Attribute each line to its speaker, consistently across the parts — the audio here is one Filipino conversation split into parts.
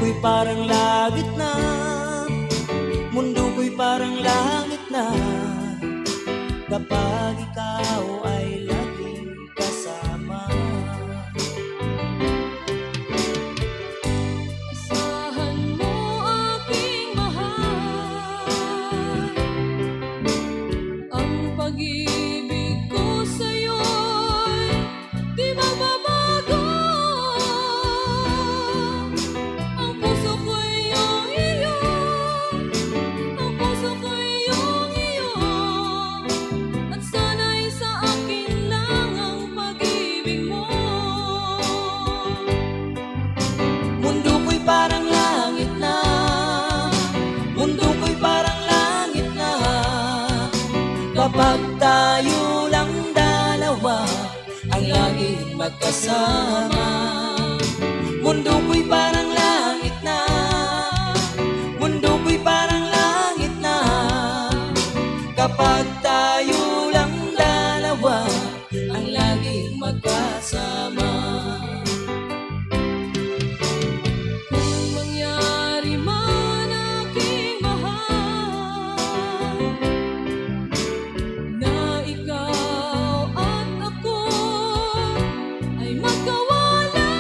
Speaker 1: ko'y parang langit na, mundo ko'y parang langit na, kapag ikaw ay laging kasama.
Speaker 2: Asahan mo aking mahal, ang pag-ibig ko sa'yo'y di magbabago. Ang puso ko'y iyong iyo, ang puso ko'y iyong iyo, at sana'y sa akin lang ang pag-ibig mo.
Speaker 1: Mundo ko'y parang langit na, mundo ko'y parang langit na, kapag tayo lang dalawa ang laging magkasama. Mundo ko'y parang langit na, mundo ko'y parang langit na, kapag tayo lang dalawa ang laging magkasama.
Speaker 2: Kung mangyari man aking mahal, na ikaw at ako ay magkawalay,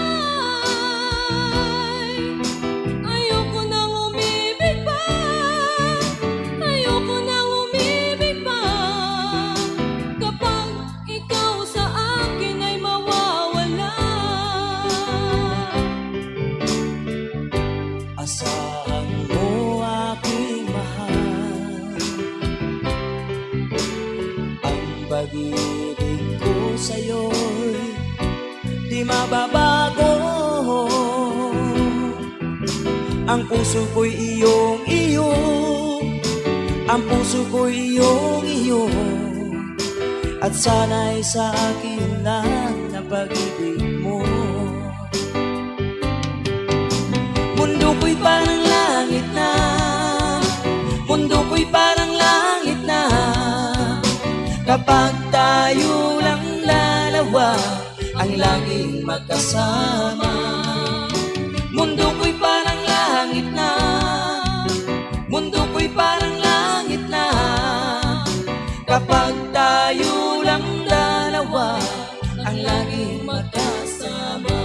Speaker 2: ayoko nang umibig pa, ayoko nang umibig pa, kapag ikaw sa akin ay mawawala.
Speaker 1: Asahan mo aking mahal, ang pag-ibig ko sa'yo'y di mababago. Ang puso ko'y iyong iyo, ang puso ko'y iyong iyo, at sana'y sa akin lang na pag-ibig mo. Mundo ko'y parang langit na, mundo ko'y parang langit na, kapag tayo lang dalawa ang laging magkasama. Mundo ko'y parang langit na, mundo ko'y parang langit na, kapag tayo lang dalawa ang laging magkasama.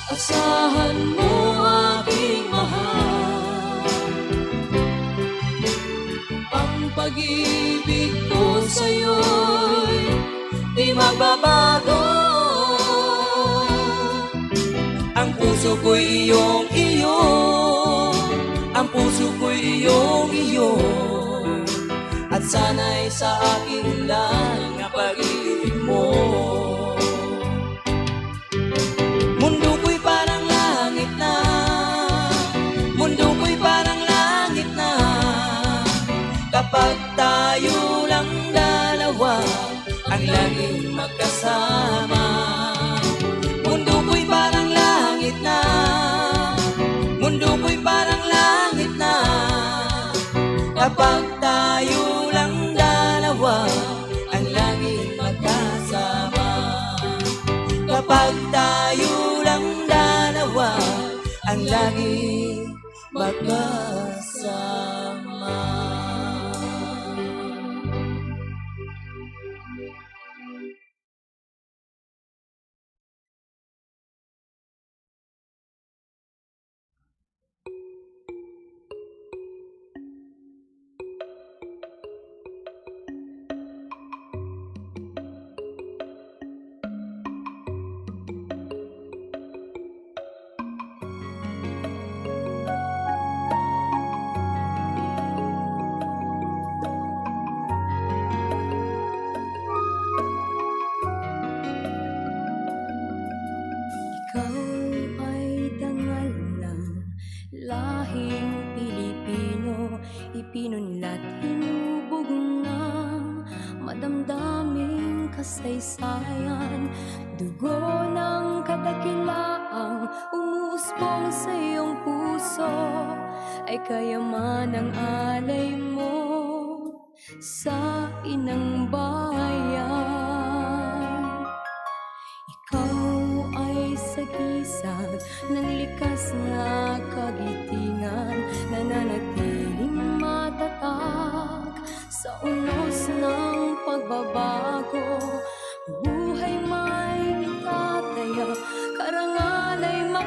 Speaker 2: Asahan mo aking mahal, ang pag-ibig ko sa'yo'y di magbabago.
Speaker 1: Ang puso ko'y iyong iyo, ang puso ko'y iyong iyo, at sana'y sa akin lang ang pag-ibig mo. Mundo ko'y parang langit na, mundo ko'y parang langit na, kapag tayo lang dalawa ang laging magkasama. Mundo ko'y parang langit na, mundo ko'y parang langit na, kapag tayo lang dalawa ang laging magkasama. Kapag tayo lang dalawa ang laging magkasama.
Speaker 2: Ikaw ay dangal ng lahing Pilipino, ipinunlat hinubog ng madamdaming kasaysayan. Dugo ng kadakilaang umuusbong sa iyong puso ay kayaman ang alay mo sa inang bayan. Ikaw ay sa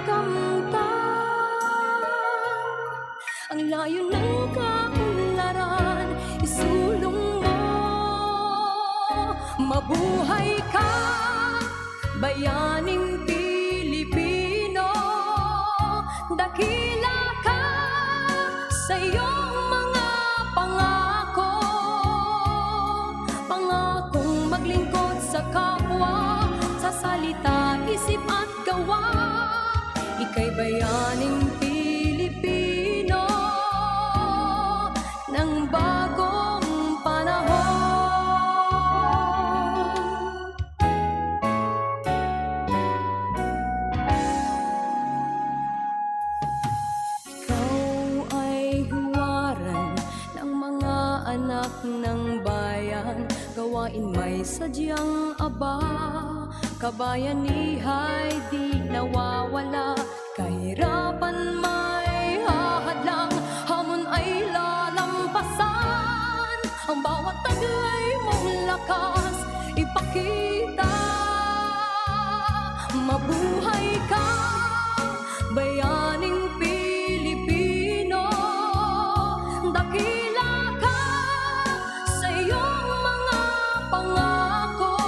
Speaker 2: kamtan. Ang layo ng kaunlaran, isulong mo. Mabuhay ka, bayaning Pilipino. Dakila ka sa iyong mga pangako. Pangakong maglingkod sa kapwa, sa salita, isip at gawa. Ika'y bayaning Pilipino ng bagong panahon. Ikaw ay huwaran ng mga anak ng bayan, gawain may sadyang aba. Kabayanihay di nawawala, kahirapan may hahadlang, hamon ay lalampasan. Ang bawat taglay mong lakas ipakita. Mabuhay ka, bayaning Pilipino. Dakila ka sa iyong mga pangako.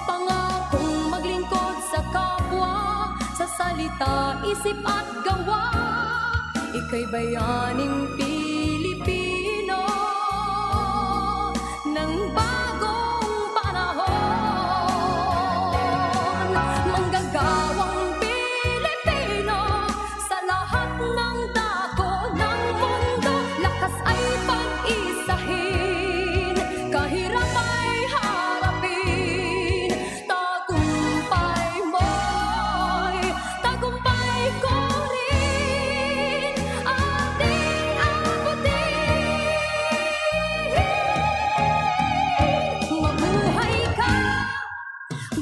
Speaker 2: Pangakong maglingkod sa kapwa, sa salita, isip at gawa. Ika'y bayaning Pilipino ng bagong panahon. Manggagawang Pilipino sa lahat ng dako ng mundo. Lakas ay pag-isahin, kahirap ay harapin. Tagumpay mo'y tagumpay ko rin, ating abutin. Mabuhay ka,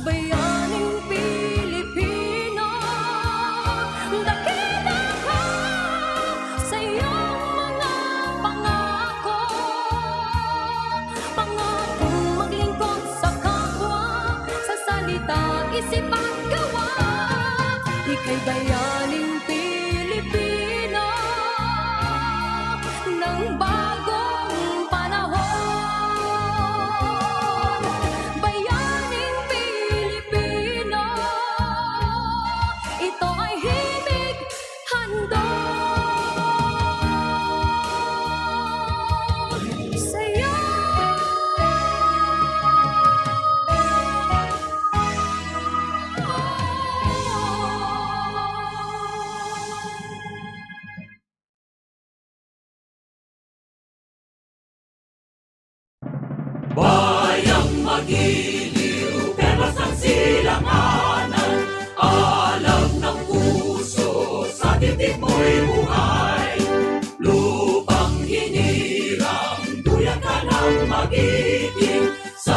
Speaker 2: bayaning Pilipino. Dakila ka sa iyong mga pangako. Pangakong maglingkod sa kapwa, sa salita, isip at gawa. Ika'y bayaning Pilipino ng bagong panahon. Bayaning Pilipino, ito ay himig handog sa'yo.
Speaker 1: Bayang magiliw, perlas ng silanganan. Alam ng puso, sa titik mo'y buhay. Lupang hinirang, duyan ka ng magiting. Sa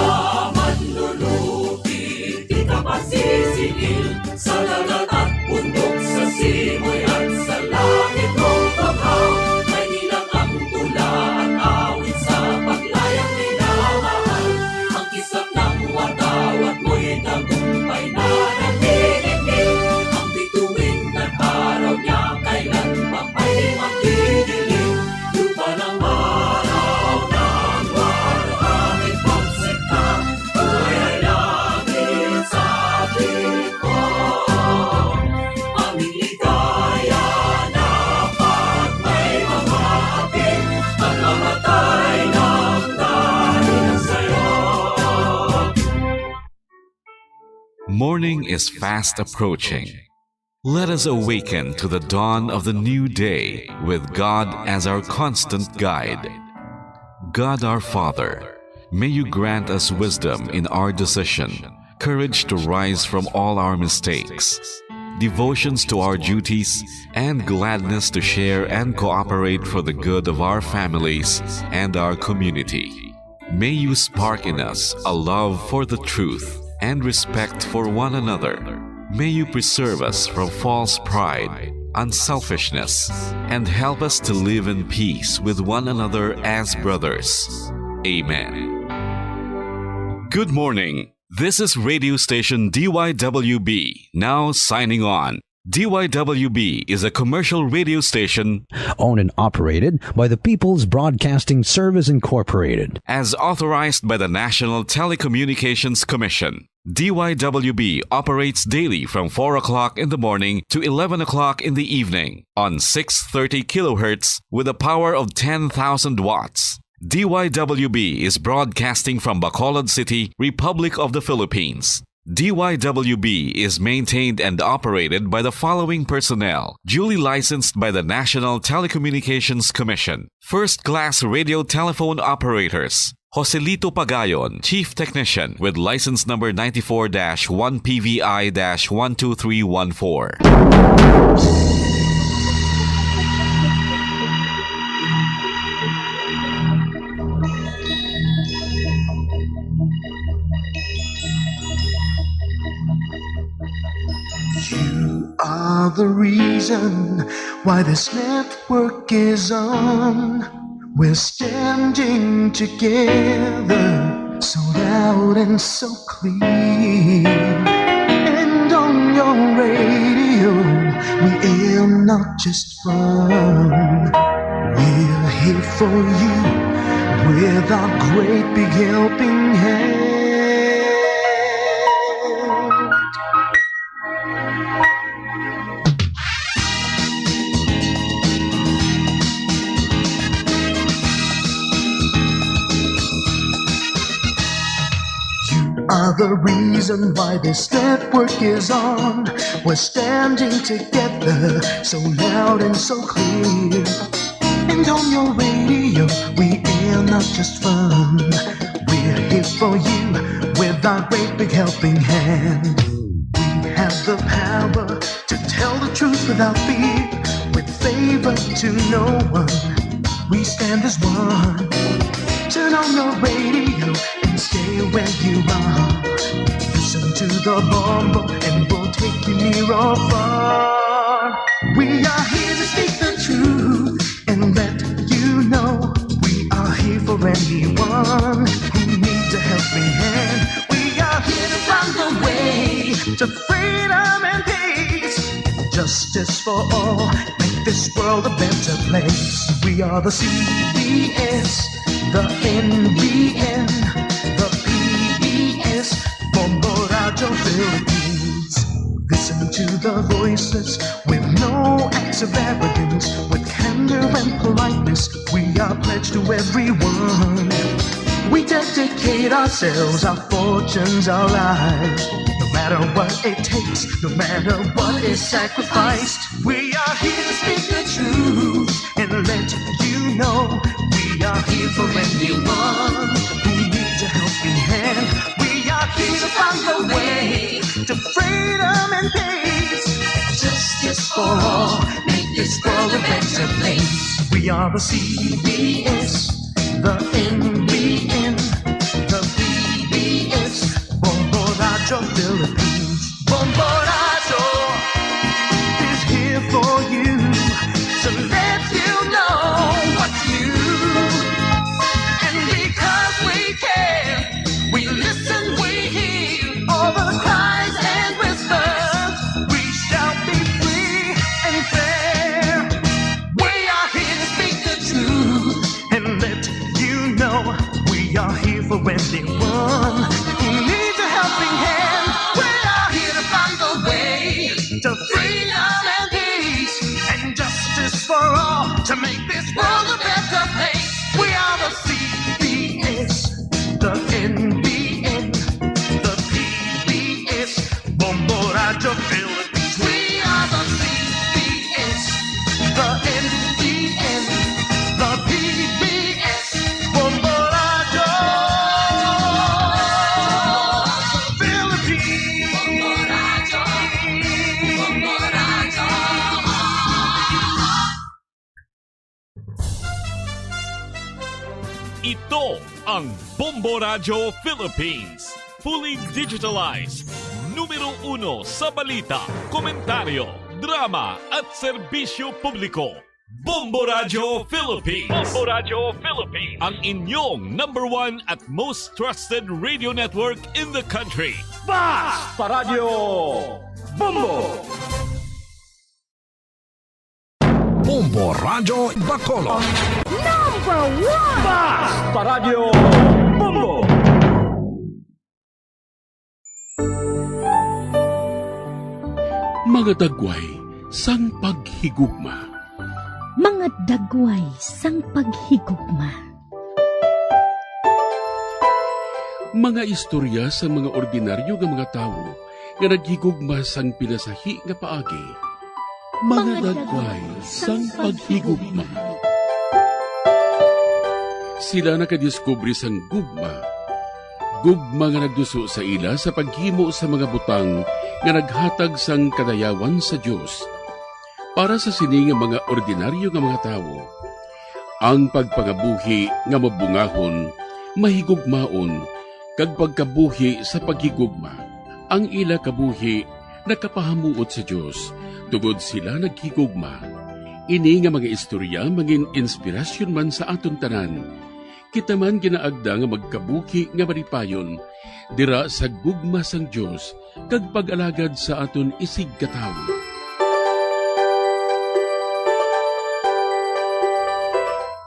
Speaker 1: manlulupi, di ka pasisingil. Sa dagat at bundok, sa simoy at sa langit mong paghaw. May nilang ang tula at awit sa paglayang minamahal. Ang kisap ng watawat mo'y tagumpay na nagdidikit. Ang bituin at araw niya kailan pa ay magdidilim. Lupa ng araw ng waro aming pagsikap. Buhay ay langit sa piling ko. Aming ligaya na pag may mamahatid. At mamatay ng dahil sa'yo.
Speaker 3: Morning is fast approaching. Let us awaken to the dawn of the new day with God as our constant guide. God our Father, may you grant us wisdom in our decision, courage to rise from all our mistakes, devotions to our duties, and gladness to share and cooperate for the good of our families and our community. May you spark in us a love for the truth and respect for one another. May you preserve us from false pride, unselfishness, and help us to live in peace with one another as brothers. Amen. Good morning. This is radio station DYWB, now signing on. DYWB is a commercial radio station
Speaker 4: Owned and operated by the People's Broadcasting Service Incorporated.
Speaker 3: as authorized by the National Telecommunications Commission. DYWB operates daily from 4 o'clock in the morning to 11 o'clock in the evening on 630 kilohertz with a power of 10,000 watts. DYWB is broadcasting from Bacolod City, Republic of the Philippines. DYWB is maintained and operated by the following personnel, duly licensed by the National Telecommunications Commission. First-class radio telephone operators. Joselito Pagayon, Chief Technician with license number 94-1PVI-12314.
Speaker 5: You are the reason why this network is on. We're standing together, so loud and so clear. And on your radio, we aim not just fun. We're here for you with our great big helping hand. Are the reason why this network is on. We're standing together, so loud and so clear. And on your radio, we air not just fun. We're here for you with our great big helping hand. We have the power to tell the truth without fear, with favor to no one. We stand as one. Turn on your radio and stay where you are. Listen to the bomb and we'll take you near or far. We are here to speak the truth and let you know we are here for anyone who needs a helping hand. We are here to find the way to freedom and peace, justice for all, make this world a better place. We are the CBS, the NBN, the PBS, Bombo Radio Philippines. Listen to the voices with no acts of arrogance, with candor and politeness. We are pledged to everyone. We dedicate ourselves, our fortunes, our lives. No matter what it takes, no matter what is sacrificed. We are here to speak the truth and let you know we are here for anyone who needs a helping hand. We are here to find the way to freedom and peace, justice for all, make this world a better place. We are the CBS, the NBN, the PBS, Bombo Radio Philippines. Bombo Radio is here for you to let you know what's new. And because we care, we listen, we hear all the cries and whispers. We shall be free and fair. We are here to speak the truth and let you know we are here for anyone who needs a helping hand. We are here to find the way to freedom and peace and justice for all, to make this world a better place. We are the CBS, the NBN, the PBS, Bombo Radio Philippines. We are the CBS, the NBN, the PBS, Bombo Radio Philippines.
Speaker 6: Ito ang Bombo Radio Philippines. Fully digitalized. Numero 1 sa balita, komentaryo, drama at serbisyo publiko. Bombo Radio Philippines. Bombo Radio Philippines. Ang inyong number one at most trusted radio network in the country.
Speaker 7: Basta Radio Bombo!
Speaker 8: Bombo Radio Bacolod.
Speaker 2: Number 1!
Speaker 7: Basta Radio Bombo!
Speaker 9: Mga dagway, sang paghigugma.
Speaker 2: Mga dagway sang paghigugma.
Speaker 9: Mga istorya sa mga ordinaryo nga mga tao nga naghigugma sang pinasahi nga paagi. Mga dagway sang paghigugma. Sila nakadiskubre sang gugma. Gugma nga nagduso sa ila sa paghimo sa mga butang nga naghatag sang kadayawan sa Dios. Para sa sini nga mga ordinaryo nga mga tao, ang pagpangabuhi nga mabungahon, mahigugmaon, kag pagkabuhi sa paghigugma, ang ila kabuhi nakapahamuot sa Dios, tungod sila naghigugma. Ini nga mga istorya mangin inspirasyon man sa aton tanan. Kita man ginaagda nga magkabuhi nga maripayon, dira sa gugma sang Dios, kag pag-alagad sa aton isig katawo.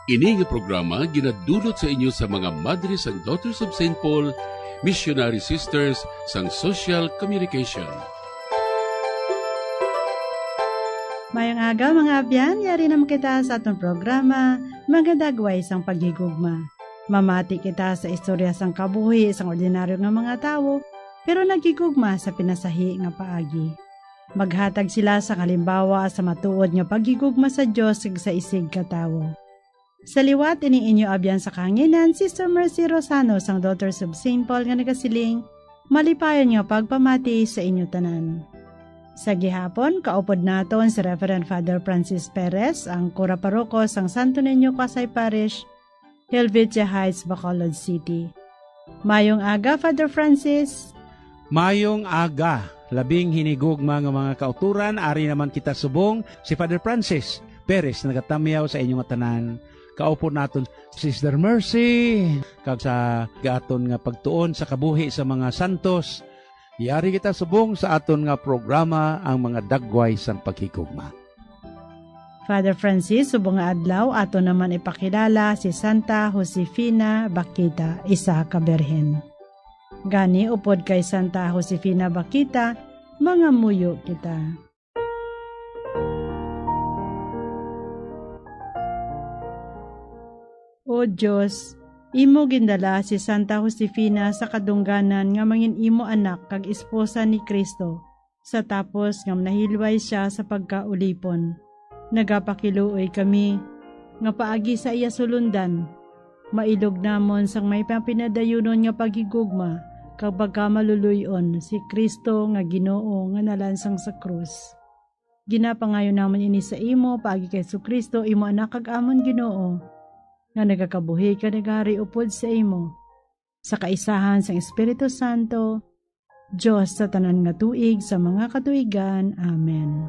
Speaker 9: Ini nga programa ginadulot sa inyo sa mga Madres and Daughters of St. Paul, Missionary Sisters sang Social Communication.
Speaker 10: Mayang aga mga abyan, yari naman kita sa atong programa, mga dagway sang paghigugma. Mamati kita sa istorya sang kabuhi sang ordinaryo nga mga tao, pero nagigugma sa pinasahi nga paagi. Maghatag sila sa kalimbawa sa matuod nga paghigugma sa Dios sa isig katawo. Sa liwat ini inyo abyan sa kanginan, Sister Mercy Rosano sang Daughters of St. Paul nga nagasiling, malipayon nga pagpamati sa inyo tanan. Sa gihapon, kaupod naton si Reverend Father Francis Perez, ang Kura Paroko sang Santo Niño Quasay Parish, Helvetia Heights, Bacolod City. Mayong aga, Father Francis.
Speaker 11: Mayong aga, labing hinigugma nga mga kauturan, ari naman kita subong si Father Francis Perez, nagatamyaw sa inyong tanan. Kaupo naton Sister Mercy, kag sa gaton nga pagtuon sa kabuhi sa mga santos. Yari kita subong sa aton nga programa ang mga dagway sang paghigugma.
Speaker 10: Father Francis, subong nga adlaw, ato naman ipakilala si Santa Josefina Baquita, isa ka berhen. Gani upod kay Santa Josefina Baquita, mga muyo kita. O Diyos, imo gindala si Santa Josefina sa kadungganan nga mangin imo anak kag esposa ni Kristo, sa tapos nga nahilway siya sa pagkaulipon. Nagapakiluoy kami, nga paagi sa iya sulundan, mailog namon sang may pinadayunon nga paghigugma, kag pagka maluluyon si Kristo nga Ginoo nga nalansang sa krus. Ginapangayo namon ini sa imo, paagi kay Kristo imo anak kag amon Ginoo, nga nagakabuhi ka nagari upod sa imo, sa kaisahan sang Espiritu Santo, Diyos sa tanan nga tuig sa mga katuigan. Amen.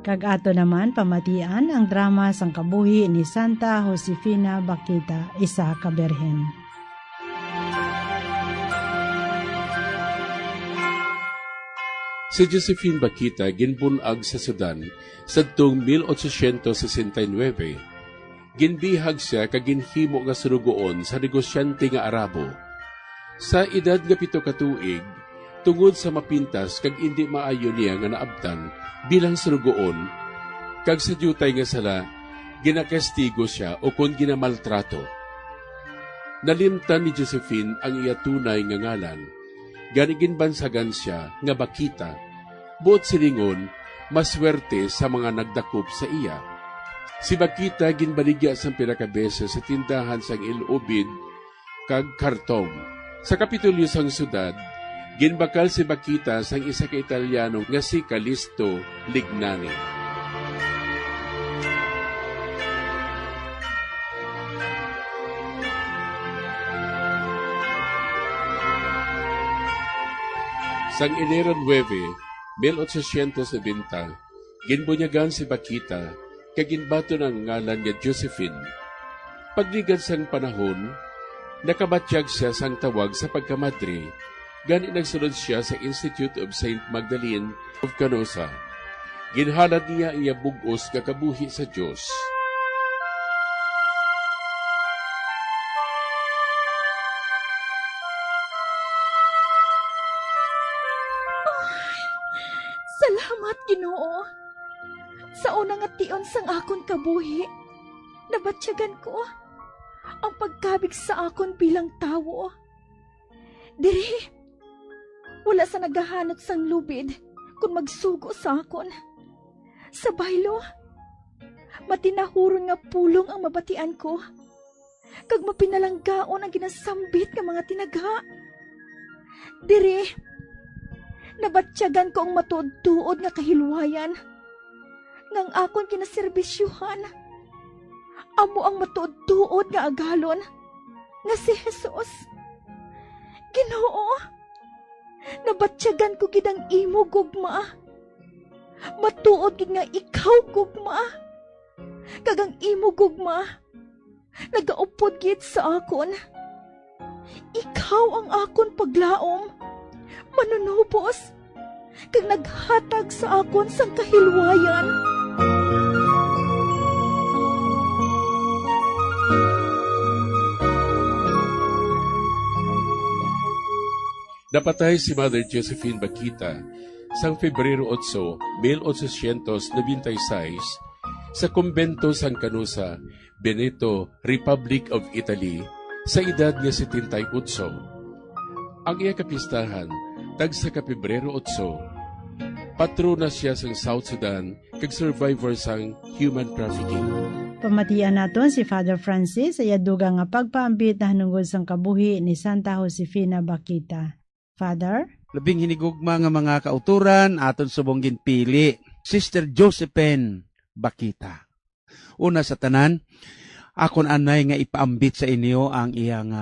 Speaker 10: Kag ato naman pamatian ang drama sang kabuhi ni Santa Josefina Baquita, isa ka berhen.
Speaker 9: Si Josephine Baquita ginbunag sa Sudan sadtong 1869. Ginbihag siya kag ginhimo nga surugoon sa negosyante nga Arabo. Sa edad nga 7 ka tuig, tungod sa mapintas kag indi maayo niya nga naabtan bilang surugoon, kag sa diyutay nga sala, ginakastigo siya o kon ginamaltrato. Nalimtan ni Josephine ang iya tunay nga ngalan, gani ginbansagan siya nga Baquita, buot silingon, maswerte sa mga nagdakop sa iya. Si Baquita ginbaligya sang pinakabesa sa tindahan sang Il-Ubid kag Khartoum. Sa kapitulyo sang syudad, ginbakal si Baquita sang isa ka Italyano nga si Calisto Lignani. Sang Enero 9, 1890, Ginbunyagan si Bakita, kaginbato ng ngalan nga Josephine. Pagligan sang panahon, nakabatyag siya sang tawag sa pagkamadre, gani nagsunod siya sa Institute of St. Magdalene of Canosa. Ginhalad niya iya bugos kakabuhi sa Diyos.
Speaker 2: Salamat, Ginoo. Sa unang ation sang akon kabuhi, nabatsyagan ko ang pagkabig sa akon bilang tawo. Diri, wala sa naghahanot sang lubid kung magsugo sa akon. Sa baylo, matinahuron nga pulong ang mabatian ko, kag mapinalanggaon ang ginasambit nga mga tinaga. Diri, nabatsyagan ko ang matuod-tuod nga kahilwayan ngang akon kinaserbisyuhan. Amo ang matuod-tuod nga agalon nga si Jesus. Ginoo, nabatsyagan ko gidang imo gugma. Matuod gid nga ikaw gugma. Kagang imo gugma, nagaupod gid sa akon. Ikaw ang akon paglaom, manunubos, kag naghatag sa akon sang kahilwayan.
Speaker 9: Napatay si Mother Josephine Bakita sang Pebrero 8, 1896 sa kumbento sang Canosa, Veneto, Republic of Italy sa edad nga 78. Ang iya kapistahan tag sa Pebrero 8, patrona siya sang South Sudan kag survivor sang human trafficking.
Speaker 10: Pamatian naton si Father Francis sa yaduga nga pagpaambit na hanungod sang kabuhi ni Santa Josefina Bakita. Father?
Speaker 11: Labing hinigugma nga mga kauturan aton subong ginpili. Sister Josephine Bakita. Una sa tanan, akon anay nga ipaambit sa inyo ang iyang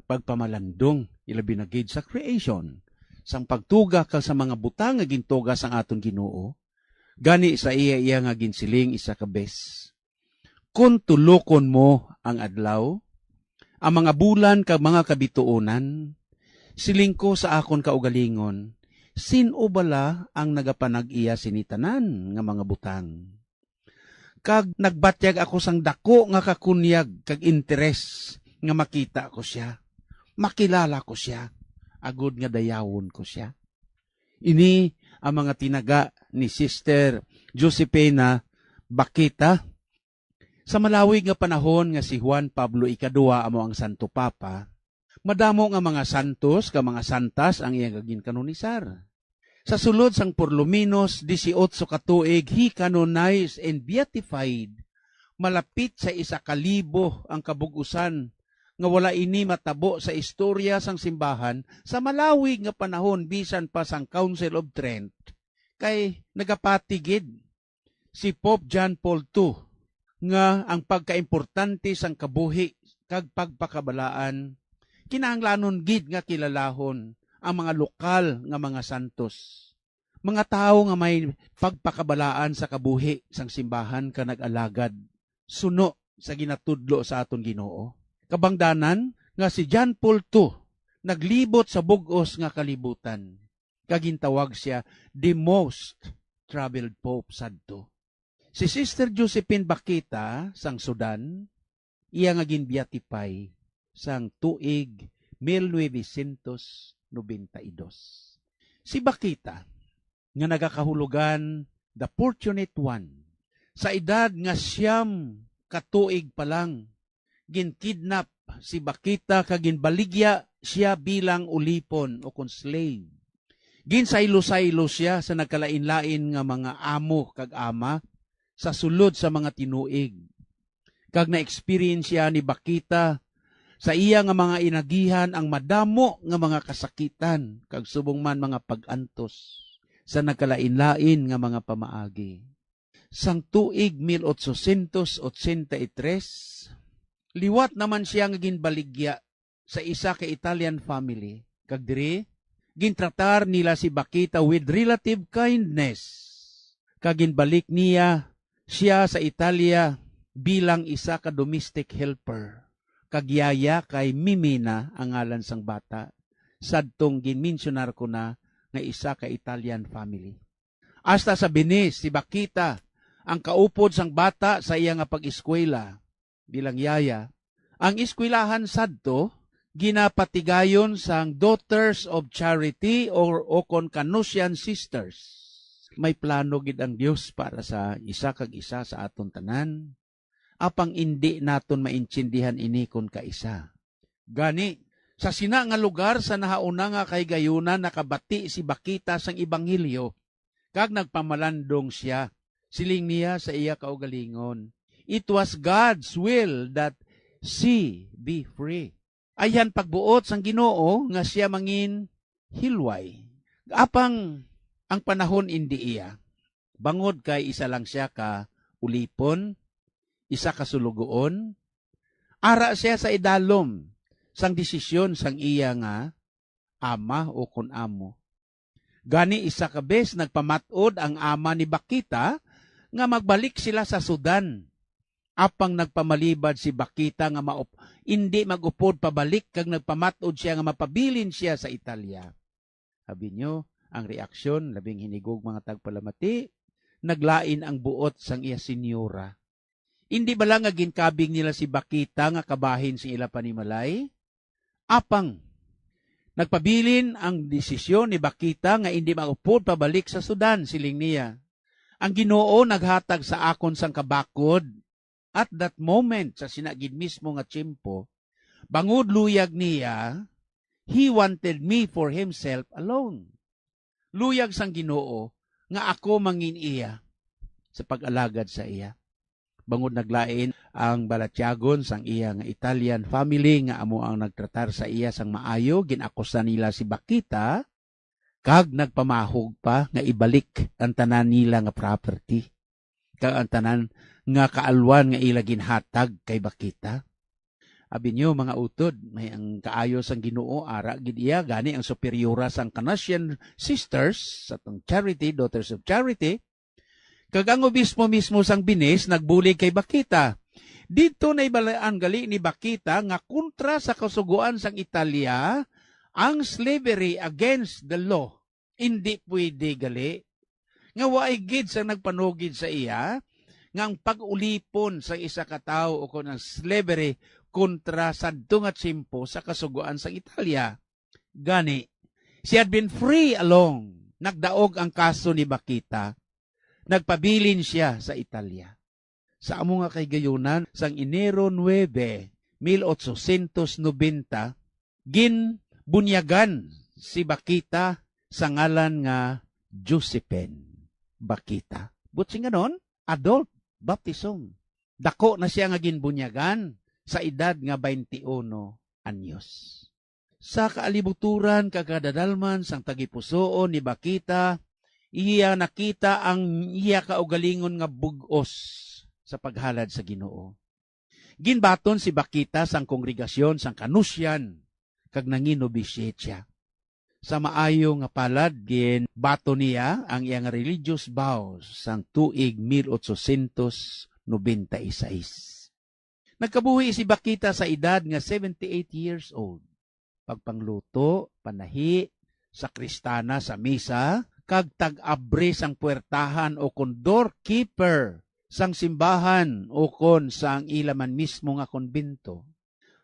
Speaker 11: pagpamalandong ilabi na gid sa creation. Sang pagtuga ka sa mga butang nga gintuga sang aton Ginoo. Gani sa iya nga ginsiling isa ka bes. Kung tulokon mo ang adlaw, ang mga bulan kag mga kabituonan, siling ko sa akon kaugalingon, sino bala ang nagapanag-iya sinitanan nga mga butang? Kag nagbatyag ako sang dako nga kakunyag kag interes nga makita ko siya, makilala ko siya, agud nga dayawon ko siya. Ini ang mga tinaga ni Sister Josephina Bakita. Sa malawig nga panahon nga si Juan Pablo II amo ang Santo Papa, madamo nga mga santos ka mga santas ang iyang ginkanunisar. Sa sulod sang Porluminos 18 katuig, he canonized and beatified. Malapit sa 1,000 ang kabugusan nga wala ini matabo sa istorya sang simbahan sa malawig nga panahon bisan pa sang Council of Trent. Kay nagapatigid si Pope John Paul II nga ang pagkaimportante sang kabuhi kag pagpakabalaan kinahanglanon gid nga kilalahon ang mga lokal nga mga santos. Mga tao nga may pagpakabalaan sa kabuhi sang simbahan ka nag-alagad, suno sa ginatudlo sa aton Ginoo. Kabangdanan nga si John Paul II naglibot sa bug-os nga kalibutan. Kagintawag siya the most traveled pope sadto. Si Sister Josephine Bakita sang Sudan, iya nga ginbeatify sang tuig 1992. Si Bakita, nga nagakahulugan the fortunate one, sa edad nga 9 katuig pa lang, ginkidnap si Bakita kag ginbaligya siya bilang ulipon o kon slave. Ginsaylo-saylo siya sa nagkalain-lain nga mga amo kag ama sa sulod sa mga tinuig. Kag na-experience siya ni Bakita sa iya nga mga inagihan ang madamo nga mga kasakitan kag subong man mga pag-antos sa nagkalain-lain nga mga pamaagi. Sang tuig 1883, liwat naman siya nga ginbaligya sa isa ka Italian family. Kag diri, gintratar nila si Bakita with relative kindness. kaginbalik niya siya sa Italia bilang isa ka domestic helper. Kagyaya kay Mimina ang ngalan sang bata. Sadtong ginmensionar ko na nga isa ka Italian family. Hasta sa Venice, si Bakita, ang kaupod sang bata sa iya nga pag-eskwela bilang yaya. Ang eskwelahan sadto, ginapatigayon sang Daughters of Charity o kon Canusian Sisters. May plano gid ang Dios para sa isa kag isa sa aton tanan. Apang indi naton maintindihan ini kun kaisa. Gani, sa sina nga lugar sa nahauna nga kay gayuna nakabati si Bakita sang Ebanghelyo, kag nagpamalandong siya, siling niya sa iya kaugalingon. It was God's will that she be free. Ayan pagbuot sang Ginoo nga siya mangin hilway. Apang ang panahon indi iya. Bangod kay isa lang siya ka ulipon, isa ka sulugoon. Ara siya sa idalom sang desisyon sang iya nga ama o kun amo. Gani isa ka bes nagpamatod ang ama ni Bakita nga magbalik sila sa Sudan. Apang nagpamalibad si Bakita nga hindi magupod pabalik kag nagpamatod siya nga mapabilin siya sa Italia. Sabi nyo, ang reaksyon, labing hinigog mga tagpalamati, naglain ang buot sang iya senyora. Hindi ba lang nga ginkabing nila si Bakita nga kabahin si ila panimalay? Apang, nagpabilin ang desisyon ni Bakita nga hindi magupod pabalik sa Sudan, siling niya. Ang Ginoo naghatag sa akon sang kabakod. At that moment, sa sinagid mismo nga tiyempo, bangod luyag niya, He wanted me for Himself alone. Luyag sang Ginoo, nga ako mangin iya sa pag-alagad sa iya. Bangod naglain ang balatyagon sang iya nga Italian family nga amo ang nagtratar sa iya sang maayo, ginakusa nila si Bakita, kag nagpamahog pa nga ibalik ang tanan nila nga property. Kag ang tanan nga kaalwan nga ila ginhatag kay Bakita. Abi niyo mga utod, may ang kaayo sang Ginoo ara gid iya gani ang superiora sang Canusian Sisters sa tong Charity, Daughters of Charity. Kag ang obispo mismo sang Venice nagbulig kay Bakita. Dito na ibalaan gali ni Bakita nga kontra sa kasuguan sang Italia ang slavery against the law. Hindi pwede gali. Nga waay gid sang nagpanugid sa iya nga ang pag-ulipon sa isa ka tawo o kon ang slavery kontra sadto nga tiyempo sa kasuguan sa Italia. Gani, she had been free along. Nagdaog ang kaso ni Bakita. Nagpabilin siya sa Italia. Sa amo nga kay gayunan, sang Enero 9, 1890, ginbunyagan si Bakita sa ngalan nga Josephine Bakita. Butsing ganon, adult baptism. Dako na siya nga ginbunyagan sa edad nga 21 anyos. Sa kaalibuturan kagadalalman sang tagipusoon ni Bakita, iya nakita ang iya kaugalingon nga bugos sa paghalad sa Ginoo. Ginbaton si Bakita sang kongregasyon sang Canusian kag nanginobisye siya. Sa maayo nga palad, ginbato niya ang iyang religious vows sang tuig 1896. Nagkabuhi si Bakita sa edad nga 78 years old. Pagpangluto, panahi, sakristana sa misa, kag tag-abre sang puwertahan o kon doorkeeper sang simbahan o kon sang ilaman mismo nga konbento.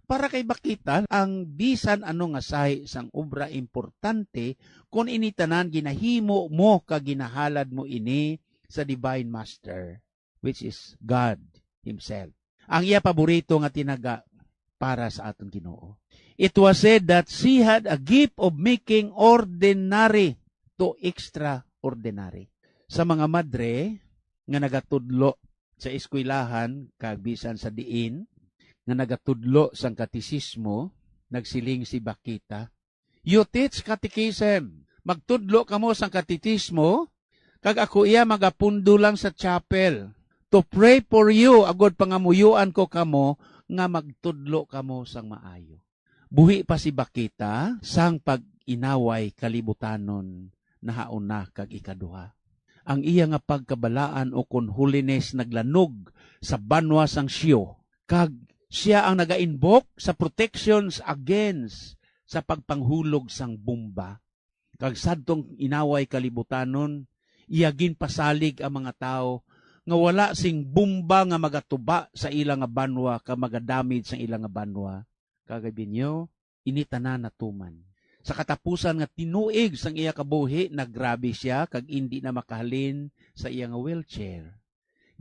Speaker 11: Para kay Bakita, ang bisan ano nga sahi sang obra importante kung initanan ginahimo mo kag ginahalad mo ini sa Divine Master, which is God Himself. Ang iya paborito nga tinaga para sa aton Ginoo. It was said that she had a gift of making ordinary to extraordinary. Sa mga madre nga nagatudlo sa eskwelahan kag bisan sa diin, nga nagatudlo sang katisismo, nagsiling si Bakita, "You teach catechism, magtudlo kamo sang katisismo, kag ako iya magapundo lang sa chapel to pray for you, agod pangamuyuan ko kamo nga magtudlo kamo sang maayo." Buhi pa si Bakita sang pag-inaway kalibutanon nahauna kag ikaduha. ang iya nga pagkabalaan o kon holiness naglanog sa banwa sang siyo. Kag siya ang naga-invoke sa protections against sa pagpanghulog sang bomba. Kag sadtong inaway kalibutanon, iya ginpasalig ang mga tao nga wala sing bomba nga magatuba sa ilang nga banwa ka magadamage sa ilang nga banwa. Kagabi niyo, initanan na tuman. Sa katapusan nga tinuig sang iya kabuhi, naggrabe siya kag hindi na makahalin sa iya nga wheelchair.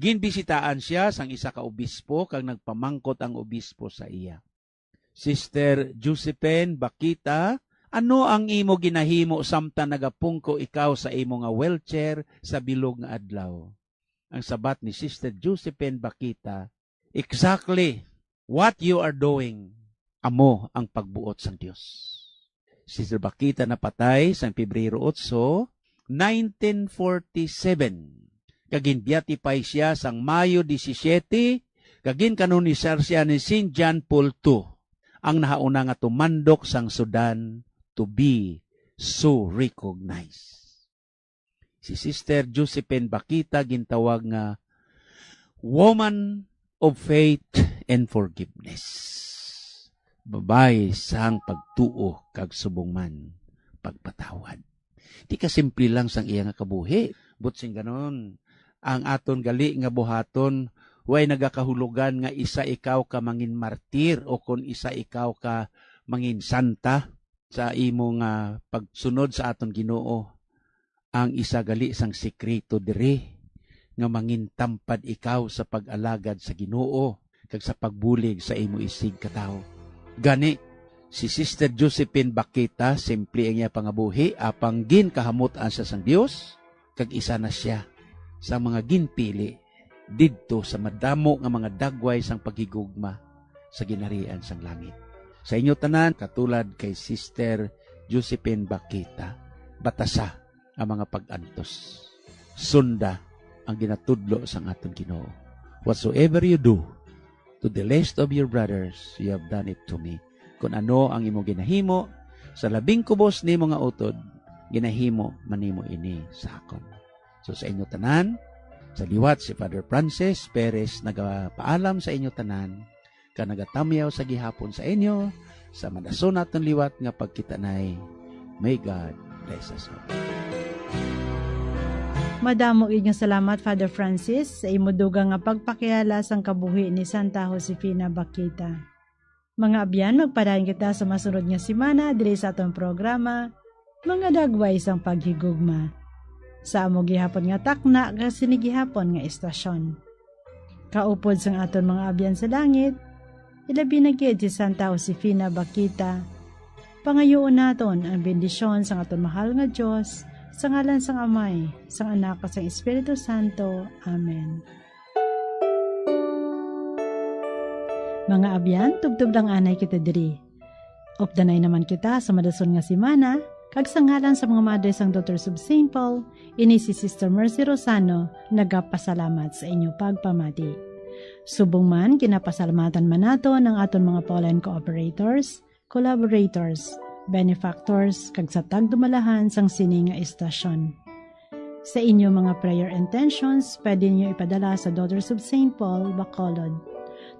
Speaker 11: Ginbisitaan siya sang isa ka obispo kag nagpamangkot ang obispo sa iya. Sister Josephine Bakita, ano ang imo ginahimo samtang nagapungko ikaw sa imo nga wheelchair sa bilog nga adlaw? Ang sabat ni Sister Josephine Bakita, exactly what you are doing, amo ang pagbuot sang Dios. Sister Bakita napatay sa Pebrero 8, 1947. Kaginbiatify siya sang Mayo 17, kagin kanonisar siya ni St. John Paul II, ang nahauna nga tumandok sang Sudan to be so recognized. Si Sister Josephine Bakita gintawag nga Woman of Faith and Forgiveness. Babae sang pagtuo kag subong man pagpatawad. Di ka simple lang sang iya nga kabuhi. But sing ganon, ang aton gali nga buhaton, way nagakahulugan nga isa ikaw ka mangin martir o kung isa ikaw ka mangin santa sa imo nga pagsunod sa aton Ginoo. Ang isa gali sang sekreto dire nga mangin tampad ikaw sa pag-alagad sa Ginoo kag sa pagbulig sa imo isig katao. Gani, si Sister Josephine Bakita, simple ang iya pangabuhi, apang ginkahamutan sa sang Dios, kag isa na siya sa mga ginpili didto sa madamo nga mga dagway sang paghigugma sa ginharian sang langit. Sa inyo tanan, katulad kay Sister Josephine Bakita, batasa ang mga pag-antos. Sunda ang ginatudlo sang aton Ginoo. Whatsoever you do to the least of your brothers, you have done it to me. Kung ano ang imo ginahimo, sa labing kubos ni mga utod, ginahimo manimo ini sa akon. So sa inyo tanan, sa liwat si Father Francis Perez nagapaalam sa inyo tanan, ka nagatamyaw sa gihapon sa inyo, sa madason naton liwat nga pagkitanay. May God bless us all.
Speaker 10: Madamo inyong salamat, Father Francis, sa imudugang nga pagpakiala sang kabuhi ni Santa Josefina Bakita. Mga abyan, magpadayon kita sa masunod nga simana diri sa atong programa, Mga Dagway sang Paghigugma. Sa amo gihapon nga takna nga sinigihapon nga istasyon. Kaupod sang aton mga abyan sa langit, ilabi na gid si Santa Josefina Bakita. Pangayoon naton ang bendisyon sang aton mahal nga Dios, sa ngalan sang Amay, sang Anak, at sang Espiritu Santo. Amen. Mga abyan, tugtog lang anay kita diri. Opdanay naman kita sa madason nga simana, kag sa ngalan sa mga Madre sang Daughters of St. Paul, ini si Sister Mercy Rosano, nagapasalamat sa inyo pagpamati. Subong man, kinapasalamatan man nato ng aton mga Pauline cooperators, collaborators, benefactors, kag sa tagdumalahan sang sini nga istasyon. Sa inyo mga prayer intentions, pwede niyo ipadala sa Daughters of St. Paul, Bacolod,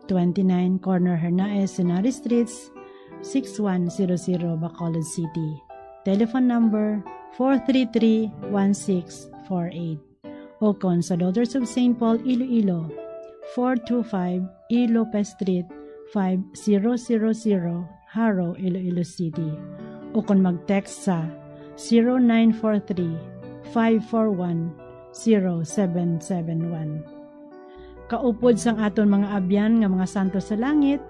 Speaker 10: 29 Corner Hernaez, Senari Streets, 6100 Bacolod City. Telephone number 433-1648. O kon sa Daughters of St. Paul, Iloilo, 425 E. Lopez Street, 5000 Haro, Iloilo City. O kung mag-text sa 0943-541-0771. Kaupod sang aton mga abyan nga mga santo sa langit,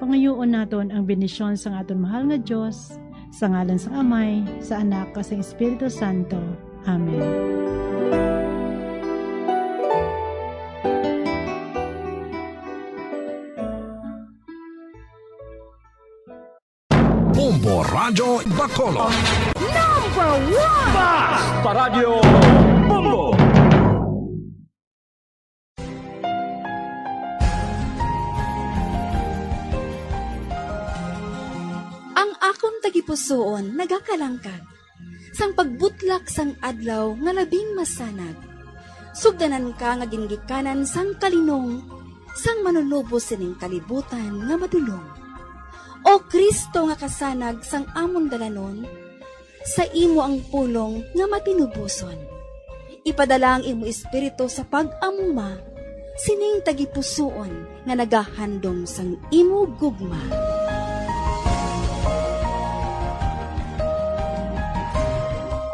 Speaker 10: pangayoon naton ang benisyon sang aton mahal nga Dios, sa ngalan sang Amay, sa Anak, at sa Espiritu Santo. Amen.
Speaker 8: Bombo Radio Bacolod.
Speaker 2: Number 1!
Speaker 7: Basta Radio Bombo!
Speaker 2: Ang akong tagipusoon nagakalangkag. Sang pagbutlak sang adlaw nga labing masanag. Sugdanan ka nga ginggikanan sang kalinong, sang manunubos sining kalibutan nga madulong. O Kristo nga kasanag sang amon dalanon, sa imo ang pulong nga matinubuson. Ipadala ang imo espiritu sa pag-amuma, sining tagipusoon nga nagahandom sang imo gugma.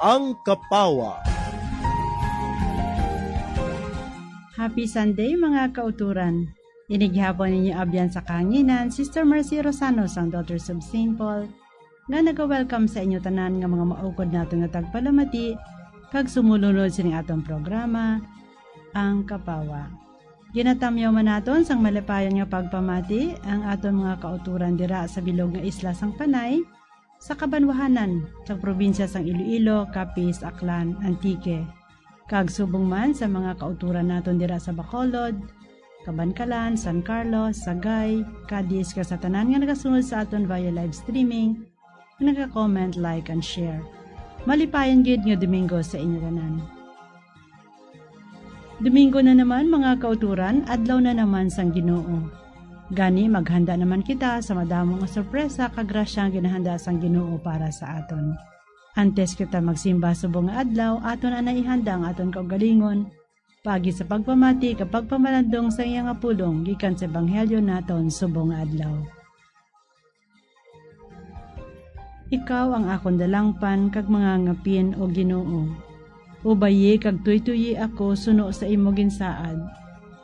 Speaker 12: Ang Kapawa.
Speaker 10: Happy Sunday mga kauturan. Inighapon ninyo abyan sa kanginan, Sister Mercy Rosano sang Daughters of St. Paul, nga nag-welcome sa inyo tanan nga mga maukod nato nga tagpalamati, kag sumulunod sining atong programa, Ang Kapawa. Ginatamyaw man naton sang malipayon nga pagpamati ang aton mga kauturan dira sa bilog nga isla sang Panay, sa kabanwahanan sa probinsya sang Iloilo, Capiz, Aklan, Antique. Kag subong man sa mga kauturan naton dira sa Bacolod, Cabancalan, San Carlos, Sagay, Cadiz, sa tanan nga nagasunod sa aton via live streaming, nagka-comment, like, and share. Malipayan gid nga Domingo sa inyo tanan. Domingo na naman mga kauturan, adlaw na naman sang Ginoo. Gani maghanda naman kita sa madamong sorpresa kag grasyang ginahanda sang Ginoo para sa aton. Antes kita magsimba subong nga adlaw, aton ana ihanda ang aton kaugalingon pagi sa pagpamati kapag pamalandong sa iyang apulong gikan sa ebanghelyo naton subong nga adlaw. Ikaw ang akon dalangpan kag mga ngapin o Ginoo. Ubayi kag tuytuyi ako suno sa imo ginsaad.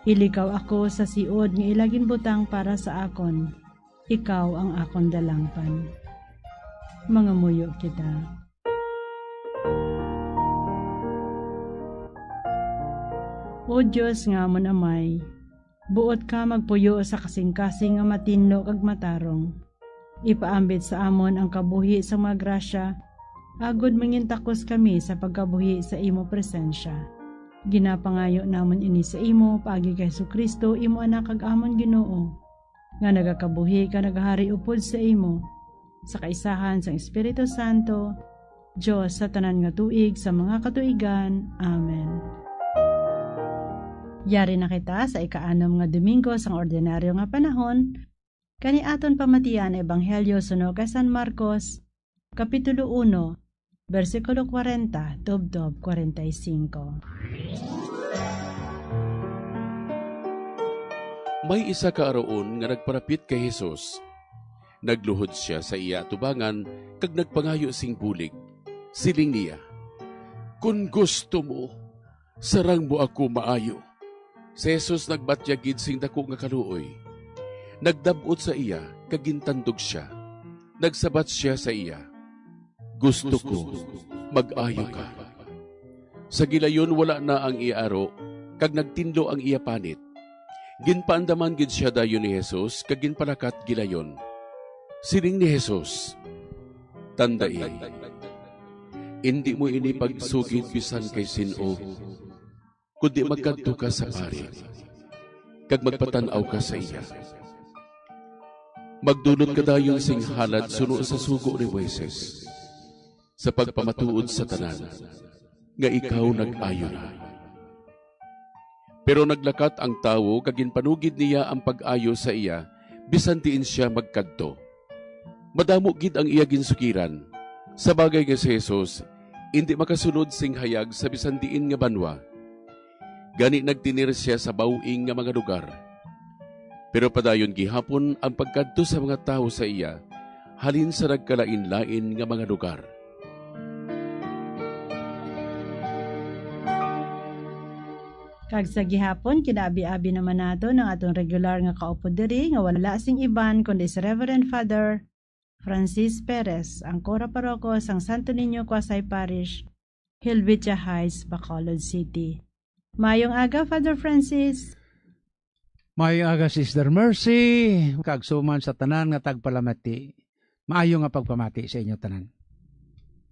Speaker 10: Ilikaw ako sa siod nga ilagin butang para sa akon. Ikaw ang akon dalangpan. Mga muyo kita. O Diyos nga amon amay, buot ka magpuyo sa kasing-kasing nga matinlo kag matarong. Ipaambit sa amon ang kabuhi sa mga grasya, agod mangintakos kami sa pagkabuhi sa imo presensya. Ginapangayo namon ini sa imo, paagi kay Jesucristo, imo anak kag amon Ginoo, nga nagakabuhi ka nagahari upod sa imo, sa kaisahan sang Espiritu Santo, Diyos sa tanan nga tuig sa mga katuigan. Amen. Yari na kita sa ika-6 nga Domingo sang ordinaryo nga panahon, kani aton pamatian Ebanghelyo suno kay San Marcos, Kapitulo 1, versikulo 40, tubtob 45.
Speaker 9: May isa ka araon nga nagparapit kay Jesus. Nagluhod siya sa iya tubangan kag nagpangayo sing bulig. Siling niya, "Kung gusto mo, sarang mo ako maayo." Si Jesus nagbatyagid sing dako nga kaluoy. Nagdabot sa iya, kagintandog siya. Nagsabat siya sa iya, "Gusto ko, mag-ayo ka." Sa gilayon wala na ang iaro, kag nagtinlo ang iya panit. Ginpaandaman gid siya dayon ni Jesus, kag ginpalakat gilayon. Siling ni Jesus, "Tandai, hindi mo ini pagsugid bisan kay sin-o, kundi magkadto ka sa pari, kag magpatanaw ka sa iya. Magdulot ka dayon sing halad suno sa sugo ni Moises, sa pagpamatuod sa tanan, nga ikaw nag-ayo na." Pero naglakat ang tawo, kag ginpanugid niya ang pag-ayo sa iya, bisan diin siya magkadto. Madamo gid ang iya ginsukiran. Sa bagay nga si Jesus, hindi makasunod sing hayag sa bisan diin nga banwa. Gani nagtinir siya sa bawing nga mga lugar. Pero padayon gihapon ang pagkadto sa mga tao sa iya, halin sa nagkalain-lain nga mga lugar.
Speaker 10: Kag sa gihapon, kinaabi-abi naman nato ng atong regular nga kaupo diri nga wala sing iban kundi si Reverend Father Francis Perez, ang Cora Paroko sang Santo Niño Quasay Parish, Helvetia Heights, Bacolod City. Mayong aga, Father Francis.
Speaker 11: Mayong aga, Sister Mercy. Kag suman sa tanan nga tagpalamati. Maayo nga pagpamati sa inyo tanan.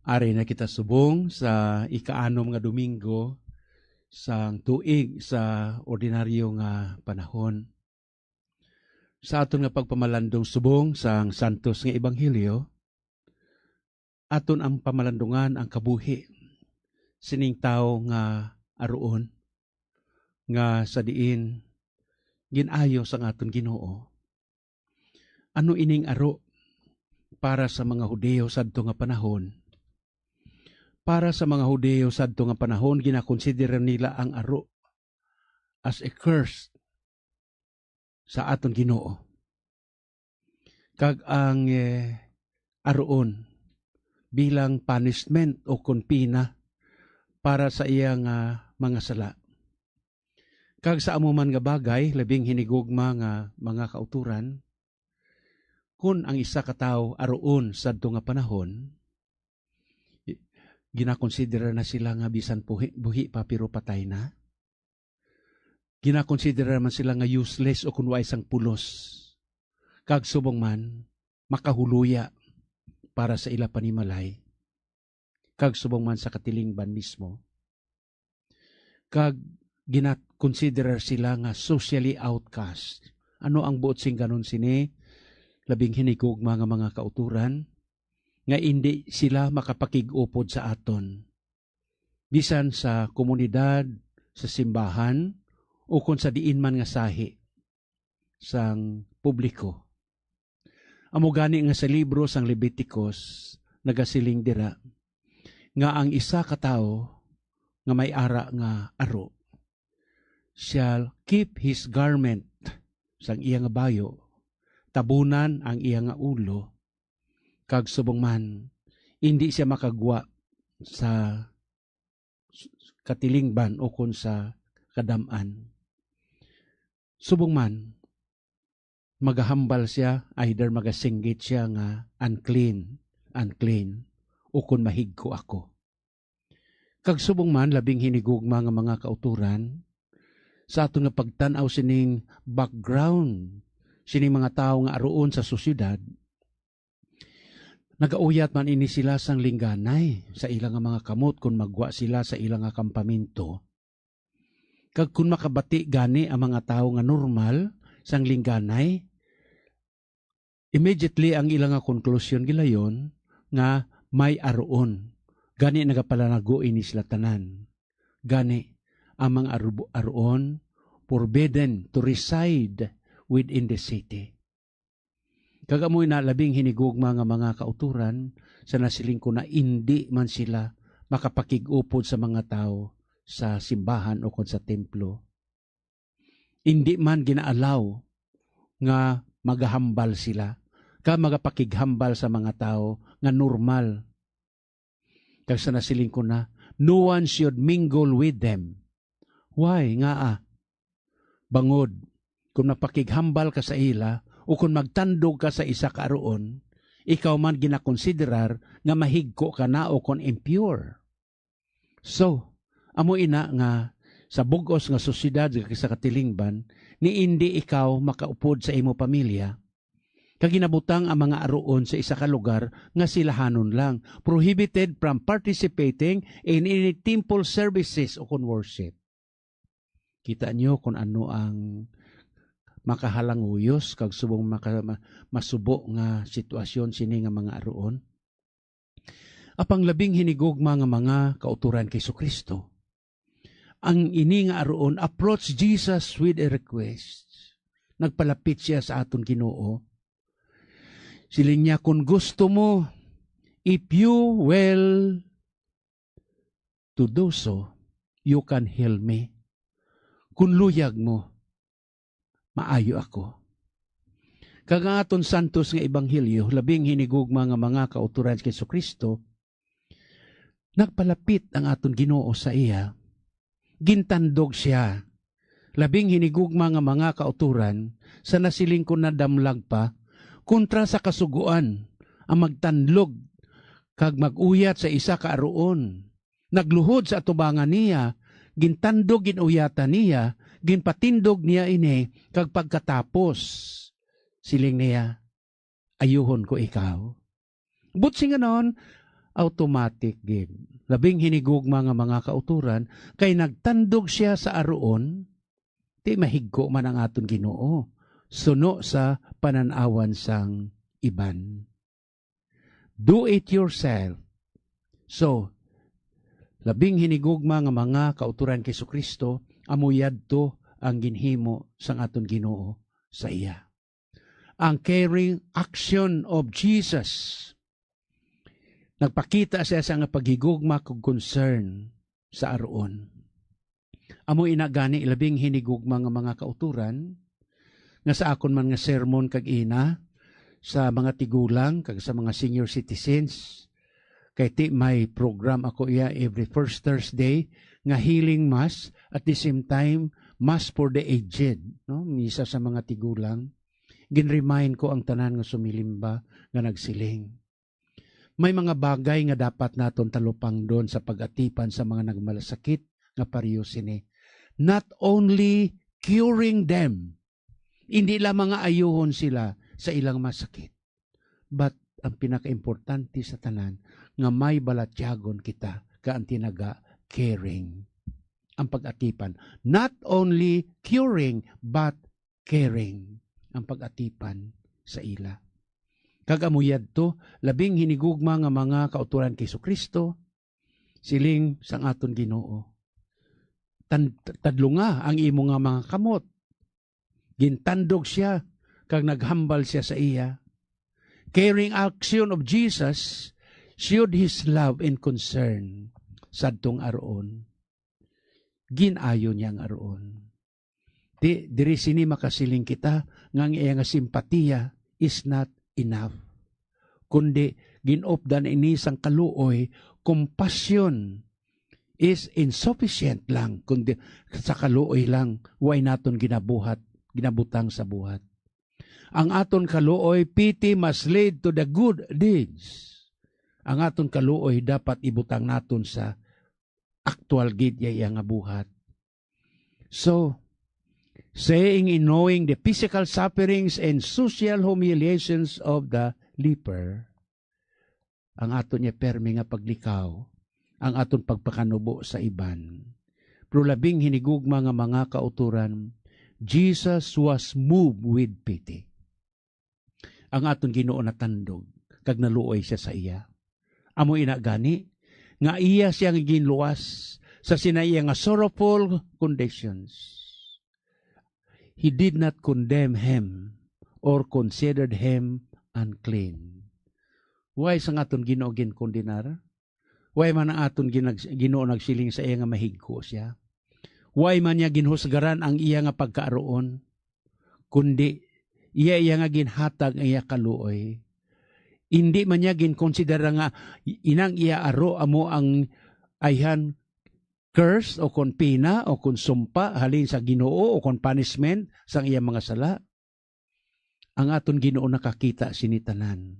Speaker 11: Ari na kita subong sa ika-6 nga Domingo sang tuig sa ordinaryo nga panahon. Sa aton nga pagpamalandong subong sang santos nga ebanghelyo, aton ang pamalandungan ang kabuhi sining tao nga aroon nga sa diin ginayo sa aton Ginoo. Ano ining aro para sa mga Hudeo sadto nga panahon? Para sa mga Hudeo sadto nga panahon, ginakonsidera nila ang aro as a curse sa aton Ginoo. Kag ang aroon bilang punishment o konpina para sa iyang mga sala. Kag sa amuman nga bagay, labing hinigugma nga mga kauturan, kung ang isa ka tawo aroon sadto nga panahon, ginakonsidera na sila nga bisan buhi pa pero patay na. Ginakonsidera man sila nga useless o kunwa isang pulos. Kag subong man, makahuluya para sa ila panimalay. Kag subong man sa katilingban mismo. Kag ginakonsidera sila nga socially outcast. Ano ang buot sing ganon sini? Labing hinigog mga kauturan, nga hindi sila makapakig-upod sa aton. Bisan sa komunidad, sa simbahan, o kung sa diin man nga sahi, sang publiko. Amo gani nga sa libro sang Leviticus, nagasiling dira, nga ang isa ka tawo nga may ara nga aro, shall keep his garment sang iya nga bayo, tabunan ang iya nga ulo, kag subong man, hindi siya makagwa sa katilingban o kun sa kadaman. Subong man, magahambal siya, either magasinggit siya nga unclean, o kun mahigko ako. Kag subong man, labing hinigugma nga mga kauturan, sa ato nga pagtanaw sining background, sining mga tao nga aroon sa sosyudad, nagauyat man ini sila sang lingganay sa ilang nga mga kamot kung magwa sila sa ilang nga kampamento. Kag kung makabati gani ang mga tao nga normal sang lingganay, immediately ang ilang nga konklusyon gilayon nga may aroon. Gani nagapalanago ini sila tanan. Gani ang mga aroon forbidden to reside within the city. Kagamoy na labing hinigugma nga mga kauturan sa nasiling ko na hindi man sila makapakig-upod sa mga tao sa simbahan o sa templo. Hindi man ginaalaw nga magahambal sila, ka magapakighambal sa mga tao nga normal. Kag sa nasiling ko na, no one should mingle with them. Why? Nga bangod, kung napakighambal ka sa ila, o kung magtandog ka sa isa ka aroon, ikaw man ginakonsiderar nga mahigko ka na o kung impure. So, amo ina nga sa bugos nga sosyedad sa katilingban, ni hindi ikaw makaupod sa imo pamilya, kaginabutang ang mga aroon sa isa ka lugar nga silahanon lang, prohibited from participating in any temple services o kung worship. Kita nyo kung ano ang makahalanguyos kag subong masubo nga sitwasyon sini nga mga aroon. Apang labing hinigugma nga mga kauturan kay Jesucristo. Ang ini nga aroon approach Jesus with a request. Nagpalapit siya sa aton Ginoo. Siling niya, kung gusto mo, if you will to do so, you can heal me. Kung luyag mo, maayo ako. Kagangaton santos nga Ebanghelyo, labing hinigugma nga mga kauturan kay Jesucristo, nagpalapit ang aton Ginoo sa iya. Gintandog siya. Labing hinigugma nga mga kauturan, sa nasiling ko na damlag pa, kontra sa kasuguan, ang magtanlog, kag maguyat sa isa ka aroon. Nagluhod sa atubangan niya, gintandog ginuyatan niya, ginpatindog niya ini, kag pagkatapos, siling niya, ayuhon ko ikaw. Butsi nga noon, automatic gid. Labing hinigugma nga mga kauturan, kay nagtandog siya sa aroon, di mahigko man ang aton Ginoo, suno sa pananawan sang iban. Do it yourself. So, Labing hinigugma nga mga kauturan kay Kristo, amuyadto ang ginhimo sang aton Ginoo sa iya. Ang caring action of Jesus. Nagpakita siya sa nga paghigugma kog concern sa aroon. Amo ina gani labing hinigugma nga mga kauturan nga sa akon man nga sermon kag ina sa mga tigulang kag sa mga senior citizens. Kay may program ako iya every first Thursday nga healing mass at the same time mass for the aged, no? Misa sa mga tigulang. Ginremind ko ang tanan nga sumilimba nga nagsiling. May mga bagay nga dapat naton talupang doon sa pag-atipan sa mga nagmalasakit nga pareho sini. Not only curing them, hindi lang mga ayuhon sila sa ilang masakit, but ang pinaka-importante sa tanan nga may balatyagon kita kaan tinaga caring. Ang pag-atipan. Not only curing, but caring. Ang pag-atipan sa ila. Kagamuyad to, labing hinigugma nga mga kauturan kay Kristo, siling sang aton Ginoo. Tadlunga ang imo nga mga kamot. Gintandog siya, kag naghambal siya sa iya. Caring action of Jesus showed His love and concern sadtong aroon. Ginayo niya ang aroon. Diri sini makasiling kita nga ang iya nga simpatiya is not enough. Kundi ginopdan ini sang kaluoy, compassion is insufficient lang. Kundi sa kaluoy lang, way naton ginabutang sa buhat. Ang aton kaluoy, pity must lead to the good deeds. Ang aton kaluoy dapat ibutang naton sa actual gid iya nga buhat. So, saying in knowing the physical sufferings and social humiliations of the leper, ang aton niya permi nga paglikaw, ang aton pagpakanubo sa iban. Pero labing hinigugma nga mga kauturan, Jesus was moved with pity. Ang aton Ginoo natandog, kag naluoy siya sa iya. Amo ina gani, nga iya siya nga ginluwas sa sinaiya nga sorrowful conditions. He did not condemn him or considered him unclean. Why sa aton Ginoo ginkondenar? Why man ang aton Ginoo nagsiling sa iya nga mahigko siya? Why man niya ginhusgaran ang iya nga pagkaaroon? Kundi iya nga ginhatag ang iya kaluoy. Hindi man niya ginkonsidera nga inang iya aro amo ang ayhan curse o kon pina o kon sumpa halin sa Ginoo o kon punishment sang iya mga sala. Ang aton Ginoo nakakita sinitanan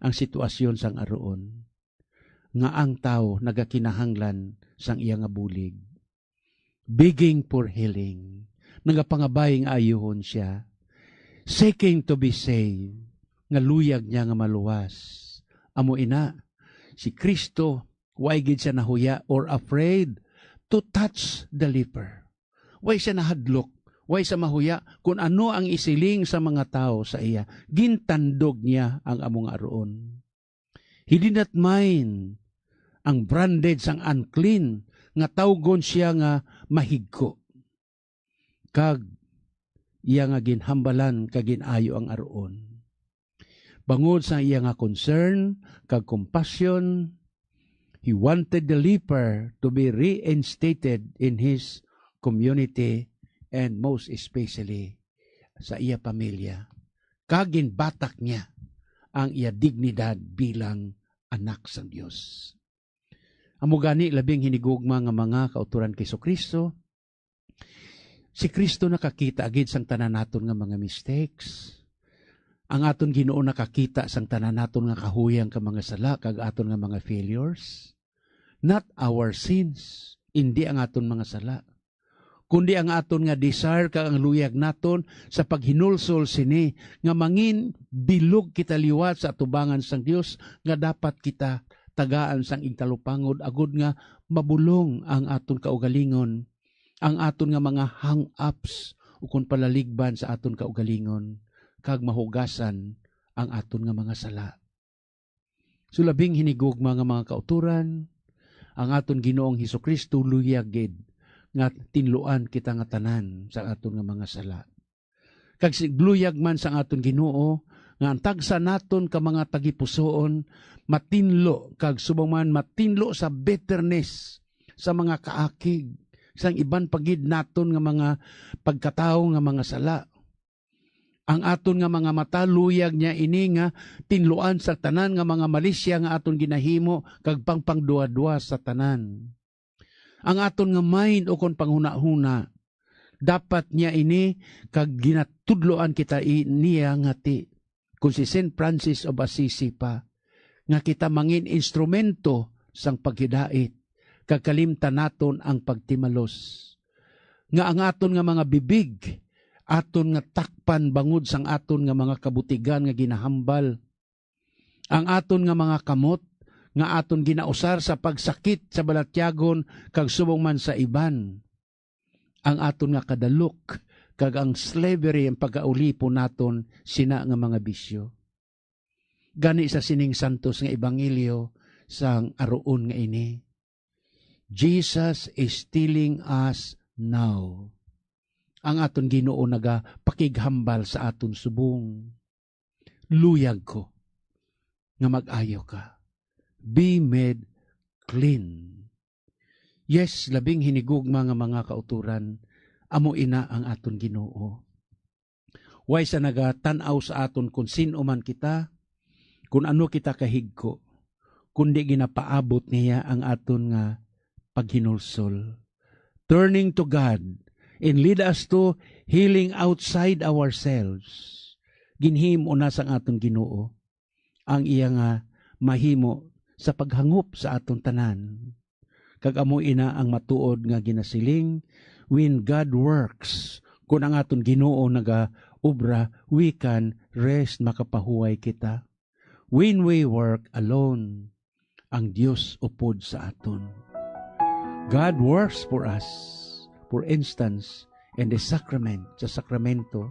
Speaker 11: ang sitwasyon sang aroon nga ang tao nagakinahanglan sang iya nga bulig, begging for healing, nagapangabaying ayuhon siya, seeking to be saved, nga luyag niya nga maluwas. Amo ina si Kristo way gid siya nahuya or afraid to touch the leper. Way siya nahadlok, way siya mahuya kung ano ang isiling sa mga tao sa iya. Gintandog niya ang among aroon. He did not mind ang branded sang unclean nga tawgon siya nga mahigko. Kag iya nga ginhambalan kag ginayo ang aroon. Bangod sa iya nga concern kag compassion, he wanted the leper to be reinstated in his community and most especially sa iya pamilya. Kagin batak niya ang iya dignidad bilang anak sa Dios. Amo gani labing hinigugma nga mga kauturan kay Kristo. Si Kristo nakakita agid sang tanan naton nga mga mistakes. Ang aton Ginoo nakakita sang tanan naton nga kahuyang ka mga sala kag aton nga mga failures. Not our sins, hindi ang aton mga sala, kundi ang aton nga desire kag ang luyag naton sa paghinulsol sini nga mangin bilog kita liwat sa atubangan sang Dios nga dapat kita tagaan sang igtalupangod agud nga mabulong ang aton kaugalingon, ang aton nga mga hang-ups ukon palaligban sa aton kaugalingon kag mahugasan ang aton nga mga sala. So labing hinigugma nga mga kauturan, ang aton Ginoong Hesukristo luyag gid nga tinluan kita nga tanan sa aton nga mga sala. Kag luyag man sa aton Ginoo nga ang tagsa naton ka mga tagipusoon matinlo kag subong man matinlo sa bitterness sa mga kaakig sang iban pagid naton nga mga pagkatao nga mga sala. Ang aton nga mga mata luyag niya ini nga tinluan sa tanan nga mga malisya nga aton ginahimo kag pangpangduwa-duwa sa tanan. Ang aton nga mind o kon panghuna-huna dapat niya ini kag ginatudloan kita niya nga ti kung si St. Francis of Assisi pa nga kita mangin instrumento sang paghidait kag kalimtan naton ang pagtimalos nga ang aton nga mga bibig aton nga takpan bangod sang aton nga mga kabutigan nga ginahambal. Ang aton nga mga kamot nga aton ginausar sa pagsakit sa balatyagon kag subong man sa iban. Ang aton nga kadalok kag ang slavery ang pagkaulipo naton sina nga mga bisyo. Gani sa sining santos nga ebanghelyo sang aroon nga ini. Jesus is telling us now. Ang aton Ginoo naga pakighambal sa aton subong. Luyag ko nga mag-ayo ka. Be made clean. Yes, labing hinigugma nga mga kauturan, amo ina ang aton Ginoo. Way sa nagatanaw sa aton kung sino man kita, kung ano kita kahigko, kundi ginapaabot niya ang aton nga paghinulsol. Turning to God and lead us to healing outside ourselves. Ginhimo na sang aton Ginoo ang iya nga mahimo sa paghangop sa aton tanan. Kag amo ina ang matuod nga ginasiling, when God works, kung ang aton Ginoo naga-ubra, we can rest makapahuway kita. When we work alone, ang Dios upod sa aton. God works for us. For instance, in the sacrament, sa sakramento,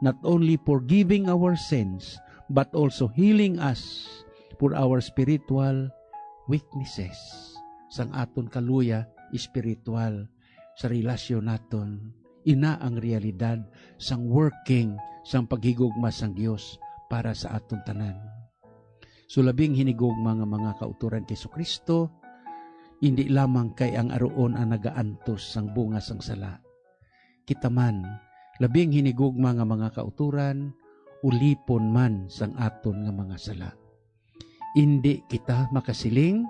Speaker 11: not only forgiving our sins, but also healing us for our spiritual weaknesses. Sang aton kaluya, spiritual, sa relasyon naton, ina ang realidad sang working, sang paghigugma sang Dios para sa aton tanan. So labing hinigugma nga mga kauturan kay Kristo, hindi lamang kay ang aroon ang nagaantos sang bunga sang sala. Kita man, labing hinigugma nga mga kauturan, ulipon man sang aton nga mga sala. Hindi kita makasiling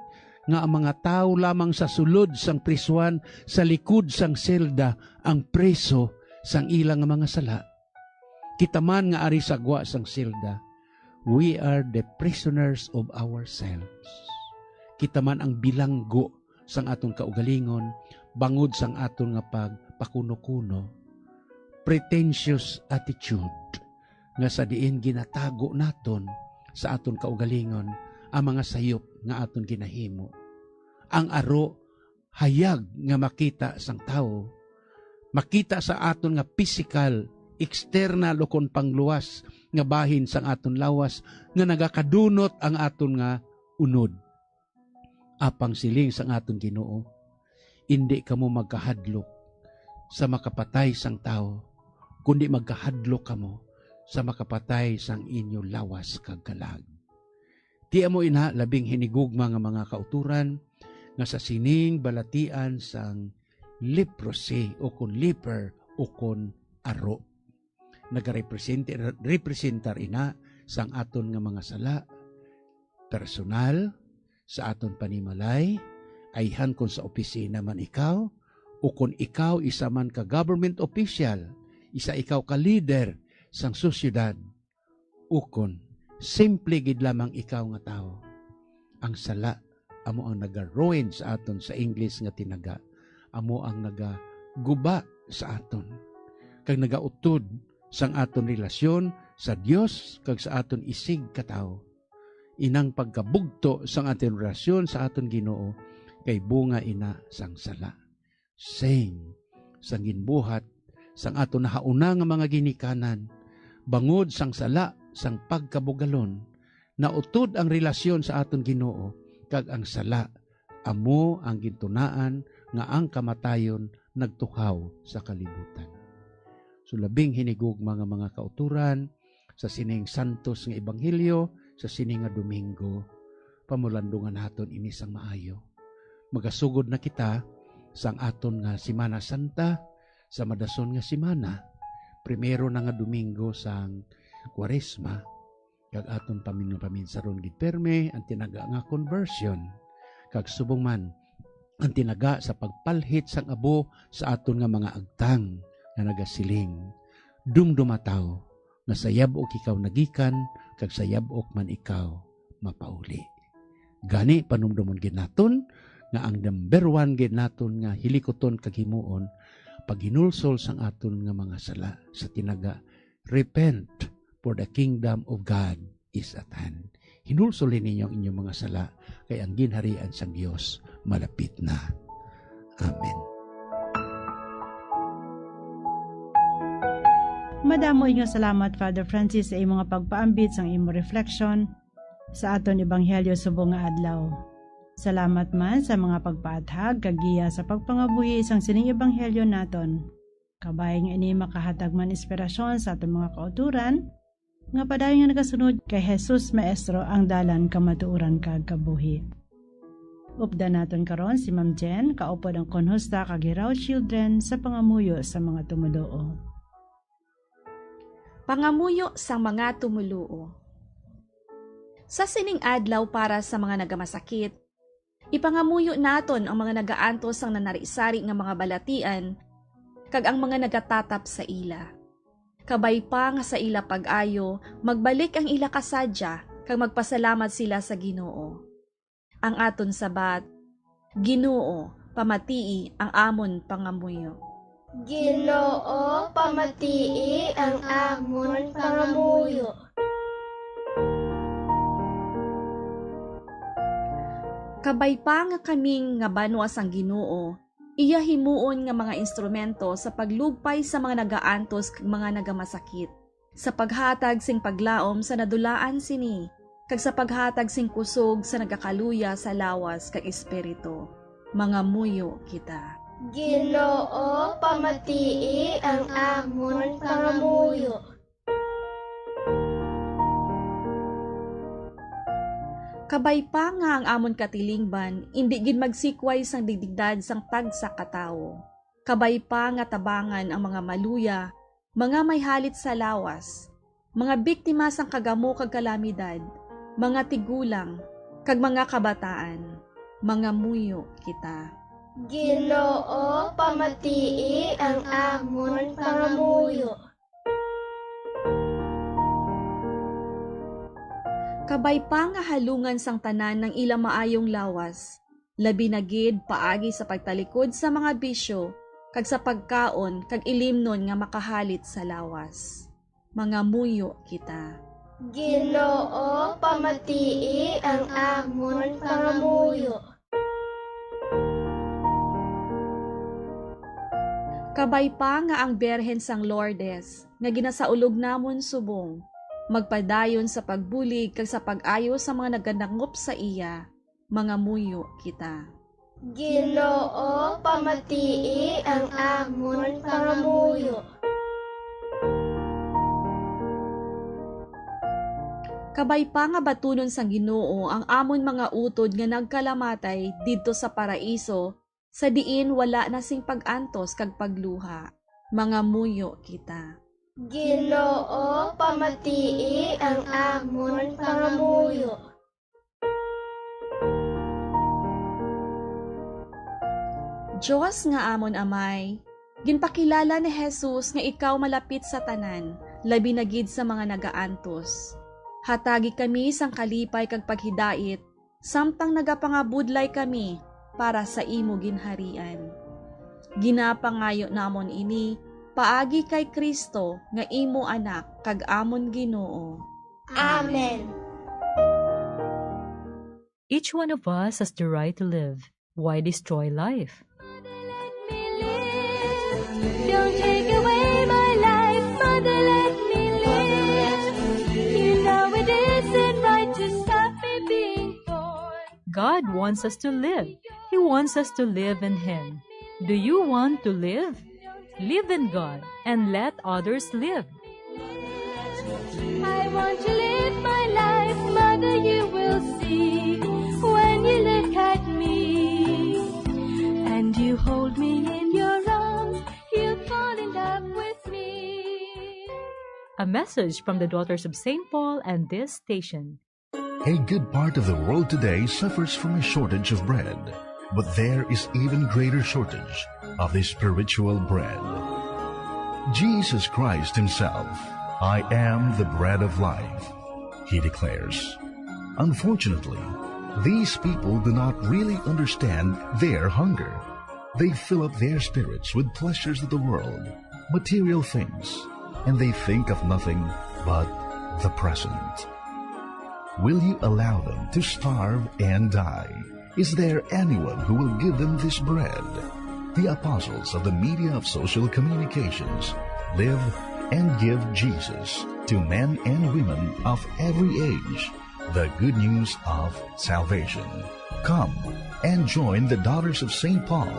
Speaker 11: nga ang mga tao lamang sa sulod sang prisuan, sa likod sang selda, ang preso sang ilang nga mga sala. Kita man nga ari sagwa sang selda, we are the prisoners of ourselves. Kita man ang bilanggo sang aton kaugalingon, bangod sang aton nga pagpakuno-kuno. Pretentious attitude, nga sa diin ginatago naton sa aton kaugalingon, ang mga sayop nga aton ginahimo. Ang aro, hayag nga makita sang tao, makita sa aton nga physical, external o kon pangluwas, nga bahin sang aton lawas, nga nagakadunot ang aton nga unod. Apang siling sang aton Ginoo, hindi kamo magkahadlok sa makapatay sang tao, kundi magkahadlok kamo sa makapatay sang inyo lawas kag kalag. Ti amo ina labing hinigugma nga mga kauturan nga sa sining balatian sang leprosy o kon leper o kon aro. Nagarepresentar ina sang aton nga mga sala personal, sa aton panimalay, ayhan kung sa opisina man ikaw, o kung ikaw isa man ka government official, isa ikaw ka leader sang sosyedad, o kung simple gid lamang ikaw nga tao. Ang sala, amo ang naga-ruin sa aton sa English nga tinaga, amo ang naga-guba sa aton, kag nagautod sang aton relasyon sa Dios kag sa aton isig katao. Inang pagkabugto sang aton relasyon sa aton Ginoo kay bunga ina sang sala. Same sang ginbuhat sang aton nahauna nga mga ginikanan, bangod sang sala sang pagkabugalon, nautod ang relasyon sa aton Ginoo kag ang sala amo ang gintunaan nga ang kamatayon nagtuhaw sa kalibutan. So labing hinigog mga kauturan sa sining santos nga ebanghelyo, sa sining nga Domingo, pamulandungan naton ini sang maayo. Magasugod na kita sang aton nga Semana Santa, sa madason nga semana, primero na nga Domingo sang Kwaresma, kag aton paminsaron gid perme ang tinaga nga conversion, kag subong man ang tinaga sa pagpalhit sang abo sa aton nga mga agtang nga nagasiling, dumdumataw nga sayab-ok ikaw nagikan, kag sayab-ok man ikaw mapauli. Gani panumdumon gid naton nga ang number 1 gid naton nga hilikoton kag himuon, paghinulsol sang aton nga mga sala sa tinaga, repent, for the kingdom of God is at hand. Hinulsolin ninyo ang inyong mga sala, kay ang ginharian sang Dios malapit na. Amen.
Speaker 10: Madamo nga salamat, Father Francis, sa imong pagpaambit sang imong reflection sa aton ebanghelyo subong nga adlaw. Salamat man sa mga pagpaathag kagiya sa pagpangabuhi isang sining ebanghelyo naton. Kabay nga ini makahatag man inspirasyon sa aton mga kauturan, nga padayon nga nagasunod kay Jesus Maestro ang dalan kamatuoran kag kabuhi. Upda naton karon si Ma'am Jen, kaupod ang konhusta kag Hiraw Children sa pangamuyo sa mga tumuluo.
Speaker 13: Pangamuyo sa mga tumuluo. Sa sining adlaw para sa mga nagamasakit, ipangamuyo naton ang mga nagaantos ang nanarisari nga mga balatian, kag ang mga nagatatap sa ila. Kabay pa nga sa ila pag-ayo, magbalik ang ila kasadya, kag magpasalamat sila sa Ginoo. Ang aton sabat, Ginoo, pamatii ang amon pangamuyo.
Speaker 2: Ginoo, pamatii ang amon pangamuyo.
Speaker 13: Kabay pa nga kaming nga banwa sang Ginoo, iya himuon nga mga instrumento sa paglugpay sa mga nagaantos kag mga nagamasakit, sa paghatag sing paglaom sa nadulaan sini, kag sa paghatag sing kusog sa nagakaluya sa lawas kag espiritu. Mga muyo kita.
Speaker 2: Ginoo, pamatii ang amon pangamuyo.
Speaker 13: Kabay pa nga ang amon katilingban, indi gid magsikway sang digdigdad sang tagsa katao. Kabay pa nga tabangan ang mga maluya, mga may halit sa lawas, mga biktima sang kagamo kag kalamidad, mga tigulang, kag mga kabataan, mga muyo kita.
Speaker 2: Ginoo, pamatii ang amon pangamuyo.
Speaker 13: Kabay pa nga halungan sang tanan ng ilang maayong lawas, labi na gid paagi sa pagtalikod sa mga bisyo, kag sa pagkaon kag ilimnon nga makahalit sa lawas. Mga muyo kita.
Speaker 2: Ginoo, pamatii ang amon pangamuyo.
Speaker 13: Kabay pa nga ang Berhen sang Lourdes, nga ginasaulog namon subong, magpadayon sa pagbulig kag sa pag-ayo sa mga naganangop sa iya, mga muyo kita.
Speaker 2: Ginoo, pamatii ang amon pangamuyo.
Speaker 13: Kabay pa nga batunon sang Ginoo ang amon mga utod nga nagkalamatay didto sa paraiso, sa diin wala na sing pag-antos kag pagluha, mga muyo kita.
Speaker 2: Ginoo, pamatii ang amon pangamuyo.
Speaker 13: Diyos nga amon amay, ginpakilala ni Jesus nga ikaw malapit sa tanan, labi na gid sa mga nagaantos. Hatagi kami sang kalipay kag paghidait, samtang nagapangabudlay kami para sa imo ginharian. Ginapangayo namon ini, paagi kay Kristo nga imo anak kag amon Ginoo.
Speaker 2: Amen.
Speaker 14: Each one of us has the right to live. Why destroy life?
Speaker 2: Don't take away my life, Mother, let me live. You know it isn't right to stop me being born.
Speaker 14: God wants us to live. wants us to live in Him. Do you want to live? Live in God and let others live.
Speaker 2: I want to live my life, Mother, you will see. When you look at me and you hold me in your arms, you'll fall in love with me.
Speaker 14: A message from the Daughters of St. Paul and this station.
Speaker 8: A good part of the world today suffers from a shortage of bread, but there is even greater shortage of the spiritual bread. Jesus Christ himself, I am the bread of life, he declares. Unfortunately, these people do not really understand their hunger. They fill up their spirits with pleasures of the world, material things, and they think of nothing but the present. Will you allow them to starve and die? Is there anyone who will give them this bread? The apostles of the media of social communications live and give Jesus to men and women of every age, the good news of salvation. Come and join the Daughters of St. Paul.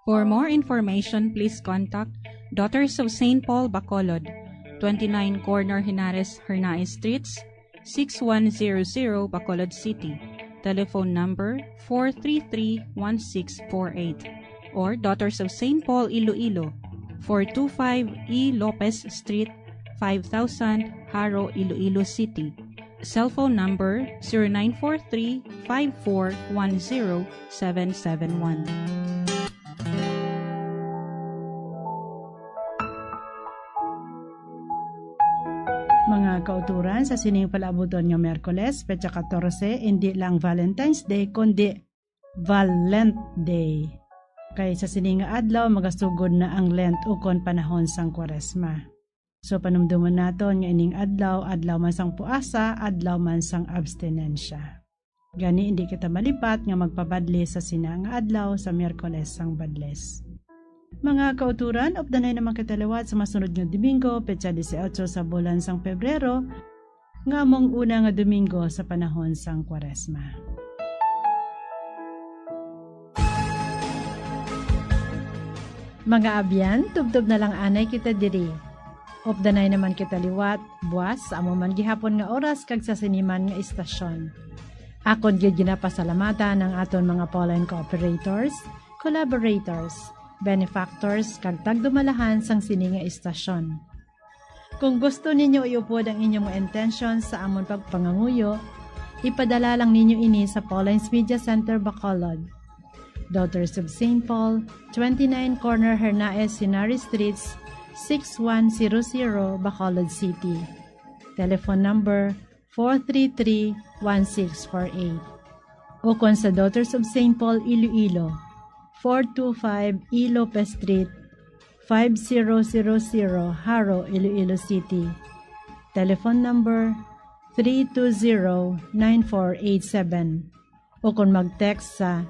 Speaker 15: For more information, please contact Daughters of St. Paul Bacolod, 29 Corner Henares Hernaez Streets, 6100 Bacolod City. Telephone number 433-1648. Or Daughters of St. Paul Iloilo, 425 E. Lopez Street, 5000 Haro, Iloilo City. Cellphone number 0943-5410-771.
Speaker 10: Mga kauturan sa sining palabuton ng Miyerkules, petsa 14, hindi lang Valentine's Day, kundi Valent Day. Kay sa sining adlaw, magasugod na ang Lent ukon panahon sang Kwaresma. So panumduman naton nga ining adlaw man sang puasa, adlaw man sang abstinensya. Gani hindi kita malipat nga magpabadli sa sinang adlaw sa Miyerkules sang Badles. Mga kauturan, updanay naman kitaliwat sa masunod nga Domingo, petsa 18 sa bulan sang Pebrero, nga among una nga Domingo sa panahon sang Kwaresma. Mga abyan, tubtob na lang anay kita diri. Updanay naman kita liwat, buwas, sa amo man gihapon nga oras kag sa siniman nga istasyon. Akon gyud ginapasalamatan ang aton mga Pauline cooperators, collaborators, benefactors kag tagdumalahan sang sini nga istasyon. Kung gusto ninyo iupod ang inyong intention sa amon pagpanganguyo, ipadala lang ninyo ini sa Pauline's Media Center Bacolod, Daughters of St. Paul, 29 Corner Hernaez Henares Streets, 6100 Bacolod City. Telephone number 433-1648. O kung sa Daughters of St. Paul Iloilo, 425 E. Lopez Street, 5000 Haro, Iloilo City. Telephone number 320-9487. O kung mag-text sa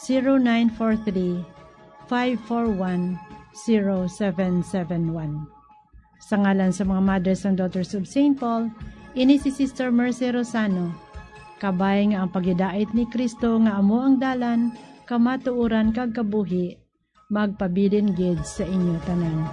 Speaker 10: 0943-541-0771. Sa ngalan sa mga mothers and daughters of St. Paul, ini si Sister Mercy Rosano. Kabay nga ang pagidait ni Kristo nga amo ang dalan, kamatuuran kag kabuhi, magpabilin gid sa inyo tanan.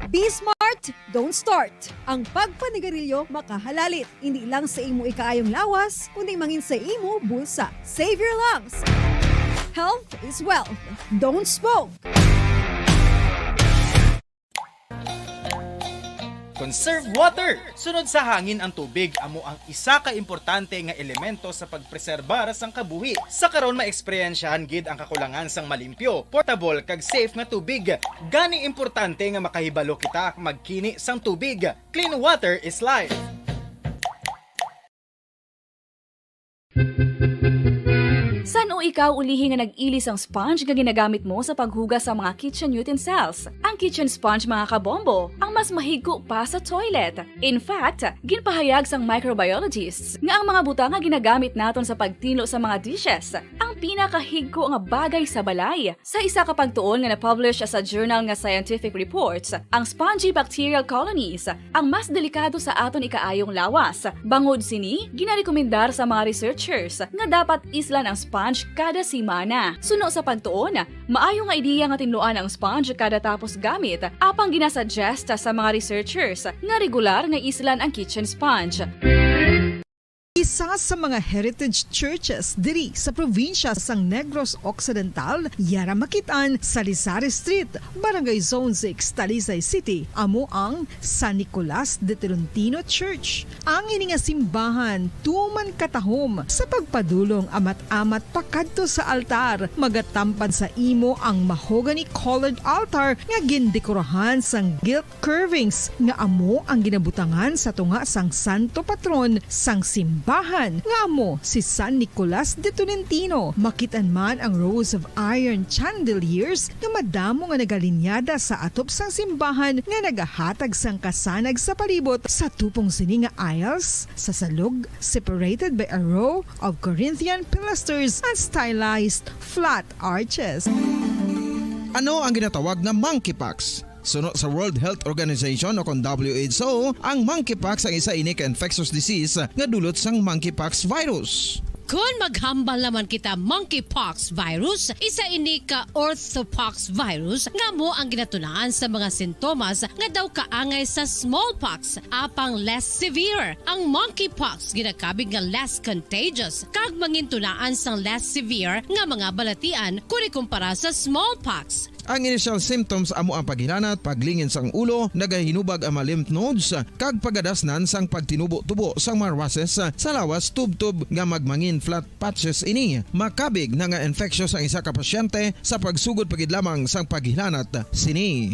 Speaker 16: Be smart, don't start. Ang pagpanigarilyo makahalalit, hindi lang sa imo ikaayong lawas, kundi mangin sa imo bulsa. Save your lungs. Health is wealth. Don't smoke.
Speaker 17: Conserve water! Sunod sa hangin ang tubig, amo ang isa ka importante nga elemento sa pagpreserbar sang kabuhi. Sa karon maeksperiensyahan gid ang kakulangan sang malimpyo, portable kag safe nga tubig. Gani importante nga makahibalo kita magkini sang tubig. Clean water is life.
Speaker 13: San o ikaw ulihi nga nag-ilis ang sponge nga ginagamit mo sa paghugas sa mga kitchen utensils? Ang kitchen sponge mga kabombo, ang mas mahigko pa sa toilet. In fact, ginpahayag sang microbiologists nga ang mga butang nga ginagamit naton sa pagtino sa mga dishes, ang
Speaker 18: ang pinakahigko nga bagay sa balay. Sa isa ka pagtuon nga na-publish sa journal nga Scientific Reports, ang spongy bacterial colonies ang mas delikado sa aton ikaayong lawas. Bangod sini, ginarekomendar sa mga researchers nga dapat islan ang sponge kada simana. Suno sa pagtuon, maayo nga ideya nga tinluan ang sponge kada tapos gamit, apang ginasuggest sa mga researchers nga regular nga islan ang kitchen sponge.
Speaker 16: Isa sa mga heritage churches diri sa probinsya sang Negros Occidental, yara makitaan sa Rizal Street, Barangay Zone 6, Talisay City, amo ang San Nicolas de Tolentino Church. Ang ini nga simbahan tuman katahom sa pagpadulong amat-amat pakadto sa altar, magatampan sa imo ang mahogany colored altar nga gindekorahan sang gilt curvings nga amo ang ginabutangan sa tunga sang santo patron sang simbahan nga amo si San Nicolas de Tolentino. Makitan man ang rows of iron chandeliers nga madamo nga nagalinyada sa atop sang simbahan nga nagahatag sang kasanag sa palibot sa tupong sini nga aisles sa salog, separated by a row of Corinthian pilasters and stylized flat arches.
Speaker 19: Ano ang ginatawag na monkeypox? Suno sa World Health Organization o kung WHO, ang monkeypox ang isa ini ka infectious disease nga dulot sang monkeypox virus.
Speaker 20: Kung maghambal naman kita monkeypox virus, isa ini ka orthopox virus nga mo ang ginatunaan sa mga sintomas nga daw kaangay sa smallpox, apang less severe. Ang monkeypox ginakabig nga less contagious kag mangintunaan sang less severe nga mga balatian kung ikumpara sa smallpox.
Speaker 19: Ang initial symptoms amo ang paghinanat, paglingin sang ulo, nagahinubag ang mga lymph nodes, kag pagadasnan sang pagtinubo-tubo sang mga rashes sa lawas tub-tub nga magmangin flat patches ini. Makabig na nga infectious ang isa ka pasyente sa pagsugod pagid lamang sang paghinanat sini.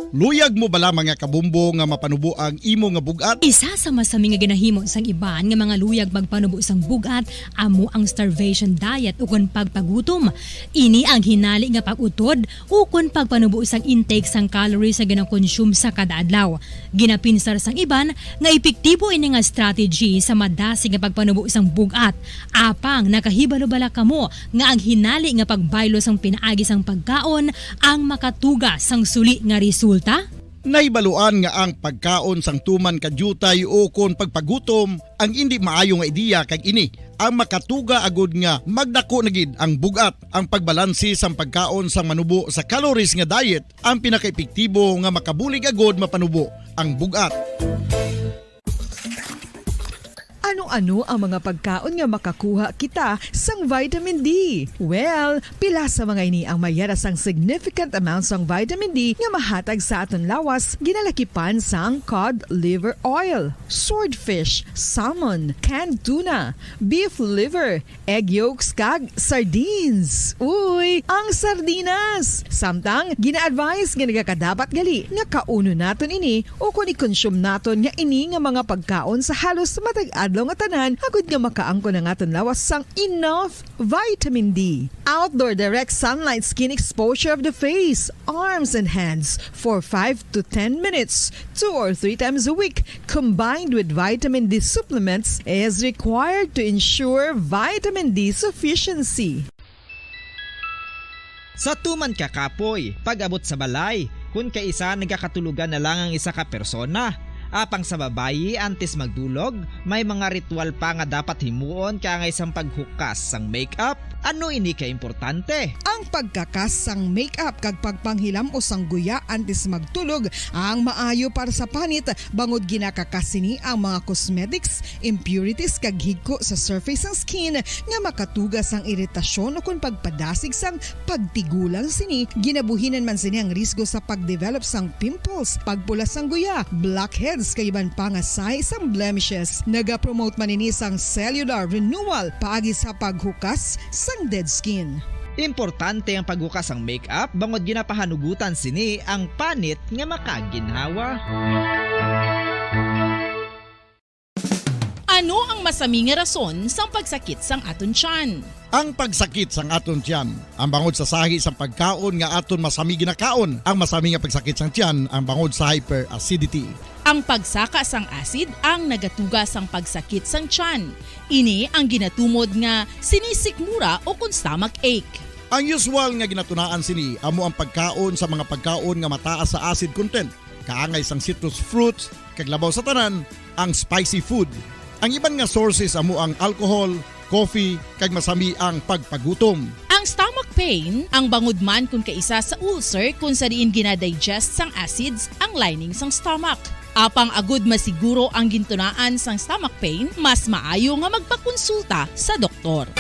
Speaker 21: Luyag mo bala mga kabumbo nga mapanubo ang imo nga bugat?
Speaker 22: Isa sa masami nga ginahimo sang iban nga mga luyag magpanubo sang bugat amo ang starvation diet ukon pagpagutom. Ini ang hinali nga pag-utod ukon pagpanubo sang intake sang calories sa ginakonsume sa kada adlaw. Ginapinsar sang iban nga epektibo ini nga strategy sa madasig nga pagpanubo sang bugat. Apang nakahibalo-bala kamo nga ang hinali nga pagbaylo sang pinaagi sang pagkaon ang makatuga sang suli nga resulta.
Speaker 21: Naibaluan nga ang pagkaon sang tuman kadyutay o kon pagpagutom ang hindi maayo nga ideya kag ini ang makatuga agud nga magdako na gid ang bugat. Ang pagbalansi sang pagkaon sang manubo sa calories nga diet ang pinakaepektibo nga makabulig agud mapanubo ang bugat.
Speaker 16: Ano-ano ang mga pagkaon nga makakuha kita sang vitamin D? Well, pila sa mga ini ang mayara sang significant amount sang vitamin D nga mahatag sa aton lawas ginalakipan sang cod liver oil, swordfish, salmon, canned tuna, beef liver, egg yolks kag sardines. Uy, ang sardinas! Samtang gina-advise nga nagakadapat gali nga kauno naton ini o kung i-consume naton nga ini nga mga pagkaon sa halos matag adlaw nga tanan agud nga makaangko na aton lawas sang enough vitamin D. Outdoor direct sunlight skin exposure of the face, arms and hands for 5 to 10 minutes 2 or 3 times a week combined with vitamin D supplements is required to ensure vitamin D sufficiency.
Speaker 23: Sa tuman ka kapoy, pag-abot sa balay, kung kaisa nagakatulugan na lang ang isa ka persona. Apang sa babayi antes magdulog, may mga ritual pa nga dapat himuon kaya nga isang paghukas sang makeup. Ano ini ka importante?
Speaker 16: Ang pagkakas sang makeup kag pagpanghilam o sang guya antes magtulog ang maayo para sa panit bangod ginakakasini ang mga cosmetics, impurities kag higko sa surface sang skin nga makatugas sang iritasyon o kung pagpadasig sang pagtigulang sini. Ginabuhinan man sini ang risgo sa pagdevelop sang pimples, pagpula sang guya, blackheads kay iban pa nga size sang blemishes. Naga-promote man ini sang cellular renewal paagi sa paghukas sang dead skin.
Speaker 23: Importante ang paghukas ang makeup bangod ginapahanugutan sini ang panit nga makaginhawa.
Speaker 20: Ano ang
Speaker 1: masami nga rason sang pagsakit sang aton tiyan.
Speaker 21: Ang pagsakit sang aton tiyan, ang bangod sa sahi sang pagkaon nga aton masami ginakaon. Ang masami nga pagsakit sang tiyan, ang bangod sa hyperacidity.
Speaker 1: Ang pagsaka sang acid ang nagatuga sang pagsakit sang tiyan. Ini ang ginatumod nga sinisikmura o kung stomach ache.
Speaker 21: Ang usual nga ginatunaan sini amo ang pagkaon sa mga pagkaon nga mataas sa acid content. Kaangay sang citrus fruits, kaglabaw sa tanan, ang spicy food. Ang iban nga sources amo ang alcohol, coffee, kag masami ang pagpagutom.
Speaker 1: Ang stomach pain, ang bangod man kung kaisa sa ulcer kung sa diin ginadigest sang acids ang lining sang stomach. Apang agud masiguro ang gintunaan sang stomach pain, mas maayo nga magpakonsulta sa doktor.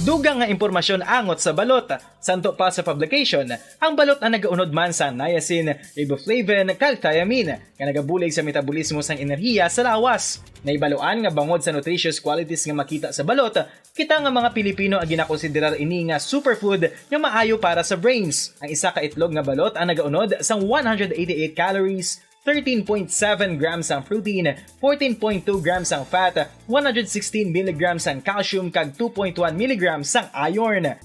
Speaker 17: Dugang nga impormasyon angot sa balot. Santo pa sa publication, ang balot ang nagaunod man sa niacin, riboflavin, kag thiamine, nga nagabulig sa metabolismo sang enerhiya sa lawas. Naibaluan nga bangod sa nutritious qualities nga makita sa balot, kita nga mga Pilipino ang ginakonsiderar ini nga superfood nga maayo para sa brains. Ang isa ka itlog nga balot ang nagaunod sang 188 calories, 13.7 grams ang protein, 14.2 grams ang fat, 116 mg ang calcium kag 2.1 mg ang iron.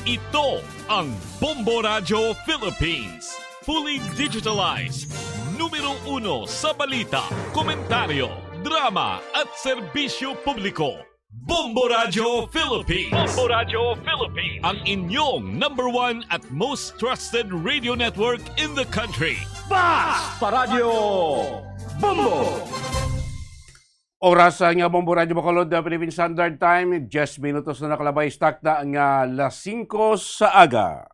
Speaker 6: Ito ang Bombo Radio Philippines. Fully digitalized. Numero 1 sa balita, komentaryo, drama at serbisyo publiko. Bombo Radio Philippines. Bombo Radio Philippines. Ang inyong number 1 at most trusted radio network in the country.
Speaker 7: Basta Radio Bombo!
Speaker 3: Oras nga Bombo Radio Bacolod, Philippine Standard Time, 10 minutos na nakalabay stock na ang alas 5 sa aga.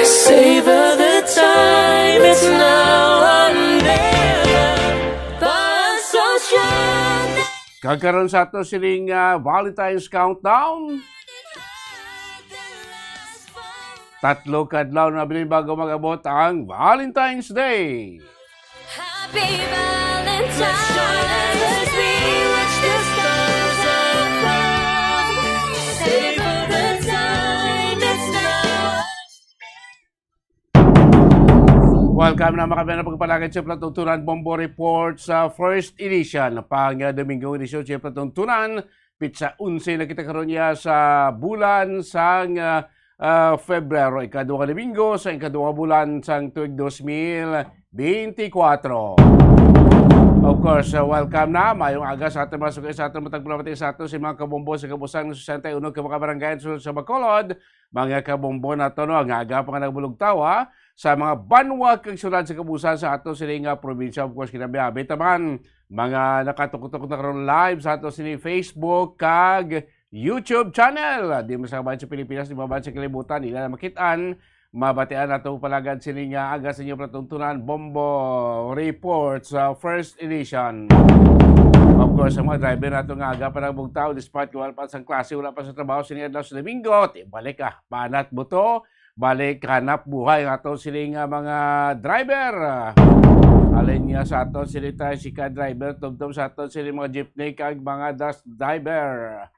Speaker 2: Savor the time, it's now or never. Pasosyon.
Speaker 3: Kagkaroon sa ato siling Valentine's Countdown. Tatlo kadlaw na bilin bago mag-abot ang Valentine's Day.
Speaker 2: Happy Valentine's. As we watch the stars above. Savor the time, it's now.
Speaker 3: Welcome na kami na pagpalagay sa Platuntunan Bombo Report sa first edition. Pang Domingo edisyon sa Platuntunan. Pitsa 11 na kita karon niya sa bulan sang Febrero. Ikaduha ka Domingo sa ikaduha bulan sang tuig 2024. Of course, welcome na. Mayong aga sa ating mga sugay sa ating matagpulapati sa ating si mga kabombo sa kabusang ng 61 ka mga barangayan sa Bacolod. Mga kabombo na ito, ang aga pa nga nagbulog tawa sa mga banwa kang sulad sa kabusan sa ato siling probinsya. Of course, kinabiabi taman mga nakatukutok na karon live sa ato siling Facebook kag YouTube channel. Di mo sa kabahan sa Pilipinas, di mo sa kalibutan, hindi na makitaan. Mabatian nato palagad siling aga sa inyo Platuntunan Bombo Report sa first edition. Of course, sa mga driver nato nga aga pa nagbugtaw, despite wala pa sa klase, wala pa sa trabaho, siniyadlaw sa Domingo, balik ka, banat buto, balik hanap buhay ng ato siling mga driver. Alin niya sa ato siling tricycle driver, tugtog sa ato siling mga jeepney kag mga bus driver.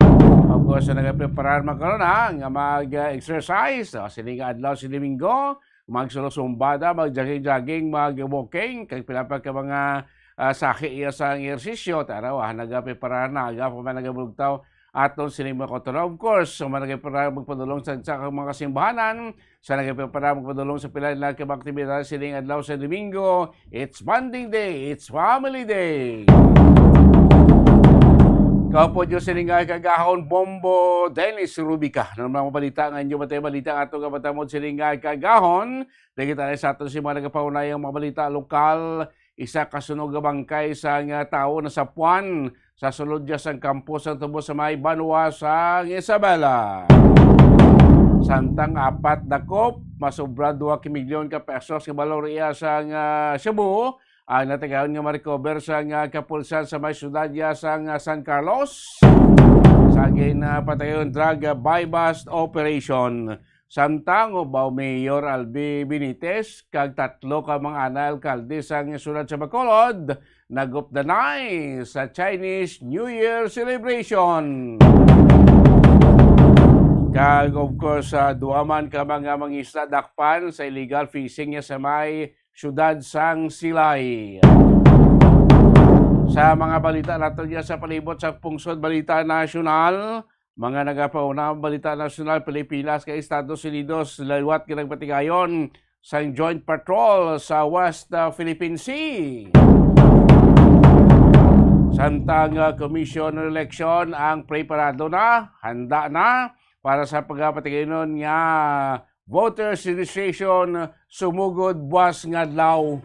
Speaker 3: Of course, nag-preparar magkaroon nga mag-exercise. Siling adlaw si Domingo, magsusumbada, mag-jogging-jogging, mag-walking, kag pilapag ka mga saki iya sa ehersisyo. Taraw, nag-preparar na, aga pa man nag-bulugtaw aton siling mga kotono. Of course, nag-preparar magpadulong sa mga simbahanan, sa nag-preparar magpadulong sa pilay na kabaktibidad siling adlaw sa Domingo. It's bonding day, it's family day. Kaupo Diyos siling kagahon Bombo Dennis Rubica. Naman mga balita nga inyo matay balita nga itong kabatamod siling kagahon. Nakita na sa ato si mga nagapaunayang mga balita lokal. Isa kasunog bangkay sa tao na sa Puan sa sulod dya sa kampus ang tubo sa may Banwa sa Isabela. Samtang 4 dakop, masobra 2 milyon ka pesos ka balor iya sa Cebu, ang natagayon nga ma-recover sa kapulsan sa may syudad sa San Carlos. Sa patayon drug buy-bust operation. Samtang ubaw Mayor Albi Benitez kag 3 ka mga alkalde sa syudad sa Bacolod nagupdanay sa Chinese New Year celebration. Kag of course, duaman ka mga mangisda dakpan sa illegal fishing niya sa may syudad sang Silay. Sa mga balita nato niya sa palibot sa Pungsod Balita Nasyonal, mga nagapauna Balita Nasyonal Pilipinas kay Estados Unidos liwat kinang patigayon sang Joint Patrol sa West Philippine Sea. Samtang Commission on Election ang preparado na, handa na para sa pagpatigayon nga voters registration sumugod buwas nga adlaw.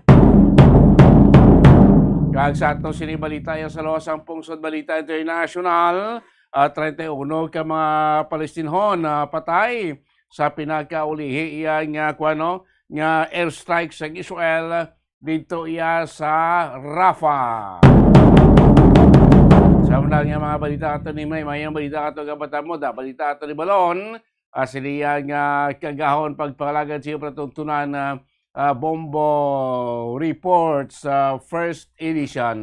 Speaker 3: Kag sa atong sinibalita yan sa losang Pungsod Balita International, 31 ka mga Palestinhon patay sa pinakaulihi iya nga airstrike sa Israel dito iya sa Rafah. Sa unang nga mga balita kato ni Mayang balita kato gabatan mo, balita kato ni Balon, siliya nga kagahon pagpangalagan siya pratuntunan Bombo Reports first edition.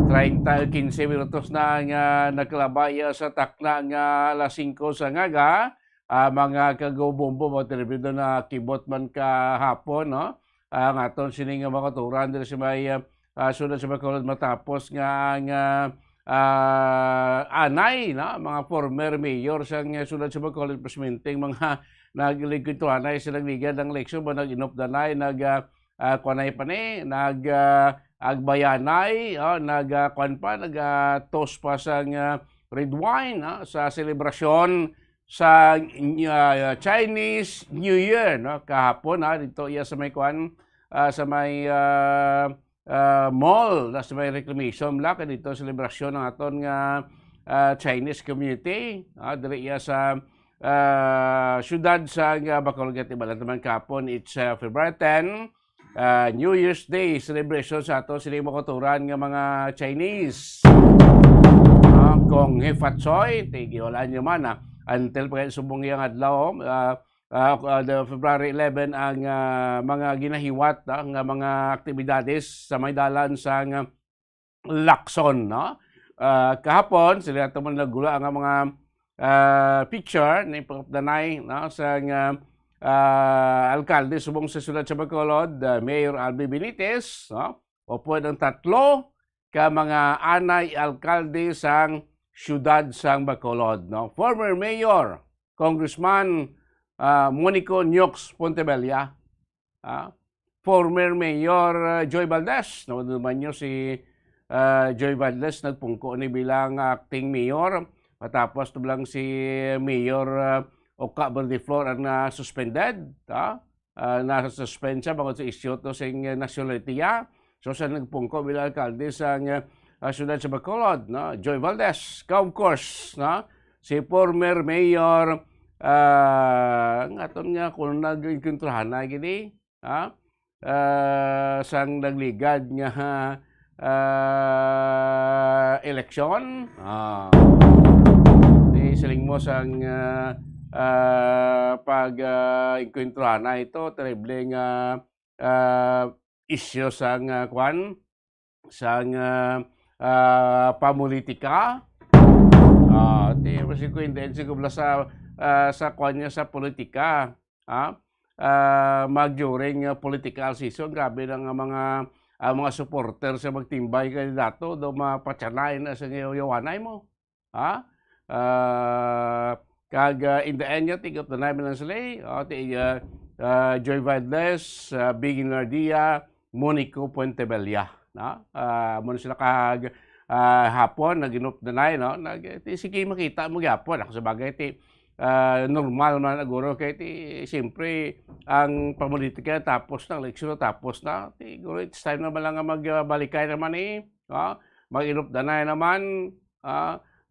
Speaker 3: 30-15 minutos na nga nakalabaya sa takna nga alas 5 sa ngaga, mga kagobombo mo telebido na kibot man kahapon, no? Ang aton sining mga turan dito sa may sunod sa Bacolod matapos nga anay, no? Mga former mayor sa sunod sa Bacolod presminting mga nagligid to anay sa nagligad ng eleksyon ba nag-inopdanay kuanay pa ni agbayanay nag-toast pa sa red wine sa selebrasyon sa Chinese New Year, no? Kahapon dito iya sa may sa may mall sa may reclamation la dito selebrasyon ng aton nga Chinese community diri iya sa syudad sa Bacolod Guatemala naman kapon. It's February 10, New Year's Day celebration sa ato sila makuturan nga mga Chinese. Kung Hefatsoy, tigiwalaan nyo man until pa subong yung adlaw, February 11 ang mga ginahiwat ang mga aktibidades sa may dalan sa Lacson. No? Kahapon, sila ito man nagula ang mga picture ni Pagdanay sa alkalde subong sa syudad sa Bacolod, Mayor Albi Benitez, opo ng 3 ka mga anay alkalde sang syudad sang Bacolod, no? Former Mayor Congressman Monico Nyox Pontebella, former Mayor Joy Valdez, naman nyo si Joy Valdez nagpungko ni bilang acting mayor. Matapos ito lang si Mayor Oka Berdiflor ang suspended. Nasa-suspend siya bangod sa isyo to sa nationality niya. So sa nagpungko bilang alkalde sa syudad sa Bacolod, no? Joy Valdez. Of course, no? Si former Mayor aton nga kung nag-inkuntrahan na gini, sang nagligad nga eleksyon. Siling mo sang pag-inkuntrahan na ito, terrible nga isyo sang sang pamulitika. Kasi kuindensi ko sa kanya sa politika. Mag-during political season, grabe ng mga supporter sa magtimbay kandidato do mapatsanay na sa yawanay mo. Kag in the end tigap na namin lang sila Joy Valdez, Bigin Nardia, Monico Pontebella. Muna sila kag hapon naginup na no? Sige makita mo hapon ako sa bagay normal man aguro kay siyempre ang pamulitika tapos na eleksyon tapos na siguro it's time na lang magbalikay naman mag-inup na naman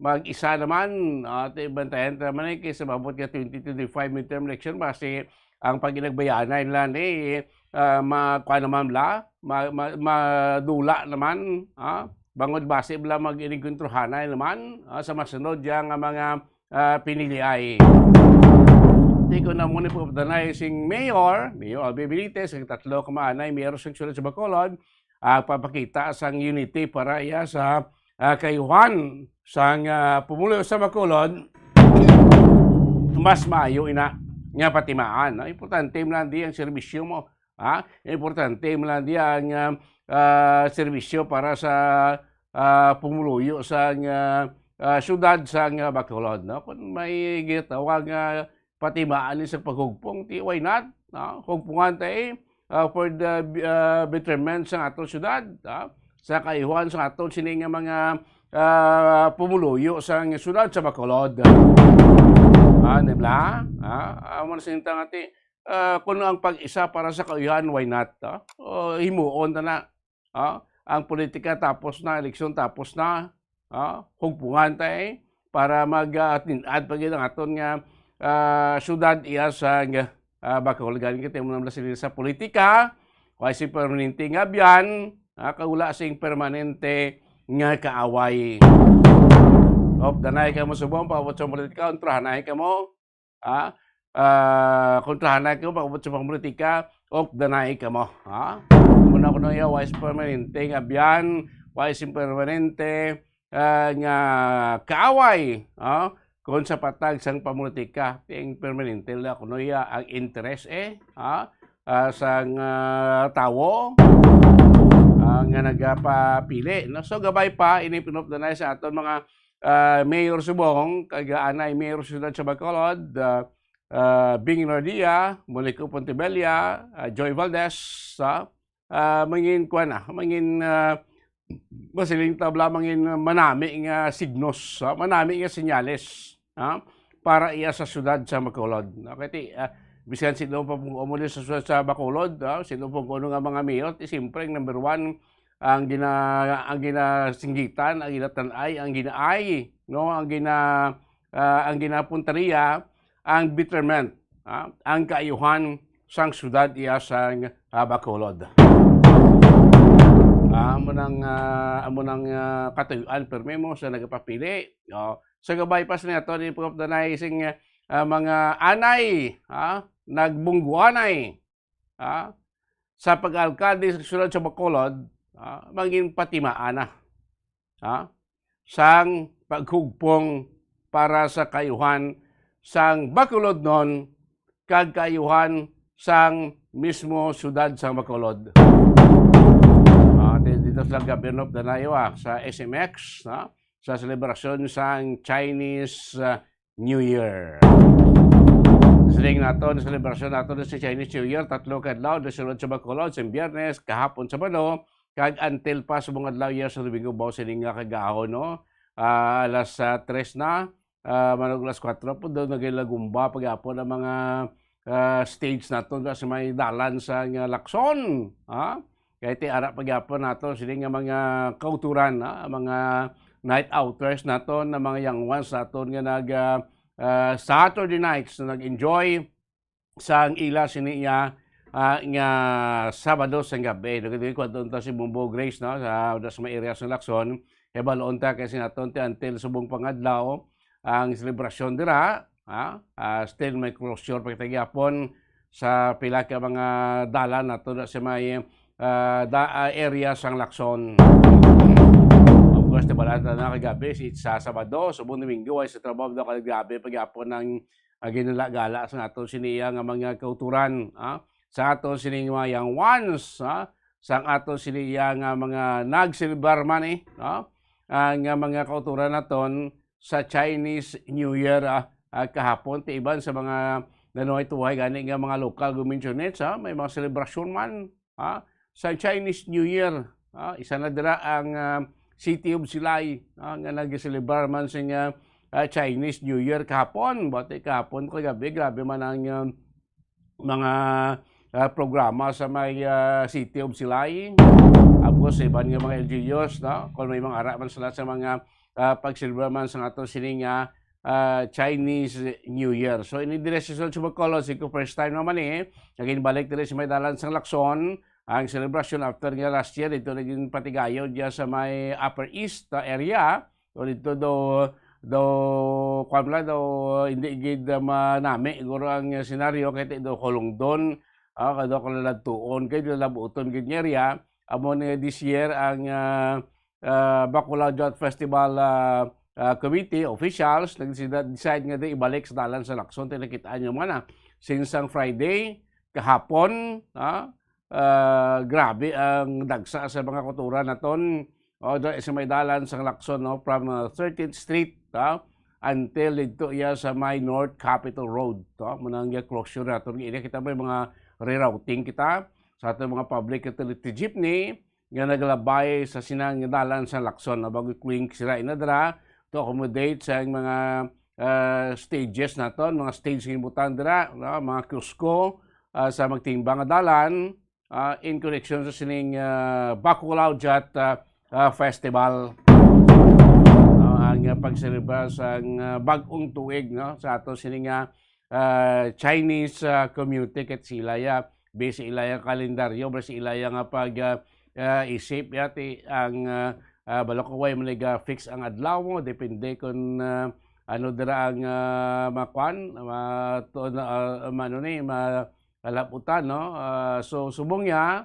Speaker 3: mag-isa naman at bantayan naman kaysa mabot ka 2025 midterm election base ang paginagbayanan nila ni makuha naman bla madula naman bangod base bla mag-inigkontrohanay naman sa masunod yang mga pinili Di ko na muna po danay sing Mayor Albi Benitez, ang tatlo kamaanay, Mayor sa Sulod sa Bacolod, papakita sang unity para iya sa kayuhan sang pumulo sa Bacolod, mas maayo ina nga patimaan. Importante man di ang serbisyo mo. Importante man di ang serbisyo para sa pumuluyo sa syudad sa Bacolod. Kung may gitawag patimaan sa paghugpong, why not? Hugpungan tayo for the betterment sa atong syudad. Sa kayuhan sa atong sining mga pumuluyo sa syudad sa Bacolod. Nibla? Amo na sinintang ati, kung ang pag-isa para sa kayuhan, why not? Himuon na ang politika tapos na, eleksyon tapos na, hugpungan tayo para mag-atinad pag ang aton nga syudad iya sa Bacolod. Galing kita mo naman sila sa politika, kasi permanente nga biyan, kaula sing permanente nga kaaway. Danay ka mo subong, pagkabot sa politika, kontrahanay ka mo, kontrahanay ka mo, pagkabot sa politika, danay ka mo. Muna ko na yung wise permanente nga biyan, wise permanente nga kaaway, kung sa patag sang pamulitika, ting permanente la kuno ya ang interest sang tawo nga nagapapili. So gabay pa inipinop na sa aton mga mayor subong, kagaanay mayor syudad sa Bacolod, Bing Nordia, Monico Pontebella, Joy Valdez, mangin masiling tabla mangin manami nga signos, manami nga senyales para iya sa syudad sa Bacolod. Kaya bisan sino pa pong umuli sa syudad sa Bacolod, sino pong kuno nga mga mayor, siyempre number one ang ginasinggitan, ang ginatanay, ang ginaay, no, ang ginapuntariya, ang betterment, ang kaayuhan sang syudad iya sa Bacolod. Amo nang katuyuan perme mo sa nagapapili. Sa gabay pas na ito, ni Prof. Danay sing mga anay, nagbungguanay sa pag-alkalde sa syudad sa Bacolod, maging patimaan na sang paghugpong para sa kayuhan sang Bacolod non, kag kayuhan sang mismo syudad sa Bacolod. Dito sa Governor of Danayo sa SMX, sa selebrasyon sang Chinese New Year. Siling nato, selebrasyon nato sa Chinese New Year, 3 kadlaw, dasulod sa Bacolod, sa Biyernes, kahapon sa Sabado, kag until pa sa mga adlaw sa Domingo, bawa siling nga kagahon, no? Alas 3 na, manong alas 4 po, doon nagilagumba pag-apon ang mga stage nato sa may dalan sa Lacson, Kaya iti ara pag-apon nato siling nga mga kauturan, mga night outers nato, na mga young ones nato nga nag Saturday nights na nag-enjoy sa ila siniya nga Sabado sa gabi. Nagdili ko doon si Bumbo Grace, no, sa may area sa Lacson. E baloon ta kasi nato until subong pangadlaw ang selebrasyon dira. Still may closure pagtagyapon sa pila ka mga dalan nato sa may area sang Lacson. Of course, nabalata na kagabi sa Sabado, subong Domingo ay sa trabaho na kagabi pag-apon ng ginala-gala sa aton siniya nga mga kauturan, sa aton sining mga young ones, sa aton siniya nga mga nagsilbar man nga mga kauturan naton sa Chinese New Year kahapon, iban sa mga nanuhay-tuhay gani nga mga local government units, may mga selebrasyon man sa Chinese New Year. Isa na dira ang City of Silay nga nag-celebrate man sa Chinese New Year kahapon. Buti kahapon kagabi, grabe man ang mga programa sa may City of Silay. Tapos iban nga mga LGUs, kung may mga ara man sila sa mga pagsilbra man sa ato sining Chinese New Year. So ini dire sa Bacolod ko first time naman naging balik dire sa may dalan sang Lacson ang celebration after nga last year dito naging patigayon diya sa may Upper East area. So dito hindi gid manami siguro ang senaryo kay do Kolongdon kado kalalatuon kay labuton gid area amo ni this year ang Bacolod Youth Festival committee officials nag-decide nga ibalik sa dalan sa Lacson. Tinakitaan nyo man since ang Friday kahapon grabe ang dagsa sa mga kultura naton sa may dalan sa Lacson from 13th Street until dito sa may North Capitol Road manang closure naton ini kita may mga rerouting kita sa ating mga public utility jeepney nga naglabay sa sinang dalan sa Lacson bago clean sila inadra to accommodate sa mga stages naton, mga stage gibutan dira, mga kusko sa magtimbang dalan in connection sa sining Bacolod Youth Festival. Ang pagselebra sa bag-ong tuig sa ato sining Chinese community ket sila base ilaya kalendaryo base ilaya nga pag isip yati ang balokaway maniga fix ang adlaw mo depende kung ano dira ang makwan malaputan so subong ya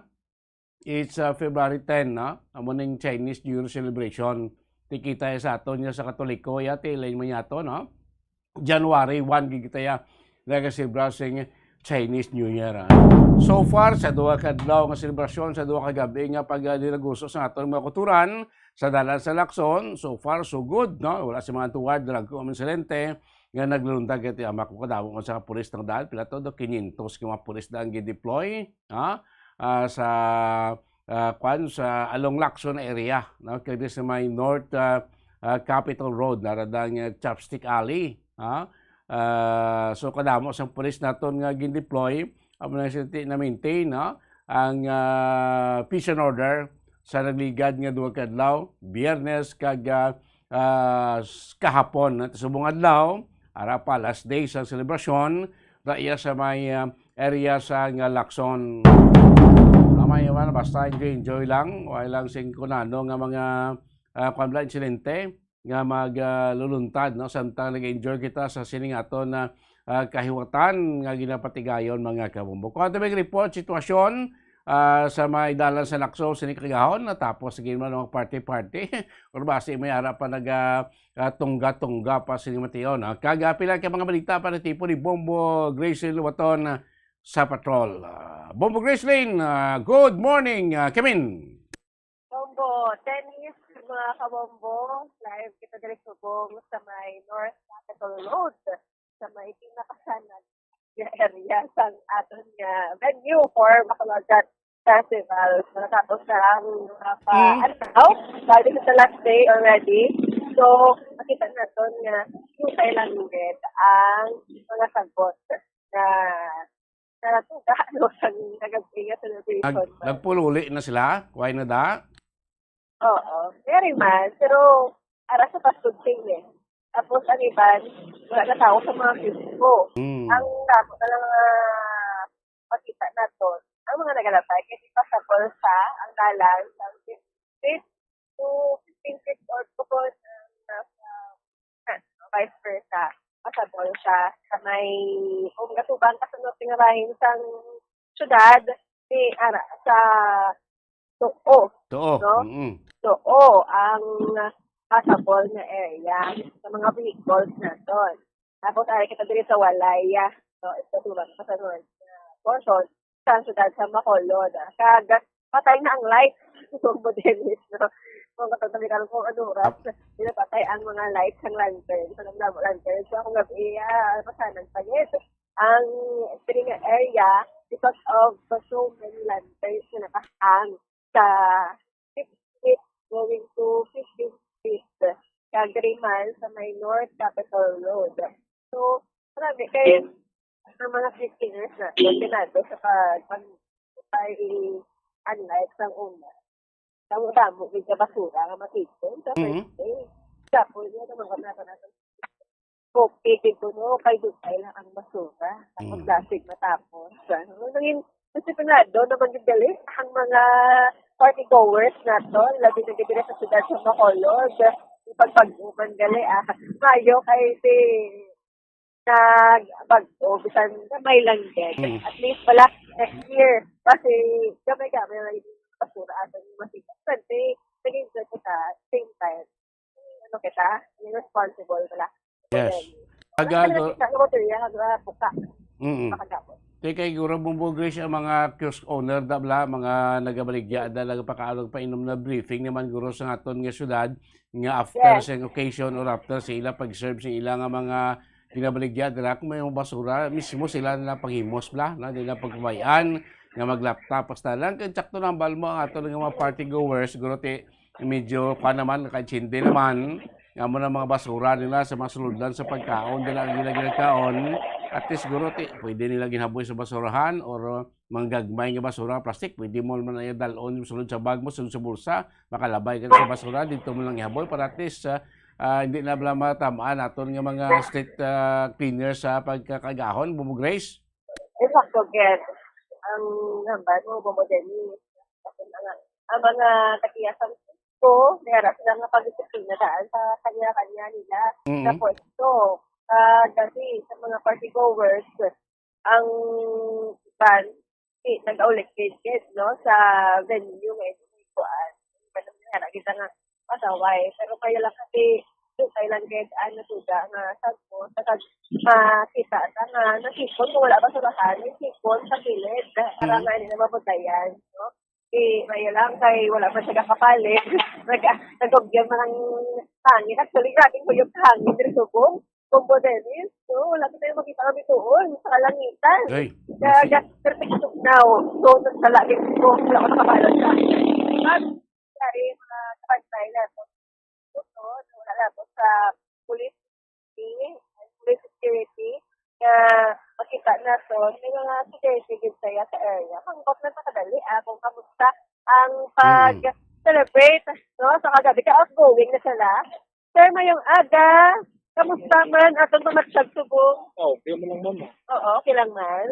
Speaker 3: it's February 10 amo ning Chinese New Year celebration tikita sa aton sa Katoliko yati lain man yato January 1 gigita ya nagaselebra sing Chinese New Year. So far, sa duha ka adlaw nga selebrasyon, sa duha ka gabi nga pag dinagusto sa aton mga kulturan sa dalan sa Lacson, so far so good, wala si mga tuwad drag ko silente nga naglundag iti amak ko kadamo mo sa pulis ng dal pila to 500 ka mga pulis daan gi-deploy sa sa along Lacson area, kay sa may North Capitol Road naradang Chopstick Alley, so kadamo sang pulis naton nga gin-deploy amo na maintain ang peace and order sa nagligad nga duha ka adlaw Biyernes kag kahapon subong adlaw ara pa last day sa selebrasyon iya sa may area sa nga Lacson. Amay man basta enjoy lang wala lang singkunano nga mga kwamla insidente nga magluluntad samtang nag-enjoy kita sa sining aton na kahiwatan nga ginapatigayon mga kabumbo. Kung ato may report sitwasyon sa may dalan sa Lacson sining kagahon natapos sige man ang party or base may ara pa tungga pa sining mation. Kagapila ka mga balita para tipo ni Bombo Grace Luwaton sa patrol. Bombo Grace Lane, good morning, Kemin.
Speaker 4: Bombo, tennis mga kabombo, live kita direct subong sa may North Capitol Road, sa may pinakasanan area sa aton nga venue for Bacolod Youth Festival. So, natapos na ang sa last day already. So, makita natin nga yung kailangan ang mga sagot na natuga sa nagagpinga celebration.
Speaker 3: Nagpululi na sila? Kuhay na da?
Speaker 4: Oo, very man. Pero, ara sa pastudting Tapos, ang iban, wala na tao sa mga Kristo. Ang damo na lang makita natin, ang mga nagalapay, kasi pasapol sa ang dalan ng 15 to 15 feet or tukod vice versa. Pasapol siya sa may gatubang kasunod tingabahin sa syudad ara sa Too. No? Too ang passable na area sa mga vehicles na doon. Tapos ay kita diri sa Walaya. So, ito tulad sa sunod portion sa syudad sa Bacolod. Kag patay na ang lights. So, modelis. No? Kung katatabi ka ng oras, pinapatay ang mga lights ng lantern. So, nagdamo lantern. So, akong gabi, pasanan pa ang string area because of so many lanterns na nakahang sa 6 feet going to 15 feet kagriman sa may North Capitol Road. So, marami kayo ng mga 15 years na pinado sa pag-unlight ng una. Damo-damo, bigla basura nga matito sa first day. Tapos, yun naman ka natin. Okay, dito no, kay Dutay lang ang basura. Tapos lasig matapos. Naging disiplinado naman yung galit ang mga party goers na to. Labi na gabira sa sudad sa Bacolod. Ipagpag-uman gali Mayo kay si nag-bagto. Bisan na may lang din. At least pala next year. Kasi gamay-gamay na yung basura ato yung masikat. Kasi naging good kita same time. Ano kita? Yung responsible pala.
Speaker 3: Yes. Kay gura bumbugris ang mga kiosk owner mga nagabaligya dalang pakaalog painom na briefing naman guro sa aton nga syudad nga after sa occasion or after sa ila pag-serve sa ila nga mga ginabaligya dala kung may basura mismo sila na paghimos bla na nila pagbayan nga mag-laptop basta lang kay sakto nang balmo ang aton nga mga party goers guro ti medyo pa naman kachindi naman nga mo na mga basura nila sa mga suludlan sa pagkaon nila ang ginagkaon at least siguro pwede nila ginaboy sa basurahan or mga gagmay nga basura plastic pwede mo man ay dalon yung sulod sa bag mo sulod sa bulsa makalabay ka sa basura dito mo lang ihaboy para at least hindi na bala matamaan aton nga mga street cleaners sa pagkakagahon bumugrace.
Speaker 4: Exacto, get ang number mo bumodeli ang mga takiyasan ko, meron sila nga pag-disiplina daan sa kanya-kanya nila sa pwesto. Kasi sa mga party goers, ang ban, nag-aulikid, no, sa venue ngayon. Kita nga pasaway. Pero kayo lang kasi, kailan kahit ano tuda nga sagpo, makita nga nasipon kung wala ba sa bahan, nasipon sa kilid. Para nga nila maputayan, no? Ngayon lang kay wala pa siya kapalit. Nag-ugyan man ang hangin. Actually, grabe ko yung hangin dito subong. Kumbo Dennis. So, wala ko tayo makita kami doon sa kalangitan. Kaya, perfect now. So, sa lagi ko, wala ko nakapalot siya. Kaya, mga kapantay na ito. Wala na ito sa police security. Kaya, makita na ito, may mga security din saya sa area. Mangkot na kadali kung kamusta ang pag-celebrate no, sa kagabi. Ka-outgoing na sila. Sir, mayong aga, kamusta man atong pamatsag subong?
Speaker 5: Okay mo lang man.
Speaker 4: Oo, okay lang man.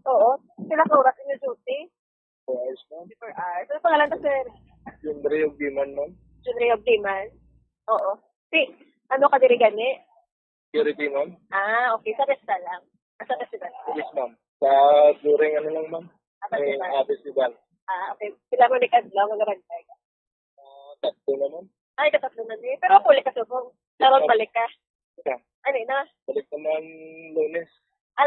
Speaker 4: Oo. Kailang oras in your duty?
Speaker 5: 4 hours man.
Speaker 4: 4 hours. Ano pangalan ka, sir?
Speaker 5: Junrey of Diman man.
Speaker 4: Junrey of Diman? Oo. Ano ka diri gani?
Speaker 5: Security ma'am.
Speaker 4: Okay. Sa resta lang. Sa restaurant?
Speaker 5: Yes, ma'am. Sa during ano lang, ma'am? Abis Diban.
Speaker 4: Okay. Sila mo likad lang, mag-rantay ka?
Speaker 5: Tatlo na, ma'am.
Speaker 4: Ay, katatlo na niya. Pero huli ka subong. Naroon balik ka?
Speaker 5: Yeah.
Speaker 4: Ano na?
Speaker 5: Balik naman Lunes.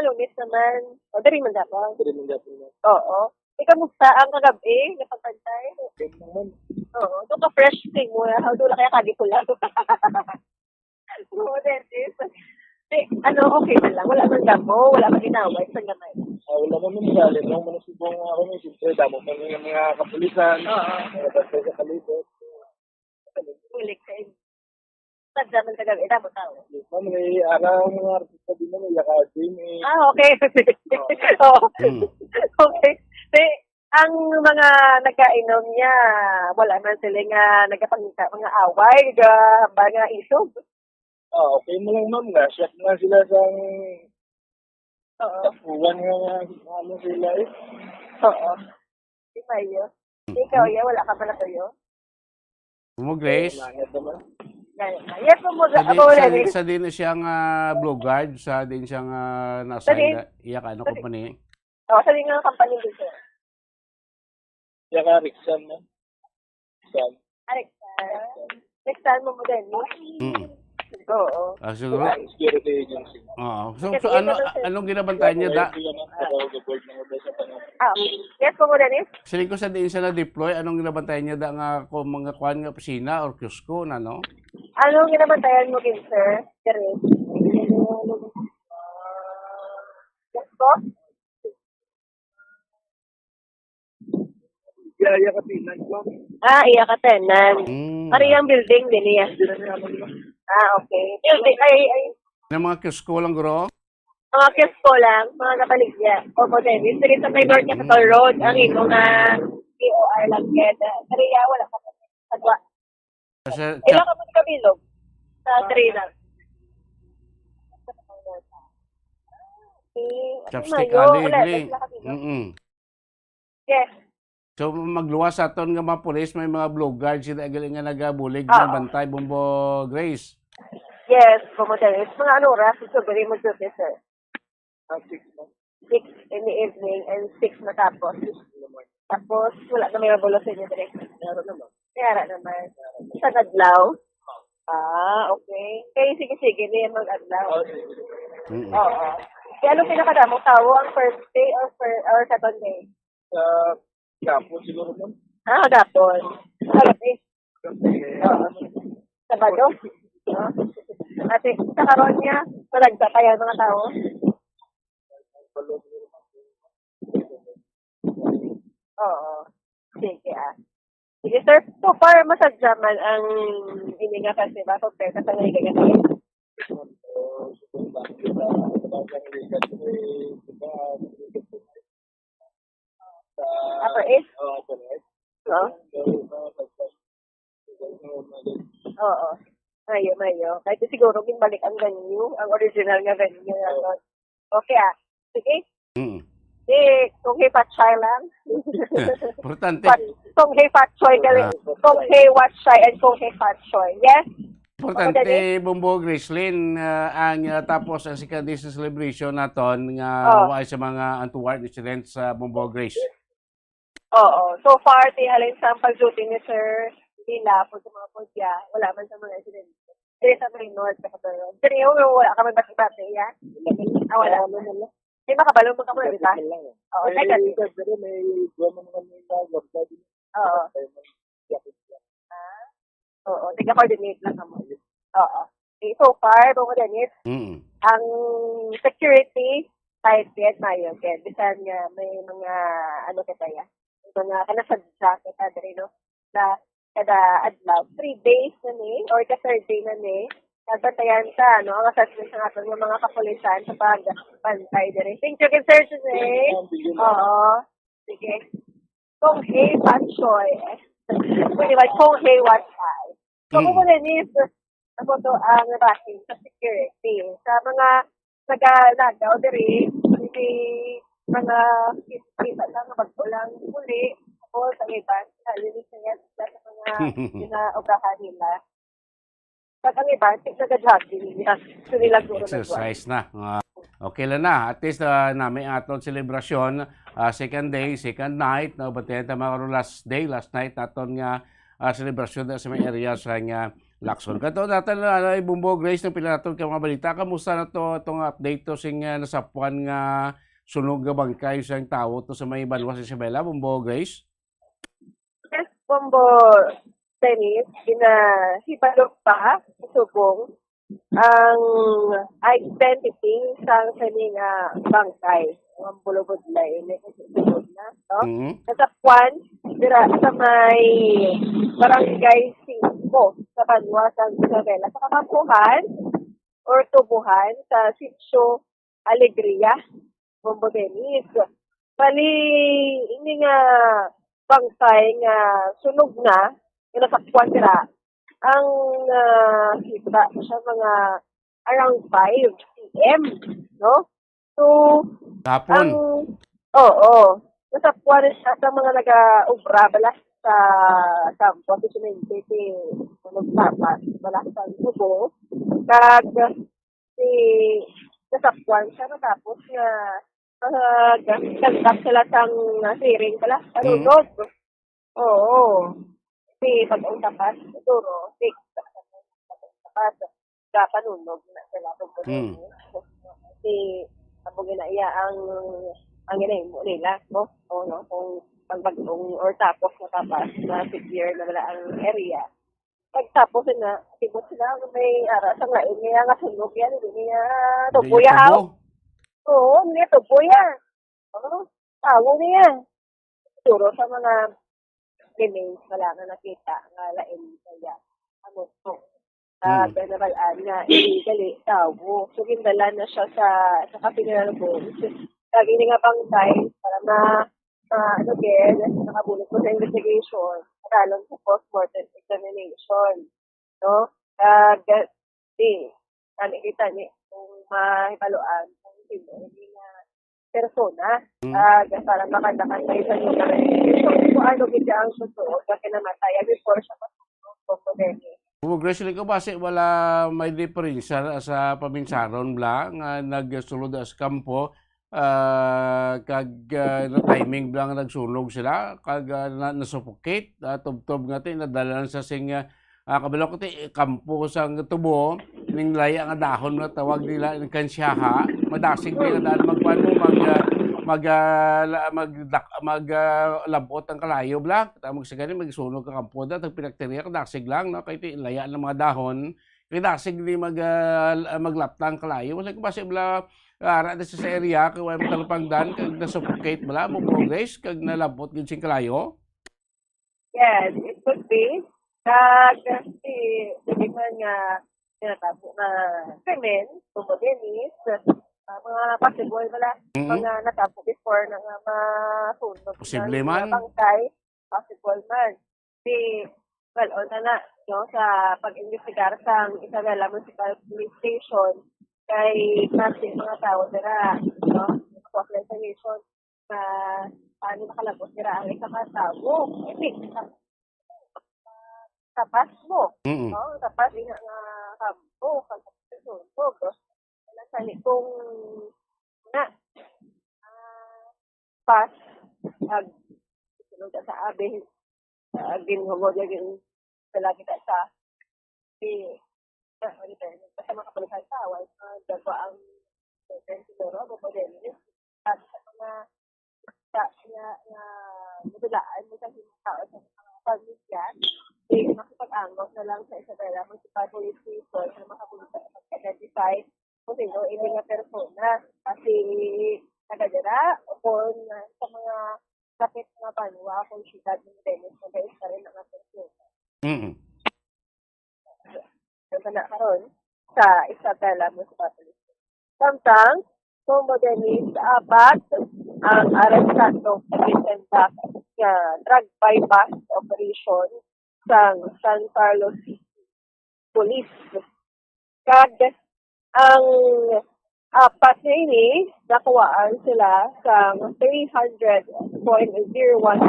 Speaker 4: Lunes naman. O, dari man dapat?
Speaker 5: Dari man dapat, ma'am.
Speaker 4: Oo. Kamusta ang kagabi? Napagpantay?
Speaker 5: Okay, ma'am.
Speaker 4: Oo. Doon ka fresh thing mo. Doon kaya kadi ko lang. Oo, Dennis. Okay na lang. Wala man damo, wala man ginaway sa gamay.
Speaker 5: Wala man galing. Nung manasubong ako ng siyempre, damo pa ng mga kapulisan. Mga bastay sa kalibot.
Speaker 4: Ulik sa inyo. Tagda man kagabi, damo tao.
Speaker 5: Ma'am, may araw mga artista din naman, yaka Jimmy.
Speaker 4: Okay. Okay. Ang mga nagkainom niya, wala man sila nga nagpangita mga away, mga isog.
Speaker 5: Okay mo lang, ma'am. Shock na sila sa tapuan nga ano sila eh.
Speaker 4: Oo. Si Mayo. Ikaw, wala ka pala tuyo?
Speaker 3: Grace?
Speaker 4: Yes,
Speaker 3: sa din siyang Blue Guard, sa din siyang nasa iyak ano company.
Speaker 4: Sa din nga company dito.
Speaker 5: Yaka Rixan na.
Speaker 4: Rixan mo din. Oo.
Speaker 3: Siguro.
Speaker 5: Security agency.
Speaker 3: So anong ginabantayan niya da?
Speaker 4: Yes, po mo Dennis?
Speaker 3: Sili ko sa din siya na-deploy, anong ginabantayan niya da nga kung mga kuhan nga opisina or kiosko na no?
Speaker 4: Anong ginabantayan mo din, sir? Dennis? Kiosko?
Speaker 5: Iya ka tenant mo.
Speaker 4: Iya ka tenant. Parehang building din niya. Okay. Building ay
Speaker 3: ng mga kiosko lang guro?
Speaker 4: Mga kiosko lang, mga kapaligya. Opo, Dennis. Sige sa may North Capital Road, ang ito nga POR lang kaya. Kaya wala ka pa. Sadwa. Ilang ka mo ni Kabilog? Sa 3 lang.
Speaker 3: Chopstick
Speaker 4: Mayo,
Speaker 3: ali,
Speaker 4: ulit,
Speaker 3: dili.
Speaker 4: sila kami, no?
Speaker 3: Yes. So magluwas aton nga mga pulis, may mga blue guard sila gali nga nagabulig
Speaker 4: Oo.
Speaker 3: ng bantay Bombo Grace.
Speaker 4: Yes, Pomodelis. Mga ano oras, isubiri mo duty, sir? 6 in the evening and 6 matapos. Tapos, wala na may mabulo sa inyo direct. Kaya naman. Sa Adlaw? Okay. Kaya sige, hindi yan mag-adlaw. Oo. Kaya anong pinakadamong tao? Ang first day or second day?
Speaker 5: Gapon siguro mo.
Speaker 4: Gapon. Sabi. Sabado? At sa karon niya, malagsa kaya mga tao? Oo. Sige Sige sir, so far masadyaman ang ininga kasi ba? Compare ka sa naligagan tayo. Upper East? Oo. Oo. Mayo. Kahit siguro balik ang venue, ang original nga venue. Okay Sige. Kung hey patchay lang.
Speaker 3: Importante.
Speaker 4: Kung hey patchoy, kung hey watchay, and kung hey patchoy. Yes?
Speaker 3: Importante, Bombo Gracelyn, ang tapos ang second day sa celebration naton nga wala sa mga untoward incidents sa Bombo Grace.
Speaker 4: Oo. So far, tihalin sa pag-duty ni Sir Dila po sa mga podya, wala man sa mga incidents. Dili sa may north, pero wala kami bati-bati, yan? Wala mo nila. May makabalo mo ka muna, di ba? Oo, negative. Oo, tiga-coordinate lang kamo. Oo. So far, Bombo Dennis, ang security, tight yan, mayo. Kaya, bisan nga, may mga, ano kita yan, mga kanasadya kita, no? Na, kada adlaw, 3 days na ni, or ka-third day na ni, nagbantayan sa, ang assessment ng ating mga kapulisan sa pagbantay din. Thank you, Sir Jose. Oo. Sige. Kung hey, patchoy. Anyway, kung hey, watchay. Kung mo nilis, ako to ang rating sa security. Sa mga nag-nagaw din, hindi mga kita lang, magpulang muli, o sa iba, linis na yan sa mga pinaugahan nila. Pag ang iba, nag-jogging nila. So nila guro
Speaker 3: exercise na. Okay lang na. At least namin aton celebration, second day, second night, batayan ta mga last night naton nga celebration sa may area sa nga Lacson. Kato natin Bombo Grace ng pila naton ka mga balita. Kamusta na to itong update to sing nasapuan nga sunog nga bangkay sa tao to sa may Banwas Isabela, Bombo Grace?
Speaker 4: Yes, Bombo Dennis, hipalok pa subong ang identity sa kaning bangkay. Ang bulubod na subod na, no? Sa Kwan, dira sa may barangay 5 sa Banwas Isabela. Sa Kamangkuhan or Tubuhan sa Sitio Alegria, Bombo Dennis. Bali, hindi nga bangkay nga sunog na, yung nasakpuan sila, ang kita siya mga around 5 p.m., no? So,
Speaker 3: Tapon.
Speaker 4: nasakpuan siya sa mga nag-ubra bala sa kampo, si Simente, si Magpapas, bala sa Tubo, kag nasakpuan siya, matapos nga nagtagtag sila sang siring pala, panunod. Oo. Si pag-ang tapas, siguro, tapas, kapanunog na sila. Si, abong ginaiya ang ginahimo nila, no? O, no? Kung pagbagong or tapos na tapas, na secure na wala ang area. Pagtapos na, tibot sila, may aras ang lain, kaya nga sunog yan, hindi niya tubuya haw. Oo, hindi tubuya. Oo, tawo niya. Siguro sa mga remains wala na nakita nga lain kaya ano to general nga illegally tawo so gindala na siya sa Kapinal Bones lagi nga bangkay para ano din nakabulot mo sa investigation talon sa post-mortem examination no nakikita ni kung mahibaluan kung sino hindi na persona para makadakan kayo sa inyo kung ano gito ang totoo na kinamataya before siya matulog po din.
Speaker 3: Grace, ko base wala may diferensya sa paminsaron bla nga nagsulod sa kampo kag na timing blang nagsunog sila kag nasuffocate tubtob nga ti nadalan sa sing kabalo ko ti kampo sang tubo ning laya nga dahon nga tawag nila kansyaha madasig ni nga daan magkuan mo maglabot ang kalayo bla tamog sa gani magsunog ka kampo da tag pinakteriya ka dasig lang no kay ti laya ng mga dahon kay dasig ni maglaptang kalayo wala ko base bla ara da sa area kay way matalpangdan kag nasuffocate bala mo progress kag nalabot gid sing kalayo.
Speaker 4: Yes, it could be. Kag si man nga tinatabo na krimen, tumudinis, mga possible wala, mga natabo before na nga masunog.
Speaker 3: Posible man.
Speaker 4: Bangkay, possible man. Well, na no, sa pag-investigar sa Isabela Municipal Police Station, kay kasi mga tao dira, no, information na paano nakalabot dira ang isang tao. Tapas mo. No? Tapas din nga kampo, pagkasunog. Wala sa nitong na pas sunod sa abe ginhugo din sila kita sa sa mga kapalitan sa awal dagwa ang siguro din at sa mga na nadulaan mo sa tao sa mga pamilya makipag-angos na lang sa Isabela Municipal Police Station na makapulis sa pag-identify kung sino hindi nga persona kasi nagadira o kung sa mga kapit nga banwa kung siyudad ng Dennis na guys na rin ang persona. Na karon sa Isabela Municipal Police Station. Samtang kung modernis apat ang arestado sa Vicente drug bypass operation sa San Carlos Police. Kag ang apat ini nakuhaan sila sa 300.01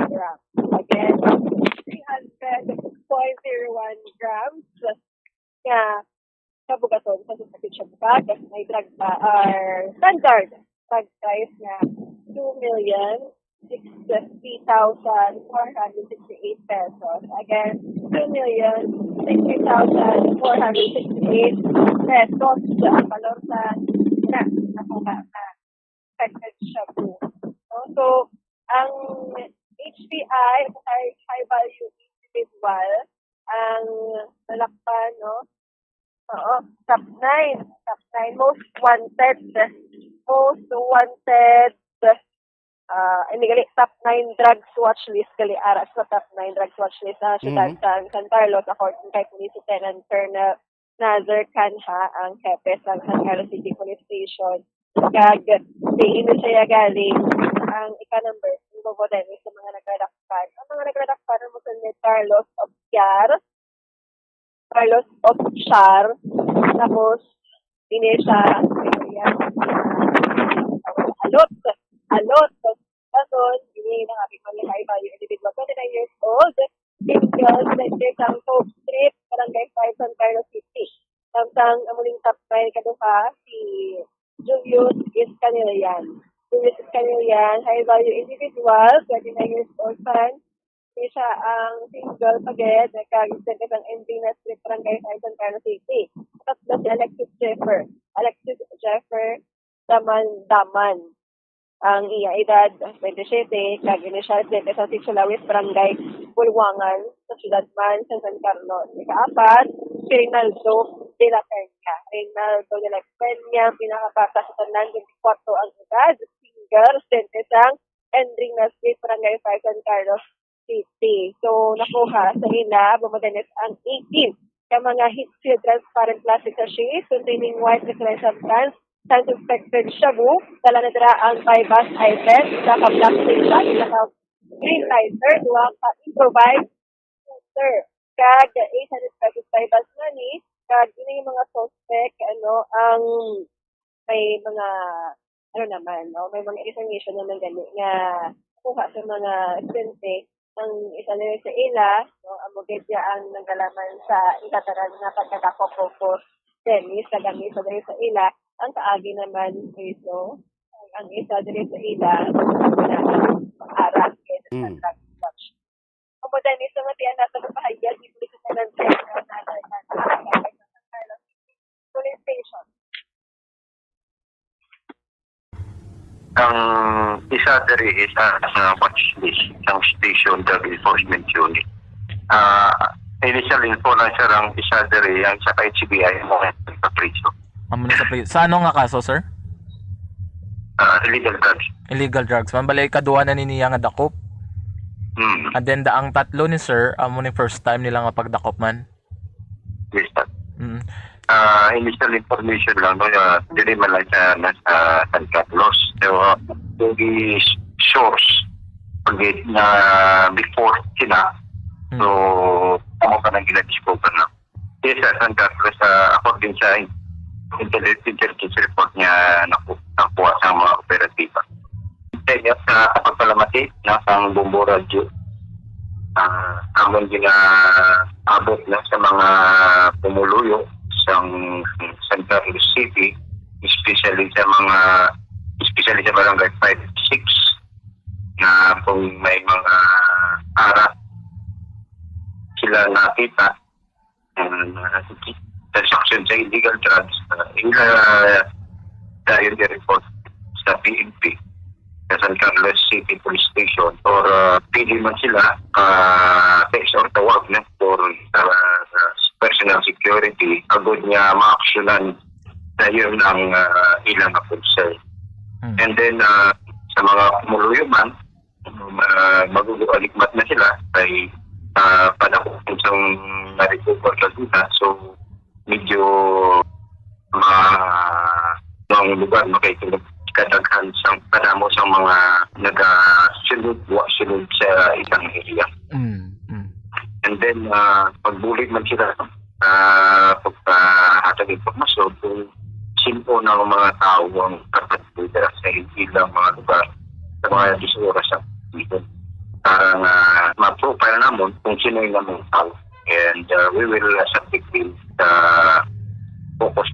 Speaker 4: grams. Again, 300.01 grams nga kabugaton sa sakit siya bukag. May drug standard drug price nga 2,060,468 pesos. Again, 2,060,468 pesos ang valor sa nakuha na affected siya po. So, ang HPI, high value individual, ang nalakpan, no? Top 9, most wanted, top 9 drugs watch list gali ara sa top 9 drugs watch list sa siyudad sa San Carlos according kay Police Lieutenant Colonel Nazar Canha ang hepe sa San Carlos City Police Station. Kag ino siya galing ang ika-number ng boboden sa mga nagradakpan. Ang mga nagradakpan mo sa Carlos Obchar, tapos siya alot Pason, hindi na kapit malakay ba yung individual 29 years old, single, resident ang Hope Street, Barangay 5, San Carlos City. Samtang amuling top 9 kaduha si Julius Iscanilian. High value individual, 29 years old fan. Siya ang single paged, nagkag-resident ang Envina Street, Barangay 5, San Carlos City. Tatlo si Alexis Jeffer, Daman. Ang iya edad 27, kag inisyal sa Sitsulawis, Barangay Bulwangan, sa Ciudad Man, sa San Carlos. Ika-apat, si Reynaldo de la Peña, pinakabata sa tanan, 24 ang edad, single, residente sa Enrina Street, Barangay 5, San Carlos City. So, nakuha sa ina, bumadanis ang 18 ka mga heat-sealed transparent plastic sachets containing white liquid substance and suspected shabu, dala na dira ang bypass item, isa ka plastic bag, isa ka green lighter, duha ka improvised shooter. Kag 800 pesos bypass money, kag ini yung mga suspect ang may mga naman may mga information naman gani nga kuha sa mga estudyante ang isa nila sa ila amo gadya ang nagalaman sa ikataran nga pagkakapoko ko tennis sa gamit sa diri sa ila ang kaagi naman ito ang isa diri sa ila aras kay sa drug watch. Amo dani sa matian nato pahayag ni pulis sa police station.
Speaker 9: Ang isa diri is sa watch list ng Station Drug Enforcement Unit. Initial info lang siya ng isa diri ang sa HBI mo sa priso.
Speaker 11: Sa ano nga kaso, sir?
Speaker 9: Illegal drugs.
Speaker 11: Illegal drugs. Mambalay kaduha na niya nga dakop. And then ang tatlo ni sir, amo ni first time nila nga pagdakop man.
Speaker 9: Yes, sir. Initial information lang dili man lang siya nasa San Carlos. So, the source na before sila. So, amo pa nang gina-discover na. Yes, sir, San Carlos, according sa intelligence report niya nakuha sa mga operatiba. Kaya sa pagpalamati ng Bombo Radio, amon gina-abot na sa mga pumuluyo sa San Carlos City, especially sa barangay 5-6 na kung may mga ara sila nakita transaction sa illegal drugs, dahil report sa PNP sa San Carlos City Police Station or pili man sila text or tawag na for personal security, agad niya ma-actionan na yun ang ilang concern. And then sa mga pumuluyo man, magugualikmat na sila ay panahon sa na-recover ka. So medyo mga lugar makitulog kadaghan sa kadamo sa mga nagasunod sa isang area. And then pagbulig man sila pagpahatag impormasyon kung sino ng mga tao ang kapatid sa ilang mga lugar sa mga oras sa dito para ma-profile naman kung sino yung mga tao. And we will subject them focus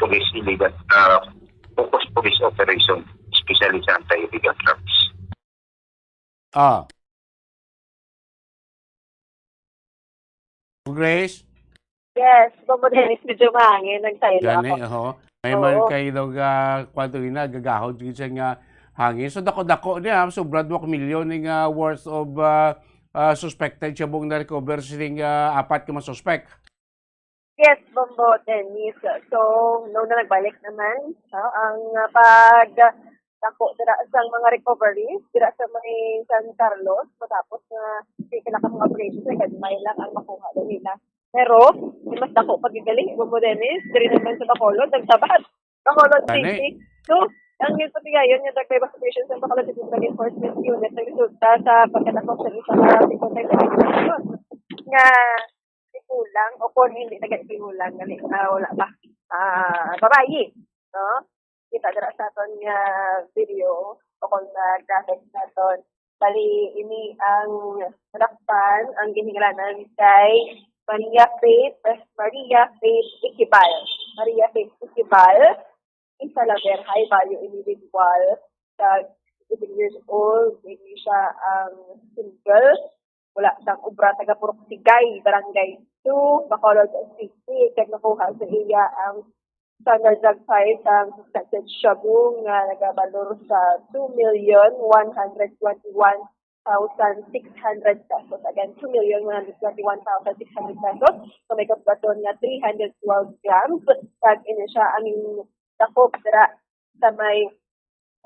Speaker 9: police illegal focus police operation, especially sa anti-illegal drugs.
Speaker 3: Grace?
Speaker 4: Yes, Dennis, medyo mahangin. Nagsayo
Speaker 3: Gani,
Speaker 4: ako.
Speaker 3: May man kayo kwanto ina, gagahod dito nga hangin. So, dako-dako niya. So, Bradwalk million ng worth of suspected siya buong na-recover siling 4 ka masuspect.
Speaker 4: Yes, Bombo, Dennis. So, noong na nagbalik naman, ang pagdako dira sa mga recoveries, dira sa may San Carlos, matapos na sila ka mga operations, may lang ang makuha doon nila. Pero, mas dako pagigaling, Bombo, Dennis, diri naman sa Bacolod, nagsabat. Bacolod City. So, ang yung patigayon yung drug operations ng Bacolod City Drug Enforcement Unit na resulta sa pagkatakot sa isa na nga kulang o kung hindi nagatimulan wala pa babayi no kita dira sa aton nga video o kung graphic naton bali ini ang rakpan ang ginhingalanan kay Maria Faith Ikibal isa laber high value individual sa 18 years old hindi siya ang single wala siyang ubra taga Purok Sigay barangay 2 Bacolod City kag nakuha sa iya ang standard drug price ang suspected shabu nga nagabalor sa 2,121,600 pesos. Again, 2,121,600 pesos. So may kabaton nga 312 grams. Kag ina siya ang dakop dira sa may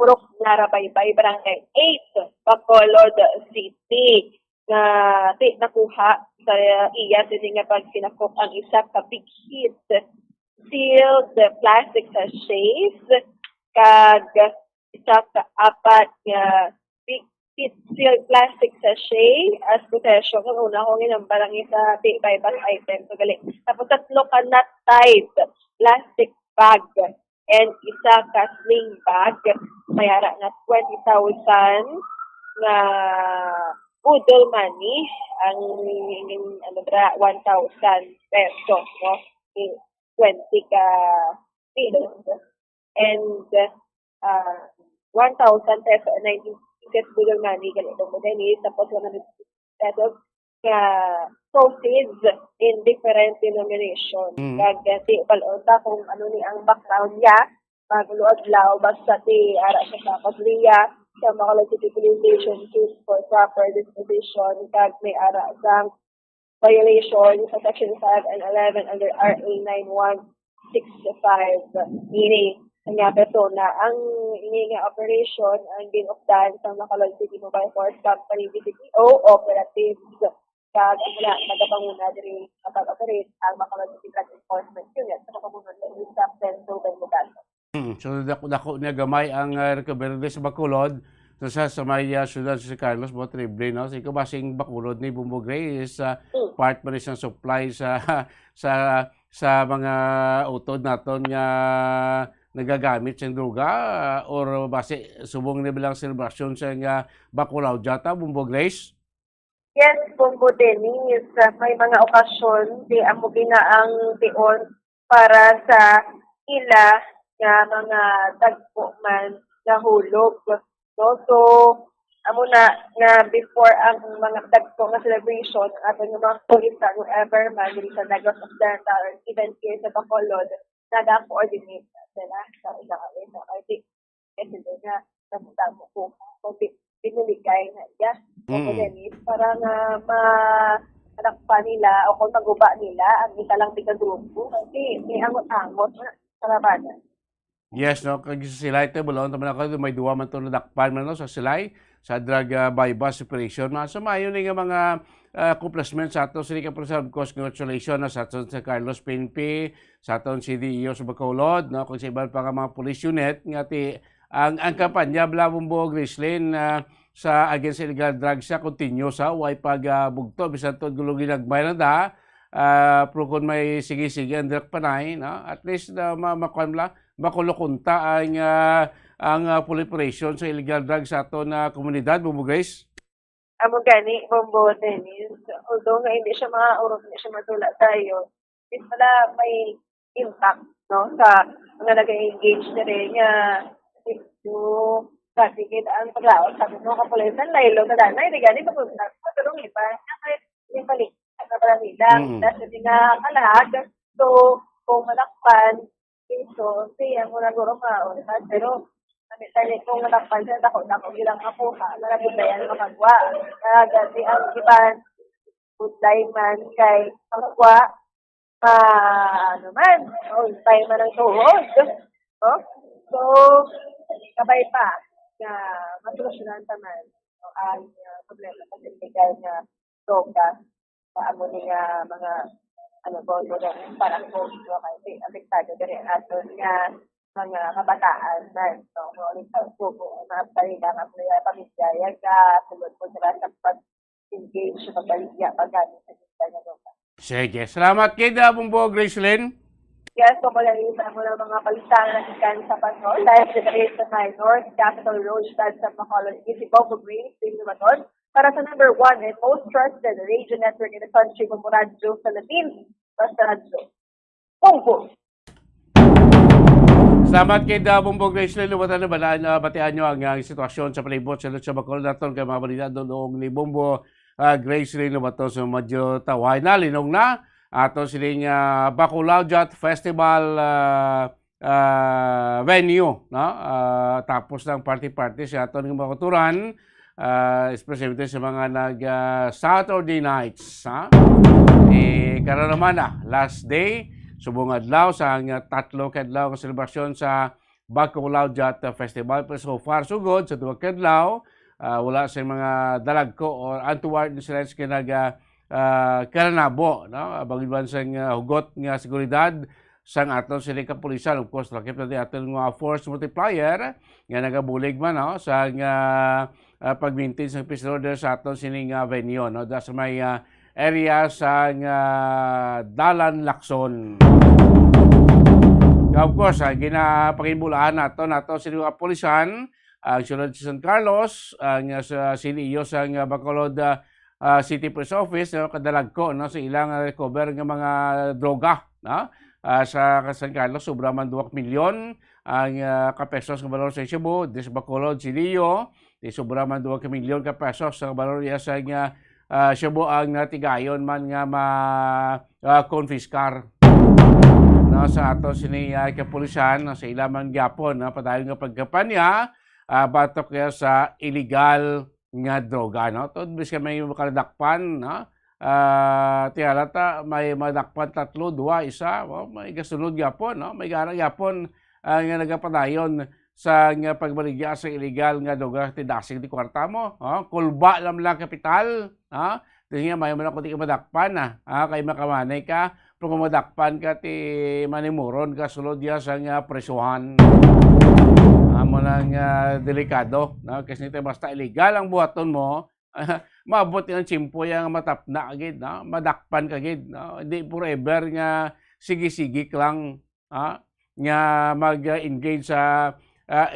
Speaker 4: Purok Narabaybay barangay 8 Bacolod City. Na nakuha sa iya sa nga pag sinakop ang isa ka big hit sealed plastic sachets kag isa ka 4 nga big sealed plastic sachet as possession. Ang una kong inambalang isa bypass item. So, galing. Tapos 3 ka not tied plastic bag and isa ka sling bag. Mayara na 20,000 na udol money. Ang 1,000 pesos. No? 20 ka pesos. And 1,000 pesos and 19 tickets budol money ganito mo din tapos 100 pesos nga proceeds in different denomination. Kagati palota kung ano ni ang background niya magluod lao basta ti ara siya sa Padria sa Bacolod City Police Station for proper disposition kag may ara sa violation sa section 5 and 11 under RA 9165 ini nga persona ang ini nga operation ang ginupdan sa Bacolod City Mobile Force Company BCPO operatives kag mula nagapanguna diri kapag-operate ang Bacolod City Drug Enforcement Unit sa pamamunuan ni Captain Ruben Mugato.
Speaker 3: So dako niya gamay ang recovery sa Bacolod sa may syudad si Carlos Motrible, no? So ikaw basing Bacolod ni Bumbo Grace part pa rin siyang supply sa mga utod naton nga nagagamit siyang droga or base subong na bilang celebration sa nga Bacurao Jata, Bumbo Grace?
Speaker 4: Yes, Bumbo Dennis. May mga okasyon di amo ginaang tion para sa ila nga mga dagpo man nahulog. No? So, amo na nga before ang mga dagpo nga celebration ato ng mga kulisa whoever man sa Negros Occidental or even here sa Bacolod nag-coordinate sila sa isang artik. Kasi nga, namutamo ko. So, pinuligay na iya. Para nga ma-anakpa nila o kung maguba nila ang isa lang grupo. Kasi may angot-angot na karabanan.
Speaker 3: Yes, no. Kag sa silay ito, bulon naman ako, may duwa man ito nadakpan man no, sa silay, sa drug bypass operation. So, mayo nga mga accomplishments sa ato. Sili ka po sa congratulations sa ato sa Carlos Pinpi, sa ato si DEO sa Bacolod, no? Kung sa iba pa nga mga police unit, nga ang kampanya Bumbo Grislin sa against illegal drugs sa continue sa way pagbugto bisan to gulong ginagmay na da pero kung may sige-sige ang direct panay, no? At least makulukunta ang proliferation sa illegal drugs sa ato na komunidad, Bumbo Grace.
Speaker 4: Amo gani, Bumbo Dennis. Although nga hindi siya maurot, hindi siya matula tayo, is pala may impact, no? Sa mga nag-engage na rin nga ito, kasi kita ang paglaot sa mga kapulisan, laylo na danay, hindi gani patulong iba, kahit yung balik sa pala nila, dahil nga kalag, so kung malakpan, so siya mo na guro mauntan, pero dahil kung malakpan siya, dako ilang kapuha, nalabudayan makagwa. Kasi ang iban, budlay man kay makagwa, budlay man ang tuhod. No? So, kabay pa, na masolusyonan naman ang problema sa illegal na droga sa amo niya mga bono na parang bono kasi apektado din ang ato nga mga kabataan na so ulit sa subo na palilang ang mga pamilya ka tulad po sila sa pag-engage sa pagbaligya paggamit sa illegal na droga.
Speaker 3: Sige, salamat kida Bumbo Gracelyn.
Speaker 4: Yes, popularisa mo ng mga balitaan na ikan sa Panol dahil sa Great sa North Capital Road sa Bacolod City, Bumbo Grace, Lumaton, para sa number 1 and most trusted radio network in the country, Bumbo Radio Philippines, Basta Radio. Bumbo!
Speaker 3: Salamat kay Bumbo Gracelyn. Lumatan na balaan batian nyo ang sitwasyon sa palibot sa Lutsa Bacolod naton kay mga balita doon ni Bumbo Gracelyn. Lumaton sa medyo taway na, linong na. Ato siling Bacurao Jat Festival venue, no? Tapos ng party sa ato ng mga kuturan, especially sa mga Saturday nights, ha? Karon naman last day, subong adlaw sa tatlo kadlaw ng selebrasyon sa Bacurao Jat Festival. Pero so far so good sa duwa kadlaw, wala sa mga dalagko or untoward incidents kinag karanabo, no? Bagidwan sa hugot nga seguridad sang aton sini kapulisan. Of course, lakip na di aton mga force multiplier nga nagabulig man sa pag-maintain sa peace and order sa aton sining venue. No? Da sa may area sa Dalan, Lacson. Of course, ginapakibulaan nato sini mga pulisan ang sunod sa San Carlos, ang siniyo sa Bacolod City Police Office, kadalag ko sa ilang recover ng mga droga. Sa San Carlos, sobra man 2 milyon ang kapesos ng balor sa Cebu. Sa Bacolod, siniyo, sobra man 2 milyon kapesos ang balor sa Cebu ang natigayon man nga ma-confiscar. Sa ato sini kapulisan, sa ilaman gyapon, padayon nga pagkampanya, batok kaya sa illegal nga droga. No? Tod bis may makadakpan, tiyalata may madakpan 3, 2, 1, may gasunod yapon, no? May garang yapon nga nagapadayon sa nga pagbaligya sa illegal nga droga tidasig di kwarta mo. Kulba lang kapital. Tingnan may man ako di madakpan kay makamanay ka, pero kung madakpan ka ti manimuron ka sulod ya sa nga presuhan. Amo lang delikado, no? Kasi nito basta illegal ang buhaton mo, maabot yung chimpo yung matapna agad, no? Madakpan ka agad, no? Hindi forever nga sige-sige lang nga mag-engage sa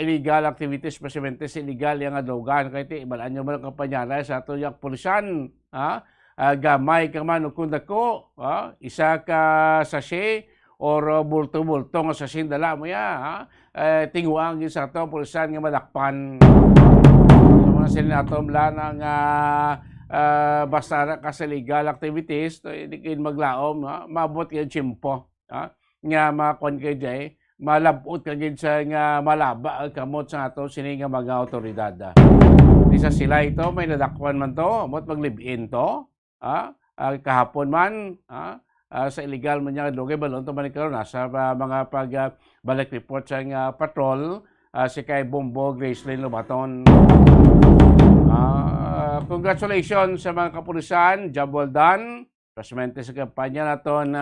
Speaker 3: illegal activities, specialmente sa illegal yung drogan. Kaya iti, ibalaan nyo man ang kampanyara sa ito yung pulisan, gamay ka man kung dako, isa ka sachet, or bulto-bulto nga sa sindala mo tinguang sa ito, pulisan nga madakpan. So, mga sinatom lang ng basta ka sa legal activities, hindi kayo maglaom, mabot yung chimpo. Nga makon kayo dyan, malabot ka dyan sa nga malaba ang kamot sa ito, sini nga mga otoridad. Isa sila ito, may nadakpan man to, amot mag-live-in to, kahapon man, sa illegal man niya droga balon to man karon sa mga pagbalik report sa patrol si kay Bombo Gracelyn Lobaton. Congratulations sa mga kapulisan, job well done. Pasmente sa kampanya naton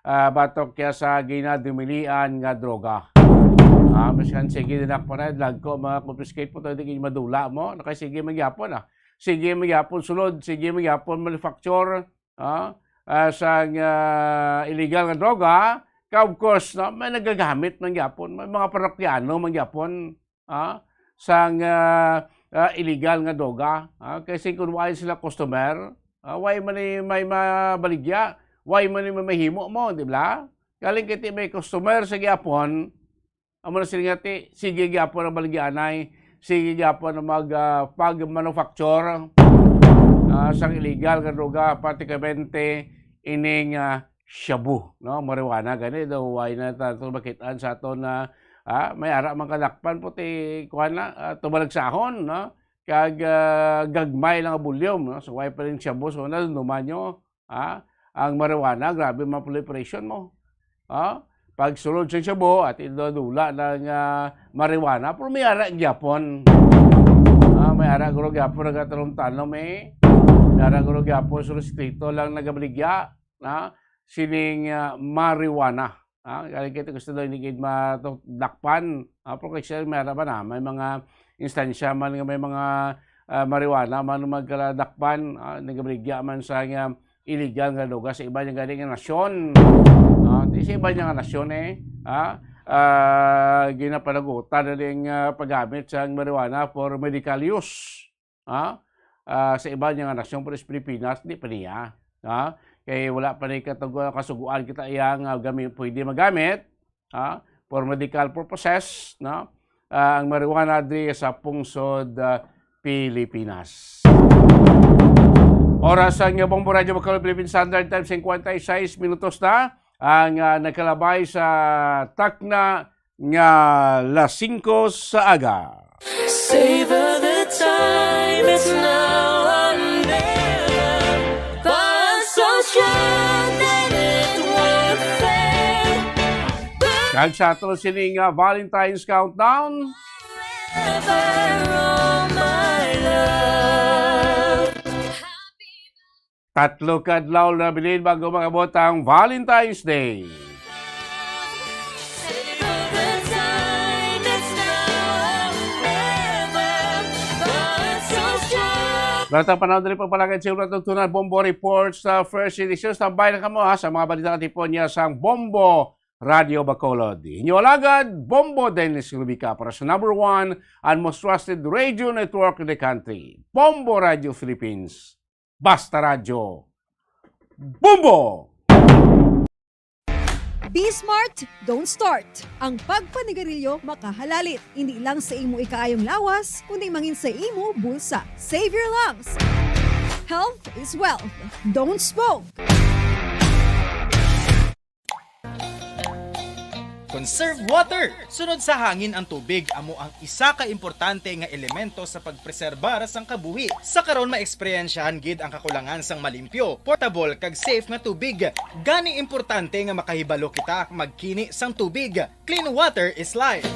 Speaker 3: batok kaya sa ginadumilian nga droga. Maskan sige dinak pa lag ko mga confiscate po to di madula mo nakay sige magyapon sige magyapon sulod, sige magyapon manufacture sa illegal nga droga, of course, may nagagamit ng Japon, may mga parokyano ng Japon sa illegal nga droga. Kasi kung why sila customer, why man may mabaligya, why man may mahimo mo, di ba? Galing kiti may customer sa Japon, amo na sila nga sige Japon ang baligyanay, sige Japon ang pag-manufacture sa illegal nga droga, pratikamente ining shabu, no? Marijuana gani daw why na tato makitaan sa aton na may ara man kadakpan puti kuan na tubalagsahon, no? Kag gagmay lang bulyom, no? So why pa rin shabu so na numanyo ang marijuana grabe man proliferation mo. Pag sulod sa shabu at idudula ng marijuana pero may ara gyapon. May ara guro gyapon nagatarong tanom Naraguro gyapon sa distrito lang nagabaligya sining marijuana. Galing kita gusto daw hindi madakpan. Pero kasi meron ba may mga instansya man nga may mga marijuana man magdakpan, nagabaligya man sa illegal nga droga sa iba niyang galing nga nasyon. Sa iba niyang nasyon ginapanagutan na rin paggamit sa marijuana for medical use. Sa iba niya nga nasyon pero sa Pilipinas, hindi pa niya. Kaya wala pa rin kasuguan kita iyang pwede magamit for medical purposes. Ang marijuana diri sa pungsod Pilipinas. Oras ang Bombo Radio Bacolod Philippine Standard Time 56 minutos na ang nagkalabay sa takna nga las 5 sa aga.
Speaker 2: Savor the time, it's now or never. But so strong that it won't fade.
Speaker 3: Kag sa ato sining Valentine's Countdown.
Speaker 2: All my love.
Speaker 3: Tatlo kadlaw na bilin bago makabot ang Valentine's Day. Maratang panahon na rin pagpalagay sa natutunan Bombo Reports sa first edition. Tambay na kamo ha sa mga balita natipon niya sa Bombo Radio Bacolod. Inyo alagad, Bombo Dennis Rubica para sa number 1 and most trusted radio network in the country. Bombo Radio Philippines. Basta Radio. Bombo!
Speaker 16: Be smart, don't start. Ang pagpanigarilyo makahalalit. Hindi lang sa imo ikaayong lawas, kundi mangin sa imo bulsa. Save your lungs. Health is wealth. Don't smoke.
Speaker 17: Conserve water! Sunod sa hangin ang tubig amo ang isa ka importante nga elemento sa pagpreserbar sang kabuhi. Sa karon maeksperiensyahan gid ang kakulangan sang malimpyo, portable kag safe nga tubig. Gani importante nga makahibalo kita magkini sang tubig. Clean water is life.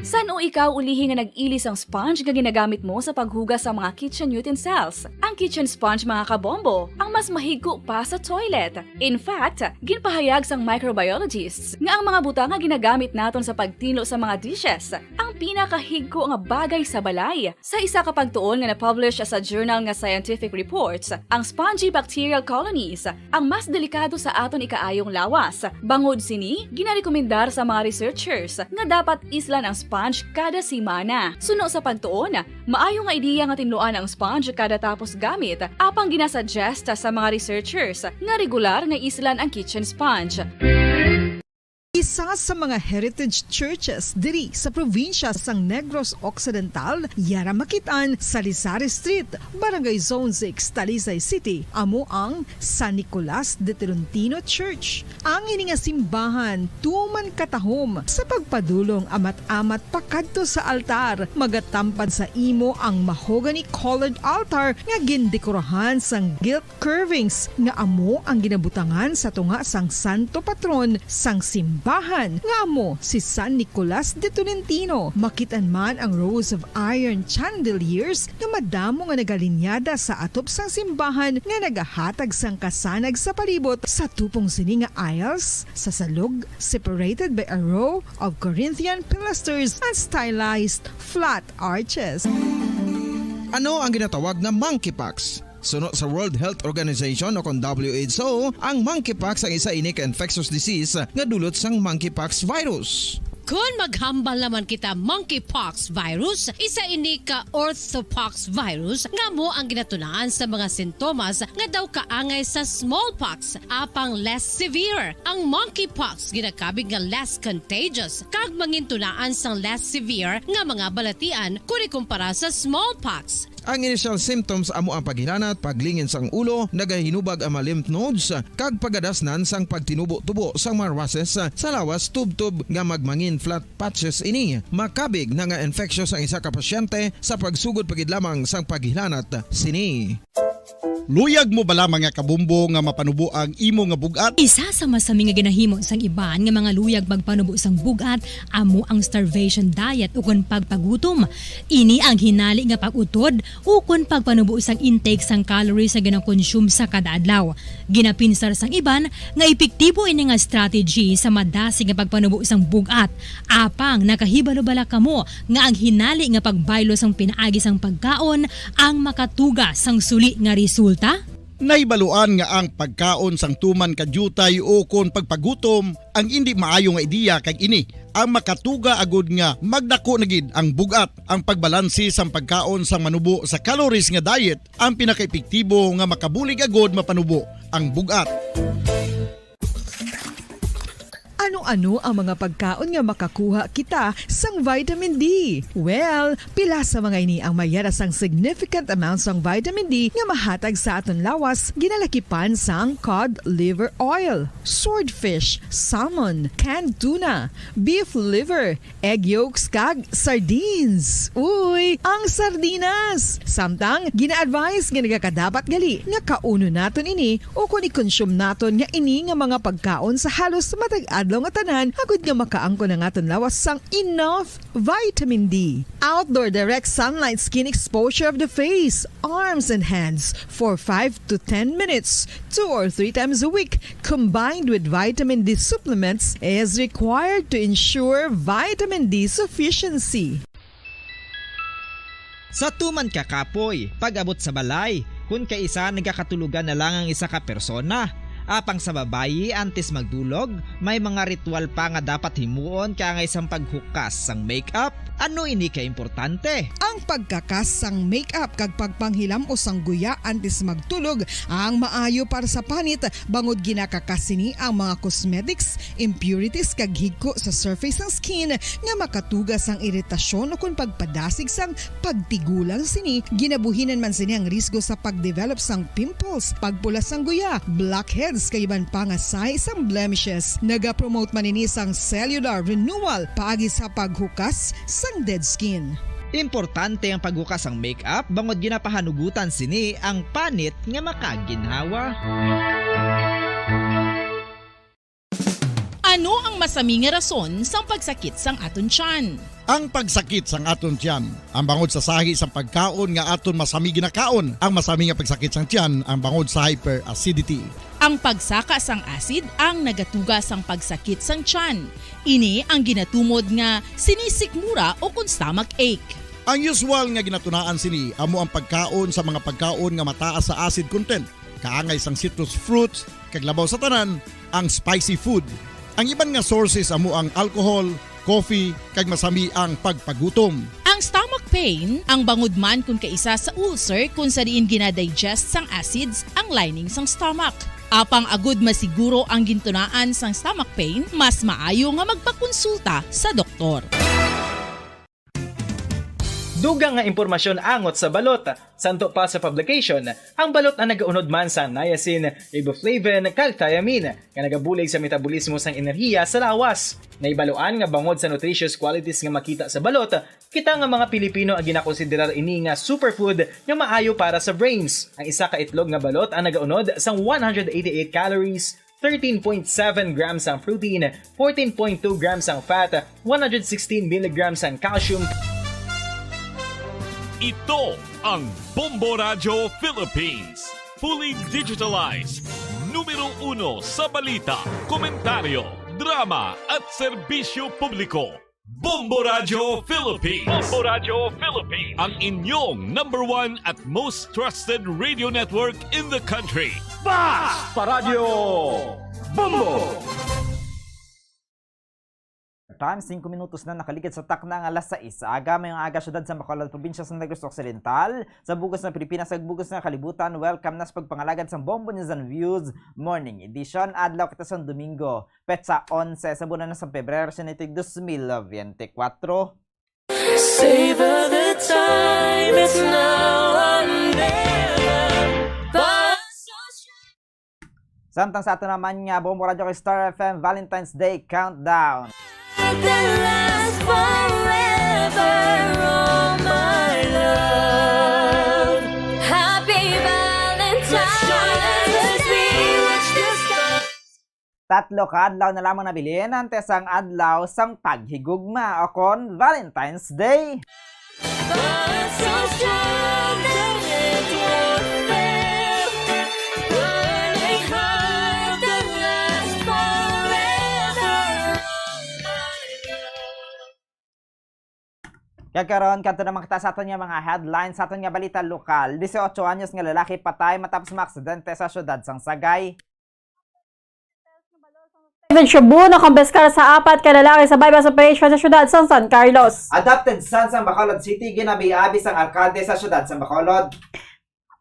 Speaker 18: San o ikaw ulihi nga nag-ilis ang sponge nga ginagamit mo sa paghugas sa mga kitchen utensils? Ang kitchen sponge mga kabombo, ang mas mahigko pa sa toilet. In fact, ginpahayag sang microbiologists nga ang mga butang nga ginagamit naton sa pagtilo sa mga dishes, ang pinakahigko nga bagay sa balay. Sa isa ka pagtuon nga na-publish sa journal nga Scientific Reports, ang spongy bacterial colonies ang mas delikado sa aton ikaayong lawas. Bangod sini, ginarekomendar sa mga researchers nga dapat islan ang sponge kada semana. Suno sa pagtuon, maayo nga ideya nga tinluan ang sponge kada tapos gamit, apang ginasuggest sa mga researchers nga regular nga islan ang kitchen sponge.
Speaker 16: Isa sa mga heritage churches diri sa probinsya sang Negros Occidental, yara makitaan sa Rizal Street, Barangay Zone 6, Talisay City, amo ang San Nicolas de Tolentino Church. Ang ini nga simbahan tuman katahom sa pagpadulong amat-amat pakadto sa altar, magatampad sa imo ang mahogany colored altar nga gindekorahan sang gilt curvings nga amo ang ginabutangan sa tunga sang santo patron sang simbahan nga amo si San Nicolas de Tolentino. Makitan man ang rows of iron chandeliers nga madamo nga nagalinyada sa atop sang simbahan nga nagahatag sang kasanag sa palibot sa tupong sini nga aisles sa salog, separated by a row of Corinthian pilasters and stylized flat arches.
Speaker 19: Ano ang ginatawag na monkeypox? Suno sa World Health Organization o kung WHO, ang monkeypox ang isa ini ka infectious disease nga dulot sang monkeypox virus.
Speaker 20: Kung maghambal naman kita monkeypox virus, isa ini ka orthopox virus nga mo ang ginatunaan sa mga sintomas nga daw kaangay sa smallpox, apang less severe. Ang monkeypox ginakabig nga less contagious, kag mangintunaan sang less severe nga mga balatian kung ikumpara sa smallpox.
Speaker 19: Ang initial symptoms amo ang paghinanat, paglingin sang ulo, nagahinubag ang mga lymph nodes, kag pagadasnan sang pagtinubo-tubo sang mga rashes sa lawas tub-tub nga magmangin flat patches ini. Makabig na nga infectious ang isa ka pasyente sa pagsugod pagid lamang sang paghinanat sini.
Speaker 21: Luyag mo bala mga kabumbo nga mapanubo ang imo nga bugat?
Speaker 22: Isa sa masami nga ginahimo sang iban nga mga luyag magpanubo sang bugat amo ang starvation diet ukon pagpagutom. Ini ang hinali nga pag-utod ukon pagpanubo sang intake sang calories sa ginakonsume sa kada adlaw. Ginapinsar sang iban nga epektibo ini nga strategy sa madasig nga pagpanubo sang bugat. Apang nakahibalo-bala kamo nga ang hinali nga pagbaylo sang pinaagi sang pagkaon ang makatuga sang suli nga resulta.
Speaker 21: Naibaluan nga ang pagkaon sang tuman kadyutay o kon pagpagutom ang hindi maayo nga ideya kag ini ang makatuga agud nga magdako na gid ang bugat. Ang pagbalansi sang pagkaon sang manubo sa calories nga diet ang pinakaepektibo nga makabulig agud mapanubo ang bugat.
Speaker 16: Ano-ano ang mga pagkaon nga makakuha kita sang vitamin D? Well, pila sa mga ini ang mayara sang significant amount sang vitamin D nga mahatag sa aton lawas ginalakipan sang cod liver oil, swordfish, salmon, canned tuna, beef liver, egg yolks kag sardines. Uy, ang sardinas! Samtang gina-advise nga nagakadapat gali nga kauno naton ini o kung i-consume naton nga ini nga mga pagkaon sa halos matag-adlaw nga tanan agud nga makaangko na aton lawas sang enough vitamin D. Outdoor direct sunlight skin exposure of the face, arms and hands for 5 to 10 minutes, 2 or 3 times a week, combined with vitamin D supplements is required to ensure vitamin D sufficiency.
Speaker 23: Sa tuman ka kapoy, pag-abot sa balay, kung kaisa nagakatulugan na lang ang isa ka persona. Apang sa babayi antes magdulog, may mga ritual pa nga dapat himuon kaya nga isang paghukas sang makeup. Ano ini ka importante?
Speaker 16: Ang pagkakas sang makeup kag pagpanghilam o sang guya antes magtulog ang maayo para sa panit bangod ginakakasini ang mga cosmetics, impurities kag higko sa surface ng skin nga makatugas sang iritasyon o kung pagpadasig sang pagtigulang sini. Ginabuhinan man sini ang risgo sa pagdevelop sang pimples, pagpula sang guya, blackheads kay iban pa nga size sang blemishes. Naga-promote man ini sang cellular renewal paagi sa paghukas sang dead skin.
Speaker 23: Importante ang paghukas ang makeup bangod ginapahanugutan sini ang panit nga makaginhawa.
Speaker 1: Ano ang masami nga rason sang pagsakit sang aton tiyan?
Speaker 21: Ang pagsakit sang aton tiyan, ang bangod sa sahi sang pagkaon nga aton masami ginakaon. Ang masami nga pagsakit sang tiyan, ang bangod sa hyperacidity.
Speaker 1: Ang pagsaka sang acid ang nagatuga sang pagsakit sang tiyan. Ini ang ginatumod nga sinisikmura o kung stomach ache.
Speaker 21: Ang usual nga ginatunaan sini amo ang pagkaon sa mga pagkaon nga mataas sa acid content. Kaangay sang citrus fruits, kag labaw sa tanan, ang spicy food. Ang iban nga sources amo ang alcohol, coffee, kag masami ang pagpagutom.
Speaker 1: Ang stomach pain, ang bangod man kung kaisa sa ulcer kung sa diin ginadigest sang acids ang lining sang stomach. Apang agud masiguro ang gintunaan sang stomach pain, mas maayo nga magpakonsulta sa doktor.
Speaker 17: Dugang nga impormasyon angot sa balot. Santo pa sa publication, ang balot na nagaunod man sa niacin, riboflavin, kag thiamine, nga nagabulig sa metabolismo sang enerhiya sa lawas. Naibaluan nga bangod sa nutritious qualities nga makita sa balot, kita nga mga Pilipino ang ginakonsiderar ini nga superfood nga maayo para sa brains. Ang isa ka itlog nga balot ang nagaunod sang 188 calories, 13.7 grams ang protein, 14.2 grams ang fat, 116 milligrams ang calcium.
Speaker 6: Ito ang Bombo Radio Philippines. Fully digitalized. Numero 1 sa balita, komentaryo, drama at serbisyo publiko. Bombo Radio Philippines. Bombo Radio Philippines. Ang inyong #1 at most trusted radio network in the country.
Speaker 7: Basta Radio Bombo!
Speaker 23: Time, 5 minutos na nakaligid sa takna ng alas 6. Aga, mayong aga syudad sa Bacolod, probinsya sa Negros Occidental. Sa bugos ng Pilipinas, sa bugos ng kalibutan, welcome na sa pagpangalagad sa Bombo News and Views Morning Edition. Adlaw kita sa Domingo, petsa 11 sa buwan na sa Pebrero, sinitig 2024.
Speaker 2: Savor the time, it's now or never.
Speaker 23: Samtang sa ato naman nga, Bombo Radio kay Star FM Valentine's Day Countdown.
Speaker 2: Last forever, oh my love. Happy Valentine's, we watch the stars.
Speaker 23: Tatlo ka adlaw na lamang nabilin antes ang adlaw sang paghigugma o kon Valentine's Day.
Speaker 2: But so strong that it won't fail. Burning heart that lasts forever.
Speaker 23: Kakaroon kanto naman kita sa aton nga mga headlines sa aton nga balita lokal. 18 anyos nga lalaki patay matapos maaksidente sa syudad sang Sagay.
Speaker 8: Cebu nakambeskar sa 4 ka lalaki sa bypass operation sa syudad sang San Carlos.
Speaker 23: Adopted son sa Bacolod City ginabi-abi sang alkalde sa syudad sang Bacolod.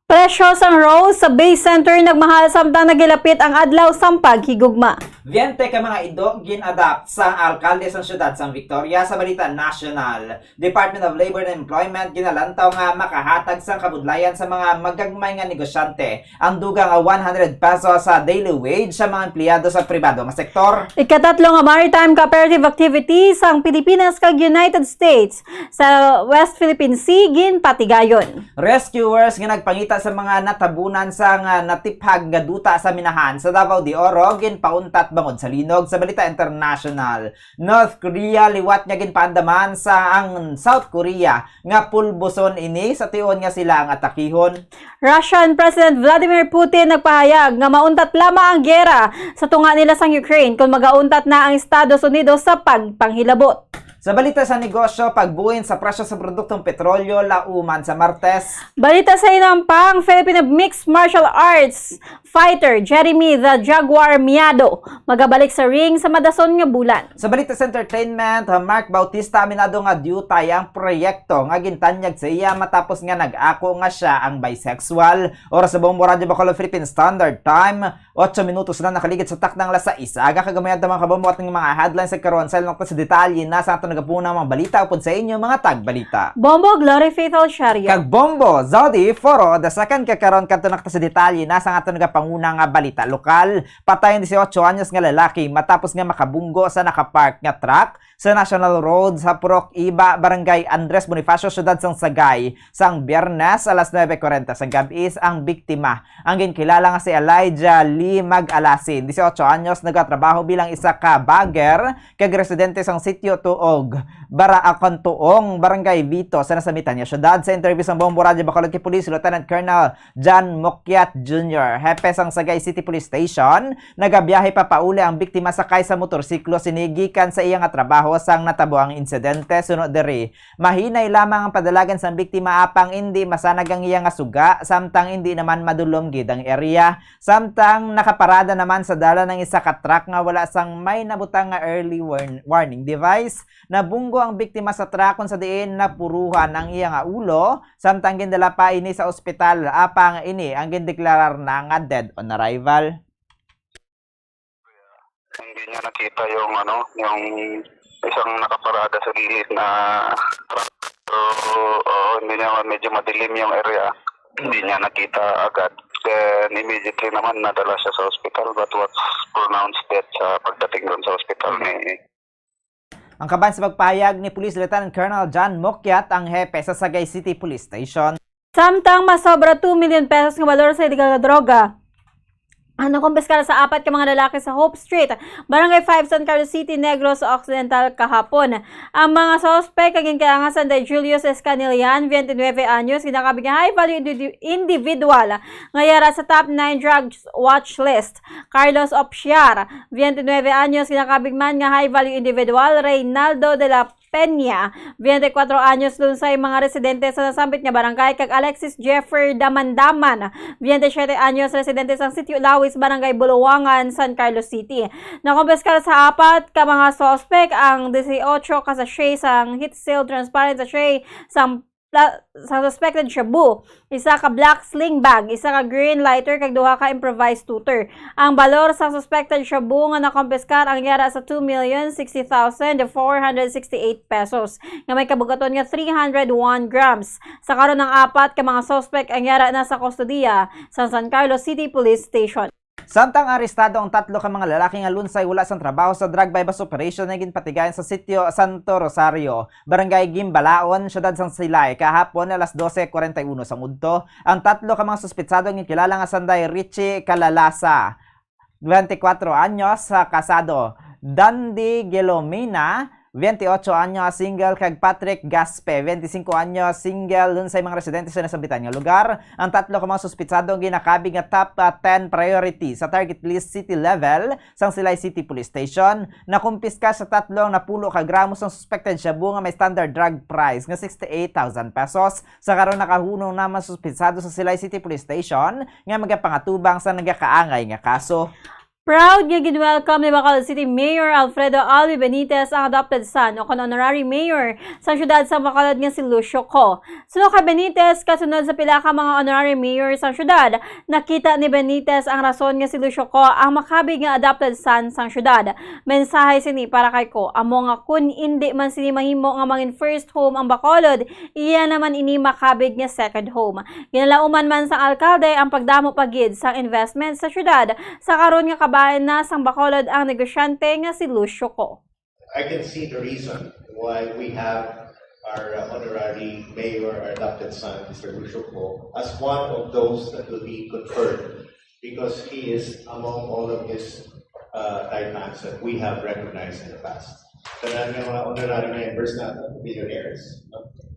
Speaker 8: Presyo sang rose sa Bay Center nagmahal samtang nagilapit ang adlaw sang paghigugma.
Speaker 23: 20 ka mga ido gin-adapt sa alkalde sa syudad sang Victoria sa balita national. Department of Labor and Employment ginalantaw nga makahatag sang kabudlayan sa mga magagmay nga negosyante ang dugang 100 pesos sa daily wage sa mga empleyado sa pribado nga sektor.
Speaker 8: Ikatatlo nga maritime cooperative activities ang Pilipinas kag United States sa West Philippine Sea ginpatigayon.
Speaker 23: Rescuers nga nagpangita sa mga natabunan sang natiphag nga duta sa minahan sa Davao de Oro ginpauntat bangod sa linog. Sa balita international, North Korea liwat niya ginpaandaman sa ang South Korea nga pulbuson ini sa tion nga sila ang atakihon.
Speaker 8: Russian President Vladimir Putin nagpahayag nga mauntat lamang ang giyera sa tunga nila sa Ukraine kung magauntat na ang Estados Unidos sa pagpanghilabot.
Speaker 23: Sa balita sa negosyo, pagbuin sa presyo sa produktong petrolyo lauman sa Martes.
Speaker 8: Balita sa inampang, Filipino Mixed Martial Arts fighter Jeremy the Jaguar Miado magabalik sa ring sa madason nga bulan.
Speaker 23: Sa balita sa entertainment, Mark Bautista aminado nga diutay ang proyekto nga gintanyag sa iya matapos nga nag-ako nga siya ang bisexual. Oras sa Bombo Radio Bacolod Philippine Standard Time, 8 minutos na nakaligid sa takdang lasa isa. Aga kagamayad na mga kabombo at ng mga headlines sa karon sa ilong sa detalye na sa aton nagapuna mga balita upod sa inyo mga tagbalita.
Speaker 8: Bombo Glory Faithful Shario.
Speaker 23: Kag Bombo Zodi Foro the second kakaron kadto nakta sa detalye na sa aton nagapanguna nga balita lokal. Patay ang 18 anyos nga lalaki matapos nga makabunggo sa nakapark nga truck sa National Road sa Purok Iba, Barangay Andres Bonifacio, Syudad sang Sagay. Sang Biyernes alas 9:40 sa gabi ang biktima. Ang ginkilala nga si Elijah Lee Mag-Alasin, 18 anyos, nagatrabaho bilang isa ka bagger kag residente sang sitio Tuog, Baraacontuong, Barangay Vito sa nasamitan niya syudad. Sa interview sang Bombo Radio Bacolod kay Police Lieutenant Colonel John Mokyat Jr., hepe sang Sagay City Police Station, nagabiyahe pa pauli ang biktima sakay sa motorsiklo sinigikan sa iyang trabaho sang natabo ang insidente. Sunod diri, mahinay lamang ang padalagan sang biktima apang hindi masanag ang iyang suga, samtang hindi naman madulom gid ang area. Samtang nakaparada naman sa dala ng isa ka truck nga wala sang may nabutang nga early warning device. Nabunggo ang biktima sa truck kung sa diin napuruhan ang iyang ulo, samtang gindala pa ini sa ospital apang ini ang gindeklarar na nga dead on arrival.
Speaker 9: Hindi niya nakita yung isang nakaparada sa gilid na truck. So, hindi niya medyo madilim yung area. Hindi niya nakita agad. Then immediately naman nadala siya sa hospital but was pronounced dead sa pagdating doon sa hospital ni.
Speaker 23: Ang kaban sa pagpahayag ni Police Lieutenant Colonel John Mokyat, ang hepe sa Sagay City Police Station.
Speaker 8: Samtang masobra 2 million pesos ng valor sa illegal na droga ang nakumpiskara sa 4 ka mga lalaki sa Hope Street, Barangay 5, San Carlos City, Negros Occidental kahapon. Ang mga suspect kaging kaangasan de Julius Escanilian, 29 anyos, kinakabig high value individual ngayara sa top 9 drugs watch list. Carlos Opsiar, 29 anyos, kinakabig man nga high value individual. Reynaldo de la Peña, 24 anyos, dun sa mga residente sa nasambit nga barangay. Kag Alexis Jeffer Damandaman, 27 anyos, residente sa Sitio Lawis, Barangay Buluwangan, San Carlos City. Nakumpiskara sa 4 ka mga suspect ang 18 ka sachet sang heat seal transparent sachet sang suspected shabu, isa ka black sling bag, isa ka green lighter, kag duha ka improvised tutor. Ang balor sa suspected shabu nga nakumpiskar ang yara sa 2,060,468 pesos nga may kabugaton nga 301 grams. Sa karon ng 4 ka mga suspect ang yara na sa kustodiya sa San Carlos City Police Station.
Speaker 23: Samtang arestado ang 3 ka mga lalaki nga lunsay wala sang trabaho sa drug bypass operation na ginpatigayan sa sitio Santo Rosario, Barangay Gimbalaon, Syudad sang Silay, kahapon alas 12:41 sang udto. Ang 3 ka mga suspetsado nga kilala nga sanday Richie Calalasa, 24 anyos, kasado. Dandy Gelomina, 28 anyos, single. Kag Patrick Gaspe, 25 anyos, single. Dun sa mga residente sa nasambitan nga lugar. Ang 3 ka mga suspitsado ang ginakabig nga top 10 priority sa target list city level sang Silay City Police Station. Nakumpiska sa 3 na pulo ka gramos ng suspected shabu nga may standard drug price nga 68,000 pesos. Sa karon nakahunong naman suspitsado sa Silay City Police Station nga magapangatubang sa nagakaangay nga kaso.
Speaker 8: Proud nga ginwelcome ni Bacolod City Mayor Alfredo Alvi Benitez ang adopted son o honorary mayor sa syudad sa Bacolod nga si Lucio Co. Sunod kay Benitez, kasunod sa pila ka mga honorary mayor sa syudad, nakita ni Benitez ang rason nga si Lucio Co ang makabig nga adopted son sang syudad. Mensahe sini para kay Ko, amo nga kun hindi man sini mahimo nga mangin first home ang Bacolod, iya naman ini makabig nga second home. Ginalauman man sang alkalde ang pagdamo pagid sang investment sa syudad sa karon nga bayan na sang Bacolod ang negosyante nga si Lucio Co.
Speaker 12: I can see the reason why we have our honorary mayor, our adopted son, Mr. Lucio Co, as one of those that will be conferred because he is among all of his Taipans that we have recognized in the past. Karami ng mga honorary members na billionaires.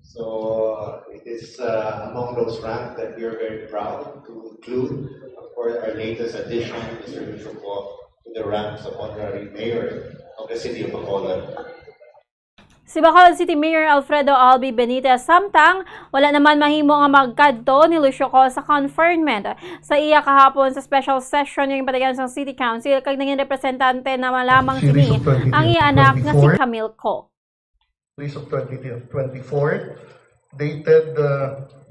Speaker 12: So it is among those ranks that we are very proud to include, of course, our latest addition, Mr. Lucio Po, to the ranks of honorary mayor of the city of Bacolod.
Speaker 8: Si Bacolod City Mayor Alfredo Albi Benitez samtang wala naman mahimo nga magkadto ni Lucio Co sa conferment sa iya kahapon sa special session yung patagan sa City Council kag naging representante na malamang sini ang iya anak nga si Camille Co.
Speaker 10: Series of 2024 dated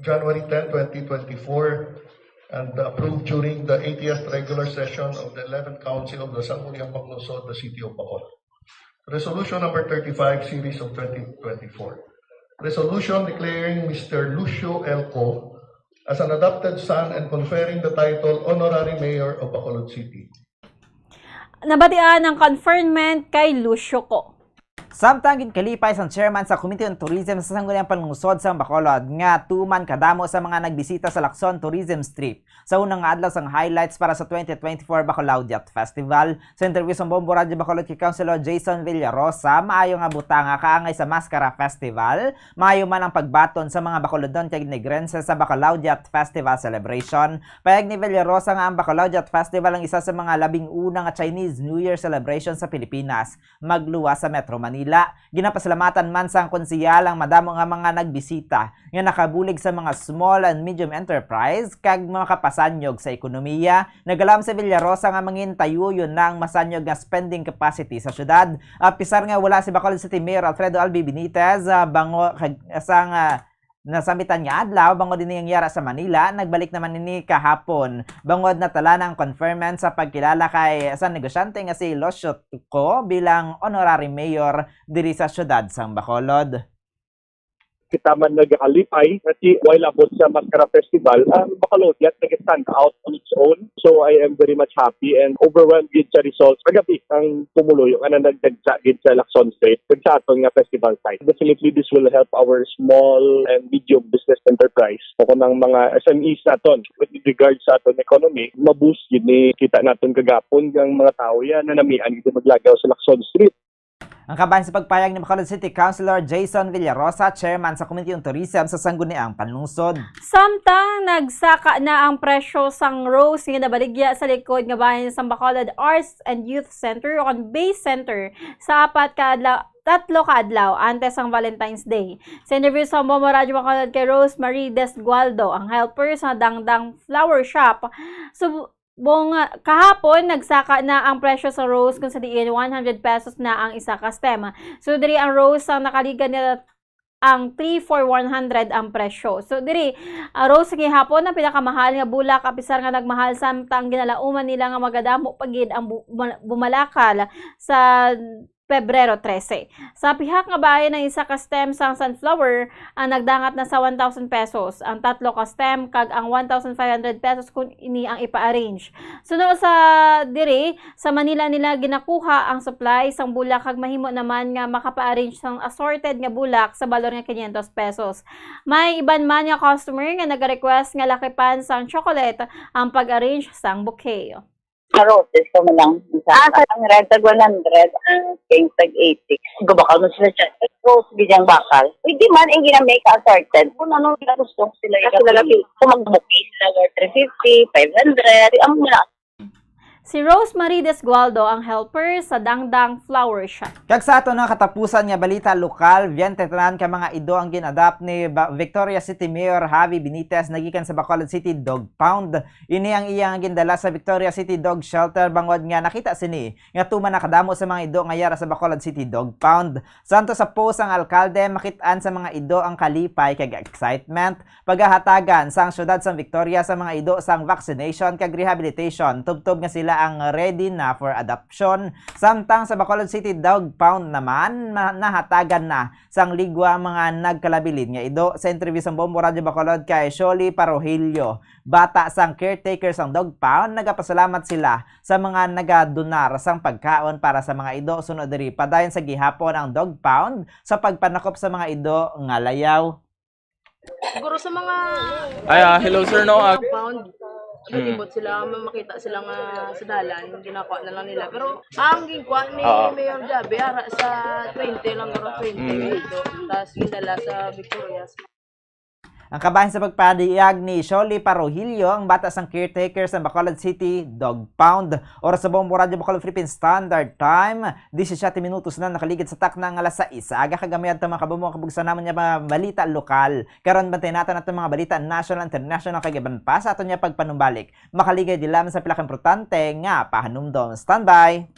Speaker 10: January 10, 2024 and approved during the 80th regular session of the 11th Council of the Sangguniang Bacolod, the City of Bacolod. Resolution number 35, series of 2024. Resolution declaring Mr. Lucio L. Co as an adopted son and conferring the title Honorary Mayor of Bacolod City.
Speaker 8: Nabatian ang conferment kay Lucio Co.
Speaker 14: Samtang ginkalipay sang chairman sa Committee on Tourism sa Sangguniang Panlungsod sa Bacolod nga tuman kadamo sa mga nagbisita sa Lacson Tourism Strip sa unang adlaw sang highlights para sa 2024 Bacolaudiat Festival. Sa interview sa Bombo Radio Bacolod kay Councilor Jason Villarosa, maayo nga butanga kaangay sa Mascara Festival, maayo man ang pagbaton sa mga Bacolodon kay Negrense sa Bacolaudiat Festival celebration. Payag ni Villarosa nga ang Bacolaudiat Festival ang isa sa mga labing unang Chinese New Year celebration sa Pilipinas, magluwas sa Metro Manila. Ginapasalamatan man sang konsehal ang madamo nga mga nagbisita nga nakabulig sa mga small and medium enterprise kag mga kapasanyog sa ekonomiya. Nagalam sa Villarosa nga mangintayuyon na ang masanyog nga spending capacity sa syudad. Pisar nga wala si Bacolod City Mayor Alfredo Albi Benitez bango sang nasambitan nga adlaw bangod din ang yara sa Manila, nagbalik naman nini kahapon. Bangod na tala ng conferment sa pagkilala kay sa negosyante nga si Lucio Co bilang honorary mayor diri sa syudad sang Bacolod.
Speaker 5: Kita man nagkalipay kasi while abot sa Mascara Festival, ang Bacolodiat nag-stand out on its own. So I am very much happy and overwhelmed with sa results. Kagabi ang pumuloy yung nagdagsa gid sa Lacson Street sa aton nga festival site. Definitely this will help our small and medium business enterprise o ng mga SMEs naton with regards sa aton economy. Maboost yun ni kita naton kagapon ng mga tao yan na namian gid maglagaw sa Lacson Street.
Speaker 14: Ang kabahin sa pagpayag ni Bacolod City Councilor Jason Villarosa, chairman sa Committee on Tourism sa Sangguniang Panlungsod.
Speaker 8: Samtang nagsaka na ang presyo sang rose nga nabaligya sa likod nga bahin sa Bacolod Arts and Youth Center o Base Center sa 3 kaadlaw antes ang Valentine's Day. Sa interview sa Bombo Radio Bacolod kay Rosemary Desgualdo, ang helper sa Dangdang Flower Shop, kahapon, nagsaka na ang presyo sa rose kung sa diin 100 pesos na ang isa ka stem. So, diri ang rose ang nakaliga nila ang 3 for 100 ang presyo. So, diri, rose nga hapon ang pinakamahal nga bulak, apisar nga nagmahal samtang ginalauman nila nga magadamo pagid ang bumalakal sa Pebrero 13. Sa pihak nga bahay ng isa ka stem sang sunflower ang nagdangat na sa 1,000 pesos. Ang 3 ka stem kag ang 1,500 pesos kung ini ang ipa-arrange. Sunod sa diri, sa Manila nila ginakuha ang supply sang bulak kag mahimo naman nga makapa-arrange sang assorted nga bulak sa balor nga 500 pesos. May iban man nga customer nga nag-request nga lakipan sang chocolate ang pag-arrange sang bouquet.
Speaker 15: Roses ko mo lang. Ang red tag 100, ang pink tag 80. Gubakal mo sila siya. Rose, bidyang bakal. Pwede man, ang ginamake assorted. Kung anong gusto sila. Kasi lalaki, kung mag-bouquet sila, 350, 500, ang mula.
Speaker 8: Si Rosemary Desgualdo ang helper sa Dangdang Flower Shop.
Speaker 14: Kag sa ato na katapusan nga balita lokal, vientetanan ka mga ido ang ginadapt ni Victoria City Mayor Javi Benitez nagikan sa Bacolod City Dog Pound. Ini ang iyang gindala sa Victoria City Dog Shelter bangod nga nakita sini nga tuman nakadamo sa mga ido nga yara sa Bacolod City Dog Pound. Santo sa post ang alkalde makitaan sa mga ido ang kalipay kag excitement paghahatagan sang syudad sa Victoria sa mga ido sang vaccination kag rehabilitation. Tubtob nga sila ang ready na for adoption. Samtang sa Bacolod City Dog Pound naman, nahatagan na sang ligwa mga nagkalabilin nga ido. Sa interview sa Bombo Radio Bacolod kay Sholi Parohilio, bata sang caretaker sang Dog Pound, nagapasalamat sila sa mga nagadonar sang pagkaon para sa mga ido. Sunod diri padayon sa gihapon ang Dog Pound sa pagpanakop sa mga ido nga layaw.
Speaker 24: Siguro sa mga
Speaker 25: hello sir, no?
Speaker 24: pound.
Speaker 4: nagibot sila, makita sila nga sa dalan, ginakuha na lang nila. Pero ang ginakuha ni Mayor Jabe, ara sa 20 lang, 20 dito. Tapos gindala sa Victorias.
Speaker 14: Ang kabahin sa pagpadiyag ni Sholi Parohilio, ang bata sang caretaker sa Bacolod City Dog Pound. Oras sa Bombo Radio Bacolod Philippine Standard Time, 17 minutos na nakaligid sa takna ng alas 6. Aga kagamay at mga kabumong kabugsan naman niya mga balita lokal. Karon bantay natin at mga balita national international kagaban pa sa aton niya pagpanumbalik. Makaligay di lamang sa pilak importante nga pahanumdom. Standby!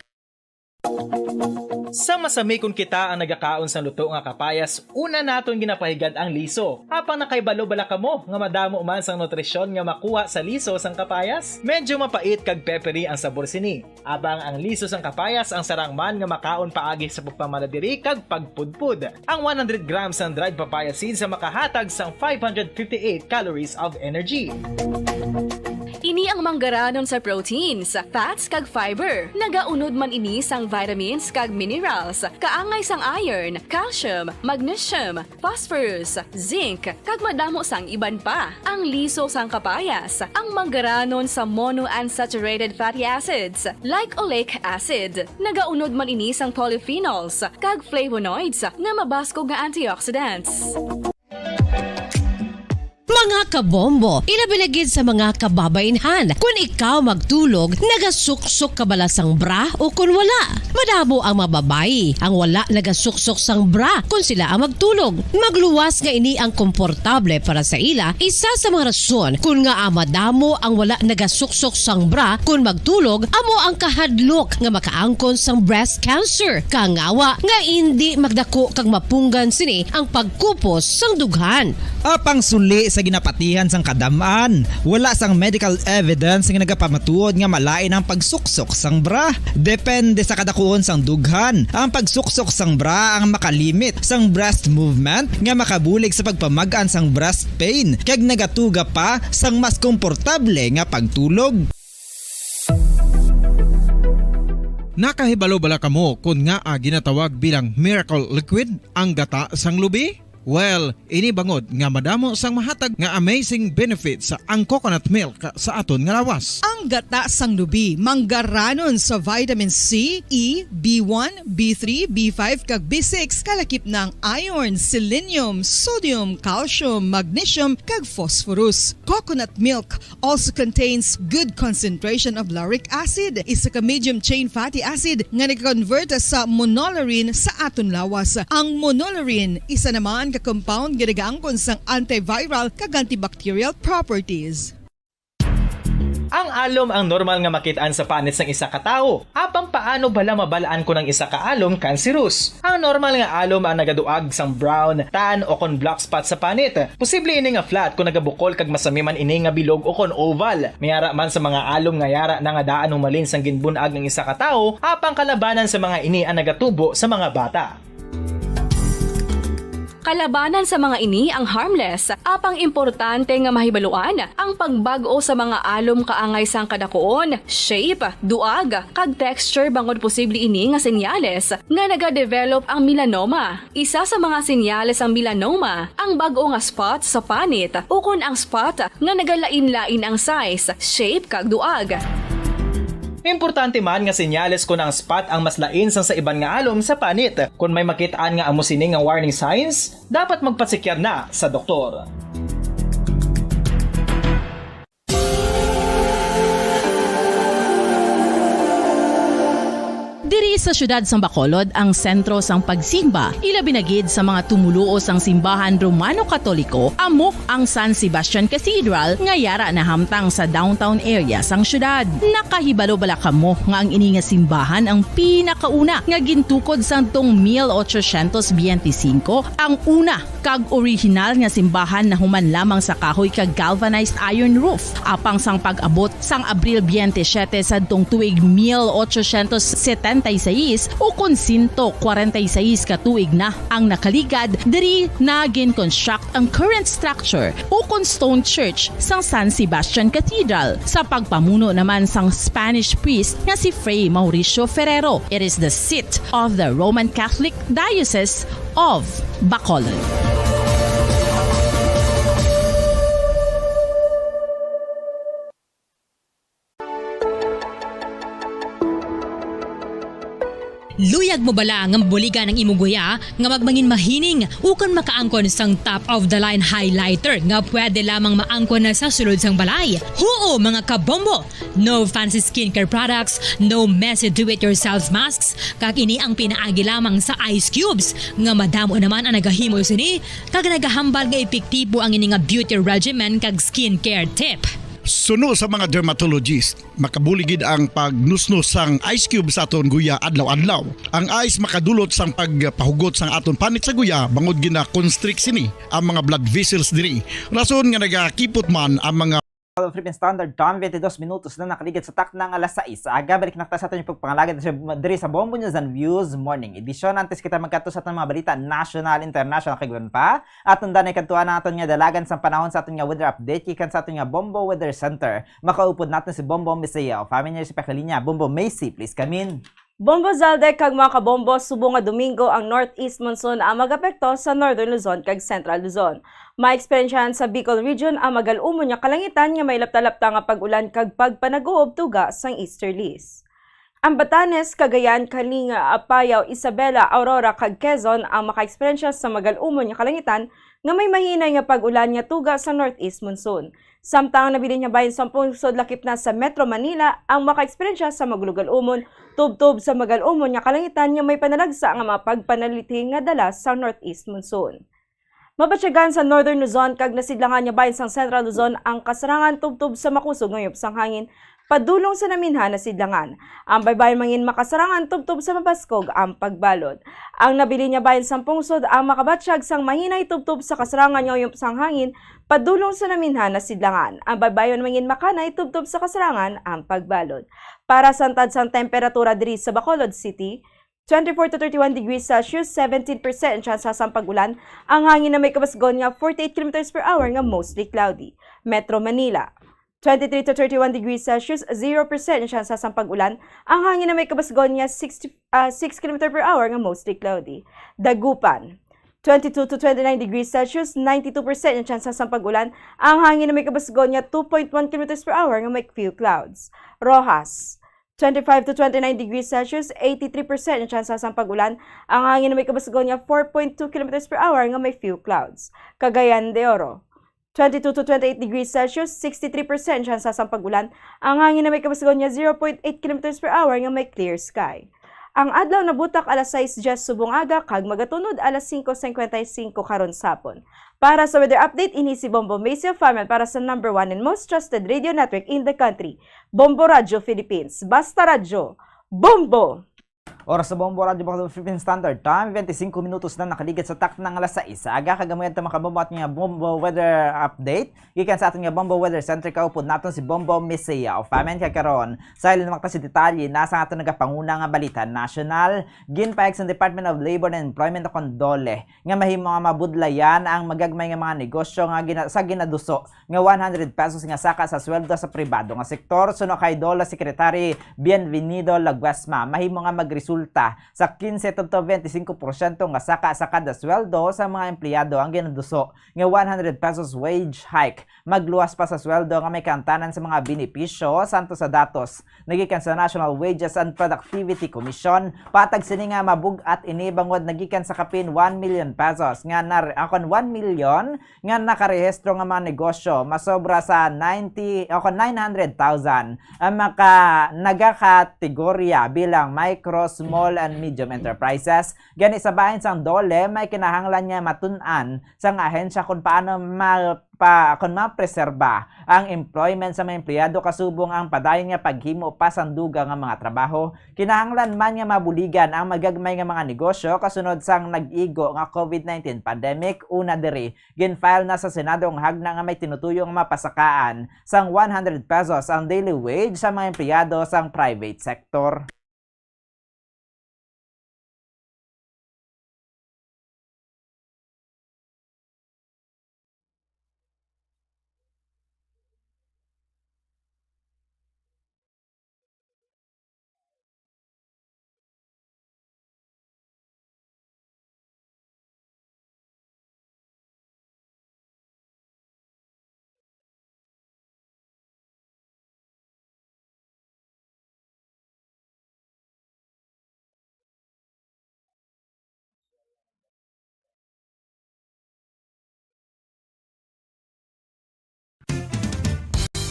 Speaker 17: Sa masami kung kita ang nagakaon sa luto nga kapayas, una naton ginapahigad ang liso. Apang nakaibalo bala kamo nga madamo man sang nutrisyon nga makuha sa liso sang kapayas? Medyo mapait kag peppery ang sabor sini. Abang ang liso sang kapayas ang sarang man nga makaon paagi sa pagpamaladiri kag pagpudpud. Ang 100 grams ng dried papaya seeds sa makahatag sang 558 calories of energy.
Speaker 18: Ini ang manggaranon sa proteins, fats kag fiber. Nagaunod man ini sang vitamins kag minerals, kaangay sang iron, calcium, magnesium, phosphorus, zinc, kag madamo sang iban pa. Ang liso sang kapayas, ang manggaranon sa monounsaturated fatty acids like oleic acid. Nagaunod man ini sang polyphenols kag flavonoids nga mabaskog nga antioxidants.
Speaker 20: Mga kabombo, ilabinagid sa mga kababainhan. Kung ikaw magtulog, nagasuksok ka bala sang bra o kung wala. Madamo ang mababayi ang wala nagasuksok sang bra kung sila ang magtulog. Magluwas nga ini ang komportable para sa ila. Isa sa mga rason kung nga madamo ang wala nagasuksok sang bra kung magtulog, amo ang kahadlok nga makaangkon sang breast cancer. Kangawa nga hindi magdako kag mapunggan sini ang pagkupos sang dughan.
Speaker 23: Apang suli sa ginapatihan sang kadamaan, wala sang medical evidence nga nagapamatuod nga malain ang pagsuksok sang bra. Depende sa kadakuon sang dughan. Ang pagsuksok sang bra ang makalimit sang breast movement nga makabulig sa pagpamagaan sang breast pain kag nagatuga pa sang mas komportable nga pagtulog.
Speaker 19: Nakahibalo bala kamo kung nga ginatawag bilang miracle liquid ang gata sang lubi? Well, ini bangod nga madamo sang mahatag nga amazing benefits sa ang coconut milk sa aton nga lawas.
Speaker 11: Ang gata sang lubi manggaranon sa vitamin C, E, B1, B3, B5 kag B6 kalakip ng iron, selenium, sodium, calcium, magnesium kag phosphorus. Coconut milk also contains good concentration of lauric acid, isa ka medium chain fatty acid nga nag-convert sa monolarin sa aton lawas. Ang monolarin isa naman compound ginagaangkon sang antiviral kag antibacterial properties.
Speaker 17: Ang alom ang normal nga makitaan sa panit sang isa ka tawo. Apang paano bala mabalaan ko ng isa ka alom cancerous? Ang normal nga alom ang nagaduag sang brown, tan o kon black spot sa panit. Posible ini nga flat kung nagabukol kag masami man ini nga bilog o kon oval. Mayara man sa mga alom nga yara na nga daan humalin sang ginbunag ng isa ka tawo, apang kalabanan sa mga ini ang nagatubo sa mga bata.
Speaker 18: Kalabanan sa mga ini ang harmless, apang importante nga mahibaluan ang pagbago sa mga alom kaangay sang kadakuon, shape, duag, kag texture bangod posible ini nga senyales nga nagadevelop ang melanoma. Isa sa mga senyales ang melanoma, ang bago nga spot sa panit o kun ang spot nga nagalain-lain ang size, shape kag duag.
Speaker 17: Importante man nga senyales kung ang spot ang mas lain sang sa iban nga alom sa panit. Kung may makitaan nga amo sini nga warning signs, dapat magpasikyar na sa doktor.
Speaker 1: Diri sa syudad sang Bacolod ang sentro sang pagsimba. Ilabinagid sa mga tumuluo sang simbahan Romano-Katoliko, amo ang San Sebastian Cathedral nga yara na hamtang sa downtown area sang syudad. Nakahibalo bala kamo nga ang ini nga simbahan ang pinakauna nga gintukod sang tong 1825, ang una kag original nga simbahan na human lamang sa kahoy kag galvanized iron roof. Apang sang pag-abot sang Abril 27 sa tong tuig 1876 o kon 146 ka tuig na ang nakaligad, diri na gin-construct ang current structure o kon stone church sang San Sebastian Cathedral sa pagpamuno naman sang Spanish priest nga si Fray Mauricio Ferrero. It is the seat of the Roman Catholic Diocese of Bacolod.
Speaker 20: Luyag mo bala nga mabuligan ang imong guya nga magmangin mahining ukon makaangkon sang top of the line highlighter nga pwede lamang maangkon na sa sulod sang balay. Huo mga kabombo, no fancy skincare products, no messy do-it-yourself masks, kag ini ang pinaagi lamang sa ice cubes nga madamo naman ang nagahimo sini kag nagahambal nga epektibo ang ini nga beauty regimen kag skincare tip.
Speaker 21: Suno sa mga dermatologist, makabuligid ang pagnusnos sang ice cube sa aton guya adlaw-adlaw. Ang ice makadulot sang pagpahugot sang aton panit sa guya bangod gina constrict sini ang mga blood vessels diri. Rason nga nagakipot man ang mga
Speaker 14: Philippine Standard Time, 22 minutos na nakaligid sa tak ng alas 6. Aga, balik na sa atin yung pagpangalagad diri sa Bombo News and Views Morning Edition. Antes kita magkato sa ating mga balita, national, international, kagwan pa. At ang danay kantuan na aton nga dalagan sa panahon sa aton nga weather update, kikan sa aton nga Bombo Weather Center. Makaupod natin si Bombo Misaya o family si Pekalinya. Bombo Macy, please come in.
Speaker 3: Bombo Zalde kag mga kabombo, subo nga Domingo ang northeast monsoon ang magapekto sa Northern Luzon kag Central Luzon. Maekspensyahan sa Bicol Region ang magal-umon nga kalangitan nga may lapta-lapta nga pag-ulan kag pagpanaguob tuga sang easterlies. Ang Batanes, Cagayan, Kalinga, Apayao, Isabela, Aurora kag Quezon ang makaekspensya sa magal-umon nga kalangitan nga may mahinay nga pag-ulan nga tuga sa northeast monsoon. Samtang nabilin niya bayan 10 lungsod lakip na sa Metro Manila ang makaekspensya sa maglugal-umon, tubtob sa magal-umon nga kalangitan nga may panalagsa nga mga pagpanaliti nga dala sa northeast monsoon. Mabatyagan sa Northern Luzon kag nasidlangan niya bayan sa Central Luzon ang kasarangan tubtob sa makusog ngayop sang hangin padulong sa naminha na sidlangan. Ang baybayin mangin makasarangan tubtob sa mapaskog ang pagbalod. Ang nabili niya bayan sa pungsod ang makabatsyag sang mahinay tubtob sa kasarangan ngayop sang hangin padulong sa naminha na sidlangan. Ang baybayin mangin makanay tubtob sa kasarangan ang pagbalod. Para sa antad sang temperatura diri sa Bacolod City, 24 to 31 degrees Celsius, 17% chance sa pag-ulan. Ang hangin na may kabasgon nga 48 km per hour nga mostly cloudy. Metro Manila, 23 to 31 degrees Celsius, 0% chance sa pag-ulan. Ang hangin na may kabasgon nga 6 km per hour nga mostly cloudy. Dagupan, 22 to 29 degrees Celsius, 92% chance sa pag-ulan. Ang hangin na may kabasgon nga 2.1 km per hour nga may few clouds. Rojas, 25 to 29 degrees Celsius, 83% chance sa pag-ulan. Ang hangin na may kabasgon nga 4.2 km per hour nga may few clouds. Cagayan de Oro, 22 to 28 degrees Celsius, 63% chance sa pag-ulan. Ang hangin na may kabasgon nga 0.8 km per hour nga may clear sky. Ang adlaw na butak alas 6:10 subong aga kag magatunod alas 5:55 karon sapon. Para sa weather update, ini si Bombo Macy Farman para sa number 1 and most trusted radio network in the country, Bombo Radio Philippines. Basta Radyo, Bombo!
Speaker 14: Oras sa Bombo Radio Bacolod Philippine Standard Time, 25 minutos na nakaligid sa tak ng alas 6. Aga kagamuyan ito makabombo at nga Bombo Weather Update. Gikan sa ating nga Bombo Weather Center, kaupod natin si Bombo Misaya o Famen kakaron. Sa ilin makta si detalye, nasa ating nagapanguna nga balita national. Ginpayag sa Department of Labor and Employment o Condole nga mahimo nga mabudlayan ang magagmay nga mga negosyo nga sa ginaduso nga 100 pesos nga saka sa sweldo sa pribado nga sektor. Suno kay Dola Secretary Bienvenido Laguasma, mahimo nga magresulta sa 15 to 25% nga saka sa kada sweldo sa mga empleyado ang ginaduso nga 100 pesos wage hike. Magluwas pa sa sweldo nga may kantanan sa mga benepisyo santo sa datos nagikan sa National Wages and Productivity Commission. Patag sini nga mabug-at ini bangod nagikan sa kapin 1 million pesos nga akon 1 million nga nakarehistro nga mga negosyo masobra sa 900,000 ang nagakategorya bilang micro, small and medium enterprises. Gani sa bahin sang Dole, may kinahanglan niya matun-an sang ahensya kung paano mapreserba ang employment sa mga empleyado kasubong ang padayon nga paghimo pa sang duga nga mga trabaho. Kinahanglan man nga mabuligan ang magagmay nga mga negosyo kasunod sang nag-igo nga COVID-19 pandemic. Una diri, ginfile na sa Senado ang hagna nga may tinutuyong mapasakaan sang 100 pesos ang daily wage sa mga empleyado sang private sector.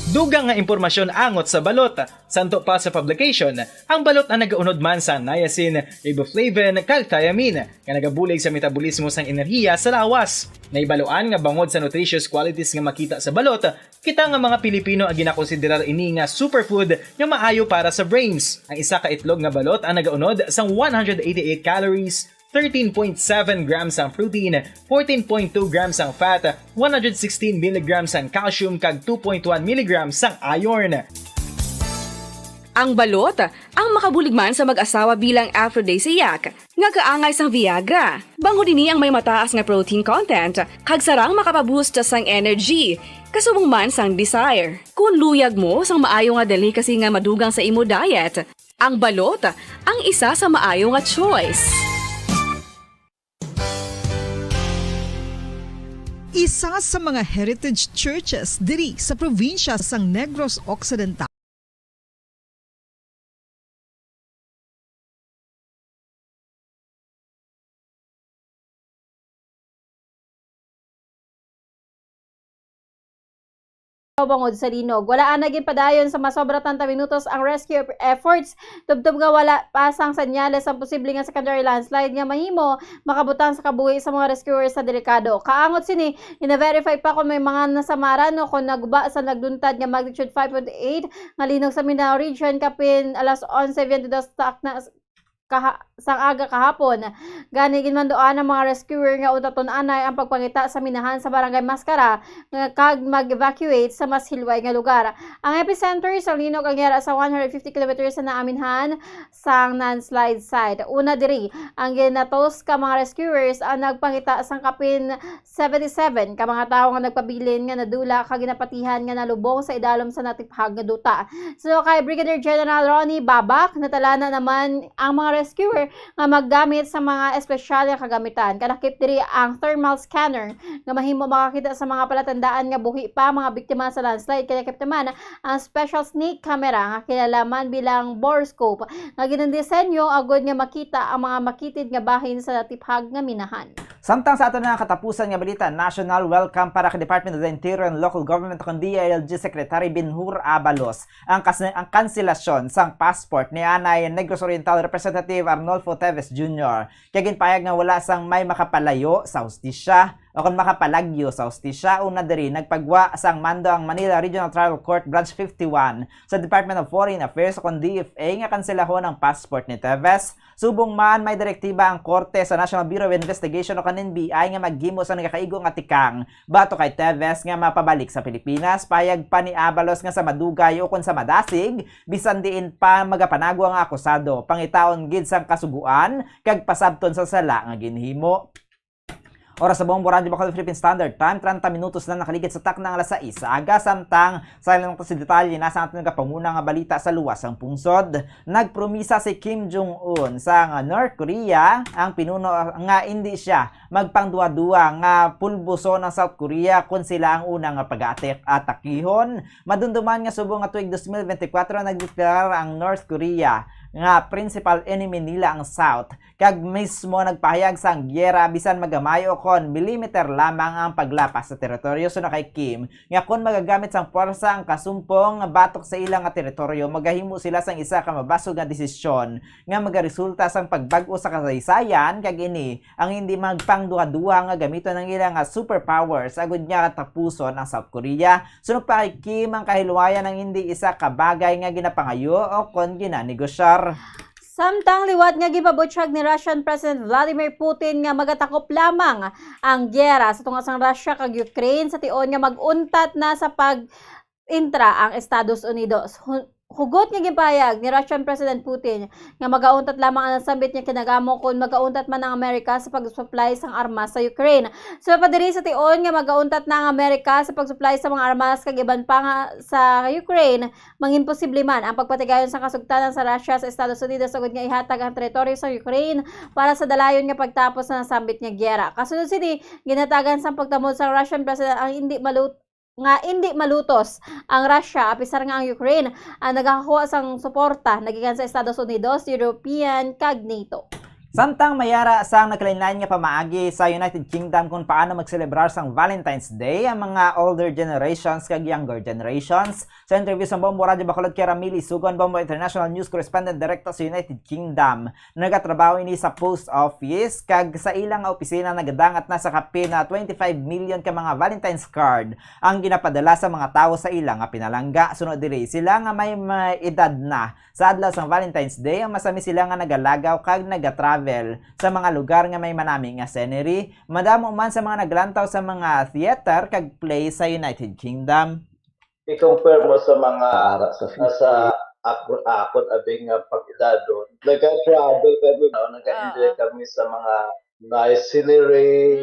Speaker 17: Dugang nga impormasyon angot sa balot. Santo pa sa publication, ang balot ang nagaunod man sa niacin, riboflavin, calthiamine, nga nagabulig sa metabolismo sang enerhiya sa lawas. Naibaloan nga bangod sa nutritious qualities nga makita sa balot, kita nga mga Pilipino ang ginakonsiderar ini nga superfood nga maayo para sa brains. Ang isa ka itlog nga balot ang nagaunod sang 188 calories, 13.7 grams ang protein, 14.2 grams ang fat, 116 mg ang calcium kag 2.1 mg ang iron.
Speaker 18: Ang balot, ang makabuligman sa mag-asawa bilang aphrodisiac, nga kaangay sang Viagra. Bango dini ang may mataas nga protein content, kag sarang makapaboost sang energy, kasubong man sang desire. Kung luyag mo sang maayo nga delicacy nga madugang sa imo diet, ang balot, ang isa sa maayo nga choice.
Speaker 11: Isa sa mga heritage churches diri sa probinsya sang Negros Occidental
Speaker 8: bangod sa linog. Wala naging padayon sa masobra 30 minutos ang rescue efforts. Tubtub nga wala pasang senyales ang posible nga secondary landslide nga mahimo makabutang sa kabuhi sa mga rescuers sa delikado. Kaangot sini, ina-verify pa kung may mga nasamaran o kung nagba sa nagduntad nga magnitude 5.8 nga linog sa Mindanao region kapin alas 11:22 sang aga kahapon. Gani ginmandoan ang mga rescuer nga utaton anay ang pagpangita sa minahan sa barangay Mascara nga kag mag-evacuate sa mas hilway nga lugar. Ang epicenter sa linog ang yara sa 150 kilometers sa naaminhan sang landslide site. Una diri ang ginatos ka mga rescuers ang nagpangita sang kapin 77 ka mga tawo nga nagpabilin nga nadula kag ginapatihan nga nalubong sa idalom sa natiphag nga duta. So kay Brigadier General Ronnie Babak natalana naman ang mga rescuer nga maggamit sa mga espesyal nga kagamitan. Kadakip diri ang thermal scanner nga mahimo makakita sa mga palatandaan nga buhi pa mga biktima sa landslide. Kadakip naman ang special snake camera nga kilalaman bilang borescope nga ginandisenyo agud nga makita ang mga makitid nga bahin sa tiphag nga minahan.
Speaker 14: Samtang sa ato na katapusan nga balita, national welcome para kay Department of the Interior and Local Government kon DILG Secretary Binhur Abalos ang kanselasyon sang passport ni Anay Negros Oriental Representative Arnolfo Teves Jr. Kaya ginpayag nga wala sang may makapalayo sa hustisya o kung makapalagyo sa hustisya. Una diri nagpagwa sang mando ang Manila Regional Trial Court Branch 51 sa Department of Foreign Affairs o kung DFA nga kanselahon ang passport ni Teves. Subong man may direktiba ang korte sa National Bureau of Investigation o kanin NBI nga maghimo sa nagakaigo nga tikang bato kay Teves nga mapabalik sa Pilipinas. Payag pa ni Abalos nga sa madugay o kung sa madasig bisan diin pa magapanagwa nga akusado pangitaon gid sang kasuguan kag pasabton sa sala nga ginhimo. Oras sa buong Radyo Bacolod Philippine Standard Time, 30 minutos na nakaligid sa taknang alas 6. Aga samtang sa ilang si detalye nasa ating nagapanguna nga balita sa luwas ang pungsod. Nagpromisa si Kim Jong-un sa North Korea ang pinuno nga hindi siya magpangduwa-duwa nga pulbuso ng South Korea kung sila ang unang pag-atakihon. Madunduman nga subong nga tuig 2024 nagdeklarar ang North Korea nga principal enemy nila ang South. Kag mismo nagpahayag sang gyera bisan magamayo kon milimeter lamang ang paglapas sa teritoryo. So na kay Kim nga kon magagamit sang puwersa ang kasumpong batok sa ilang nga teritoryo, magahimo sila sang isa ka mabasog nga desisyon nga magaresulta sang pagbag-o sa kasaysayan. Kag ini ang hindi magpangduha-duha nga gamiton ng ilang nga superpowers agud niya katapuson ang South Korea. Sunod pa kay Kim ang kahiluwayan ng hindi isa ka bagay nga ginapangayo o kon ginanegosyo.
Speaker 8: Samtang liwat nga gipabutyag ni Russian President Vladimir Putin nga magatakop lamang ang gyera sa tunga sang Russia kag Ukraine sa tion nga maguntat na sa pag-intra ang Estados Unidos. Hugot nga gipayag ni Russian President Putin nga magauntat lamang ang sambit niya kinagamo kung magauntat man ang Amerika sa pag-supply sang armas sa Ukraine. So padiri sa tion nga magauntat na ang Amerika sa pag-supply sa mga armas kag iban pa nga sa Ukraine, mangimposible man ang pagpatigayon sa kasugtanan sa Russia sa Estados Unidos sagud nga ihatag ang teritoryo sa Ukraine para sa dalayon nga pagtapos na sambit nga gyera. Kasunod sini ginatagan sa pagtamod sa Russian President ang hindi malutos ang Russia apisar nga ang Ukraine ang nagakuha sang suporta nagikan sa Estados Unidos, European kag NATO.
Speaker 14: Samtang mayara sang nagkalain-lain nga pamaagi sa United Kingdom kung paano magselebrar sang Valentine's Day ang mga older generations kag younger generations. Sa interview sa Bombo Radio Bacolod kay Ramili Sugon, Bombo International News Correspondent Director sa United Kingdom, nagatrabaho ini sa post office kag sa ilang opisina nagadangat na sa kapin na 25 million ka mga Valentine's card ang ginapadala sa mga tao sa ilang nga pinalangga. Sunod diri sila nga may edad na sa adlaw sang Valentine's Day, ang masami sila nga nagalagaw kag nagatravel sa mga lugar nga may manami nga scenery, madamo man sa mga naglantaw sa mga theater kag play sa United Kingdom.
Speaker 13: I-compare mo sa mga sa akon abing pag-edad doon. Nag-travel kami, nag-enjoy kami sa mga nice scenery,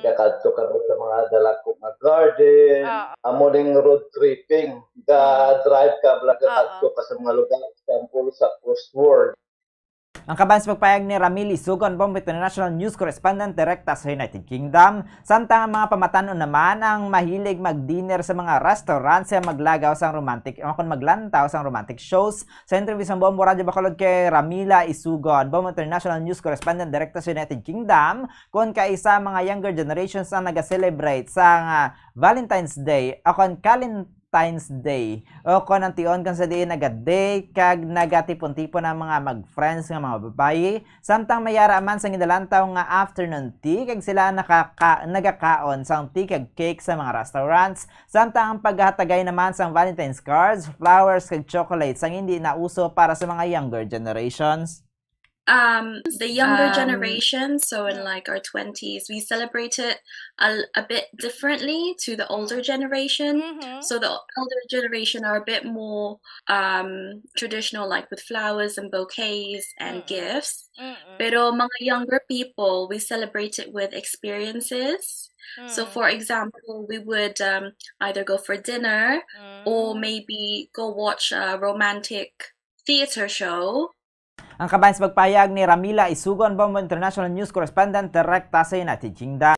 Speaker 13: nakadto kami sa mga dalakong nga garden, amuning road tripping, drive ka, nakadto ka sa mga lugar, example sa Postworld.
Speaker 14: Ang kaban sa pagpayag ni Ramili Sugon, Bombo International News Correspondent Direkta sa United Kingdom, samtang ang mga pamatanon naman ang mahilig mag-dinner sa mga restaurant sa maglantaw sang romantic shows. Sa interview sa Bombo Radio Bacolod kay Ramila Isugon, Bombo International News Correspondent Direkta sa United Kingdom, kung kaisa mga younger generations ang nag-celebrate sa Valentine's Day o kung Valentine's Day o kung ang tion kung sa diin nagaday kag nagatipon-tipon ang mga mag-friends nga mga babayi, samtang mayara man sa gidalantaw nga afternoon tea kag sila nagakaon sang tea kag cake sa mga restaurants, samtang ang paghatagay naman sang Valentine's cards, flowers kag chocolates ang hindi na uso para sa mga younger generations.
Speaker 16: The younger generation, so in like our 20s, we celebrate it a bit differently to the older generation. So the older generation are a bit more traditional, like with flowers and bouquets and gifts. Pero mga younger people, we celebrate it with experiences. So for example, we would either go for dinner or maybe go watch a romantic theater show.
Speaker 14: Ang kabayan sa pagpayag ni Ramila Isugon, Bombo International News Correspondent Direkta sa United Kingdom.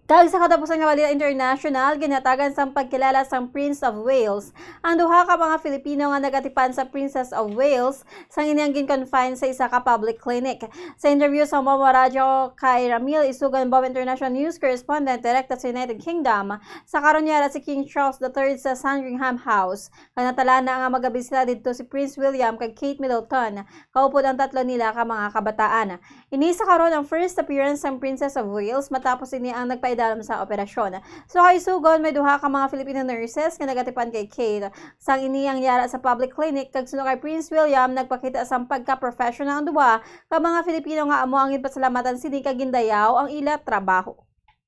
Speaker 8: Kag sa katapusan nga balita international, ginatagan sa pagkilala sang Prince of Wales ang duha ka mga Filipino nga nagatipan sa Princess of Wales sang inyang gin-confine sa isa ka public clinic. Sa interview sa Bombo Radio kay Ramil Isugan, Bombo International News Correspondent Direkta sa United Kingdom, sa karon niya si King Charles III sa Sandringham House. Kag natala na nga magabisita dito si Prince William kag Kate Middleton, kaupod ang tatlo nila ka mga kabataan. Ini sa karon ang first appearance ng Princess of Wales matapos ini ang nagpaidalam sa operasyon. So kay Sugon, may duha ka mga Filipino nurses nga nagatipan kay Kate. Sang iniyang yara sa public clinic, kag sunod kay Prince William, nagpakita sa pagka-professional ang duha ka mga Filipino nga amo ang pasalamatan sini kag gindayaw ang ila trabaho.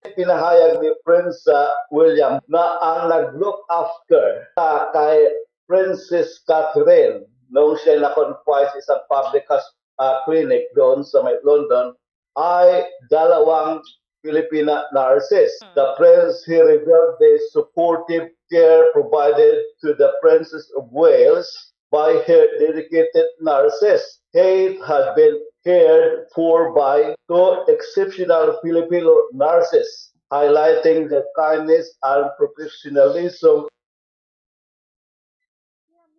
Speaker 13: Pinahayag ni Prince William na ang nag-look after kay Princess Catherine nung siya na-confine sa isang public clinic doon sa London ay dalawang Filipina nurses. The Prince, he revealed the supportive care provided to the Princess of Wales by her dedicated nurses. Kate had been cared for by two exceptional Filipino nurses, highlighting the kindness and professionalism.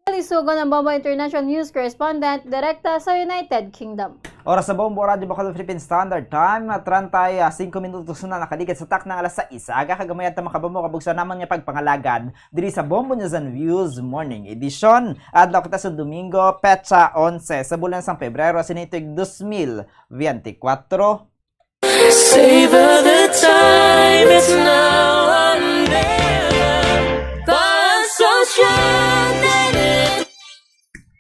Speaker 8: Isugon ang Bombo International News Correspondent Direkta sa United Kingdom.
Speaker 14: Oras sa Bombo Radio Bacolod Philippine Standard Time, 35 minutos na nakalikat sa tak ng alas 6. Aga kagamayat na makabombo kabugsa naman nga pagpangalagad diri sa Bombo News and Views Morning Edition. Adlaw kita sa Domingo, petsa 11 sa bulan sang Pebrero sinituig 2024.
Speaker 2: Savor the time, it's now or never. But so strong that it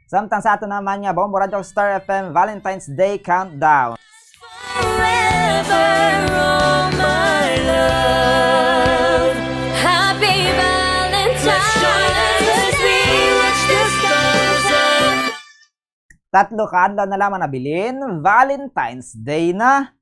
Speaker 14: Samtang sa ato naman nga Bombo Radio Star FM Valentine's Day Countdown.
Speaker 2: forever, oh my love. Happy Valentine's, as we watch the stars up.
Speaker 14: Tatlo ka adlaw na lamang nabilin, Valentine's Day na.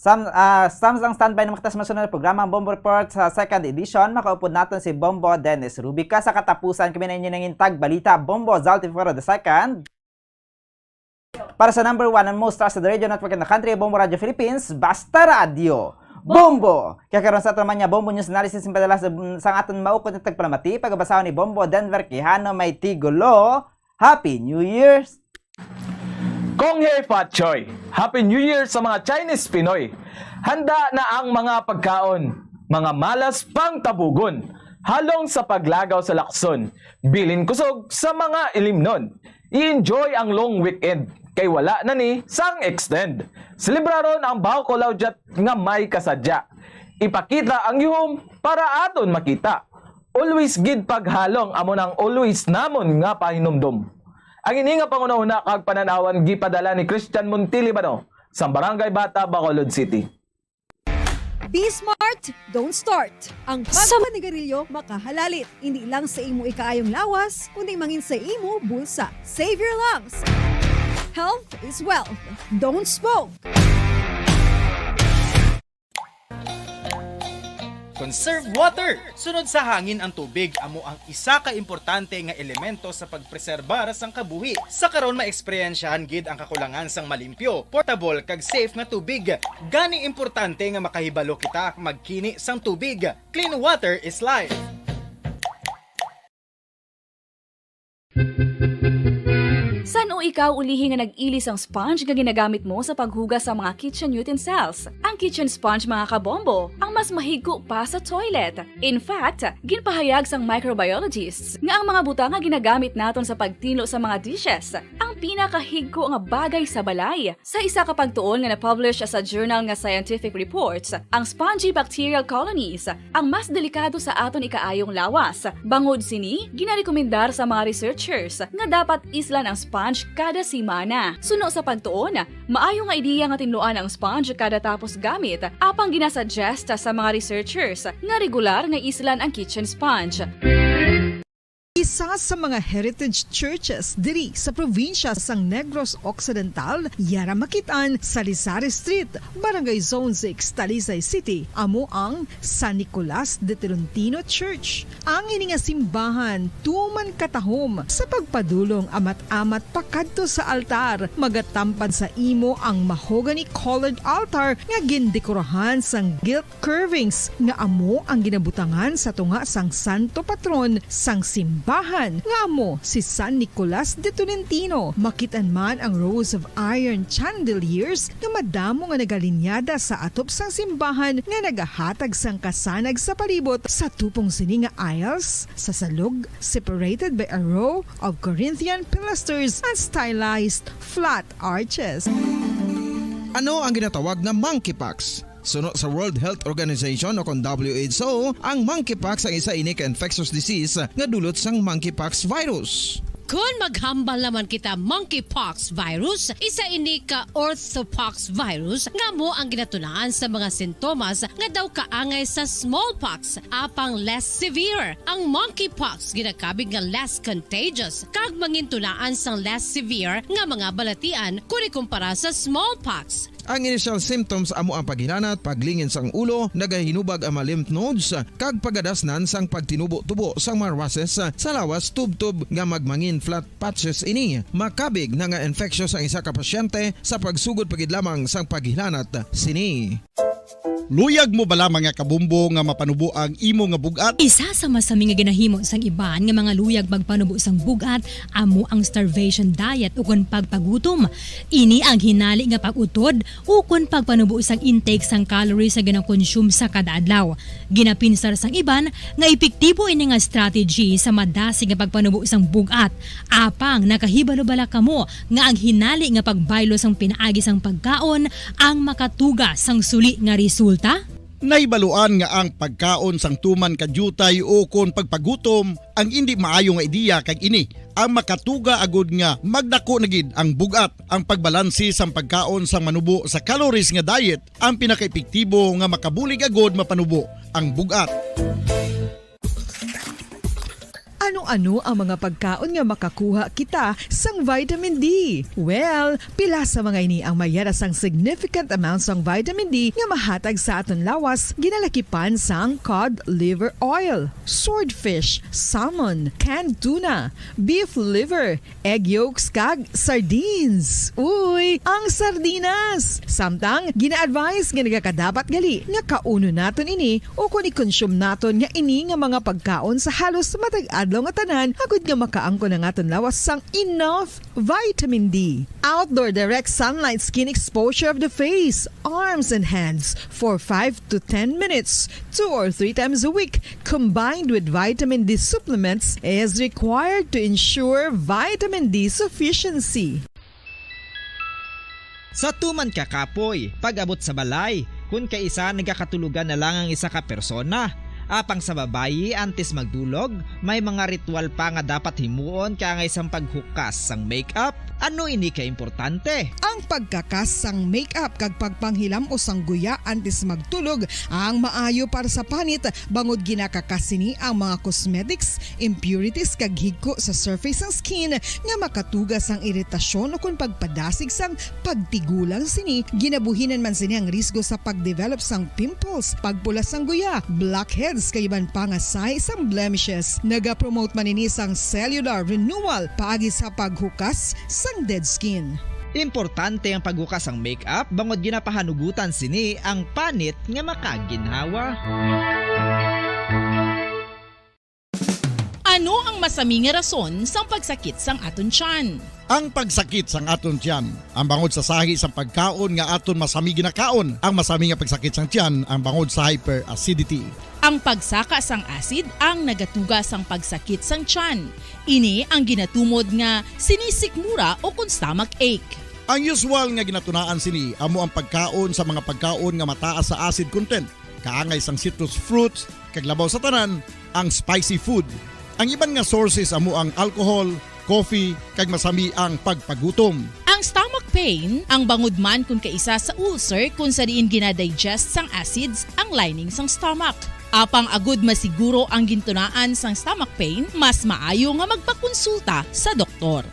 Speaker 14: Samsung standby na makatas masunod na programa ang Bombo Report sa second edition. Makaupod natin si Bombo Dennis Rubica. Sa katapusan kami na inyo ng intag balita Bombo Zaltifero II. Para sa number 1 and most trusted radio network in the country, Bombo Radio Philippines, Basta Radio Bombo! Kaya karon sa ato naman niya Bombo News Analysis yung padala sa aton maukot na tagpalamati. Pagbasaw ni Bombo Denver Quijano may tigulo. Happy New Year's!
Speaker 6: Konghei Fat Choi! Happy New Year sa mga Chinese Pinoy! Handa na ang mga pagkaon, mga malas pang tabugon, halong sa paglagaw sa lakson, bilin kusog sa mga ilimnon. I-enjoy ang long weekend, kay wala na ni sang extend. Selebraron ang Baho Kolaujat nga may kasadya. Ipakita ang yuhom para aton makita. Always gid paghalong amo nang always namon nga pahinumdum. Ang ini nga pangunahuna kag pananawan gipadala ni Christian Montilibano sa Barangay Bata, Bacolod City.
Speaker 7: Be smart, don't start. Ang pagpanigarilyo makahalalit. Hindi lang sa imo ikaayong lawas, kundi mangin sa imo bulsa. Save your lungs. Health is wealth. Don't smoke.
Speaker 17: Conserve water! Sunod sa hangin ang tubig amo ang isa ka importante nga elemento sa pagpreserbar sang kabuhi. Sa karon maeksperiensyahan gid ang kakulangan sang malimpyo, portable kag safe nga tubig. Gani importante nga makahibalo kita magkini sang tubig. Clean water is life.
Speaker 18: San o ikaw ulihi nga nag-ilis ang sponge nga ginagamit mo sa paghugas sa mga kitchen utensils? Ang kitchen sponge mga kabombo, ang mas mahigko pa sa toilet. In fact, ginpahayag sang microbiologists nga ang mga butang nga ginagamit naton sa pagtino sa mga dishes ang pinakahigko nga bagay sa balay. Sa isa ka pagtuon nga na-publish sa journal nga Scientific Reports, ang spongy bacterial colonies ang mas delikado sa aton ikaayong lawas. Bangod sini, ginarekomendar sa mga researchers nga dapat islan ang sponge kada simana. Suno sa pagtuon, maayo nga ideya nga tinluan ang sponge kada tapos gamit, apang ginasuggest sa mga researchers nga regular nga islan ang kitchen sponge.
Speaker 11: Isa sa mga heritage churches diri sa probinsya sang Negros Occidental, yara makitaan sa Rizal Street, Barangay Zone 6, Talisay City, amo ang San Nicolas de Tolentino Church. Ang ini nga simbahan tuman katahom sa pagpadulong amat-amat pakadto sa altar, magatampad sa imo ang mahogany colored altar nga gindekorahan sang gilt curvings nga amo ang ginabutangan sa tunga sang santo patron sang simbahan nga amo si San Nicolas de Tolentino. Makitan man ang rows of iron chandeliers nga madamo nga nagalinyada sa atop sang simbahan nga nagahatag sang kasanag sa palibot sa tupong sini nga aisles sa salog, separated by a row of Corinthian pilasters and stylized flat arches.
Speaker 19: Ano ang ginatawag na monkeypox? Suno sa World Health Organization o kung WHO, ang monkeypox ang isa ini ka infectious disease nga dulot sang monkeypox virus.
Speaker 20: Kung maghambal naman kita monkeypox virus, isa ini ka orthopox virus nga mo ang ginatunaan sa mga sintomas nga daw kaangay sa smallpox, apang less severe. Ang monkeypox ginakabig nga less contagious kag mangintunaan sang less severe nga mga balatian kung ikumpara sa smallpox.
Speaker 19: Ang initial symptoms amo ang paghinanat, paglingin sang ulo, nagahinubag ang mga lymph nodes, kag pagadasnan sang pagtinubo-tubo sang mga rashes sa lawas tub-tub nga magmangin flat patches ini. Makabig na nga infectious ang isa ka pasyente sa pagsugod pagid lamang sang paghinanat sini.
Speaker 21: Luyag mo bala mga kabumbo nga mapanubo ang imo nga bugat?
Speaker 22: Isa sa masami nga ginahimo sang iban nga mga luyag magpanubo sang bugat amo ang starvation diet ukon pagpagutom. Ini ang hinali nga pag-utod ukon pagpanubo sang intake sang calories sa gina-consume sa kada adlaw. Ginapinsar sang iban nga epektibo ini nga strategy sa madasi nga pagpanubo sang bugat. Apang nakahibalo-bala kamo nga ang hinali nga pagbaylo sang pinaagi sang pagkaon ang makatuga sang suli nga resulta.
Speaker 21: Naibaluan nga ang pagkaon sang tuman kadyutay o kon pagpagutom ang hindi maayo nga ideya kag ini ang makatuga agud nga magdako na gid ang bugat. Ang pagbalansi sang pagkaon sang manubo sa calories nga diet ang pinakaepektibo nga makabulig agud mapanubo ang bugat.
Speaker 11: Ano-ano ang mga pagkaon nga makakuha kita sang vitamin D? Well, pila sa mga ini ang mayara sang significant amount sang vitamin D nga mahatag sa aton lawas ginalakipan sang cod liver oil, swordfish, salmon, canned tuna, beef liver, egg yolks kag sardines. Uy, ang sardinas! Samtang gina-advise nga nagakadapat gali nga kauno naton ini o kung i-consume naton nga ini nga mga pagkaon sa halos matag-adlaw nga tanan agud nga makaangko na nga lawas sang enough vitamin D. Outdoor direct sunlight skin exposure of the face, arms and hands for 5 to 10 minutes, 2 or 3 times a week, combined with vitamin D supplements is required to ensure vitamin D sufficiency.
Speaker 23: Sa tuman ka kapoy, pag-abot sa balay, kung kaisa nagakatulugan na lang ang isa ka persona. Apang sa babayi antes magdulog, may mga ritual pa nga dapat himuon kaya nga isang paghukas sang makeup. Ano ini ka importante?
Speaker 11: Ang pagkakas sang makeup kag pagpanghilam o sang guya antes magtulog ang maayo para sa panit bangod ginakakasini ang mga cosmetics, impurities kag higko sa surface sang skin nga makatugas sang iritasyon o kung pagpadasig sang pagtigulang sini. Ginabuhinan man sini ang risgo sa pagdevelop sang pimples, pagpula sang guya, blackheads kay iban pa nga sa isang blemishes. Naga-promote man ini sang cellular renewal paagi sa paghukas sang dead skin.
Speaker 23: Importante ang paghukas ang makeup bangod ginapahanugutan sini ang panit nga makaginhawa.
Speaker 1: Ano ang masami nga rason sang pagsakit sang aton tiyan?
Speaker 21: Ang pagsakit sang aton tiyan, ang bangod sa sahi sang pagkaon nga aton masami ginakaon. Ang masami nga pagsakit sang tiyan, ang bangod sa hyperacidity.
Speaker 1: Ang pagsaka sang acid ang nagatuga sang pagsakit sang tiyan. Ini ang ginatumod nga sinisikmura o kung stomach ache.
Speaker 21: Ang usual nga ginatunaan sini amo ang pagkaon sa mga pagkaon nga mataas sa acid content. Kaangay sang citrus fruits, kag labaw sa tanan, ang spicy food. Ang iban nga sources amo ang alcohol, coffee, kag masami ang pagpagutom.
Speaker 1: Ang stomach pain, ang bangod man kung kaisa sa ulcer kung sa diin ginadigest sang acids ang lining sang stomach. Apang agud masiguro ang gintunaan sang stomach pain, mas maayo nga magpakonsulta sa doktor.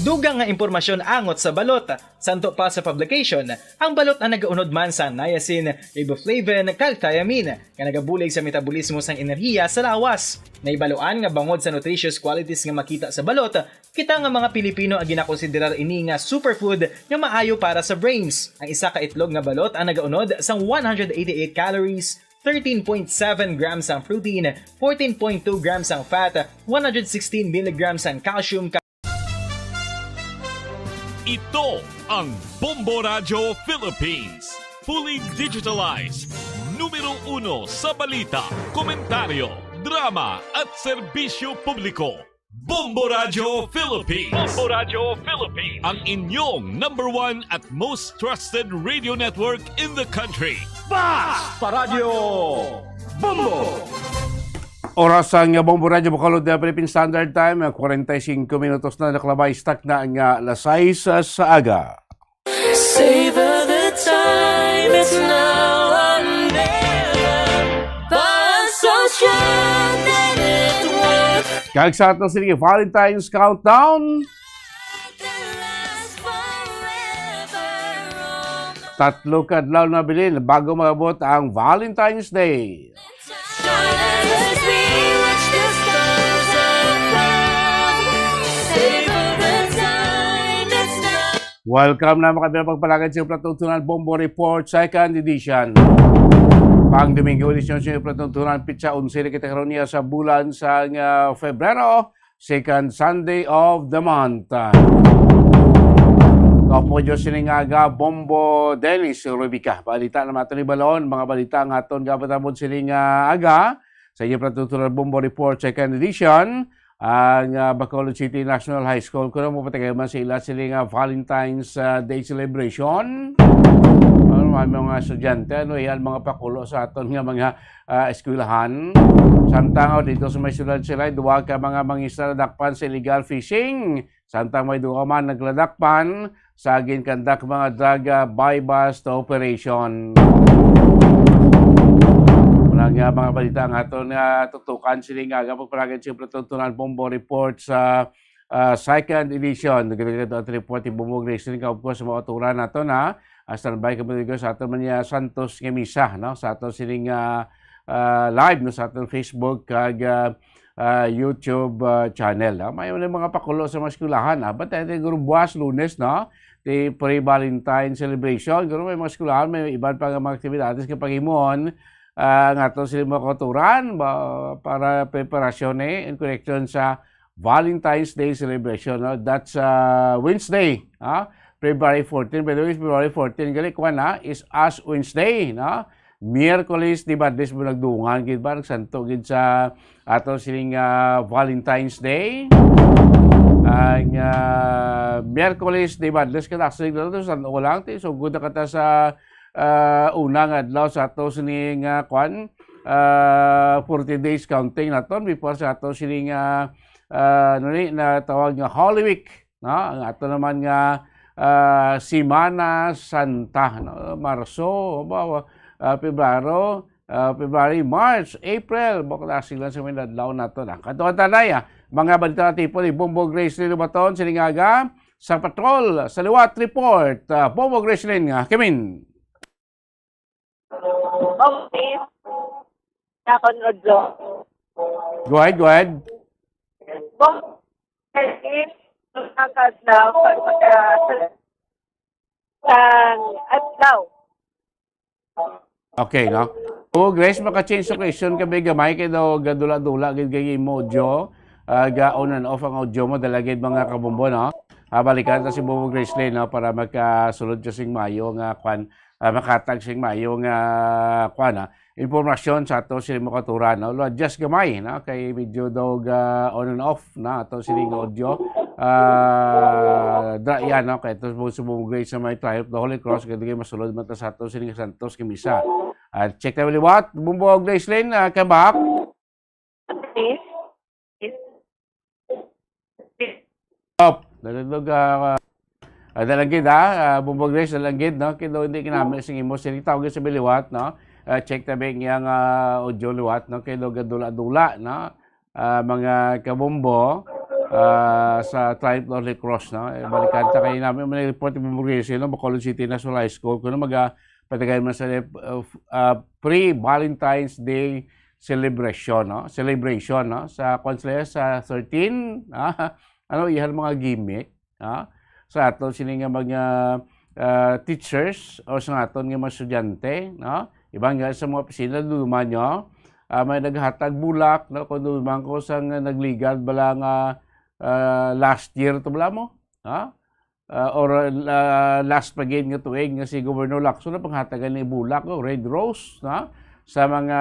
Speaker 17: Dugang nga impormasyon angot sa balot. Santo pa sa publication, ang balot ang nagaunod man sa niacin, riboflavin, kag thiamine, nga nagabulig sa metabolismo sang enerhiya sa lawas. Naibaluan nga bangod sa nutritious qualities nga makita sa balot, kita nga mga Pilipino ang ginakonsiderar ini nga superfood nga maayo para sa brains. Ang isa ka itlog nga balot ang nagaunod sang 188 calories, 13.7 grams ang protein, 14.2 grams ang fat, 116 milligrams ang calcium.
Speaker 9: Ito ang Bombo Radio Philippines. Fully digitalized. Numero 1 sa balita, komentaryo, drama at serbisyo publiko. Bombo Radio Philippines. Bombo Radio Philippines. Ang inyong #1 at most trusted radio network in the country.
Speaker 10: Basta Radio Bombo!
Speaker 12: Oras ang Bombo Radio Bacolod na Philippine Standard Time, 45 minutos na nakalabay, stuck na ang alas 6 sa aga.
Speaker 2: Savor the time, it's now or never. Pasosyon that it worth.
Speaker 12: Kagsaat na sila Valentine's Countdown. Tatlo kadlaw na bilin bago maabot ang Valentine's Day. Welcome na mga kabilang pagpalagad sa Platuntunan Bombo Report 2nd Edition. Pang Domingo Edition sa Platuntunan Pitsa 11 kita karoon sa bulan sa Febrero, 2nd Sunday of the month. Kapo Diyos siningaga Bombo Dennis Rubica. Balita na mato ni Balon, mga balita ng aton gabatamod siningaga sa inyo Platuntunan Bombo Report 2nd Edition. Ang Bacolod City National High School kuno mo patagaman sa ila siling Valentine's Day celebration. Mga estudyante yan mga pakulo sa aton nga mga eskwelahan. Samtang dito sa may syudad sila duwa ka mga mangisda dakpan sa illegal fishing. Samtang may duwa man nagladakpan sa ginkandak mga drug buy-bust operation. Nga mga balita nga ito na tutukan sila nga pagparagan siya Platuntunan Bombo Report sa 2nd edition. Nagkagado at report ibumog na sila nga po sa mga oturan na ito na standby ka mo sa ato man niya Santos nga misa, no? Sa ato siling live no? Sa ato Facebook kag YouTube channel. May mga pakulo sa mga skulahan. Ba't tayo buwas Lunes, no? The pre-Valentine celebration. Gano'n may mga skulahan, may iban pa nga mga aktibidades kapag himon nga to sila makaturan para preparasyon in connection sa Valentine's Day celebration. No? That's Wednesday, February 14. By the way, February 14 gali kuan na is Ash Wednesday, no? Miyerkules di ba des mo nagdungan gid ba nagsanto gid sa ato siling Valentine's Day. Ang Miyerkules di ba des kada sa sa ulang ti so good kata sa unang adlaw sa ato sining kuan 40 days counting naton before sa ato siling na tawag nga Holy Week, no? Ang ato naman nga Semana Santa, no? Marso, February, March, April, bakla sila sa mga adlaw nato na. Katuan tanay, mga balita tipo ni Bombo Grace Lin Baton, silingaga sa patrol sa liwat report. Bombo Grace Lin nga, Kimin.
Speaker 4: Okay.
Speaker 12: Go ahead. Okay, no? O Grace, maka-change location kami gamay kay daw gadula-dula gid kay mo audio. Ga on and off ang audio mo dalagid mga kabombo, no? Balikan ta si Bobo Grace Lane, no? Para magkasulod ka sing mayo nga kwan, makatag sing mayo nga kwan, informasyon sa ato sila makaturan, no? Just gamay, no? Kay medyo daw on and off na ato siling audio. Yan, no? Kay ito mo sumugay sa may Triumph the Holy Cross, kaya kayo masulod mata sa ato siling Santos Kimisa. Check na liwat, Bumbo Grace Lane, kabak. Dalagid Bumbo Grace, dalagid, no? Kaya hindi kinamit sing imo siling tawag sa biliwat, no? Check na ba yung audio liwat, no? Kaya dula-dula, no? Mga kabombo sa Triumph the Holy Cross, no? Balikan ta kayo namin, may report yung Bumbo Grace, no? Bacolod City National High School, kung patagay man sa pre-Valentine's Day celebration, no? Sa Consuelo sa 13, ihan mga gimmick, sa aton sining mga teachers o sa aton nga mga estudyante, no? Ibang nga sa mga opisina duman nyo, may naghatag bulak, no? Kung duman ko sang nagligad bala nga last year to bala mo, or last pagin nga tuig nga si Governor Lacson na panghatagan ni bulak, Red Rose, no? Sa mga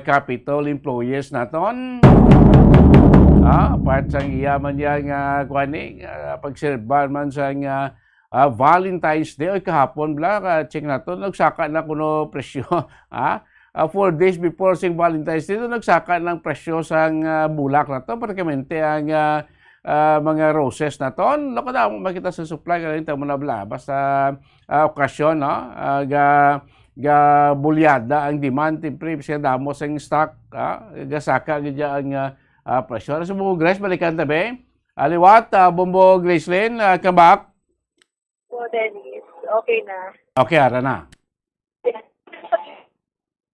Speaker 12: Capitol employees naton. Part sa iyaman niya nga kuani, pagserban man sa nga Valentine's Day, o kahapon bla, check nato, nagsaka na kuno presyo. 4 days before sing Valentine's Day, nagsaka ng presyo sang bulak nato, pratikamente ang mga roses naton. Lako na makita sa supply ka rin mo na bla. Basta okasyon, no? Ga bulyada ang demand, tipre, siya damo sa stock, gasaka gidya ang presyo. Sa Bumbo Grace, balikan tabi. Aliwat, Bumbo Grace Lane, kabak.
Speaker 4: Dennis, okay na.
Speaker 12: Okay, ara na.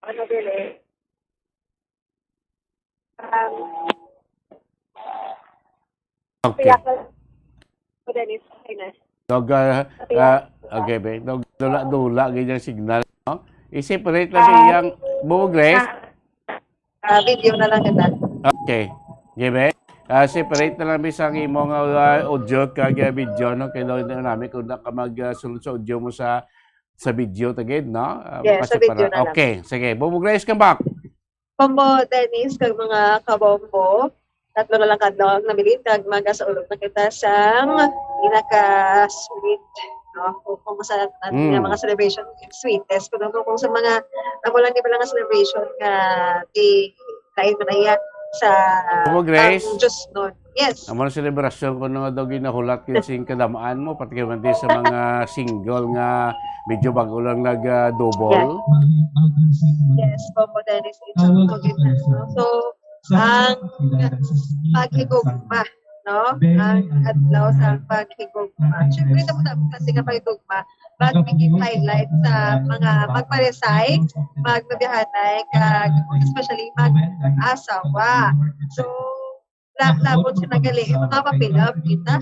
Speaker 4: Ano dili?
Speaker 12: Okay.
Speaker 4: Dennis, okay na.
Speaker 12: Okay, be. Dula-dula, ganyan signal, no? I-separate lang yung Bumbo Grace.
Speaker 4: Video na lang kita.
Speaker 12: Okay. Gebe. Separate na lang sa imong audio kag video, no? Kaya daw namin kung ka magsulod sa audio mo sa video tagid, no?
Speaker 4: Yes, sa video na lang.
Speaker 12: Okay, sige. Bumbo Grace, come back.
Speaker 4: Bumbo Dennis, kag mga kabombo, tatlo na lang kadlog na milit kag magasaulog na kita sa pinaka-sweet, no? Kung sa mga celebration sweetest, kung sa mga namulan di ba lang celebration nga di kain manaya sa
Speaker 12: Bumbo Grace,
Speaker 4: just noon. Yes.
Speaker 12: Ang mga selebrasyon ko nga daw ginahulat kinsing kadamaan mo, pati kaman sa mga single nga medyo bago lang nag-double.
Speaker 4: Yes, Bumbo Dennis, it's a so, ang paghigugma, no? Ang adlaw sa paghigugma. Siyempre, ito mo na kasi nga paghigugma, magbiging highlight sa mga magparesay, magnabihanay, especially mag-asawa. So, labot siya nagali, mga mapilab kita.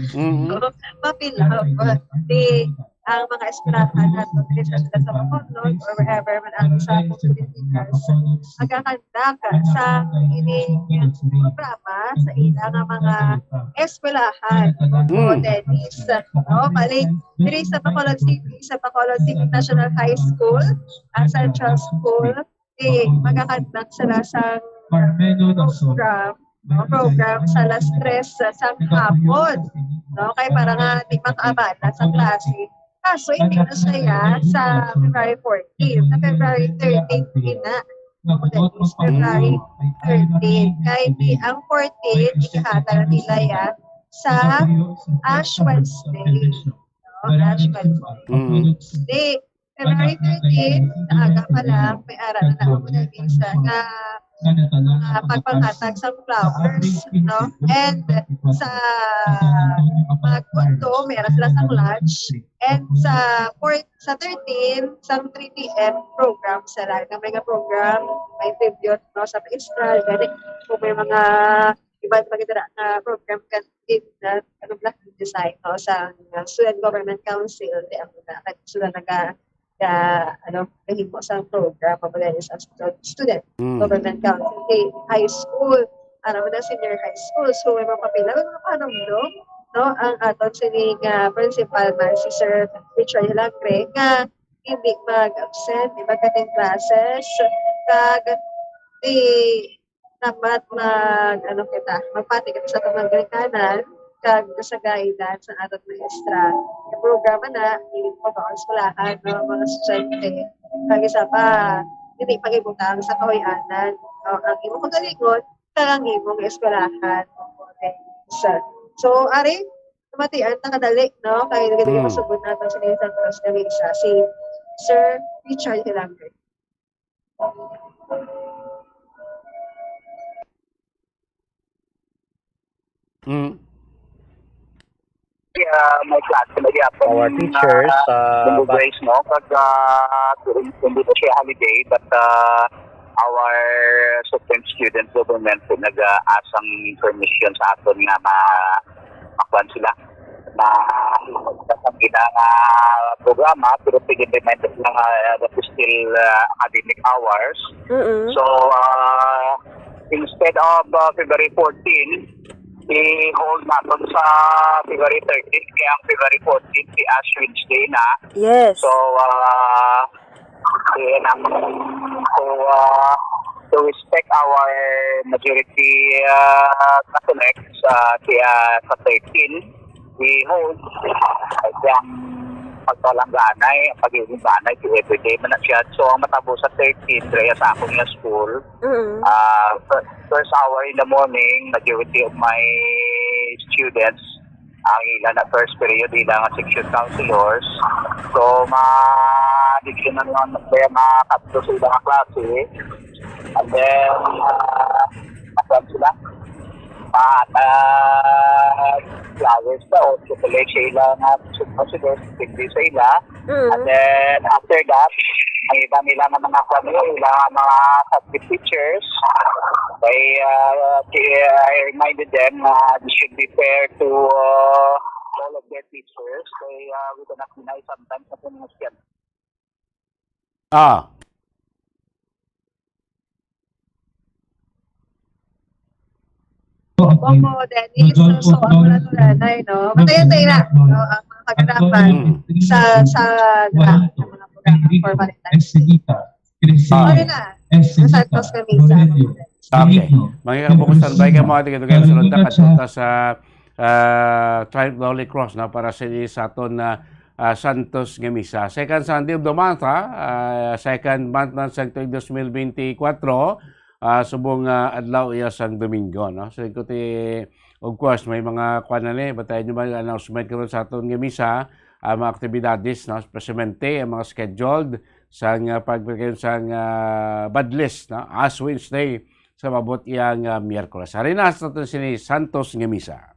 Speaker 4: Mapilab. ang mga eskwelahan at sa Bacolod or wherever man ang sa Pilipinas magakandak sa ining programa sa ilang mga eskwelahan. Dennis, no? Balik, diri sa Bacolod City National High School, ang Central School, magakandak sila sa program sa alas 3 sa hapon. No? Kaya para nga di makaabala sa klase. Kaso hindi na siya sa February 14. Sa February 13 na. February 13. Kaya ang 14, ikahata nila yan sa Ash Wednesday. No? Ash Wednesday. February 13, naaga pa lang, may aral na ako na isa na pagpanghatag sa flowers, no? And sa magkundo, meron sila sa lunch. And sa 13, sa 3 p.m. program sila. May program, may tribute, no? Sa Israel, gani kung may mga iba't maganda na program kantin na black design, no? Sa Student Government Council, di ang sila nahimo sa program pabalik sa Student Government Council high school, senior high school. So may mga papila, mga panumdum, no? Ang aton sining principal man si Sir Richard Hilagre nga hindi mag-absent, di ba kating classes, kag di dapat magpati kita sa pamanggalikanan kag sa guidance sa atot maestra. Yung programa na, hindi pa ba ang eskulahan, no, mga estudyante. Kag isa pa, hindi pag-ibutang sa kawayanan. No, ang imong magalingon, kag ang imong eskulahan. So, ari, tumatian, nakadali, no? Kaya nagdali masugod natin sa Nathan Cross na isa, si Sir Richard Hilagre.
Speaker 3: May klase na yapon our teachers grace, no? Pag hindi na siya holiday, but our supreme student government nag-asang permission sa aton nga makuan sila na kasang programa, pero pag-implemented lang that is still academic hours. So instead of February 14, i-hold natin sa February 13, kaya ang February 14 si Ash Wednesday na.
Speaker 5: Yes.
Speaker 3: So, to respect our majority Catholics, kaya sa 13, we hold ang pagpalangganay, ang pagiging banay, everyday man na siya. So, ang matabo sa 13, kaya sa akong na school, first hour in the morning, majority of my students, ang ilan na first period, ilang section counselors. So, ma-addiction na naman kaya makatlo sa ilang klase. And then, matawag sila. Flowers na o chocolate siya ilang consider, hindi sa ila. And then, after that, ang iba nila na mga ilang mga subject teachers. I reminded them they should be fair to all of their teachers. We cannot deny sometimes sa pronunciation.
Speaker 4: Opo, Dennis. So, ako na tunanay, no? Matayan-tayo na, no? Ang mga kaganapan sa graph ng mga programa for Valentine's Day. Sorry na. Ang Santos Camisa.
Speaker 12: Okay. Mga kabukusan, baik ang mga tigil-tigil sunod na katuta sa Triumph Holy Cross na para sa aton na Santos Camisa. Second Sunday of the month, second month ng Santo 2024, subong adlaw iya sang Domingo, no? So ikuti, of course, may mga kuanane, batayan nyo ba announcement karon sa aton nga misa, mga aktibidades, no? Especialmente ang mga scheduled sang pagpagkayon sang bad list, no? As Wednesday sa mabot iyang Miyerkules. Harinas natin sini Santos nga misa.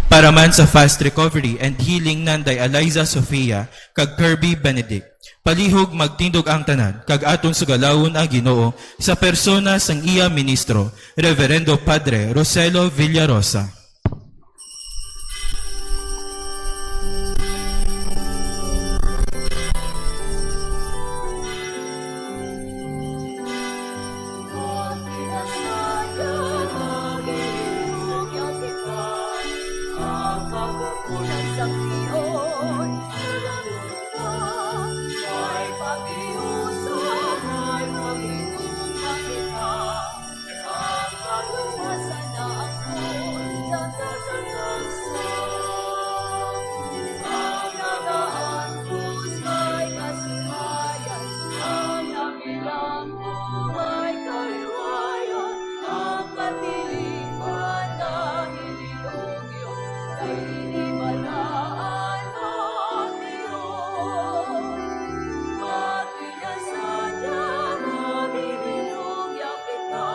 Speaker 15: Para man sa fast recovery and healing nanday Eliza Sofia kag Kirby Benedict. Palihog magtindog ang tanan kag aton sugalawon ang Ginoo sa persona sang iya ministro, Reverendo Padre Roselo Villarosa.
Speaker 2: pagkukunan sa tiyon. May pag-iusap, may pag-inuman kita. Ang kaluwasan na ako'y tatatagsak. Ang nagaan ko's may kasihayan, ang nakilang ko may kaliwayan. Ang katilipan na hiliyong-iyo, kay inibalaan ang Diyos. Matinasadya, mabibinugya kita.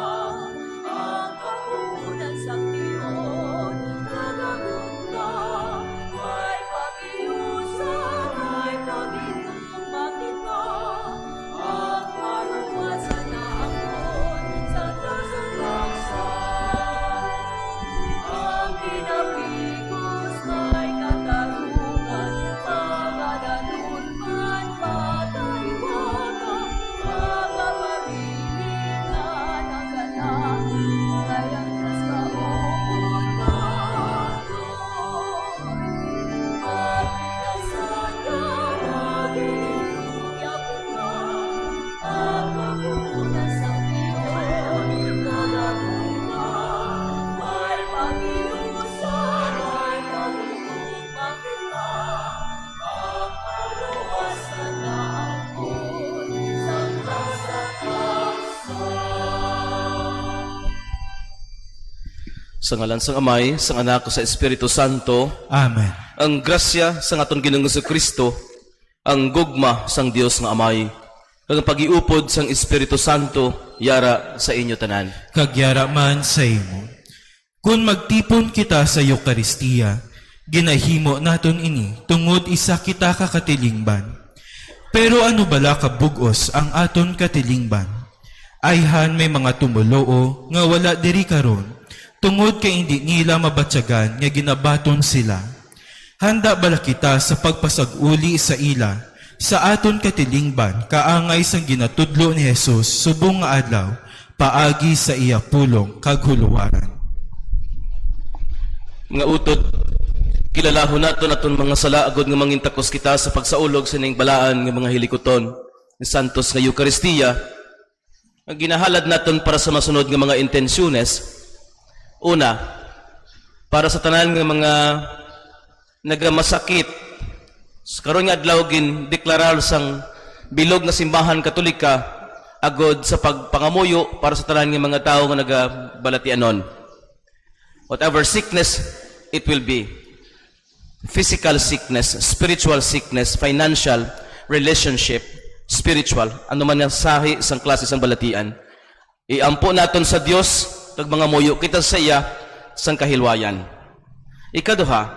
Speaker 2: Ang kakukunan sa tiyon, nagagunta. May pag-iusap, may pag-inuma kita. Ang kaluwasan na ako'y sa tasang-laksan. Ang pinapigos may katarungan, pagdadalun man pataywanan. Pagkapabilin na nagalangin, kaya Diyos kaupod natin. Magpinasadya, magilugya kita. Ang kakukunan sa tiyon, nagagunta. May pag-iusap, may pag-inuma kita. Ang kaluwasan na ako'y sa tasang-laksan.
Speaker 5: Sa ngalan sang Amay, sang Anak, sa Espiritu Santo.
Speaker 15: Amen.
Speaker 5: Ang grasya sang aton Ginoong Kristo, ang gugma sang Dios nga Amay, kag ang pag-iupod sang Espiritu Santo yara sa inyo tanan.
Speaker 15: Kagyara man sa imo. Kung magtipon kita sa Eukaristiya, ginahimo naton ini tungod isa kita kakatilingban. Pero ano bala kabugos ang aton katilingban? Ayhan may mga tumuloo nga wala diri karon, tungod kay hindi nila mabatyagan nga ginabaton sila. Handa bala kita sa pagpasag-uli sa ila, sa aton katilingban, kaangay sang ginatudlo ni Jesus subong nga adlaw, paagi sa iya pulong kag huluwaran.
Speaker 5: Mga utod, kilalahon naton aton mga sala agod nga mangintakos kita sa pagsaulog sa ning balaan nga mga hilikoton ni Santos nga Eukaristiya. Ang ginahalad naton para sa masunod nga mga intensyones. Una, para sa tanan nga mga nagamasakit. Karon nga adlaw gin deklarar sang bilog nga simbahan Katolika agod sa pagpangamuyo para sa tanan nga mga tawo nga nagabalatianon. Whatever sickness it will be. Physical sickness, spiritual sickness, financial, relationship, spiritual, ano man ang sahi sang klase sang balatian. Iampo naton sa Dios kag mga muyo kita sa iya sang kahilwayan. Ikaduha,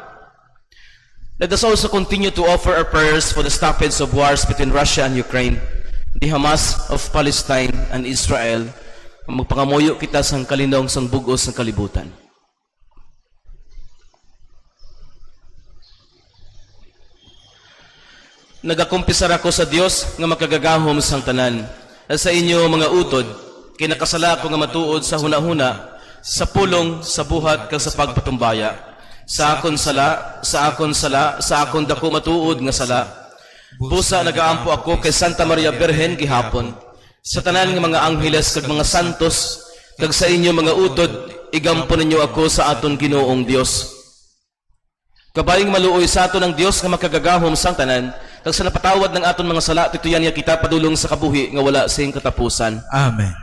Speaker 5: let us also continue to offer our prayers for the stoppage of wars between Russia and Ukraine, the Hamas of Palestine and Israel. Magpangamuyo kita sang kalinong sang bugos ng kalibutan. Nagakumpisar ako sa Dios nga makagagahom sang tanan. Sa inyo mga utod, kinakasala ko nga matuod sa hunahuna, sa pulong, sa buhat, kag sa pagpatumbaya. Sa akon sala, sa akon sala, sa akon dako matuod nga sala. Busa nagaampo ako kay Santa Maria Birhen gihapon. Sa tanan nga mga angheles kag mga santos, kag sa inyo mga utod, igampo ninyo ako sa aton Ginoong Dios. Kabayong maluoy sa aton ang Dios nga makagagahom sang tanan, kag sa napatawad ng aton mga sala, tituyan niya kita padulong sa kabuhi nga wala sing katapusan.
Speaker 15: Amen.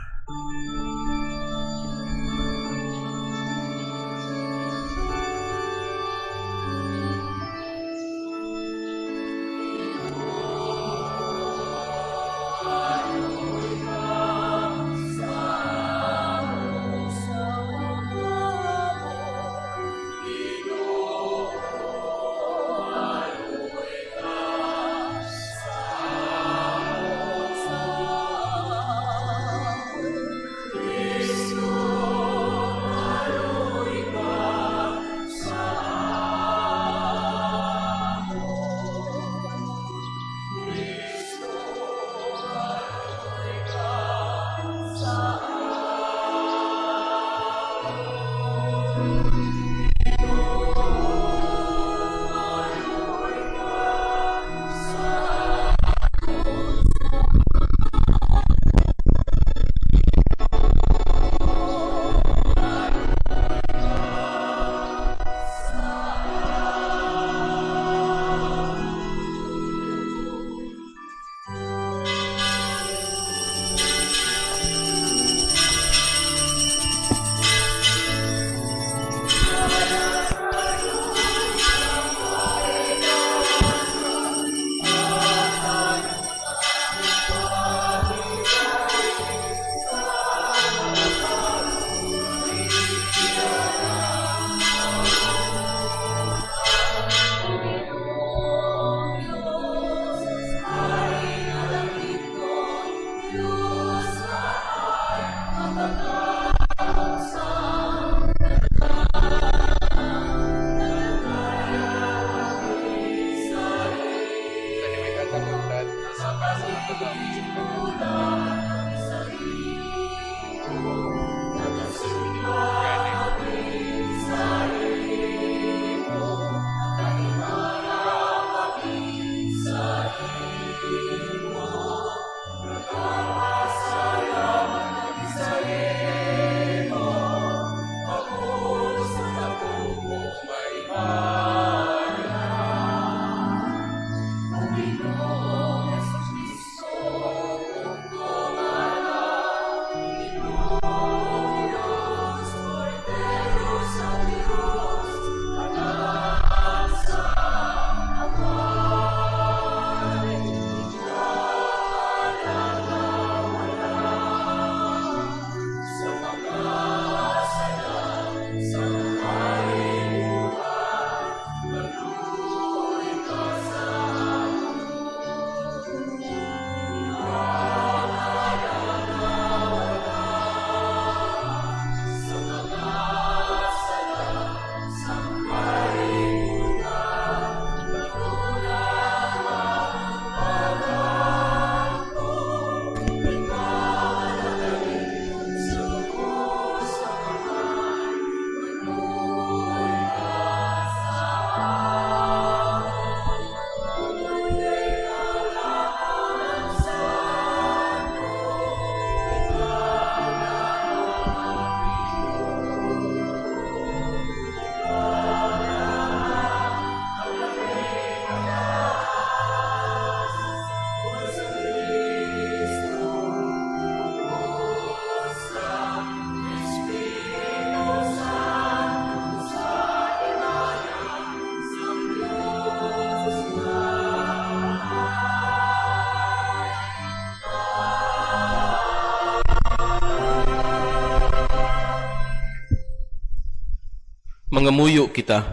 Speaker 5: mangamuyo kita.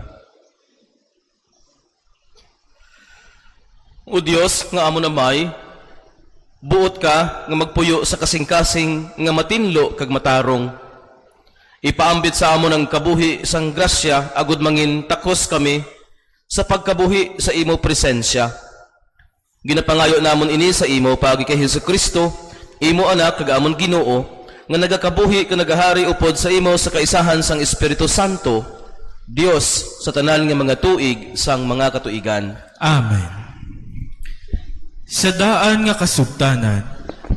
Speaker 5: O Dios nga amo namay, buot ka nga magpuyo sa kasing-kasing nga matinlo kag matarong. Ipaambit sa amo ng kabuhi sang grasya agud mangin takos kami sa pagkabuhi sa imo presensya. Ginapangayo namon ini sa imo pagi kay Hesukristo, imo anak kag amon Ginoo, nga nagakabuhi ka nagahari upod sa imo sa kaisahan sang Espiritu Santo, Dios sa tanan nga mga tuig sang mga katuigan.
Speaker 15: Amen. Sa daan nga kasugtanan,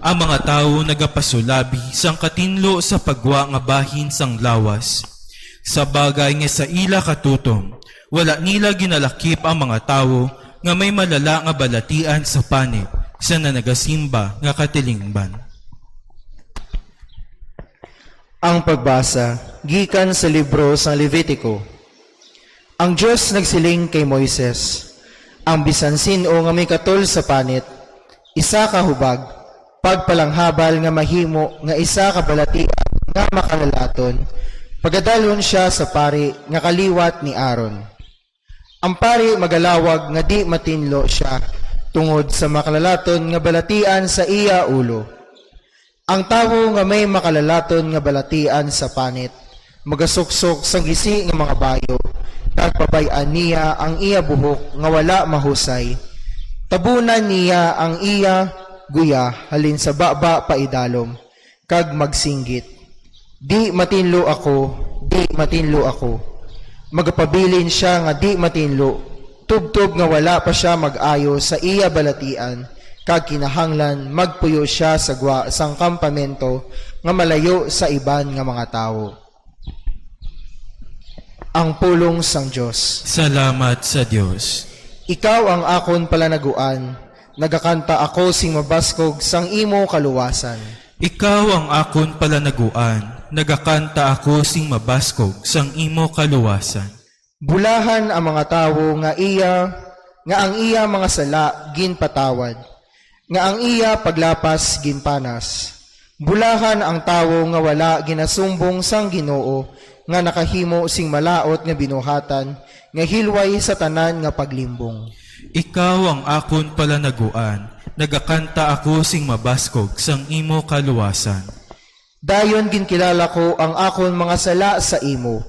Speaker 15: ang mga tao nagapasulabi sang katinlo sa pagwa nga bahin sang lawas. Sa bagay nga sa ila katutom, wala nila ginalakip ang mga tao nga may malala nga balatian sa panit sa nanagasimba nga katilingban.
Speaker 8: Ang pagbasa gikan sa libro sa Levitico. Ang Diyos nagsiling kay Moises, ang bisan sino nga may katol sa panit, isa ka hubag, pagpalanghabal nga mahimo nga isa ka balatian nga makalalaton, pagadalon siya sa pari nga kaliwat ni Aaron. Ang pari magalawag nga di matinlo siya tungod sa makalalaton nga balatian sa iya ulo. Ang tawo nga may makalalaton nga balatian sa panit, magasuksok sa gisi nga mga bayo, nagpabayan niya ang iya buhok nga wala mahusay. Tabunan niya ang iya guya halin sa baba paidalom, kag magsinggit. Di matinlo ako, di matinlo ako. Magpabilin siya nga di matinlo, tubtob nga wala pa siya mag-ayo sa iya balatian, kag kinahanglan magpuyo siya sa gwa sang kampamento nga malayo sa iban nga mga tao. Ang pulong sang Diyos.
Speaker 15: Salamat sa Diyos.
Speaker 8: Ikaw ang akon palanaguan, nagakanta ako sing mabaskog sang imo kaluwasan.
Speaker 15: Ikaw ang akon palanaguan, nagakanta ako sing mabaskog sang imo kaluwasan.
Speaker 8: Bulahan ang mga tawo nga ang iya mga sala ginpatawad, nga ang iya paglapas ginpanas. Bulahan ang tawo nga wala ginasumbong sang Ginoo, nga nakahimo sing malaot nga binuhatan, nga hilway sa tanan nga paglimbong.
Speaker 15: Ikaw ang akon palanaguan, nagakanta ako sing mabaskog sang imo kaluwasan.
Speaker 8: Dayon ginkilala ko ang akon mga sala sa imo,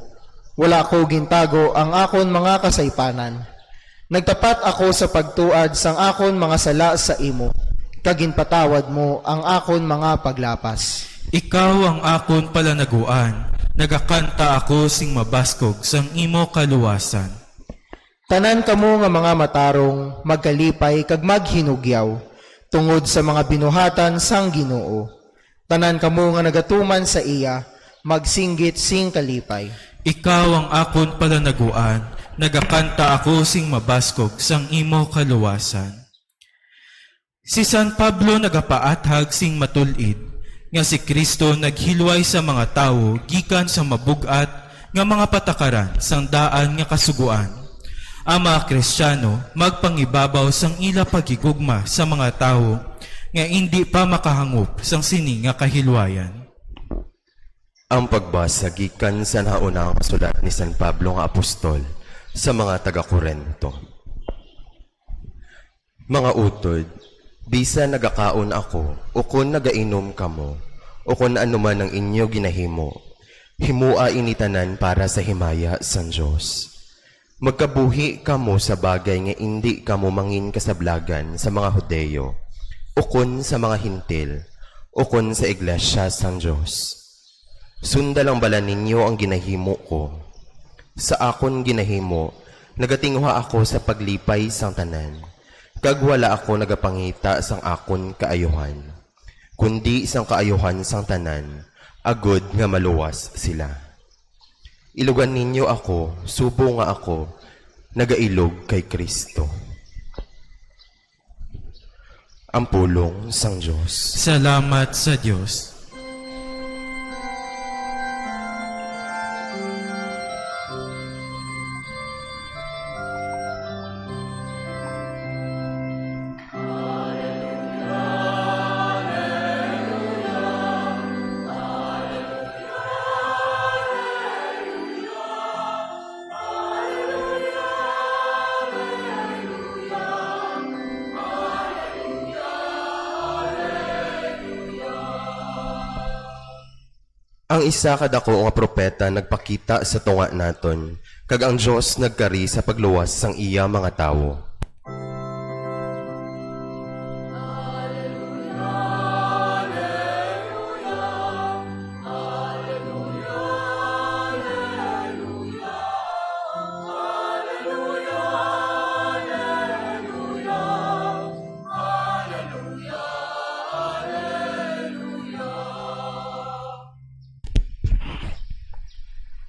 Speaker 8: wala ko gintago ang akon mga kasaypanan. Nagtapat ako sa pagtuad sang akon mga sala sa imo, kaginpatawad mo ang akon mga paglapas.
Speaker 15: Ikaw ang akon palanaguan, nagakanta ako sing mabaskog sang imo kaluwasan.
Speaker 8: Tanan kamo nga mga matarong magkalipay kag maghinugyaw tungod sa mga binuhatan sang Ginoo. Tanan kamo nga nagatuman sa iya magsinggit sing kalipay.
Speaker 15: Ikaw ang akon palanaguan, nagakanta ako sing mabaskog sang imo kaluwasan. Si San Pablo nagapaathag sing matulid, nga si Kristo naghilway sa mga tawo gikan sa mabugat nga mga patakaran sang daan nga kasuguan. Ang mga Kristiyano magpangibabaw sang ila pagigugma sa mga tawo nga hindi pa makahangop sang sini nga kahilwayan.
Speaker 13: Ang pagbasa gikan sa naunang sulat ni San Pablo nga apostol sa mga taga-Korinto. Mga utod, bisa nagakaon ako, o kung nagainom kamo, o kung ano man ang inyo ginahimo, himua initanan para sa himaya san Diyos. Magkabuhi kamo sa bagay nga hindi kamo mangin kasablagan sa mga Hudeyo, o kung sa mga Hintil, o kung sa iglesia san Diyos. Sundalang bala ninyo ang ginahimo ko. Sa akon ginahimo, nagatingwa ako sa paglipay sang tanan. Kag wala ako nagapangita sang akon kaayuhan, kundi isang kaayuhan sang tanan, agud nga maluwas sila. Ilugan ninyo ako, subo nga ako, nagailog kay Kristo. Ang pulong sang Diyos.
Speaker 15: Salamat sa Diyos.
Speaker 13: Ang isa kadako nga propeta nagpakita sa tunga naton, kag ang Dios nagkari sa pagluwas sang iya mga tawo.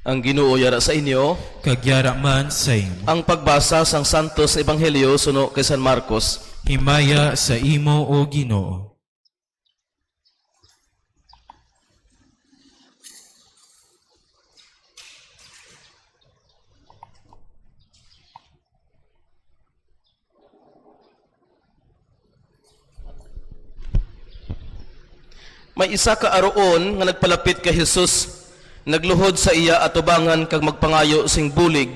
Speaker 5: Ang Ginoo yara sa inyo,
Speaker 15: kagyara man sa imo.
Speaker 5: Ang pagbasa sang Santos Ebanghelyo suno kay San Marcos.
Speaker 15: Himaya sa imo o Ginoo.
Speaker 5: May isa ka aroon nga nagpalapit kay Jesus, nagluhod sa iya at ubangan kag magpangayo sing bulig.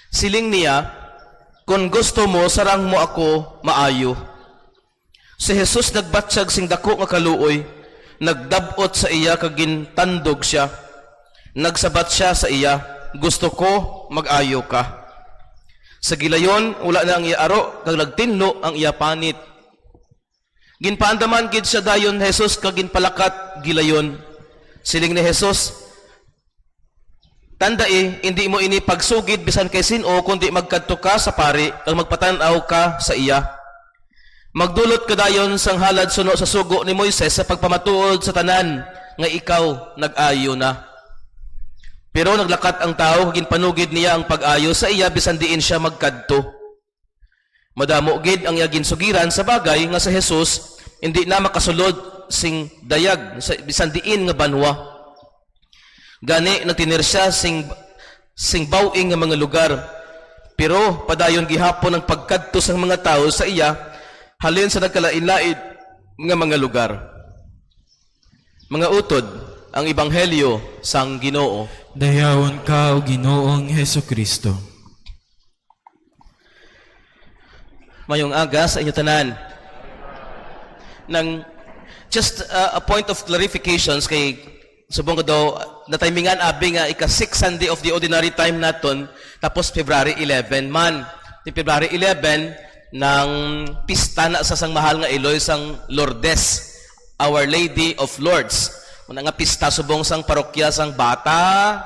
Speaker 5: Siling niya, kung gusto mo, sarang mo ako maayo. Si Jesus nagbatsyag sing dako nga kaluoy, nagdabot sa iya kag gintandog siya. Nagsabat siya sa iya, gusto ko mag-ayo ka. Sa gilayon, wala na ang iya aro, kag nagtinlo ang iya panit. Ginpaandaman gid siya dayon Jesus kag ginpalakat gilayon. Siling ni Jesus, tandai, hindi mo ini pagsugid bisan kay sino kundi magkadto ka sa pari kag magpatan-aw ka sa iya. Magdulot ka dayon sang halad suno sa sugo ni Moises sa pagpamatuod sa tanan nga ikaw nag-ayo na. Pero naglakat ang tao kag ginpanugid niya ang pag-ayo sa iya bisan diin siya magkadto. Madamo gid ang iya ginsugiran sa bagay nga sa Jesus hindi na makasulod sing dayag bisan diin nga banwa. Gani nagtinir siya sing bawing nga mga lugar. Pero padayon gihapon ang pagkadto sang mga tao sa iya halin sa nagkalain-lain nga mga lugar. Mga utod, ang ebanghelyo sang Ginoo.
Speaker 15: Dayawon ka o Ginoong Hesukristo.
Speaker 5: Mayong aga sa inyo tanan. Nang just a point of clarifications kay subong ko daw na timingan abi nga ika-6 Sunday of the ordinary time naton tapos February 11 man. Di February 11 nang pista na sa sang mahal nga Eloy sang Lourdes, Our Lady of Lourdes. Una nga pista subong sang parokya sang Bata,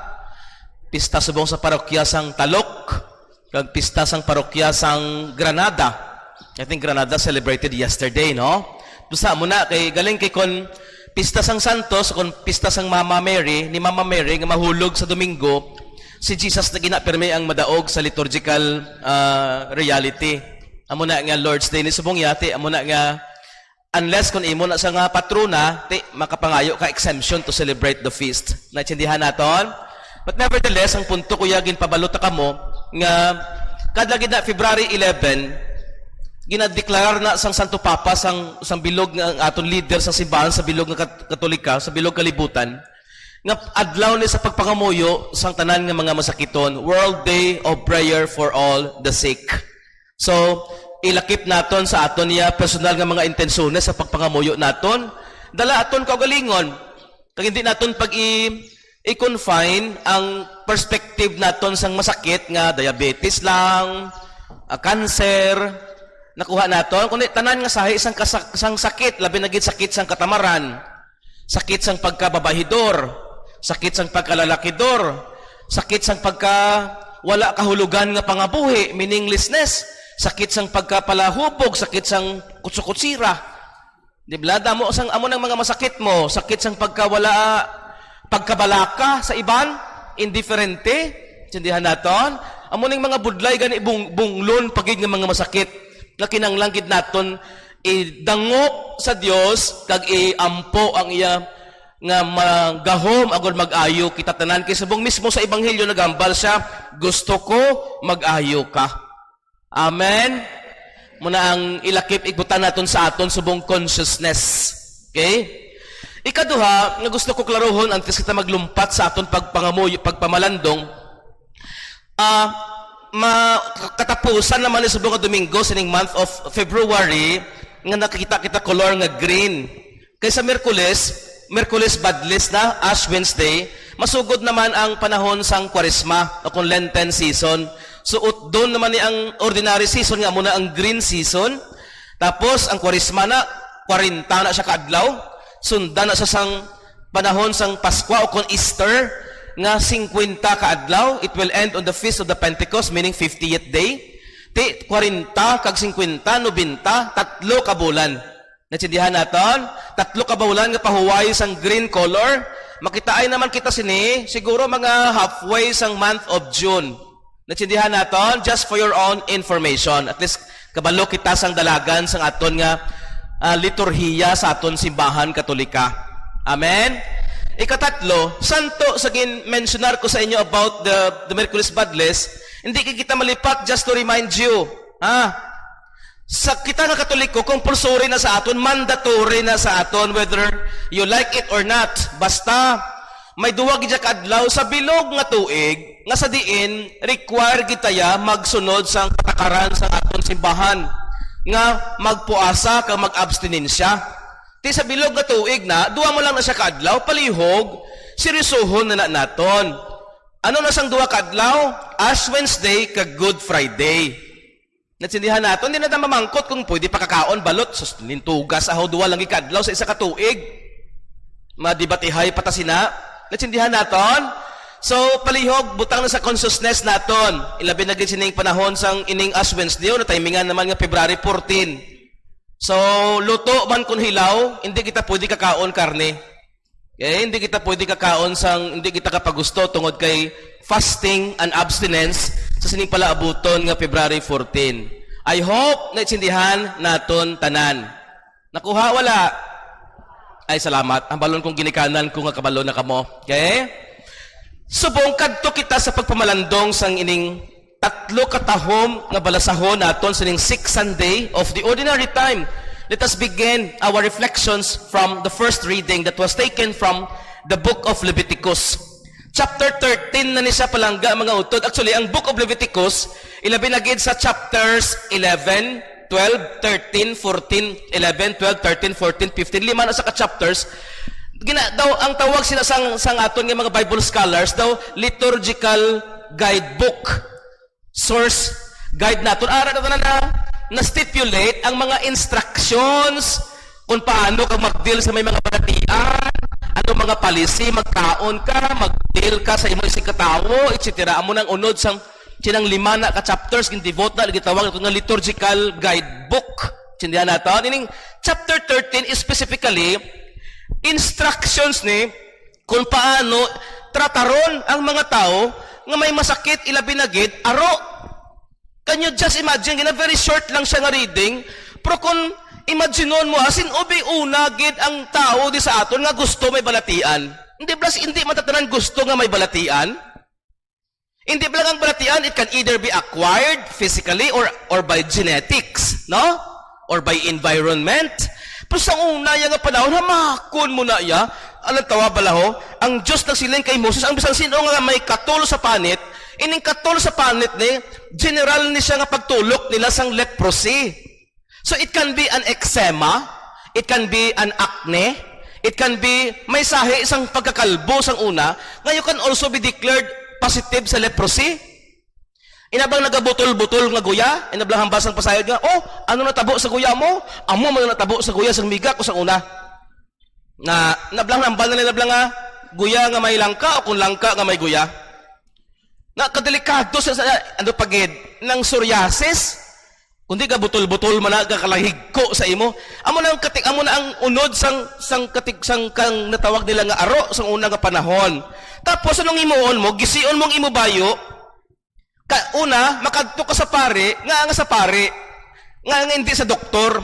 Speaker 5: pista subong sa parokya sang Talok, kag pista sang parokya sang Granada. I think Granada celebrated yesterday, no? Busa mo na, kay galing kay kon pista sang Santos, kon pista sang Mama Mary, ni Mama Mary, nga mahulog sa Domingo, si Jesus na ginapirme ang madaog sa liturgical reality. Amo na nga Lord's Day ni subong yate, amo na nga, unless kung imo na sa nga patrona, makapangayo ka exemption to celebrate the feast. Naintindihan naton? But nevertheless, ang punto ko yagin pabalota ka mo, nga kadlagid na February 11, ginadeklarar na sang Santo Papa sang bilog nga aton leader sa simbahan sa bilog nga Katolika, sa bilog kalibutan, nga adlaw ni sa pagpangamuyo sang tanan nga mga masakiton, World Day of Prayer for all the sick. So, ilakip naton sa aton niya personal nga mga intensyones sa pagpangamuyo naton. Dala aton kaugalingon. Kag hindi naton pag i-confine ang perspective naton sang masakit nga diabetes lang, cancer, nakuha naton kundi tanan nga sahi sang sakit, labi na gid sakit sang katamaran, sakit sang pagkababahidor, sakit sang pagkalalakidor, sakit sang pagka wala kahulugan nga pangabuhi, meaninglessness, sakit sang pagkapalahubog, sakit sang kutsukutsira. Di ba? Amo ng mga masakit mo, sakit sang pagkawala pagkabalaka sa iban, indiferente, tindihan naton. Amo ning mga budlay gani bunglon pagig nga mga masakit na kinanglangkid naton idango sa Dios kag iampo ang iya nga magahom agud mag-ayo kita tanan kay subong mismo sa ebanghelyo nagambal siya, gusto ko mag-ayo ka. Amen. Muna ang ilakip igutan naton sa aton subong consciousness. Okay? Ikaduha nga gusto ko klarohon antes kita maglumpat sa aton pagpangamuyo pagpamalandong katapusan naman ni subong nga Domingo sa month of February nga nakikita kita color nga green. Kay sa Miyerkules Merkulis Badlis na, Ash Wednesday, masugod naman ang panahon sang Kwaresma o kung Lenten season. So doon naman ni ang ordinary season nga muna ang green season. Tapos ang Kwaresma na 40 na siya kaadlaw. Sundan na sa sang panahon sang Pasko o kung Easter nga 50 kaadlaw. It will end on the feast of the Pentecost, meaning 50th day. 40 kag 50 90 tatlo ka bulan. Natsindihan naton, 3 ka bulan nga pahuway sang green color. Makitaan naman kita sini, siguro mga halfway sang month of June. Natsindihan naton, just for your own information. At least kabalo kita sang dalagan sang aton nga liturhiya sa aton simbahan Katolika. Amen. Ikatatlo, santo sa mentionar ko sa inyo about the Merkulis Badlis, hindi kita malipat just to remind you. Sa kita nga Katoliko, compulsory na sa aton, mandatory na sa aton, whether you like it or not. Basta, may duwag gid kadlaw sa bilog nga tuig, nga sa diin, require gitaya magsunod sang patakaran sa aton simbahan, nga magpuasa ka mag-abstinensya. Ti sa bilog nga tuig na, duwa mo lang na siya kadlaw, palihog, seryosohon na naton. Ano na sang duwa kadlaw? Ash Wednesday kag Good Friday. Natsindihan nato, hindi na mamangkot kung pwede pakakaon, balot, lintugas, aho, duwa lang ikadlaw sa isa ka tuig. Madibatihay patasina. Natsindihan naton. So, palihog, butang na sa consciousness naton. Ilabi na gid sining panahon sang ining Ash Wednesday, na timingan naman nga February 14. So, luto man kun hilaw, hindi kita pwede kakaon karne. Okay? Hindi kita pwede kakaon hindi kita kapagusto tungod kay fasting and abstinence sa sining palaabuton nga February 14. I hope na itsindihan naton tanan. Nakuha wala? Ay salamat. Ang balon kong ginikanan kung nga kabalo na kamo. Okay? Subong kadto kita sa pagpamalandong sang ining 3 katahom nga balasahon naton sa ining 6th Sunday of the ordinary time. Let us begin our reflections from the first reading that was taken from the book of Leviticus. Chapter 13 na ni siya palangga mga utod. Actually, ang book of Leviticus, ilabi na gid sa chapters 11, 12, 13, 14, 11, 12, 13, 14, 15. 5 na sa ka-chapters. Daw, ang tawag sila sang aton ng mga Bible scholars, daw, liturgical guidebook. Source guide naton. Ara na stipulate ang mga instructions kung paano ka mag-deal sa may mga balatian, ano mga policy, magkaon ka, mag-deal ka sa imo isang katawo, etc. Amo nang unod sang sinang 5 na ka-chapters, gin-devote na, gitawag ito nga liturgical guidebook. Sindihan nato. Ining chapter 13 is specifically instructions ni kung paano trataron ang mga tao nga may masakit, ilabi na gid, aro. Can you just imagine, very short lang siya nga reading, pero kung imaginon mo, asin ubi una gid ang tao di sa aton nga gusto may balatian. Hindi matatanan gusto nga may balatian. Hindi ba lang ang balatian, it can either be acquired physically or by genetics, no? Or by environment. Pero sa una nga panahon, hamakon mo na iya, alam tawa balaho, ang Diyos nagsiling kay Moses, ang bisan sino nga may katol sa panit, ining katol sa panit ni, general ni siya nga pagtulok nila sang leprosy. So it can be an eczema, it can be an acne, it can be may sahi isang pagkakalbo sang una, ngayon can also be declared positive sa leprosy. Inabang nagabutol-butol nga guya, inablang hambasang pasayod nga, oh, ano natabo sa guya mo? Amo mo natabo sa guya sang miga ko sang una. Na nablang hambal na nilablang nga guya nga may langka o kung langka nga may guya. Na kadelikado sa ano pagid ng psoriasis. Kundi ka butol-butol man na kakalahigko sa imo. Amo na ang unod sang kang natawag nila nga aro sang una nga panahon. Tapos anong imuon mo? Gision mong imo bayo. Una, makadto ka sa pare, nga sa pare. Nga hindi sa doktor.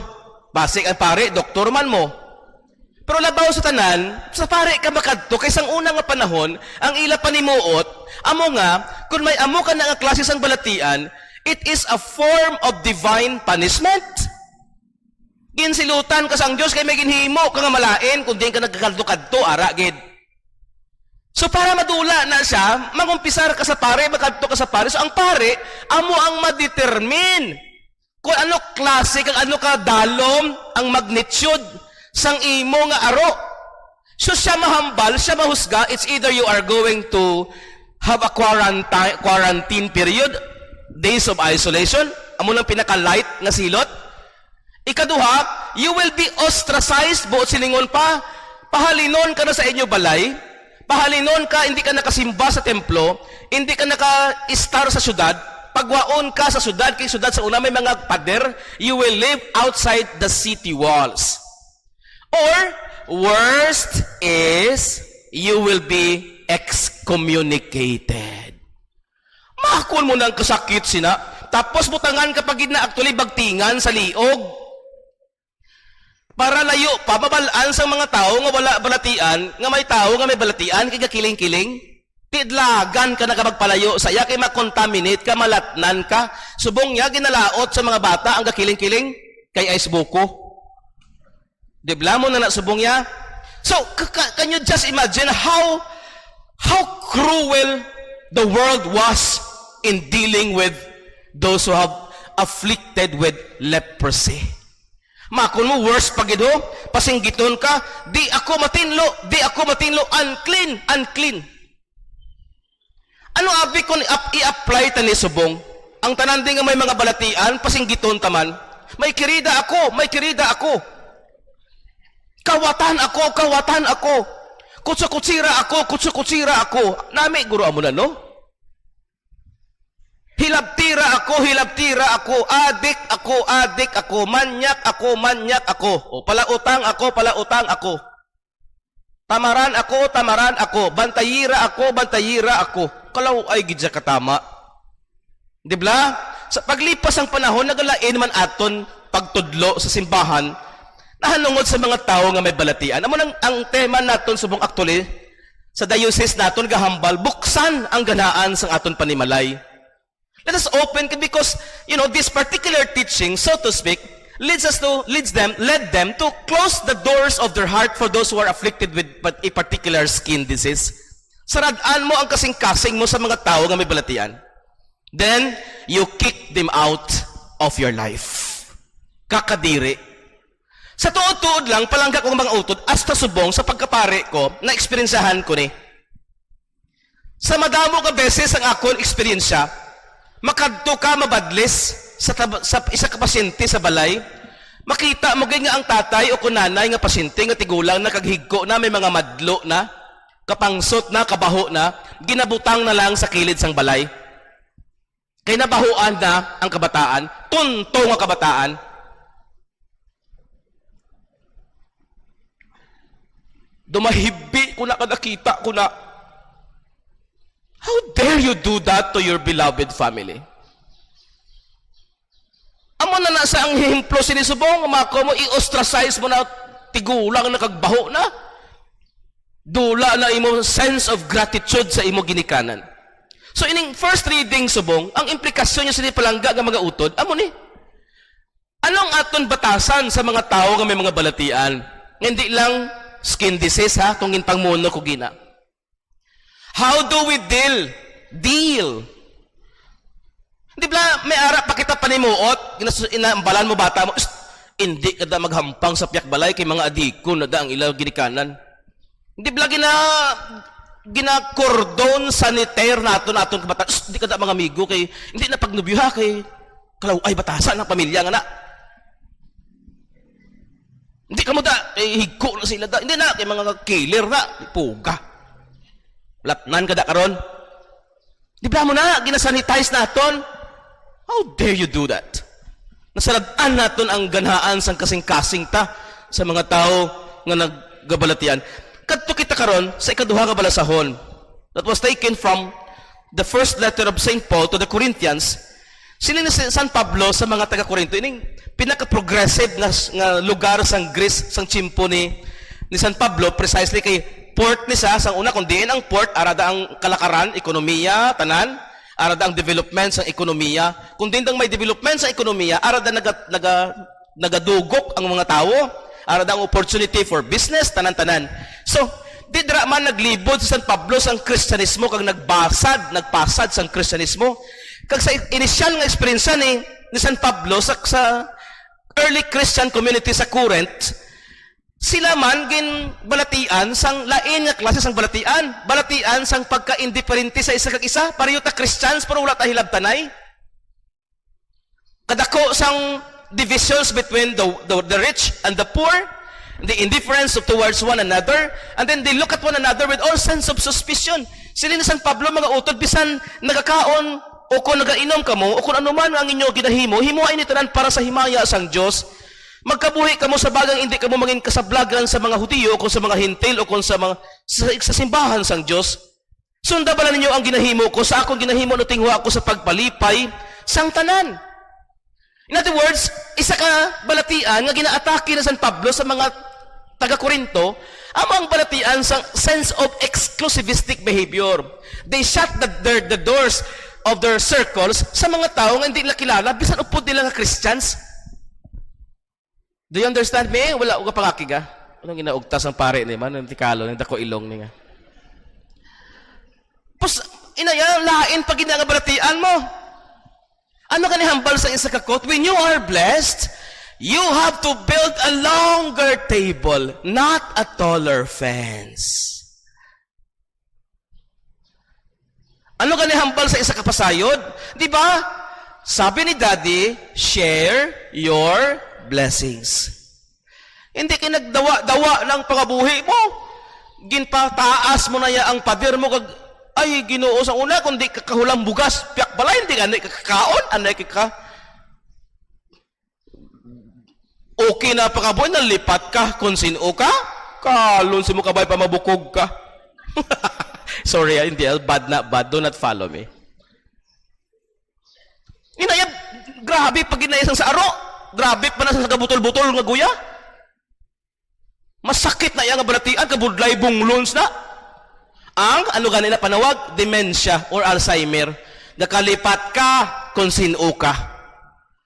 Speaker 5: Basik ang pare, doktor man mo. Pero labaw sa tanan, sa pare ka makadto kay sang una nga panahon, ang ila panimuot, amo nga kun may amo ka na nga klase sang balatian, it is a form of divine punishment. Ginsilutan ka sang Dios kay may ginhimo ka nga malain kun di ka nagkakadto-kadto ara gid. So para madula na siya, magumpisar ka sa pare, makadto ka sa pare. So ang pare, amo ang ma-determine kung ano klase, kung ano ka dalom, ang magnitude sang imo nga aro. So siya mahambal, siya mahusga, it's either you are going to have a quarantine period, days of isolation, amo nang pinaka-light nga silot. Ikaduha, you will be ostracized, buot silingon pa, pahalinon ka na sa inyo balay, pahalinon ka, hindi ka nakasimba sa templo, hindi ka naka-star sa syudad, pagwaon ka sa syudad, kay syudad sa una may mga pader, you will live outside the city walls. Or, worst is, you will be excommunicated. Makakul mo ng kasakit sina, tapos butangan kapag na actually bagtingan sa liog. Para layo pa, mabalaan sa mga tao nga wala balatian, nga may tao nga may balatian, kaya kiling-kiling. Tidlagan ka na kapag palayo sa iya, kaya makontaminate ka, malatnan ka. Subong niya, ginalaot sa mga bata ang kakiling-kiling, kay ice buko. Dibla mo na subong niya. So, can you just imagine how cruel the world was in dealing with those who have afflicted with leprosy? Makon mo, worse pagido, pasinggiton ka, di ako matinlo, unclean. Ano abi kung i-apply ta ni subong? Ang tanan din nga may mga balatian, pasinggiton taman, may kirida ako. Kawatan ako. Kutsukutsira ako. Nami, guro mo na, no? Hilabtira ako. Adik ako. Manyak ako. O, palautang ako. Tamaran ako. Bantayira ako. Kalaw ay gidya katama. Dibla? Sa paglipas ang panahon, nagalain man aton pagtudlo sa simbahan, nahanungod sa mga tao nga may balatian. Amo nang ang tema naton subong actually sa diocese naton gahambal, buksan ang ganaan sang aton panimalay. Let us open because this particular teaching, so to speak, led them to close the doors of their heart for those who are afflicted with a particular skin disease. Saradaan mo ang kasing-kasing mo sa mga tao nga may balatian. Then you kick them out of your life. Kakadiri. Sa tuod-tuod lang, palangga kong mga utod, hasta subong sa pagkapare ko, na-experiensahan ko ni. Sa madamo ka beses ang akong eksperyensya, makadto ka mabadlis sa isa ka pasyente sa balay, makita mo nga ang tatay o kunanay nga pasyente nga tigulang na kaghigko na may mga madlo na, kapangsot na, kabaho na, ginabutang na lang sa kilid sang balay. Kay nabahuan na ang kabataan, tunto nga kabataan, dumahibi ko na nakita ko na. How dare you do that to your beloved family? Amo na sa ang himplo sinisubong, mako mo i-ostracize mo na tigulang na kagbaho na. Dula na imo sense of gratitude sa imo ginikanan. So ining first reading subong, ang implikasyon niya sa palangga nga mga utod, amo ni. Anong aton batasan sa mga tao nga may mga balatian? Hindi lang skin disease ha, kung pangmuno ko gina. How do we deal? Di ba, may ara pa kita panimuot, inaambalan mo bata mo, hindi ka da maghampang sa piyak balay kay mga adiko na da ang ilaw ginikanan. Di ba, gina-cordon sanitaire naton kabata, hindi ka da mga amigo kay, hindi na pagnubyo ha kay, kalaw ay batasan ng pamilya nga na. Hindi ka mo da, higko na sila da. Hindi na, kay mga killer na, puga. Latnan ka da karon. Di ba mo na, ginasanitize naton? How dare you do that? Nasaladaan naton ang ganhaan sang kasing-kasing ta sa mga tao nga naggabalatian. Kadto kita karon sa ikaduha ka balasahon. That was taken from the first letter of St. Paul to the Corinthians. Sino ni San Pablo sa mga taga-Corinto? Ining pinaka-progressive nga lugar sang Greece, sang chimpo ni San Pablo, precisely kay port ni sa una, kung diin ang port, arada ang kalakaran, ekonomiya, tanan, arada ang development sa ekonomiya. Kung din may development sa ekonomiya, arada nagadugok ang mga tao, arada ang opportunity for business, tanan-tanan. So, di dra man naglibod si San Pablo sang Kristyanismo, kag nagpasad sang Kristyanismo. Kag sa initial nga experience ni San Pablo sa early Christian community sa Corinth, Sila man gin balatian sang lain nga klase sang balatian sang pagka-indiferente sa isa kag isa, pareho ta Christians pero wala ta hilabtanay. Kadako sang divisions between the rich and the poor, the indifference towards one another, and then they look at one another with all sense of suspicion. Sila ni San Pablo mga utod bisan nagakaon o kung nagainom kamo o kung anuman ang inyo ginahimo, himuay ni tanan para sa himaya sang Dios. Magkabuhi kamo sa bagang hindi kamo maging kasablagan sa mga Hudiyo o kung sa mga Hintil o kung sa mga sa simbahan sang Dios. Sunda bala ninyo ang ginahimo ko sa akong ginahimo no tingwa ako sa pagpalipay sang tanan. In other words, isa ka balatian nga ginaatake na San Pablo sa mga taga-Korinto, amang balatian sang sense of exclusivistic behavior. They shut the doors of their circles sa mga tao nga hindi nila kilala bisan upod nila nga Christians. Do you understand me? Wala uga pangakiga. Anong ginaugtas ang pare ni man, ang tikalo, ng dako ilong ni nga. Pus, inaya, lain pag ginagabalatian mo. Ano ka hambal sa isa kakot? When you are blessed, you have to build a longer table, not a taller fence. Ano ka hambal sa isa kapasayod? Di ba? Sabi ni Daddy, share your blessings. Hindi ka nagdawa-dawa ng pangabuhi mo. Ginpataas mo na ya ang pader mo kag ay Ginoo sa una kundi kakahulang bugas piyak balay hindi ka nakakaon anay ka okay na pangabuhi na lipat ka kung sino ka kalon si mo kabay pa mabukog ka. Sorry, hindi bad do not follow me. Inayab grabe pag inayasang sa aro. Grabe pa na sa kabutol-butol nga guya. Masakit na iya nga balatian, kabudlay bunglons na. Ang, ano ganila panawag? Dementia or Alzheimer. Nakalipat ka kung sino ka.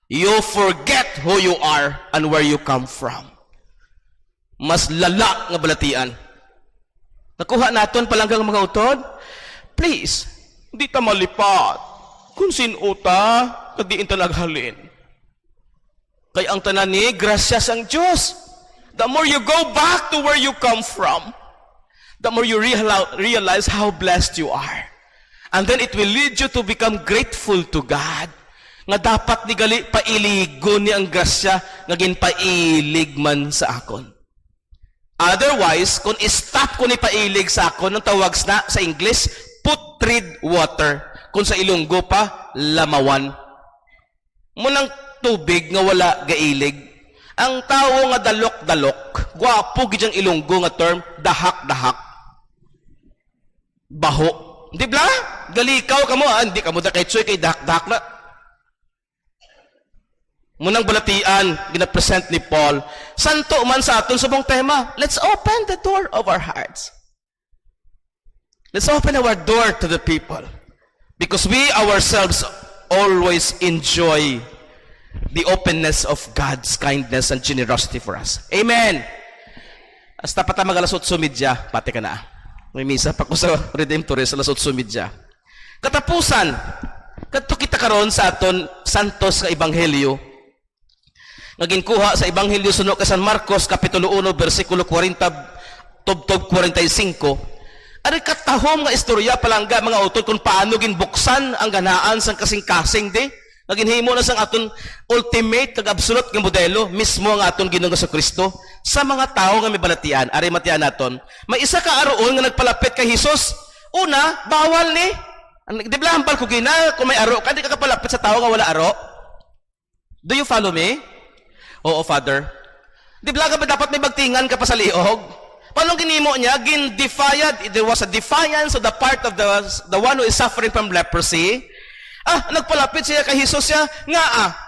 Speaker 5: You forget who you are and where you come from. Mas lala nga balatian. Nakuha naton palanggang mga utod? Please, hindi ta malipat. Kung sino ta, kadiin ta naghalin. Kaya ang tanan ni, grasyas ang Diyos. The more you go back to where you come from, the more you realize how blessed you are. And then it will lead you to become grateful to God. Nga dapat ni gali pailigo ni ang grasya, nga ginpailig man sa akon. Otherwise, kung stop ko ni pailig sa akon, ang tawag na sa English, putrid water. Kung sa Ilonggo pa, lamawan. Munang tubig nga wala gailig. Ang tao nga dalok-dalok, gwapo gidyang Ilonggo nga term, dahak-dahak. Baho. Di ba? Galikaw ka mo, hindi ka mo da kay Choy, kay dahak-dahak na. Munang balatian, ginapresent ni Paul. Santo man sa aton subong tema, let's open the door of our hearts. Let's open our door to the people. Because we ourselves always enjoy the openness of God's kindness and generosity for us. Amen. Hasta pa tayo mag-alasot sumidya, pati ka na. May misa pa ko sa Redemptorist, alasot sumidya. Katapusan, kadto kita karon sa aton santos nga ebanghelyo. Naginkuha sa ebanghelyo suno kay San Marcos kapitulo 1 bersikulo 40 tubtob 45. Ari katahom nga istorya palangga mga utod kung paano ginbuksan ang ganaan sang kasing-kasing di. Naginhimo na sang aton ultimate kag absolute nga modelo mismo ang aton Ginoong Jesucristo sa mga tao nga may balatian. Ari matian naton. May isa ka aroon nga nagpalapit kay Hesus. Una, bawal ni. Di ba hambal ko gina kung may aro ka di ka kapalapit sa tao nga wala aro? Do you follow me? Oo, Father. Di ba dapat may bagtingan ka pa sa liog? Paano ginimo niya? There was a defiance on the part of the one who is suffering from leprosy. Nagpalapit siya kay Jesus siya,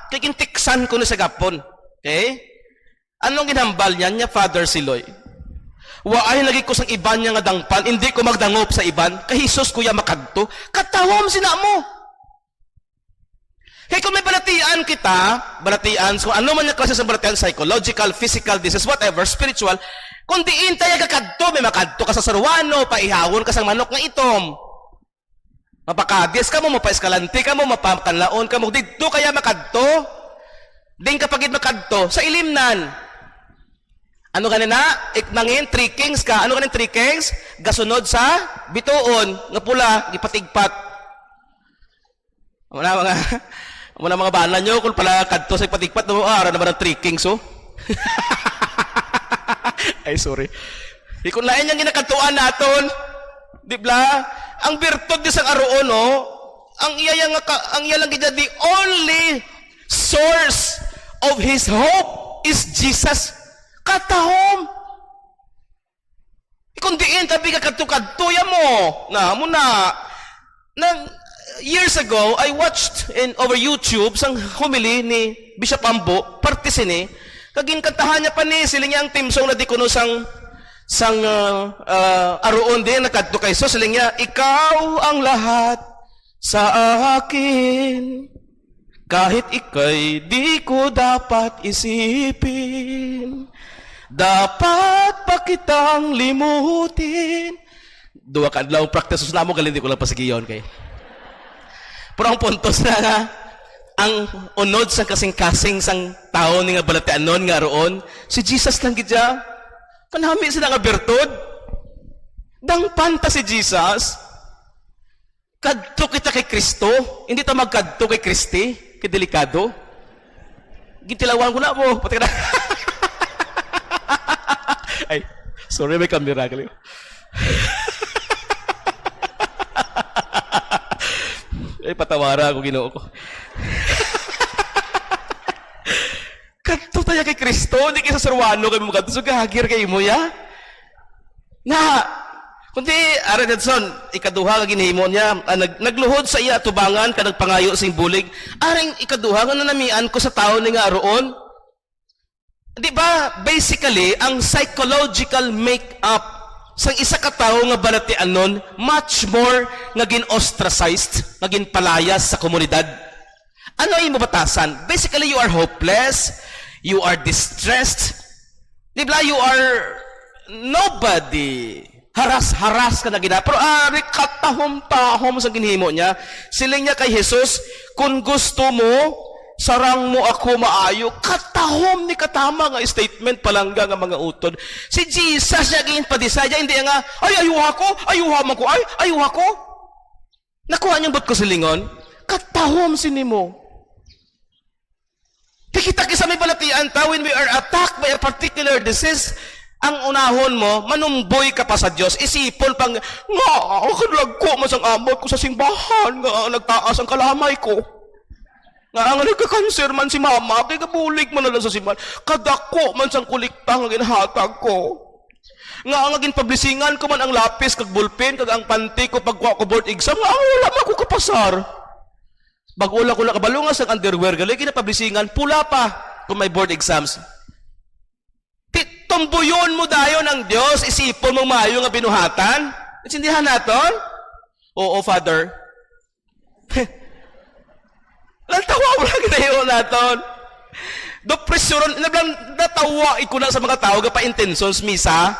Speaker 5: kikintiksan ko na sa gapon. Okay? Anong ginambal niya, Father Siloy? Waay lagi ko sang iban niya nga dangpan, hindi ko magdangop sa iban, kay Jesus kuya makadto, katawom sina mo. Kaya kung may balatian kita, kung ano man yung klase sa balatian, psychological, physical, disease, whatever, spiritual, kung diin tayo kakadto, may makadto ka sa sarwano, paihawon ka sa manok nga itom. Mapakadis ka mo, mapaeskalante ka mo, mapakanlaon ka mo, dito kaya makadto. Din kapag makadto, sa ilimnan. Ano ganina? Iknangin, 3 kings ka. Ano ganin 3 kings? Gasunod sa bituon, nga pula, gipatigpat. Muna mga bana nyo, kung pala kadto sa ipatigpat, no, ara naman ang 3 kings, oh. Ay, sorry. Ikon lain yung ginakatuan naton. Di ba? Ang birtud di sang aroon, no, ang iya lang gid the only source of his hope is Jesus. Katahom. Kung diin tabi ka kadto-kadtoya mo. Na muna. Years ago, I watched over YouTube sang homily ni Bishop Ambo, parte sini. Kagin kantahan niya pa ni sila niya ang team song na di kuno sang aroon din nakadto kay so sila niya, ikaw ang lahat sa akin. Kahit ikay di ko dapat isipin. Dapat pa kitang limutin. Duwa ka adlaw practice na mo galing di ko lang pasigiyon kay. Pero ang puntos na nga, ang unod sa kasing-kasing sang tao ni nga balatianon nga roon, si Jesus lang gidya. Kanami sila nga bertod. Dangpan ta si Jesus. Kadto kita kay Kristo. Hindi ta magkadto kay Kristi. Kay delikado. Gitilawan ko na mo. Pati ka na. Ay, sorry, may camera ka lang. Ay, patawara ako, Ginoo ko. Kadto tayo kay Kristo, hindi kayo sa sarwano kay mo kadto. So, gahagir kay mo, ya? Na, kundi, Ara Edson, ikaduha ka ginahimo niya, nagluhod sa iya tubangan, ka nagpangayo sa bulig. Aring ikaduha, nga nanamian ko sa tao ni nga aroon. Di ba, basically, ang psychological make-up sang isa ka tawo nga balatianon, much more nga gin-ostracized, nga ginpalayas sa komunidad. Ano ay mabatasan? Basically, you are hopeless, you are distressed, di ba, you are nobody. Haras-haras ka na gina. Pero katahom-tahom sa ginhimo niya. Siling niya kay Jesus, kung gusto mo, sarang mo ako maayo. Katahom ni katama nga statement palangga nga mga utod. Si Jesus niya ginpadisa niya, hindi nga, ay ayuha ko, ayuha man ko, ay ayuha ko. Nakuha niyang ba't ko silingon? Katahom sinimo. Kita kisa may balatian ta, when we are attacked by a particular disease, ang unahon mo, manumboy ka pa sa Diyos, isipon pang, nga, kalag ko mas ang amot ko sa simbahan, nga, nagtaas ang kalamay ko. Nga, nagka-cancer man si mama, kaya kabulig man nalang sa simbahan, kadako man sang kulikta nga ginhatag ko. Nga, ang ginpablisingan ko man ang lapis, kag bulpen, kag ang panty ko, pagkuha ko board exam, nga, wala man ko kapasar. Bag-ula ko lang kabalungas ang underwear, gali, kinapablisingan, pula pa kung may board exams. Tumbuyon mo dayon ang Diyos, isipon mo mayo nga binuhatan. Intindihan naton? Oo, Father. Lantawa mo lang ginayon naton. Depresyon, natawa ko na sa mga tao ka pa intentions, misa.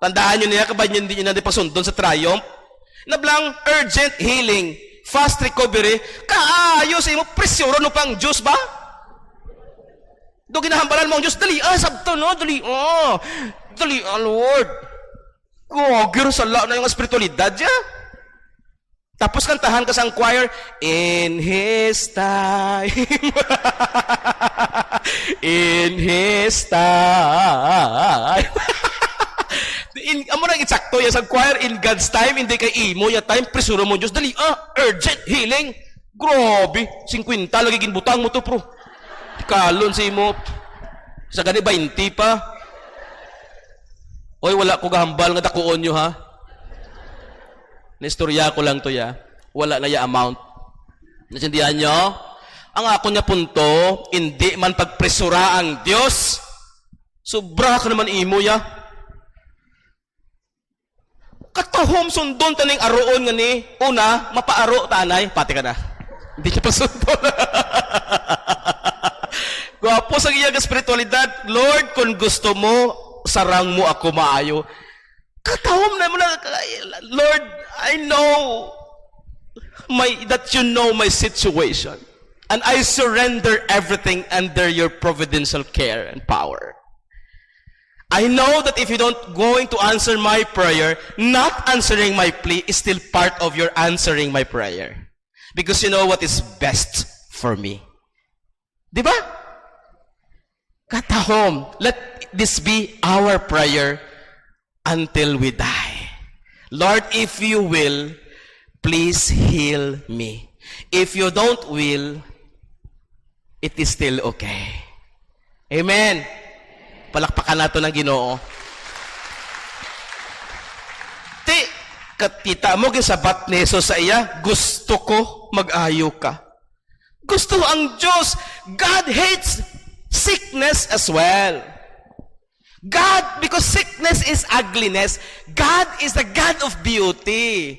Speaker 5: Tandaan nyo niya, kabanyan din nyo na di pasundon sa triumph. Nablang urgent healing, fast recovery, kaayos mo, presyoron mo pang Diyos ba? Do ginahambalan mo ang Diyos, dali, sabto, no? Dali, Lord. Gogir sa na yung espiritualidad, ya. Tapos kantahan ka sa choir, in His time. In His time. Amo nang itsakto ya sa choir, in God's time, hindi kay imo ya time, presuro mo Diyos, dali, urgent healing. Grabe, 50 lagi ginbutang mo to, pro. Kalon si mo sa gani 20 pa. Oy, wala ko gahambal nga dakuon nyo, ha? Naistorya ko lang to, ya. Wala na ya amount. Nasindihan nyo? Ang ako niya punto, hindi man pagpresura ang Diyos. Sobra ka naman imo, ya. Katahom sundon taning aroon nga ni. Una, mapaaro tanay. Pati ka na. Hindi siya pasundon. Gwapo sa iyang espiritualidad, Lord, kung gusto mo, sarang mo ako maayo. Katahom na mo na, Lord, I know that you know my situation. And I surrender everything under your providential care and power. I know that if you don't going to answer my prayer, not answering my plea is still part of your answering my prayer. Because you know what is best for me. Diba? Katahom, let this be our prayer until we die. Lord, if you will, please heal me. If you don't will, it is still okay. Amen. Palakpakan nato ng Ginoo. Ti, katita mo gisabat ni Jesus sa iya, gusto ko mag-ayo ka. Gusto ang Diyos. God hates sickness as well. God, because sickness is ugliness, God is the God of beauty.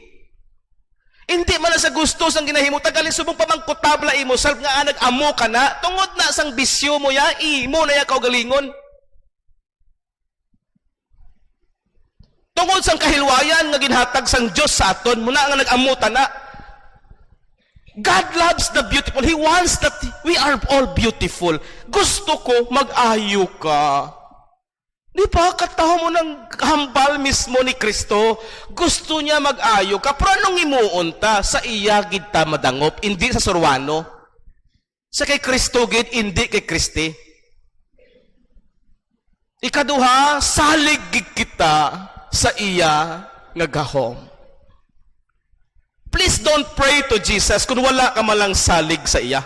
Speaker 5: Hindi man na sa gusto sang ginahimo tagalin subong pamangkutabla imo salb nga nag-amo ka na tungod na sang bisyo mo ya imo na ya kaugalingon. Tungod sang kahilwayan nga ginhatag sang Dios sa aton muna nga nag-amutan na. God loves the beautiful. He wants that we are all beautiful. Gusto ko mag-ayo ka. Di ba kataho mo ng hambal mismo ni Kristo? Gusto niya mag-ayo ka. Pero anong imuon ta? Sa iya gid ta madangop, hindi sa surwano. Sa kay Kristo gid, hindi kay Kristi. Ikaduha, salig gid kita sa iya nga gahom. Please don't pray to Jesus kung wala ka malang salig sa iya.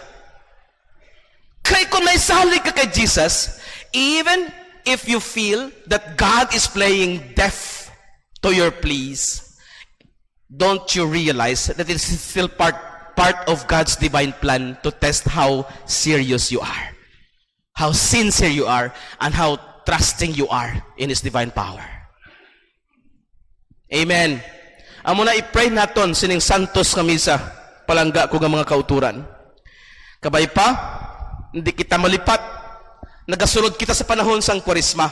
Speaker 5: Kaya kung may salig ka kay Jesus, even if you feel that God is playing deaf to your pleas, don't you realize that it is still part of God's divine plan to test how serious you are, how sincere you are, and how trusting you are in His divine power. Amen. Amo na i-pray naton sining santos nga misa palangga ko nga mga kauturan. Kabay pa, hindi kita malipat. Nagasunod kita sa panahon sang Kwaresma.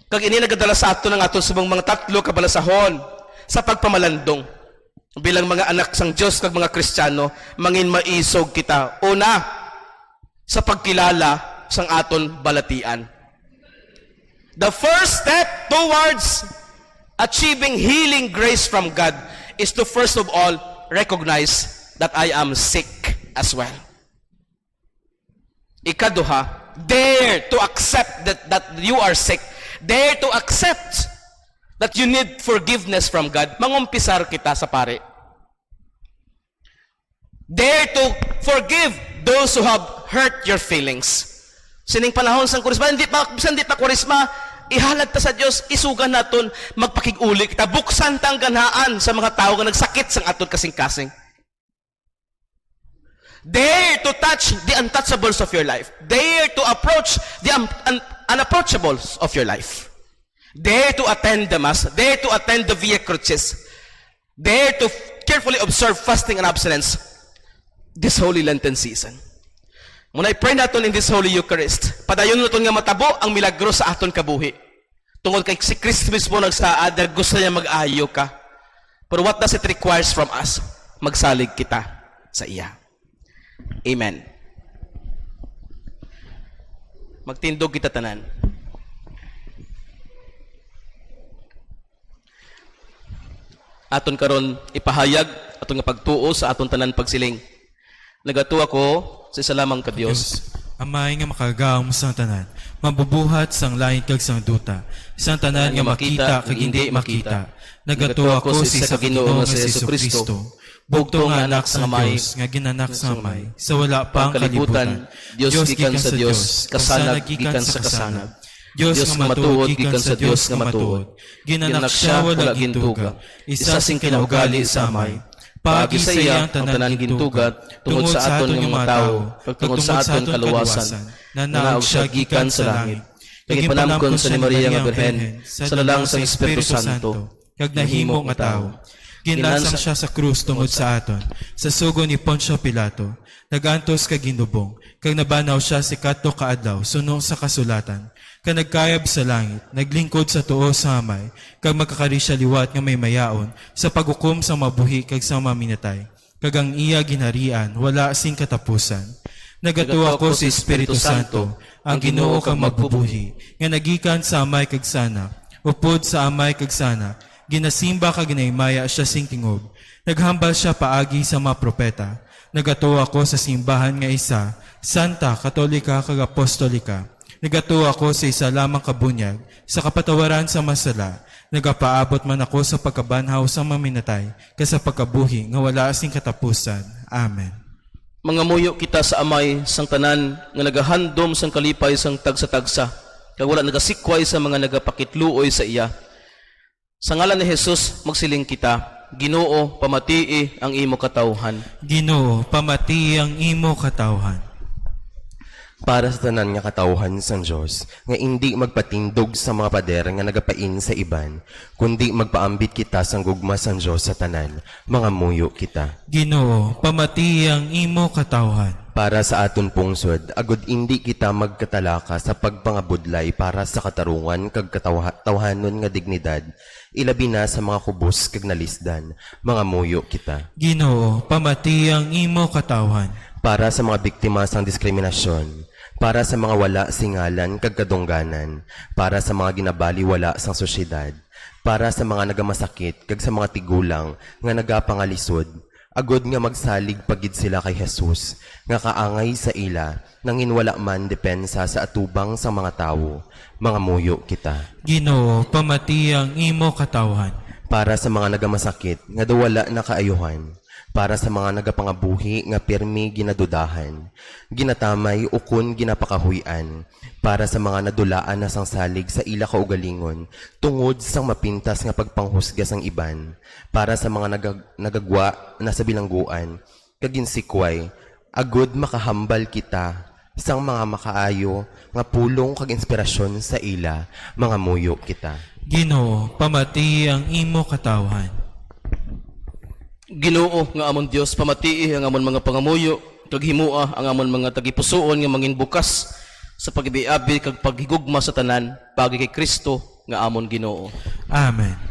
Speaker 5: Kag ini nagadala sa ato ng aton subong mga tatlo kabalasahon sa pagpamalandong. Bilang mga anak sang Dios kag mga Kristiyano, mangin maisog kita una sa pagkilala sang aton balatian. The first step towards achieving healing grace from God is to first of all recognize that I am sick as well. Ikaduha, dare to accept that you are sick. Dare to accept that you need forgiveness from God. Mangumpisar kita sa pare. Dare to forgive those who have hurt your feelings. Sining panahon sang Kwaresma, hindi pa Kwaresma, ihalad ta sa Dios, isugan naton, magpakig-uli kita, buksan ta ang ganhaan sa mga tao nga nagsakit sang aton kasing-kasing. Dare to touch the untouchables of your life. Dare to approach the unapproachables of your life. Dare to attend the Mass. Dare to attend the Via Crucis. Dare to carefully observe fasting and abstinence this Holy Lenten season. Muna i-pray natin in this Holy Eucharist. Padayon natin nga matabo ang milagro sa aton kabuhi. Tungod kay si Kristo mismo nagsaad na gusto niya mag-ayo ka. But what does it requires from us? Magsalig kita sa iya. Amen. Magtindog kita tanan. Aton karon ipahayag aton nga pagtuo sa aton tanan pagsiling. Nagatuwa ko sa isa lamang ka Dios.
Speaker 15: Amay nga makagaom sa tanan, mabubuhat sang lain kag sang duta, sang tanan nga makita kag hindi makita. Nagatuwa ko sa isa ka Ginoo nga si Jesucristo. Bugto nga anak sa Diyos, nga ginanak sa may, sa wala pang kalibutan, Diyos gikan sa Diyos, kasanag gikan sa kasanag. Diyos nga matuod gikan sa Diyos nga matuod. Ginanak siya wala gintuga, isa sing kinaugali sa may. Paagi sa iyang tanan gintugat, tungod sa aton nga mga tao, pagtungod sa aton kaluwasan, nanaog siya gikan sa langit. Kag ipanamkon sa ni Maria nga Birhen, sa lalang sa Espiritu Santo, kag nahimo nga tao. Ginlansang siya sa krus tungod sa aton, sa sugo ni Poncio Pilato, nagantos kag ginubong, kag nabanaw siya si kadto kaadlaw sunong sa kasulatan, kag nagkayab sa langit, naglingkod sa tuo sa amay, kag magkakari siya liwat nga may mayaon, sa paghukom sa mabuhi kag sa maminatay, kag ang iya ginharian wala sing katapusan. Nagatuwa ko sa Espiritu Santo, ang Ginoo kang magbubuhi, nga nagikan sa amay kag sana, upod sa amay kag sana, ginasimba kag ginaymaya siya sing tingog. Naghambal siya paagi sa mga propeta. Nagatuwa ko sa simbahan nga isa, Santa, Katolika kag Apostolika. Nagatuwa ko sa isa lamang kabunyag, sa kapatawaran sa masala. Nagapaabot man ako sa pagkabanhaw sa maminatay, sa pagkabuhi nga wala asing katapusan. Amen.
Speaker 5: Mga muyo kita sa amay sang tanan nga nagahandom sang kalipay sang tagsa-tagsa kag wala nagasikway sa mga nagapakitluoy sa iya. Sa ngalan ni Jesus magsiling kita, Ginoo pamatii ang imo katawhan.
Speaker 15: Ginoo pamatii ang imo katawhan.
Speaker 13: Para sa tanan nga katawhan sang Dios nga hindi magpatindog sa mga pader nga nagapain sa iban, kundi magpaambit kita sang gugma sang Dios sa tanan, mga muyo kita.
Speaker 15: Ginoo pamatii ang imo katawhan.
Speaker 13: Para sa aton pungsod, agud hindi kita magkatalaka sa pagpangabudlay para sa katarungan kag katawhanon nga dignidad, ilabi na sa mga kubos kag nalisdan, mga muyo kita.
Speaker 15: Ginoo pamatii ang imo katawhan.
Speaker 13: Para sa mga biktima sang diskriminasyon, para sa mga wala singalan kag kadungganan, para sa mga ginabaliwala sang sosyedad, para sa mga nagamasakit kag sa mga tigulang nga nagapangalisod, agod nga magsalig pagid sila kay Jesus, nga kaangay sa ila, nangin wala man depensa sa atubang sa mga tawo, mga muyo kita.
Speaker 15: Ginoo pamatii ang imo katawhan.
Speaker 13: Para sa mga nagamasakit nga dawala na kaayuhan, para sa mga nagapangabuhi nga pirmi ginadudahan, ginatamay ukon ginapakahuyan, para sa mga nadulaan na sang salig sa ila kaugalingon, tungod sang mapintas nga pagpanghusga sang iban, para sa mga nagagwa na sa bilangguan, kaginsikway, agud makahambal kita, sang mga makaayo nga pulong kag inspirasyon sa ila, mga muyo kita.
Speaker 15: Ginoo pamatii ang imo katawhan.
Speaker 5: Ginoo nga amon Dios pamatii ang amon mga pangamuyo kag himua ang amon mga tagipusoon nga mangin bukas sa pagibiabi kag paghigugma sa tanan pagi kay Kristo nga amon Ginoo.
Speaker 15: Amen.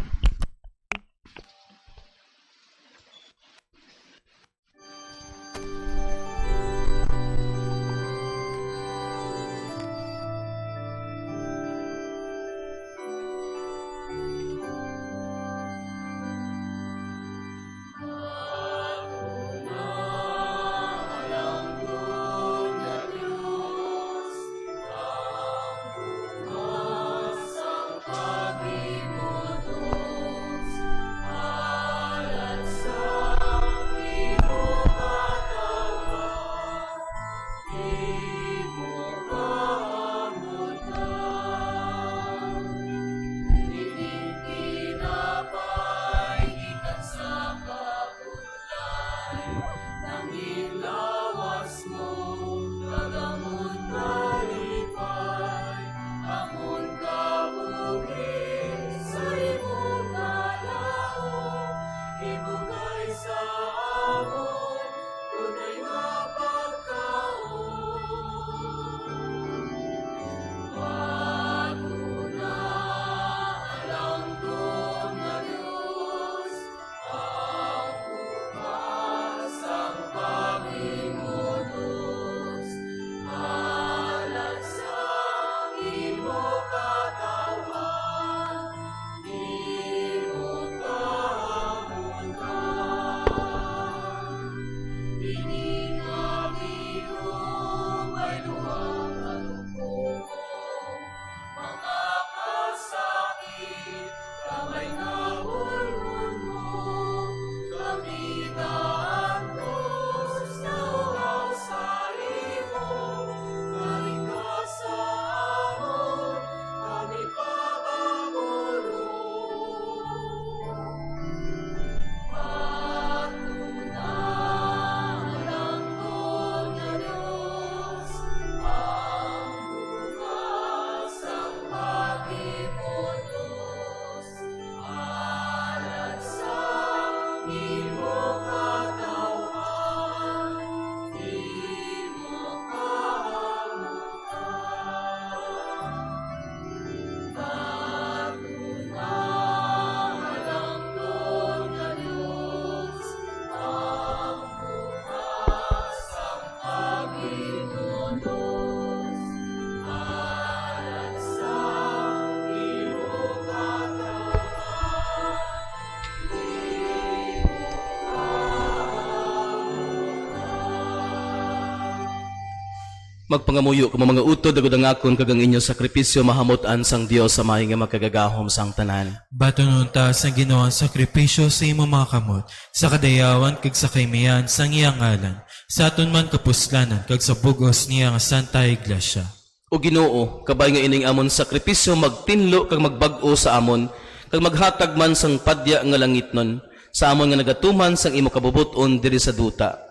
Speaker 5: Magpangamuyo kamo mga utod agud ang akon kag ang inyo sakripisyo mahamutan sang Dios sa mahi nga magkagagahom sang tanan.
Speaker 15: Batunon ta sa Ginoo ang sakripisyo sa imo mga kamot, sa kadayawan kag sa kaymayan sang iyang ngalan, sa aton man kapuslanan kag sa bugos niya nga Santa Iglesia.
Speaker 5: O Ginoo, kabay nga ining amon sakripisyo magtinlo kag magbag-o sa amon, kag maghatag man sang padya nga langitnon, sa amon nga nagatuman sang imo kabubuton diri sa duta.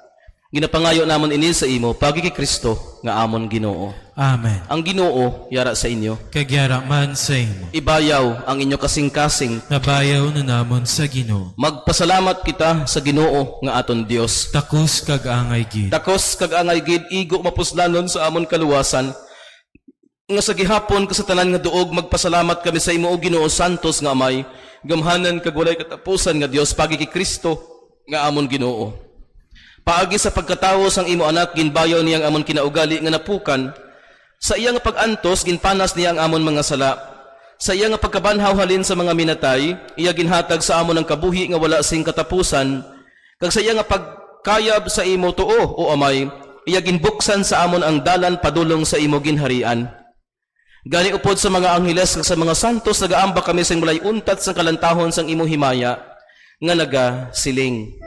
Speaker 5: Ginapangayo namon ini sa imo pagi kay Kristo nga amon Ginoo.
Speaker 15: Amen.
Speaker 5: Ang Ginoo yara sa inyo.
Speaker 15: Kag yara man sa imo.
Speaker 5: Ibayaw ang inyo kasing-kasing.
Speaker 15: Nabayaw na namon sa Ginoo.
Speaker 5: Magpasalamat kita sa Ginoo nga aton Dios.
Speaker 15: Takos kag angay gid.
Speaker 5: Takos kag angay gid igo mapuslanon sa amon kaluwasan. Nga sa gihapon ka sa tanan nga duog magpasalamat kami sa imo o Ginoo Santos nga Amay, gamhanan kag walay katapusan nga Dios pagi kay Kristo nga amon Ginoo. Paagi sa pagkatawo sang imo anak ginbayaw niyang amon kinaugali nga napukan, sa iya nga pag-antos ginpanas niya ang amon mga sala. Sa iya nga pagkabanhaw halin sa mga minatay, iya ginhatag sa amon ang kabuhi nga wala sing katapusan, kag sa iya nga pagkayab sa imo tuo o Amay, iya ginbuksan sa amon ang dalan padulong sa imo ginharian. Gani upod sa mga angheles kag sa mga santos nagaamba kami sa mulay untat sa kalantahon sang imo himaya nga nagasiling.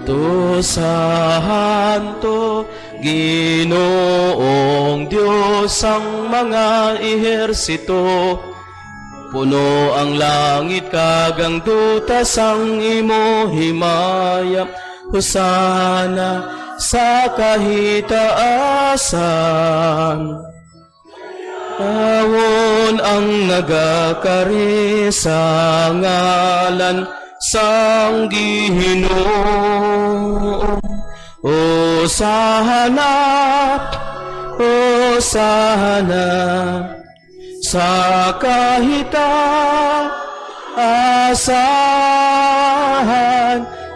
Speaker 5: To Santo, Ginoong Diyos ang mga ehersito, puno ang langit kag ang duta sang imo himaya, hosana sa kahitaasan. Awon ang nagakari sa ngalan sang Ginoo. Hosana, hosana sa kahitaasan.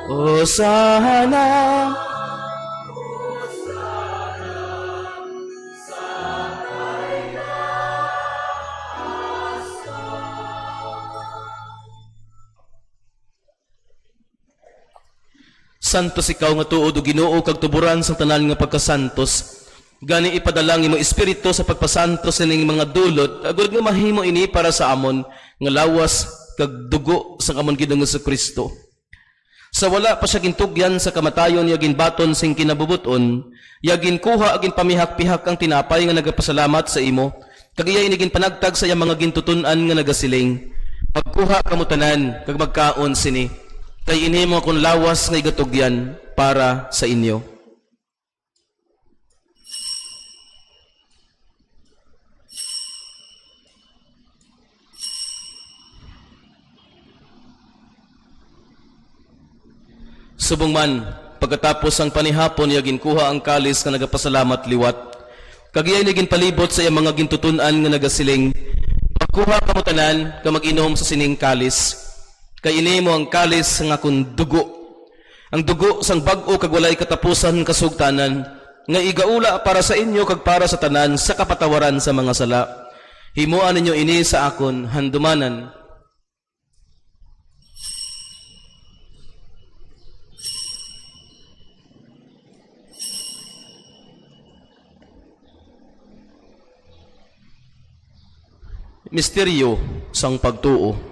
Speaker 5: Hosana. Santos ikaw nga tuod o Ginoo kag tuburan sa tanan nga pagkasantos. Gani ipadalang imo espiritu sa pagpasantos ning mga dulot, agud nga mahimo ini para sa amon nga lawas kag dugo sa amon Ginoong Kristo. Sa wala pa siya gintugyan sa kamatayon ya ginbaton sing kinabubuton, ya ginkuha agin pamihak-pihak ang tinapay nga nagapasalamat sa imo, kag iya inigin panagtag sa iyang mga gintutunan nga nagasiling. Pagkuha kamo tanan kag magkaon sini. Kay ini mo kung lawas nga igatugyan para sa inyo. Subong man, pagkatapos ang panihapon, iya ginkuha ang kalis nga nagapasalamat liwat. Kag iya naging palibot sa iyang mga gintutunan nga nagasiling, pagkuha kamo tanan, ka mag-inom sa sining kalis. Kay ini mo ang kalis nga kun dugo. Ang dugo sang bag-o kag walay katapusan kasugtanan, nga igaula para sa inyo kag para sa tanan sa kapatawaran sa mga sala. Himuan ninyo ini sa akon handumanan. Misteryo sang pagtuo.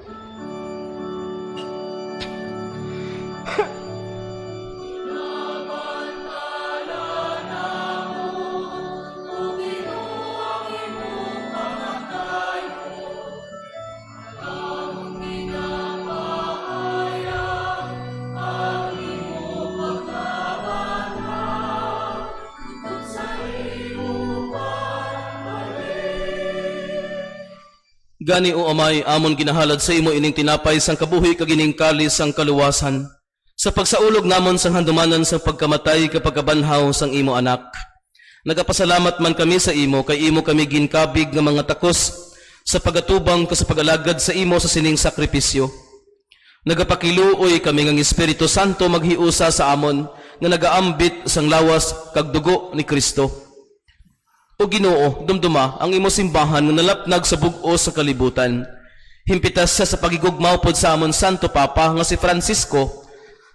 Speaker 5: Gani o Amay, amon ginahalad sa imo ining tinapay sang kabuhi kag ining kalis sang kaluwasan. Sa pagsaulog namon sang handumanan sa pagkamatay kapag kabanhaw sang imo anak. Nagapasalamat man kami sa imo kay imo kami ginkabig nga mga takos sa pagatubang ka sa pagalagad sa imo sa sining sakripisyo. Nagapakiluoy kami ng Espiritu Santo maghiusa sa amon nga nagaambit sang lawas kag dugo ni Kristo. O Ginoo, dumduma ang imo simbahan nga nalapnag sa bug-o sa kalibutan. Himpitas siya sa pagigugmaw pod sa amon Santo Papa nga si Francisco,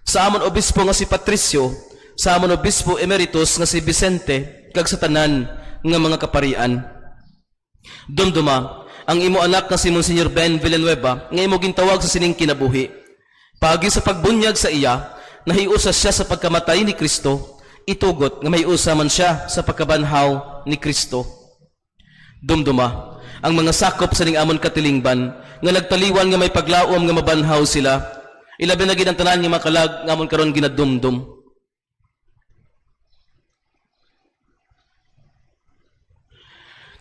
Speaker 5: sa amon obispo nga si Patricio, sa amon obispo emeritus nga si Vicente, kag sa tanan nga mga kaparian. Dumduma ang imo anak nga si Monsignor Ben Villanueva nga imo gintawag sa sining kinabuhi. Pagi sa pagbunyag sa iya, nahiusa siya sa pagkamatay ni Kristo, itugot nga mahiusa man siya sa pagkabanhaw ni Kristo. Dumduma ang mga sakop sa ning amon katilingban nga nagtaliwan nga may paglaom nga mabanhaw sila, ilabi na gid ang tanan nga makalag nga amon karon ginadumdum.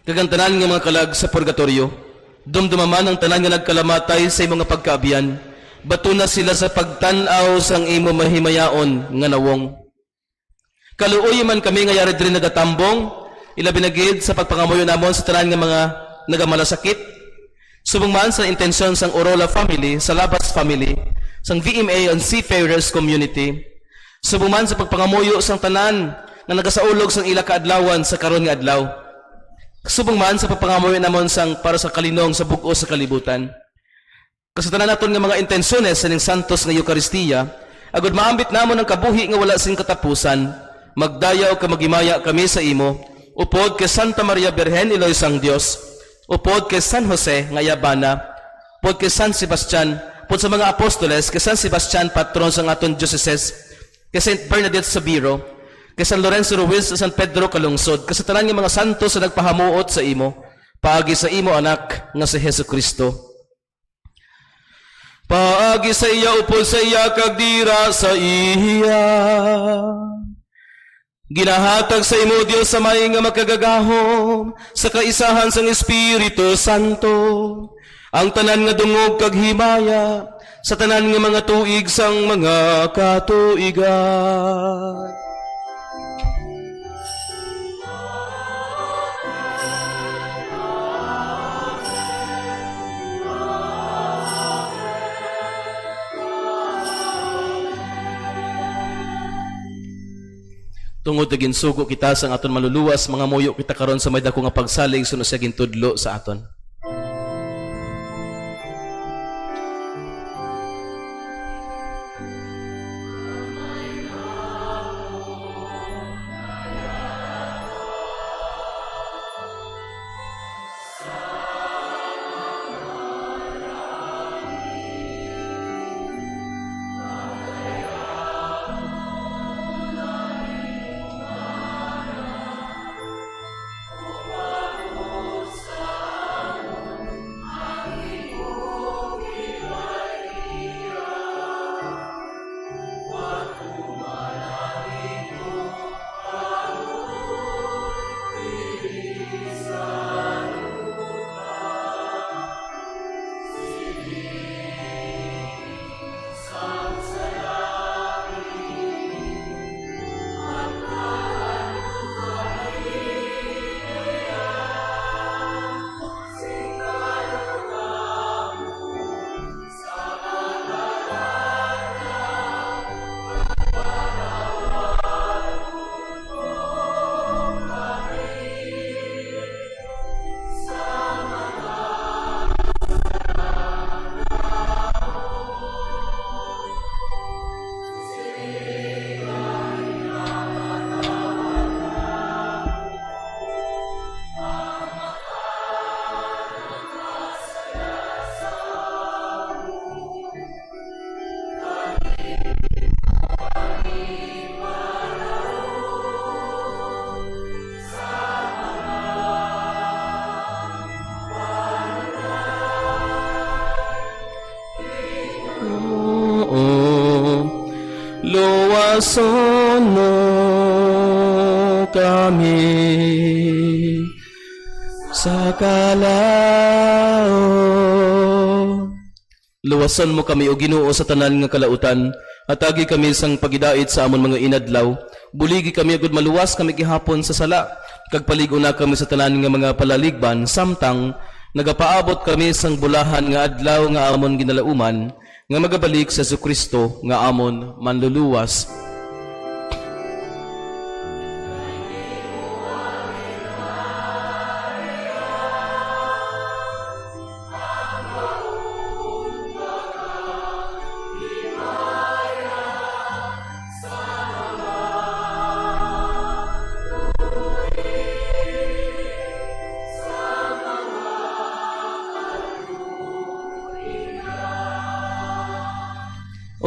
Speaker 5: Kagantanan nga mga kalag sa purgatorio, dumdumaman ang tanan nga nagkalamatay sa imong pagkaabiyan, bato na sila sa pagtanaw sang imo mahimayaon nga nawong. Kaluoy man kami nga yari diri nagatambong, ilabi na gid sa pagpangamuyo namon sa tanan nga mga nagamalasakit, subong man sa intensyon sang Orola family, sa Labas family, sang VMA and Seafarers community, subong man sa pagpangamuyo sang tanan nga nagasaulog sang ila kaadlawan sa karon nga adlaw, subong man sa pagpangamuyo namon sang para sa kalinong sa bug-o sa kalibutan. Kasatanan naton nga mga intensyones sa ning santos nga Eucharistia, agud maambit namon ang kabuhi nga wala sing katapusan, magdayaw ka magimaya kami sa imo, upod kay Santa Maria Birhen Iloy sang Dios, upod kay San Jose nga Yabana, upod kay San Sebastian, upod sa mga apostoles, kay San Sebastian patron sang aton dioceses, kay Saint Bernadette Sabiro, kay San Lorenzo Ruiz sa San Pedro Kalungsod, kasatanan nga mga santos sa nagpahamuot sa imo, paagi sa imo anak nga si Jesucristo. Paagi sa iya, upod sa iya, kagdira sa iya. Ginahatag sa imo, Dios, sa may nga makagagahom, sa kaisahan sang Espiritu Santo, ang tanan nga dungog kag himaya, sa tanan nga mga tuig sang mga katuigan. Tungod na ginsugo kita sa aton maluluwas, mga muyo kita karon sa may dako nga pagsalig suno sa gintudlo sa aton. Luwason mo kami sa kalao. Luwason mo kami o Ginoo sa tanan nga kalautan, atagi kami sang pagidait sa amon mga inadlaw. Buligi kami agud maluwas kami gihapon sa sala, kag paligo na kami sa tanan nga mga palaligban, samtang nagapaabot kami sang bulahan nga adlaw nga amon ginalauman, nga magabalik sa Jesucristo nga amon manluluwas.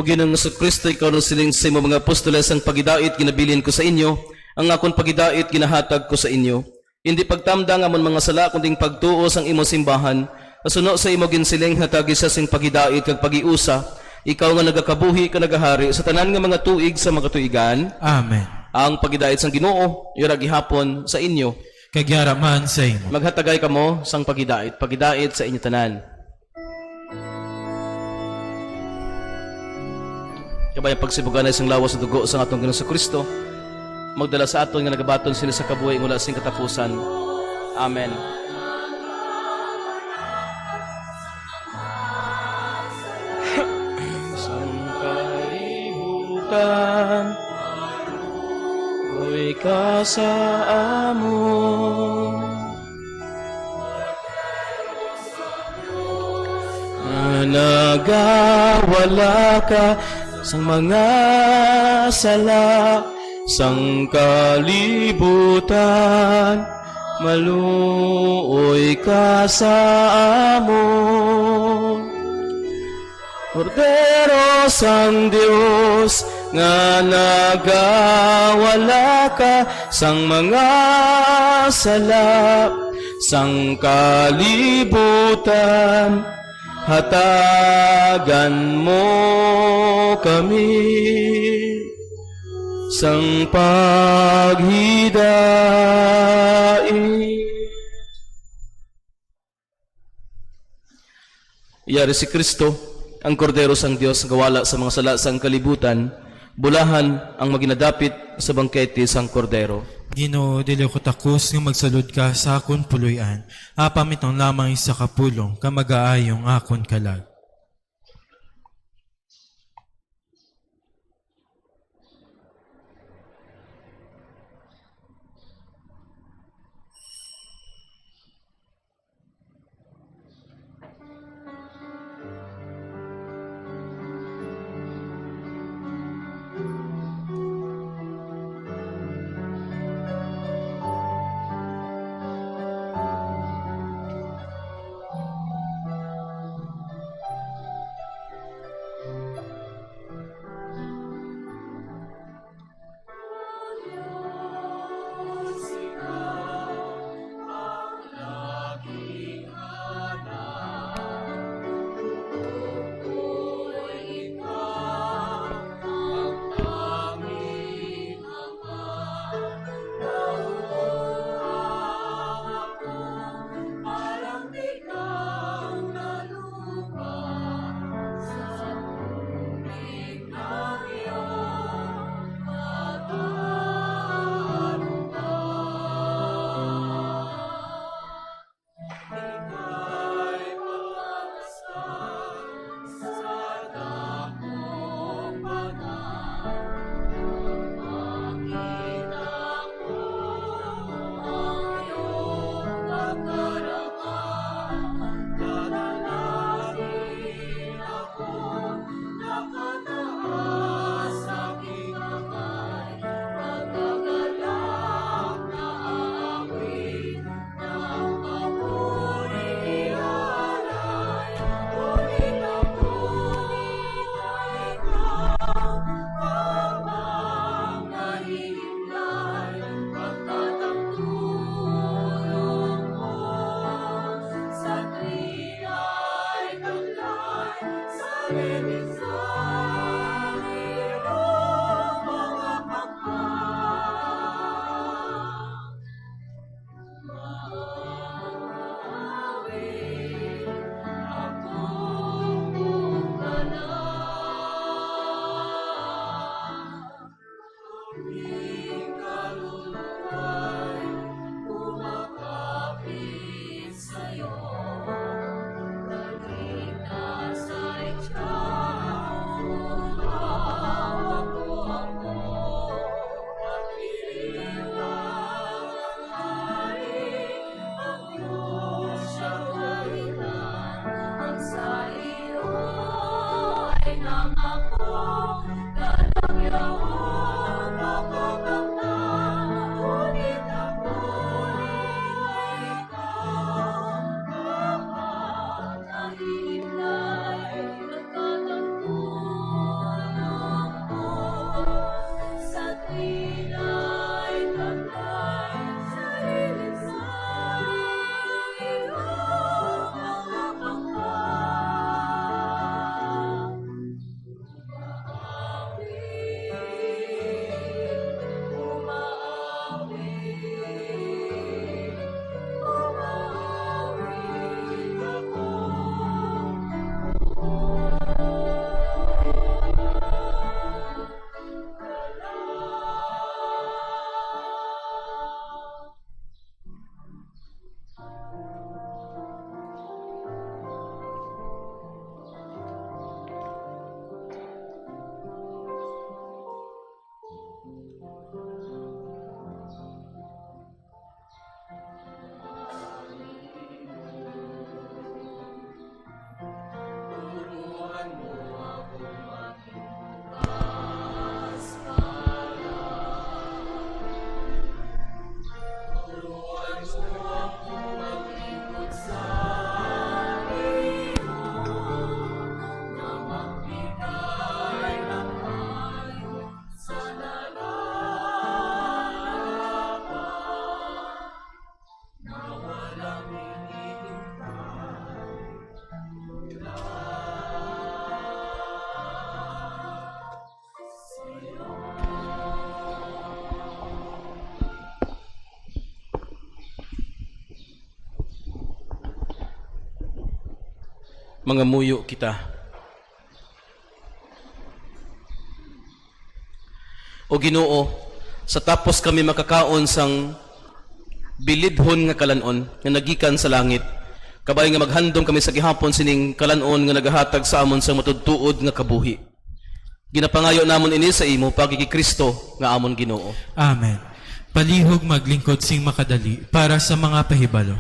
Speaker 5: Ginong Kristo, ikaw no siling sa imo mga apostoles ang pagidait ginabilin ko sa inyo, ang akon pagidait ginahatag ko sa inyo. Hindi pagtamdang amon mga sala kundi pagtuo sang imo simbahan. Kasuno sa imo ginsiling hatagi sa sing pagidait kag pagiusa, ikaw nga nagakabuhi ka nagahari sa tanan nga mga tuig sa mga tuigan.
Speaker 15: Amen.
Speaker 5: Ang pagidait sang Ginoo ira gihapon sa inyo.
Speaker 15: Kagyara man sa imo.
Speaker 5: Maghatagay kamo sang pagidait sa inyo tanan. Kabayang pagsibugan ay isang lawas sa dugo sa atong Ginoong Kristo, magdala sa aton nga nagabaton sila sa kabuhay mula sing katapusan. Amen. Sang kalibutan, uy ka sa amon, nagawala ka sang mga sala, sang kalibutan, maluoy ka sa amon. Kordero sang Dios, nga nagawala ka sang mga sala, sang kalibutan, hatagan mo kami sang paghidait. Iyari si Kristo, ang kordero sang Dios, gawala sa mga sala sang kalibutan, bulahan ang maginadapit sa bangkete sang kordero.
Speaker 15: Ginoo, dili ko takos nga magsalud ka sa akon puloy-an. Apamit ang lamang isa kapulong, kamagaayong akon kalag.
Speaker 5: mga muyo kita. O Ginoo, sa tapos kami makakaon sang bilidhon nga kalanon nga nagikan sa langit, kabay nga maghandom kami sa gihapon sining kalanon nga nagahatag sa amon sa matudtuod nga kabuhi. Ginapangayo namon ini sa imo pagiki Kristo nga amon Ginoo.
Speaker 15: Amen. Palihog maglingkod sing makadali para sa mga pahibalo.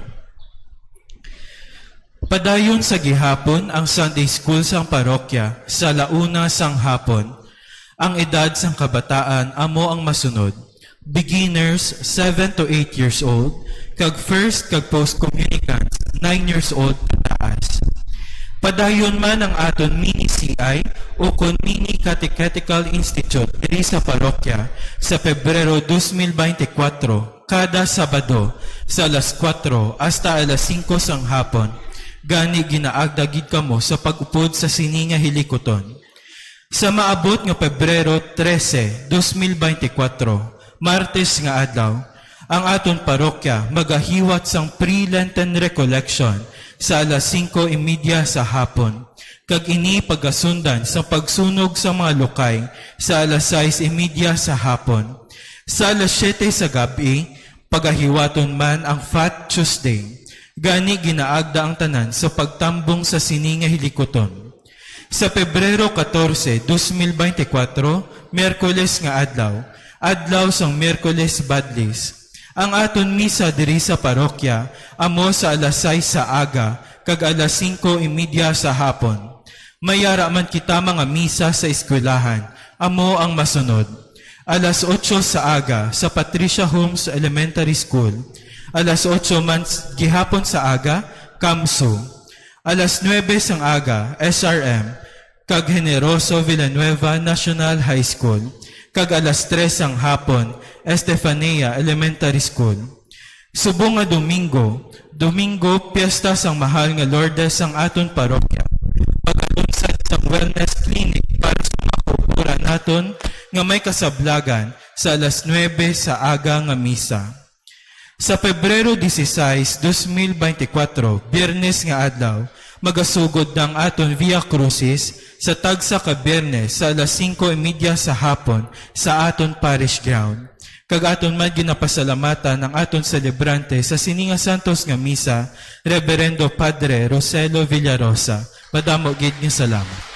Speaker 15: Padayon sa gihapon ang Sunday School sang parokya sa launa sang hapon. Ang edad sang kabataan amo ang masunod. Beginners 7 to 8 years old, kag first kag post communicants 9 years old pataas. Padayon man ang aton mini CI o kon mini Catechetical Institute diri sa parokya sa Pebrero 2024 kada Sabado sa alas 4 hasta alas 5 sang hapon. Gani ginaagdagid kamo sa pag-upod sa sini nga hilikoton. Sa maabot nga Pebrero 13, 2024, Martes nga adlaw, ang aton parokya magahiwat sang pre-Lenten recollection sa alas 5:30 sa hapon. Kag ini pagasundan sa pagsunog sa mga lokay sa alas 6:30 sa hapon. Sa alas 7 sa gabi, pagahiwaton man ang Fat Tuesday. Gani ginaagda ang tanan sa pagtambong sa sini nga hilikoton. Sa Pebrero 14, 2024, Miyerkules nga adlaw, adlaw sang Miyerkules Badlis. Ang aton misa diri sa parokya amo sa alas 6 sa aga kag alas 5:30 sa hapon. Mayara man kita mga misa sa eskwelahan, amo ang masunod. Alas 8 sa aga sa Patricia Holmes Elementary School. Alas 8 man gihapon sa aga, Kamsu. Alas 9 sang aga, SRM, kag Generoso Villanueva National High School. Kag alas 3 sang hapon, Estefania Elementary School. Subong nga Domingo, piyesta sang mahal nga Lourdes sang aton parokya. Pagalunsad sang wellness clinic para sa mga kupura naton nga may kasablagan sa alas 9 sa aga nga misa. Sa Pebrero 16, 2024, Biyernes nga adlaw, magasugod ng aton Via Crucis sa tagsa ka Biyernes sa alas 5:30 sa hapon sa aton parish ground. Kag aton man ginapasalamatan ng aton celebrante sa sininga santos nga misa, Reverendo Padre Roselo Villarosa. Madamo gid nga salamat.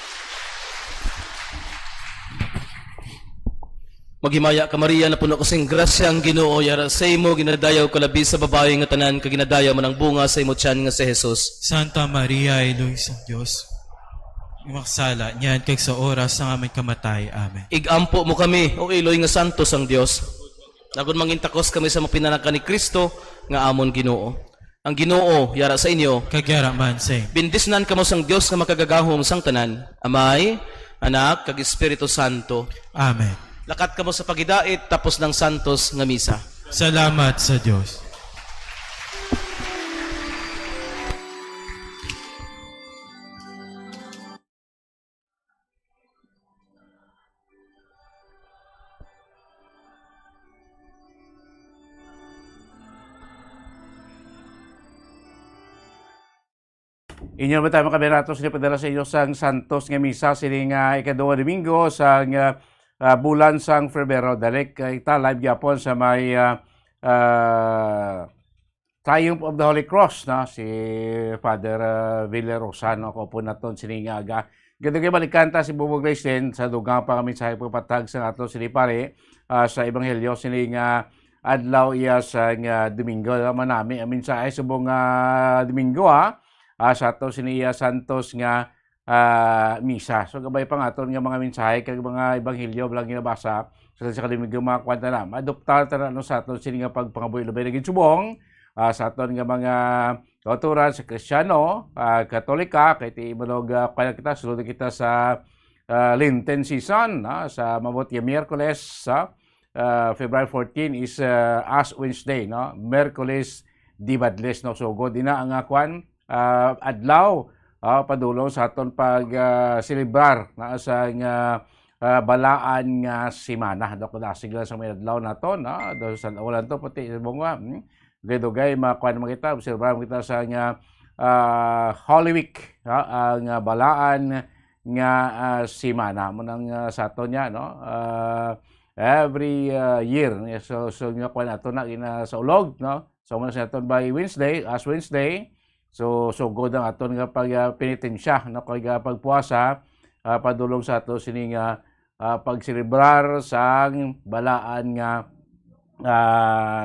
Speaker 5: Maghimaya ka Maria na puno kasing grasya ang Ginoo yara sa imo ginadayaw kalabi sa babae nga tanan kag ginadayaw man ang bunga sa imo tiyan nga si Jesus.
Speaker 15: Santa Maria, Eloy sa Dios. Imaksala niyan kag sa oras sa aming kamatay. Amen.
Speaker 5: Igampo mo kami o Eloy nga santos ang Dios. Nagun mangintakos kami sa mapinanakan ni Kristo nga amon Ginoo. Ang Ginoo yara sa inyo
Speaker 15: kag yara man sa
Speaker 5: bindisnan kamo sang Dios nga makagagahom sang tanan. Amay, Anak kag Espiritu Santo.
Speaker 15: Amen.
Speaker 5: Lakat kamo sa pagidait tapos ng santos nga misa.
Speaker 15: Salamat sa Diyos.
Speaker 12: Inyo ba tayo mga kaberato sila padala sa inyo sang santos nga misa sining ikaduha Domingo sang bulan sang Febrero. Dalik ita live yapon sa may Triumph of the Holy Cross na si Father Villarosa no ko po naton sining aga. Ganda kay balikanta si Bubog Grace sa dugang pa kami sa pagpatag sa ato sini pare sa ebanghelyo sining adlaw iya sang Domingo manami amin sa ay subong Domingo sa ato siniya santos nga misa. So gabay pa nga aton nga mga mensahe kag mga ebanghelyo bilang ginabasa sa Domingo mga kwanta na adoptar ta no sa aton sini nga pagpangabuhi labay naging subong sa aton nga mga kauturan sa Kristiyano, Katolika kay ti ibanog kaya kita sulod kita sa Lenten season sa mabot nga Miyerkules sa February 14 is Ash Wednesday no. Miyerkules di Badles no. So go dina ang kwan adlaw padulong sa aton pag celebrar na sa nga balaan nga simana do ko sigla sa may adlaw nato na do sa ulan to pati bunga dugay makuan mo kita obserbahan mo kita sa nga Holy Week ang balaan nga simana mo nang sa ato niya, no? Every year so nga kuan ato na ina sa ulog, no? So man sa aton by Wednesday, as Wednesday, so good ang aton nga pag penitensya, no? Kag pagpuasa padulong sa ato sini nga pagselebrar sang balaan nga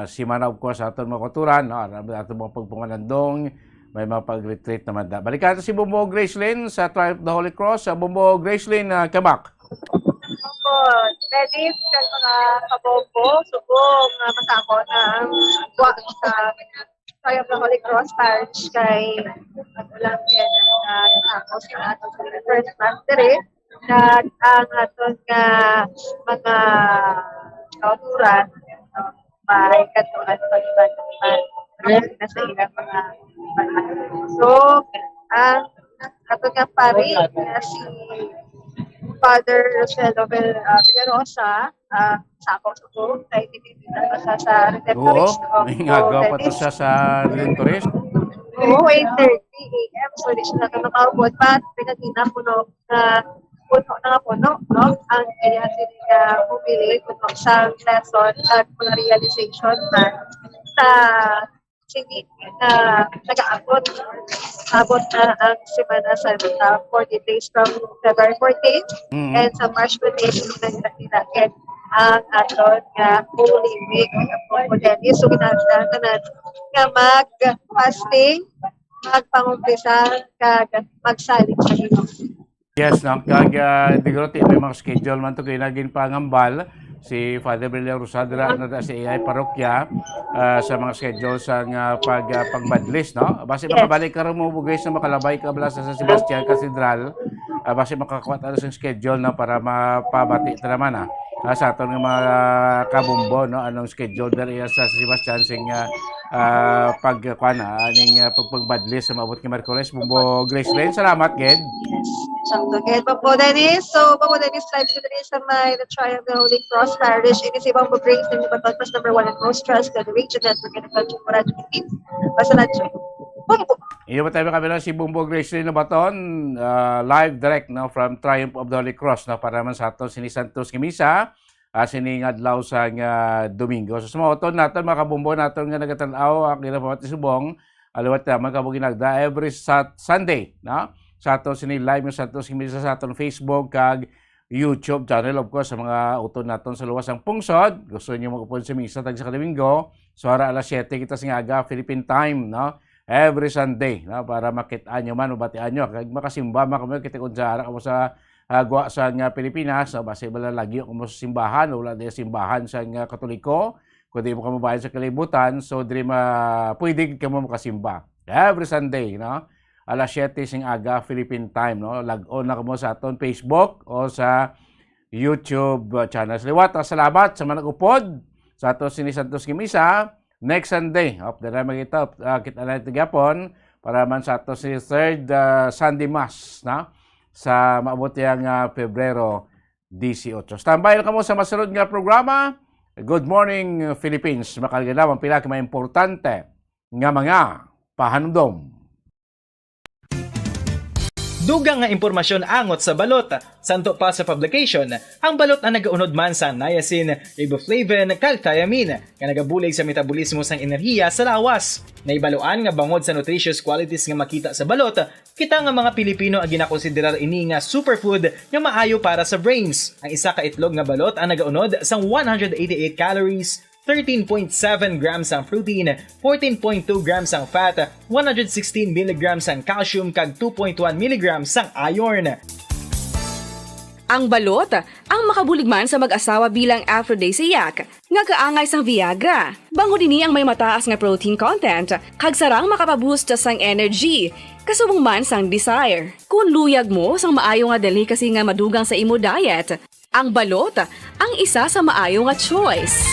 Speaker 12: simana of course aton mga kulturan, no? Aton mga pagpunganandong, may mga pag-retreat naman da. Balikan si Bumbo Gracelyn sa Triumph of the Holy Cross. Bumbo Gracelyn, kabak.
Speaker 4: Opo, Dennis, kag mga kabombo, subong masako na ang buwa sa Triumph of the Holy Cross Parish kay Agulang Ken ako sa aton first mastery kag ang aton nga mga kauturan may katuan pag-iban na sa ilang mga so ang aton nga pari na si Father Roselo Villarosa, sa ako suko, kay tititinan ko sa Redemptorist.
Speaker 12: Oo, may ngagaw pa to siya sa Redemptorist.
Speaker 4: Oo, 8:30 a.m. So, di siya na makaubod. But, pinagina puno na puno, no? Ang kaya sila pumili puno sa lesson at mga realization na sa sige na nag-aabot. Abot na ang Semana Santa 40 days from February 14 and sa March 28 nagdakidakin ang aton nga Holy Week po Dennis. So ginagdagan nga mag-fasting, magpangumpisa, kag magsalig sa Ginoo.
Speaker 12: Yes, no? Kag diguro may mga schedule man to kay naging pangambal si Father Brilliant Rosadra na sa AI Parokya sa mga schedule sa pagbadlis, no? Base makabalik ka rin mo bugay sa makalabay ka bala sa San Sebastian Cathedral, base makakuha tayo sa schedule na para mapabati ta naman sa aton nga mga kabumbo, no? Anong schedule dali sa San Sebastian sing pagpagbadlis sa maabot ni Merkules. Bumbo Gracelyn, salamat, Ged.
Speaker 4: Sakto, Ged. Bumbo Dennis. So, Bumbo Dennis, live ko din sa may The Triumph of the Holy Cross Parish. Ini si Bumbo Gracelyn, yung Baton number 1 and most trusted region network in the country for education. Basta na siya. Bumbo.
Speaker 12: Iyo ba tayo kami si Bumbo Gracelyn na Baton, live direct, no, from Triumph of the Holy Cross, no, para man sa ato sini Santos Kimisa. Siningadlaw sa Domingo. So, sa mga oton natin, mga kabumbo natin nga nagatanaw, ang ginapawati subong, aliwat naman kabuginagda every Sunday, no? Sa ato sinilive yung Santos Kimisa sa aton Facebook, kag YouTube channel, of course, sa mga oton natin sa luwas ng pungsod. Gusto niyo magpapun sa misa tag sa Domingo. So, hara alas 7, kita singaga, Philippine time, no? Every Sunday, no? Para makitaan nyo man, mabatian nyo. Kag makasimba, kita kung sa hara sa gwa sa Pilipinas, base bala lagi kung sa simbahan, wala din simbahan sa Katoliko, kundi mo kamabayan sa kalibutan, so di pwede ka mo makasimba. Every Sunday, no? Alas 7 sing aga Philippine time, no? Lag-on na mo sa aton Facebook o sa YouTube channel. Liwat, salamat sa manag-upod sa ato sini Santos Kimisa. Next Sunday, dala magita kita na tigapon para man sa ato si third Sunday Mass, no? Sa maabot yang Pebrero 18. Standby ka mo sa masunod nga programa. Good Morning Philippines. Makalagalaw ang pila ka mga importante nga mga pahanumdom.
Speaker 17: Dugang nga impormasyon angot sa balot. Santo pa sa publication, ang balot ang nagaunod man sa niacin, riboflavin, kag thiamine, nga nagabulig sa metabolismo sang enerhiya sa lawas. Naibaloan nga bangod sa nutritious qualities nga makita sa balot, kita nga mga Pilipino ang ginakonsiderar ini nga superfood nga maayo para sa brains. Ang isa ka itlog nga balot ang nagaunod sang 188 calories, 13.7 grams ang protein, 14.2 grams ang fat, 116 mg ang calcium kag 2.1 mg ang iron.
Speaker 18: Ang balot, ang makabuligman sa mag-asawa bilang aphrodisiac, nga kaangay sang Viagra. Bango dini ang may mataas nga protein content, kag sarang makapaboost sang energy, kasubong man sang desire. Kung luyag mo sang maayo nga delicacy nga madugang sa imo diet, ang balot, ang isa sa maayo nga choice.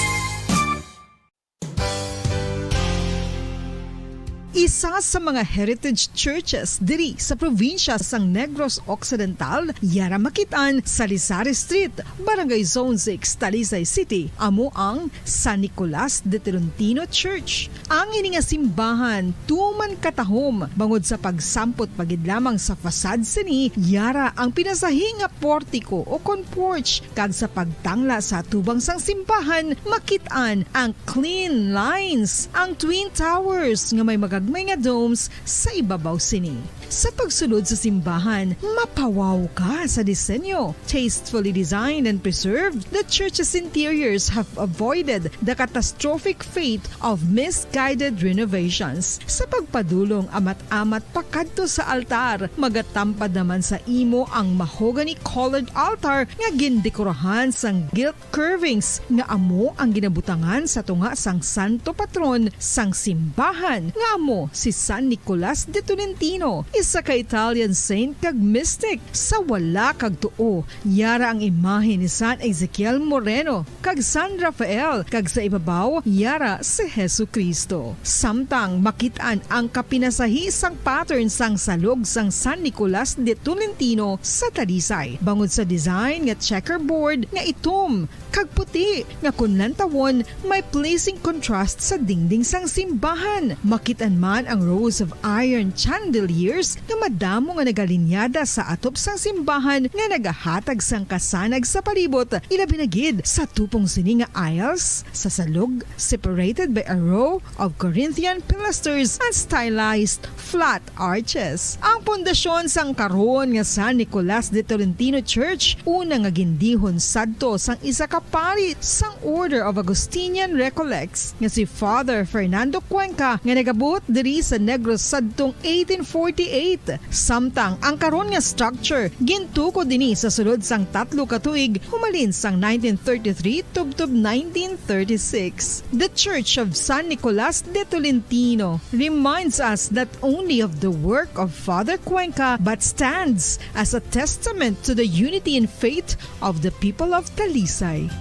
Speaker 11: Isa sa mga heritage churches diri sa probinsya sang Negros Occidental, yara makitaan sa Lizares Street, Barangay Zone 6, Talisay City, amo ang San Nicolas de Tolentino Church. Ang ini nga simbahan tuman katahom bangod sa pagsampot pagid lamang sa fasad sini, yara ang pinasahi nga portiko o kon porch, kag sa pagtangla sa tubang sang simbahan makitaan ang clean lines, ang twin towers nga may magagmay nga domes sa ibabaw sini. Sa pagsulod sa simbahan, mapawaw ka sa disenyo. Tastefully designed and preserved, the church's interiors have avoided the catastrophic fate of misguided renovations. Sa pagpadulong amat-amat pakadto sa altar, magatampad naman sa imo ang mahogany colored altar nga gindekorahan sang gilt curvings nga amo ang ginabutangan sa tunga sang santo patron sang simbahan nga amo si San Nicolas de Tolentino, isa ka Italian saint kag mystic. Sa wala kag tuo, yara ang imahe ni San Ezekiel Moreno kag San Rafael, kag sa ibabaw yara si Hesu Kristo. Samtang makitaan ang kapinasahi sang pattern sang salog sang San Nicolas de Tolentino sa Talisay, bangod sa design nga checkerboard nga itom kag puti nga kunlan tawon may pleasing contrast sa dingding sang simbahan. Makitan man ang rows of iron chandeliers nga madamo nga nagalinyada sa atop sang simbahan nga nagahatag sang kasanag sa palibot, ilabi na gid sa tupong sini nga aisles sa salog, separated by a row of Corinthian pilasters and stylized flat arches. Ang pundasyon sang karon nga San Nicolas de Tolentino Church una nga gindihon sadto sang isa ka pari sang Order of Augustinian Recollects nga si Father Fernando Cuenca nga nagabot diri sa Negros sadtong 1848. Samtang ang karon nga structure gintuko dinhi sa sulod sang 3 ka tuig humalin sang 1933 tubtob 1936. The Church of San Nicolas de Tolentino reminds us not only of the work of Father Cuenca but stands as a testament to the unity and faith of the people of Talisay.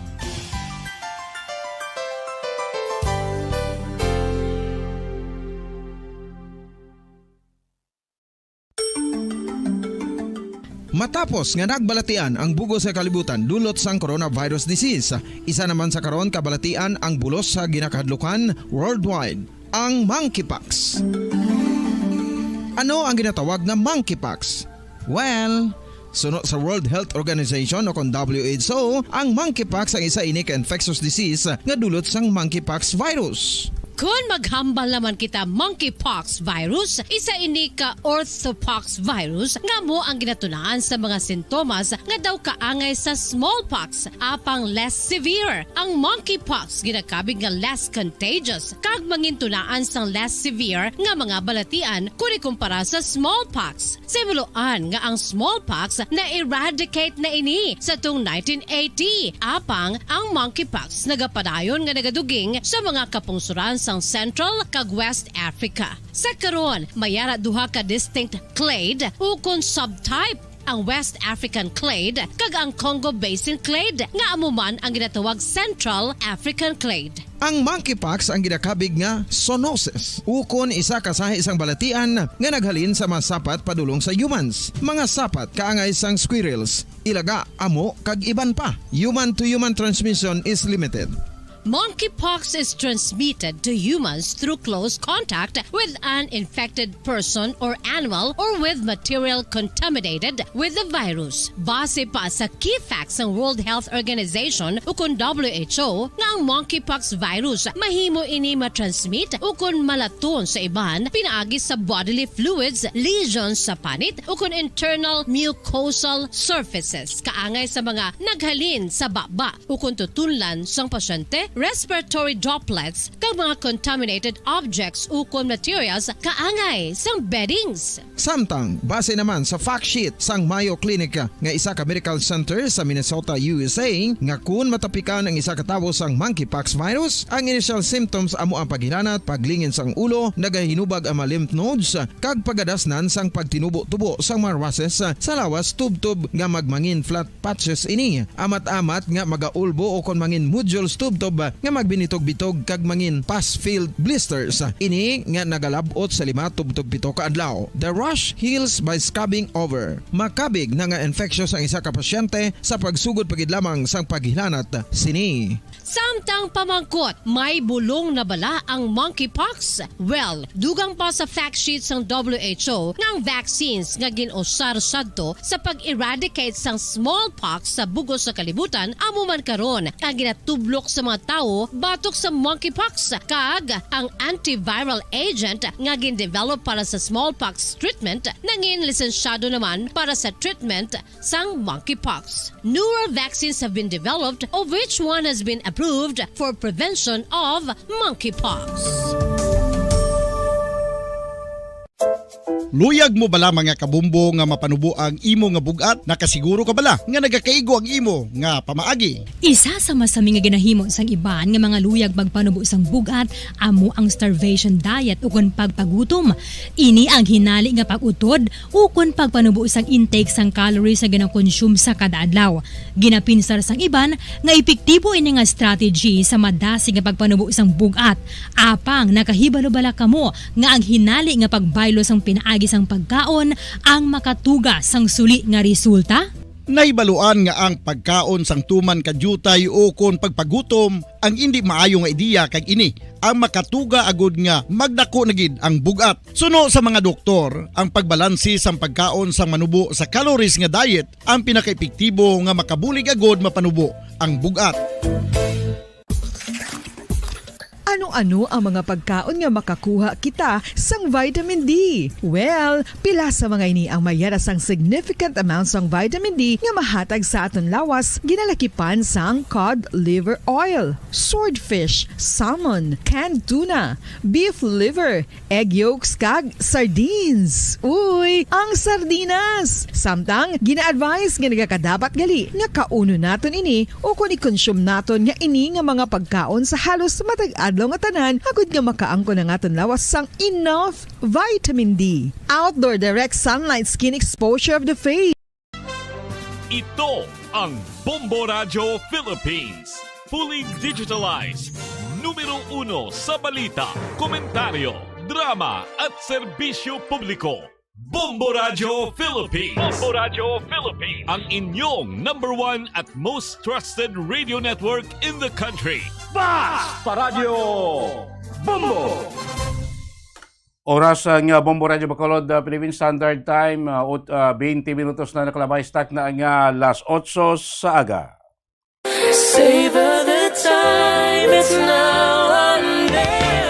Speaker 19: Matapos nga nagbalatian ang bugos sa kalibutan dulot sang coronavirus disease, isa naman sa karon kabalatian ang bulos sa ginakahadlukan worldwide, ang monkeypox. Ano ang ginatawag na monkeypox? Well, sunod sa World Health Organization o kon WHO, ang monkeypox ang isa ini ka infectious disease nga dulot sang monkeypox virus.
Speaker 20: Kung maghambal naman kita monkeypox virus, isa ini ka orthopox virus nga mo ang ginatunaan sa mga sintomas nga daw kaangay sa smallpox, apang less severe. Ang monkeypox ginakabig nga less contagious kag mangintunaan sang less severe nga mga balatian kung ikumpara sa smallpox. Simuloan nga ang smallpox na eradicate na ini sa tung 1980, apang ang monkeypox nagapadayon nga nagaduging sa mga kapungsuran sa Central kag West Africa. Sa karon, mayara duha ka distinct clade ukon subtype, ang West African clade kag ang Congo Basin clade nga amuman ang ginatawag Central African clade.
Speaker 19: Ang monkeypox ang ginakabig nga zoonosis, ukon isa kasahi isang balatian nga naghalin sa mga sapat padulong sa humans. Mga sapat kaangay sang squirrels, ilaga, amo kag iban pa. Human to human transmission is limited.
Speaker 20: Monkeypox is transmitted to humans through close contact with an infected person or animal or with material contaminated with the virus. Base pa sa key facts ng World Health Organization ukon WHO nga ang monkeypox virus mahimo ini matransmit ukon malaton sa iban pinaagi sa bodily fluids, lesions sa panit ukon internal mucosal surfaces kaangay sa mga naghalin sa baba ukon tutunlan sang pasyente, respiratory droplets kag mga contaminated objects ukon materials kaangay sang beddings.
Speaker 19: Samtang base naman sa fact sheet sang Mayo Clinic nga isa ka medical center sa Minnesota, USA, nga kun matapikan ang isa ka tawo sang monkeypox virus, ang initial symptoms amo ang paghinanat, paglingin sang ulo, nagahinubag ang mga lymph nodes kag pagadasnan sang pagtinubo-tubo sang mga rashes sa lawas tubtob nga magmangin flat patches ini. Amat-amat nga magaulbo o kon mangin nodules tubtob nga magbinitog-bitog kag mangin pass-filled blisters. Ini nga nagalabot sa 5-7 ka adlaw. The rash heals by scabbing over. Makabig na nga infectious ang isa ka pasyente sa pagsugod pagid lamang sang paghilanat sini.
Speaker 20: Samtang pamangkot, may bulong na bala ang monkeypox? Well, dugang pa sa fact sheets ng WHO ng vaccines nga ginusar sadto sa pag-eradicate sang smallpox sa bugos sa kalibutan, amo man karon ang ginatublok sa mga tao batok sa monkeypox kag ang antiviral agent nga gin-develop para sa smallpox treatment nangin lisensyado naman para sa treatment sang monkeypox. Newer vaccines have been developed, of which one has been approved for prevention of monkeypox.
Speaker 21: Luyag mo bala mga kabumbo nga mapanubo ang imo nga bugat? Nakasiguro ka bala nga nagakaigo ang imo nga pamaagi?
Speaker 22: Isa sa masami nga ginahimo sang iban nga mga luyag magpanubo sang bugat amo ang starvation diet ukon pagpagutom. Ini ang hinali nga pag-utod ukon pagpanubo sang intake sang calories nga gina-consume sa kada adlaw. Ginapinsar sang iban nga epektibo ini nga strategy sa madasi nga pagpanubo sang bugat. Apang nakahibalo-bala kamo nga ang hinali nga pagbaylo sang pinaagi sang pagkaon ang makatuga sang suli nga resulta?
Speaker 21: Naibaluan nga ang pagkaon sang tuman kadyutay o kon pagpagutom ang hindi maayo nga ideya kag ini ang makatuga agud nga magdako na gid ang bugat. Suno sa mga doktor, ang pagbalansi sang pagkaon sang manubo sa calories nga diet ang pinakaepektibo nga makabulig agud mapanubo ang bugat.
Speaker 11: Ano-ano ang mga pagkaon nga makakuha kita sang vitamin D? Well, pila sa mga ini ang mayara sang significant amount sang vitamin D nga mahatag sa aton lawas ginalakipan sang cod liver oil, swordfish, salmon, canned tuna, beef liver, egg yolks kag sardines. Uy, ang sardinas! Samtang gina-advise nga nagakadapat gali nga kauno naton ini o kung i-consume naton nga ini nga mga pagkaon sa halos matag adlaw nga tanan agud nga makaangko na ngaton lawas sang enough vitamin D. Outdoor direct sunlight skin exposure of the face.
Speaker 9: Ito ang Bombo Radio Philippines. Fully digitalized. Numero 1 sa balita, komentaryo, drama at serbisyo publiko. Bombo Radio Philippines. Bombo Radio Philippines. Ang inyong #1 at most trusted radio network in the country.
Speaker 10: Basta Radio Bombo!
Speaker 12: Oras nga Bombo Radio Bacolod, Philippine Standard Time, 20 minutos na nakalabay, start na ang las 8 sa aga.
Speaker 2: Savor the time, it's now or never.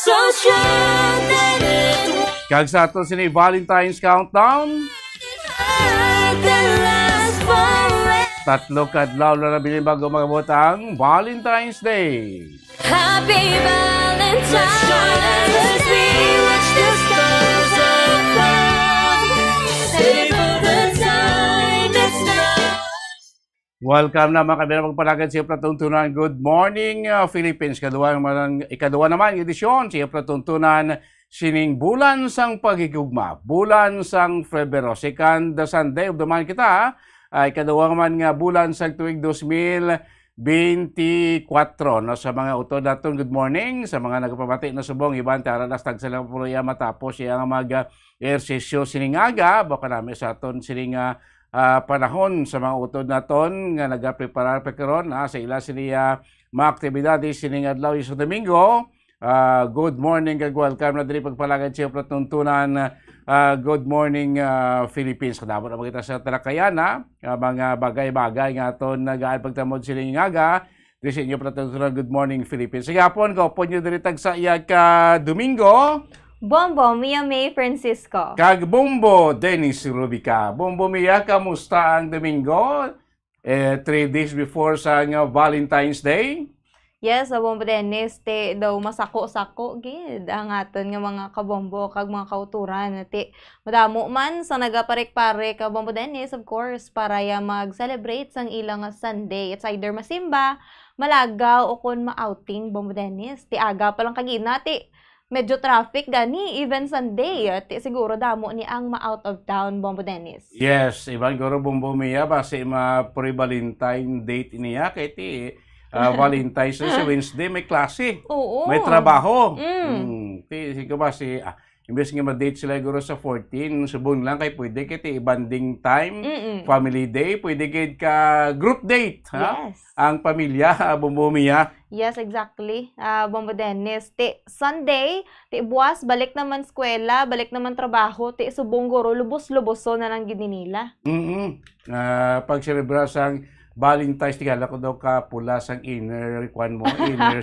Speaker 2: So strong that it
Speaker 12: Kag sa ato sini Valentine's Countdown.
Speaker 2: last forever.
Speaker 12: Tatlo kadlaw na nabili bago magabot ang Valentine's Day.
Speaker 2: Happy Valentine's. As we watch the stars above. Savor the time, it's now.
Speaker 12: Welcome na mga kabila magpalagad siya Platuntunan. Good morning Philippines. Ikaduwa naman edisyon siya Platuntunan sining bulan sang pagigugma. Bulan sang Febrero. Second Sunday of the month kita. Ikaduwa naman nga bulan sang tuig 2024. No, sa mga utod naton, good morning. Sa mga nagpapati na subong, iban taralas tag sa lang puloya matapos siya nga mag-ersesyo sining aga. Baka namin sa aton sining panahon sa mga utod naton nga nagapreparar pa karon sa ila siniya mga aktibidades sining adlaw sa Domingo. Good morning kag welcome na diri pagpalagad siya Platuntunan. Good morning Philippines. Kadamo na makita sa talakayan mga bagay-bagay nga aton nagaan pagtamod sining aga. Diri sa inyo Platuntunan. Good morning Philippines. Sa hapon ko po nyo diri tag sa iya ka Domingo.
Speaker 6: Bombo, Mia May Francisco.
Speaker 12: Kag Bombo, Dennis Rubica. Bombo Mia, kamusta ang Domingo? 3 days before sa Valentine's Day?
Speaker 6: Yes, sa Bombo Dennis, te daw masako-sako gid ang aton nga mga kabombo kag mga kauturan. Te madamo man sa nagaparek-pare ka Bombo Dennis, of course, para ya mag-celebrate sang ilang Sunday. It's either masimba, malagaw o kun ma-outing Bombo Dennis. Te aga pa lang kagina, te medyo traffic gani even Sunday. Te siguro damo ni ang ma-out of town Bombo Dennis.
Speaker 12: Yes, ibang guro Bombo Mia base ma pre-Valentine date niya kay ti Valentine's Day sa Wednesday, may klase.
Speaker 6: Oo.
Speaker 12: May trabaho.
Speaker 6: Mm.
Speaker 12: Sige ba imbes nga ma-date sila siguro sa 14, subong lang kay pwede kay banding time, family day, pwede kay ka group date, ha?
Speaker 6: Yes.
Speaker 12: Ang pamilya, bumumiya.
Speaker 6: Yes, exactly. Bombo Dennis. Ti Sunday, ti buwas, balik naman eskwela, balik naman trabaho, ti subong guro, lubos-luboso na lang gini nila.
Speaker 12: Pag celebra sang Valentine's, tigala ko daw ka pula sang inner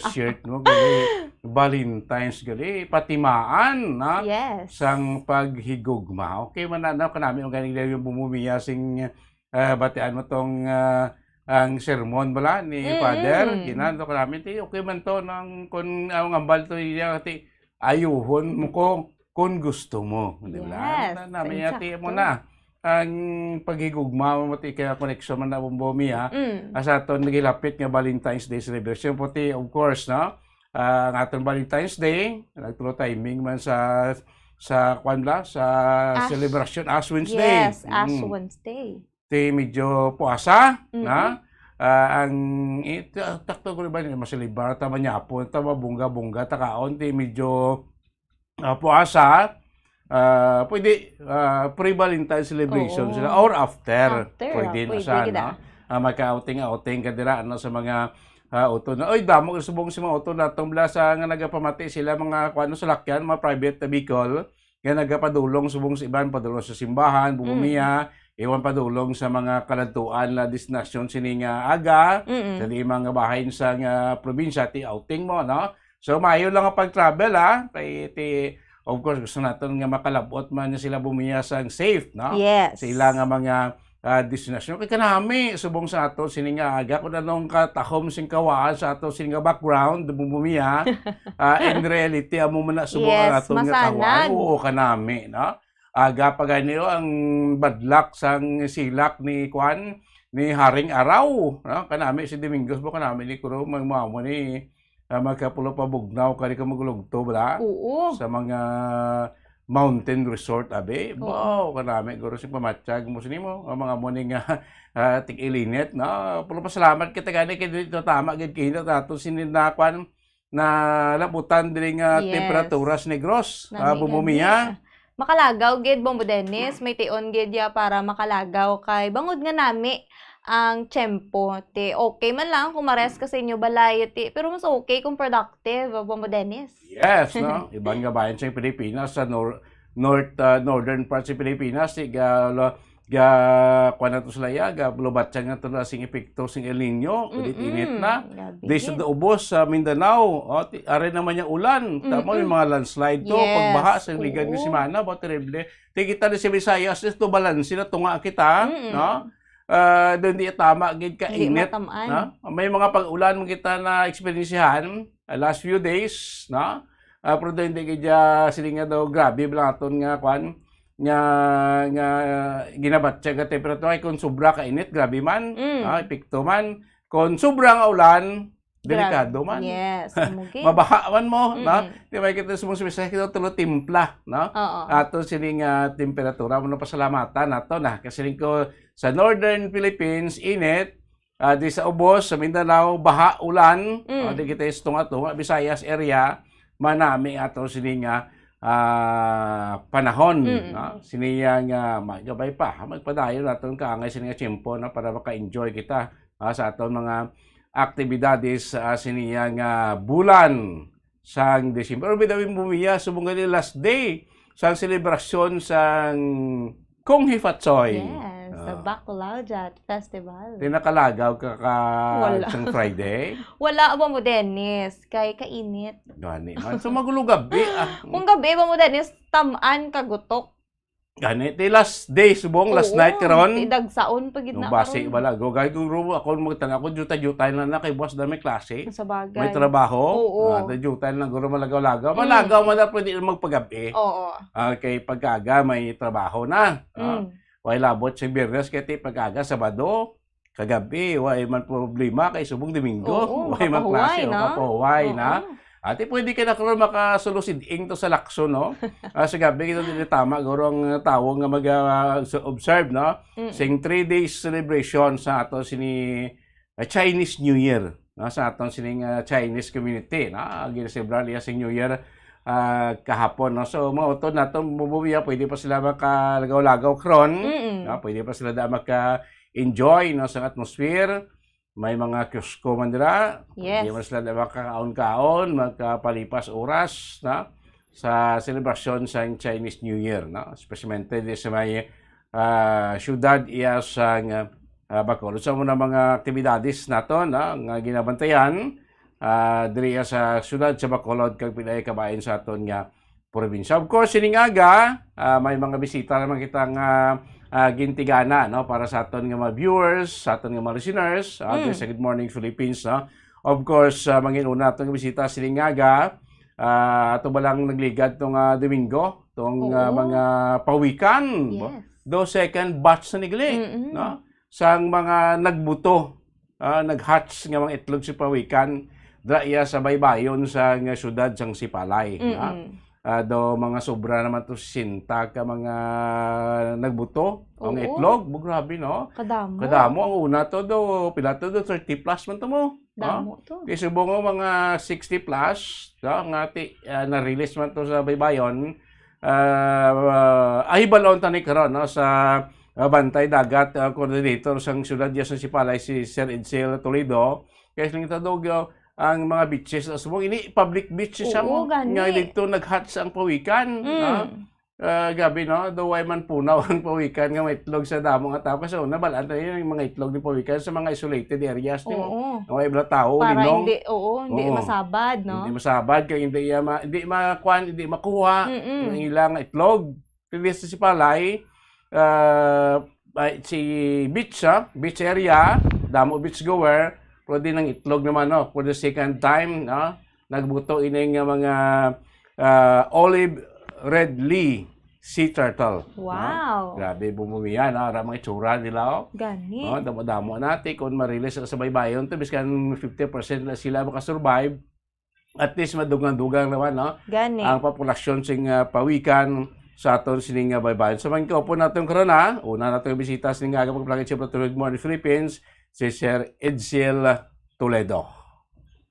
Speaker 12: shirt mo, gali Valentine's, gali patimaan, na?
Speaker 6: Yes.
Speaker 12: Sang paghigugma. Okay, mananaw ka namin, ang galing yung bumumiya sing batian mo tong ang sermon bala ni Father, ginando ka namin, okay man to, kung ang ambal to, ayuhon mo kung gusto mo.
Speaker 6: Yes,
Speaker 12: Namin yati mo na. Ang paghigugma mo kaya connection man na bumbomi asa aton nagilapit nga Valentine's Day celebration pati of course no ang aton Valentine's Day nagtulo timing man sa kwanla sa celebration Ash Wednesday.
Speaker 6: Yes, Ash Wednesday.
Speaker 12: Medyo puasa na ang takto ko ba ni masilibar ta manyapon ta mabungga-bungga ta kaon medyo puasa. Pwede pre-Valentine celebration sila or after. Pwede na sana. Maka-outing ka dira sa mga auto na. Oy, damo ka subong si mga auto na tumbla sa nga nagapamati sila mga kuano sa lakyan, mga private vehicle. Nga nagapadulong subong sa iban, padulong sa simbahan, bubumiya, iwan padulong sa mga kalantuan na destinasyon sini nga aga, sa mga bahayin sa nga probinsya, ti outing mo, no? So, maayo lang ang pag-travel, kay of course, gusto natin nga makalabot man sila bumiya sa safe, no?
Speaker 6: Yes.
Speaker 12: Sa ilang nga mga destinasyon. Kaya kanami, subong sa ato, sini nga aga, kung anong katahom sing kawaan sa ato, sini nga background, bumiya, in reality, amo man na subong ang ato nga kawaan. Oo, kanami, no? Aga pa ganyo ang badlak sang silak ni Kwan, ni Haring Araw, no? Kanami, si Domingos, kanami ni Kuro, magmamo ni magkapulo pa bugnaw kari ka maglugto bala sa mga mountain resort abe kanami guro si pamatsyag mo sinimo ang mga muning tig-ilinit no pulo pa salamat kita gani kay dito tama gid kay nato sininakwan na labutan diri nga temperatura sa Negros bumumiya
Speaker 6: makalagaw gid Bombo Dennis may tion gid ya para makalagaw kay bangod nga nami ang tiyempo, okay man lang kung mares ka sa inyo balay, pero mas okay kung productive, Bombo Dennis.
Speaker 12: Yes, no? Ibang nga bayan sa Pilipinas, sa northern parts sa Pilipinas, kuha na ito sila lubat siya nga ito na sing epekto sing El Nino, init na. Days of the ubos sa Mindanao, are naman yung ulan, tamo yung mga landslide to, pagbaha sa ligan ng simana, terrible. Kita na si Visayas, ito balansi na tunga kita, no? Doon di tama gid ka init no may mga pag-ulan mo kita na eksperyensyahan last few days no pero doon di gid silinga daw grabe lang aton nga kwan nga ginabatya ga temperatura kung sobra ka init grabe man epekto man kung sobra nga ulan delikado man.
Speaker 6: Yes.
Speaker 12: Mabaha man mo, no? Di ba kita sumusubisa kita tulo timpla, no? Ato siling temperatura mo na pasalamatan nato na kasi ko sa Northern Philippines init, di sa ubos sa Mindanao baha ulan, di kita istunga-tunga Visayas area manami ato siling panahon, no? Siniyang magabay pa magpadayon naton kaangay sining tiyempo na para maka-enjoy kita sa aton mga aktibidades siniyang bulan sang December. Pero bidawin bumiya subong gali last day sang selebrasyon sang Kong Hifatsoy.
Speaker 6: Yes, sa Bacolawjat Festival.
Speaker 12: Tinakalagaw ka sang Friday?
Speaker 6: Wala ba mo, Dennis? Kay kainit.
Speaker 12: Gani man. So magulo gabi.
Speaker 6: Kung gabi ba mo, Dennis, tamaan kagutok.
Speaker 12: Gani, last day, subong, last night karon.
Speaker 6: Dagsaon pagid na
Speaker 12: karon. Basi, wala. Gugay, guro, ako magtanga ko, jutay na kay boss dami klase.
Speaker 6: Sa bagay.
Speaker 12: May trabaho.
Speaker 6: Oo.
Speaker 12: Jutay lang, guro malagaw-lagaw. Malagaw, man na pwede magpagabi.
Speaker 6: Oo.
Speaker 12: Kay pagkaga, may trabaho na. Way labot sa Biyernes, kaya pagkaga, Sabado, kagabi, way man problema kay subong Domingo. Way man klase, kapahuway na. Ate, pwede ka na karoon makasulusiding to sa lakso, no? Sa gabi, ito din tama, guro ang tawag nga mag-observe, no? Sing 3 days celebration sa ato sini Chinese New Year. sa aton sining Chinese community na ginaselebrar niya sing New Year kahapon, no? So mautod naton bubuya, pwede pa sila makalagaw-lagaw karon, pwede pa sila maka-enjoy, no, sa atmosphere. May mga kiosko man dira,
Speaker 6: Yes.
Speaker 12: pwede pa sila makakaon-kaon, magkapalipas oras, na sa selebrasyon sa Chinese New Year, no? Especially sa may syudad iya sa Bacolod. So muna mga aktibidades nato na nga ginabantayan diri sa syudad sa Bacolod kag pilay kabahin sa aton nga probinsya. Of course, sining aga may mga bisita naman kitang gintigana, no, para sa aton nga mga viewers, sa aton nga mga listeners, sa Good Morning Philippines, no. Of course, manginuna atong bisita sining aga, ato ba lang nagligad tong Domingo, tong mga pawikan.
Speaker 6: Yes.
Speaker 12: Do second batch na nigli, no? Sang mga nagbuto, naghatch nga mga itlog si pawikan, dra sa baybayon sa nga syudad sang Sipalay, do mga sobra naman to sinta ka mga nagbuto ang itlog, grabe, no? Kadamo ang una to do pila to do 30 plus man to mo.
Speaker 6: Damo to.
Speaker 12: Kasi bungo mga 60 plus, nga na-release man to sa baybayon. Ay balon tani karon, no, sa Bantay Dagat coordinator sang syudad sa Sipalay si Sir Edsel Toledo. Kaya lang itadog ang mga beaches sa ini public beaches sa mo nga dito naghatch ang pawikan. Gabi, no, do way man punaw ang pawikan nga may itlog sa damo nga tapos so nabalaan tayo yung mga itlog ni pawikan sa mga isolated areas nimo. Nga ibla tao
Speaker 6: Para
Speaker 12: linong.
Speaker 6: hindi masabad, no?
Speaker 12: Hindi masabad kay hindi makuha ang ilang itlog. Pili sa Sipalay, si beach area, damo beach goer, pwede ng itlog naman, no, for the second time, no, nagbuto ining mga olive red lee sea turtle.
Speaker 6: Wow.
Speaker 12: No? Grabe bumumiya, no, ramang itsura nila, oh.
Speaker 6: Gani.
Speaker 12: No, damo-damo natin kung ma-release sa baybayon, to biskan 50% na sila makasurvive. At least madugang-dugang naman, no?
Speaker 6: Gani.
Speaker 12: Ang populasyon sing pawikan sa aton sining baybayon. So man ko po natin karon una natin bisita sining aga pagplangit sa Good Morning Philippines si Sir Edsel Toledo.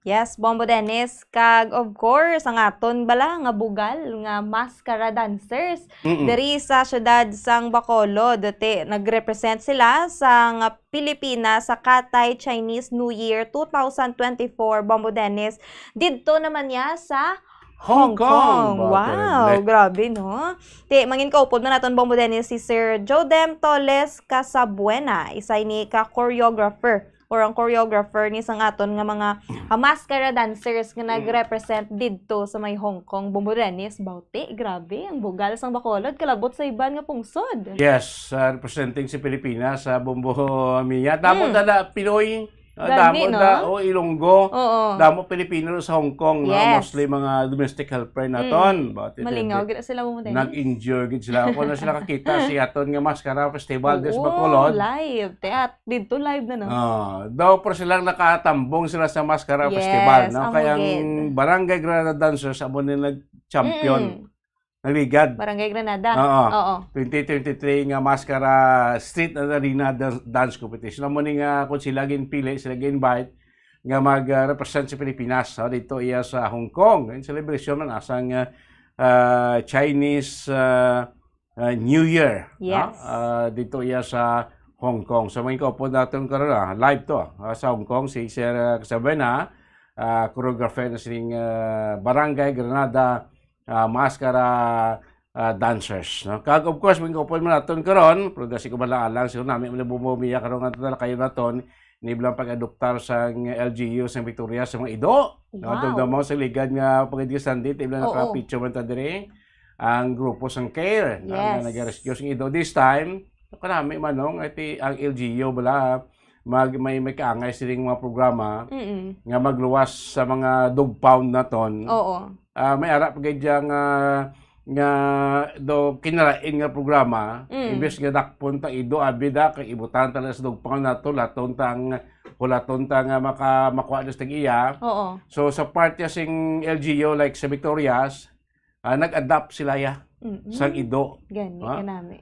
Speaker 6: Yes, Bombo Dennis, kag of course ang aton bala nga bugal nga maskara dancers diri sa syudad sang Bacolod. Nagrepresent sila sang Pilipinas sa Cathay Chinese New Year 2024, Bombo Dennis. Didto naman niya sa Hong Kong. Wow, grabe, no? Mangin kaupod na naton Bombo Dennis si Sir Jodem Toles Casabuena, isa ni ka-choreographer or ang choreographer ni sang aton nga mga maskara dancers nga nag-represent didto sa may Hong Kong. Bombo Dennis, bauti, grabe, ang bugal sang Bacolod, kalabot sa iban nga pungsod.
Speaker 12: Yes, representing si Pilipinas sa Bombo Mia. Damo na Pinoy.
Speaker 6: Gani,
Speaker 12: Damo
Speaker 6: no?
Speaker 12: da Ilonggo.
Speaker 6: Oo.
Speaker 12: Damo Pilipino sa Hong Kong,
Speaker 6: Yes.
Speaker 12: mostly mga domestic helper naton.
Speaker 6: Malingaw gid sila Bombo Dennis.
Speaker 12: Nag-injure gid sila. Ako na sila kakita si aton nga Maskara Festival des Bacolod.
Speaker 6: Live. Dito live na, no?
Speaker 12: Daw por silang nakatambong sila sa Maskara
Speaker 6: Yes,
Speaker 12: Festival, no?
Speaker 6: ang
Speaker 12: Kaya ang
Speaker 6: hugid.
Speaker 12: Barangay Granada Dancers amo nila champion. Naligad.
Speaker 6: Barangay Granada.
Speaker 12: Oo. 2023 nga Maskara Street and Arena Dance Competition. Amo ni nga kung sila ginpili, sila gi-invite nga mag-represent sa Pilipinas. Dito iya sa Hong Kong. Yung celebration man asang Chinese New Year.
Speaker 6: Yes.
Speaker 12: Dito iya sa Hong Kong. So may kaupo natin karon live to sa Hong Kong si Sir Casabuena, choreographer na sining Barangay Granada Maskara dancers, no? Kag of course mình kopon man naton karon, pero dasi ko bala-alang siguro nami man bubumiya karon nga kayo naton ni bilang pag-adoptar sa LGU sa Victoria sa mga ido.
Speaker 6: Wow.
Speaker 12: No, mo sa ligad nga pagdisan dito iblang naka-picture man ta diri ang grupo sang CARE
Speaker 6: Yes.
Speaker 12: na nag-rescue sang ido this time. Kanami manong iti ang LGU bala may kaangay siling mga programa nga magluwas sa mga dog pound naton.
Speaker 6: Oo.
Speaker 12: May ara pagay nga do kinarain nga programa, imbes nga dakpon ta ido abida kay ibutan ta sa dog pound nato laton tang nga makuha sa iya.
Speaker 6: Oo.
Speaker 12: So sa part ya sing LGU like sa Victorias, nag-adapt sila ya sa ido.
Speaker 6: Gani kanami.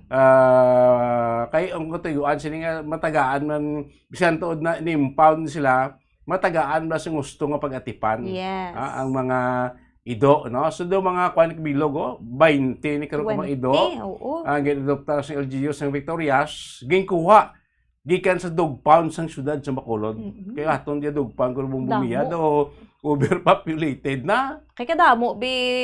Speaker 12: Kay ang katuyuan sila nga matagaan man bisan tuod na ni-impound sila matagaan ba sa gusto nga pag-atipan.
Speaker 6: Yes.
Speaker 12: Ang mga ido, no? So, do mga kuan bilog, 20 ni karon mga ido.
Speaker 6: Oo.
Speaker 12: Ang ginadopta sa LGUs ng Victorias, ginkuha gikan sa dog pound sang syudad sa Bacolod. Kaya aton dia dog pound kung bumiya do overpopulated na.
Speaker 6: Kay kadamo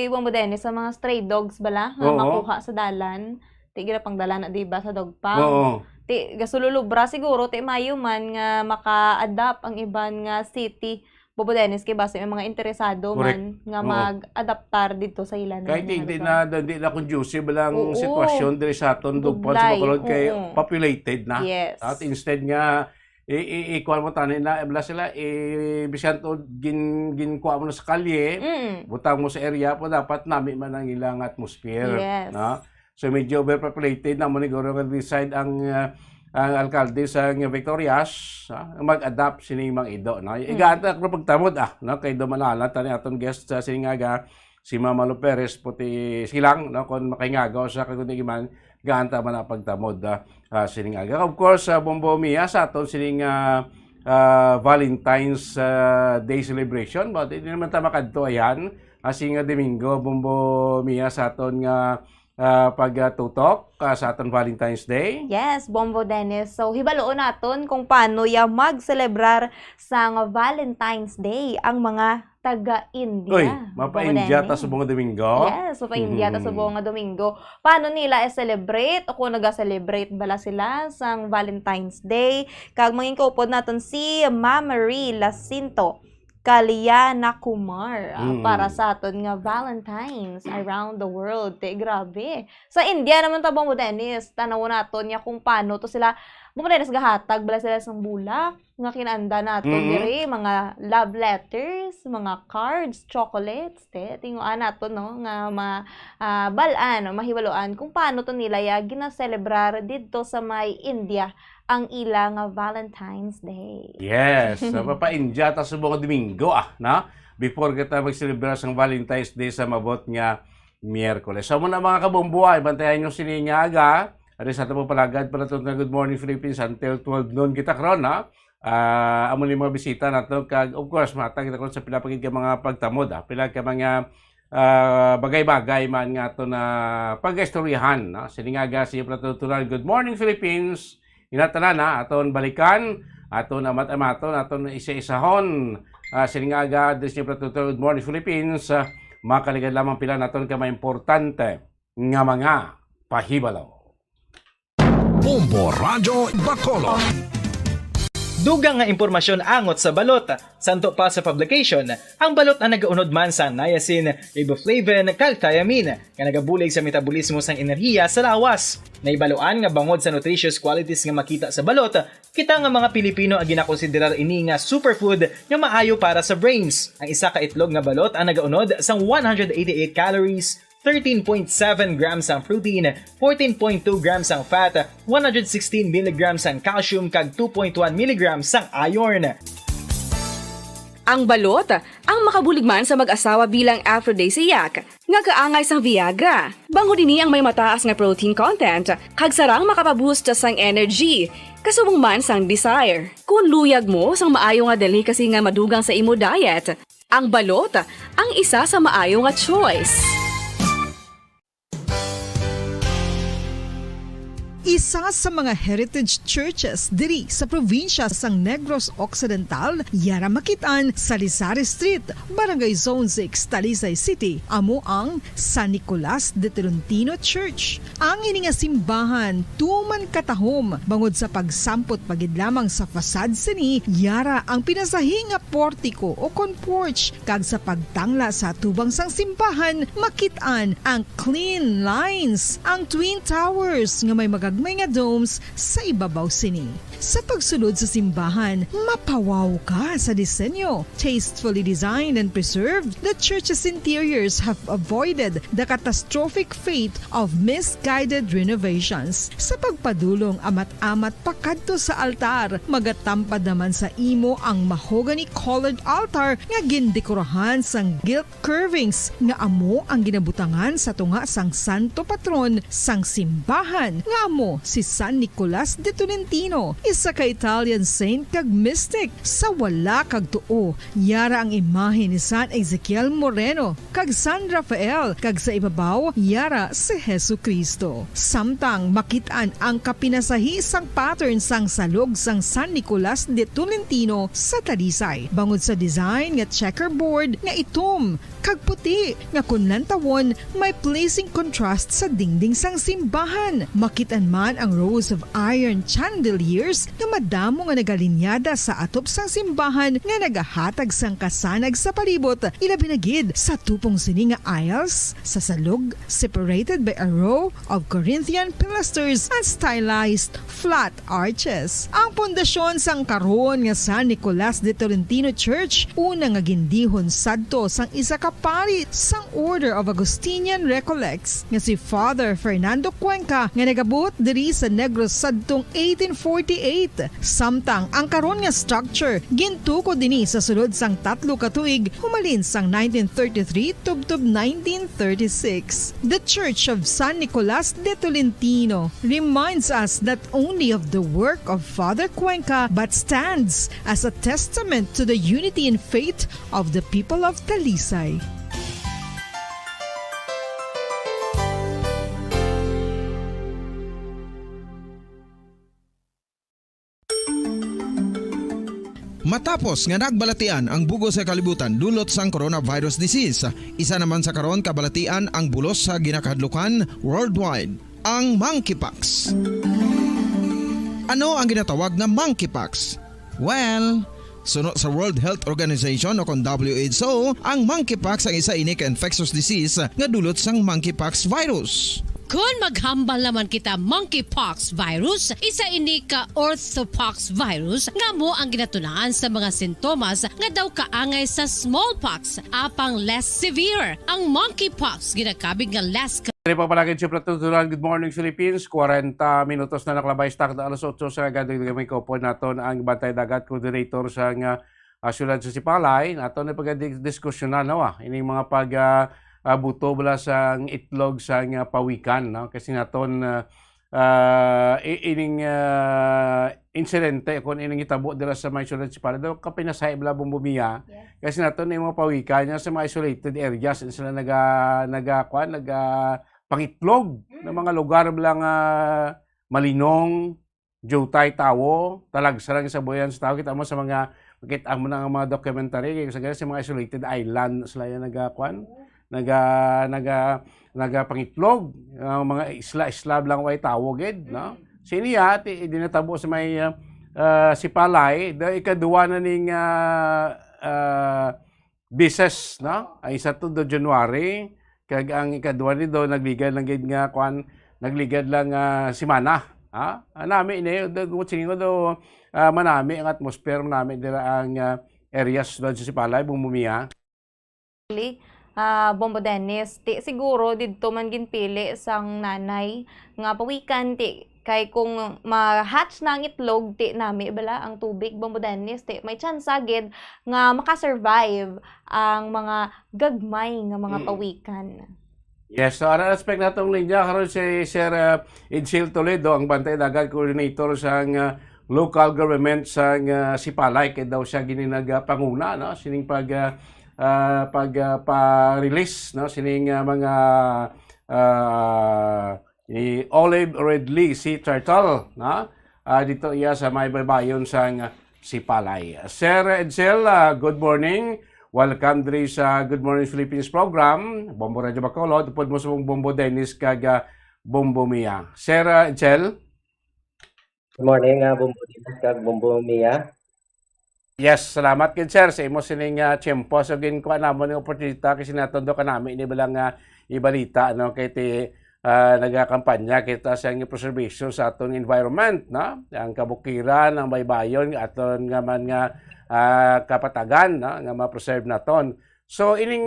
Speaker 6: Bombo Dennis sa mga stray dogs bala nga
Speaker 12: Oo.
Speaker 6: makuha sa dalan. Ti gira pang dalan na di ba sa dog pound.
Speaker 12: Oo.
Speaker 6: Ti gasululubra siguro ti mayo man nga maka-adapt ang iban nga city. Bobo Dennis kay base may mga interesado man nga
Speaker 12: Oo.
Speaker 6: mag-adaptar dito sa ilan.
Speaker 12: Kahit hindi na conducive lang
Speaker 6: Oo.
Speaker 12: sitwasyon diri sa aton dog pound sa
Speaker 6: Dublay.
Speaker 12: Bacolod kay
Speaker 6: Oo.
Speaker 12: populated na.
Speaker 6: Yes.
Speaker 12: At instead nga ikuan mo tanin na bala sila bisan to ginkuha mo na sa kalye, butang mo sa area po dapat nami man ang ilang atmosphere,
Speaker 6: Yes.
Speaker 12: no? So medyo overpopulated na mo siguro nga decide ang alkalde sa Victorias mag-adapt sining mga ido, no? Igata ko pagtamod no kay do manala tani aton guest sa siningaga si Mama Lu Perez puti silang no kon makaingagaw sa kagundiman ganta man ang pagtamod siningaga. Of course Bombo Mia sa aton sining Valentine's Day celebration but hindi naman ta makadto ayan asing Domingo Bombo Mia sa aton nga pagtutok sa aton Valentine's Day.
Speaker 6: Yes, Bombo Dennis. So, hibaloon naton kung paano ya mag-celebrar sa Valentine's Day ang mga taga-India.
Speaker 12: Uy, mapa-India ta sa buong Domingo.
Speaker 6: Yes, mapa-India ta sa buong Domingo. Paano nila i-celebrate o kung naga-celebrate bala sila sa Valentine's Day? Kag mangin kaupod naton si Mama Marie Lacinto Kalyana Kumar para sa aton nga Valentine's around the world. Grabe. Sa India naman ta Bombo Dennis, tanaw naton niya kung paano to sila Bombo Dennis gahatag bala sila sang bulak nga kinanda naton diri mga love letters, mga cards, chocolates, tinguan naton no nga balaan, mahibaloan kung paano to nila ya gina-celebrar didto sa may India ang ilang Valentine's Day.
Speaker 12: Yes, mapa-India ta sa buong Domingo na before kita mag-celebrate ang Valentine's Day sa mabot nga Miyerkules. So muna mga kabombo ay bantayan nyo siningaga. Ari sa ito po palagad para ito na Good Morning Philippines until 12 noon kita karon ha. Amo ni mga bisita nato kag of course matag kita karon sa pilapagid ka mga pagtamod pila ka mga bagay-bagay man nga to na pag-istoryahan no. Siningaga si Pratutulan Good Morning Philippines. Inatanan aton balikan, aton amat-amaton, aton isa-isahon. Siningaga, Disney Pratuto, Good Morning Philippines. Makaligad lamang pila naton ka importante nga mga pahibalaw.
Speaker 10: Bombo Radio Bacolod.
Speaker 17: Dugang nga impormasyon angot sa balot. Santo pa sa publication, ang balot ang nagaunod man sa niacin, riboflavin, kag thiamine, nga nagabulig sa metabolismo sang enerhiya sa lawas. Naibaloan nga bangod sa nutritious qualities nga makita sa balot, kita nga mga Pilipino ang ginakonsiderar ini nga superfood nga maayo para sa brains. Ang isa ka itlog nga balot ang nagaunod sang 188 calories, 13.7 grams ang protein, 14.2 grams ang fat, 116 mg ang calcium kag 2.1 mg ang iron.
Speaker 18: Ang balot, ang makabuligman sa mag-asawa bilang aphrodisiac, nga kaangay sang Viagra. Bangod ini ang may mataas nga protein content, kag sarang makapaboost sang energy, kasubong man sang desire. Kung luyag mo sang maayo nga delicacy nga madugang sa imo diet, ang balot, ang isa sa maayo nga choice.
Speaker 11: Isa sa mga heritage churches diri sa probinsya sang Negros Occidental, yara makitaan sa Lizares Street, Barangay Zone 6, Talisay City, amo ang San Nicolas de Tolentino Church. Ang ini nga simbahan tuman katahom bangod sa pagsampot pagid lamang sa fasad sini, yara ang pinasahi nga portiko o porch kag sa pagtangla sa tubang sang simbahan makitaan ang clean lines, ang twin towers nga may may nga domes sa ibabaw sini. Sa pagsulod sa simbahan, mapawaw ka sa disenyo. Tastefully designed and preserved, the church's interiors have avoided the catastrophic fate of misguided renovations. Sa pagpadulong amat-amat pakadto sa altar, magatampad naman sa imo ang mahogany colored altar nga gindekorahan sang gilt curvings nga amo ang ginabutangan sa tunga sang santo patron sang simbahan nga amo si San Nicolas de Tolentino. isa ka Italian saint kag mystic. Sa wala kag tuo, yara ang imahe ni San Ezekiel Moreno kag San Rafael, kag sa ibabaw, yara si Hesu Kristo. Samtang makitaan ang kapinasahisang pattern sang salog sang San Nicolas de Tolentino sa Talisay. Bangod sa design nga checkerboard nga itom kag puti nga kunlan tawon may pleasing contrast sa dingding sang simbahan. Makitaan man ang rows of iron chandeliers nga madamo nga nagalinyada sa atop sang simbahan nga nagahatag sang kasanag sa palibot, ilabi na gid sa tupong sini nga aisles sa salog, separated by a row of Corinthian pilasters and stylized flat arches. Ang pundasyon sang karon nga San Nicolas de Tolentino Church una nga gindihon sadto sang isa ka pari sang Order of Augustinian Recollects nga si Father Fernando Cuenca nga nagabot diri sa Negros sadtong 1848. Samtang ang karon nga structure gintuko dinhi sa sulod sang 3 ka tuig humalin sang 1933 tubtob 1936. The Church of San Nicolas de Tolentino reminds us not only of the work of Father Cuenca but stands as a testament to the unity and faith of the people of Talisay.
Speaker 19: Matapos nga nagbalatian ang bugos sa kalibutan dulot sang coronavirus disease, isa naman sa karon kabalatian ang bulos sa ginakadlukan worldwide, ang monkeypox. Ano ang ginatawag na monkeypox? Well, sunod sa World Health Organization o kung WHO, ang monkeypox ang isa ini ka infectious disease nga dulot sang monkeypox virus.
Speaker 20: Kung maghambal naman kita monkeypox virus, isa ini ka orthopox virus nga mo ang ginatulaan sa mga sintomas nga daw kaangay sa smallpox, apang less severe. Ang monkeypox ginakabig nga less
Speaker 12: Dili pa palagi si Platuturan. Good morning Philippines. 40 minutos na nakalabay stock na alas 8 sa gadong gamay ko po naton ang Bantay Dagat coordinator sa syudad sa Sipalay. Naton na pag-diskusyon na ini mga buto bala sa itlog sa pawikan, no? Kasi naton ining insidente kung ining itabo dira sa mga syudad sa Sipalay daw kapinasay bala bumbumiya. Kasi naton yung mga pawikan niya sa mga isolated areas sila pangitlog ng mga lugar bilang Malinong, Jutay, Tawo, Talagsarang sa Boyan sa Tawo. Kita mo sa mga mga documentary sa mga isolated island sila yung pangitlog, mga isla lang way Tawo gid, no? Siniya dinatabo sa may Sipalay, da ikaduwa na ning bises, no? Ay sa 2 January kag ang ikaduha ni do nagligad lang gid nga nagligad lang simana, ha nami ini tingin ko do manami ang atmosphere manami dira ang areas do sa Sipalay bumumiya.
Speaker 6: Bombo Dennis, siguro didto man ginpili sang nanay nga pawikan kay kung ma-hatch na ang itlog nami bala ang tubig, Bombo Dennis, may chance agad nga makasurvive ang mga gagmay nga mga pawikan.
Speaker 12: Yes, so ang aspect natong linya karon si Sir Edsel Toledo, ang Bantay Dagat coordinator sa local government sa Sipalay, kay daw siya gininagpanguna, no? Sining pa-release, no? Sining mga olive ridley sea turtle, no? Dito iya sa may baybayon sa Sipalay. Sir Edsel, good morning. Welcome diri sa Good Morning Philippines program. Bombo Radio Bacolod, tupod mo sa Bombo Dennis kag Bombo Mia. Sir Edsel.
Speaker 7: Good morning, Bombo Dennis kag Bombo Mia.
Speaker 12: Yes, salamat kid sir sa imo sining tiyempo. So ginkuha namon ng opportunity kasi natondo ka namin ini balang ibalita, no, kay nagakampanya kita sa preservation sa atong environment, no? Ang kabukiran, ang baybayon aton nga man nga kapatagan, no, nga ma-preserve naton. So ining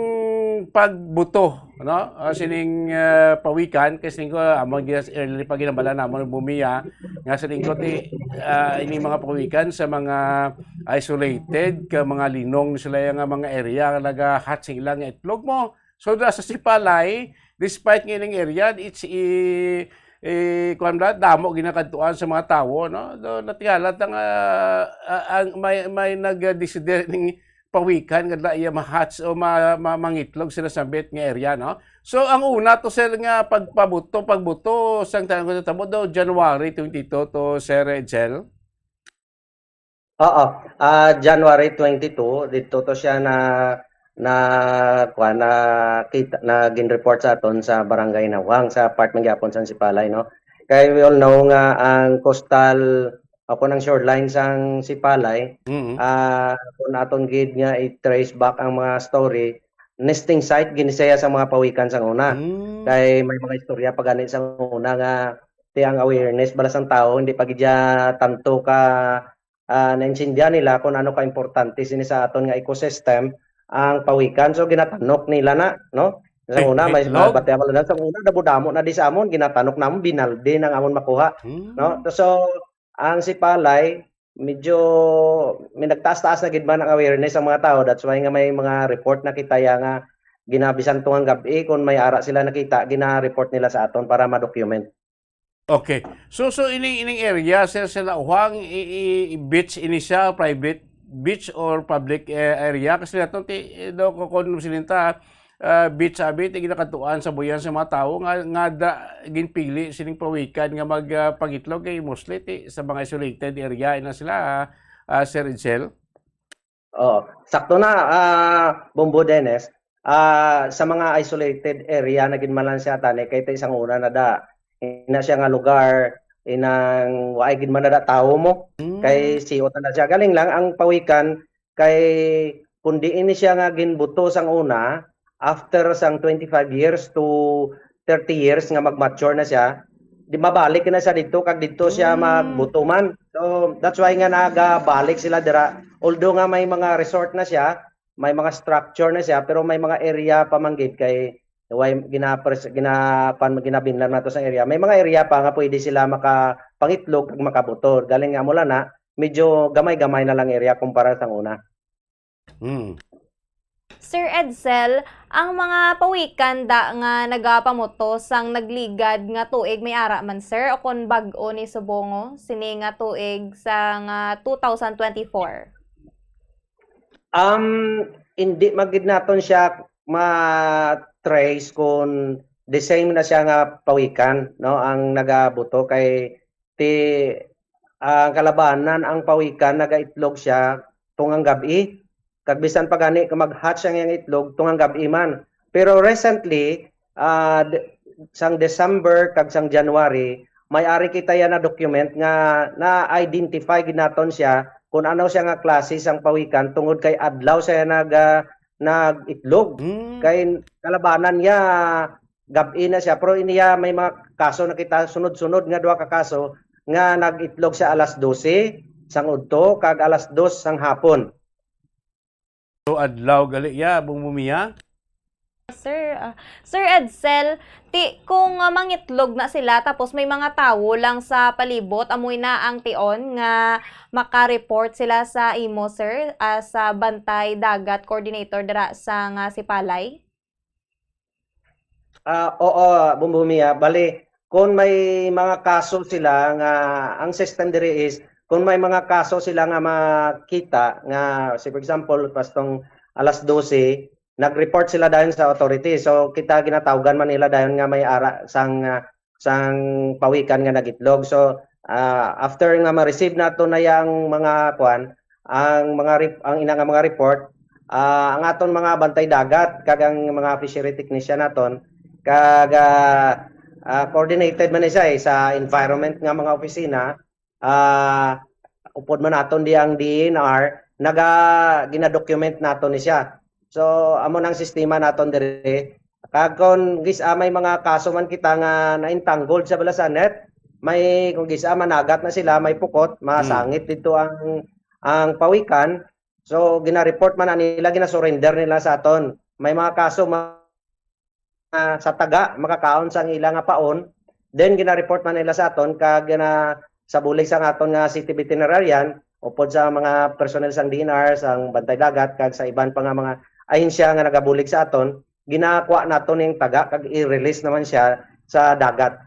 Speaker 12: pagbuto, no, sining pawikan kasi ko among early pag ginabala namon bumiya nga sa lingkod ini mga pawikan sa mga isolated ka mga linong sila nga mga area nga nagahatching lang itlog mo. So sa Sipalay, despite ng area, it's kuan ba damo ginakadtuan sa mga tawo no. Do natigalat ang may nag-desider ning pawikan nga iya mahats o mangitlog sila sa bet nga area no. So ang una to sir nga pagbuto sang tanong ko tabo do January 22 to Sir Edsel.
Speaker 7: Oo, January 22 dito to siya kita na gin-report sa aton sa Barangay Nawang sa apartment gyapon sa Sipalay no. Kay we all know nga ang coastal ako ng shoreline sang Sipalay kung aton gid nga i-trace back ang mga story nesting site ginisaya sa mga pawikan sang una. Kay may mga istorya pag ani sang una nga ang awareness bala sang tao hindi pa gid tanto ka naintindihan nila kung ano ka importante sini sa aton nga ecosystem ang pawikan. So ginatanok nila na no sa una may bate wala na sa una dabudamo na di sa amon ginatanok namon binalde nang amon makuha no. So ang Sipalay medyo may nagtaas-taas na gid man ang awareness sa mga tao. That's why nga may mga report na kita nga ginabisan tungang gabi kung may ara sila nakita gina-report nila sa aton para ma-document.
Speaker 12: Okay. So ining area sir sila uhang beach ini siya private beach or public area kasi nato do ko kon sininta beach abi ti ginakatuan sa buyan sa mga tawo nga ginpili sining pawikan nga magpangitlog kay mostly sa mga isolated area ina sila Sir Edsel.
Speaker 7: Oh, sakto na Bombo Dennis. Sa mga isolated area na ginmalan siya tani kay isang una na ina siya nga lugar inang waay gid man na tawo mo kay siot na siya galing lang ang pawikan kay kundi ini siya nga ginbuto sang una after sang 25 years to 30 years nga mag-mature na siya di mabalik na siya dito kag dito siya magbuto man. So that's why nga nagabalik sila dira although nga may mga resort na siya may mga structure na siya pero may mga area pa manggid kay way ginabinlan nato sa area. May mga area pa nga pwede sila makapangitlog ug makabuto. Galing nga mula na medyo gamay-gamay na lang area kumpara sa una.
Speaker 6: Sir Edsel, ang mga pawikan nga nagapamuto sang nagligad nga tuig may ara man sir o kon bag-o ni subongo sini nga tuig sa nga 2024.
Speaker 7: Hindi magid naton siya trace kung the same na siya nga pawikan no ang nagabuto kay ang kalabanan ang pawikan nagaitlog siya tungang gabi kag bisan pa gani mag-hatch ang yang itlog tungang gabi man pero recently sang December kag sang January may ari kita yan na document nga na-identify ginaton siya kung ano siya nga klase sang pawikan tungod kay adlaw siya nag-itlog. Kay kalabanan niya gabi na siya pero iniya may mga kaso na kita sunod-sunod nga duha ka kaso nga nag-itlog siya alas 12 sang udto kag alas 2 sang hapon.
Speaker 12: So adlaw gali bumumiya.
Speaker 6: Sir Edsel, kung mangitlog na sila tapos may mga tawo lang sa palibot, amoy na ang tion nga maka-report sila sa imo sir sa Bantay Dagat Coordinator dira sa nga Sipalay?
Speaker 7: Oo, Bumbumiya. Bali, kung may mga kaso sila nga ang system diri is kung may mga kaso sila nga makita nga for example pastong alas 12 nag-report sila dayon sa authority. So kita ginatawgan man nila dayon nga may ara sang pawikan nga nagitlog. So after nga ma-receive nato na yang mga ang ina nga mga report, ang aton mga bantay dagat kag ang mga fishery technician naton kag coordinated man siya sa environment nga mga opisina upod man naton di ang DNR gina-document naton ni siya. So amo nang sistema naton diri kag kon may mga kaso man kita nga na-entangled sa balasanet may kung gisa managat na sila may pukot masangit dito ang pawikan so gina-report man nila gina-surrender nila sa aton may mga kaso sa taga makakaon sang ilang nga paon then gina-report man nila sa aton kag sa bulig sang aton nga city veterinarian upod sa mga personnel sang DNR sang Bantay Dagat kag sa iban pa nga mga ahensya nga nagabulig sa aton ginakuha naton ning taga kag i-release naman siya sa dagat.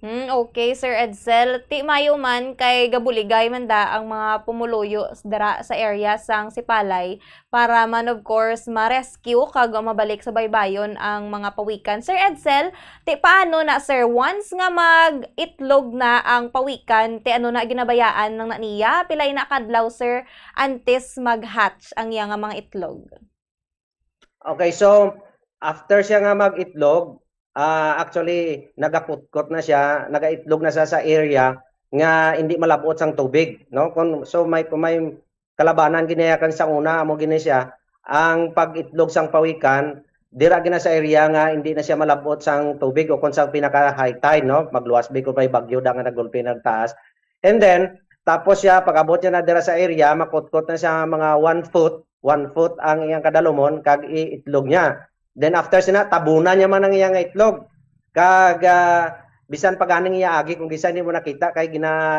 Speaker 6: Okay, Sir Edsel. Ti mayo man kay gabuligay man da ang mga pumuluyo dara sa area sang Sipalay para man of course ma-rescue kag mabalik sa baybayon ang mga pawikan. Sir Edsel, ti paano na sir once nga mag-itlog na ang pawikan, ti ano na ginabayaan ng naniya? Pilay na kadlaw sir antes mag-hatch ang iya nga mga itlog?
Speaker 7: Okay, so after siya nga mag-itlog, actually nagaputkot na siya, nagaitlog na siya sa area nga hindi malabot sang tubig, no? So may kalabanan ginayakan sa una amo gini siya ang pag-itlog sang pawikan dira gina sa area nga hindi na siya malabot sang tubig o kung sa pinaka high tide, no? Magluwas bi kung may bagyo da nga nagulpi ng taas. And then tapos siya pag-abot niya na dira sa area, makutkot na siya mga 1 foot ang iyang kadalumon kag iitlog niya. Then after sina tabunan niya man ang iyang itlog. Kag bisan paganing iya agi kung bisan hindi mo nakita kay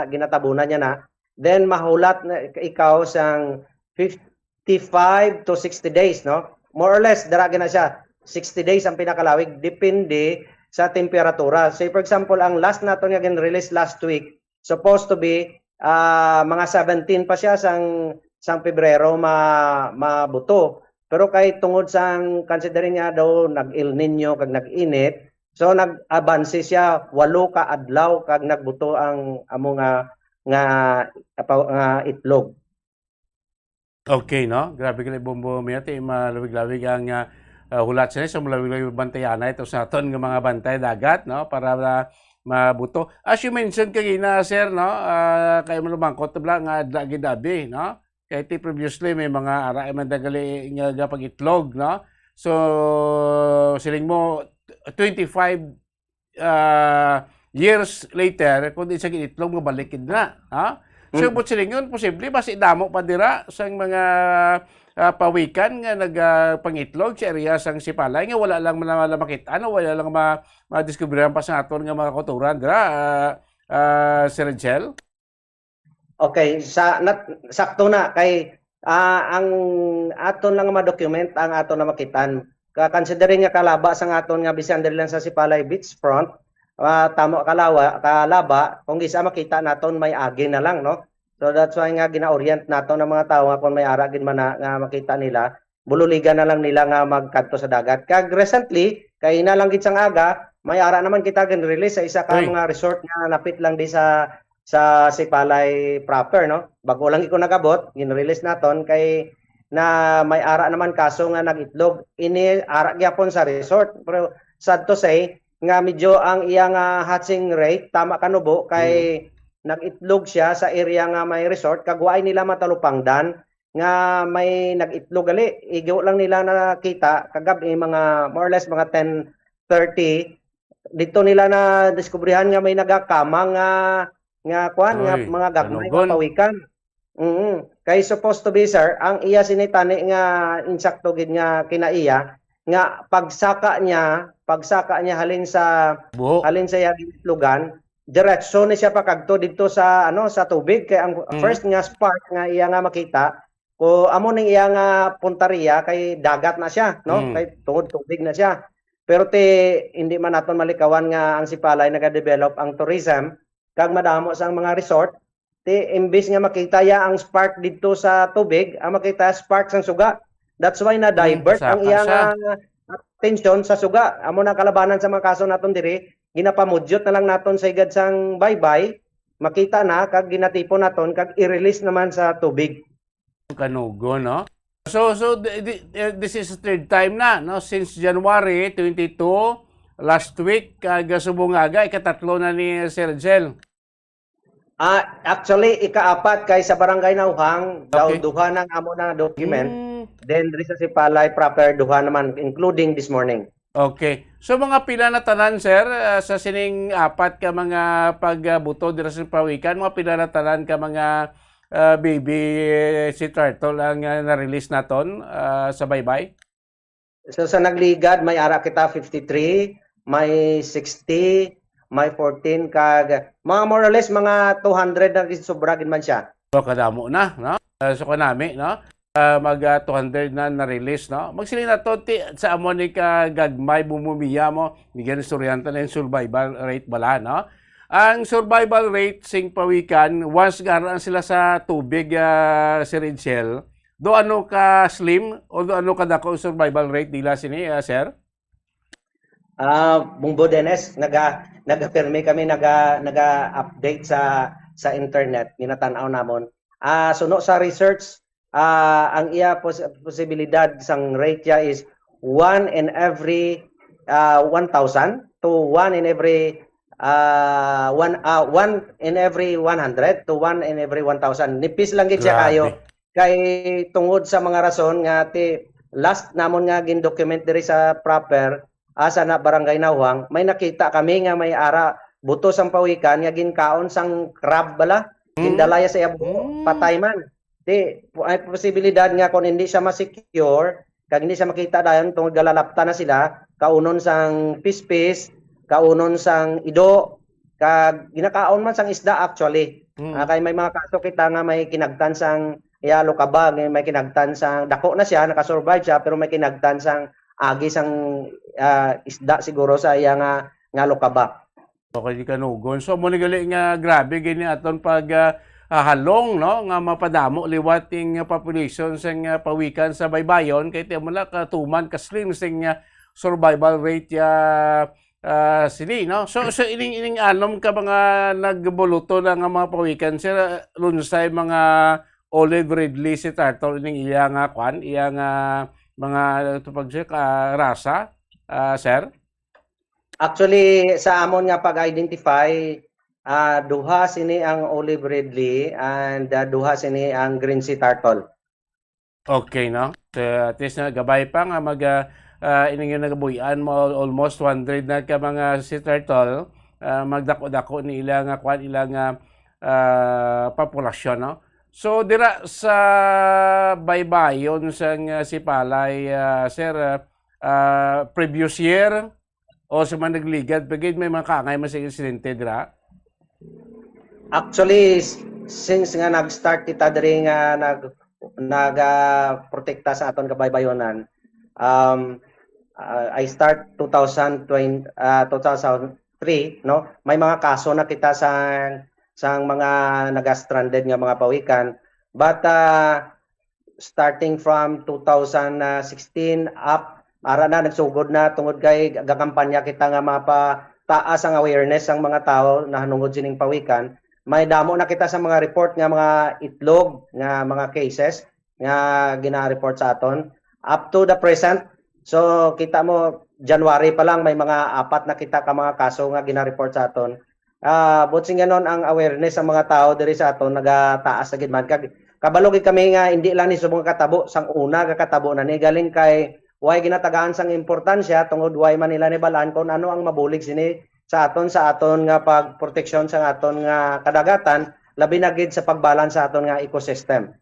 Speaker 7: ginatabunan niya na. Then mahulat na ikaw sang 55 to 60 days, no? More or less dara na siya. 60 days ang pinakalawig depende sa temperatura. Say for example ang last nato nga gin-release last week supposed to be mga 17 pa siya sang Pebrero mabuto. Pero kay tungod sang considering nga daw nag-El Nino kag nag-init, so nag-abanse siya 8 ka adlaw kag nagbuto ang amo nga itlog.
Speaker 12: Okay, no? Grabe ka Bombo Miyati, malawig-lawig ang hulat siya. So malawig-lawig bantayana ito sa aton ng mga bantay dagat, no? Para mabuto. As you mentioned kanina, sir, no? Kayo malumangkot bla nga adlagi-dabi, no? Kaya previously may mga ara man dagali nga pag-itlog, no? So siling mo 25 years later kung di sa itlog mabalikid na, ha? So but siling yun posible basi damo pa dira sang mga pawikan nga nagpangitlog sa area sang Sipalay nga wala lang makita, ano wala lang ma-discoveran pa sa aton nga mga kulturan dira, Sir Rachel.
Speaker 7: Okay, sakto na kay ang aton lang ma-document ang aton na makitan. Considering nga kalaba sang aton nga bisan diri lang sa Sipalay beachfront, tamo kalaba kung gisa makita naton may agi na lang, no? So that's why nga gina-orient naton ng mga tao nga kung may ara gid man nga makita nila, bululigan na lang nila nga magkadto sa dagat. Kag recently kay na lang gid sang aga, may ara naman kita gin-release sa isa ka mga resort nga napit lang di sa Sipalay proper, no? Bago lang iko nagabot, gin-release naton kay na may ara naman kaso nga nagitlog ini ara gyapon sa resort. Pero sad to say nga medyo ang iyang hatching rate tama kanubo kay nagitlog siya sa area nga may resort kag waay nila matalupangdan nga may nagitlog gali. Igo lang nila nakita kagabi mga more or less mga 10:30 dito nila na diskubrihan nga may nagakamang nga mga gagmay nga pawikan. Kay supposed to be sir, ang iya sinitani nga insakto gid nga kinaiya nga pagsaka niya halin sa itlogan, diretso ni siya pakadto dito sa sa tubig kay ang first nga spark nga iya nga makita ko amo ning iya nga punteriya kay dagat na siya, no? Kay tungod tubig na siya. Pero hindi man naton malikawan nga ang Sipalay nagadevelop ang tourism kag madamo sang mga resort, imbis nga makita ya ang spark dito sa tubig, ang makita spark sang suga. That's why na divert ang iyang attention sa suga. Amo na kalabanan sa mga kaso naton diri, ginapamudyot na lang naton sa igad sang baybay, makita na kag ginatipon naton kag i-release naman sa tubig.
Speaker 12: Kanugo, no? So this is the third time na, no? Since January 22 last week kag subungaga ikatatlo na ni Sir Rachel.
Speaker 7: Actually ikaapat kay sa barangay Nauhang daw duha nang amo na document. Then diri sa Sipalay proper duha naman including this morning.
Speaker 12: Okay. So mga pila na tanan sir sa sining apat ka mga pagbuto diri sa pawikan, mga pila na tanan ka mga baby si turtle ang na-release naton sa baybay?
Speaker 7: So sa nagligad may ara kita 53, may 60, may 14 kag mga more or less mga 200 na sobra gid man siya.
Speaker 12: So kadamo na, no? So kanami, no? Mag 200 na na-release, no? Magsiling na to sa amo ni ka gagmay bumumiya mo, ni gan istoryanta na yung survival rate bala, no? ang survival rate sing pawikan once garaan sila sa tubig, Sir Edsel, do ano ka slim o do ano ka dako ang survival rate nila sini, sir?
Speaker 7: Bungbo Dennis, naga-permi kami, naga-update sa internet, ginatanaw namon. Suno sa research, ang iya posibilidad sang rate ya is 1 in every 1,000 to 1 in every 1 in every 100 to 1 in every 1,000. Nipis lang gid siya kayo. Kay tungod sa mga rason nga last namon nga gin-document diri sa proper asa na barangay Nawang, may nakita kami nga may ara buto sang pawikan nga ginkaon sang crab bala, gindalaya sa iya patay man. Di ay posibilidad nga kung hindi siya ma-secure, kag hindi siya makita dayon tungod galalapta na sila, kaunon sang pispis, kaunon sang ido, kag ginakaon man sang isda actually. Kay may mga kaso kita nga may kinagtan sang yalo kabag, may kinagtan sang dako na siya, nakasurvive siya pero may kinagtan sang agi sang isda siguro sa iya nga lokaba.
Speaker 12: Okay, kanugon. So mo gali nga grabe gini aton pag halong no nga mapadamo liwating population sang pawikan sa baybayon kay ti mo la katuman ka slim sing survival rate sini no. So ining anom ka mga nagbuluto na nga mga pawikan sir lunsay mga olive ridley si turtle ining iya nga kwan iya nga mga tupag rasa, sir?
Speaker 7: Actually, sa amon nga pag-identify, duha sini ang olive ridley and duha sini ang green sea turtle.
Speaker 12: Okay, no? So, at least na gabay pa nga ining yung nagabuyan mo almost 100 na ka mga sea turtle, magdako-dako ni ilang kwan ilang populasyon, no? So dira sa baybayon sang sipalay, sir, previous year o sa mga nagligad, bagay may mga kaangay mas insidente dira?
Speaker 7: Actually, since nga nag-start kita diri nga nag-protekta sa aton kabaybayonan, I start 2003, no? May mga kaso na kita sang mga naga-stranded nga mga pawikan. But starting from 2016 up, ara na nagsugod na tungod kay gakampanya kita nga mapataas ang awareness ang mga tao na hanungod sining pawikan. May damo na kita sa mga report nga mga itlog nga mga cases nga gina-report sa aton up to the present. So kita mo January pa lang may mga 4 na kita ka mga kaso nga gina-report sa aton. But sing ganon ang awareness sa mga tao diri sa aton nagataas sa gid man kag kabalo gid kami nga hindi lang ni subong katabo sang una ka katabo na ni galing kay way ginatagaan sang importansya tungod way man nila nibalaan kung ano ang mabulig sini sa aton nga pagproteksyon sa aton nga kadagatan labi na gid sa pagbalance sa aton nga ecosystem.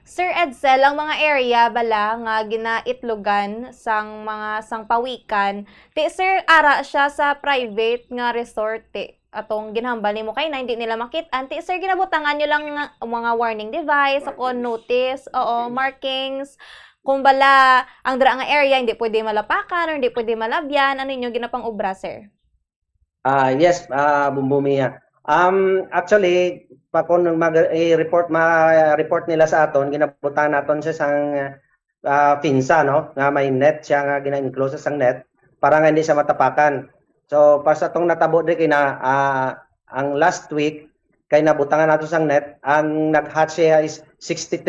Speaker 6: Sir Edsel, ang mga area bala nga ginaitlogan sang mga sang pawikan, ti sir ara siya sa private nga resort atong ginhambal nimo kay na hindi nila makit-an. Ti sir ginabutangan nyo lang mga warning device, ako notice, markings, kung bala ang dira nga area hindi pwede malapakan or hindi pwede malabyan, ano inyo ginapang obra, sir?
Speaker 7: Yes, Bumbumiya. Actually, pa kung report nila sa aton, ginabutan naton siya sang pinsa, no? Nga may net siya nga gina-enclose sang net para nga hindi siya matapakan. So, pas atong natabo di kina ang last week kay nabutangan nato sang net, ang nag-hatch siya is 60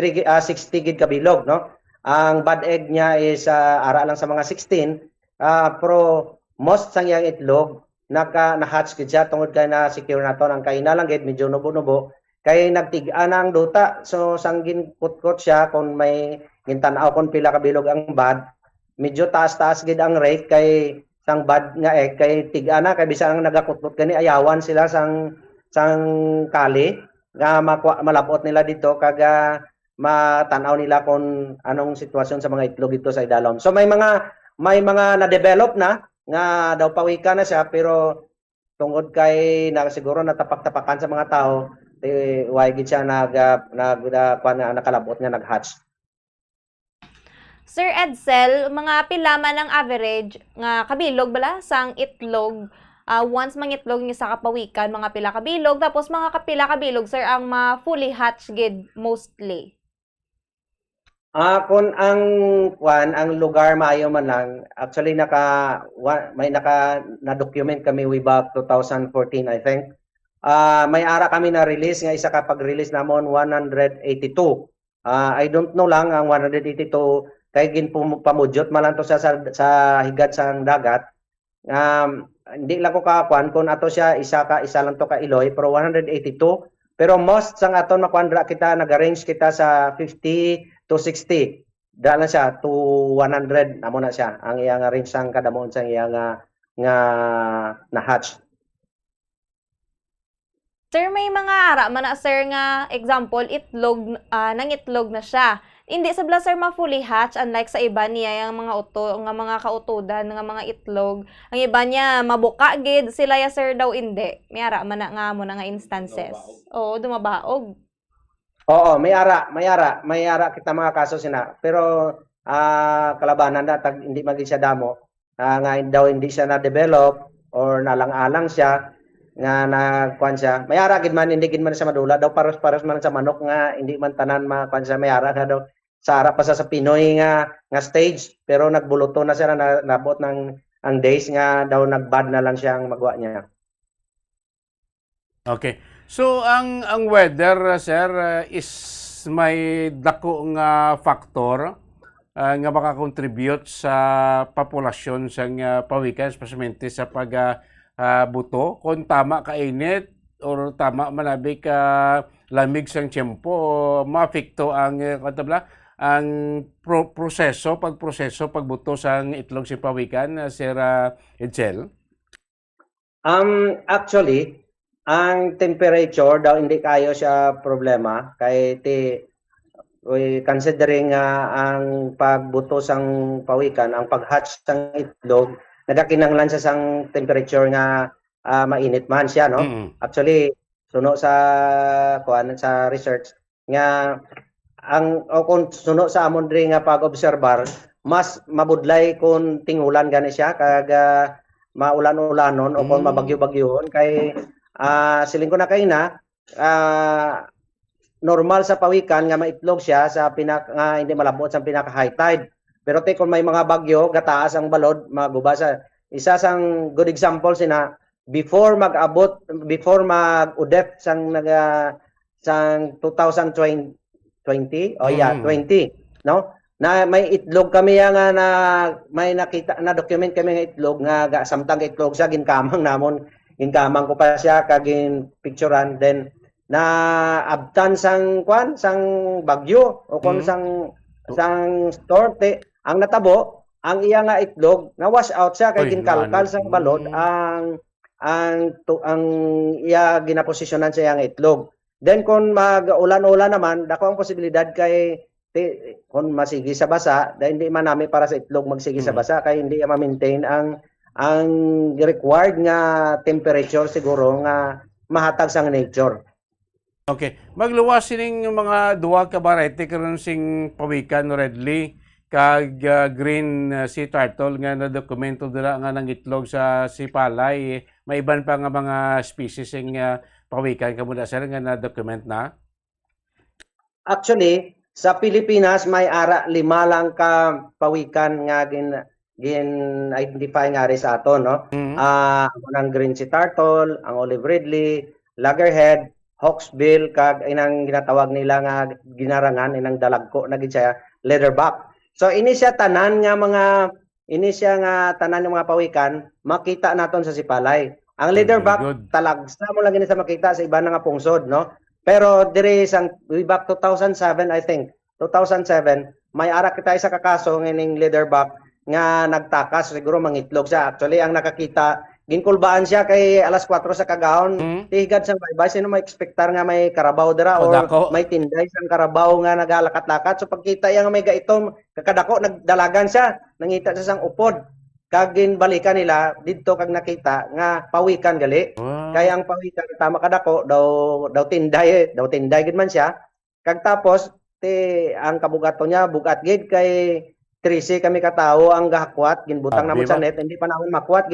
Speaker 7: gid kabilog, no? Ang bad egg niya is ara lang sa mga 16, pero most sang yang itlog na-hatch gid siya tungod kay na secure naton ang kaina lang gid medyo nubo-nubo kay nagtig-a na ang duta. So sanggin kutkot siya kung may gintanaw kon pila ka bilog ang bad, medyo taas-taas gid ang rate kay sang bad nga egg kay tig-a na kay bisan ang nagakutkot gani ayawan sila sang kali nga malabot nila dito kag matanaw nila kung anong sitwasyon sa mga itlog dito sa idalom. So may mga na-develop na nga daw pawika na siya pero tungod kay siguro natapak-tapakan sa mga tao way gid siya nakalabot nga nag-hatch.
Speaker 6: Sir Edsel, mga pila man ang average nga kabilog bala sang itlog once mangitlog ni sa kapawikan mga pila ka bilog tapos mga kapila ka bilog sir ang fully hatch gid mostly.
Speaker 7: Kung ang lugar maayo man lang, actually may na-document kami way back 2014 I think. May ara kami na release nga isa ka pag-release namon 182. I don't know lang ang 182 kay pamudyot man lang to sa higad sang dagat. Hindi lang ko kakuan kung ato siya isa lang to ka Iloy pero 182 pero most sang aton makuandra kita nag-arrange kita sa 50 to 60 dala siya to 100 amo na siya ang iyang arrange sang kadamon sang iyang nga na hatch.
Speaker 6: Sir, may mga ara man na sir nga example itlog nangitlog na siya. Hindi sa sir ma-fully hatch unlike sa iba niya yung mga kautodan nga mga itlog. Ang iba niya mabuka gid sila ya sir daw hindi. May ara man na nga mo na nga instances. Oo, dumabaog.
Speaker 7: Oo, may ara kita mga kaso sina. Pero kalabanan na tag hindi maging siya damo. Nga daw hindi siya na-develop or nalang-alang siya nga nagkuan siya. May ara gid man hindi gid man siya madula daw paros-paros man sa manok nga hindi man tanan makuan siya may ara nga daw sa ara pa sa Pinoy nga stage pero nagbuluto na siya na nabot ng ang days nga daw nagbad na lang siya ang magawa niya.
Speaker 12: Okay. So ang weather sir is may dako nga factor nga makakontribute sa populasyon sa pawikan especially sa buto kung tama ka init or tama manabi ka lamig sang tiyempo maapekto ang ang pagproseso pagbuto sang itlog si pawikan Sir Edsel.
Speaker 7: Actually ang temperature daw hindi kayo siya problema kay considering ang pagbuto sang pawikan ang pag-hatch sang itlog nagakinanglan sa sang temperature nga mainit man siya no. Actually suno sa research nga kung suno sa amon rin nga pag-obserbar mas mabudlay kung tingulan gani siya kag maulan-ulanon o kung mabagyo-bagyoon kay siling ko na kay normal sa pawikan nga maitlog siya sa hindi malabot sa pinaka high tide. Pero kung may mga bagyo, gataas ang balod, maguba sa isa sang good example sina before mag-udep sang 2020 20 no na may itlog kami nga may nakita na document kami nga itlog nga samtang itlog sa ginkamang namon ginkamang ko pa siya kagin picturean then na abtan sang bagyo o kon sang storm ang natabo ang iya nga itlog na wash out siya kay ginkalkal sang balod ang iya ginaposisyonan sa iyang itlog. Then kung mag-ulan-ulan naman dako ang posibilidad kay kung masigi sa basa dahil hindi man namin para sa itlog magsigi sa basa kay hindi ma-maintain ang required nga temperature siguro nga mahatag sang nature.
Speaker 12: Okay. Magluwas sining mga duwa ka variety karon sing pawikan redly kag green sea turtle nga na dokumento dira nga nang itlog sa sipalay may iban pa nga mga species sing pawikan kamo na sir nga na document na.
Speaker 7: Actually sa Pilipinas may ara 5 lang ka pawikan nga gin-identify nga rin sa ato no. Ang green sea turtle, ang olive ridley, loggerhead, hawksbill kag inang ginatawag nila nga ginarangan inang dalagko na gid siya leatherback. So ini siya tanan nga mga mga pawikan makita naton sa sipalay. Ang leatherback talagsa mo lang gini sa makita sa iba nga pungsod no. Pero diri sang way back 2007 I think 2007 may ara kita isa ka kaso ngining leatherback nga nagtakas siguro mangitlog siya. Actually ang nakakita ginkulbaan siya kay alas 4 sa kagahon tihigad sang baybay sino may expectar nga may karabaw dira or may tinday sang karabaw nga nagalakat-lakat so pagkita iya nga may gaitom kakadako nagdalagan siya nangita sa sang upod kag ginbalikan nila didto kag nakita nga pawikan gali kaya ang pawikan tama kadako daw tinday gid man siya kag tapos ang kabugato niya bugat gid kay 13 kami katawo ang gahakwat ginbutang namon sa net hindi pa naman makwat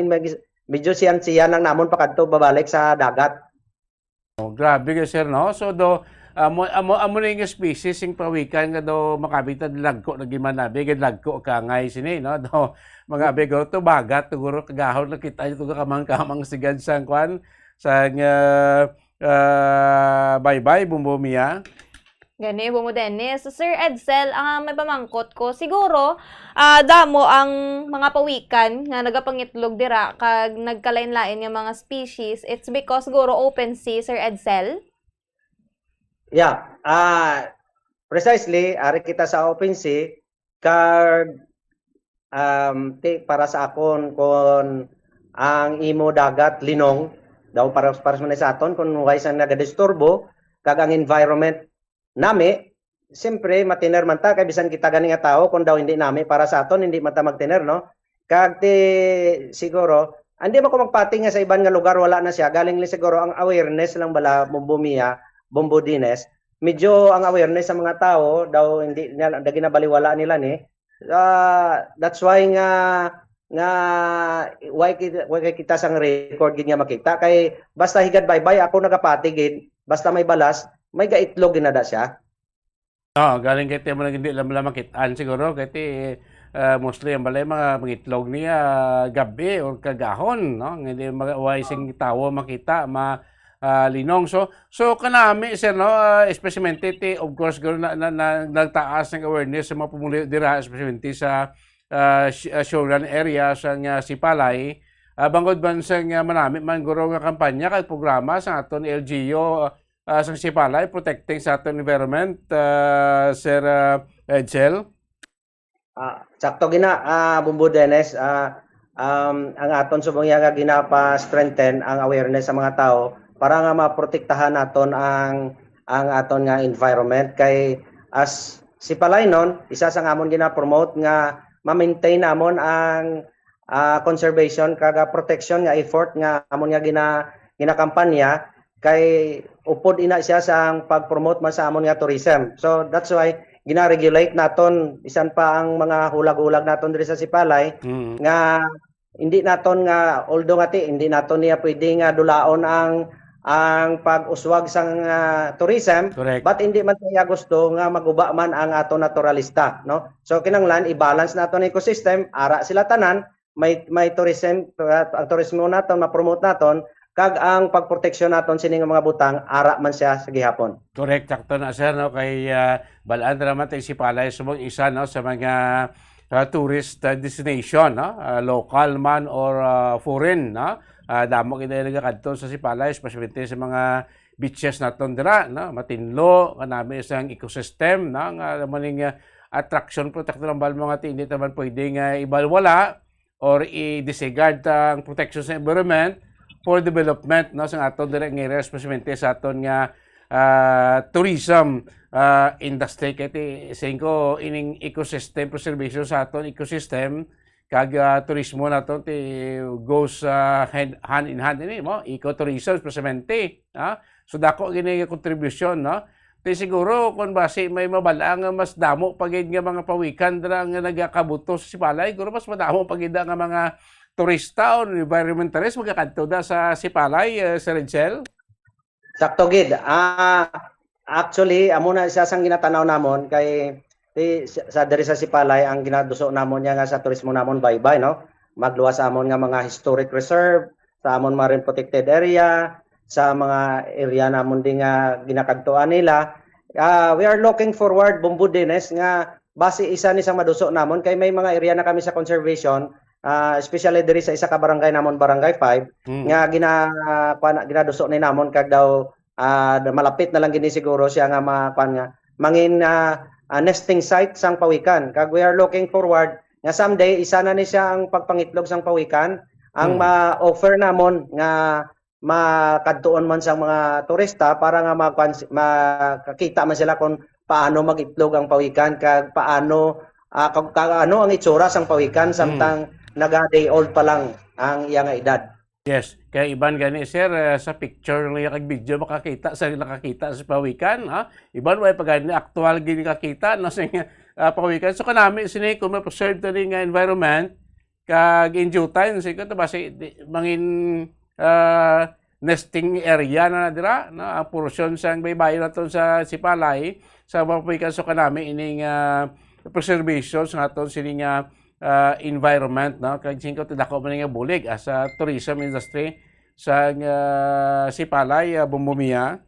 Speaker 7: medyo siyan-siyan ang namon pakadto babalik sa dagat.
Speaker 12: Oh, grabe ka sir, no? So do amo na yung species yung pawikan nga do makabita lagko na gimanabi gid lagko ka ngay sini no do mga bego to bagat siguro kagahon na kita ito kamang sigad sang kwan sang bye-bye Bumbumiya.
Speaker 6: Gani, Bumo Dennis. So, Sir Edsel, ang may pamangkot ko, siguro, damo ang mga pawikan nga nagapangitlog dira kag nagkalain-lain yung mga species. It's because siguro open sea, Sir Edsel?
Speaker 7: Yeah, precisely, ari kita sa open sea, kag para sa akon kon ang imo dagat linong daw para sa aton kung why sa nagadisturbo kag ang environment nami siyempre matiner man ta kay bisan kita gani nga tao kung daw hindi nami para sa aton hindi man ta magtiner no kag siguro hindi man ko magpati nga sa iban nga lugar wala na siya galing li siguro ang awareness lang bala Bumbumiya Bumbudines medyo ang awareness sa mga tao daw hindi nila ginabaliwala nila ni that's why nga why kita sang record gid nga makita kay basta higad bye-bye ako nagapati gid basta may balas may gaitlog ginada siya.
Speaker 12: Galing kay mo hindi lang makitaan siguro kay mostly ang balay mga mangitlog niya gabi or kagahon no hindi sing tawo makita linong so kanami sir no especially of course garo na nagtaas ng awareness sa mga pumuli dira especially sa showrun area sa Sipalay bangod ban sa manami man guro nga kampanya kay programa sa aton LGU sa Sipalay protecting sa aton environment Sir Edsel.
Speaker 7: Sakto gina Bumbu Dennis ang aton subong nga ginapa-strengthen ang awareness sa mga tao para nga maprotektahan naton ang aton nga environment kay as Sipalay non isa sa amon gina-promote nga ma-maintain namon ang conservation kaga protection nga effort nga amon nga ginakampanya kay upod ina siya sa pag-promote man sa amon nga tourism. So that's why gina-regulate naton bisan pa ang mga hulag-hulag naton diri sa Sipalay nga hindi naton nga although ngati hindi naton niya pwede nga dulaon ang pag-uswag sang tourism.
Speaker 12: Correct.
Speaker 7: But hindi man niya gusto nga maguba man ang ato naturalista no. So kinanglan i-balance naton ang ecosystem ara sila tanan may tourism ang tourismo naton ma-promote naton kag ang pagproteksyon naton sining mga butang ara man siya sa gihapon.
Speaker 12: Correct, sakto na sir no kay balaan naman tayo Sipalay subong isa no sa mga tourist destination no local man or foreign no damo kita nagakadto sa Sipalay especially sa mga beaches naton dira no matinlo kanami isang ecosystem no nga maning attraction protector ng mga hindi naman pwedeng ibalwala or i-disregard ang protection sa environment for development no sa aton direct area especially sa aton nga tourism industry kay singko ining ecosystem preservation sa aton ecosystem kag turismo naton ti goes hand in hand ini mo ecotourism especially so dako gini contribution no ti siguro kun base may mabalang mas damo pagid nga mga pawikan dira nga nagakabuto sa Sipalay guro mas madamo pagid nga mga turista o environmentalist magkakadto da sa Sipalay, Sir Edsel?
Speaker 7: Sakto gid. Actually, amo na isa sang ginatanaw namon kay sa diri sa Sipalay ang ginaduso namon nga sa turismo namon bye-bye no. Magluwas amon nga mga historic reserve, sa amon marine protected area, sa mga area namon din nga ginakadtuan nila. We are looking forward Bumbu Dennis nga base isa ni sang maduso namon kay may mga area na kami sa conservation especially diri sa isa ka barangay namon barangay 5 nga ginaduso ni namon kag daw malapit na lang gini siguro siya nga nga mangin nesting site sang pawikan kag we are looking forward nga someday isa na ni siya ang pagpangitlog sang pawikan ang ma-offer namon nga makadtuon man sa mga turista para nga makakita man sila kung paano mag-itlog ang pawikan kag paano ano ang itsura sang pawikan samtang naga-day old pa lang ang iyang edad.
Speaker 12: Yes, kaya iban gani sir sa picture ng kag video makakita sa nakakita sa pawikan iban way pagani actual gini kakita no sa pawikan so kanami sini kung ma-preserve ta nga environment kag in due time siguro basi mangin nesting area na dira no ang portion sang baybayon naton sa Sipalay sa mapawikan so kanami ining preservation sa aton sining environment no kag singko dako man nga bulig as a tourism industry sa Sipalay Bombomiya.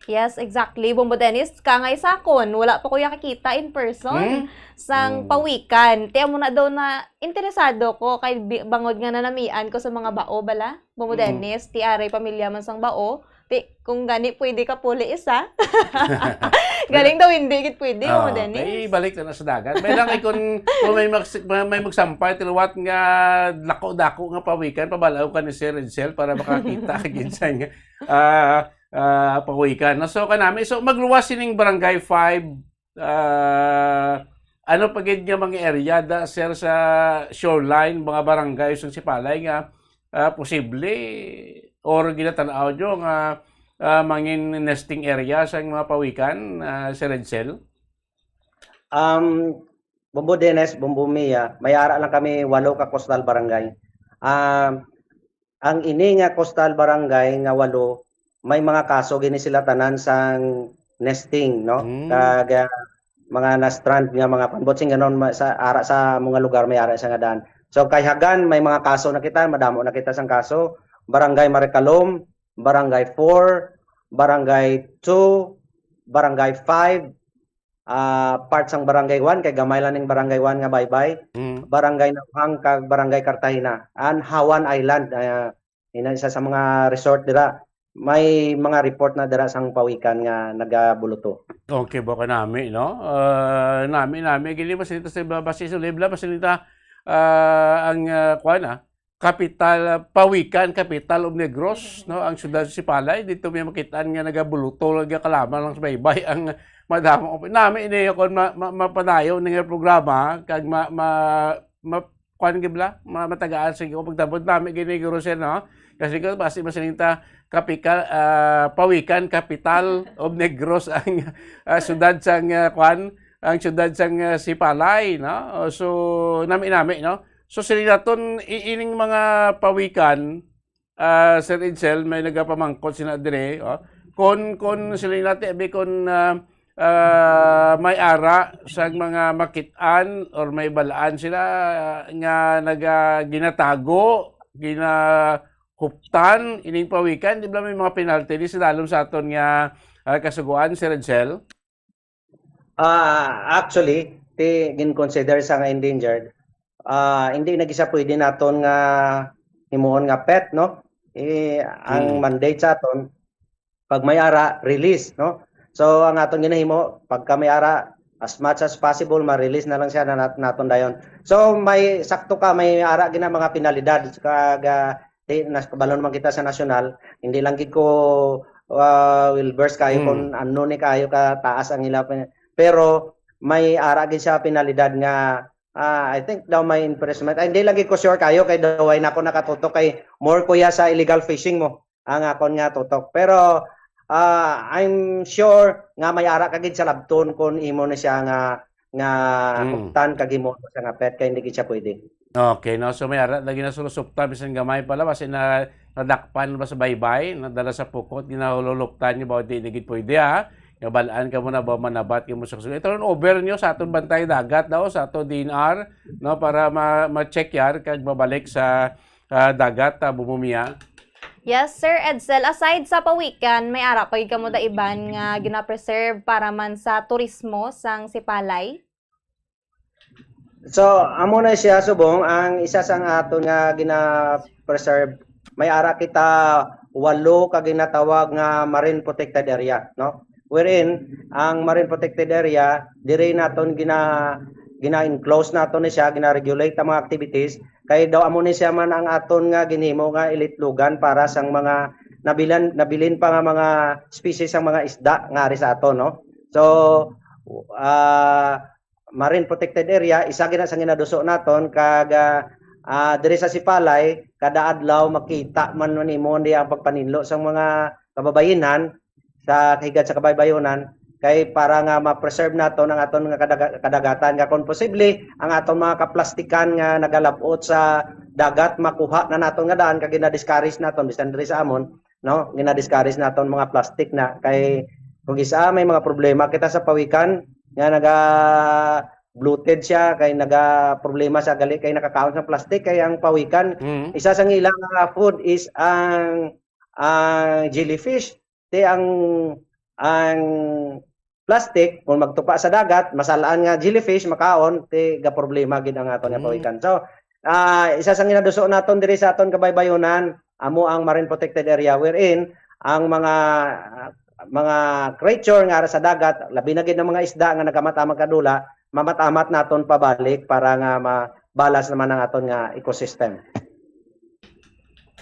Speaker 6: Yes, exactly. Bombo Dennis, kangay sakon, wala pa kuya kakita in person sang pawikan. Tiyan mo na daw na interesado ko kay bangod nga nanamian ko sa mga bao bala. Bombo Dennis, ti aray pamilya man sang bao. Ti kung gani pwede ka puli isa. Galing daw hindi git pwede Bombo Dennis.
Speaker 12: Ay balik na sa dagat. May lang kung may magsampay tiluwat nga dako nga pawikan pabalaw ka ni Sir Edsel para makakita ginsan nga pawikan. So kanami so magluwas sining barangay 5 ano pagid nga mga area da sir sa shoreline mga barangay sa Sipalay nga posible or ginatanaw nyo nga mangin nesting area sa mga pawikan Sir Edsel?
Speaker 7: Bombo Dennis, Bombomiya, may ara lang kami 8 ka coastal barangay. Ang ini nga coastal barangay nga 8 may mga kaso gini sila tanan sang nesting no kag mga na-strand nga mga panbotsing ganon sa ara sa mga lugar may ara sa nga daan. So kay Hagan may mga kaso na kita, madamo na kita sang kaso. Barangay Maricalom, Barangay 4, Barangay 2, Barangay 5, part sang Barangay 1 kay gamay lang ning Barangay 1 nga baybay. Barangay Naphang kag Barangay Cartagena and Hawan Island ina isa sa mga resort dira. May mga report na dira sang pawikan nga nagabuluto.
Speaker 12: Okay ba ka nami no? Nami gili masinita sa base sa lebla masinita ang kuan capital pawikan capital of Negros no ang syudad sa Sipalay dito may makitaan nga nagabuluto nga kalaman lang sa baybay ang madamo nami ini kon mapadayon nga programa kag kuan gibla matagaan sige pagtabod nami gini guro sir no kasi ko base masinita pawikan capital of Negros ang syudad sang kuan ang syudad sang Sipalay no so nami no so sila-ton ining mga pawikan Sir Edsel may nagapamangkot sina dire kon sila natin abi kon may ara sa mga makitaan or may balaan sila nga ginatago huptan ining pawikan di ba may mga penalty di silalom sa aton nga kasuguan Sir Edsel?
Speaker 7: Actually gin-consider sa nga endangered hindi nagisa pwede naton nga himuon nga pet no ang mandate sa aton pag may ara release no so ang aton ginahimo pagka may ara as much as possible ma-release na lang siya na naton dayon so may sakto ka may ara gina mga penalidad kag nas kabalon man kita sa nasyonal hindi lang gid ko will burst kayo kung ano ni kayo ka taas ang ila pero may ara gid siya penalidad nga I think daw may imprisonment hindi lang gid ko sure kayo kay daw ay nako nakatutok kay more kuya sa illegal fishing mo ang akon nga tutok pero I'm sure nga may ara kagid sa labton kung imo na siya nga huktan kag imo sa nga pet kay hindi gid siya pwede.
Speaker 12: Okay, no? So may ara lagi na sulusupta bisan gamay pala kasi nadakpan ba sa baybay, nadala sa pukot, ginahululuptan niyo ba di gid pwede Nga balaan ka muna ba manabat mo sa ito ron over niyo sa aton bantay dagat daw sa ato DNR no para ma-check yar kag mabalik sa dagat Bombomiya.
Speaker 6: Yes, Sir Edsel. Aside sa pawikan, may ara pagid kamo da iban nga gina-preserve para man sa turismo sang Sipalay?
Speaker 7: So, amo na siya subong ang isa sang aton nga gina-preserve. May ara kita 8 ka ginatawag nga marine protected area, no? Wherein ang marine protected area dire naton gina-enclose naton ni siya, gina-regulate ang mga activities kay daw amo ni siya man ang aton nga ginhimo nga ilitlugan para sang mga nabilin pa nga mga species ang mga isda nga ari sa aton, no? So, marine protected area isa gina sa ginaduso naton kag diri sa Sipalay kada adlaw makita man nimo di ang pagpaninlo sa mga kababayenan sa higad sa kabaybayonan kay para nga ma-preserve nato ang aton nga kadagatan nga kung posible ang aton mga kaplastikan nga nagalabot sa dagat makuha na naton nga daan kag gina-discourage naton bisan diri sa amon, no, gina-discourage naton mga plastic na kay kung isa may mga problema kita sa pawikan nga naga bloated siya kay naga problema sa gali kay nakakaon sa plastic kay ang pawikan isa sa ilang food is ang jellyfish te ang plastic kung magtupa sa dagat masalaan nga jellyfish makaon te ga problema gid ang aton nga pawikan. So isa sa ginaduso naton diri sa aton kabaybayonan amo ang marine protected area wherein ang mga creature nga sa dagat labi na gid ng mga isda nga nagamatamag kadula mamatamat naton pabalik para nga mabalas naman ang aton nga ecosystem.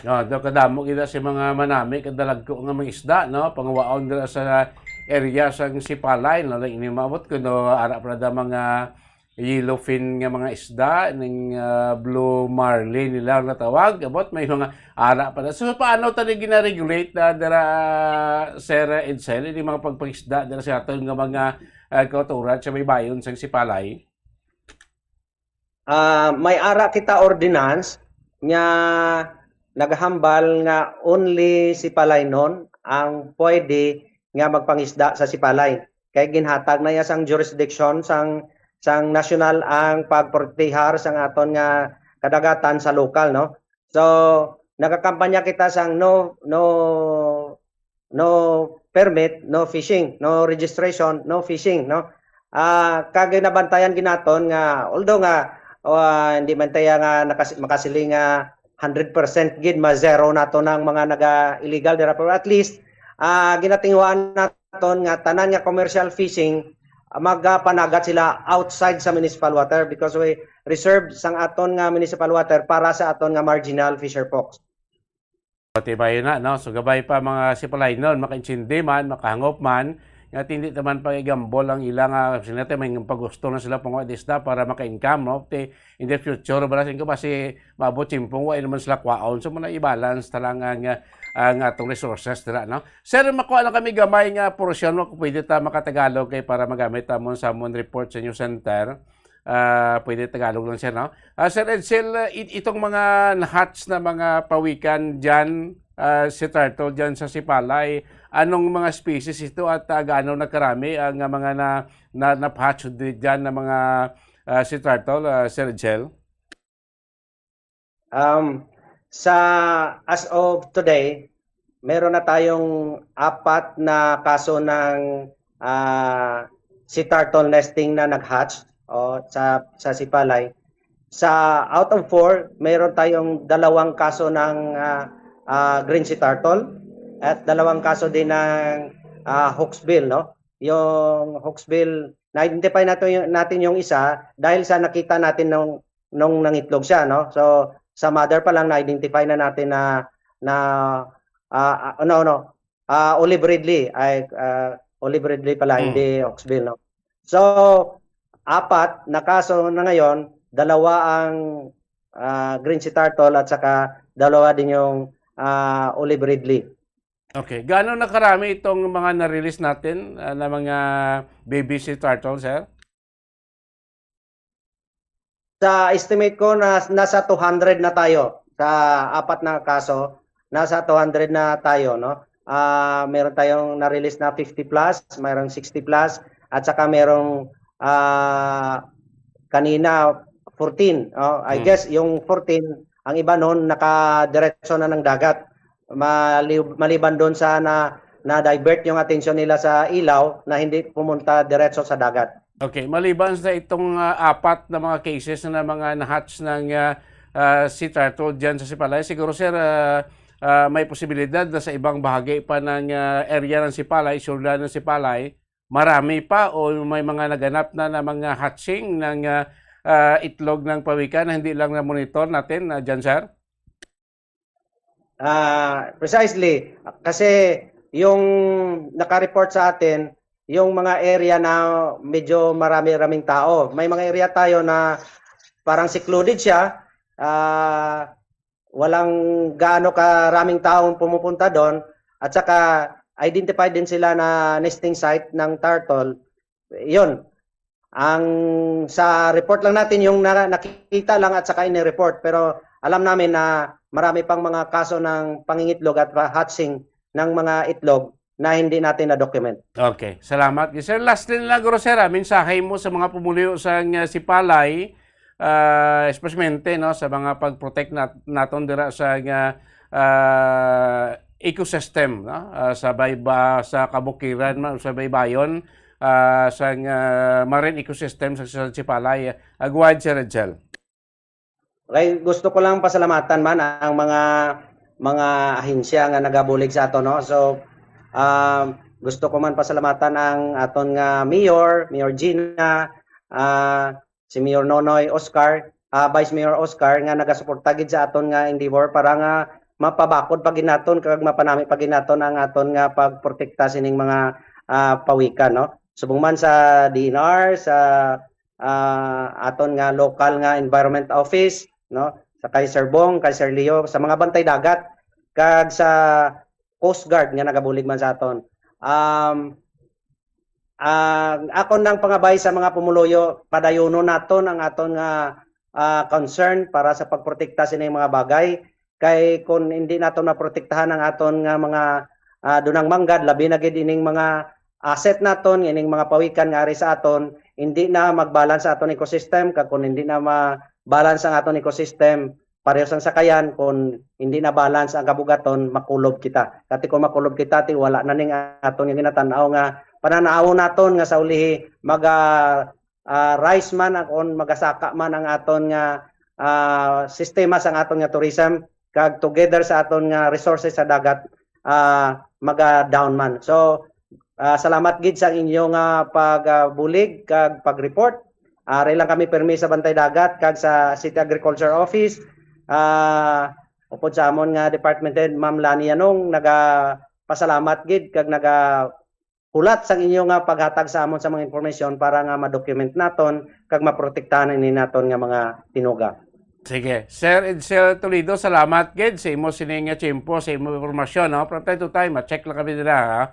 Speaker 12: No, do kadamo kita si mga manami kadalag ko nga mga isda no pangwaon dira sa area sang Sipalay no ini maabot kuno ara para da mga yellowfin nga mga isda ning blue marlin nila natawag abot may mga ara pa so paano tani gina-regulate dira Sir Edsel ini mga pagpangisda dira sa aton nga mga kauturan sa may bayon sang Sipalay?
Speaker 7: May ara kita ordinance nga naghambal nga only Sipalay non ang pwede nga magpangisda sa Sipalay kay ginhatag na ya sang jurisdiction sang national ang pagprotehar sang aton nga kadagatan sa lokal no. So nagakampanya kita sang no permit, no fishing, no registration, no fishing no. Kag nabantayan ginaton nga although nga hindi man tayo nga makasiling nga 100% gid ma-zero nato ng mga naga-illegal dira pero at least ginatingwaan naton nga tanan nga commercial fishing magpanagat sila outside sa municipal water because we reserve sang aton nga municipal water para sa aton nga marginal fisher folks.
Speaker 12: Tibay na no so gabay pa mga Sipalay non makaintindi man makahangop man nga hindi naman pagigambol ang ilang sinate may pagusto na sila pang isda para maka-income no in the future balasin ko kasi maabot timpong wa naman sila kwaon so muna i-balance talang ang atong resources dira no. Sir makuha lang kami gamay nga porsyon mo pwede ta makatagalog kay para magamit ta mo sa mon report sa inyo center. Pwede Tagalog lang siya no. Sir Edsel itong mga hatch na mga pawikan diyan si turtle diyan sa Sipalay anong mga species ito at gaano nagkarami ang mga na-hatch diyan na mga si turtle Sir Edsel?
Speaker 7: As of today, meron na tayong 4 na kaso ng sea turtle nesting na nag-hatch sa Sipalay. Out of 4, meron tayong 2 kaso ng green sea turtle at 2 kaso din ng hawksbill no. Yung hawksbill na-identify natin yung isa dahil sa nakita natin nung nangitlog siya no. So sa mother pa lang na-identify na natin olive ridley pala hindi hawksbill no. So 4 na kaso na ngayon, 2 ang green sea turtle at saka 2 din yung olive ridley.
Speaker 12: Okay, gaano nakarami itong mga na-release natin na mga baby sea turtle, sir?
Speaker 7: Sa estimate ko nasa 200 na tayo sa 4 na kaso, nasa 200 na tayo no. Meron tayong na-release na 50 plus, mayroong 60 plus at saka merong kanina 14. I guess yung 14 ang iba noon nakadiretso na ng dagat. Maliban doon sa na-divert yung atensyon nila sa ilaw na hindi pumunta diretso sa dagat.
Speaker 12: Okay, maliban sa itong 4 na mga cases na mga na-hatch ng sea turtle dyan sa Sipalay, siguro sir may posibilidad na sa ibang bahagi pa ng area ng Sipalay, syudad ng Sipalay, marami pa o may mga naganap na mga hatching ng itlog ng pawikan na hindi lang na-monitor natin dyan, sir?
Speaker 7: Precisely. Kasi yung naka-report sa atin, yung mga area na medyo marami-raming tao. May mga area tayo na parang secluded siya. Walang gaano karaming taong pumupunta doon. At saka identify din sila na nesting site ng turtle. Yun. Ang sa report lang natin yung nakikita lang at saka ini-report, pero alam namin na marami pang mga kaso ng pangingitlog at hatching ng mga itlog na hindi natin na-document.
Speaker 12: Okay, salamat. Sir, last din lang, Grosera, mensahe mo sa mga pumuliw sa sipalay, especially no, sa mga pag-protect naton dira sa ecosystem, no? Sa kabukiran, sa baybayon, sa marine ecosystem sa sipalay. Agwad, Sir Edsel.
Speaker 7: Okay, gusto ko lang pasalamatan man ang mga ahensya nga nagabulig sa ato, no. So gusto ko man pasalamatan ang aton nga Mayor Gina, si Mayor Nonoy Oscar, Vice Mayor Oscar nga nagasuporta gid sa aton nga endeavor para nga mapabakod pag ginaton kag mapanami pag ginaton ang aton nga pagprotekta sining mga pawikan, no. Subong man sa DNR, sa aton nga local nga environment office, no, sa kay Sir Bong, kay Sir Leo, sa mga bantay dagat kag sa Coast Guard nga nagabulig man sa aton. Ako nang pangabay sa mga pumuloyo, padayono naton ang aton nga concern para sa pagprotekta sining mga bagay, kay kung hindi naton maprotektahan ang aton nga mga dunang manggad, labi na gid ining mga asset naton, ining mga pawikan nga ari sa aton, hindi na magbalance sa aton ecosystem, kag kung hindi na ma-balance ang aton ecosystem, parehas ang sakayan, kung hindi na balance ang kabugaton, makulob kita. Kati kung makulob kita, ti wala na ning aton yung ginatanaw nga pananaw naton nga sa ulihi rise man akon magasaka man ang aton nga sistema sa aton nga tourism, kag together sa aton nga resources sa dagat maga-down man. So salamat gid sa inyo nga pagbulig kag pag-report. Ari lang kami permi sa Bantay Dagat kag sa City Agriculture Office. Upod sa amon nga Department Head Ma'am Lani Yanong nagapasalamat gid kag nagahulat sa inyo nga paghatag sa amon sa mga informasyon para nga ma-document naton kag maprotektahan ni naton nga mga tinuga.
Speaker 12: Sige. Sir Edsel Toledo, salamat gid sa imo sining nga tiyempo, sa imo informasyon, no. From time to time, check lang kami dira, ha?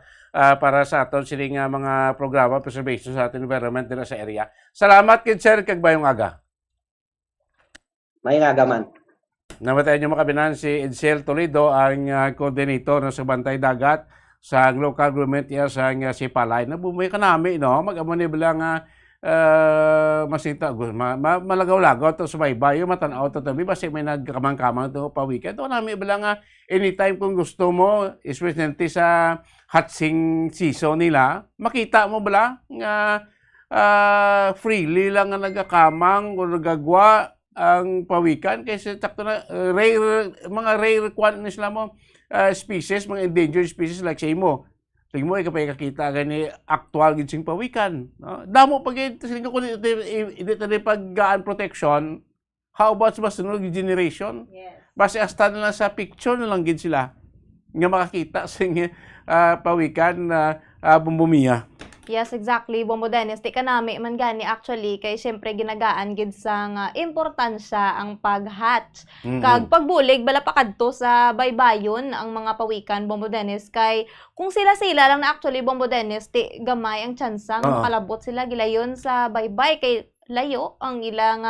Speaker 12: Para sa aton sining mga programa preservation sa ating environment dira sa area. Salamat gid, sir, kag bayong aga.
Speaker 7: Mayong aga man.
Speaker 12: Namatayan niyo makabinan si Edsel Toledo, ang coordinator sa Bantay Dagat sa local government sa Sipalay. Nabumuy ka namin, no? Mag-amo ni bilang masita, malagaw-lagaw to sa baybay, matanaw to tabi, basta may nagkamang-kamang to pa weekend. Ito namin bilang anytime kung gusto mo, especially sa hatching season nila, makita mo bala nga freely lang nga nagakamang o nagagwa ang pawikan kasi takto na mga rare kwan nila mo species, mga endangered species like say mo. Tingin mo kapay kakita gani actual gid sing pawikan, no? Damo pag sing ko hindi tadi paggaan protection. How about sa sunod generation? Yes. Base hasta na lang sa picture na lang gid sila nga makakita sing pawikan na bumbumiya.
Speaker 6: Yes, exactly. Bombo Dennis, di ka nami man gani actually kay syempre ginagaan gid sa nga importansya ang pag-hatch. Kag pagbulig bala pa kadto sa baybayon ang mga pawikan, Bombo Dennis, kay kung sila lang na actually Bombo Dennis, di gamay ang tsansa nga makalabot sila gilayon sa baybay kay layo ang ilang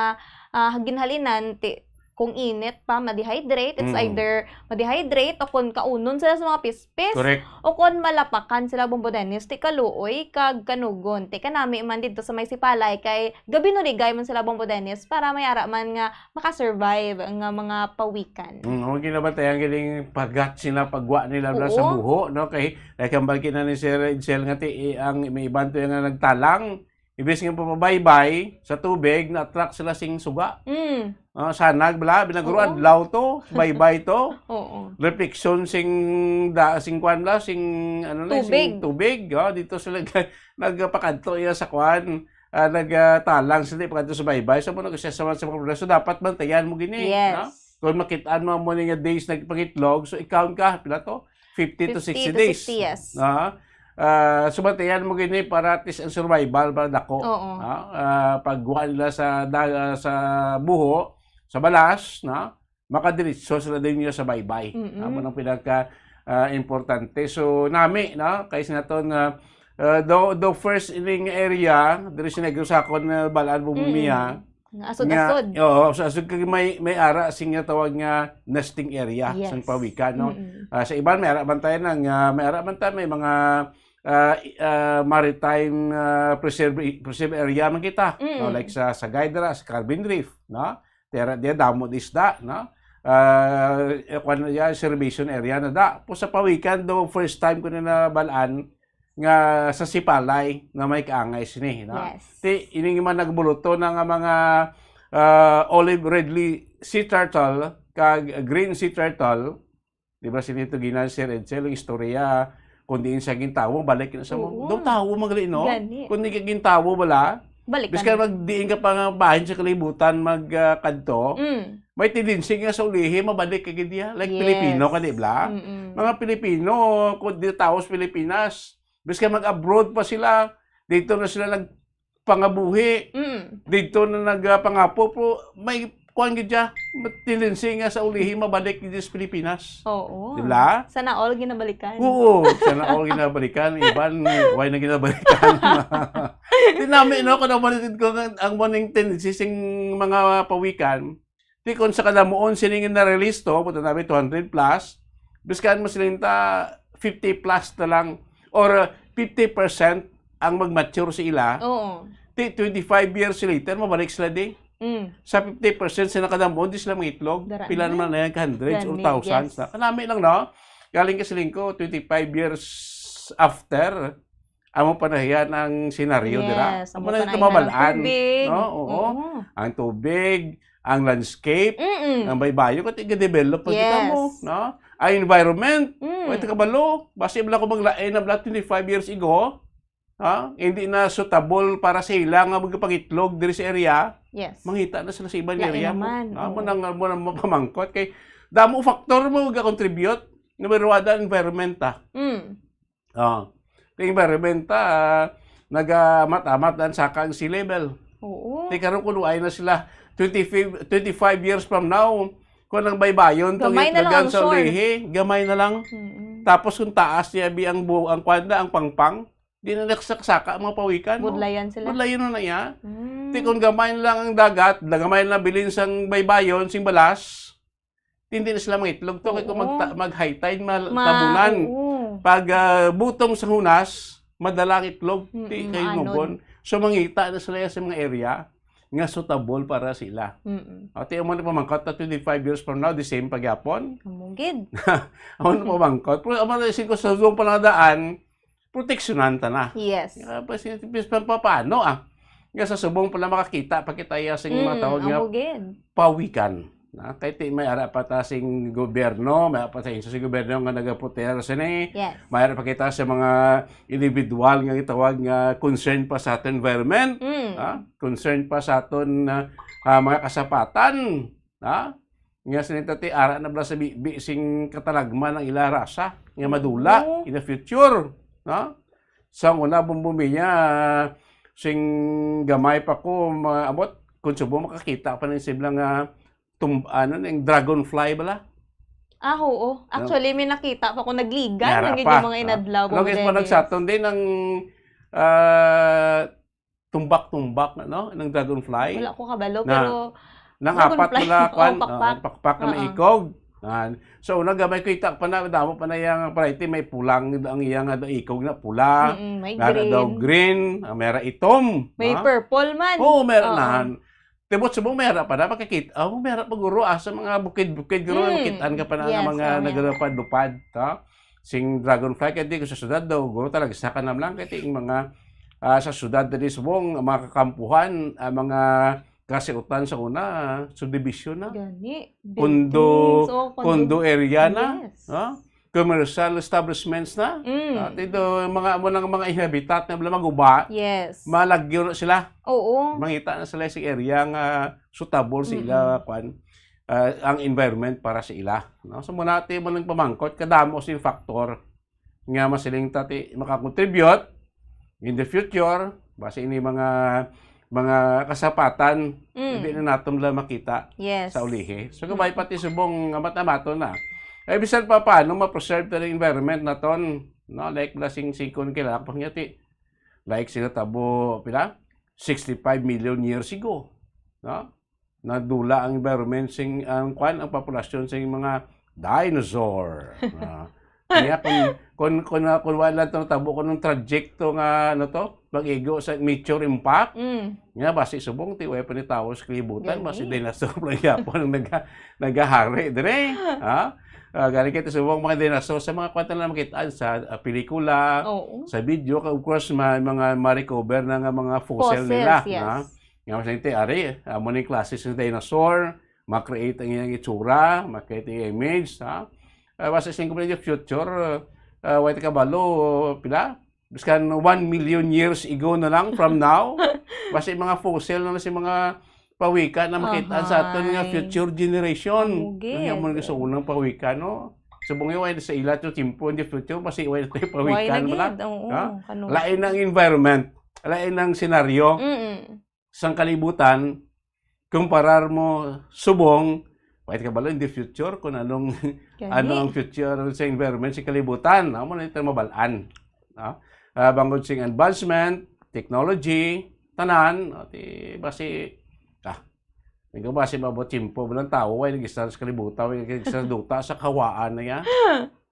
Speaker 6: ginhalinan ti kung init pa, ma-dehydrate. It's either ma-dehydrate o kung kaunon sila sa mga pispis.
Speaker 12: Correct.
Speaker 6: O kung malapakan sila, Bombo Dennis, ti kaluoy, kag kanugon. Ti kanami man dito sa may sipalay, kay gabi no ligay man sila, Bombo Dennis, para may ara man nga makasurvive ang mga pawikan.
Speaker 12: Huwag ginabantayan galing paggat sila, pagwa nila sa buho, no? Kay nakambal na ni Sir Edsel nga ang may ibang to yung nagtalang. Ibig nga papabaybay sa tubig, na-attract sila sing suga. Sanag, bala, binaguruan, law to, baybay to. Reflection sing kwan la, sing tubig. Dito sila nagpakanto sa kwan, nagtalang sila pagkanto sa baybay. So, mo nag-assessment sa mga progreso, dapat bantayan mo gini.
Speaker 6: Yes.
Speaker 12: No? Kung makitaan mo nga days nagpangitlog, so i-count ka, pila to? 50 to 60 days.
Speaker 6: 50 yes.
Speaker 12: Subantayan mo gini para at least ang survival para dako. Pagkuha nila sa buho, sa balas, makadiretso sila din nila sa baybay. Manang pinagka importante. So nami no kay sinaton the first ining area diri sa Negros-Sakon na balaan bumiya.
Speaker 6: Asod-asod.
Speaker 12: Oo, asod kay may ara sing nga tawag nga nesting area
Speaker 6: Yes.
Speaker 12: sa pawikan no. Sa iban may ara man tayo may ara man tayo may mga maritime preserve area man kita no like sa Gaydra, sa Carbon Reef no. Tera dia damo isda no. Conservation area na da. Po sa pawikan do first time ko na balaan nga sa Sipalay na may kaangay sini no.
Speaker 6: Yes.
Speaker 12: Ti ining man nagbuluto ng mga olive redly sea turtle kag green sea turtle. Di ba sinito ginan si Edsel ang istorya kundi sa gintawo balik na sa mo. Do tawo magali no. Kundi gintawo bala.
Speaker 6: Balik
Speaker 12: Bis ka magdiin ka pa nga bahin sa kalibutan magkanto. May tendency nga sa ulihi mabalik ka gidiya like
Speaker 6: Yes.
Speaker 12: Pilipino ka di ba? Mga Pilipino kundi taos Pilipinas. Bis ka mag-abroad pa sila, dito na sila nagpangabuhi, dito na nagpangapo, pero may kuhan gidya, tendency nga sa ulihi mabalik dito sa Pilipinas.
Speaker 6: Oo.
Speaker 12: Di ba?
Speaker 6: Sana all ginabalikan.
Speaker 12: Oo, sana all ginabalikan, iban, why na ginabalikan. Di namin, no, kung naman ko ang morning tendency sing mga pawikan, di kung sa kalamuon siningin na release to, punta namin 200 plus, biskan mo silinta 50 plus na lang, or 50% ang mag-mature sa ila.
Speaker 6: Oo.
Speaker 12: 25 years later, mabalik sila di. Sa 50% sila kadamon, di sila mga itlog. Pila naman na yan, hundreds or thousands.
Speaker 6: Yes.
Speaker 12: Kanami lang, no? Galing kasi ko, 25 years after, amo panahiyan ang senaryo, dira.
Speaker 6: Yes.
Speaker 12: Amo na ito mabalaan.
Speaker 6: Tubig.
Speaker 12: No? Oo. Ang tubig, ang landscape, ang baybayo, kasi i-develop pa kita mo. No? Ang environment, ito kabalo, basi bala ko maglain na bala 25 years ago, hindi na suitable para sa ila nga magpagitlog diri sa area.
Speaker 6: Yes.
Speaker 12: Mangita na sila sa ibang
Speaker 6: Lain
Speaker 12: area mo.
Speaker 6: naman,
Speaker 12: Mo nang mapamangkot kay damo factor mo ga-contribute numero 1 environment ta. Environment ta nagamat-amat dan sa kang sea level.
Speaker 6: Oo.
Speaker 12: Di karon kuno ay na sila 25 years from now kung ang baybayon tong
Speaker 6: Gamay na lang ang
Speaker 12: sa
Speaker 6: shore.
Speaker 12: ulihi, gamay na lang. Tapos kung taas niya ang kwanda, ang pangpang, di na nagsaka ang mga pawikan.
Speaker 6: Budlayan sila.
Speaker 12: Budlayan na niya. Di kung gamay na lang ang dagat, gamay na bilin sang baybayon, sing balas, hindi na sila mangitlog to. Kaya kung mag-high tide, tabunan. Pag butong sa hunas, madalang itlog, di kayo nubon. So mangita na sila sa mga area nga suitable para sila. Tiyo mo na pamangkot na 25 years from now, the same pagyapon.
Speaker 6: Kamugid.
Speaker 12: Ako na pamangkot. Pero ang mga ko sa doon paladaan, proteksyonan ta na.
Speaker 6: Yes.
Speaker 12: Paano nga sa subong pala makakita, pakitaya sa mga tawag nga pawikan. Kahit may ara pa ta sing gobyerno, may ara pa sa gobyerno nga nagaproteher sa ni.
Speaker 6: Yes.
Speaker 12: May ara pa kita sa mga individual nga itawag nga concern pa sa aton environment, concern pa sa aton mga kasapatan, nga sinitati ara na bala sa sing katalagman ng ila rasa nga madula in the future, sa una bumbumiya sing gamay pa ko abot kung subo makakita pa ng siblang yung dragonfly bala.
Speaker 6: Oo. Actually, may nakita pa kung nagligan.
Speaker 12: Yara
Speaker 6: Naging
Speaker 12: pa.
Speaker 6: yung mga inadlaw.
Speaker 12: Logis pa nagsaton din ng tumbak-tumbak no? Ng dragonfly.
Speaker 6: Wala ko kabalo, pero
Speaker 12: nang apat wala kwan, pakpak na maikog. So una gamay kita pa na damo pa na yang variety may pulang ang iyang ikog na pula.
Speaker 6: May
Speaker 12: green, mera itom.
Speaker 6: May purple man.
Speaker 12: Oo, meron tibot subong mera pa na makikita. Mera pa guro sa mga bukid-bukid guro makitaan ka pa na ng mga nagalupad-lupad, sing dragonfly kay di ko sa syudad daw guro talaga sa kanam lang kay ting mga sa syudad diri subong mga kakampuhan, mga kasiutan sa una, subdivision na.
Speaker 6: Gani.
Speaker 12: Condo area na.
Speaker 6: Yes.
Speaker 12: Commercial establishments na. Dito mga inhabitat na bala maguba.
Speaker 6: Yes.
Speaker 12: Malagyo na sila.
Speaker 6: Oo.
Speaker 12: Mangita na sila sa area nga suitable sa ila kwan ang environment para sa ila. So muna natin mo lang pamangkot kadamo sin factor nga masiling tati makakontribute in the future base ini mga kasapatan hindi na natin lang makita sa ulihi. So, gabay pati subong mata-mato na. bisan pa paano ma-preserve na yung environment na ton, no? Like lasing sikon kila pangyati. Like sila tabo, 65 million years ago, no? Nadula ang environment ang populasyon sa mga dinosaur. Kaya kung wala ito tabo ko ng trajecto nga pag-igo sa meteor impact, nga basi subong ti way pa ni tao sa kalibutan, basi dinosaur lang yapon ang nagahari dire. Galing kita subong mga dinosaur sa mga kwento na makitaan sa pelikula, sa video, of course mga ma-recover na nga mga fossil nila.
Speaker 6: Yes.
Speaker 12: Nga masayte ari, amo ni classes ng dinosaur, ma-create ang iyang itsura, ma-create ang image, basta sa yung future, white kabalo, biskan 1 million years ago na lang from now, basta mga fossil na si mga pawika na makita sa aton nga future generation. Ang mga gusto unang pawika, no? Subong yung sa ila to timpo in the future, basta iway na tayo pawika na lain ang environment, lain ang senaryo, sang kalibutan, kumparar mo subong, white kabalo in the future kung ano ang future sa environment sa kalibutan, mo na ito mabalaan. Bangod sing advancement, technology, tanan, basi basi mabot timpo bilang tao ay nag-istar sa kalibutan, ay nag-istar duta sa kawaan na yan.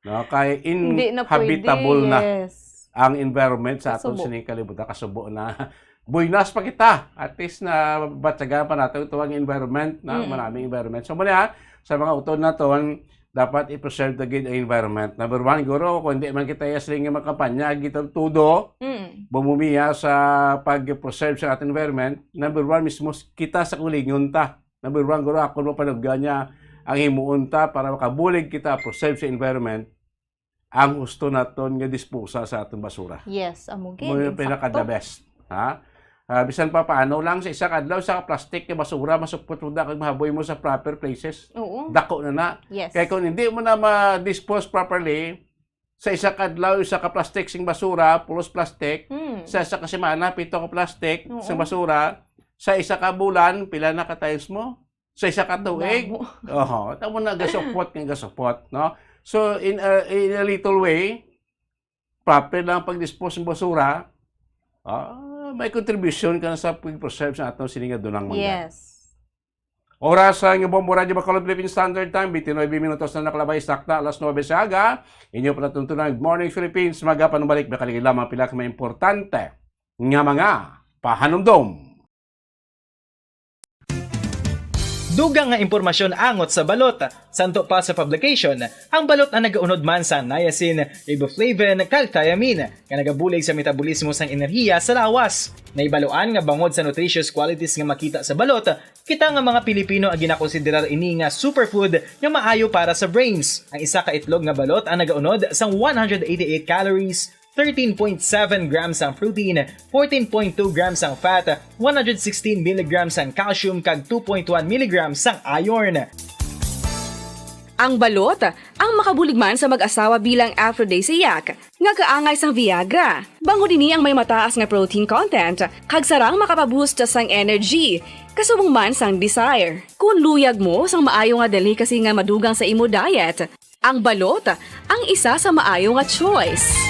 Speaker 12: Kaya inhabitable na ang environment sa aton sining kalibutan, kasubo na buinas pa kita. At least na batsaga pa natin ito ang environment, maraming environment. So muna, sa mga utod na ton, dapat i-preserve the good environment. Number one, guro, kung hindi man kita yasling yung makampanya, gitang tudo, bumumiya sa pag-preserve sa ating environment. Number one, mismo kita sa kulingon ta. Number one, guro, ako mo panagga niya ang himuon ta para makabulig kita preserve sa environment. Ang gusto naton nga disposa sa atong basura.
Speaker 6: Yes, amugin.
Speaker 12: Mo yung pinaka-the best. Bisan pa paano lang sa isa kadlaw sa plastic na basura masupot mo kag mahaboy mo sa proper places. Dako na.
Speaker 6: Yes.
Speaker 12: Kaya kung hindi mo na ma-dispose properly sa isa kadlaw sa ka plastic sing basura, pulos plastic, sa isa ka semana pito ka plastic sing basura, sa isa ka bulan pila na ka times mo, sa isa ka tuig. Tamo na gasupot, no? So in a little way, proper lang pag-dispose ng basura. May contribution ka na sa pag-preserve sa atong sininga dunang mangga.
Speaker 6: Yes.
Speaker 12: Oras sa inyong Bombo Radio Bacolod Philippine Standard Time, 29 minutos na nakalabay sakta, alas 9 sa aga. Inyo pala tuntunan, Good Morning Philippines, maga panumbalik, bakaligid lamang pila ka may importante nga mga pahanumdom.
Speaker 17: Dugang nga impormasyon angot sa balot. Santo pa sa publication, ang balot na nagaunod man sa niacin, riboflavin, kag thiamine, nga nagabulig sa metabolismo sang enerhiya sa lawas. Naibaluan nga bangod sa nutritious qualities nga makita sa balot, kita nga mga Pilipino ang ginakonsiderar ini nga superfood nga maayo para sa brains. Ang isa ka itlog nga balot ang nagaunod sang 188 calories, 13.7 grams ang protein, 14.2 grams ang fat, 116 mg ang calcium kag 2.1 mg ang iron.
Speaker 18: Ang balot, ang makabulig man sa mag-asawa bilang aphrodisiac, nga kaangay sang Viagra. Bangod ini ang may mataas nga protein content, kag sarang makapaboost sang energy, kasubong man sang desire. Kung luyag mo sang maayo nga delicacy nga madugang sa imo diet, ang balot, ang isa sa maayo nga choice.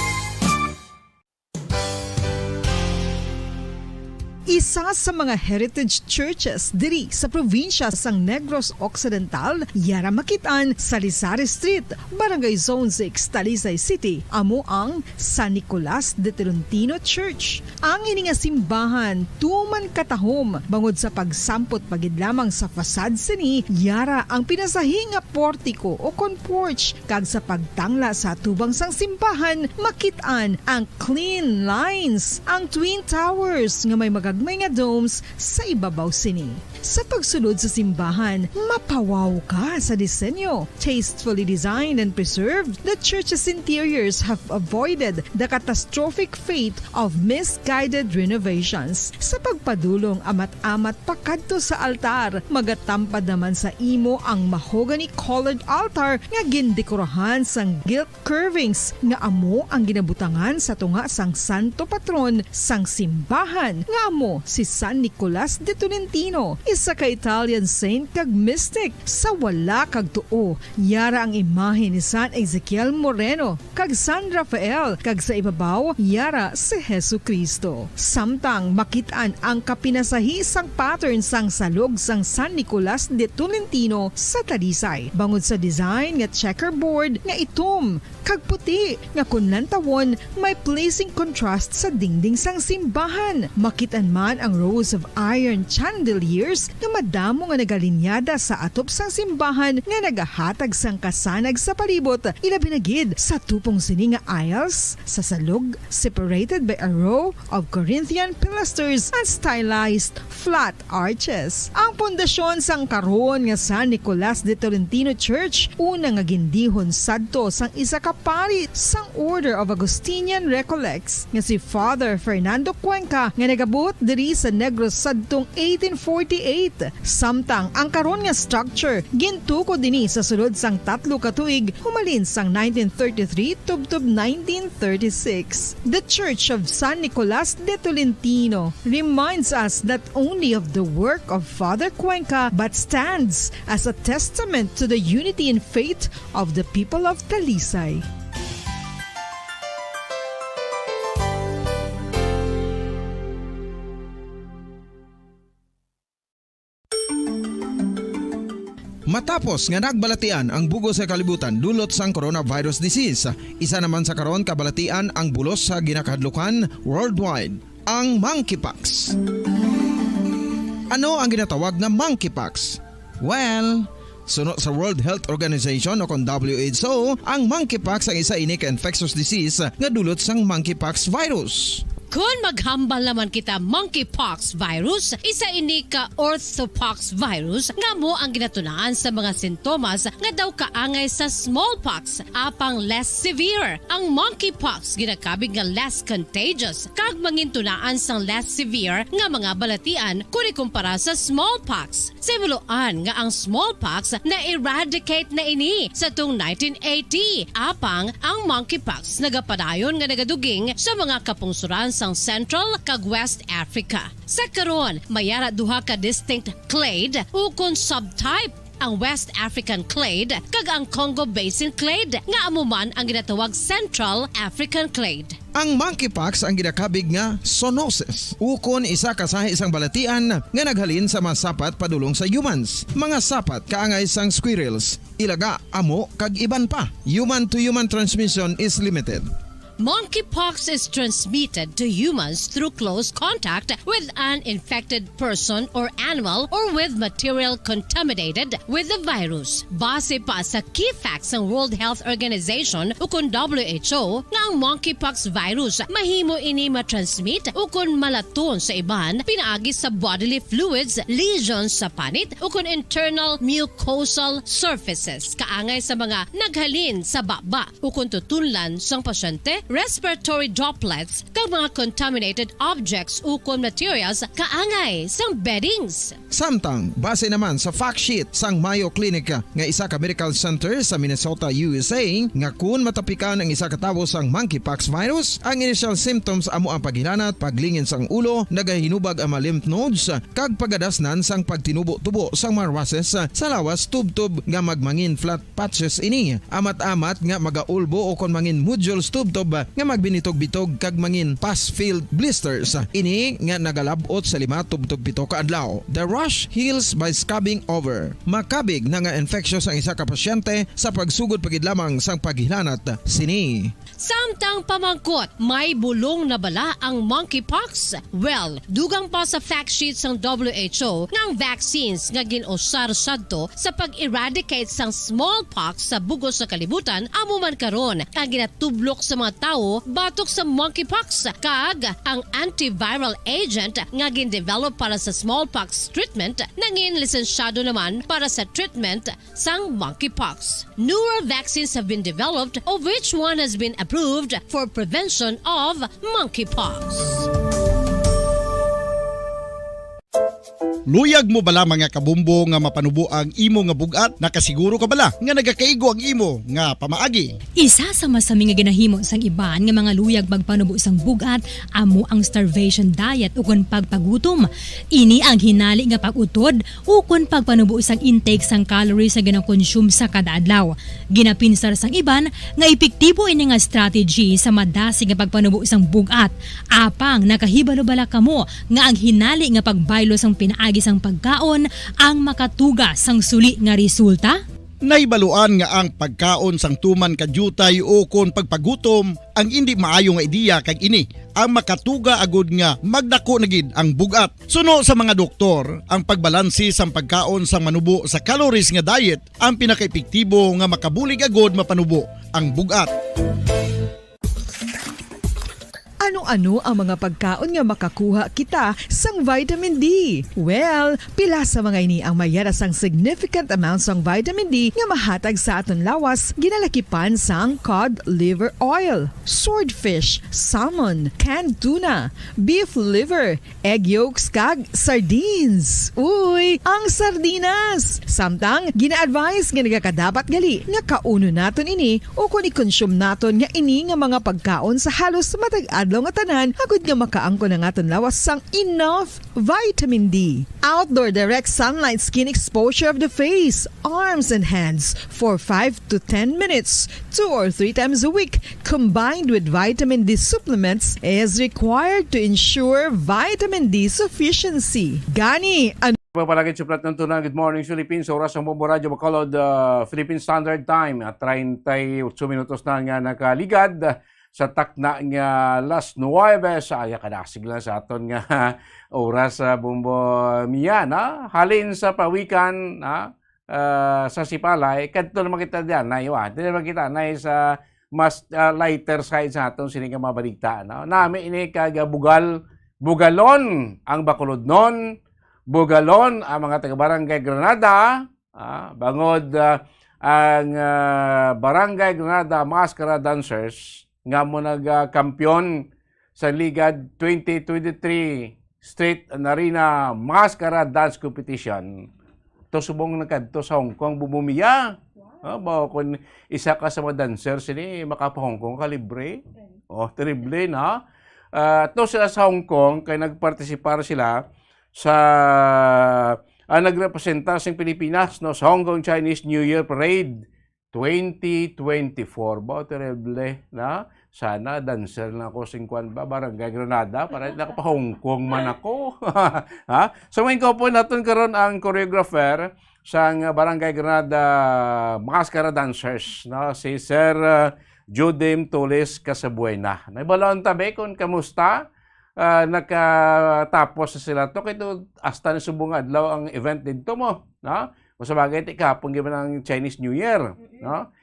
Speaker 11: Isa sa mga heritage churches diri sa probinsya sang Negros Occidental, yara makitaan sa Rizal Street, Barangay Zone 6, Talisay City, amo ang San Nicolas de Tolentino Church. Ang ini nga simbahan tuman katahom bangod sa pagsampot pagid lamang sa fasad sini, yara ang pinasahi nga portico o porch, kag sa pagtangla sa tubang sang simbahan makitaan ang clean lines, ang twin towers nga may magagmay nga domes sa ibabaw sini. Sa pagsulod sa simbahan, mapawaw ka sa disenyo. Tastefully designed and preserved, the church's interiors have avoided the catastrophic fate of misguided renovations. Sa pagpadulong amat-amat pakadto sa altar, magatampad naman sa imo ang mahogany colored altar nga gindekorahan sang gilt curvings nga amo ang ginabutangan sa tunga sang santo patron sang simbahan nga amo si San Nicolas de Tolentino. isa ka Italian saint kag mystic. Sa wala kag tuo, yara ang imahe ni San Ezekiel Moreno kag San Rafael, kag sa ibabaw, yara si Hesu Kristo. Samtang makitaan ang kapinasahi sang pattern sang salog sang San Nicolas de Tolentino sa Talisay. Bangod sa design nga checkerboard nga itom kag puti nga kunlan tawon may pleasing contrast sa dingding sang simbahan. Makitaan man ang rows of iron chandeliers nga madamo nga nagalinyada sa atop sang simbahan nga nagahatag sang kasanag sa palibot, ilabi na gid sa tupong sini nga aisles sa salog separated by a row of Corinthian pilasters and stylized flat arches. Ang pundasyon sang karon nga San Nicolas de Tolentino Church una nga gindihon sadto sang isa ka pari sang Order of Augustinian Recollects nga si Father Fernando Cuenca nga nagabot diri sa Negros sadtong 1848. Samtang ang karon nga structure gintuko dinhi sa sulod sang 3 ka tuig humalin sang 1933 tubtob 1936. The Church of San Nicolas de Tolentino reminds us not only of the work of Father Cuenca but stands as a testament to the unity and faith of the people of Talisay.
Speaker 19: Matapos nga nagbalatian ang bugos sa kalibutan dulot sang coronavirus disease, isa naman sa karon kabalatian ang bulos sa ginakahadlukan worldwide, ang monkeypox. Ano ang ginatawag na monkeypox? Well, suno sa World Health Organization o kung WHO, ang monkeypox ang isa ini ka infectious disease nga dulot sang monkeypox virus.
Speaker 20: Kung maghambal naman kita monkeypox virus, isa ini ka orthopox virus nga mo ang ginatunaan sa mga sintomas nga daw kaangay sa smallpox, apang less severe. Ang monkeypox ginakabig nga less contagious kag mangintunaan sang less severe nga mga balatian kung ikumpara sa smallpox. Simuloan nga ang smallpox na eradicate na ini sa tung 1980, apang ang monkeypox nagapadayon nga nagaduging sa mga kapungsuran sang Central kag West Africa. Sa karon, mayara duha ka distinct clade ukon subtype, ang West African clade kag ang Congo Basin clade nga amuman ang ginatawag Central African clade.
Speaker 19: Ang monkeypox ang ginakabig nga zoonosis, ukon isa ka sa isang balatian nga naghalin sa mga sapat padulong sa humans. Mga sapat kaangay sang squirrels, ilaga, amo kag iban pa. Human to human transmission is limited.
Speaker 20: Monkeypox is transmitted to humans through close contact with an infected person or animal or with material contaminated with the virus. Base pa sa key facts ng World Health Organization ukon WHO nga ang monkeypox virus mahimo ini matransmit ukon malaton sa iban pinaagi sa bodily fluids, lesions sa panit ukon internal mucosal surfaces kaangay sa mga naghalin sa baba ukon tutunlan sang pasyente, respiratory droplets kag mga contaminated objects ukon materials kaangay sang beddings.
Speaker 19: Samtang base naman sa fact sheet sang Mayo Clinic nga isa ka medical center sa Minnesota, USA, nga kun matapikan ang isa ka tawo sang monkeypox virus, ang initial symptoms amo ang paghilanat, paglingin sang ulo, nagahinubag ang mga lymph nodes kag pagadasnan sang pagtinubo-tubo sang mga rashes sa lawas tubtob nga magmangin flat patches ini. Amat-amat nga magaulbo o kon mangin nodules tubtob nga magbinitog-bitog kag mangin pus-filled blisters. Ini nga nagalabot sa 5 tubtob 7 ka adlaw. The rash heals by scabbing over. Makabig na nga infectious ang isa ka pasyente sa pagsugod pagid lamang sang paghilanat sini.
Speaker 20: Samtang pamangkot, may bulong na bala ang monkeypox? Well, dugang pa sa fact sheet sang WHO nga ang vaccines nga ginusar sadto sa pag-eradicate sang smallpox sa bugos sa kalibutan amo man karon ang ginatublok sa mga tao batok sa monkeypox kag ang antiviral agent nga gin-develop para sa smallpox treatment nangin lisensyado naman para sa treatment sang monkeypox. Newer vaccines have been developed, of which one has been approved for prevention of monkeypox.
Speaker 21: Luyag mo bala mga kabumbo nga mapanubo ang imo nga bugat? Nakasiguro ka bala nga nagakaigo ang imo nga pamaagi?
Speaker 22: Isa sa masami nga ginahimo sang iban nga mga luyag magpanubo sang bugat amo ang starvation diet ukon pagpagutom. Ini ang hinali nga pag-utod ukon pagpanubo sang intake sang calories sa ginakonsume sa kada adlaw. Ginapinsar sang iban nga epektibo ini nga strategy sa madasi nga pagpanubo sang bugat. Apang nakahibalo bala kamo nga ang hinali nga pagbaylo sang pinaagi sang pagkaon ang makatuga sang suli nga resulta?
Speaker 21: Naibaluan nga ang pagkaon sang tuman kadyutay o kon pagpagutom ang hindi maayo nga ideya kag ini ang makatuga agud nga magdako na gid ang bugat. Suno sa mga doktor, ang pagbalansi sang pagkaon sang manubo sa calories nga diet ang pinakaepektibo nga makabulig agud mapanubo ang bugat.
Speaker 11: Ano-ano ang mga pagkaon nga makakuha kita sang vitamin D? Well, pila sa mga ini ang mayara sang significant amount sang vitamin D nga mahatag sa aton lawas ginalakipan sang cod liver oil, swordfish, salmon, canned tuna, beef liver, egg yolks kag sardines. Uy, ang sardinas! Samtang gina-advise nga nagakadapat gali nga kauno naton ini o kung i-consume naton nga ini nga mga pagkaon sa halos matag adlaw nga tanan agud nga makaangko na aton lawas sang enough vitamin D. Outdoor direct sunlight skin exposure of the face, arms and hands for 5 to 10 minutes 2 or 3 times a week combined with vitamin D supplements is required to ensure vitamin D sufficiency. Gani,
Speaker 12: Palagi suplat ng tunang Good Morning Philippines, oras ng Bombo Radio Bacolod, Philippine Standard Time at 38 minutos na nga nakaligad sa takna nga Las 9 sa aya kadasig lang sa aton nga oras sa Bombo Mia na halin sa pawikan sa Sipalay kadto naman kita diyan na iwa dili naman kita na sa mas lighter side sa aton sini nga mabaligta nami ini kaga bugalon ang Bacolod non bugalon ang mga taga Barangay Granada bangod ang Barangay Granada Mascara Dancers nga mo nagkampiyon sa Liga 2023 Street and Arena Mascara Dance Competition. To subong nagkadto sa Hong Kong bumumiya. Ba kung isa ka sa mga dancers ini makapa-Hong Kong kalibre. Terrible na. To sila sa Hong Kong kay nagpartisipar sila sa nagrepresenta sa Pilipinas no sa Hong Kong Chinese New Year Parade 2024. Ba terrible na. Sana dancer na ako 50 ba Barangay Granada para nakapa Hong Kong man ako. So ngayon ko po natin karon ang choreographer sa Barangay Granada Mascara Dancers si Sir Judem Tulis Casabuena. Naibalon tabi kung kamusta nakatapos sila to kito hasta ni subong adlaw ang event dito mo Kung sabagay ti kapon giban ang Chinese New Year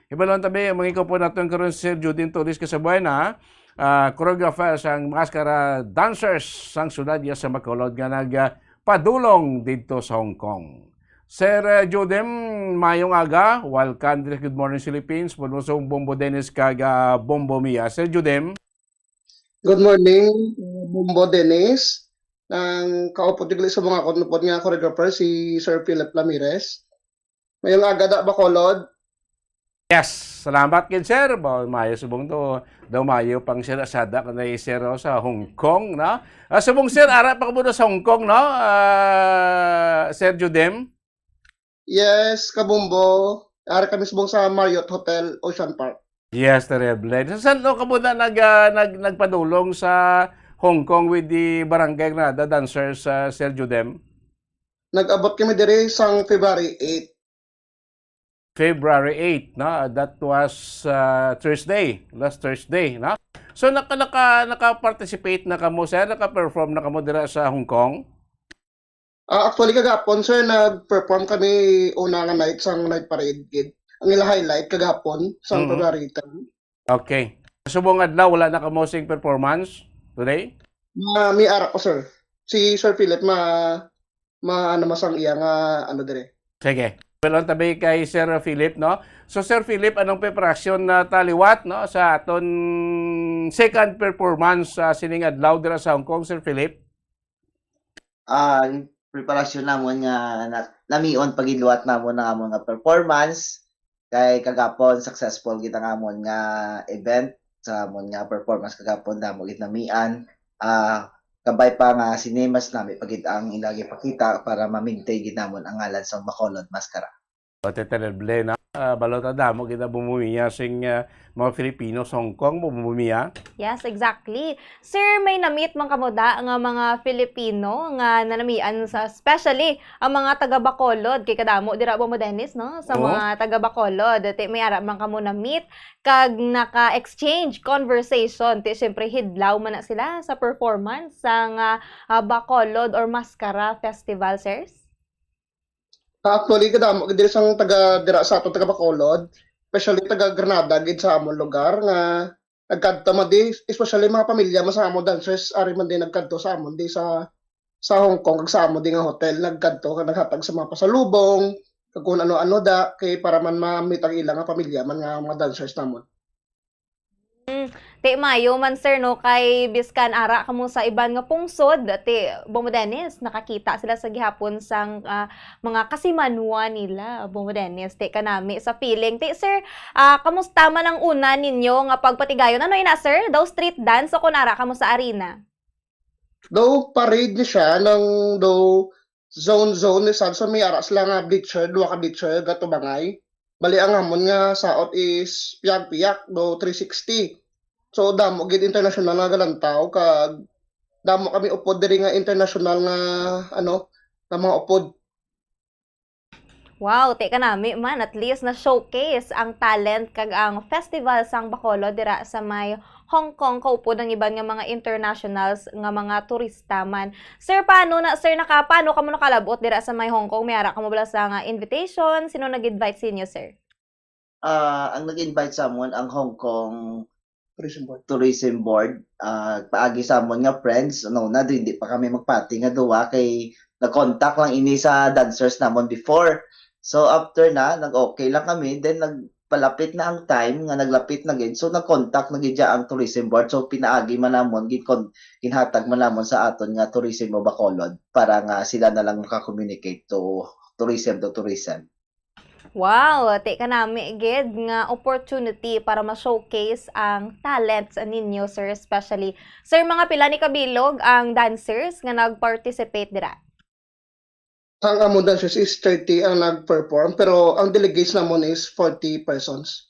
Speaker 12: Ibalon tabi, mga po natin karon si Sir Judin Torres Casabuena, choreographer sang Mascara Dancers sang sudad sa Bacolod nga nagpadulong dito sa Hong Kong. Sir Judem, mayong aga, welcome to Good Morning Philippines, punusong Bombo Dennis kaga Bombo Mia. Sir Judem.
Speaker 14: Good morning, Bombo Dennis. Nang kaupo tigli sa mga konupod nga choreographer si Sir Philip Ramirez. Mayong aga da Bacolod.
Speaker 12: Yes, salamat kin sir. Mayo subong to daw mayo pang sir asada kanay sir sa Hong Kong na. Subong sir ara pa kamo sa Hong Kong no. Sir Judem.
Speaker 14: Yes, kabumbo. Ara kami subong sa Marriott Hotel Ocean Park.
Speaker 12: Yes, terrible. Saan no kamo na nagpadulong sa Hong Kong with the Barangay Granada Dancers Sir Judem?
Speaker 14: Nag-abot kami diri sang February 8.
Speaker 12: February 8, no? That was Thursday, last Thursday, no? So naka-participate na kamo sir, naka-perform na kamo dira sa Hong Kong?
Speaker 14: Actually kagapon sir nag-perform kami una nga night sang night parade kid. Ang ila highlight kagapon sang February 10.
Speaker 12: Okay. Subong adlaw wala na kamo sing performance today?
Speaker 14: May ara ko sir. Si Sir Philip masang iya nga dire.
Speaker 12: Sige. Well, tabi kay Sir Philip, no? So, Sir Philip, anong preparasyon na taliwat, no? Sa aton second performance sa sining adlaw dira sa Hong Kong, Sir Philip?
Speaker 1: preparasyon namon nga namion pagiluwat namon ng amon nga performance kay kagapon successful kita nga amon nga event sa amon nga performance kagapon damo gid namian kabay pa nga sinemas nami pagid ang ilagi pakita para mamintay gid namon ang ngalan sa Bacolod Mascara.
Speaker 12: Pati terrible na balota damo kita bumumiya sing mga Filipino sa Hong Kong bumumiya.
Speaker 6: Yes, exactly. Sir, may na-meet man kamuda nga mga Filipino nga nanamian sa especially ang mga taga Bacolod kay kadamo dira mo Dennis no sa mga taga Bacolod. Ti may ara man kamo na-meet kag naka-exchange conversation. Ti syempre hidlaw man na sila sa performance sang Bacolod or Mascara Festival, sirs.
Speaker 14: Actually, kadamo diri sang taga dira sa ato taga Bacolod, especially taga Granada gid sa amon lugar nga nagkadto man di, especially mga pamilya sa amon dancers ari man din nagkadto sa amon di sa Hong Kong kag sa amon di nga hotel nagkadto kag naghatag sa mga pasalubong kag kung ano-ano da kay para man ma-meet ang ilang nga pamilya man nga mga dancers namon.
Speaker 6: Ti mayo man sir no kay biskan ara kamo sa iban nga pungsod ti Bongo Dennis nakakita sila sa gihapon sang mga kasimanwa nila Bongo Dennis ti kanami sa feeling ti sir kamusta man ang una ninyo nga pagpatigayon ano ina sir daw street dance o kunara kamo sa arena
Speaker 14: Daw parade ni siya ng daw zone ni sad so may ara sila nga bleacher duha ka bleacher gato bangay bali ang hamon nga saot is piyak-piyak daw 360. So damo gid international nga galantaw kag damo kami upod diri nga international nga nga mga upod.
Speaker 6: Wow, te kanami man at least na showcase ang talent kag ang festival sang Bacolod dira sa may Hong Kong kaupod ang iban nga mga internationals nga mga turista man. Sir, paano kamo nakalabot dira sa may Hong Kong? May ara kamo bala sa nga invitation? Sino nag-invite sa inyo, sir?
Speaker 1: Ang nag-invite sa amon ang Hong Kong Tourism Board. Paagi sa amon nga friends, hindi pa kami magpati nga duwa kay nag-contact lang ini sa dancers namon before. So after na, nag-okay lang kami, then nagpalapit na ang time nga naglapit na gid. So nag-contact na gid ang Tourism Board. So pinaagi man namon ginhatag man namon sa aton nga Tourism o Bacolod para nga sila na lang maka-communicate to tourism.
Speaker 6: Wow, te kanami gid nga opportunity para ma-showcase ang talents ninyo, sir, especially. Sir, mga pila ni kabilog ang dancers nga nag-participate dira?
Speaker 14: Ang amon dancers is 30 ang nag-perform pero ang delegates namon is 40 persons.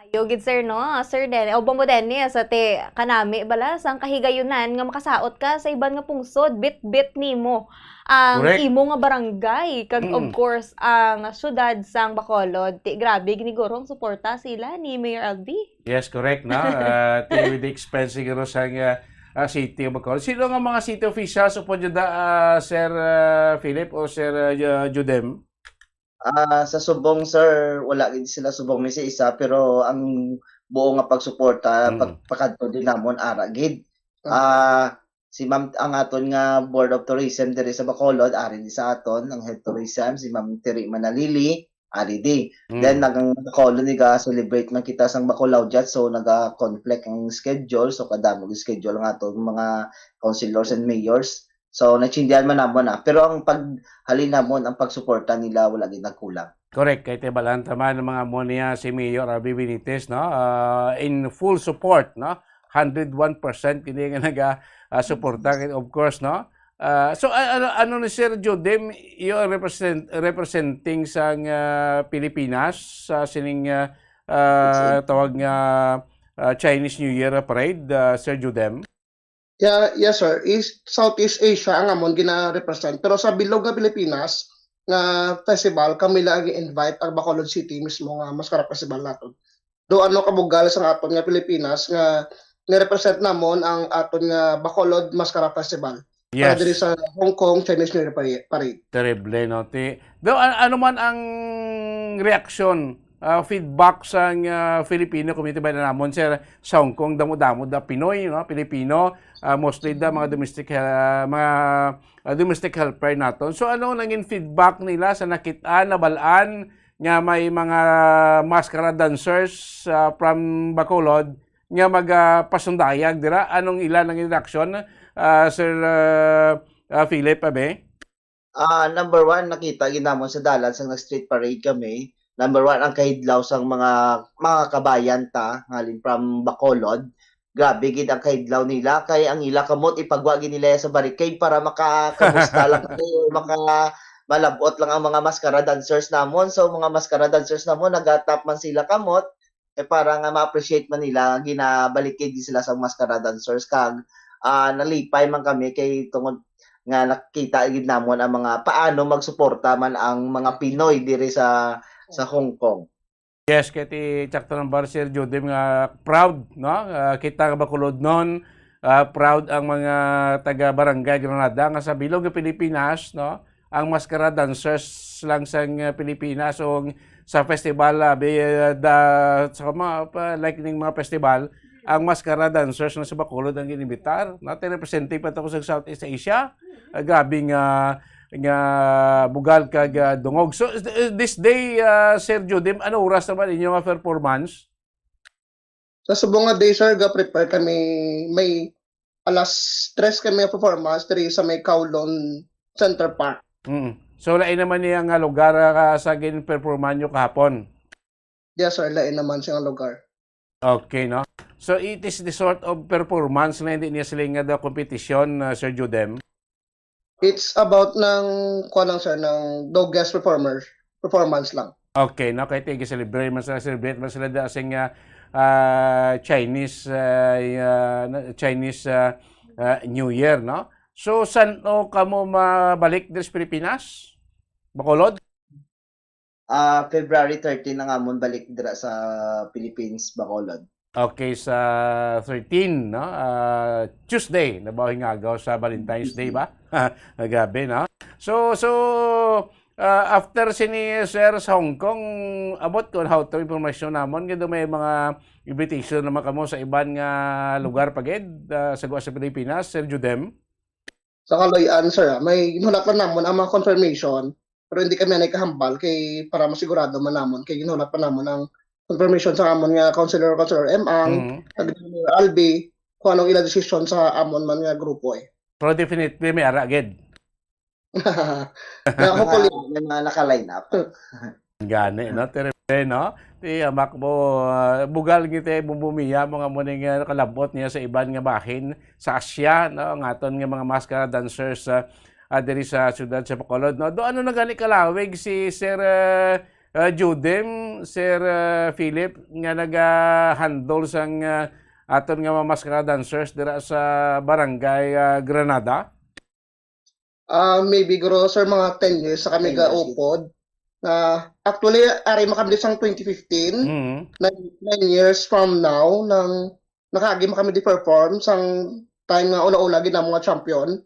Speaker 6: Yogid sir no, sir Den, o Bongo Dennis, ate kanami bala sang kahigayunan nga makasaot ka sa iban nga pungsod, bit nimo ang imo nga barangay kag of course ang syudad sang Bacolod. Ti grabe giniguro ang suporta sila ni Mayor Albi.
Speaker 12: Yes, correct na. With the expense siguro sang City of Bacolod. Sino nga mga city officials o po Sir Philip o Sir Judem?
Speaker 1: Sa subong sir, wala gid sila subong mi sa isa pero ang buo nga pagsuporta pagpakadto din namon ara gid. Si Ma'am ang aton nga Board of Tourism diri sa Bacolod ari di sa aton ang head tourism si Ma'am Teri Manalili ari di. Then nagang Bacolod ni ga celebrate man kita sang Bacolod Jazz so naga-conflict ang schedule so kadamo ang schedule ng aton mga councilors and mayors. So, natsindihan man namon pero ang paghalin namon, ang pagsuporta nila, wala din nagkulang.
Speaker 12: Correct. Kay Tebalanta man ng mga monia si Mayor Arby Benitez, no? In full support, no? 101% kini nga naga-suporta, of course, no? So, ano ni Sir Jodem, you are representing sa Pilipinas sa sining tawag nga Chinese New Year Parade, Sir Jodem?
Speaker 14: Yes sir, Southeast Asia ang amon gina-represent pero sa bilog nga Pilipinas nga festival kami lang gi-invite ang Bacolod City mismo nga Mascara Festival naton. Do kabugal sa aton nga Pilipinas nga ni-represent namon ang aton nga Bacolod Mascara Festival.
Speaker 12: Yes.
Speaker 14: Para diri sa Hong Kong Chinese New Year Parade.
Speaker 12: Terrible, no? Ano man ang reaksyon feedback sa Filipino community ba na namon sir sa Hong Kong damo-damo da Pinoy no Pilipino mostly da mga domestic helper naton. So ano naging feedback nila sa nakita na balaan nga may mga mascara dancers from Bacolod nga magpasundayag dira anong ilan ang reaction Sir Philip, abe?
Speaker 1: Number one, nakita ginamon sa dalan sa nag-street parade kami. Number one, ang kahidlaw sang mga kabayan ta, halin from Bacolod. Grabe gid ang kahidlaw nila, kay ang ila kamot ipagwa gid nila sa barricade para makakamusta lang kayo, malabot lang ang mga maskara dancers namon. So mga maskara dancers namon nagatap man sila kamot, para nga ma-appreciate man nila, ginabalik di sila sa maskara dancers kag nalipay man kami kay tungod nga nakita gid namon ang mga paano magsuporta man ang mga Pinoy diri sa Hong Kong.
Speaker 12: Yes, kay ti Chakto ng Bar, Sir Judem, nga proud, no? Kita nga Bacolod noon, proud ang mga taga Barangay Granada nga sa bilog ng Pilipinas, no? Ang maskara dancers lang sa Pilipinas o sa festival sa like ning mga festival, ang maskara dancers na sa Bacolod ang inimbitar. Representative pa ako sa Southeast Asia. Grabe nga bugal kag dungog. So this day, Sir Judem, ano oras naman inyo nga performance?
Speaker 14: Sa subong nga day, sir, ga-prepare kami, may alas 3 kami performance diri sa may Kowloon Center Park.
Speaker 12: So lain naman niya nga lugar sa gin performance nyo kahapon?
Speaker 14: Yes, sir, lain naman siya nga lugar.
Speaker 12: Okay, no? So it is the sort of performance na hindi niya sila nga competition, Sir Judem?
Speaker 14: It's about sir, ng dog guest performance lang.
Speaker 12: Okay, no? Kaya celebrate man sila da sing Chinese New Year, no? So, saan kamo mabalik dito sa Pilipinas? Bacolod?
Speaker 1: February 13 na nga mo balik dira sa Philippines, Bacolod.
Speaker 12: Okay, sa 13, no? Tuesday, nabawing agaw sa Valentine's Day ba? Gabi, no? So after sini Sir sa Hong Kong, abot ko how to information namon, gado may mga invitation naman kamo sa iban nga lugar pagid sa Pilipinas, Sir Judem?
Speaker 14: Sa Kaloyan, sir, may ginulat pa namon ang mga confirmation, pero hindi kami nakahambal kay para masigurado man namon kay ginulat pa namon ang confirmation sa amon nga Councilor Emang, Albi, kung anong ilang decision sa amon man nga grupo eh.
Speaker 12: Pero definitely may ara agad.
Speaker 14: Hopefully
Speaker 1: naka-line up.
Speaker 12: Gani, no? Terebe, no? Ti amak mo, bugal gite bumbumiya mga muning kalabot niya sa iban nga bahin sa Asia, no? Ang aton nga mga maskara dancers diri sa siyudad sa Bacolod, no? Do ano na gani kalawig si Sir Judem, Sir Philip, nga naga-handle sang aton nga mga maskara dancers dira sa Barangay Granada?
Speaker 14: Maybe guro, sir, mga 10 years sa kami ga-upod. Actually, ari makabili sang 2015, 9 years from now, nang nakagi makami di-perform sang time nga una-una gina mga champion.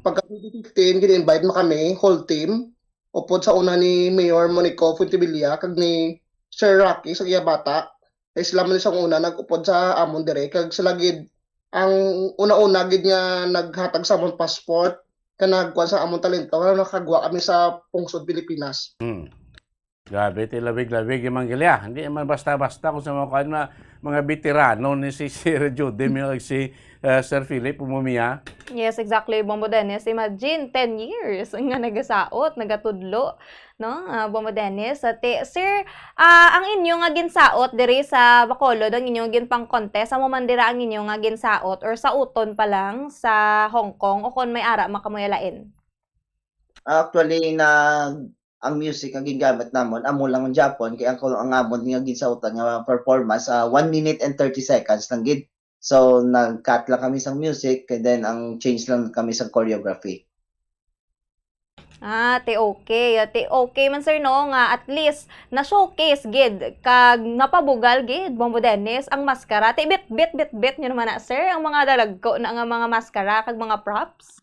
Speaker 14: Pagka 2015, gina-invite makami, whole team, upod sa una ni Mayor Monico Fuentevilla kag ni Sir Rocky sa iya bata. Sila man isang una nag-upod sa amon dire kag sila gid ang una-una gid nga naghatag sa amon passport kanagkuan sa amon talento nga nakagwa kami sa pungsod Pilipinas.
Speaker 12: Grabe, labig-labig yung manggilya. Hindi naman basta-basta kung sa mga veterano ni si Sir Judem yung si Sir Philip Umumiya.
Speaker 6: Yes, exactly, Bombo Dennis. Imagine, 10 years nga nagasaot, nagatudlo, no? Bombo Dennis. Sir, ang inyo nga ginsaot diri sa Bacolod, ang inyo ginpang contest, amo man dira ang inyo nga ginsaot or sa uton pa lang sa Hong Kong o kon may ara makamuyalain?
Speaker 1: Actually, ang music ang gigamit namon amo lang ang Japon kay ang amon nga ginsautan nga performance 1 minute and 30 seconds lang gid. So nag-cut lang kami sa music and then ang change lang kami sa choreography.
Speaker 6: Okay man sir, no, nga at least na showcase gid kag napabugal gid Bombo Dennis ang maskara. Bit nyo naman na sir ang mga dalagko na nga mga maskara kag mga props.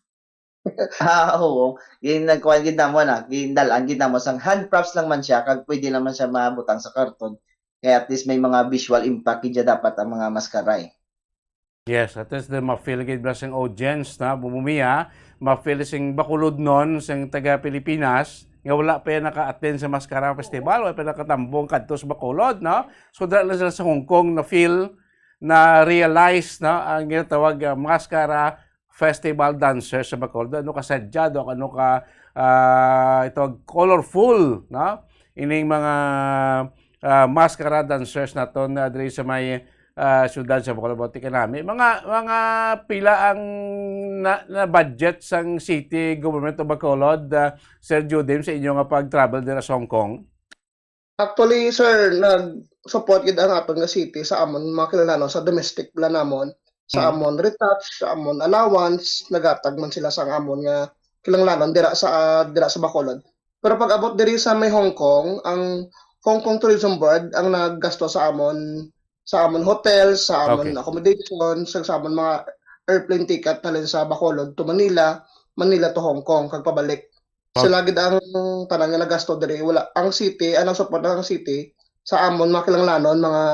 Speaker 1: Oo. Nagkuhan gid namo gindalan gid namo sang hand props lang man siya kag pwede naman siya mabutang sa karton. Kaya at least may mga visual impact gid dapat ang mga maskara eh.
Speaker 12: Yes, at least ma-feel gid ba sing audience na bumumiya, ma-feel sing Bacolod non sing taga Pilipinas nga wala pa naka-attend sa Maskara Festival, wala pa nakatambong kadto sa Bacolod, no? So dala sila sa Hong Kong na feel na realize, no, ang ginatawag Maskara festival dancers sa Bacolod. Ano ka sadyado, ano ka ito colorful, no? Ining mga maskara dancers naton diri sa may syudad sa Bacolod Bote kanami. Mga pila ang na budget sang city government of Bacolod, Sir Judim, sa inyo nga pag-travel dira sa Hong Kong?
Speaker 14: Actually, sir, nag-support gid ang aton nga city sa amon mga kinahanglan sa domestic plan namon, sa amon retouch, sa amon allowance, nagatag man sila sa amon nga kinahanglan dira sa Bacolod. Pero pag abot diri sa may Hong Kong, ang Hong Kong Tourism Board ang naggasto sa amon hotel, sa amon accommodation, sa amon mga airplane ticket talin sa Bacolod to Manila to Hong Kong kag pabalik. Sila gid ang tanang nga nagasto diri. Wala ang city, anang support ng city sa amon mga kinahanglanon, mga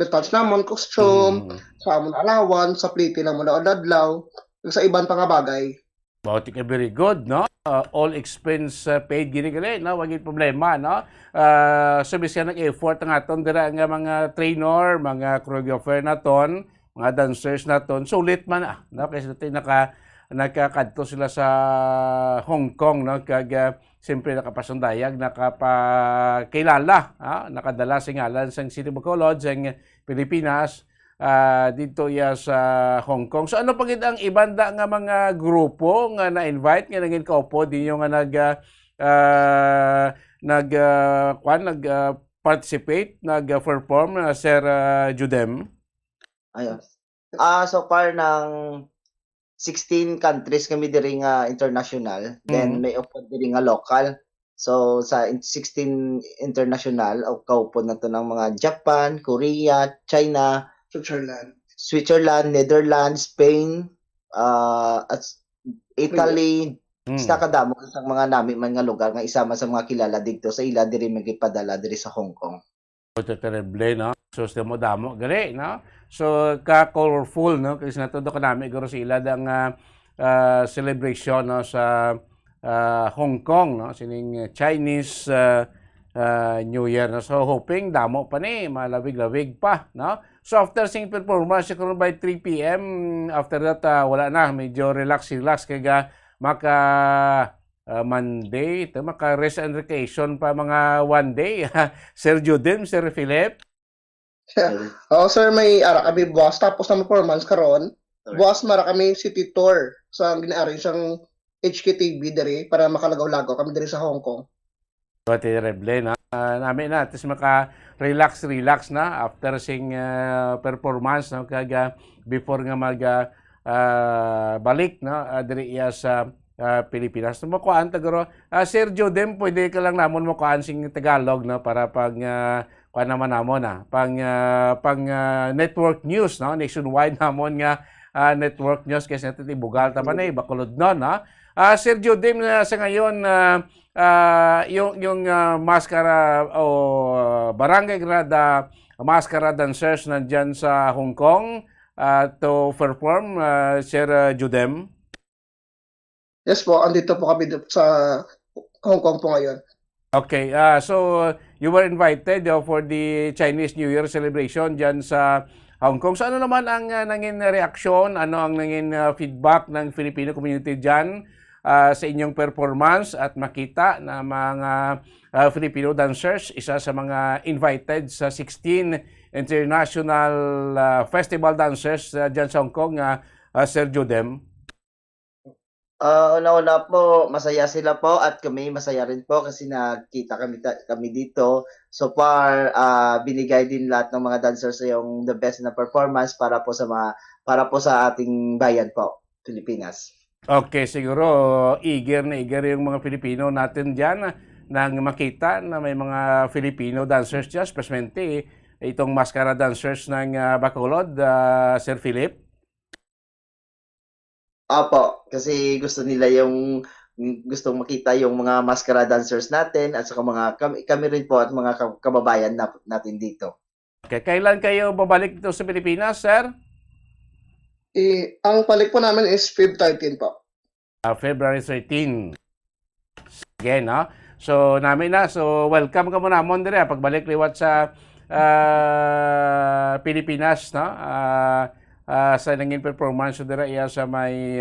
Speaker 14: retouch namon, costume, sa amon allowance, sa plite namon adlaw, sa ibang pang bagay.
Speaker 12: Bauti ka very good, no? All expense paid gini gali, no? Waging problema, no? So bisyan nag-effort ang aton dira nga mga trainer, mga choreographer naton, mga dancers naton. Sulit man no? Kasi natin nakakadto sila sa Hong Kong, no? Kag siyempre nakapasundayag, nakapakilala, nakadala sa ngalan sa City Bacolod, sa Pilipinas, dito sa Hong Kong. So ano pagid ang ibanda nga mga grupo nga na-invite nga naging kaupo dinyo nga participate, nag-perform, Sir Judem?
Speaker 1: Ayun. So far ng 16 countries kami diri nga international, then may upod diri nga local. So sa 16 international, kaupod na to ng mga Japan, Korea, China, Switzerland, Netherlands, Spain, at Italy, sa kadamo sa mga nami man nga lugar nga isama sa mga kilala dito sa ila diri magipadala diri sa Hong Kong.
Speaker 12: Ito terrible, no? So sa damo gali, no? So ka-colorful, no? Kasi natudo ka namin guro sa ila ang celebration, no, sa Hong Kong, no? Sining Chinese New Year, no? So hoping damo pa ni malawig-lawig pa, no? So after sing performance siguro by 3 PM, after that wala na, medyo relax kaya Monday, maka rest and vacation pa mga one day. Sir Judem, Sir Philip.
Speaker 14: Sir, may ara kami buwas tapos na performance karon. Buwas mara kami city tour sa gina-arrange ang HKTV diri para makalagaw-lagaw kami diri sa Hong Kong.
Speaker 12: Terrible, na namin na tapos maka-relax na after sing performance, no, kaga before nga balik, no, diri sa Pilipinas. Makuhaan taguro. Sir Judem, pwede ka lang namon makuhaan sing Tagalog, no, para pag kuan naman namon pang network news, no, nationwide namon nga network news kasi natin ibugal ta man Bacolod non, no. Sir Judem, sa ngayon yung maskara o barangay grada maskara dancers nandyan sa Hong Kong to perform, Sir Judem?
Speaker 14: Yes po, andito po kami sa Hong Kong po ngayon.
Speaker 12: Okay, so you were invited for the Chinese New Year celebration dyan sa Hong Kong. So ano naman ang nanging reaksyon, ano ang nanging feedback ng Filipino community dyan sa inyong performance at makita na mga Filipino dancers, isa sa mga invited sa 16 international festival dancers dyan sa Hong Kong, Sir Judem?
Speaker 1: Una-una po, masaya sila po at kami masaya rin po kasi nakita kami dito. So far, binigay din lahat ng mga dancers yung the best na performance para po sa ating bayan po, Pilipinas.
Speaker 12: Okay, siguro eager yung mga Pilipino natin diyan nang makita na may mga Filipino dancers dyan, especially itong maskara dancers ng Bacolod, Sir Philip.
Speaker 1: Apo, kasi gusto nila gustong makita yung mga maskara dancers natin at saka kami rin po at mga kababayan natin dito.
Speaker 12: Okay, kailan kayo babalik dito sa Pilipinas, sir?
Speaker 14: Ang balik po namin is February 13 po.
Speaker 12: February 13. Again, no? So, welcome ka muna mo dire pagbalik liwat sa Pilipinas, no? sa nanging performance dira iya sa may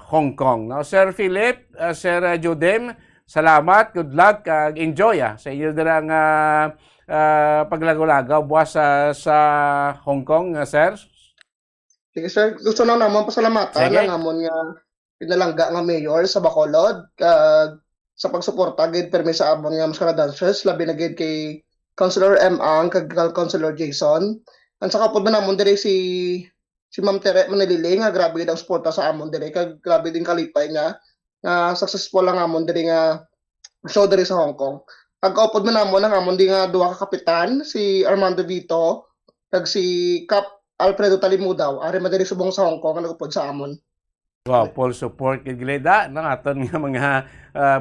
Speaker 12: Hong Kong. No? Sir Philip, Sir Judem, salamat, good luck, enjoy sa inyo dira nga paglagaw-lagaw buwas sa Hong Kong, sir.
Speaker 14: Sige sir, gusto na naman pasalamatan
Speaker 12: Sige.
Speaker 14: ang amon nga pinalangga nga mayor sa Bacolod kag sa pagsuporta gid permi sa amon nga Mascara Dancers labi na gid kay Councilor M. Ang kag Councilor Jason. Ang saka pod man namon diri si Ma'am Tere Manilili nga grabe gid ang suporta sa amon diri kag grabe din kalipay niya nga successful lang amon diri nga show diri sa Hong Kong. Pag-upod man namon ang amon di nga duha ka kapitan si Armando Vito kag si Cap Alfredo Talimudaw ari madiri subong sa Hong Kong nga nagupod sa amon.
Speaker 12: Wow, full support kay Gleda ng aton nga mga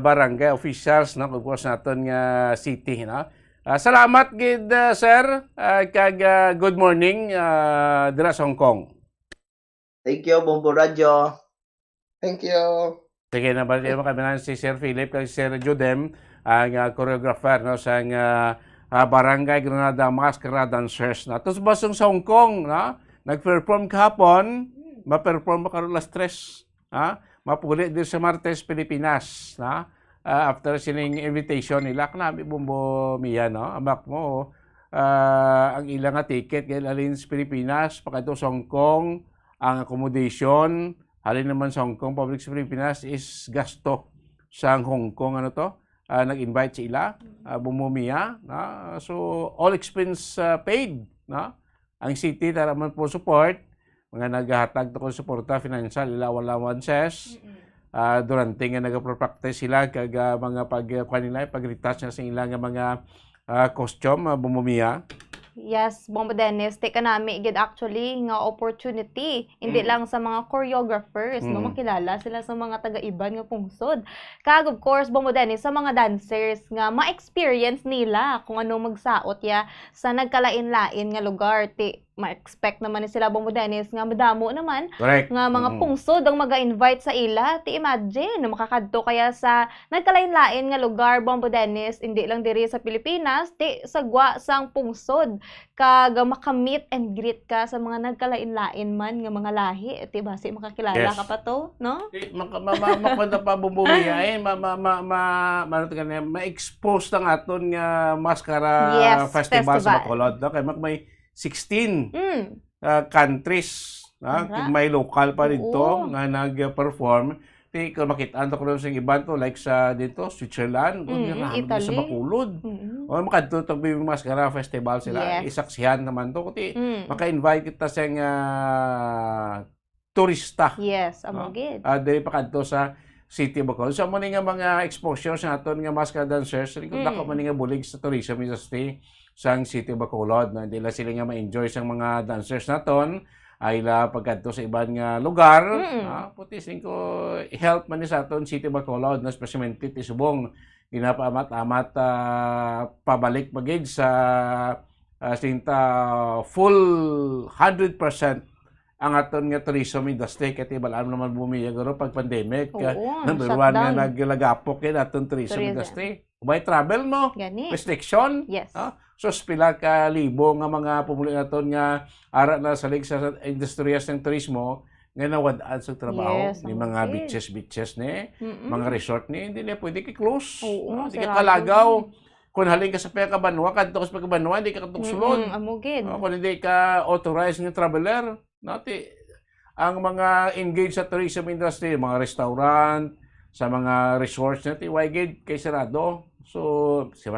Speaker 12: barangay officials no of course naton nga city no. Salamat gid sir kag good morning dira sa Hong Kong.
Speaker 1: Thank you, Bombo Radio.
Speaker 14: Thank you.
Speaker 12: Sige na ba kami na si Sir Philip kag Sir Judem ang choreographer no sa Barangay Granada Mascara Dancers na. Tapos basong sa Hong Kong no nag-perform kahapon, ma-perform karon last 3 mapuli din sa Martes, Pilipinas na after sining invitation nila kanami Bombo Mia no amak mo ang ilang nga ticket kay alin sa Pilipinas pakadto sa Hong Kong ang accommodation halin naman sa Hong Kong public sa Pilipinas is gasto sa Hong Kong ano to nag-invite sila Bombo Mia na so all expense paid na ang city taraman po support mga naghahatag to suporta financial ila allowances durante nga nagapractice sila kag mga pag-retouch na sa ilang mga costume Bombo Mia.
Speaker 6: Yes, Bombo Dennis, take kanami gid actually nga opportunity hindi lang sa mga choreographers no makilala sila sa mga taga-iban nga pungsod. Kag of course Bombo Dennis sa mga dancers nga ma-experience nila kung ano magsaot ya sa nagkalain-lain nga lugar ti ma-expect naman ni sila Bombo Dennis nga madamo naman
Speaker 12: Correct.
Speaker 6: nga mga pungsod ang maga-invite sa ila ti imagine makakadto kaya sa nagkalain-lain nga lugar Bombo Dennis hindi lang diri sa Pilipinas ti sagwa sang pungsod kag makamit and greet ka sa mga nagkalain-lain man nga mga lahi ti basi makakilala
Speaker 12: Yes.
Speaker 6: ka pa to no
Speaker 12: Makwenta pa Bombo Mia ma-expose ang aton nga Mascara
Speaker 6: Yes,
Speaker 12: Festival sa
Speaker 6: festival.
Speaker 12: Bacolod no kay may 16 countries
Speaker 6: Ara.
Speaker 12: may local pa dito
Speaker 6: Oo.
Speaker 12: nga nag-perform ti kung makitaan to ko sa iban to like sa dito Switzerland sa
Speaker 6: Italy.
Speaker 12: Bacolod o makadto to yung Mascara Festival sila
Speaker 6: Yes.
Speaker 12: isaksihan naman to kuti maka-invite kita sa turista
Speaker 6: Yes, amo gid.
Speaker 12: dili pa kadto sa City of Bacolod. So mo nga mga exposure sa aton nga Mascara Dancers rin dako man nga bulig sa tourism industry sang City of Bacolod na dila sila nga ma-enjoy sang mga dancers naton ay la pagkadto sa iban nga lugar puti sing ko help man ni sa aton City of Bacolod na especially ti subong ginapaamat-amat pabalik magig sa sinta full 100% ang aton nga tourism industry kay balaan naman bumiya garo pag pandemic number 1 nga
Speaker 6: shutdown.
Speaker 12: naglagapok kay aton tourism industry may travel mo
Speaker 6: Gani.
Speaker 12: restriction
Speaker 6: Yes.
Speaker 12: so pila ka libo nga mga pumuli naton nga ara na salig sa industriyas ng turismo nga nawadaan sa trabaho
Speaker 6: Yes,
Speaker 12: ni
Speaker 6: ang
Speaker 12: mga
Speaker 6: okay.
Speaker 12: beaches ni mga resort ni hindi na pwede i-close hindi ka
Speaker 6: sarado.
Speaker 12: kalagaw kung halin ka sa Pekabanwa kadto ka sa Pekabanwa hindi ka katugsulod
Speaker 6: Amo gid.
Speaker 12: kung hindi ka authorized nga traveler nati ang mga engaged sa tourism industry mga restaurant sa mga resorts natin why gid kay sarado so si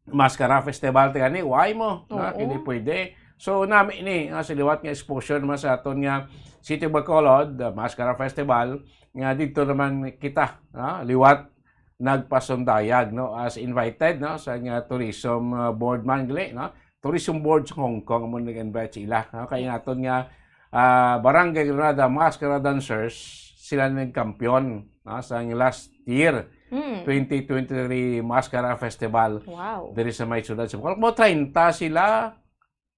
Speaker 12: Mascara Festival ti gani why mo hindi pwede so nami ni sa liwat nga exposure naman sa aton nga City of Bacolod Mascara Festival nga dito naman kita liwat nagpasundayag no as invited no sa nga tourism board man gali no tourism board sa Hong Kong mo nag-invite sila kay naton nga Barangay Granada Mascara Dancers sila nagkampiyon sa last year 2023 Mascara Festival
Speaker 6: Wow.
Speaker 12: diri sa may syudad sa Bacolod mo 30 sila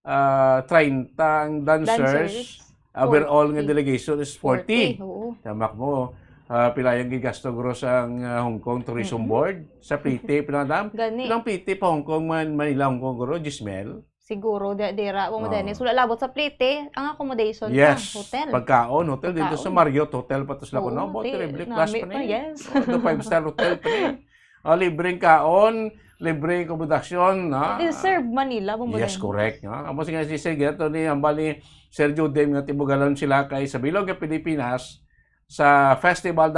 Speaker 12: 30 ang dancers overall nga delegation is 40 tamak mo pilayang gigasto gross ang Hong Kong Tourism Board sa PT pinadam
Speaker 6: Gani.
Speaker 12: ilang PT pa Hong Kong Manila Hong Kong guro Gismel
Speaker 6: Siguro, dira, Bombo
Speaker 12: Oo.
Speaker 6: Dennis. Wala labot sa plate, ang accommodation
Speaker 12: Yes.
Speaker 6: hotel.
Speaker 12: Pagkaon, hotel dito sa
Speaker 6: Pagkaon.
Speaker 12: Marriott Hotel pa to sila ko.
Speaker 6: Oo,
Speaker 12: No,
Speaker 6: te,
Speaker 12: terrible class
Speaker 6: nami
Speaker 12: pa
Speaker 6: pa,
Speaker 12: ni.
Speaker 6: yes.
Speaker 12: The 5-star hotel pa ni. Libreng kaon, libreng akomodasyon, na.
Speaker 6: Deserve Manila, Bombo
Speaker 12: Yes,
Speaker 6: Dennis.
Speaker 12: correct. No? Amo nga si Sergio ni ambal ni Sergio Dem nga tibugalan sila kay sa Bilog nga Pilipinas sa festival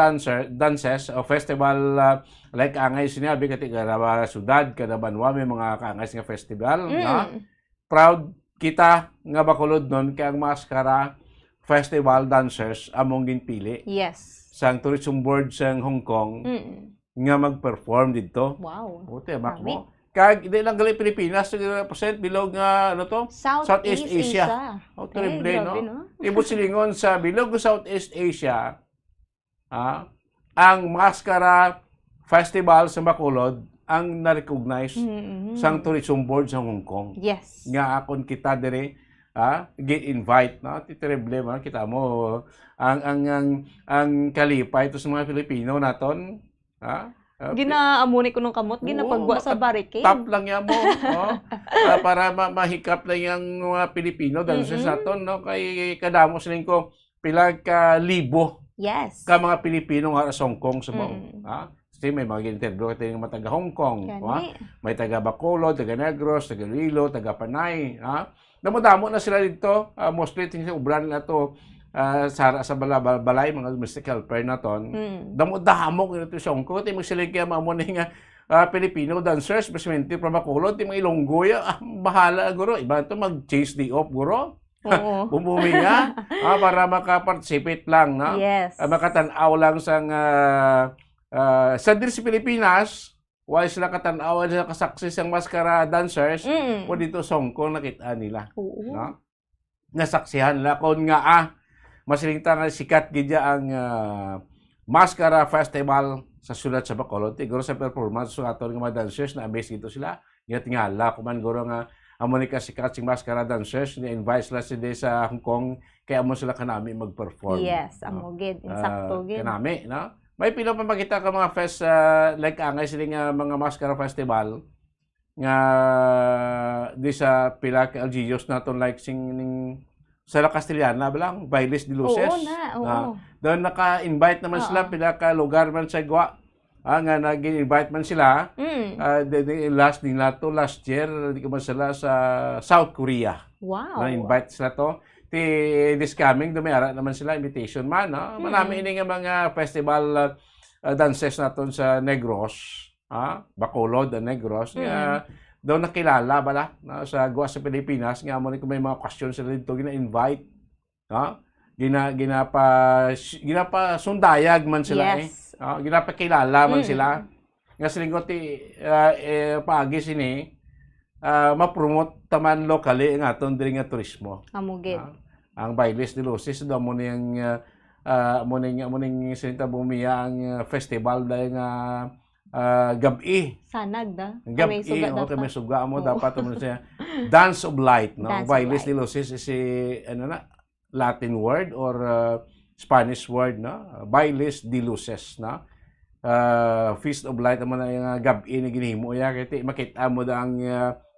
Speaker 12: dances o festival like angay sinabi kati kada sudad kada banwa may mga kaangay nga festival na proud kita nga bakulod nun kay ang Maskara Festival Dancers among ginpili
Speaker 6: Yes.
Speaker 12: sang tourism board sang Hong Kong nga mag-perform dito.
Speaker 6: Wow.
Speaker 12: Ote mak
Speaker 6: Grabe.
Speaker 12: mo. Kag hindi lang gali Pilipinas, represent bilog nga ano to?
Speaker 6: Southeast Asia.
Speaker 12: Oh, terrible,
Speaker 6: Ay,
Speaker 12: no?
Speaker 6: grabe, no?
Speaker 12: Ibut silingon sa bilog ng Southeast Asia, ang Maskara Festival sa Bacolod ang na-recognize sang tourism board sa Hong Kong.
Speaker 6: Yes.
Speaker 12: Nga akon kita dire gi-invite no ti terrible man kita mo ang kalipay ito sa mga Pilipino naton
Speaker 6: Ginaamuni ko nung kamot, ginapagwa sa barricade.
Speaker 12: Tap lang yan mo. Para mahikap lang yung mga Pilipino dancers naton no kay kadamo siling ko pila ka libo
Speaker 6: Yes.
Speaker 12: ka mga Pilipino nga sa Hong Kong sa mao. Kasi may mga interview kay mga taga Hong Kong, may taga Bacolod, taga Negros, taga Iloilo, taga Panay, Damo-damo na sila dito, mostly tingin sa ubran na to sa balay mga domestic helper naton. Damo-damo kito sa Hong Kong, timong sila kaya mamo nga Filipino dancers, especially from Bacolod, timong Ilonggo, bahala guro, iba to mag-chase the off guro.
Speaker 6: Oo.
Speaker 12: Bumumi nga para makaparticipate lang no?
Speaker 6: Yes.
Speaker 12: Makatanaw lang sang sa din sa Pilipinas while sila katanaw sa kasaksis ang Maskara dancers o dito sa Hong Kong nakita nila no? Nasaksihan nila kung nga masilingta nga sikat gidya ang Maskara Festival sa sulat sa Bacolod siguro sa performance sa aton nga mga dancers na amaze dito sila nga tingala kuman guro nga amo ni sikat sing Maskara dancers ni invite sila sila sa Hong Kong kaya amo sila kanami mag-perform.
Speaker 6: Yes, amo gid, insakto gid.
Speaker 12: Kanami, no? May pila pa makita ka mga fest like angay sila nga mga Maskara Festival nga di sa pila ka LGUs naton like sing ning sa La Castellana balang Bailes de Luces.
Speaker 6: Oo na, oo.
Speaker 12: Doon naka-invite naman sila pila ka lugar man sa Gwa. Nga nag-invite man sila. Last year, di ko man sila sa South Korea.
Speaker 6: Wow.
Speaker 12: Na-invite sila to. This coming, dumayara naman sila, invitation man. No? Marami ini nga mga festival dances naton sa Negros. Bacolod, Negros. Doon nakilala bala sa Gua sa Pilipinas. Nga mo kung may mga question sila dito, gina-invite. Ginapa sundayag man sila ginapakilala man sila. Nga silingot paagi sini ma-promote taman locally nga aton diri nga turismo.
Speaker 6: Amugid.
Speaker 12: Ang Bailes de Luces do mo ning sinta bumiya ang festival dahil nga gabi.
Speaker 6: Sanag da.
Speaker 12: Gabi may suga mo dapat mo siya Dance of Light no. Bailes de Luces is Latin word or Spanish word no. Bailes de Luces no. Feast of Light mo na yung gabi ni ginhimo ya kay makita mo da ang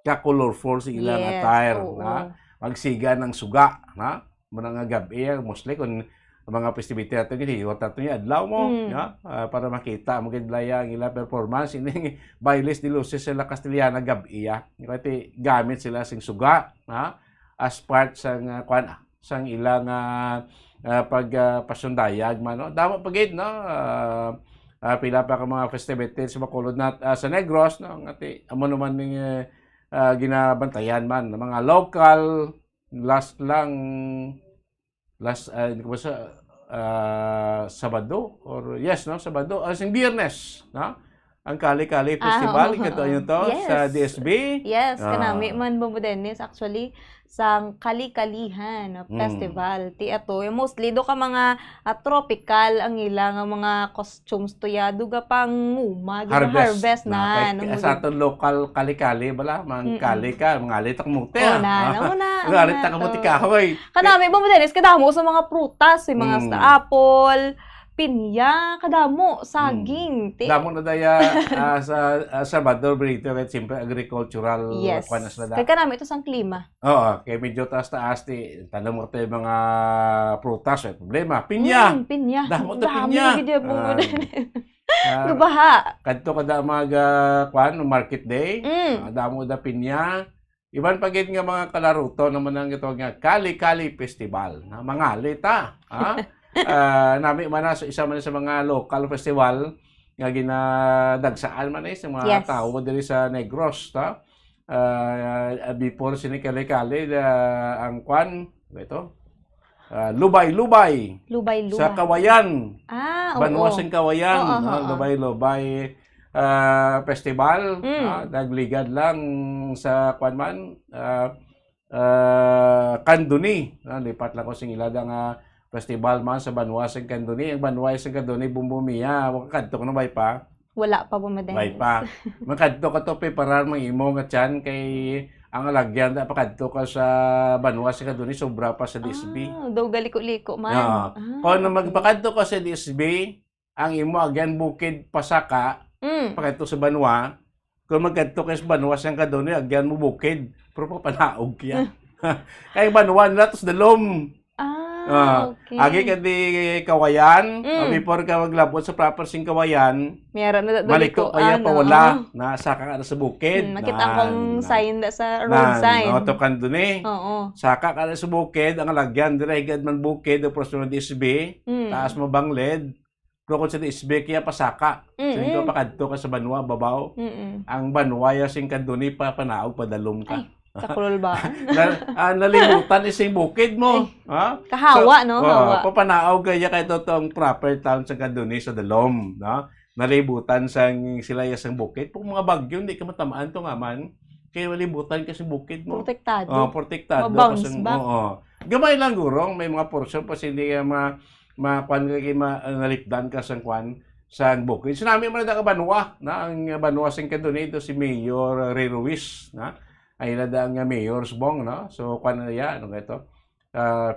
Speaker 12: ka-colorful sa ilang attire na magsiga ng suga na mga gabi mostly kun mga festivity ato gid tato niya adlaw mo para makita mo gid laya ang ilang performance ini Bailes de Luces sa La Castellana gabi kay gamit sila sing suga as part sang sang ilang pagpasundayag man no damo pagid no pila pa ka mga festivities sa Bacolod na sa Negros no ngati amo naman ning ginabantayan man ng mga local last hindi ko ba sa Sabado or Sabado sing Biyernes no ang Kali-Kali Festival ito sa DSB.
Speaker 6: Yes, kanami man Bombo Dennis actually sang Kali-Kalihan festival ti ato mostly do ka mga tropical ang ilang mga costumes to ya duga pang nguma harvest na
Speaker 12: sa aton local Kali-Kali bala mang kali ka mangalit ak muti mangalit ak muti kahoy
Speaker 6: kanami Bombo Dennis kadamo sa mga prutas mga apple pinya, kadamo, saging.
Speaker 12: Damo na daya sa Salvador, Brito, at siyempre agricultural
Speaker 6: Yes.
Speaker 12: kwan na sila.
Speaker 6: Kaya namin ito sang klima.
Speaker 12: Oo, kaya medyo taas-taas, tanong mo tayo mga prutas, problema. Pinya!
Speaker 6: Pinya.
Speaker 12: Damo ta pinya.
Speaker 6: Dami gid Bombo
Speaker 12: Ah.
Speaker 6: Dennis.
Speaker 12: Ah,
Speaker 6: Lubaha.
Speaker 12: Kadto kada mga market day, damo da pinya. Iban pagit nga mga kalaruto naman ang ito nga Kali-Kali Festival. Na mangali ta. Nami man na sa isa man sa mga local festival nga ginadagsaan man sa mga
Speaker 6: Yes.
Speaker 12: tao diri sa Negros ta. Before sini Kali-Kali ang kwan ito. Lubay-lubay
Speaker 6: Lubay-lubay.
Speaker 12: sa Kawayan.
Speaker 6: Oo.
Speaker 12: Banwasan Kawayan,
Speaker 6: Oo.
Speaker 12: Lubay-Lubay Festival. Nagligad lang sa kwan man, Kanduni. Lipat lang ko sing ilada nga festival man sa Banwasan Kanduni. Ang Banwasan Kanduni bumbumiya. Wakadto ko na bay pa.
Speaker 6: Wala pa Bombo Dennis.
Speaker 12: Bay pa. Makadto ka to para mang imo nga tiyan kay ang alagyan da pakadto ka sa Banwasan Kanduni sobra pa sa DSB.
Speaker 6: Daw galiko-liko man.
Speaker 12: Yeah. Kung magpakadto ka sa DSB, ang imo agyan bukid pasaka, pakadto sa Banwa. Kung magkadto ka sa Banwasan Kanduni, agyan mo bukid, pero panaog yan. Kaya Banwa nila, tapos dalom.
Speaker 6: Okay.
Speaker 12: Agi ka di Kawayan, before ka maglabot sa proper sing Kawayan,
Speaker 6: Meron na
Speaker 12: maliko kaya pa wala, nasaka ka na sa bukid.
Speaker 6: Makita akong sign da sa road sign.
Speaker 12: Oto Kanduni.
Speaker 6: Oo.
Speaker 12: Saka ka na sa bukid, ang lagyan, dirigad man bukid, o prosto ng DSB, taas mo bangled, pero kung sa DSB, kaya pasaka. So, ikaw pakadto ka sa Banwa, babaw. Ang Banwa, sing Kanduni, panaog, padalom ka.
Speaker 6: Kakulol ba?
Speaker 12: Nalimutan ising bukid mo.
Speaker 6: Kahawa, no? Hawa.
Speaker 12: Papanaog kaya kay totoong proper town sa Kanduni, sa Dalom. No? Nalibutan sang sila isang bukid. Kung mga bagyo, hindi ka matamaan to nga man. Kaya malibutan kasi bukid mo.
Speaker 6: Protektado.
Speaker 12: Protektado.
Speaker 6: Mabounce back.
Speaker 12: Gamay lang gurong. May mga portion pa hindi ka kwan kay nalipdan ka sang kwan sa bukid. Sinami mo na ka Banwa. Na? Ang Banwa sing Kanduni, ito si Mayor Ray Ruiz. Na? Ay nada ang mayor's bong, no? So, kwan na yan, ano ito?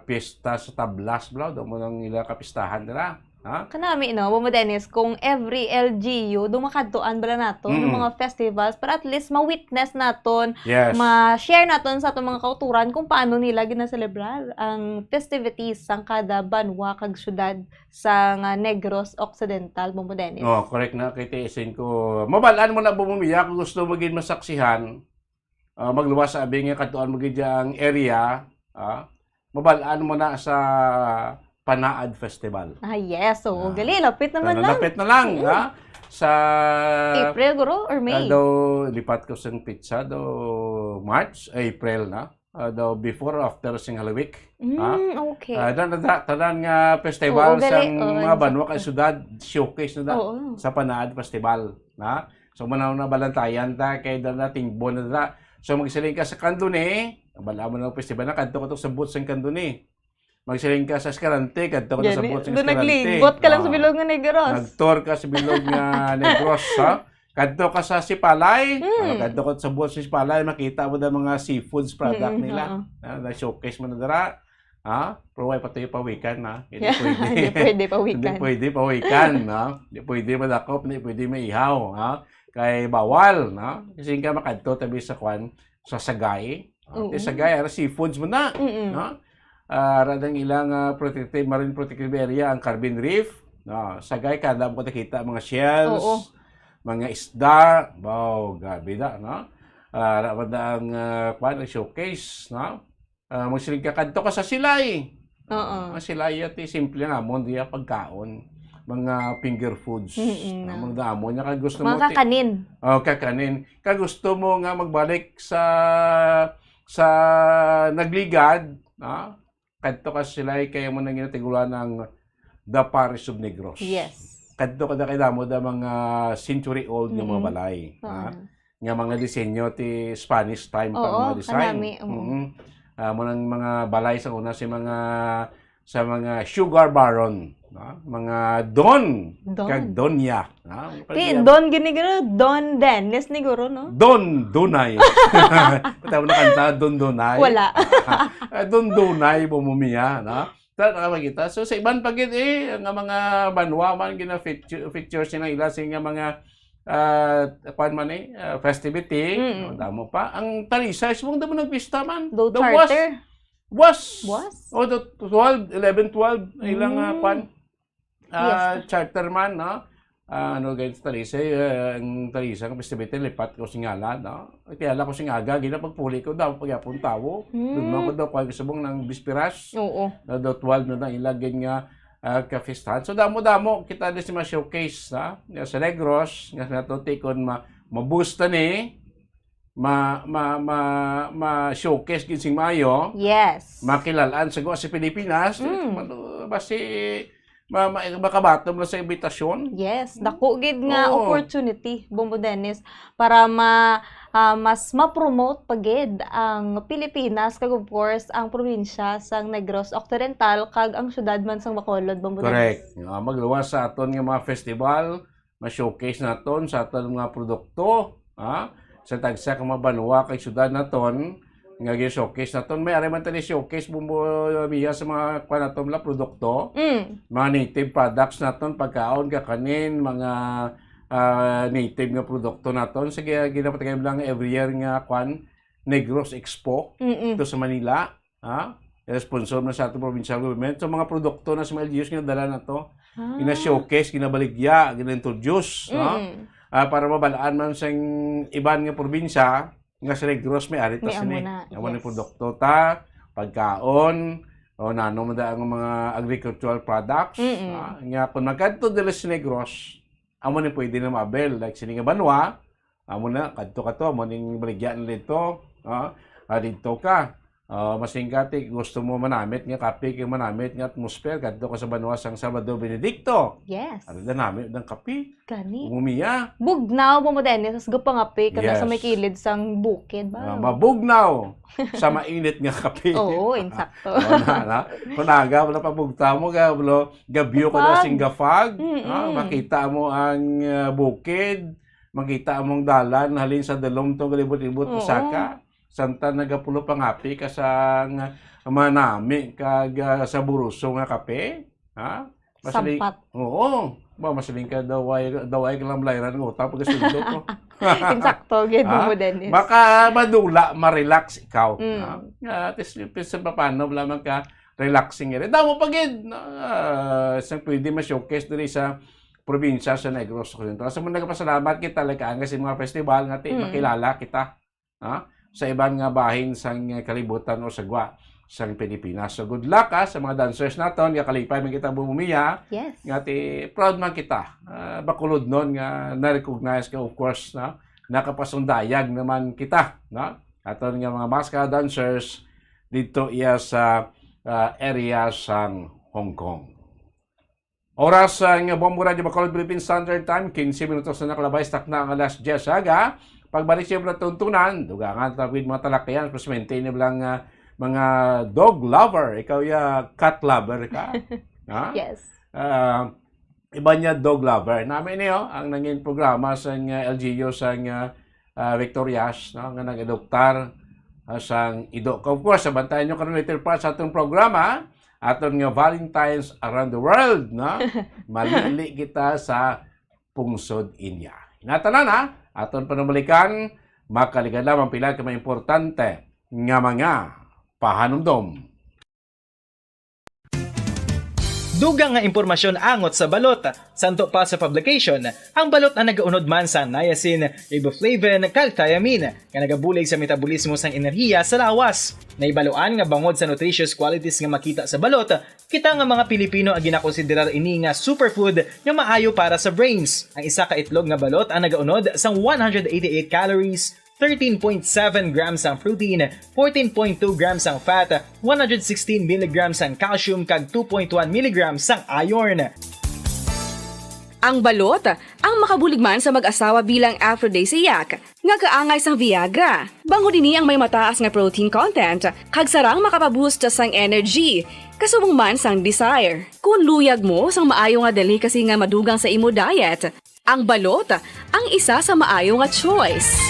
Speaker 12: Pista sa tablas, bro. Doon mo nang ila kapistahan nila.
Speaker 6: Kanami, no? Bombo Dennis, kung every LGU, dumakadtoan bala nato ng mga festivals, para at least ma-witness naton,
Speaker 12: Yes.
Speaker 6: ma-share naton sa atong mga kauturan kung paano nila ginaselebrar ang festivities sang kada banwa kag syudad sa Negros Occidental, Bombo Dennis.
Speaker 12: Correct na. Kay tiisin ko. Mabalaan mo na bumiya kung gusto maging masaksihan. Magluwas sa abing nga katuan mo gidyang area, mabalaan mo na sa Panaad Festival.
Speaker 6: Yes. So, gali, lapit naman lang.
Speaker 12: Lapit na lang, sa
Speaker 6: April, guro, or May?
Speaker 12: Daw, lipat ko sa pizza, March, April na. Daw, before, after sing Holy Week.
Speaker 6: Okay.
Speaker 12: Tanan nga festival sa
Speaker 6: gali.
Speaker 12: mga banwa kay syudad, showcase na
Speaker 6: Oo.
Speaker 12: sa Panaad Festival. So, manaw na balantayan ta, kay nating bon na So, magsiling ka sa Kanduni, bala mo ng festival na, kadto ka to sa booth sa Kanduni. Magsiling ka sa Escalante, kadto ka to sa booth sa
Speaker 6: Doon
Speaker 12: Escalante.
Speaker 6: nagligot ka lang sa bilog nga Negros.
Speaker 12: Nag-tour ka sa bilog nga Negros, kadto ka sa Sipalay, kadto ka sa booth sa Sipalay, makita mo na mga seafoods product nila. Na-showcase mo na dara. Pero why pati pawikan, Hindi pwede.
Speaker 6: Hindi pwede pawikan.
Speaker 12: Hindi pwede pawikan, Hindi pwede madakop, hindi pwede maihaw, Kay bawal, Kasi ka makadto tabi sa kwan, sa Sagay. Sa Sagay, seafoods mo na, radang ilang marine protective area, ang Carbon Reef. Sagay, kada mo nakita mga shells, mga isda, gabi na, ang kwan, ang showcase, magsiling ka kadto ka sa Silay. Ang Silay, simple nga mo, hindi pagkaon. Mga finger foods. Mga damo niya kag gusto mo
Speaker 6: mga kakanin.
Speaker 12: Kakanin. Kag gusto mo nga magbalik sa nagligad, kadto ka sila kaya mo nang ginatigulan ng The Parish of Negros.
Speaker 6: Yes.
Speaker 12: Kadto ka kay damo da mga century old nga mga balay. Nga mga disenyo ti Spanish time pa mga design. Mo nang mga balay sa una sa mga sugar baron. Mga Don. Kag Donya.
Speaker 6: Don giniguro, Don Dennis ni guro, no?
Speaker 12: Don Dunay. Patawag na kanta, Don Dunay.
Speaker 6: Wala.
Speaker 12: Don Dunay, bumumiya. Tara makita. So sa iban pagid ang mga banwa man gina features sila ila nga mga festivity, damo pa. Ang Talisa is mong damo nagpista man.
Speaker 6: Do charter.
Speaker 12: Was.
Speaker 6: Oh,
Speaker 12: the 11, 12 ilang charter man, no? Guys, Talisa, ang Talisa, ang festivity, lipat ko singala, no? Kaya ko singaga, ginapagpuli ko daw, pagyapon tawo. Doon ko daw, kaya kasabong ng bisperas.
Speaker 6: Oo.
Speaker 12: Do 12 na ilagay nga ka-festahan. So, damo-damo, kita din si ma-showcase, sa Negros, nga natutikon, ma-boosta ni, ma-showcase ginsing mayo.
Speaker 6: Yes.
Speaker 12: Makilalaan sa Pilipinas. Basi makabatom na sa imbitasyon.
Speaker 6: Yes, dako gid nga
Speaker 12: Oo.
Speaker 6: opportunity, Bombo Dennis, para mas ma-promote pagid ang Pilipinas kag of course ang probinsya sang Negros Occidental kag ang syudad man sang Bacolod, Bombo
Speaker 12: Correct.
Speaker 6: Dennis.
Speaker 12: Magluwas sa aton nga mga festival, ma-showcase naton sa aton mga produkto, sa tagsa ka mga banwa kay syudad naton nga gi-showcase naton. May ari man tani showcase Bombo Mia sa mga kuan naton la produkto. Mga native products naton, pagkaon kakanin, mga native nga produkto naton. Sige ginapatagay lang every year nga kuan Negros Expo to sa Manila, sponsor na sa ating provincial government. So mga produkto na sa mga LGUs nga dala na to, gina-showcase, ginabaligya, gina-introduce, para mabalaan man sa iban nga probinsya nga sa Negros may ari ta sini. Ang produkto ta, pagkaon, o nano mada ang mga agricultural products, nga kung magkadto dila sa Negros, amo ni pwede na maabel like sini nga banwa, amo na kadto ka to, amo ning baligyan dito, dito ka. Masingkati gusto mo manamit nga kape kay manamit nga atmosphere kadto ka sa banwa sang Salvador Benedicto.
Speaker 6: Yes.
Speaker 12: Ano da namit ng kape?
Speaker 6: Kani.
Speaker 12: Umiya.
Speaker 6: Bugnaw, Bombo Dennis, sa gapangapi kada
Speaker 12: Yes.
Speaker 6: sa may kilid sang bukid ba?
Speaker 12: Mabugnaw sa mainit nga kape.
Speaker 6: Oo, insakto.
Speaker 12: Kunaga wala pa bugta mo gabyo ko na sing gafag. Makita mo ang bukid, makita mong dalan halin sa dalom to galibot-libot usaka. Santa nagapulo pangapi ka sa manami kag sa buruso nga kape.
Speaker 6: Sampat.
Speaker 12: Oo. Masaling ka daw ay kalamlayran ng utang pagkasundo ko.
Speaker 6: Insakto, gid Bombo Dennis.
Speaker 12: Baka madula, ma-relax ikaw. At least paano lamang ka relaxing rin. Damo pagid. Isang pwede ma-showcase diri sa probinsya sa Negros Occidental. Sa mga nagpasalamat kita lang kasi mga festival nga makilala kita. Sa ibang nga bahin sang kalibutan o sagwa sang Pilipinas. So good luck sa mga dancers naton nga kalipay man kita bumumiya.
Speaker 6: Yes.
Speaker 12: Nga proud man kita. Bakulod nun nga na-recognize ka of course nakapasundayag naman kita, aton nga mga maska dancers dito iya sa area sang Hong Kong. Oras nga Bombo Radio Bacolod Philippine Standard Time 15 minutos na nakalabay stak na ang alas 10 aga. Pagbalik siya mga tuntunan, dugangan tawid mga talakayan, plus maintain lang mga dog lover. Ikaw ya cat lover ka.
Speaker 6: Yes.
Speaker 12: Iba niya dog lover. Namin niyo ang nanging programa sa LGU sa Victorias, nga nag-adoptar sang idok. Of course, sabantayan nyo karon later pa sa atong programa, aton nga Valentine's Around the World, malili kita sa pungsod Inya. Inatanan aton panumalikan, makaligan lamang pila ka mga importante nga mga pahanumdom.
Speaker 17: Dugang nga impormasyon angot sa balot. Santo pa sa publication, ang balot na nagaunod man sa niacin, riboflavin, kag thiamine, nga nagabulig sa metabolismo sang enerhiya sa lawas. Naibaluan nga bangod sa nutritious qualities nga makita sa balot, kita nga mga Pilipino ang ginakonsiderar ini nga superfood nga maayo para sa brains. Ang isa ka itlog nga balot ang nagaunod sang 188 calories, 13.7 grams ang protein, 14.2 grams ang fat, 116 mg ang calcium kag 2.1 mg ang iron.
Speaker 18: Ang balot, ang makabulig man sa mag-asawa bilang aphrodisiac, nga kaangay sang Viagra. Bango dinhi ang may mataas nga protein content, kag sarang makapaboost sang energy, kasubong man sang desire. Kung luyag mo sang maayo nga delicacy nga madugang sa imo diet, ang balot, ang isa sa maayo nga choice.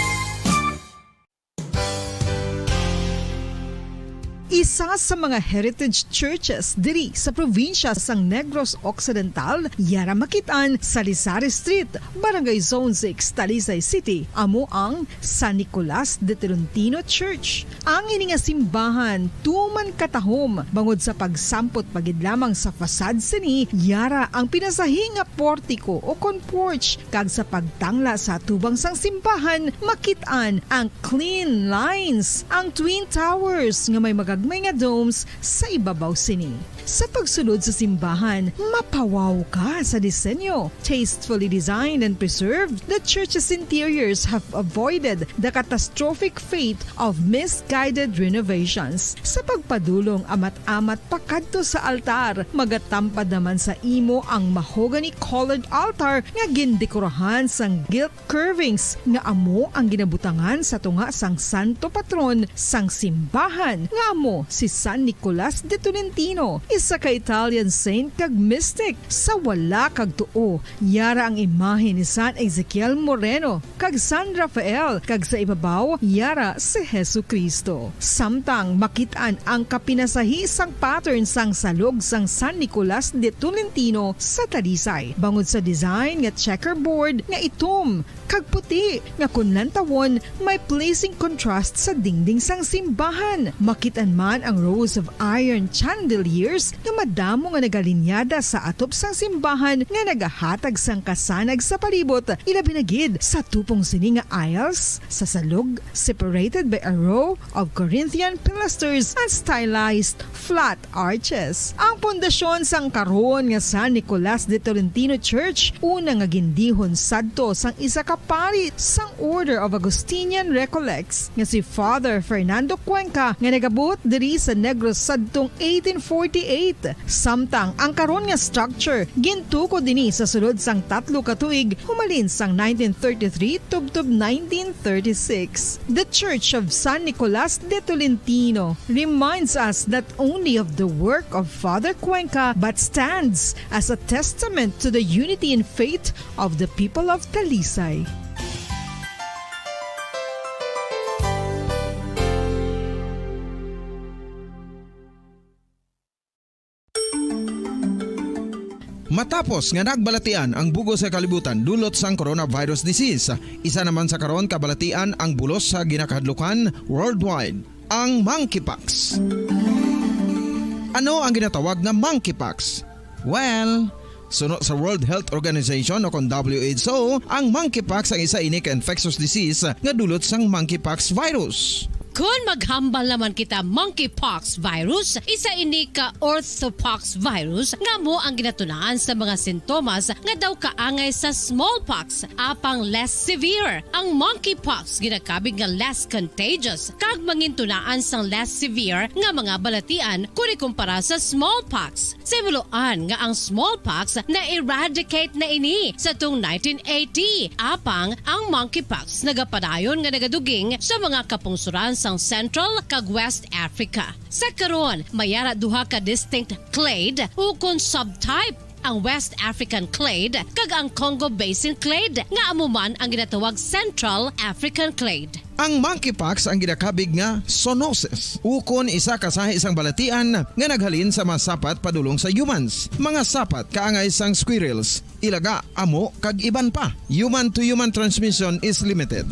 Speaker 11: isa sa mga heritage churches diri sa probinsya sang Negros Occidental, yara makitaan sa Lisari Street, Barangay Zone 6, Talisay City, amo ang San Nicolas de Tolentino Church. Ang ini nga simbahan tuman katahom bangod sa pagsampot pagid lamang sa fasad sini, yara ang pinasahi nga portiko o kon porch, kag sa pagtangla sa tubang sang simbahan makitaan ang clean lines, ang twin towers nga may magagmay nga domes sa ibabaw sini. Sa pagsulod sa simbahan, mapawaw ka sa disenyo. Tastefully designed and preserved, the church's interiors have avoided the catastrophic fate of misguided renovations. Sa pagpadulong amat-amat pakadto sa altar, magatampad naman sa imo ang mahogany colored altar nga gindekorahan sang gilt curvings nga amo ang ginabutangan sa tunga sang santo patron sang simbahan nga amo si San Nicolas de Tolentino, isa ka Italian saint kag mystic. Sa wala kag tuo, yara ang imahe ni San Ezekiel Moreno kag San Rafael, kag sa ibabaw yara si Jesucristo. Samtang makitaan ang kapinasahi sang pattern sang salog sang San Nicolas de Tolentino sa Talisay, bangod sa design nga checkerboard nga itom kag puti nga kunlantawon may pleasing contrast sa dingding sang simbahan. Makitaan man ang rows of iron chandeliers nga madamo nga nagalinyada sa atop sang simbahan nga nagahatag sang kasanag sa palibot, ilabi na gid sa tupong sini nga aisles sa salog, separated by a row of Corinthian pilasters and stylized flat arches. Ang pundasyon sang karon nga San Nicolas de Tolentino Church una nga gindihon sadto sang isa ka pari sang Order of Augustinian Recollects nga si Father Fernando Cuenca nga nagabot diri sa Negros sadtong 1848. Samtang ang karon nga structure gintuko dinhi sa sulod sang 3 ka tuig humalin sang 1933 tubtob 1936. The Church of San Nicolas de Tolentino reminds us not only of the work of Father Cuenca but stands as a testament to the unity and faith of the people of Talisay.
Speaker 19: Matapos nga nagbalatian ang bugo sa kalibutan dulot sang coronavirus disease, isa naman sa karon kabalatian ang bulos sa ginakahadlukan worldwide, ang monkeypox. Ano ang ginatawag na monkeypox? Well, sunod sa World Health Organization o kon WHO, ang monkeypox ang isa ini ka infectious disease nga dulot sang monkeypox virus.
Speaker 20: Kung maghambal naman kita monkeypox virus, isa ini ka orthopox virus nga mo ang ginatunaan sa mga sintomas nga daw kaangay sa smallpox, apang less severe. Ang monkeypox ginakabig nga less contagious kag mangintunaan sang less severe nga mga balatian kung ikumpara sa smallpox. Simuloan nga ang smallpox na eradicate na ini sa tung 1980, apang ang monkeypox nagapadayon nga nagaduging sa mga kapungsuran sang Central kag West Africa. Sa karon, mayara duha ka distinct clade ukon subtype, ang West African clade kag ang Congo Basin clade nga amuman ang ginatawag Central African clade.
Speaker 19: Ang monkeypox ang ginakabig nga zoonosis, ukon isa kasahi isang balatian nga naghalin sa mga sapat padulong sa humans. Mga sapat kaangay sang squirrels, ilaga, amo kag iban pa. Human to human transmission is limited.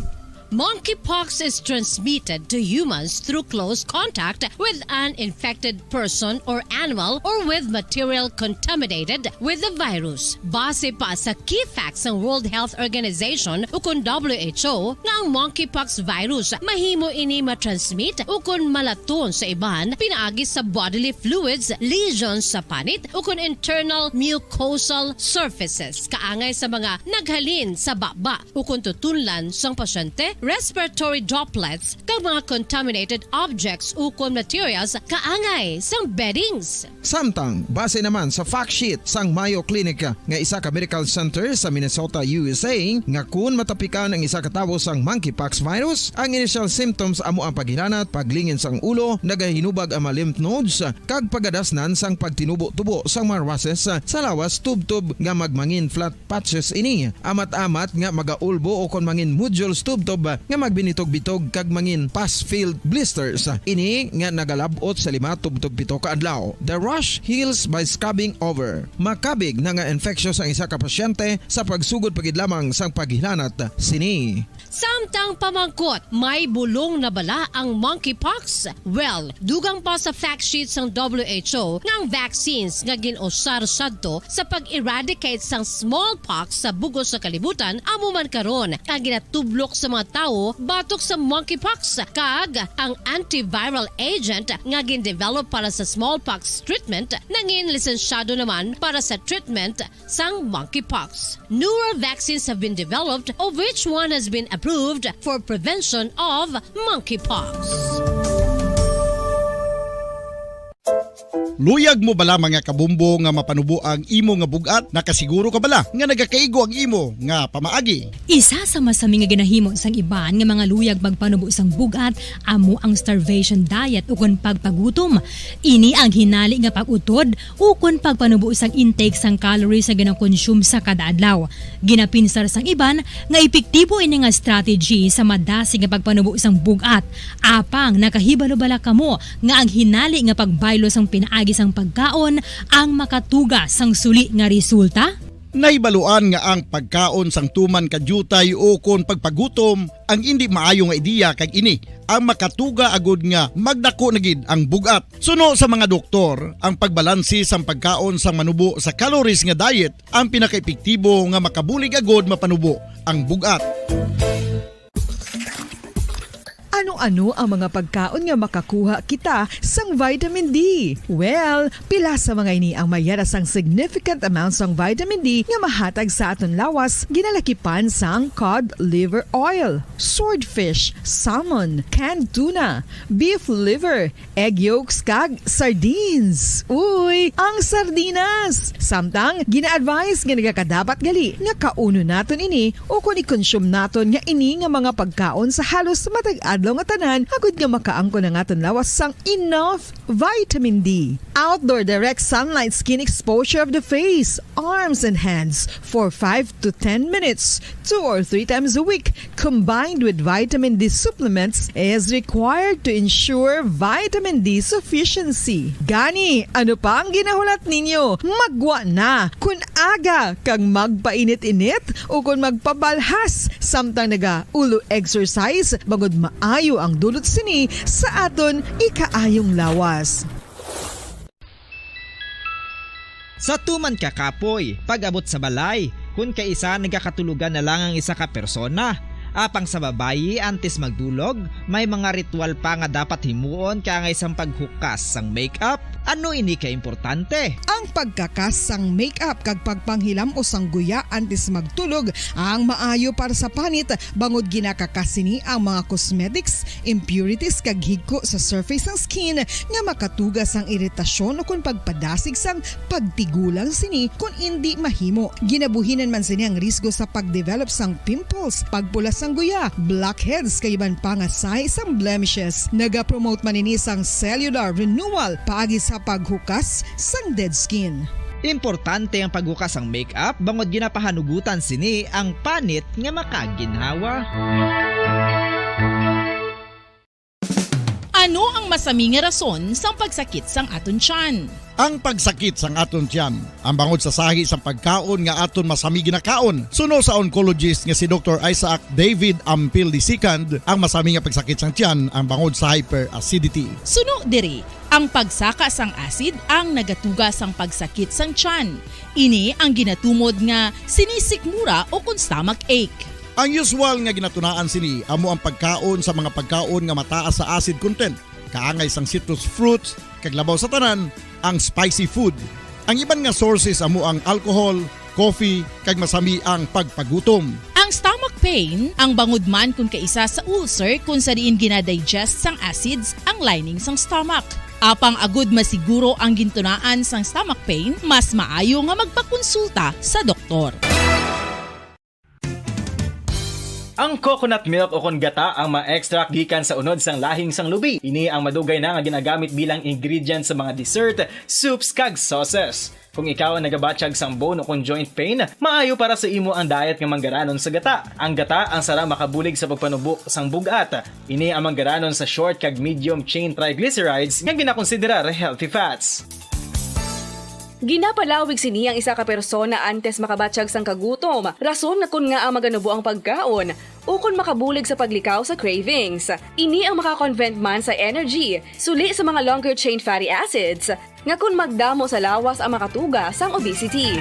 Speaker 20: Monkeypox is transmitted to humans through close contact with an infected person or animal or with material contaminated with the virus. Base pa sa key facts ng World Health Organization ukon WHO nga ang monkeypox virus mahimo ini matransmit ukon malaton sa iban pinaagi sa bodily fluids, lesions sa panit ukon internal mucosal surfaces kaangay sa mga naghalin sa baba ukon tutunlan sang pasyente, respiratory droplets kag mga contaminated objects ukon materials kaangay sang beddings.
Speaker 19: Samtang base naman sa fact sheet sang Mayo Clinic nga isa ka medical center sa Minnesota, USA, nga kun matapikan ang isa ka tawo sang monkeypox virus, ang initial symptoms amo ang paghinanat, paglingin sang ulo, nagahinubag ang mga lymph nodes kag pagadasnan sang pagtinubo-tubo sang mga rashes sa lawas tubtob nga magmangin flat patches ini. Amat-amat nga magaulbo o kon mangin nodules tubtob nga magbinitog-bitog kag mangin pus-filled blisters. Ini nga nagalabot sa 5-7 ka adlaw. The rash heals by scabbing over. Makabig na nga infectious ang isa ka pasyente sa pagsugod pagid lamang sang paghilanat sini.
Speaker 20: Samtang pamangkot, may bulong na bala ang monkeypox? Well, dugang pa sa fact sheet ng WHO ng vaccines nga ginusar sadto sa pag-eradicate sang smallpox sa bugos sa kalibutan, amo man karon ang ginatublok sa mga tao batok sa monkeypox kag ang antiviral agent nga gin-develop para sa smallpox treatment nangin lisensyado naman para sa treatment sang monkeypox. Newer vaccines have been developed, of which one has been approved for prevention of monkeypox.
Speaker 21: Luyag mo bala mga kabumbo nga mapanubo ang imo nga bugat? Nakasiguro ka bala nga nagakaigo ang imo nga pamaagi?
Speaker 22: Isa sa masami nga ginahimo sang iban nga mga luyag magpanubo sang bugat amo ang starvation diet ukon pagpagutom. Ini ang hinali nga pag-utod ukon pagpanubo sang intake sang calories sa gina-consume sa kada adlaw. Ginapinsar sang iban nga epektibo ini nga strategy sa madasig nga pagpanubo sang bugat. Apang nakahibalo bala kamo nga ang hinali nga pagbaylo sang pinaagi sang pagkaon ang makatuga sang suli nga resulta?
Speaker 21: Naibaluan nga ang pagkaon sang tuman kadyutay o kon pagpagutom ang hindi maayo nga ideya kag ini ang makatuga agud nga magdako na gid ang bugat. Suno sa mga doktor, ang pagbalansi sang pagkaon sang manubo sa calories nga diet ang pinakaepektibo nga makabulig agud mapanubo ang bugat.
Speaker 11: Ano-ano ang mga pagkaon nga makakuha kita sang vitamin D? Well, pila sa mga ini ang mayara sang significant amounts sang vitamin D nga mahatag sa aton lawas ginalakipan sang cod liver oil, swordfish, salmon, canned tuna, beef liver, egg yolks kag sardines. Uy, ang sardinas! Samtang gina-advise nga nagakadapat gali nga kauno naton ini o kung i-consume naton nga ini nga mga pagkaon sa halos matag adlaw nga tanan agud nga makaangko na nga lawas sang enough vitamin D. Outdoor direct sunlight skin exposure of the face, arms and hands for 5 to 10 minutes 2 or 3 times a week combined with vitamin D supplements is required to ensure vitamin D sufficiency. Gani, ano pa ang ginahulat ninyo? Magwa na kun aga kang magpainit-init o kun magpabalhas samtang naga ulo exercise bagod maayo ang dulot sini sa aton ikaayong lawas.
Speaker 3: Sa tuman ka kapoy, pag-abot sa balay, kung kaisa nagakatulugan na lang ang isa ka persona. Apang sa babayi antes magdulog, may mga ritual pa nga dapat himuon kaya nga isang paghukas sang makeup. Ano ini ka importante?
Speaker 11: Ang pagkakas sang makeup kag pagpanghilam o sang guya antes magtulog ang maayo para sa panit bangod ginakakas sini ang mga cosmetics, impurities kag higko sa surface ng skin nga makatugas sang iritasyon o kung pagpadasig sang pagtigulang sini kung hindi mahimo. Ginabuhinan man sini ang risgo sa pagdevelop sang pimples, pagpula sang guya, blackheads kay iban pa nga size sang blemishes. Naga-promote man ini sang cellular renewal paagi sa paghukas sang dead skin.
Speaker 3: Importante ang paghukas ang makeup bangod ginapahanugutan sini ang panit nga makaginhawa.
Speaker 16: Ano ang masaming rason sa pagsakit sang aton tiyan?
Speaker 21: Ang pagsakit sang aton tiyan, ang bangod sa sahi sang pagkaon nga aton masami ginakaon. Suno sa oncologist nga si Dr. Isaac David Ampil II, ang masami nga pagsakit sang tiyan ang bangod sa hyperacidity.
Speaker 16: Suno diri, ang pagsaka sang acid ang nagatuga sang pagsakit sang tiyan. Ini ang ginatumod nga sinisikmura o kung stomach ache.
Speaker 21: Ang usual nga ginatunaan sini amo ang pagkaon sa mga pagkaon nga mataas sa acid content, kaangay sang citrus fruits, kag labaw sa tanan ang spicy food. Ang iban nga sources amo ang alcohol, coffee, kag masami ang pagpagutom.
Speaker 16: Ang stomach pain ang bangod man kung kaisa sa ulcer kung sa diin ginadigest sang acids ang lining sang stomach. Apang agud masiguro ang gintunaan sang stomach pain, mas maayo nga magpakonsulta sa doktor.
Speaker 17: Ang coconut milk o kon gata ang ma-extract gikan sa unod sang lahing sang lubi. Ini ang madugay na nga ginagamit bilang ingredient sa mga dessert, soups kag sauces. Kung ikaw ang nagabatsyag sang bone o kon joint pain, maayo para sa imo ang diet nga manggaranon sa gata. Ang gata ang sara makabulig sa pagpanubo sang bugat. Ini ang manggaranon sa short kag medium chain triglycerides nga ginakonsiderar healthy fats.
Speaker 18: Ginapalawig sini ang isa ka persona antes makabatsyag sang kagutom. Rason na kun nga ang maganubo ang pagkaon o kun makabulig sa paglikaw sa cravings. Ini ang makakonvent man sa energy, suli sa mga longer chain fatty acids, nga kun magdamo sa lawas ang makatuga sang obesity.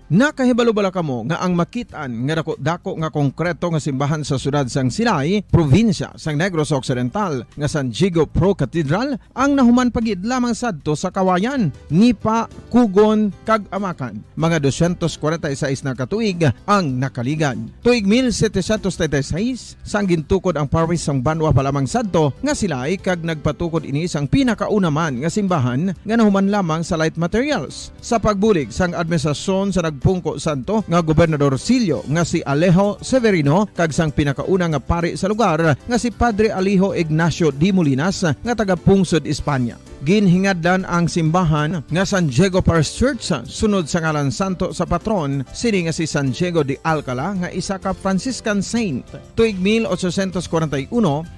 Speaker 19: Nakahibalo-bala kamo nga ang makitaan nga dako nga konkreto nga simbahan sa sudad sang Silay, probinsya sang Negros Occidental nga San Diego Pro Cathedral ang nahuman pagid lamang sadto sa Kawayan, Nipa, Kugon kag Amakan. Mga 246 na katuig ang nakaligan. Tuig 1736 sang gintukod ang parish sang Banwa pa lamang sadto nga Silay kag nagpatukod ini sang pinakauna man nga simbahan nga nahuman lamang sa light materials. Sa pagbulig sang administrasyon sa Pungko Santo nga Gobernador Silio nga si Alejo Severino kag sang pinakauna nga pari sa lugar nga si Padre Alijo Ignacio D. Molinas nga taga Pungsod, Espanya. Ginhingaddan ang simbahan nga San Diego Parish Church sunod sa ngalan santo sa patron sini nga si San Diego de Alcala nga isa ka Franciscan saint. Tuig 1841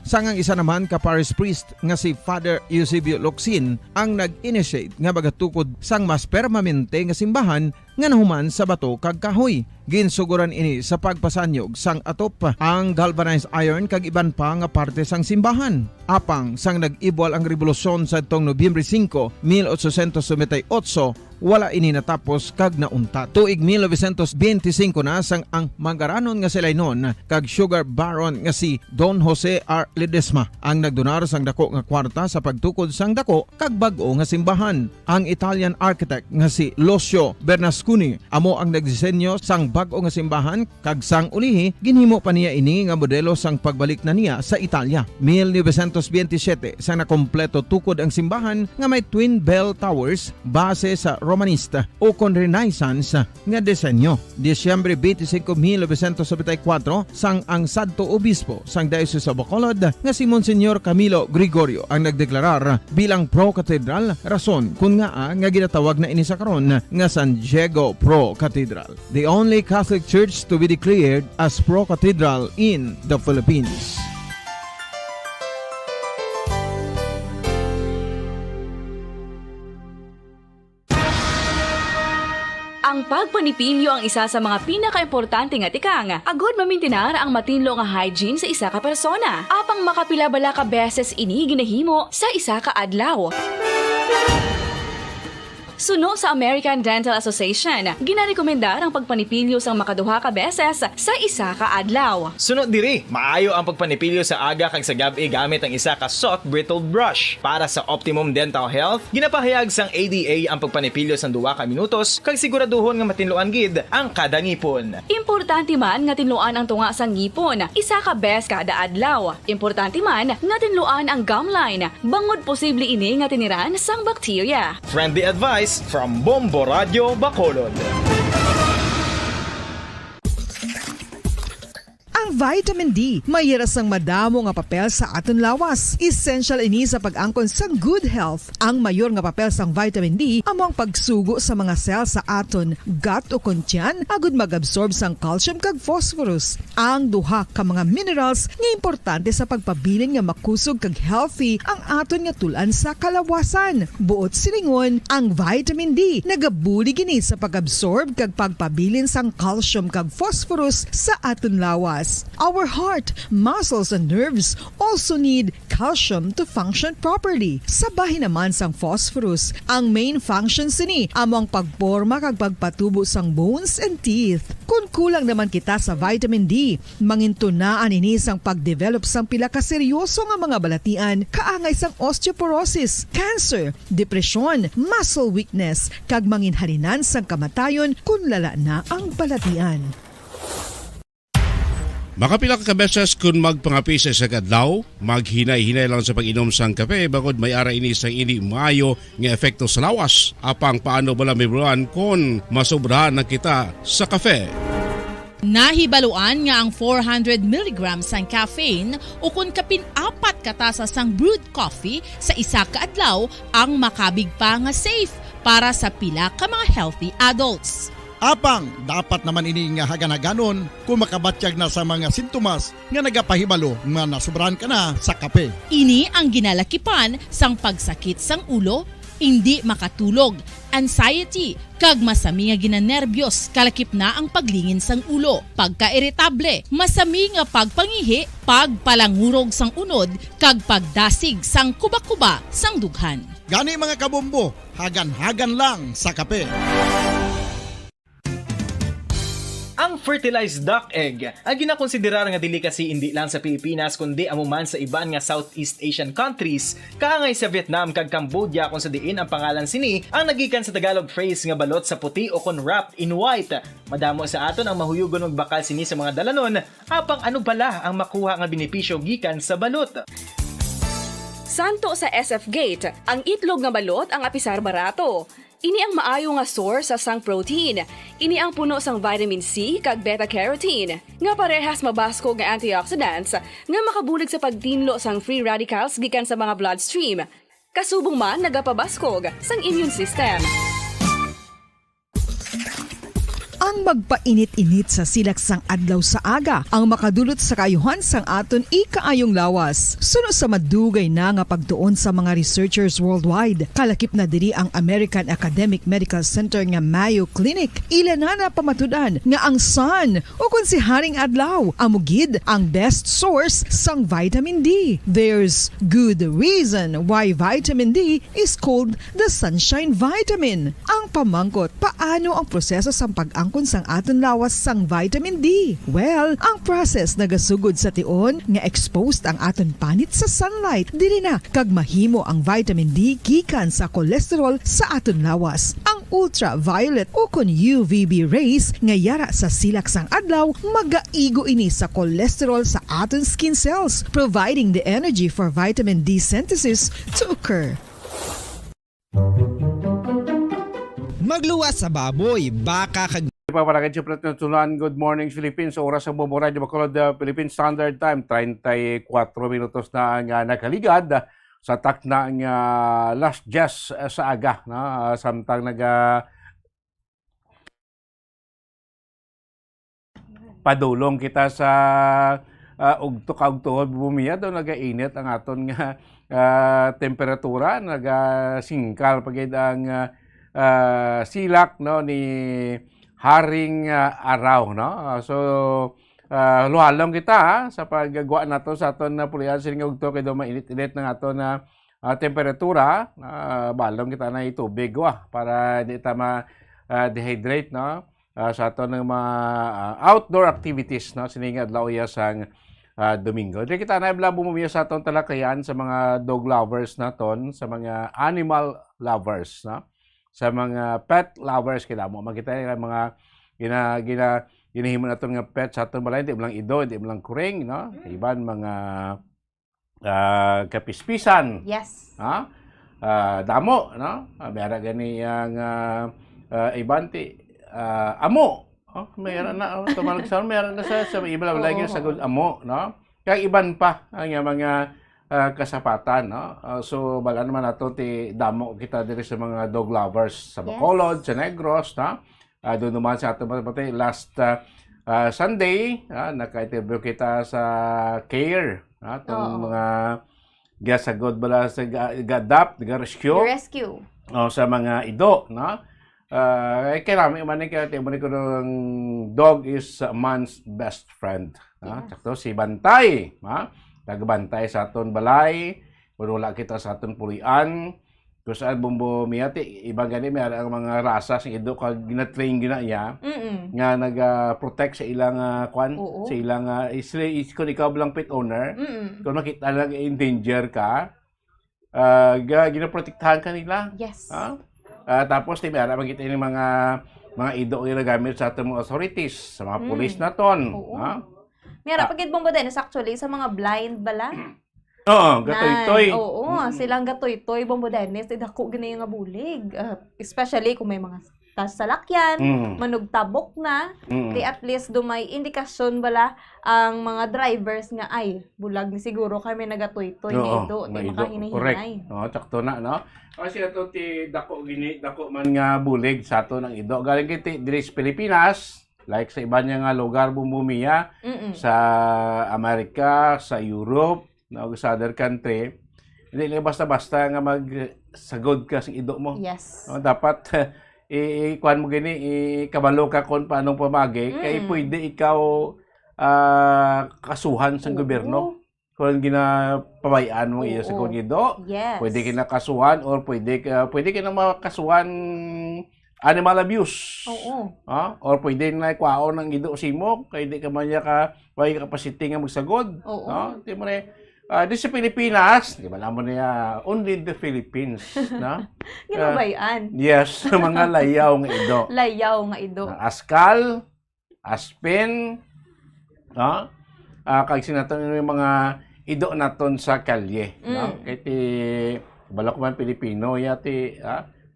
Speaker 19: sangang isa naman ka parish priest nga si Father Eusebio Locsin ang nag-initiate nga bagatukod sang mas permanente nga simbahan nga nahuman sa bato kag kahoy. Ginsuguran ini sa pagpasanyog sang atop ang galvanized iron kag iban pa nga parte sang simbahan. Apang sang nag-ibwal ang revolusyon sa tong Nobyembre 5, 1898, wala ini natapos kag naunta. Tuig 1925 na sang ang manggaranon nga silay noon kag sugar baron nga si Don Jose R. Ledesma ang nagdonar sang dako nga kwarta sa pagtukod sang dako kag bag-o nga simbahan. Ang Italian architect nga si Lucio Bernasconi amo ang nagdisenyo sang bag-o nga simbahan kag sang ulihi ginhimo pa niya ini nga modelo sang pagbalik na niya sa Italia. 1927 sang nakompleto tukod ang simbahan nga may twin bell towers base sa Romanista o kon Renaissance nga disenyo. Disyembre 25, 1974 sang ang sadto obispo sang Diocese of Bacolod nga si Monsignor Camilo Gregorio ang nagdeklarar bilang pro cathedral, rason kun nga ginatawag na ini sa karon nga San Diego Pro Cathedral, the only Catholic church to be declared as pro cathedral in the Philippines.
Speaker 18: Ang pagpanipilyo ang isa sa mga pinaka-importante nga tikang. Agod mamintinar ang matinlo nga hygiene sa isa ka persona. Apang makapilabala ka beses ini ginahimo sa isa ka adlaw. Suno sa American Dental Association, ginarekomendar ang pagpanipilyo sang makaduha ka beses sa isa ka adlaw.
Speaker 17: Sunod diri, maayo ang pagpanipilyo sa aga kag sa gabi gamit ang isa ka soft brittle brush. Para sa optimum dental health, ginapahayag sang ADA ang pagpanipilyo sang 2 ka minutos kag siguraduhon nga matinloan gid ang kada ngipon.
Speaker 18: Importante man nga tinluan ang tunga sang ngipon, isa ka bes kada adlaw. Importante man nga tinluan ang gum line, bangod posible ini nga tiniran sang bakterya.
Speaker 17: Friendly advice from Bombo Radio Bacolod.
Speaker 11: Ang vitamin D mahiras ang madamo nga papel sa aton lawas. Essential ini sa pag-angkon sang good health. Ang mayor nga papel sang vitamin D amo ang pagsugo sa mga cell sa aton gut o kuntyan agud mag-absorb sang calcium kag phosphorus. Ang duha ka mga minerals nga importante sa pagpabilin nga makusog kag healthy ang aton nga tulan sa kalawasan. Buot silingon, ang vitamin D nagabuli gini sa pag-absorb kag pagpabilin sang calcium kag phosphorus sa aton lawas. Our heart, muscles, and nerves also need calcium to function properly. Sabahin naman sang phosphorus. Ang main function sini amo ang pagporma kag pagpatubo sang bones and teeth. Kung kulang naman kita sa vitamin D, mangintunaan ini sang pagdevelop sang pila ka seryoso nga mga balatian, kaangay sang osteoporosis, cancer, depresyon, muscle weakness, kag manginhalinan sang kamatayon kung lala na ang balatian.
Speaker 12: Makapila ka beses kung magpangapis sa kadlaw, maghinay-hinay lang sa pag-inom sang kape bagod may ara ini sang ini maayo nga epekto sa lawas. Apang paano bala may bulan kung masobrahan na kita sa kape.
Speaker 16: Nahibaluan nga ang 400 mg sang caffeine o kung kapin-apat katasa sang brewed coffee sa isa ka adlaw ang makabig pa nga safe para sa pila ka mga healthy adults.
Speaker 21: Apang, dapat naman ini nga haganaganon kung makabatyag na sa mga sintomas nga nagapahibalo nga nasubrahan ka na sa kape.
Speaker 16: Ini ang ginalakipan sang pagsakit sang ulo, hindi makatulog, anxiety, kag masami nga ginanerbiyos, kalakip na ang paglingin sang ulo, pagka-iritable, masami nga pagpangihi, pagpalangurog sang unod, kag pagdasig sang kuba-kuba sang dughan.
Speaker 21: Gani mga kabombo, hagan-hagan lang sa kape.
Speaker 17: Ang fertilized duck egg ang ginakonsiderar nga delicacy hindi lang sa Pilipinas kundi amuman sa iban nga Southeast Asian countries, kaangay sa Vietnam kag Cambodia kung sa diin ang pangalan sini ang nagikan sa Tagalog phrase nga balot sa puti o kon wrapped in white. Madamo sa aton ang mahuyugon magbakal sini sa mga dalanon, apang ano bala ang makuha nga benepisyo gikan sa balot.
Speaker 18: Santo sa SF Gate, ang itlog nga balot ang apisar barato. Ini ang maayo nga source sa sang protein. Ini ang puno sang vitamin C kag beta-carotene. Nga parehas mabasko nga antioxidants nga makabulig sa pagtinlo sang free radicals gikan sa mga bloodstream. Kasubong man nagapabaskog sang immune system.
Speaker 11: Ang magpainit-init sa silak sang adlaw sa aga ang makadulot sa kaayuhan sang aton ikaayong lawas. Suno sa madugay na nga pagtuon sa mga researchers worldwide, kalakip na diri ang American Academic Medical Center nga Mayo Clinic. Ila na pamatudan nga ang sun o kung si Haring Adlaw amugid ang best source sang vitamin D. There's good reason why vitamin D is called the sunshine vitamin. Ang pamangkot, paano ang proseso sang pag-angkon sang aton lawas sang vitamin D? Well, ang process nagasugod sa tion nga exposed ang aton panit sa sunlight. Dili na kag mahimo ang vitamin D gikan sa cholesterol sa aton lawas. Ang ultraviolet o kon UVB rays nga yara sa silak sang adlaw magaigo ini sa cholesterol sa aton skin cells, providing the energy for vitamin D synthesis to occur.
Speaker 3: Magluwas sa baboy, baka kag
Speaker 12: Papalagay siya pala tunan. Good morning Philippines. Oras sa Bombo Radio Bacolod Philippine Standard Time. 34 minutos na ang nakaligad sa takna ng last jazz sa aga. No? Samtang padulong kita sa ugto-kaugtuhod bumiya daw nagainit ang aton nga temperatura. Nagasingkal pagid ang silak no ni Haring araw, no? So, luhalong kita sa paggagawa nato sa aton na pulian sining ugto kay do mainit-init ng aton na temperatura. Balong kita na itubig para di ta ma-dehydrate, no? Sa aton ng mga outdoor activities, no? Sining adlaw ya sang Domingo. Di kita na bumumiya sa aton talakayan sa mga dog lovers naton, sa mga animal lovers, no? Sa mga pet lovers kita mo makita yung mga ginahimo naton nga pet sa aton balay, hindi mo lang ido, hindi mo lang kuring, no? Iban mga kapispisan.
Speaker 6: Yes.
Speaker 12: Damo, no? Meron gani ang iban ti amo. Meron na tumalagsan, meron na sa iba lagi sa amo, no? Kaya iban pa ang mga kasapatan, no? So bala naman nato ti damo kita diri sa mga dog lovers sa Bacolod, sa Negros, no? Doon naman sa ato pati last Sunday, naka-interview kita sa CARE, itong mga gasagod bala sa GADAP, rescue. Sa mga ido, no? Kailangan man kaya tibon ko ng dog is a man's best friend. Sakto si Bantay, nagbantay sa aton balay, wala kita sa aton pulian. Kung saan Bombo miyati, ibang gani may ang mga rasa sa ido kag gina-train gina niya nga nag-protect sa ilang sa ilang kung ikaw lang pet owner, kung makita lang endanger ka, gina-protektahan ka nila.
Speaker 6: Yes.
Speaker 12: Tapos may makita yung mga ido nga gamit sa ating mga authorities, sa mga police naton.
Speaker 6: Mira pagid Bombo Dennis actually sa mga blind bala.
Speaker 12: Oo, gatoy-toy.
Speaker 6: Oo, silang gatoy-toy Bombo Dennis, dako gina nga bulig. Especially kung may mga salakyan, manugtabok na, di at least dumay indikasyon bala ang mga drivers nga ay bulag ni siguro kami nagatoy-toy nga ito, di makahinahinay.
Speaker 12: Correct. No, sakto na, no? Kasi ato ti dako man nga bulig sa ato ng ido. Galing kiti diri sa Pilipinas, like sa iba niya nga lugar bumumiya, sa Amerika, sa Europe, no, sa other country. Hindi lang basta-basta nga magsagod ka sa ido mo.
Speaker 6: Yes.
Speaker 12: No, dapat kuan mo gini, kabalo ka kung paanong pamagi, kay pwede ikaw kasuhan sa gobyerno. Kung ginapabayaan mo iya sa kunyido, pwede kinakasuhan or pwede ka makasuhan animal abuse. Or pwede na ikuhaon ng ido simo, kay di ka man niya may capacity nga magsagod. Di mo di sa Pilipinas, di ba naman niya, only the Philippines, na?
Speaker 6: Ginabayan.
Speaker 12: Yes, mga layaw nga ido.
Speaker 6: Layaw nga ido.
Speaker 12: Askal, Aspen, no? Kag sinaton yung mga ido naton sa kalye, no? Kay ti balak man Pilipino yati,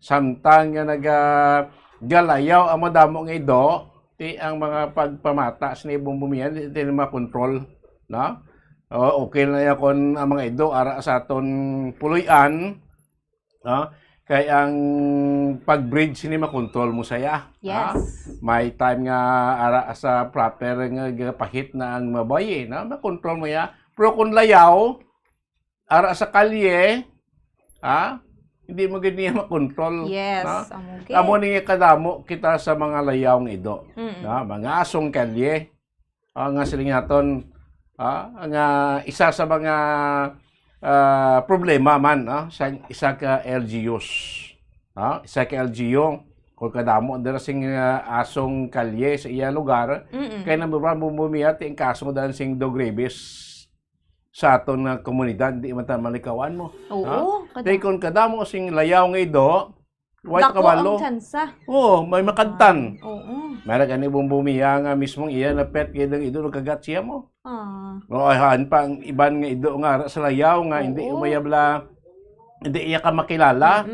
Speaker 12: samtang nga galayaw ang madamo nga ido, ti ang mga pagpamata sa ibong bumiyan, di makontrol, no? Okay na yan kung ang mga ido ara sa aton puluyan, kay ang pag-bridge ni makontrol mo saya.
Speaker 6: Yes.
Speaker 12: May time nga ara sa proper nga pahit na ang mabayi, makontrol mo ya. Pero kung layaw ara sa kalye, hindi mo ganyan makontrol.
Speaker 6: Yes.
Speaker 12: Amo ni kadamo kita sa mga layaw ng ido. Mga asong kalye, nga siling naton, nga isa sa mga problema man sa isa ka LGUs. Isa ka LGU kung kadamo dira sing asong kalye sa iya lugar, kay nababa bumumiyat ang kaso dahil sing dog rabies sa aton nga komunidad, di man ta malikawan mo.
Speaker 6: Oo.
Speaker 12: Kay kung kadamo sing layaw nga ido, white kabalo.
Speaker 6: Dako ang tsansa.
Speaker 12: May makadtan.
Speaker 6: Oo.
Speaker 12: Meron gani bumbumiya nga mismong iya na pet kay dang ido nagkagat siya mo. Han pa ang iban nga ido nga sa layaw nga hindi umayabla, hindi iya ka makilala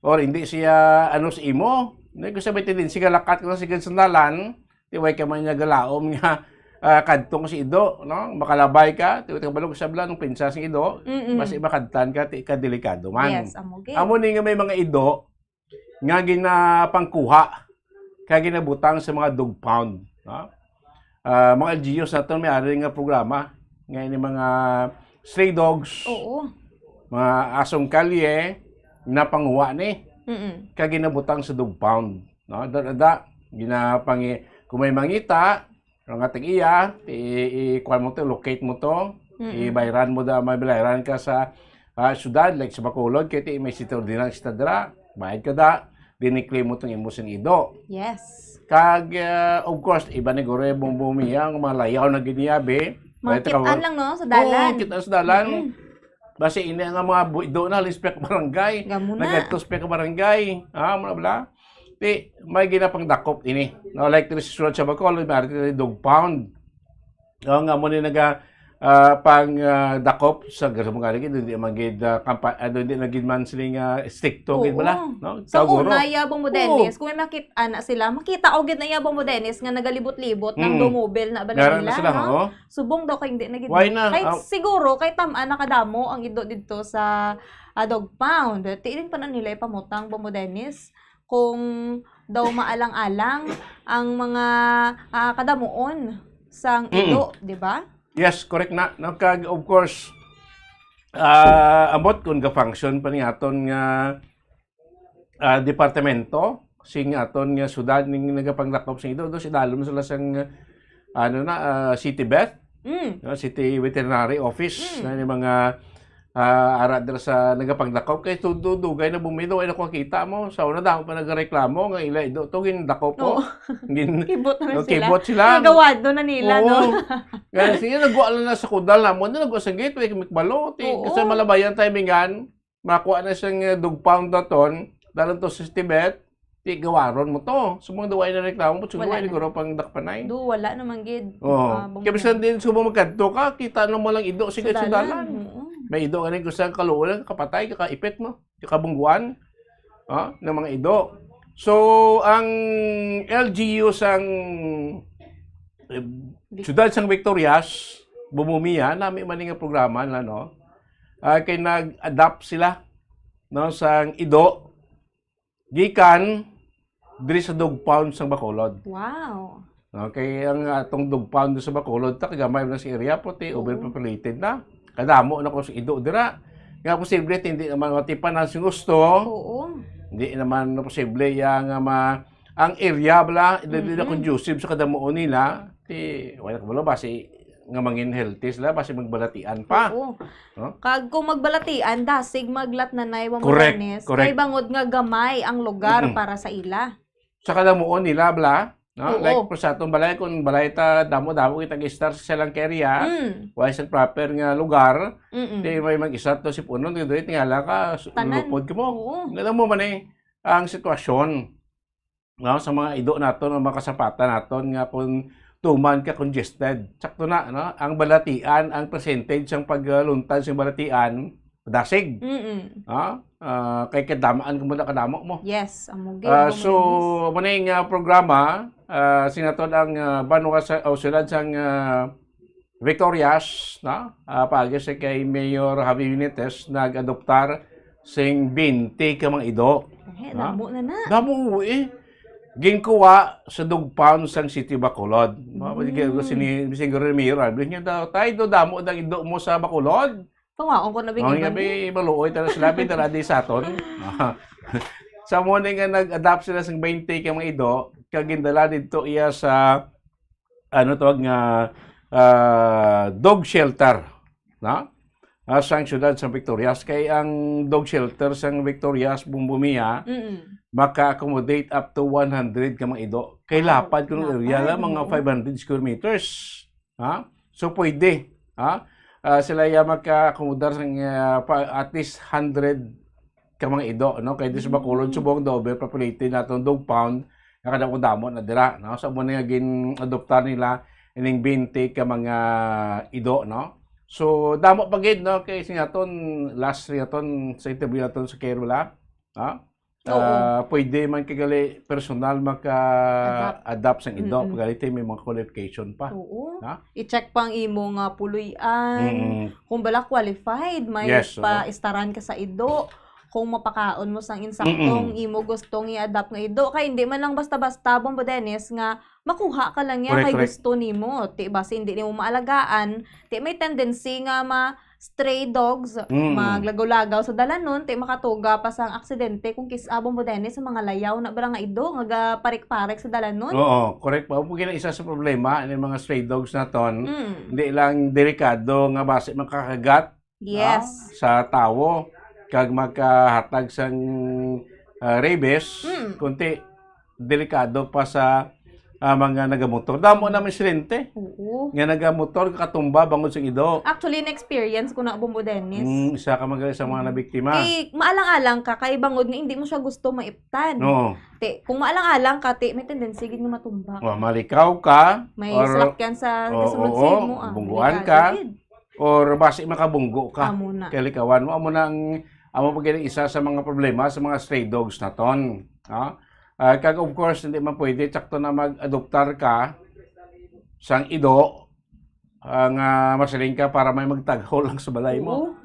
Speaker 12: or hindi siya sa imo. Hindi ko sabi din siya lakat ko sa sandalan, tiway ka man niya galaom nga kadtong si ido, no? Makalabay ka, tiway ka balog sa bla ng pinsa si ido, mas makadtan ka ti ka delikado man.
Speaker 6: Yes,
Speaker 12: amo ni nga may mga ido nga ginapangkuha kaya ginabutang sa mga dog pound, no? Mga LGUs natin may ari nga programa ngayon yung mga stray dogs, mga asong kalye na panguha ni kaya ginabutang sa dog pound, no? Kung may mangita ang ating iya, i-kuan mo to, locate mo to, i-bayran mo may bayran ka sa syudad like sa Bacolod, kaya may sita ordinal sa dra, bayad ka da, diniclaim mo itong imusin ido.
Speaker 6: Yes.
Speaker 12: Kag, of course, iba ni gore bumiya, ang mga layaw na giniyabi.
Speaker 6: Mga kitaan lang, no? Sa dalan.
Speaker 12: Oo, kitaan sa dalan. Basi ini nga mga ido na, lispek barangay. Nagatospek barangay. Mga bla. May ginapang dakop ini. No, like the susunod sa Bacolod, may arti dog pound. Nga mo ni pang dakop sa gasumagalig, hindi magid hindi nagid man siling stick to gid bala, no?
Speaker 6: So kung nayabong mo Dennis, kung may makita sila, makita og gid nayabong mo Dennis nga nagalibot-libot ng dumobel na bala nila,
Speaker 12: sila,
Speaker 6: no? Subong daw kay hindi nagid. Kahit siguro kay tam-an nakadamo ang ido didto sa dog pound. Tiilin pa na nila ipamutang Bombo Dennis kung daw maalang-alang ang mga kadamuon sang ido, di ba?
Speaker 12: Yes, correct na. Of course, amot kung ga-function pa ni aton nga departamento, sing aton nga sudad ning nagapanglakop sing ito, si dalom sila sang City Vet, City Veterinary Office, na yung mga arad sa nagapanglakop, kay dugay na bumido, ay nakakita mo, sa una damo pa nagreklamo, nga ila ito, gindakop po.
Speaker 6: Kibot na sila.
Speaker 12: Kibot sila.
Speaker 6: Nagawado na nila, no?
Speaker 12: Kaya sige, nagwala na sa kudal namon, nagwa sa gateway, kumikbalo, kasi malabayan timingan, makuha na siyang dog pound na ton, dalan to sa Tibet, Di gawaron mo to. Sumang duway na reklamo mo, siguro
Speaker 6: Wala
Speaker 12: ay
Speaker 6: na.
Speaker 12: siguro pang dakpanay.
Speaker 6: Wala naman gid.
Speaker 12: Kaya bisan din sumang magkanto ka, kita na mo lang ido sige
Speaker 6: Sudalan.
Speaker 12: sudalan. May ido ganin kung saan kaluulan, kapatay, kakaipit mo, kabungguan ng mga ido. So, ang LGU sang Siyudad sang Victorias, Bumumiya, nami man nga programa na kay nag-adapt sila sang ido gikan diri sa dog pound sang Bacolod.
Speaker 6: Wow.
Speaker 12: Okay, ang atong dog pound sa Bacolod ta kagamay na sa area puti overpopulated na. Kadamo na ko sa ido dira. Nga posible hindi naman matipan ang gusto.
Speaker 6: Oo.
Speaker 12: Hindi naman posible yang ang area bala hindi na conducive sa kadamuon nila. Ti wala ka ba si nga mangin healthy sila basi magbalatian pa.
Speaker 6: Oo. Kag kung magbalatian dasig maglat nanay wa
Speaker 12: Correct,
Speaker 6: Moranes
Speaker 12: correct.
Speaker 6: kay bangod nga gamay ang lugar para sa ila.
Speaker 12: Sa kadamuon nila bala,
Speaker 6: Oo.
Speaker 12: like po sa atong balay kung balay ta damo-damo kita gi-start sa silang area, wise and proper nga lugar, di may mag-start to si punon dito tingala ka
Speaker 6: Tanan.
Speaker 12: lupod ka mo. Ngano mo man ang sitwasyon sa mga ido naton ang mga kasapatan naton nga kung tuman ka congested. Sakto na ang balatian, ang percentage ng pagluntad sa balatian dasig. Kay kadamaan kung muna kadamo mo.
Speaker 6: Yes, amugay.
Speaker 12: So, maning programa, sinaton ang Banwa sa Ausulad sang Victorias, pagi sa kay Mayor Javi Benitez, nag-adoptar sing 20 ka mga ido.
Speaker 6: Damo na na.
Speaker 12: Damo ginkuha sa dog pound sang City Bacolod. Siguro ni Mayor, sabi niya daw, tayo damo ang ido mo sa Bacolod.
Speaker 6: Tungaon ko na bigyan.
Speaker 12: May maluoy tala sila, tala di sa aton. Sa muna nga nag-adapt sila sa 20 ka mga ido, kagindala dito iya sa dog shelter. Sang siyudad sa Victorias. Kay ang dog shelter sa Victorias, Bumbumiya, maka-accommodate up to 100 ka mga ido. Kay lapad kung area lang, mga 500 square meters. So, pwede. Sila yung maka-accommodate at least 100 ka mga ido. Kaya di sa Bacolod, subong dobe, populated natin dog pound, nakadamo-damo na dira. So, muna yung adoptar nila, ining 20 ka mga ido. So, damo pagid, kaya sinaton, last sinaton, sa interview naton sa Kerala, pwede man kagali personal maka-adapt sa ido. Pagalite may mga qualification pa.
Speaker 6: Oo. I-check pang imo nga puluyan. Kung bala qualified, may pa-istaran ka sa ido. Kung mapakaon mo sang insaktong imo gustong i-adapt nga ido. Kay hindi man lang basta-basta Bombo Dennis nga makuha ka lang yan kay gusto nimo. Ti basi hindi nimo maalagaan. Ti may tendency nga stray dogs, maglagaw-lagaw sa dalanon, ti makatuga pa sang aksidente kung kisabong mo din sa mga layaw na barang nga ido, nga parik-parik sa dalanon.
Speaker 12: Oo, correct pa. Kung isa sa problema, ng mga stray dogs na ton, hindi lang delikado nga base makakagat sa tao, kag makahatag sang rabies, kundi delikado pa sa mga nagamotor. Damo na may silente. Nga nagamotor, katumba, bangod sa ido.
Speaker 6: Actually, na-experience ko na Bombo Dennis.
Speaker 12: Isa ka magaling sa mga nabiktima.
Speaker 6: Kay maalang-alang ka, kay bangod nga hindi mo siya gusto maiptan. Kung maalang-alang ka, may tendency gid nga matumba.
Speaker 12: Malikaw ka.
Speaker 6: May salakyan sa kasulod mo.
Speaker 12: Bungguan ka. Or basi makabunggo ka. Kaya likawan mo. Amo nang pagiging isa sa mga problema sa mga stray dogs na ton. Kag of course, hindi man pwede, tsakto na mag-adoptar ka sang ido ang masaling ka para may magtagho lang sa balay mo.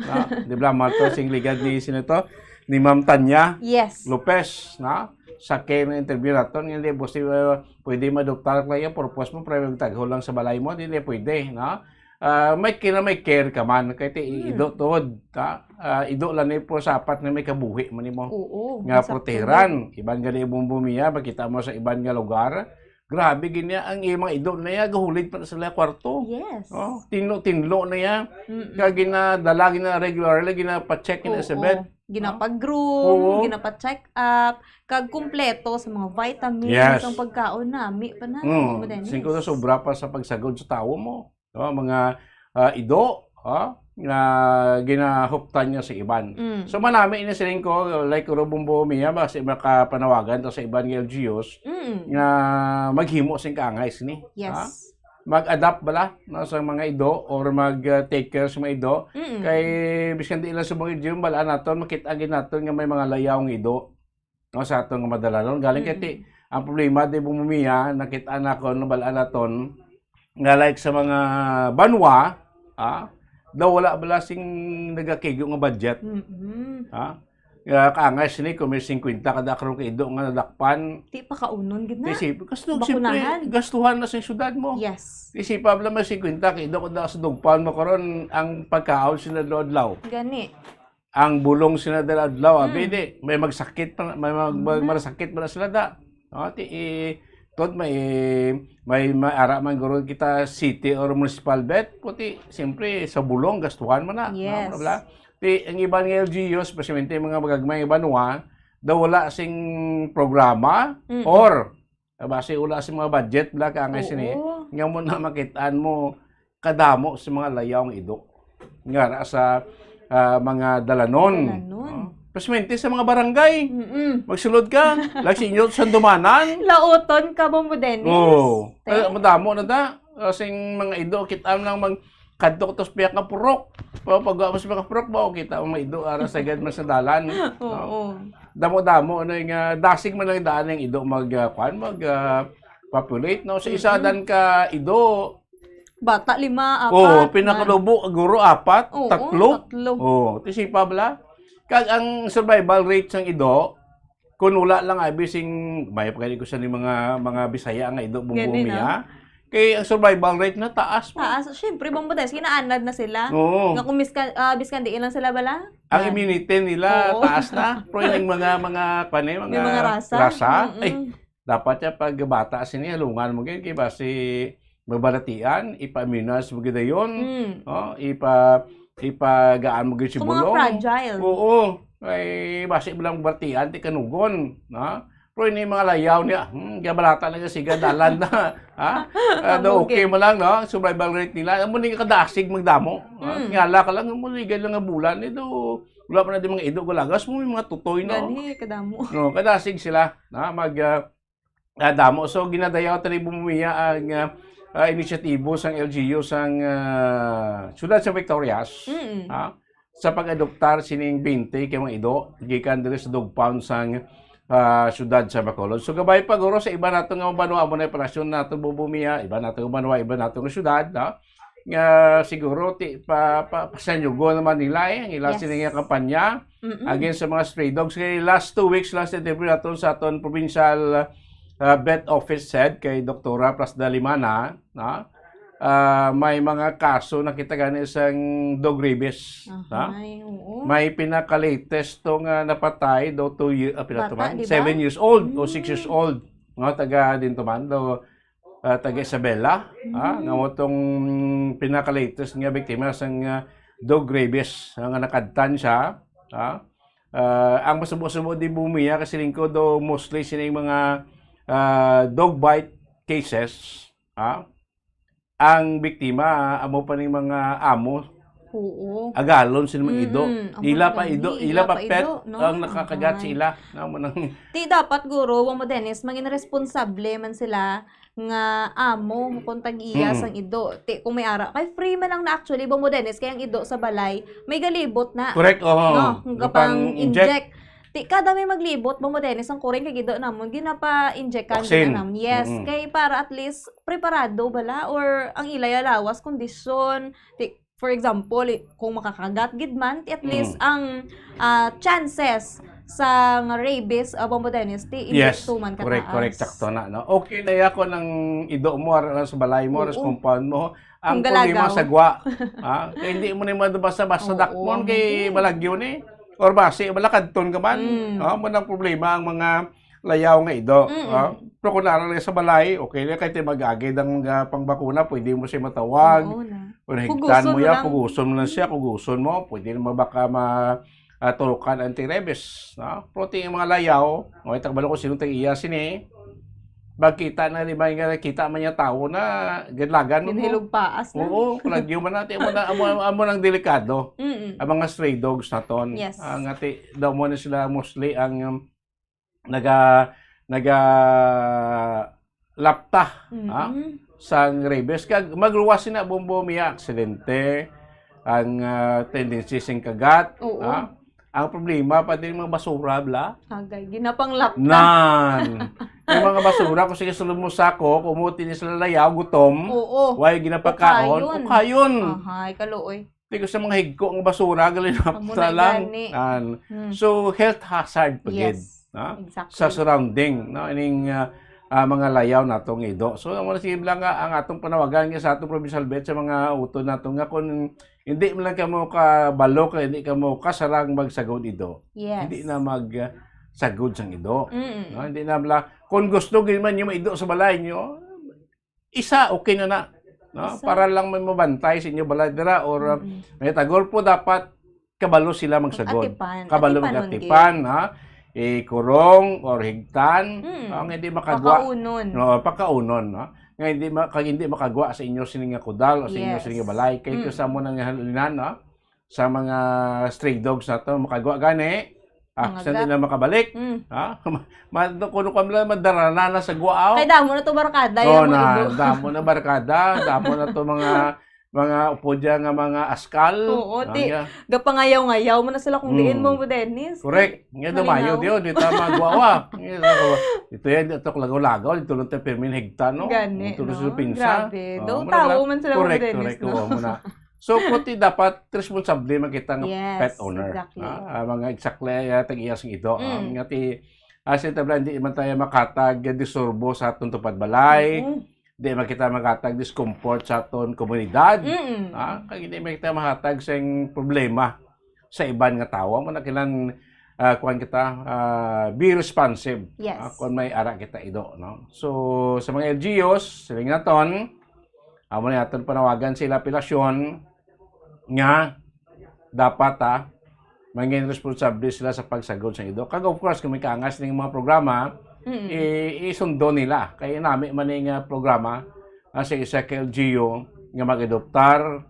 Speaker 12: Di ba, mato sing ligad ni Senator, ni Ma'am Tanya Lopez, sa kayo ng interview natin, hindi pwede ma-adoptar ka yan, purpose mo, para may magtagho lang sa balay mo, hindi pwede. May care ka man, kahit ido tod, ido lang po sapat na may kabuhi man mo. Nga proteran, iban nga Bumbumiya, makita mo sa iban nga lugar, grabe ganyan ang mga ido na yan, gahulid pa na sila kwarto. Tinlo na yan, kaya ginadala, regularly, ginapa-check in sa bed.
Speaker 6: Ginapag-groom, ginapa-check up, kag kumpleto sa mga vitamins, ang pagkaon nami pa na.
Speaker 12: Singko na sobra pa sa pagsagod sa tao mo. Mga ido, nga ginahuptan niya sa iban.
Speaker 6: Mm.
Speaker 12: So manami ini siling ko like Robumbo Mia ba sa makapanawagan to sa iban nga LGUs nga maghimo sing kaangay sini.
Speaker 6: Yes.
Speaker 12: Ha? Mag-adapt bala no, sa mga ido or mag-take care sa mga ido. Kay biskan di ilang subong ido bala naton makita gid naton nga may mga layaw nga ido no sa atong nga madalanon galing kay ang problema di bumumiya nakita na ko no bala naton nga like sa mga banwa daw wala bala sing nagakigyo nga budget. Ha? Kaangay sini kung may 50 kada karon kay ido nga nadakpan.
Speaker 6: Di pa kaunon gid na.
Speaker 12: Isip, gusto
Speaker 6: Bakunahan.
Speaker 12: siyempre gastuhan na sa syudad mo.
Speaker 6: Yes.
Speaker 12: Isip pa bala may 50 kay ido kada sa dugpan mo karon ang pagkaon sina adlaw.
Speaker 6: Gani.
Speaker 12: Ang bulong sina adlaw abi di may magsakit pa may magsakit pa na sila da. Tod may ara man guro kita city or municipal bed puti siyempre sa bulong gastuhan mo na.
Speaker 6: Yes.
Speaker 12: Ang ibang LGUs, especially mga magagmay banwa, daw wala sing programa or base wala sing mga budget bla kaangay sini. Nga mo na makitaan mo kadamo sa mga layawng ido. Nga sa mga dalanon. Especially sa mga barangay. Magsulod ka, like sa inyo sa dumanan.
Speaker 6: Lauton ka Bombo Dennis.
Speaker 12: Oo. Madamo na da. Sing mga ido kitaan lang kadto tos piyak nga purok. Pag mas mga purok ba kita ang maido ara sa gad man sa dalan.
Speaker 6: Oo.
Speaker 12: Damo-damo na nga dasig man lang daan ng ido mag populate no sa isa dan ka ido.
Speaker 6: Bata 5, 4.
Speaker 12: Pinakalubo guro 4, 3. Oo, tisipa bala. Kag ang survival rate sang ido kun wala lang abi sing may pagani ko sa ni mga Bisaya nga ido bumbumiya. Kay ang survival rate na taas mo.
Speaker 6: Taas. Siyempre, Bombo Dennis, kinaanad na sila.
Speaker 12: Oo.
Speaker 6: Nga kung biskandiin lang sila bala.
Speaker 12: Ang immunity nila taas na. Pero yung mga rasa. Ay, dapat ya pag bata sini halungan mo gid kay base magbalatian, ipa-immunize mo gid yon. Ipagaan mo gid si bulong.
Speaker 6: Mga fragile.
Speaker 12: Oo. Ay base bilang balatian ti kanugon, na. Pero ini mga layaw niya, gabalata na siga dalan na. Okay mo lang, no? Survival rate nila. Amo ni kadasig magdamo. Ngala ka lang, muligan lang nga bulan. Ito, wala pa na di mga ido. Gulagas mo, yung mga tutoy, no?
Speaker 6: Gani, kadamo.
Speaker 12: No, kadasig sila, na? Damo. So, ginadayaw tayo bumumiya ang inisyatibo sang LGU sang Siyudad sa Victorias. Sa pag-adoptar sining 20 kay mga ido. Gikan diri sa dogpound sang siyudad sa Bacolod. So gabay pa guro sa iba nato nga banwa mo na operasyon nato bubumiya, iba nato nga banwa, iba nato nga siyudad, no? Nga siguro pasanyugo naman nila ang ila sining kampanya against sa mga stray dogs. Kay last 2 weeks last interview nato sa aton provincial vet office head kay Doktora Plasda Limana, no? May mga kaso nakita gani isang dog rabies, may pinaka-latest tong napatay do 2 years 7 years old o 6 years old nga taga dinto man do taga Isabela nga mo tong pinaka-latest nga biktima sang dog rabies nga nakadtan siya ang masubo-subo di bumiya kasi lingko do mostly sining mga dog bite cases ang biktima amo pa ning mga amo.
Speaker 6: Oo.
Speaker 12: Agalon sila mga ido. Ila pa pet no? Ang nakakagat sila.
Speaker 6: Ti dapat guro Bombo Dennis mangin responsable man sila nga amo kung tag-iya sang ido. Ti kung may ara kay free man lang na actually Bombo Dennis kay ang ido sa balay may galibot na.
Speaker 12: Correct.
Speaker 6: No, kapang inject. Ti kada may maglibot Bombo Dennis ang kuring kay gido namon ginapa-injectan din namon. Yes, kay para at least preparado bala or ang ilay alawas kondisyon. Ti for example, kung makakagat gid man, at least ang chances sa rabies Bombo Dennis ti man ka
Speaker 12: correct sakto na no. Okay na yako ng ido mo sa balay mo sa compound mo ang problema sagwa. Kay hindi mo ni basta dakmon kay balagyo ni or base balakadton ka man. Mo nang problema ang mga layaw nga ido. Pero kung naroon sa balay, okay na kahit mag-agid ang pangbakuna, pwede mo siya matawag. Kung higtan mo yan, puguson mo lang siya, puguson mo, pwede naman baka matulukan anti-rabies. Pero yung mga layaw, takbalo ko sinong tag-iya sini, Bagkita na limay nga kita man niya tao na gidlagan mo.
Speaker 6: Ginhilog paas na.
Speaker 12: Oo, kulagyo man natin amo nang delikado. Ang mga stray dogs naton.
Speaker 6: Yes.
Speaker 12: Ang ati daw mo na sila mostly ang lapta sang rabies kag magluwas na bombo miya aksidente ang tendency sing kagat.
Speaker 6: Oo.
Speaker 12: Ang problema pa din mga basura bla.
Speaker 6: Agay, ginapang lapta.
Speaker 12: Nan. Yung mga basura, kung sige sulod mo sako, kumuti ni sila layaw, gutom.
Speaker 6: Oo.
Speaker 12: Way ginapakaon. Ukayon.
Speaker 6: Ahay, kaluoy.
Speaker 12: Hindi ko sa mga higko ang basura, galin na lang. So, health hazard pa gid.
Speaker 6: Yes. Exactly.
Speaker 12: Sa surrounding. No? Ining mga layaw natong ido. So, ang mga sige lang ang atong panawagan nga sa atong provincial bet sa mga utod natong nga kung hindi mo lang ka mo kabalo, hindi ka mo kasarang magsagod ido.
Speaker 6: Yes.
Speaker 12: Hindi na sagod sang ido. No? Hindi na bla kung gusto gid man niyo maido sa balay niyo, isa okay na. No? Para lang may mabantay sa inyo balay dira or may tagol po dapat kabalo sila magsagod. Kabalo magatipan, ha? Kurong or higtan, ang hindi makagwa.
Speaker 6: Pakaunon.
Speaker 12: No, pakaunon, no? Nga hindi makagwa sa inyo sining kudal o sa inyo sining balay kay kasama nang halunan, no? Sa mga stray dogs nato makagwa gani. Sa hindi na makabalik. Kuno kam lang madarana na sa guaw.
Speaker 6: Kay damo na to barkada
Speaker 12: yung damo na barkada, damo na to mga upodya nga mga askal.
Speaker 6: Oo, gapangayaw-ngayaw mo na sila kung diin mo Dennis.
Speaker 12: Correct. Nga dumayo diyo, dito magwawa. Ito yan, ito lagaw-lagaw, dito lang tayo permin higta, no?
Speaker 6: Gani,
Speaker 12: no?
Speaker 6: Sa pinsa. Grabe. Doon tao man sila mo Dennis, no?
Speaker 12: Correct. So, puti dapat responsable makita ng pet owner.
Speaker 6: Exactly.
Speaker 12: Mga exactly, tag-iyas ng ito. Ngati, tabla, hindi man tayo makatag disorbo sa atong tupad balay. Hindi man kita makatag discomfort sa atong komunidad. Kaya hindi man kita makatag sa problema sa iban nga tao. Muna kailan kuhan kita, be responsive.
Speaker 6: Yes.
Speaker 12: Kung may ara kita ido. No? So, sa mga LGUs, siling naton, amo na natin panawagan sila apelasyon nga dapat maging responsable sila sa pagsagod sa ido. Kag of course, kung may kaangas ng mga programa, isundo nila. Kaya namin man yung programa sa isa ka LGU nga mag-adoptar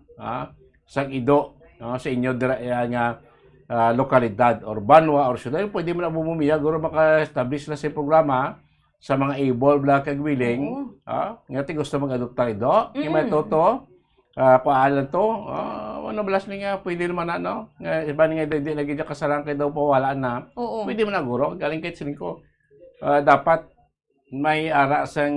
Speaker 12: sa ido sa inyo nga lokalidad or banwa or syudad. Pwede mo na bumumiya, guro maka-establish na sa programa sa mga able black kag willing nga gusto mag-adoptar ido. Yung may toto paalan to ano balas nga pwede naman ano nga iba nga hindi lagi dyan kasarang kay daw pawalaan na pwede man na guro galing kahit sining ko dapat may ara sang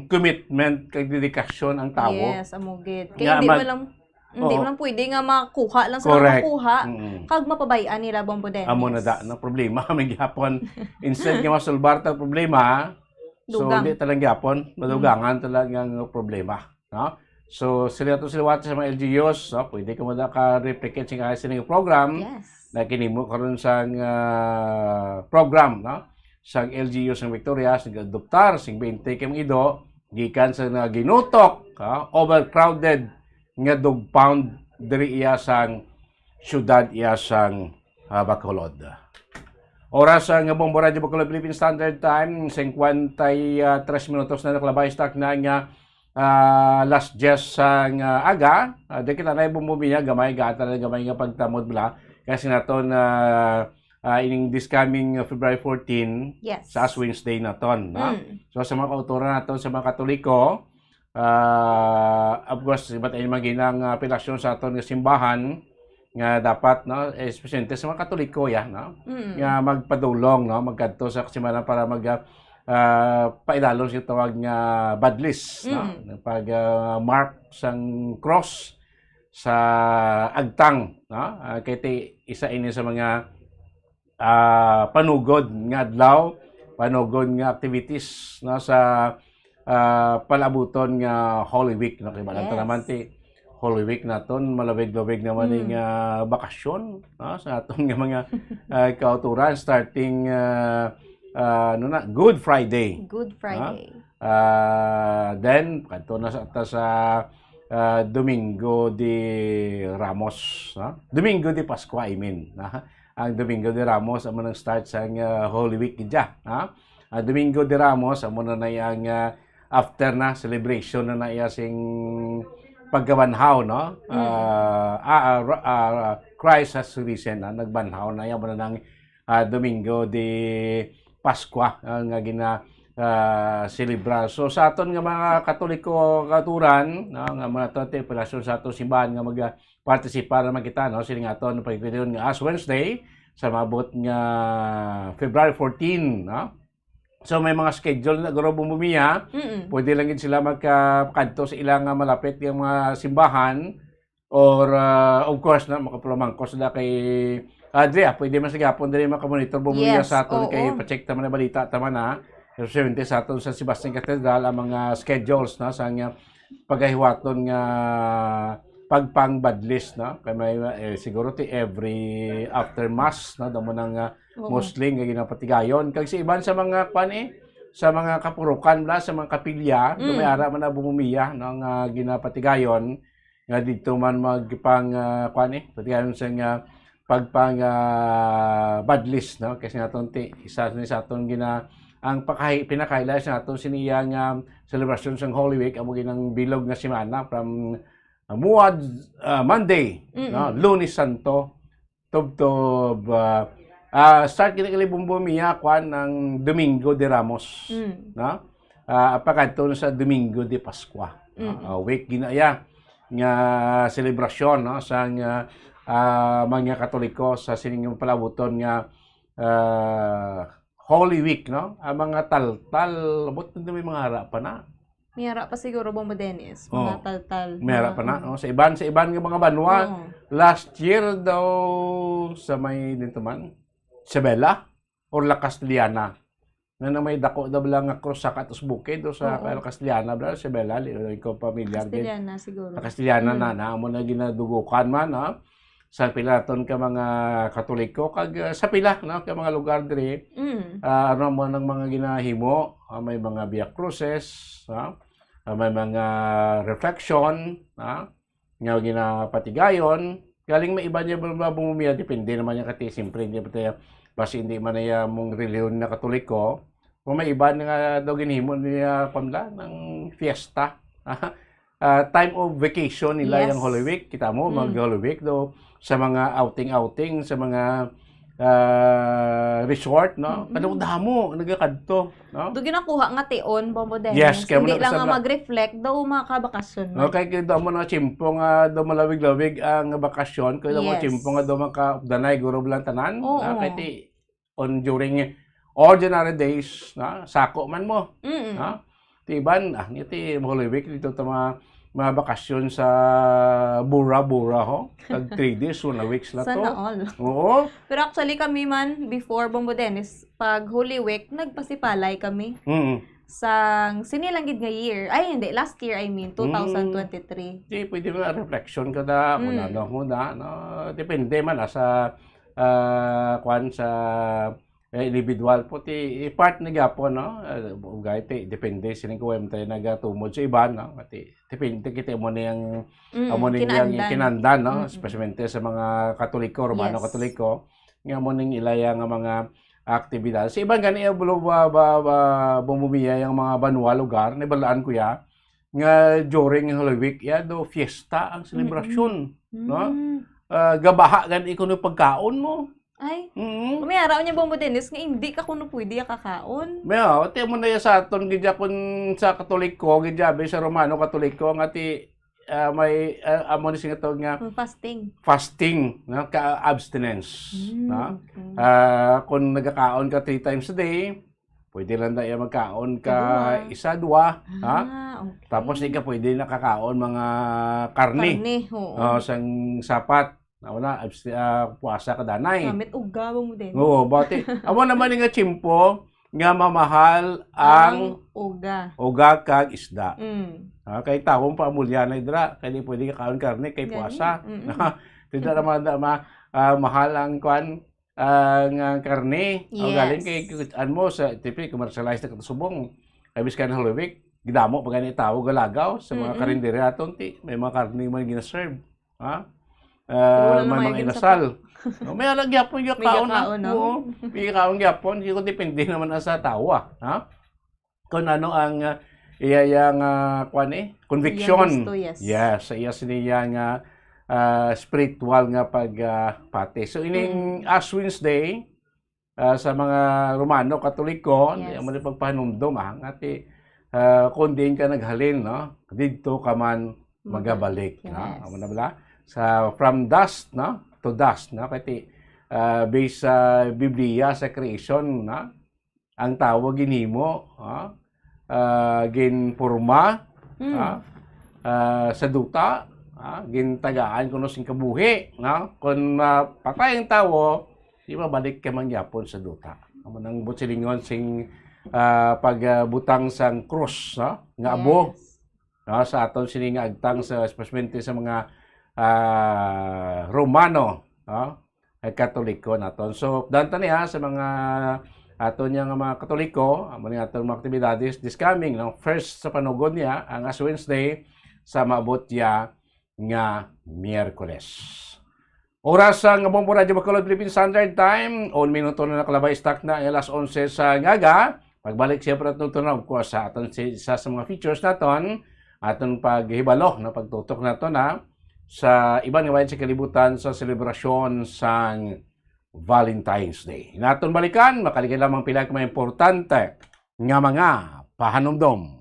Speaker 12: commitment kag dedikasyon ang tao.
Speaker 6: Yes, amugid. Kaya hindi mo lang pwede nga makuha lang sa makuha kag mapabayaan nila Bombo Dennis.
Speaker 12: Amo na da na problema may gihapon instead nga masolbar ta problema so hindi talang gihapon madugangan talagang problema, no? So sila sa mga LGUs, no? Pwede ka maka-replicate sa sining program na kinimo karon sa program, no? Sa LGU sa Victoria, sa adoptar, sa 20 kay ido, gikan sa ginutok, overcrowded nga dog pound diri iya sang syudad iya sang Bacolod. Oras nga Bombo Radio Bacolod Philippine Standard Time, 53 minutos na nakalabay stock na nga last just sang aga. Di kita na bumubiya gamay gata na gamay nga pagtamod bla kasi naton in this coming February 14 sa Ash Wednesday naton, no? So sa mga kauturan naton sa mga Katoliko, of course iba't ay maginang apelasyon sa aton nga simbahan nga dapat, no, especially sa mga Katoliko no? Nga magpadulong, no, magkadto sa simbahan para paidalon siya tawag nga badlis, no? Pag mark sang cross sa agtang, no? Kaya isa ini sa mga panugod nga adlaw, panugod nga activities, no, sa palabuton nga Holy Week, no? Kaya balanta naman Holy Week naton malawig-lawig naman yung bakasyon, no? Sa atong nga mga kauturan starting Good Friday.
Speaker 6: Good Friday.
Speaker 12: Then kadto na sa Domingo de Ramos, Domingo de Pascua, I mean. Ang Domingo de Ramos amo nang start sa Holy Week gidya, Domingo de Ramos, amo na yang after na celebration na iya sing pagkabanhaw, no? Christ has risen, nagbanhaw na yan mo na ng Domingo de Pascua nga celebrar. So sa aton nga mga Katoliko katuran, no, nga mga operasyon sa aton simbahan nga mag-participar naman kita, no, sila nga aton pagkakitaon nga Ash Wednesday sa mabot nga February 14, no? So may mga schedule na guro bumumiya, pwede lang gid sila magkakadto sa ilang malapit yung mga simbahan or of course na makapulumangkos na kay Adria, pwede man sigapon diri makamonitor bumumiya sa aton kay pa-check ta man na balita ta man na. Kasi sa aton sa Sebastian Cathedral ang mga schedules na sa nga paghiwaton nga pagpang-badlist, no? Kay may siguro ti every after mass, no, damo nang Muslim nga ginapatigayon kag sa iban sa mga sa mga kapurukan bla sa mga kapilya, may ara man na bumumiya no nga ginapatigayon nga dito man magpang patigayon sa nga pagpang badlist, no? Kasi naton ti isa sa aton ang pinakaila sa aton siniya nga celebration sa Holy Week amo ginang bilog nga semana from Muad Monday, no? Lunes Santo, tubtob start kita kali bumbumiya kwan ng Domingo de Ramos, no? Apakadto sa Domingo de Pascua, week ginaya nga celebration, no, sa mga Katoliko sa sining palabuton nga Holy Week, no? Ang mga taltal, abot na may mga harapan na.
Speaker 6: May harap pa siguro Bombo Dennis, mga taltal.
Speaker 12: May harap pa na. Sa iban nga mga banwa, last year daw sa may dito man, Isabela or La Castellana, na may dako daw lang nga cross sa katos bukid o sa La Castellana, bla Isabela, ko pamilyar din.
Speaker 6: Castellana siguro.
Speaker 12: La Castellana na amo na ginadugukan man, no? Sa pilaton ka mga Katoliko kag sa pila, no, ka mga lugar diri ano mo ng mga ginahimo, may mga Via Cruces, no? May mga reflection, no? Nga ginapatigayon galing may iba niya bumumiya, depende naman niya kati simpre niya pati basi hindi man niya mong reliyon na Katoliko, kung may iba nga daw ginhimo niya pamla ng fiesta. Time of vacation nila yung Holy Week. Kita mo, mag-Holy Week do sa mga outing-outing, sa mga resort, no? Kadong damo, nagakadto, no?
Speaker 6: Do ginakuha nga tion, Bombo Dennis.
Speaker 12: Yes, kaya
Speaker 6: hindi lang nga mag-reflect daw makabakasyon.
Speaker 12: Okay, kaya daw mo na chimpo nga daw malawig-lawig ang bakasyon, kaya daw mo chimpo nga daw maka-updanay, guro lang tanan. Kaya during ordinary days, na sako man mo. No? Tiban, iti Holy Week, dito mga bakasyon sa Bura-Bura, ho? Tag 3 days, 1 weeks na to.
Speaker 6: Sana all.
Speaker 12: Oo.
Speaker 6: Pero actually kami man, before Bombo Dennis, pag Holy Week, nagpasipalay kami. Sang sinilanggid nga year. Ay, hindi. Last year, I mean, 2023.
Speaker 12: Di, pwede mo reflection ka na, muna, no? Depende man sa sa individual po ti part ni gapo, no, ugay ti depende sining kuwem tayo nagatumod sa iba, no, ati depende kita mo niyang kinandan, no, especially sa mga Katoliko, Romano Katoliko nga mo ning ilaya nga mga aktibidad sa ibang gani bumumiya yung mga banwa lugar nibalaan ko ya nga during Holy Week ya do fiesta ang selebrasyon, no, gabaha gan ikuno pagkaon mo.
Speaker 6: Ay, may araw niya Bombo Dennis nga hindi ka kuno pwede kakaon.
Speaker 12: Mao, ti mo na sa aton gidya kun sa Katoliko, gidya sa Romano Katoliko nga ti may amo ni singato nga fasting, no, ka abstinence, no. Kung nagkakaon ka 3 times a day, pwede lang daya magkaon ka isa, dua, ha? Okay. Tapos di ka pwede nakakaon mga karne. Sang sapat. Wala, puasa ka danay.
Speaker 6: Gamit uga mo din.
Speaker 12: Oo, bati. Amo naman nga chimpo nga mamahal ang uga kag isda. Kay taong paamulya na idra, kay di pwede ka kaon karne kay puasa. Tidak naman mahal ang kwan ang karne. O galing kay mo sa tipi commercialized na katusubong. Kay biskan Holy Week, gidamo pa gani tao galagaw sa mga karinderi aton ti may mga karne man gina-serve. Ha?
Speaker 6: Wala na
Speaker 12: manang
Speaker 6: mayagin sa
Speaker 12: inasal. May alag yapon yung
Speaker 6: May
Speaker 12: kaon
Speaker 6: gakaon, no?
Speaker 12: Oo, may kaon yapon. Hindi ko depende naman na sa tawa. Ha? Kung ano ang iyang conviction.
Speaker 6: Iyang gusto, yes.
Speaker 12: Yes, sa iya siniyang spiritual nga pagpati. So, ining Ash Wednesday, sa mga Romano, Katoliko,
Speaker 6: Yes.
Speaker 12: yes. Ang pagpahanumdum, ngati, kung din ka naghalin, no? Dito ka man magabalik.
Speaker 6: Yes.
Speaker 12: No? Amo na bala? Sa from dust, no? To dust, no? Kasi based sa Biblia, sa creation, no? Ang tawag ginimo, ginporma, sa duta, gintagaan kuno sing kabuhi, no? Kung patay ang tawo, di ba balik ka man yapon sa duta. Amo nang butsilingon sing pagbutang sang cross, no? Nga abo, no? Sa aton sini nga agtang sa especially sa mga Romano, no? Ay Katoliko naton. So dantan niya sa mga aton nga mga Katoliko, amo ni aton mga aktibidades this coming, no? First sa panugod niya ang Ash Wednesday sa maabot niya nga Miyerkules. Oras ang Bombo Radio Bacolod Philippine Standard Time, 1 minuto na nakalabay stock na alas 11 sa ngaga. Pagbalik siyempre at tutunog ko sa aton sa mga features naton, aton paghibalo na pagtutok naton na sa ibang nga sa kalibutan sa selebrasyon sang Valentine's Day. Naton balikan, makaligay lamang pila ka mga importante nga mga pahanumdom.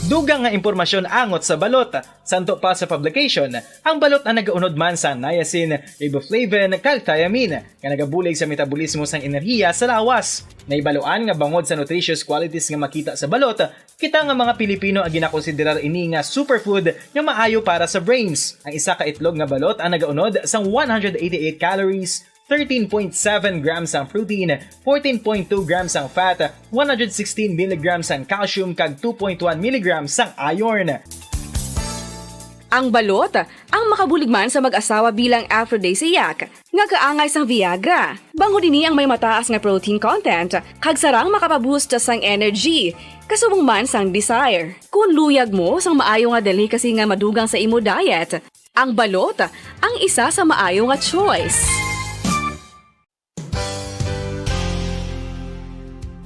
Speaker 17: Dugang nga impormasyon angot sa balot. Santo pa sa publication, ang balot na nagaunod man sa niacin, riboflavin, kag thiamine, nga nagabulig sa metabolismo sang enerhiya sa lawas. Naibaluan nga bangod sa nutritious qualities nga makita sa balot, kita nga mga Pilipino ang ginakonsiderar ini nga superfood nga maayo para sa brains. Ang isa ka itlog nga balot ang nagaunod sang 188 calories, 13.7 grams ang protein, 14.2 grams ang fat, 116 mg ang calcium kag 2.1 mg ang iron.
Speaker 18: Ang balot, ang makabuligman sa mag-asawa bilang aphrodisiac, nga kaangay sang Viagra. Bango dinhi ang may mataas nga protein content, kag sarang makapaboost sang energy, kasubong man sang desire. Kung luyag mo sang maayo nga dali kasi nga madugang sa imo diet, ang balot, ang isa sa maayo nga choice.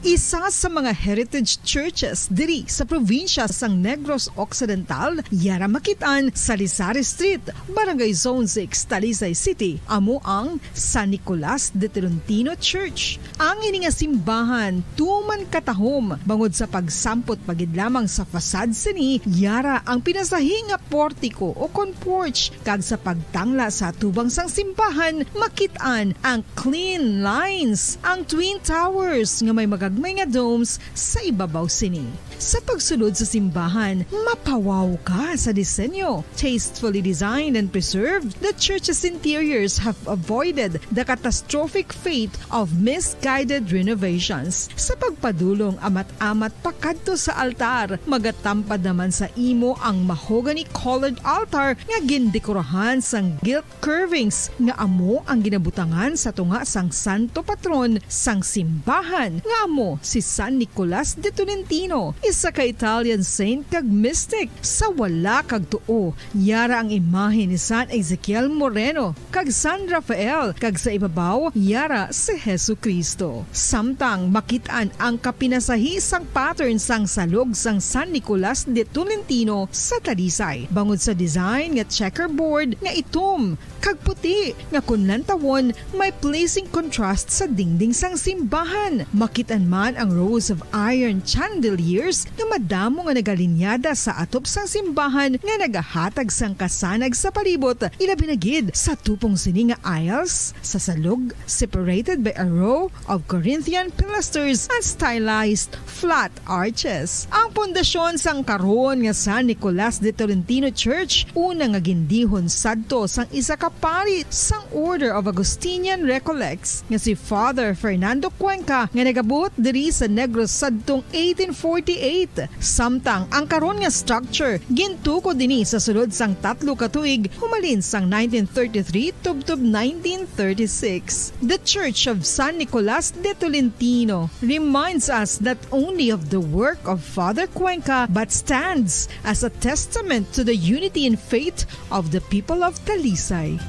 Speaker 11: Isa sa mga heritage churches diri sa probinsya sang Negros Occidental, yara makitaan sa Rizal Street, Barangay Zone 6, Talisay City, amo ang San Nicolas de Tolentino Church. Ang ini nga simbahan tuman katahom bangod sa pagsampot pagid lamang sa fasad sini, yara ang pinasahi nga portiko o kon porch, kag sa pagtangla sa tubang sang simbahan makitaan ang clean lines, ang twin towers nga may magagmay nga domes sa ibabaw sini. Sa pagsulod sa simbahan, mapawaw ka sa disenyo. Tastefully designed and preserved, the church's interiors have avoided the catastrophic fate of misguided renovations. Sa pagpadulong amat-amat pakadto sa altar, magatampad naman sa imo ang mahogany colored altar nga gindekorahan sang gilt curvings nga amo ang ginabutangan sa tunga sang santo patron sang simbahan nga amo si San Nicolas de Tolentino, isa ka Italian saint kag mystic. Sa wala kag tuo, yara ang imahe ni San Ezekiel Moreno kag San Rafael, kag sa ibabaw yara si Jesucristo. Samtang makitaan ang kapinasahi sang pattern sang salog sang San Nicolas de Tolentino sa Talisay, bangod sa design nga checkerboard nga itom kag puti nga kunlantawon may pleasing contrast sa dingding sang simbahan. Makitaan man ang rows of iron chandeliers nga madamo nga nagalinyada sa atop sang simbahan nga nagahatag sang kasanag sa palibot, ilabi na gid sa tupong sini nga aisles sa salog separated by a row of Corinthian pilasters and stylized flat arches. Ang pundasyon sang karon nga San Nicolas de Tolentino Church una nga gindihon sadto sang isa ka pari sang Order of Augustinian Recollects nga si Father Fernando Cuenca nga nagabot diri sa Negros sadtong 1848 1938. Samtang ang karon nga structure gintuko dinhi sa sulod sang 3 ka tuig humalin sang 1933 tubtob 1936. The Church of San Nicolas de Tolentino reminds us not only of the work of Father Cuenca but stands as a testament to the unity and faith of the people of Talisay.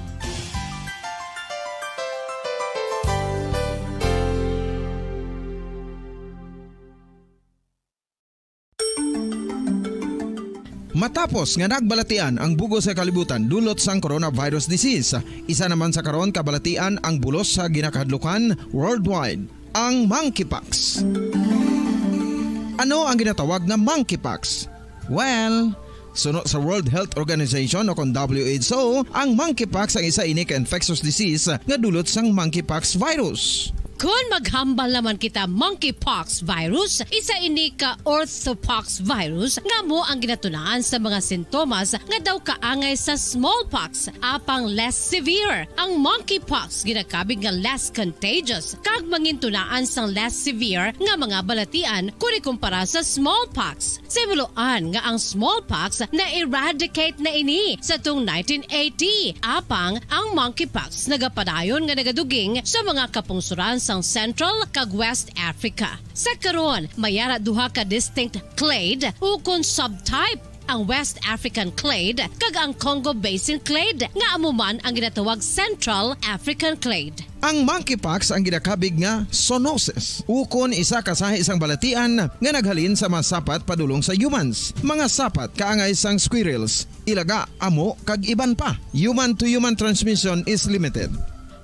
Speaker 19: Matapos nga nagbalatian ang bugo sa kalibutan dulot sang coronavirus disease, isa naman sa karon kabalatian ang bulos sa ginakahadlukan worldwide, ang monkeypox. Ano ang ginatawag na monkeypox? Well, sunod sa World Health Organization o kung WHO, ang monkeypox ang isa ini ka infectious disease nga dulot sang monkeypox virus.
Speaker 20: Kung maghambal naman kita monkeypox virus, isa ini ka orthopox virus nga mo ang ginatunaan sa mga sintomas nga daw kaangay sa smallpox, apang less severe. Ang monkeypox ginakabig nga less contagious kag mangintunaan sang less severe nga mga balatian kung ikumpara sa smallpox. Simuloan nga ang smallpox na eradicate na ini sa tung 1980, apang ang monkeypox nagapadayon nga nagaduging sa mga kapungsuran sang Central kag West Africa. Sa karon, mayara duha ka distinct clade ukon subtype, ang West African clade kag ang Congo Basin clade nga amuman ang ginatawag Central African clade.
Speaker 19: Ang monkeypox ang ginakabig nga zoonosis. Ukon isa ka sa isang balatian nga naghalin sa mga sapat padulong sa humans. Mga sapat kaangay sang squirrels, ilaga, amo kag iban pa. Human to human transmission is limited.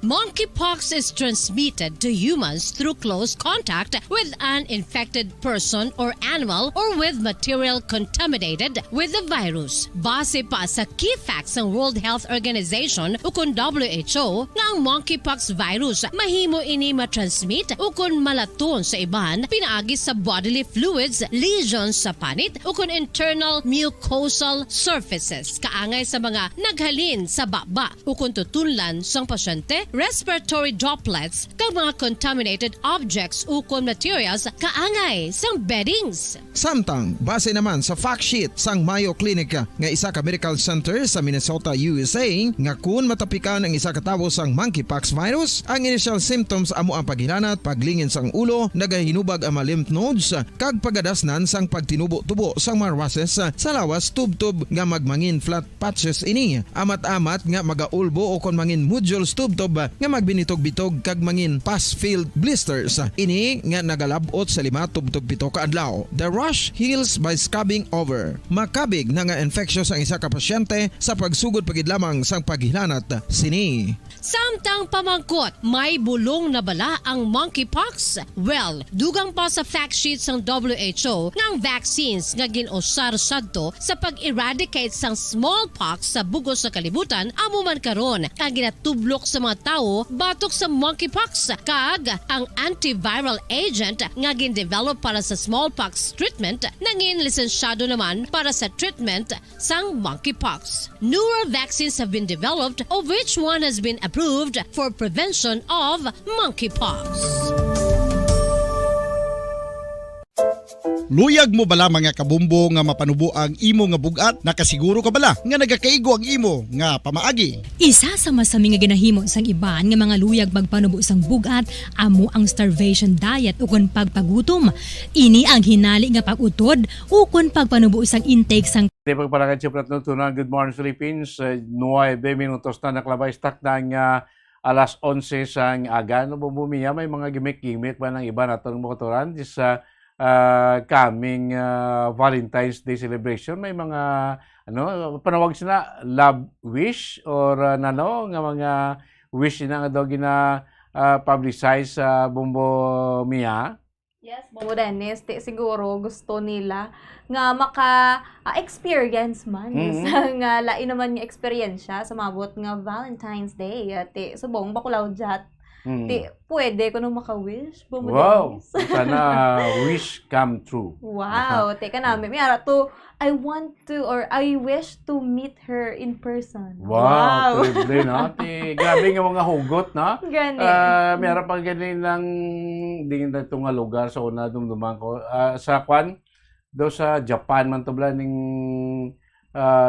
Speaker 20: Monkeypox is transmitted to humans through close contact with an infected person or animal or with material contaminated with the virus. Base pa sa key facts ng World Health Organization ukon WHO nga ang monkeypox virus mahimo ini matransmit ukon malaton sa iban pinaagi sa bodily fluids, lesions sa panit ukon internal mucosal surfaces kaangay sa mga naghalin sa baba ukon tutunlan sang pasyente, respiratory droplets kag mga contaminated objects ukon materials kaangay sang beddings.
Speaker 19: Samtang base naman sa fact sheet sang Mayo Clinic nga isa ka medical center sa Minnesota, USA, nga kun matapikan ang isa ka tawo sang monkeypox virus, ang initial symptoms amo ang paghilanat, paglingin sang ulo, nagahinubag ang mga lymph nodes kag pagadasnan sang pagtinubo-tubo sang mga rashes sa lawas tubtob nga magmangin flat patches ini. Amat-amat nga magaulbo o kon mangin nodules tubtob nga magbinitog-bitog kag mangin pus-filled blisters. Ini nga nagalabot sa 5-7 ka adlaw. The rash heals by scabbing over. Makabig na nga infectious ang isa ka pasyente sa pagsugod pagid lamang sang paghilanat sini.
Speaker 20: Samtang pamangkot, may bulong na bala ang monkeypox? Well, dugang pa sa fact sheet sang WHO nga ang vaccines nga ginusar sadto sa pag-eradicate sang smallpox sa bugos sa kalibutan amo man karon ang ginatublok sa mga tao batok sa monkeypox kag ang antiviral agent nga gin-develop para sa smallpox treatment nangin lisensyado naman para sa treatment sang monkeypox. Newer vaccines have been developed of which one has been approved for prevention of monkeypox.
Speaker 21: Luyag mo bala mga kabumbo nga mapanubo ang imo nga bugat? Nakasiguro ka bala nga nagakaigo ang imo nga pamaagi?
Speaker 22: Isa sa masami nga ginahimo sang iban nga mga luyag magpanubo sang bugat amo ang starvation diet ukon pagpagutom. Ini ang hinali nga pag-utod ukon pagpanubo sang intake sang
Speaker 12: Pagpalakan siya pratnutunan, Good Morning Philippines, 9 minutos na naklabay stock ng alas 11 sang aga. No bumiya, may mga gimmick-gimmick ba ng iba natong motoran sa coming Valentine's Day celebration. May mga panawag sila love wish or nga mga wish na nga daw gina publicize sa Bombo Mia.
Speaker 6: Yes, Bombo Dennis, siguro gusto nila nga maka-experience man sa nga lain naman nga experiensya sa mabot nga Valentine's Day. Subong bakulaw jat. Pwede ko nung maka-wish, Bombo Dennis.
Speaker 12: Sana wish come true.
Speaker 6: Wow, teka namin. Mayara to, I want to or I wish to meet her in person.
Speaker 12: Wow. Terrible, no? Grabe nga mga hugot, no?
Speaker 6: Gani.
Speaker 12: Mayroon pang ganin lang din na itong lugar sa una dumduman ko. Sa Kwan, daw sa Japan man to bala ning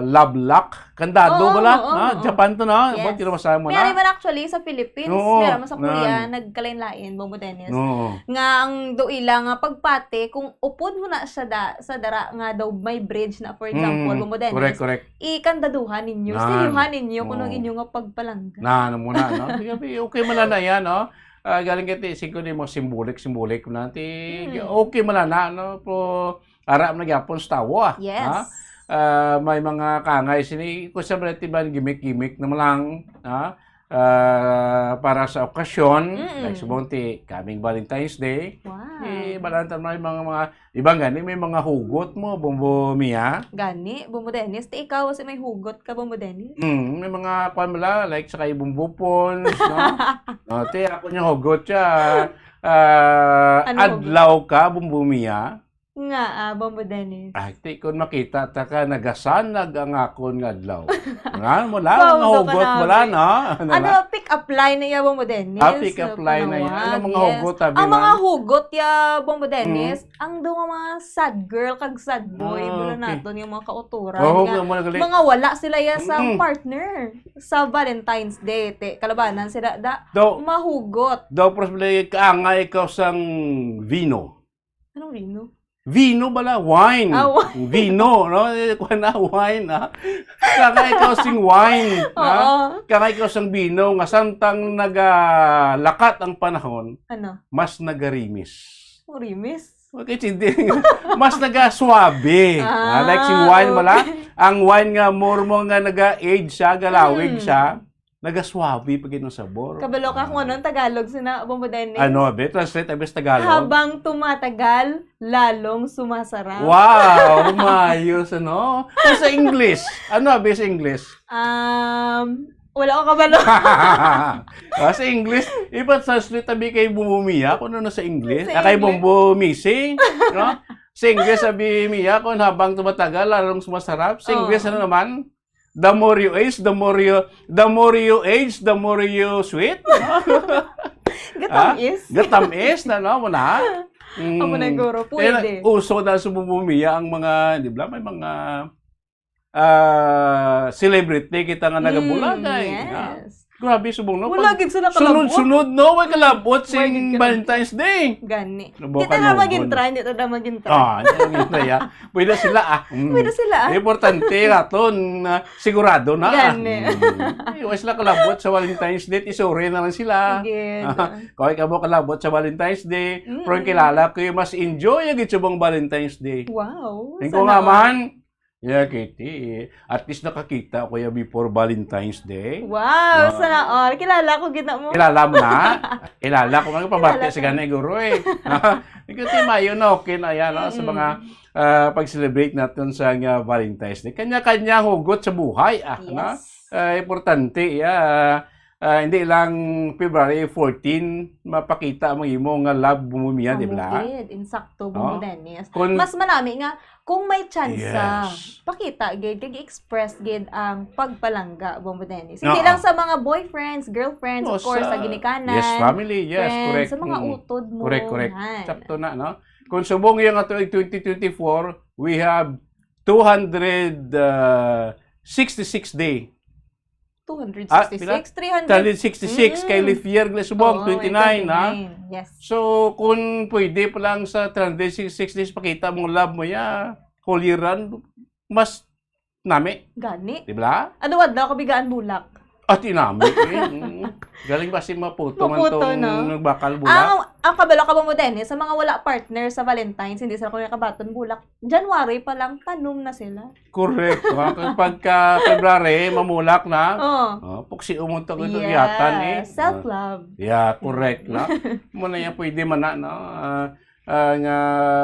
Speaker 12: Love Lock. Kandado
Speaker 6: Oo,
Speaker 12: bala?
Speaker 6: oo, oo.
Speaker 12: Japan to na.
Speaker 6: Yes.
Speaker 12: Ba't kinamasahan mo
Speaker 6: Meron
Speaker 12: na?
Speaker 6: man actually sa Philippines,
Speaker 12: Oo,
Speaker 6: meron man sa Korea,
Speaker 12: nan.
Speaker 6: nagkalain-lain, Bombo Dennis.
Speaker 12: Oo.
Speaker 6: Nga ang doila nga pagpate, kung upod mo na sa dara nga daw may bridge na, for example, Bombo Dennis,
Speaker 12: Correct.
Speaker 6: ikandaduhan ninyo,
Speaker 12: Nan.
Speaker 6: siyuhan ninyo kung
Speaker 12: Oo.
Speaker 6: ang inyo nga pagpalangga.
Speaker 12: Ano muna, no? Okay man na yan, no? Galing kiti, siguro mo simbolik na. Okay man na, no? Po, aram na gyapon sa tawa.
Speaker 6: Yes.
Speaker 12: Ha? May mga kangay sini kung sa ba gimmick naman lang para sa okasyon like subonti kaming Valentine's Day balantan may mga ibang gani may mga hugot mo Bombo Mia
Speaker 6: Gani, Bombo Dennis, ti ikaw kasi may hugot ka, Bombo Dennis.
Speaker 12: may mga kwan mala like sa kay Bombo Pons no ti ako niya hugot siya
Speaker 6: Ano
Speaker 12: adlaw ka Bombo Mia
Speaker 6: Nga, Bombo Dennis.
Speaker 12: Ay, ti kon makita ta ka nagasanag ang akon nga adlaw. Nga mo lang
Speaker 6: Wow,
Speaker 12: nga
Speaker 6: so
Speaker 12: hugot
Speaker 6: ka
Speaker 12: wala
Speaker 6: namin.
Speaker 12: no.
Speaker 6: Ano pick up line niya, Bombo Dennis?
Speaker 12: Pick up line na yan. Ano mga
Speaker 6: Yes.
Speaker 12: hugot tabi
Speaker 6: Ang mga
Speaker 12: man?
Speaker 6: hugot ya, Bombo Dennis, ang daw nga mga sad girl kag sad boy,
Speaker 12: okay.
Speaker 6: bulan naton yung mga kauturan.
Speaker 12: Oo,
Speaker 6: nga,
Speaker 12: mga gali.
Speaker 6: mga wala sila ya sa partner sa Valentine's Day. Kalabanan sila
Speaker 12: Do-
Speaker 6: mahugot.
Speaker 12: Daw pros kaangay ikaw sang vino.
Speaker 6: Anong vino?
Speaker 12: Vino bala, wine.
Speaker 6: wine.
Speaker 12: Vino, no? Kuha na, wine, ha? Kaya ikaw sing wine, ha? Kaya ikaw sang vino, nga samtang nagalakat ang panahon,
Speaker 6: Ano?
Speaker 12: mas nagarimis.
Speaker 6: Rimis?
Speaker 12: Okay, hindi. Mas nagaswabe. Like sing wine bala, ang wine nga more mo nga naga-age siya, galawig siya, nagaswabe pag inong sabor.
Speaker 6: Kabalo ka kung anong Tagalog sina Bombo Dennis.
Speaker 12: Ano, be? Translate abis Tagalog.
Speaker 6: Habang tumatagal, lalong sumasarap.
Speaker 12: Wow, mayos, ano? Kung sa English, ano abis English?
Speaker 6: Wala ko kabalo.
Speaker 12: Sa English, ipa-translate tabi kay Bumumiya, kung ano sa English.
Speaker 6: Sa
Speaker 12: Kay
Speaker 6: English.
Speaker 12: Bumbumising, no? Sa English, sabi Mia, kung habang tumatagal, lalong sumasarap. Sa English, ano naman? The more you age, the more you age, the more you sweet. Gatamis na, no? Muna.
Speaker 6: Ako na guro, pwede.
Speaker 12: Uso na sa Bumumiya ang mga, di ba, may mga celebrity kita nga nagabulagay.
Speaker 6: Yes.
Speaker 12: Grabe, subong no?
Speaker 6: Bulagin sila kalabot.
Speaker 12: Sunod-sunod, no? May kalabot sing Valentine's Day.
Speaker 6: Gani.
Speaker 12: Nabuka
Speaker 6: Kita na
Speaker 12: noon.
Speaker 6: magintry, hindi na magintry.
Speaker 12: Hindi na magintry, Pwede sila,
Speaker 6: Pwede sila,
Speaker 12: Importante, raton, sigurado na.
Speaker 6: Gani.
Speaker 12: Iwas sila kalabot sa Valentine's Day, isuri na lang sila. Kung ikaw mo kalabot sa Valentine's Day, pero kilala ko yung mas enjoy yung gitsubang Valentine's Day.
Speaker 6: Wow.
Speaker 12: Tingko nga man, Kitty, at least nakakita ko yung before Valentine's Day.
Speaker 6: Wow, sana all. Kilala ko gina mo.
Speaker 12: Kilala mo na? Kilala ko mga pabati sa ganay guro Ikaw mayo na okay na yan sa mga pag-celebrate natin sa Valentine's Day. Kanya-kanya hugot sa buhay. Importante. Hindi lang February 14 mapakita ang imong love Bumumiya, di ba?
Speaker 6: Insakto, Bombo Dennis.
Speaker 12: Kung-
Speaker 6: Mas manami nga, kung may tsansa, pakita, gid, kag-express, gid, ang pagpalangga, Bombo Dennis. Hindi lang sa mga boyfriends, girlfriends, of course, sa ginikanan.
Speaker 12: Yes, family, yes,
Speaker 6: friends,
Speaker 12: correct.
Speaker 6: Sa mga utod mo.
Speaker 12: Correct.
Speaker 6: Yan.
Speaker 12: Sakto na, no? Kung subong yung ato 2024, we have 266 day.
Speaker 6: 266,
Speaker 12: 366 kay leap year subong 29 ha.
Speaker 6: Yes.
Speaker 12: So kung pwede pa lang sa 366 days pakita mong love mo whole year run mas nami.
Speaker 6: Gani.
Speaker 12: Di ba?
Speaker 6: Ano daw kabigaan bulak?
Speaker 12: At inami. Galing ba si maputo man
Speaker 6: Maputo,
Speaker 12: tong
Speaker 6: no?
Speaker 12: nagbakal bulak?
Speaker 6: Ang kabalo ka ba mo, Dennis, sa mga wala partner sa Valentine's, hindi sila kunya kabaton bulak, January pa lang, tanom na sila.
Speaker 12: Correct. Pagka February, mamulak na. Puksi umunta ko ito yatan
Speaker 6: Self-love.
Speaker 12: Correct. Muna yan, pwede man na, no? Nga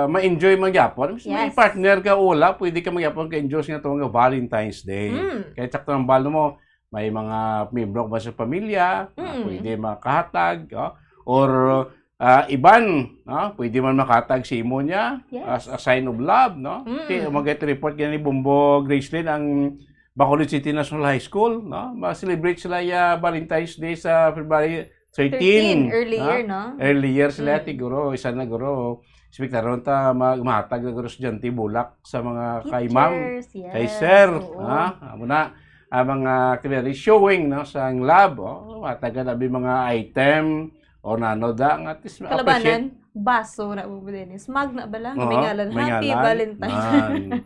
Speaker 12: ma-enjoy magyapon. May partner ka ula, pwede ka magyapon ka-enjoy nga ito Valentine's Day. Kaya sakto ng balo mo, may mga membro ba sa pamilya, pwede makahatag, or iban, pwede man makahatag si imo niya as a sign of love, no? Okay, mag-report yan ni Bombo Gracelyn ang Bacolod City National High School, no? Ma-celebrate sila Valentine's Day sa February 13.
Speaker 6: earlier,
Speaker 12: ha?
Speaker 6: no?
Speaker 12: Earlier sila, siguro, isa na guro. Spektaron ta magmatag na guro estudyante bulak sa mga kay ma'am,
Speaker 6: Teachers, yes.
Speaker 12: kay sir.
Speaker 6: Oo.
Speaker 12: Ha? Amo na ang mga activity showing no sa lab. Matagan abi mga item o nanoda nga at least
Speaker 6: Kalabanan, baso na po din. Smag na bala?
Speaker 12: Oo,
Speaker 6: May ngalan.
Speaker 12: may
Speaker 6: Happy
Speaker 12: ngalan.
Speaker 6: Valentine's.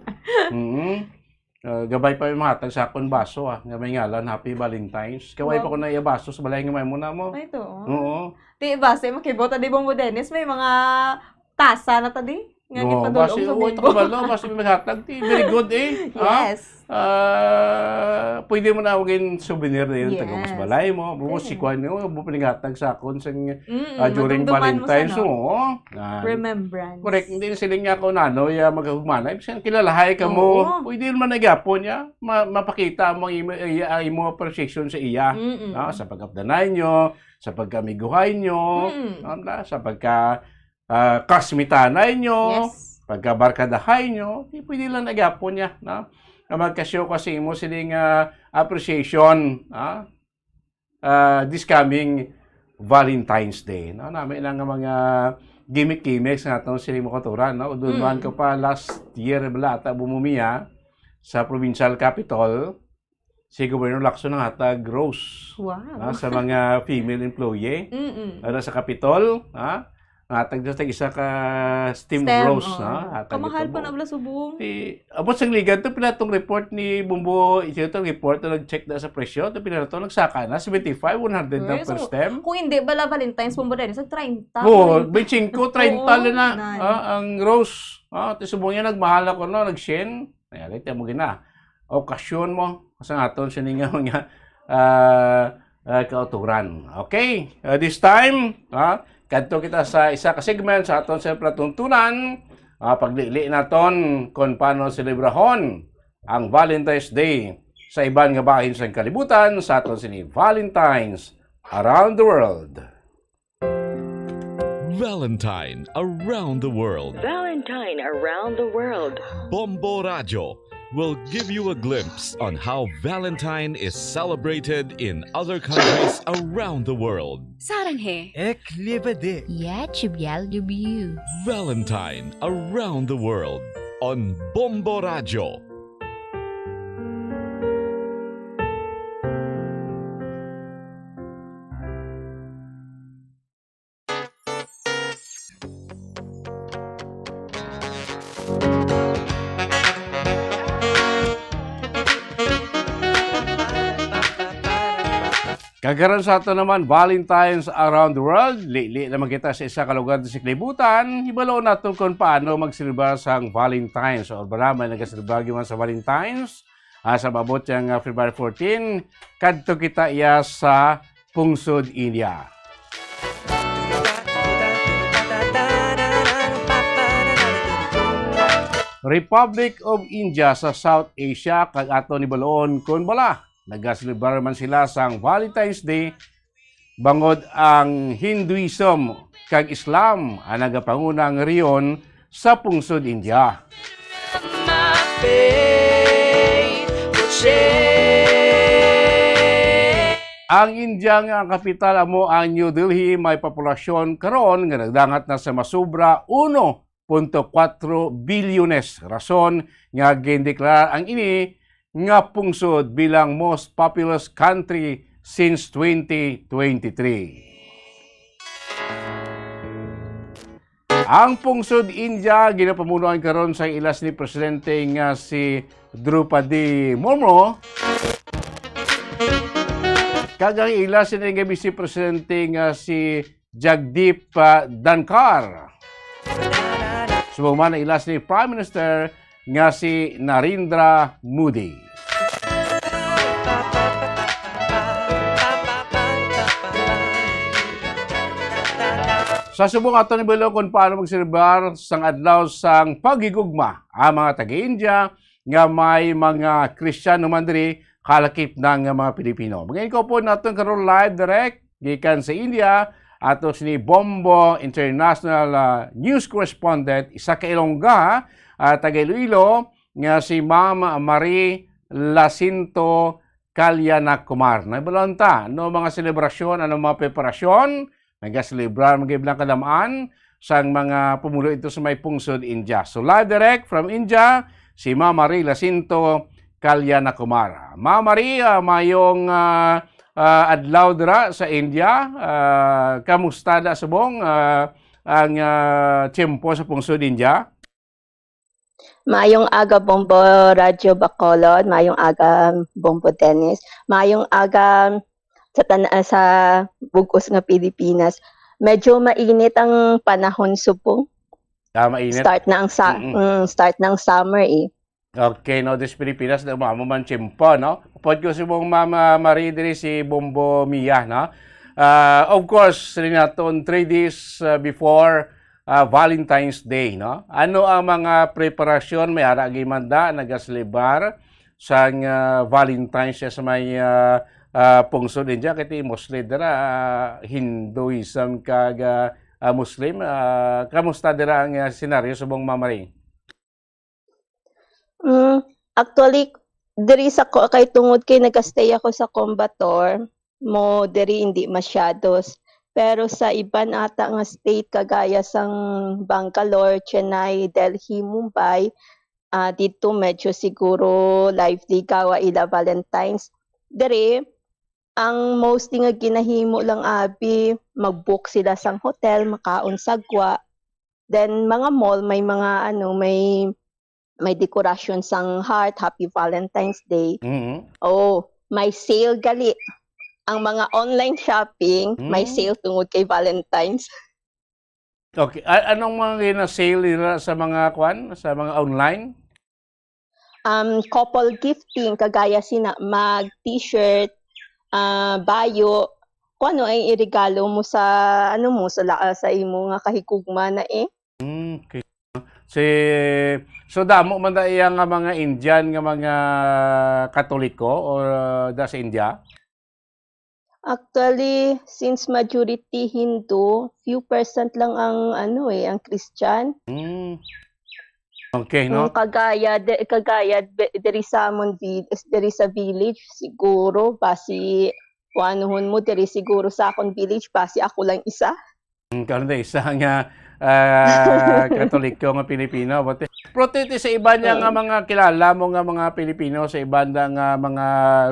Speaker 12: Gabay pa yung matag sa akong baso nga may ngalan Happy Valentine's. Kaway pa ko na iya baso sa balay nga may muna mo.
Speaker 6: Ay, ito.
Speaker 12: Oo.
Speaker 6: Ti base makibota di Bombo Dennis may mga tasa na tadi. Nga
Speaker 12: Oo,
Speaker 6: gipadulong
Speaker 12: base
Speaker 6: sa
Speaker 12: ito
Speaker 6: Bombo.
Speaker 12: kabalo, base may maghatag ti. Very good eh.
Speaker 6: Yes.
Speaker 12: Pwede mo na awagin souvenir na yun,
Speaker 6: Yes.
Speaker 12: taga mas balay mo. Bumos si Kwan mo, bupilingatag sa akon sa during
Speaker 6: madumduman mo
Speaker 12: Valentine's.
Speaker 6: sa, no?
Speaker 12: Oo.
Speaker 6: Remembrance.
Speaker 12: Correct. Hindi na siling nga ako nano, maghugmana. Ibig kilalahay ka mo.
Speaker 6: Oo.
Speaker 12: Pwede naman nagapon niya. Mapakita mo ang imo appreciation sa iya. Sa pag-updanay nyo, sa pagkamiguhay nyo, sa kasmitanay nyo, pagkabarkadahay nyo. Pwede lang nagapon niya. No? Magkasyo kasi mo siling appreciation this coming Valentine's Day. No? Namin lang mga gimmick-gimmicks nga itong siling makaturan. No? Doon ko pa last year balata bumumiya sa provincial capital si Governor Lacson ng hatag rose sa mga female employee sa Capitol. Hatag doon isa ka steam rose.
Speaker 6: Kamahal pa na bala subong.
Speaker 12: Abot sa ligan, ito pinatong report ni Bumbo, ito report na nag-check na sa presyo, ito pinatong nagsaka na, 75, 100 na per stem.
Speaker 6: Kung hindi bala Valentine's Bombo Dennis, 30.
Speaker 12: Oo, 25, 30 na ang rose. Ito subong niya, nagmahal ako, nag-shen. Ayan, ito mo gina. Okasyon mo, kasi nga ito, siya nga mga kauturan. Okay, this time, kadto kita sa isa ka segment sa aton sa platuntunan, paglili naton kung paano selebrahon ang Valentine's Day sa iban nga bahin sa kalibutan sa aton sini Valentine's Around the World.
Speaker 9: Valentine Around the World.
Speaker 8: Valentine Around the World.
Speaker 9: Bombo Radio will give you a glimpse on how Valentine is celebrated in other countries around the world.
Speaker 8: 사랑해.
Speaker 9: Eklibade.
Speaker 22: Yeah, Chibyal
Speaker 9: Valentine Around the World on Bombo Radio.
Speaker 12: Kagaran sa ato naman, Valentine's Around the World. Lili naman kita sa isa ka lugar sa kalibutan. Ibalo nato kung paano magsilba sa Valentine's. O baraman nagasilba man sa Valentine's. Sa mabot yung February 14, kadto kita iya sa Pungsod, India. Republic of India sa South Asia, kag ato ni baloon kun bala. Nagasilbar man sila sa Valentine's Day bangod ang Hinduism kag Islam ang nagapangunang riyon sa Pungsod, India. Ang India nga kapital amo ang New Delhi, may populasyon karon nga nagdangat na sa masubra 1.4 bilyones. Rason nga gindeklara ang ini nga pungsod bilang most populous country since 2023. Ang pungsod India ginapamunuan karon sa ilas ni presidente nga si Draupadi Murmu. Kagang ilas ni nga vice presidente nga si Jagdeep Dhankar. Sumama na ilas ni Prime Minister nga si Narendra Modi. Sa subong ato ni Bilo kung paano magsilbar sang adlaw sang paghigugma ang mga taga-India nga may mga Kristiyano man diri kalakip ng mga Pilipino. Ngayon ko po natin karon live direct gikan sa India ato si Bombo International News Correspondent isa ka Ilongga taga Iloilo nga si Ma'am Marie Lacinto Kalyanakumar. Naibalanta, no mga selebrasyon, ano mga preparasyon, nagaselebrar magiblang kalamaan sang mga pumulo ito sa may pungsod India. So live direct from India, si Ma'am Marie Lacinto Kalyanakumar. Ma'am Marie, mayong adlaw dira sa India. Kamusta da subong ang tiyempo sa pungsod India?
Speaker 5: Mayong aga Bombo Radio Bacolod, mayong aga Bombo Dennis, mayong aga sa bugos nga Pilipinas. Medyo mainit ang panahon subong.
Speaker 12: Mainit.
Speaker 5: Start ng summer eh.
Speaker 12: Okay, no, this Pilipinas na man tiyempo, no? Pod ko si mong Mama Marie diri si Bombo Mia, no? Of course, rinaton 3 days before Valentine's Day, no? Ano ang mga preparasyon may aragi manda nagaslebar sa Valentine's sa may pungsod India kiti Muslim dira Hinduism kag Muslim. Kamusta dira ang senaryo subong Mamari?
Speaker 5: Actually, diri sa kay tungod kay nagastay ako sa Combator, mo diri hindi masyados. Pero sa iban ata nga state kagaya sang Bangalore, Chennai, Delhi, Mumbai, dito medyo siguro lively kawa ila Valentine's. Diri ang mostly nga ginahimo lang abi mag-book sila sang hotel, makaon sagwa. Then mga mall may mga may dekorasyon sang heart, Happy Valentine's Day. Oh, may sale gali. Ang mga online shopping, may sale tungod kay Valentine's.
Speaker 12: Okay, anong mga sale nila sa mga sa mga online?
Speaker 5: Couple gifting kagaya sina mag, t-shirt, bayo, kung ano ay iregalo mo sa sa imo nga kahigugma na eh.
Speaker 12: Okay. So damo man da iya nga mga Indian nga mga Katoliko or da sa India?
Speaker 5: Actually, since majority Hindu, few percent lang ang ang Christian.
Speaker 12: Okay, no?
Speaker 5: Kagaya diri sa diri sa village siguro basi kuanuhon mo diri siguro sa akong village basi ako lang isa.
Speaker 12: Karon isa nga Katoliko nga Pilipino. Protete sa iba niya nga mga kilala mo nga mga Pilipino sa iba nga mga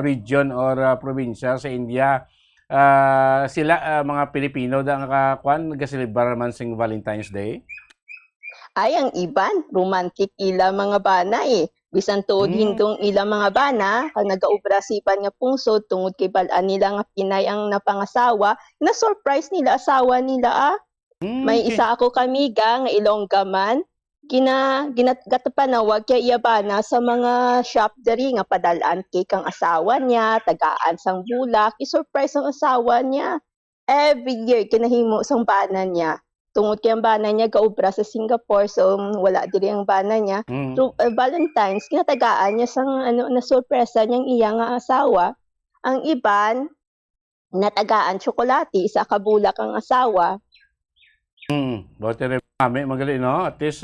Speaker 12: region or probinsya sa India. Sila mga Pilipino da nga nagaselebrar man sing Valentine's Day.
Speaker 5: Ay, ang iban, romantic ila mga bana eh. Bisan tuod hindong ila mga bana, kag nagaobrasipan nga pungsod tungod kay balaan nila nga Pinay ang napangasawa, na-surprise nila asawa nila May isa ako kamiga nga Ilongga man, gatpanawag kay iya bana sa mga shop diri nga padalaan kay kang asawa niya, tagaan sang bulak, i-surprise ang asawa niya. Every year kinahimo sang bana niya. Tungod kay ang bana niya gaobra sa Singapore, so wala diri ang bana niya. So, Valentine's, kinatagaan niya sang na sorpresa niyang iya nga asawa. Ang iban, natagaan tsokolate, isa ka bulak ang asawa.
Speaker 12: Bote rin kami, magaling, no? At least,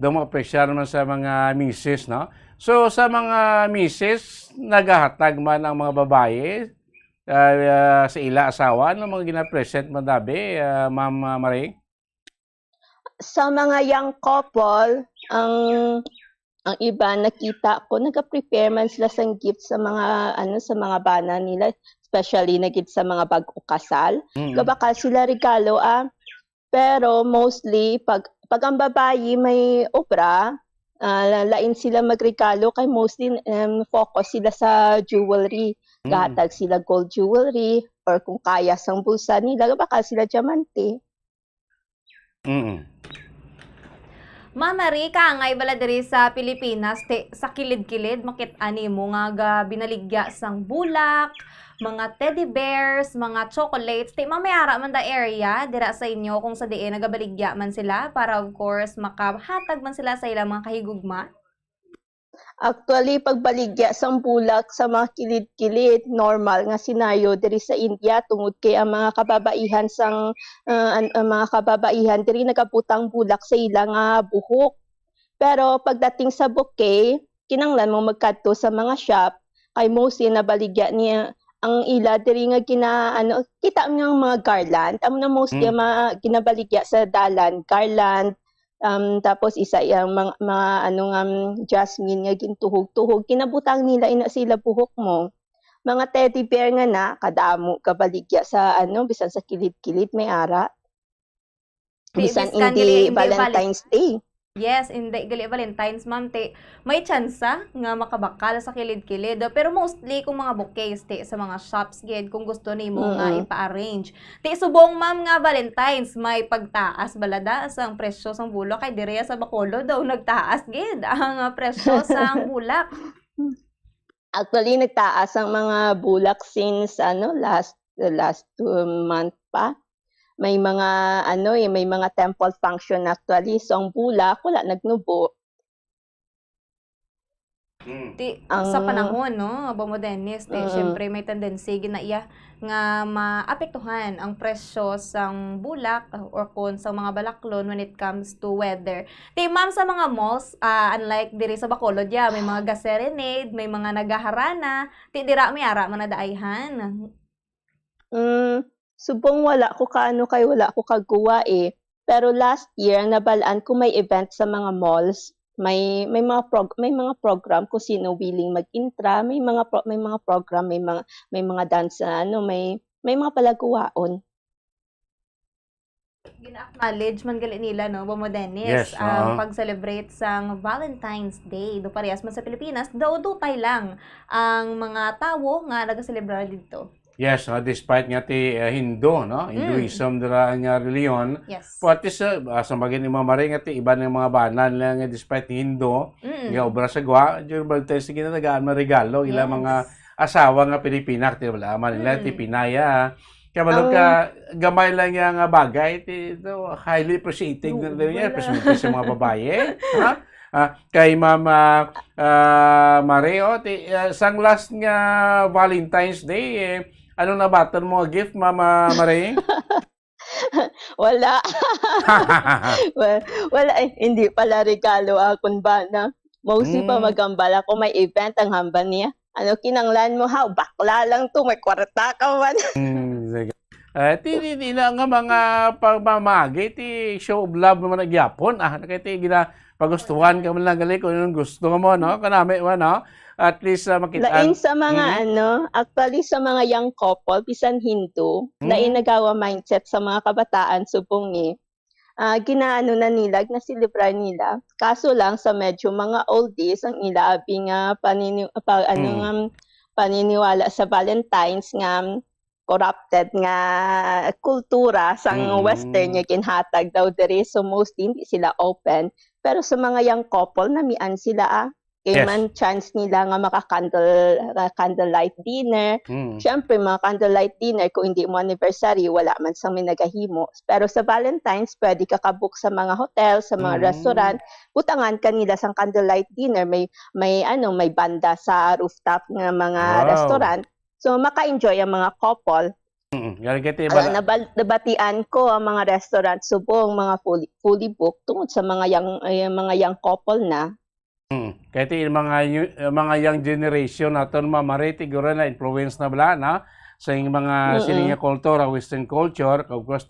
Speaker 12: doon makapresyar naman sa mga misis, no? So, sa mga misis, naghahatag man ang mga babae sa ila asawa, ano mga gina-present madabi, Ma'am Marie?
Speaker 5: Sa mga young couple, ang iba nakita ko nagaprepare man sila sang gift sa mga sa mga bana nila, especially na gift sa mga bag-o kasal. Gabakal sila regalo pero mostly pag ang babayi may obra, lain sila magregalo kay mostly focus sila sa jewelry. Gahatag sila gold jewelry or kung kaya sang bulsa nila, gabakal sila diamante.
Speaker 6: Ma'am Marie, kaangay bala diri sa Pilipinas, sa kilid-kilid, makit-ani mo nga binaligya sang bulak, mga teddy bears, mga chocolates. Mamayara man da area, dira sa inyo kung sa diin nagabaligya man sila para of course makahatag man sila sa ilang mga kahigugma?
Speaker 5: Actually, pagbaligya sang bulak sa mga kilid-kilid, normal nga sinayo diri sa India tungod kay ang mga kababaihan diri nagabutang bulak sa ilang buhok. Pero pagdating sa bouquet, kinanglan mo magkadto sa mga shop, kay mostly nabaligya niya ang ila diri nga kita nga mga garland amo na mostly ginabaligya sa dalan garland tapos isa yang mga jasmine nga gintuhog-tuhog kinabutang nila ina sila buhok mo mga teddy bear nga na kadamo kabaligya sa bisan sa kilid-kilid may ara bisan hindi Valentine's Day.
Speaker 6: Yes, hindi gali Valentine's, ma'am, may tsansa nga makabakal sa kilid-kilid. Pero mostly kung mga bouquets sa mga shops gid kung gusto nimo nga ipa-arrange. Subong ma'am nga Valentine's may pagtaas balada sa presyo sang bulak kay direya sa Bacolod daw nagtaas gid ang presyo sang bulak.
Speaker 5: Actually nagtaas ang mga bulak since last 2 month pa. May mga may mga temple function actually. So ang bulak wala nagnubo.
Speaker 6: Sa panahon no, Bomodenis, syempre may tendency ginaiya nga maapektuhan ang presyo sang bulak or kung sa mga balaklon when it comes to weather. Ma'am, sa mga malls, unlike diri sa Bacolod may mga gaserenade, may mga nagaharana, dira may ara man nadaayhan.
Speaker 5: Subong wala ko kay wala ko kagawa Pero last year nabalaan ko may event sa mga malls. May mga program kung sino willing mag-intra, may mga program, may mga dance may mga palaguwaon.
Speaker 6: Gina-acknowledge man gali nila no, Bomodenis,
Speaker 12: Yes,
Speaker 6: ang pag-celebrate sang Valentine's Day do parehas man sa Pilipinas, daw dutay lang ang mga tawo nga naga-celebrate dito.
Speaker 12: Yes, despite nga ti Hindu, no? Hinduism dira nga reliyon.
Speaker 6: Yes.
Speaker 12: Pati sa bagay ni Mamari nga ti iba ng mga banan lang nga despite Hindu, nga obra sa gwa, during time sige na nagaan regalo ila mga asawa nga Pilipina ti wala man nila ti Pinaya. Kaya balog ka gamay lang nga bagay ti highly appreciated na niya presente sa mga babae, ha? Kay Mama Mareo, sang last nga Valentine's Day, ano na batan mo gift, Mama Mare?
Speaker 5: Wala. Wala, hindi pala regalo akong bana. Mostly pa magambala ko may event ang hamba niya. Kinanglan mo bakla lang to, may kwarta ka man.
Speaker 12: Ti na nga mga pagmamagi, ti show of love naman nagyapon. Kaya ti pagustuhan ka man lang gali kung anong gusto mo, no? Kanami mo, no? At least makita.
Speaker 5: Lain sa mga actually sa mga young couple, bisan Hindu, lain nagawa mindset sa mga kabataan subong ginaano na nila, nasilibra nila. Kaso lang sa medyo mga oldies, ang ilabi nga paniniwala sa Valentine's nga corrupted nga kultura sang western nga ginhatag daw diri, so mostly hindi sila open. Pero sa mga young couple namian sila kaya man chance nila nga maka-candlelight dinner. Siyempre, mga candlelight dinner, kung hindi mo anniversary, wala man sang may nagahimo. Pero sa Valentine's, pwede ka kabook sa mga hotel, sa mga restaurant. Butangan ka nila sang candlelight dinner. May banda sa rooftop ng mga restaurant. So, maka-enjoy ang mga couple. Nabatian ko ang mga restaurant subong, mga fully booked tungod sa mga young couple na.
Speaker 12: Kaya ti mga young generation naton Mamari siguro na influence na bala na sa mga sininga culture, western culture. Of course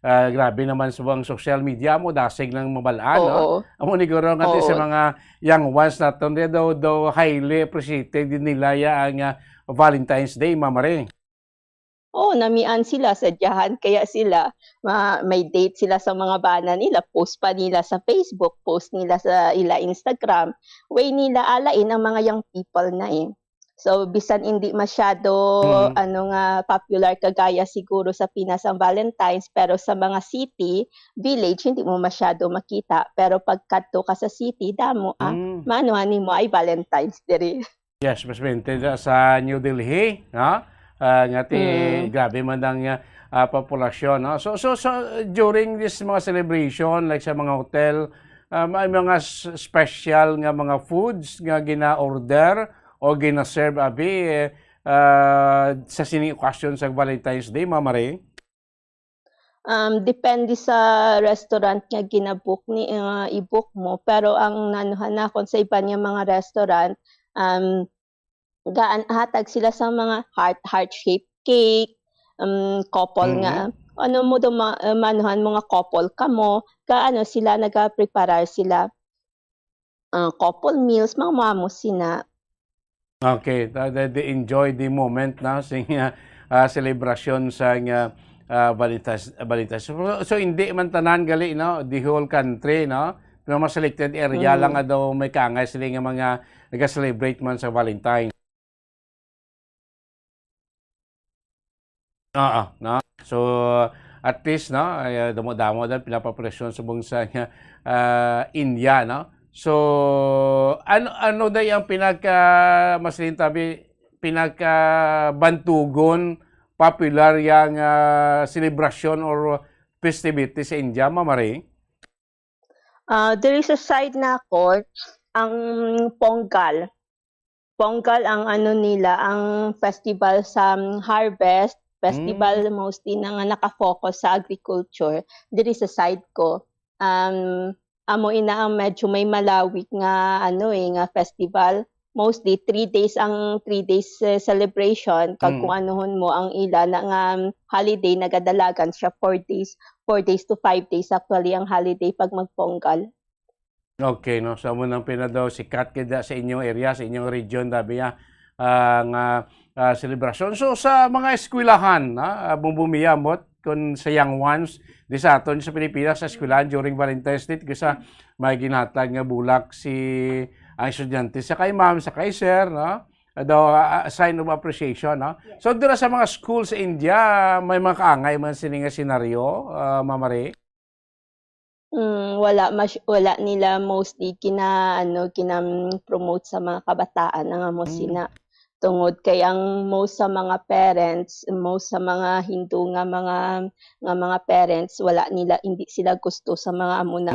Speaker 12: grabe naman sa social media mo dasig lang mabalaan, no? Amo ni guro nga sa mga young ones naton daw highly appreciated din nila ang Valentine's Day, Mamari.
Speaker 5: Namian sila sa diyahan, kaya sila may date sila sa mga bana nila, post pa nila sa Facebook, post nila sa Instagram, way nila alain ang mga young people na So bisan hindi masyado popular kagaya siguro sa Pinas ang Valentine's, pero sa mga city, village hindi mo masyado makita, pero pagkadto ka sa city damo manuhan mo ay Valentine's diri.
Speaker 12: Yes, mas sa New Delhi, no? Grabe man ang populasyon, no? So during this mga celebration like sa mga hotel, may mga special nga mga foods nga gina-order o gina-serve sa sini occasion sa Valentine's Day, Mama Ray?
Speaker 5: Depende sa restaurant nga ginabook i-book mo, pero ang nanuhan na sa iba niya mga restaurant, gaan hatag sila sa mga heart shape cake, couple nga ano mo daw manuhan mga couple kamo kaano sila nagapreparar sila couple meals mga mamo sina.
Speaker 12: Okay, they enjoy the moment na sa celebration sa Balitas. So hindi man tanan gali no, the whole country no. Pero mga selected area lang nga daw may kaangay sila nga mga nag-celebrate man sa Valentine. No. So at least no, damo-damo dal pinapapresyon sa buong sa India no. So ano day ang pinagbantugon popular yang celebration or festivity sa India, Mamari?
Speaker 5: There is a side na court ang Pongal. Pongal ang ano nila, ang festival sa harvest, festival mostly na nga nakafocus sa agriculture. There is a side ko. Amo ina ang medyo may malawik nga nga festival. Mostly 3 days ang 3 days celebration kag kung anuhon mo ang ila na nga holiday nagadalagan siya 4 days to 5 days actually ang holiday pag magponggal.
Speaker 12: Okay no, sa mo nang pinadaw sikat kida sa inyong area, sa inyong region dabi nga celebration. So sa mga eskwelahan bumiyamot kun sa young ones di sa aton sa Pilipinas sa eskwelahan during Valentine's Day kasi may ginhatag nga bulak si ang estudyante sa kay ma'am sa kay sir no a sign of appreciation no. So dira sa mga school sa India may mga kaangay man sini nga senaryo Mamari.
Speaker 5: Wala nila mostly promote sa mga kabataan nga mo sina tungod kay ang most sa mga parents, most sa mga Hindu nga mga parents hindi sila gusto sa mga amuna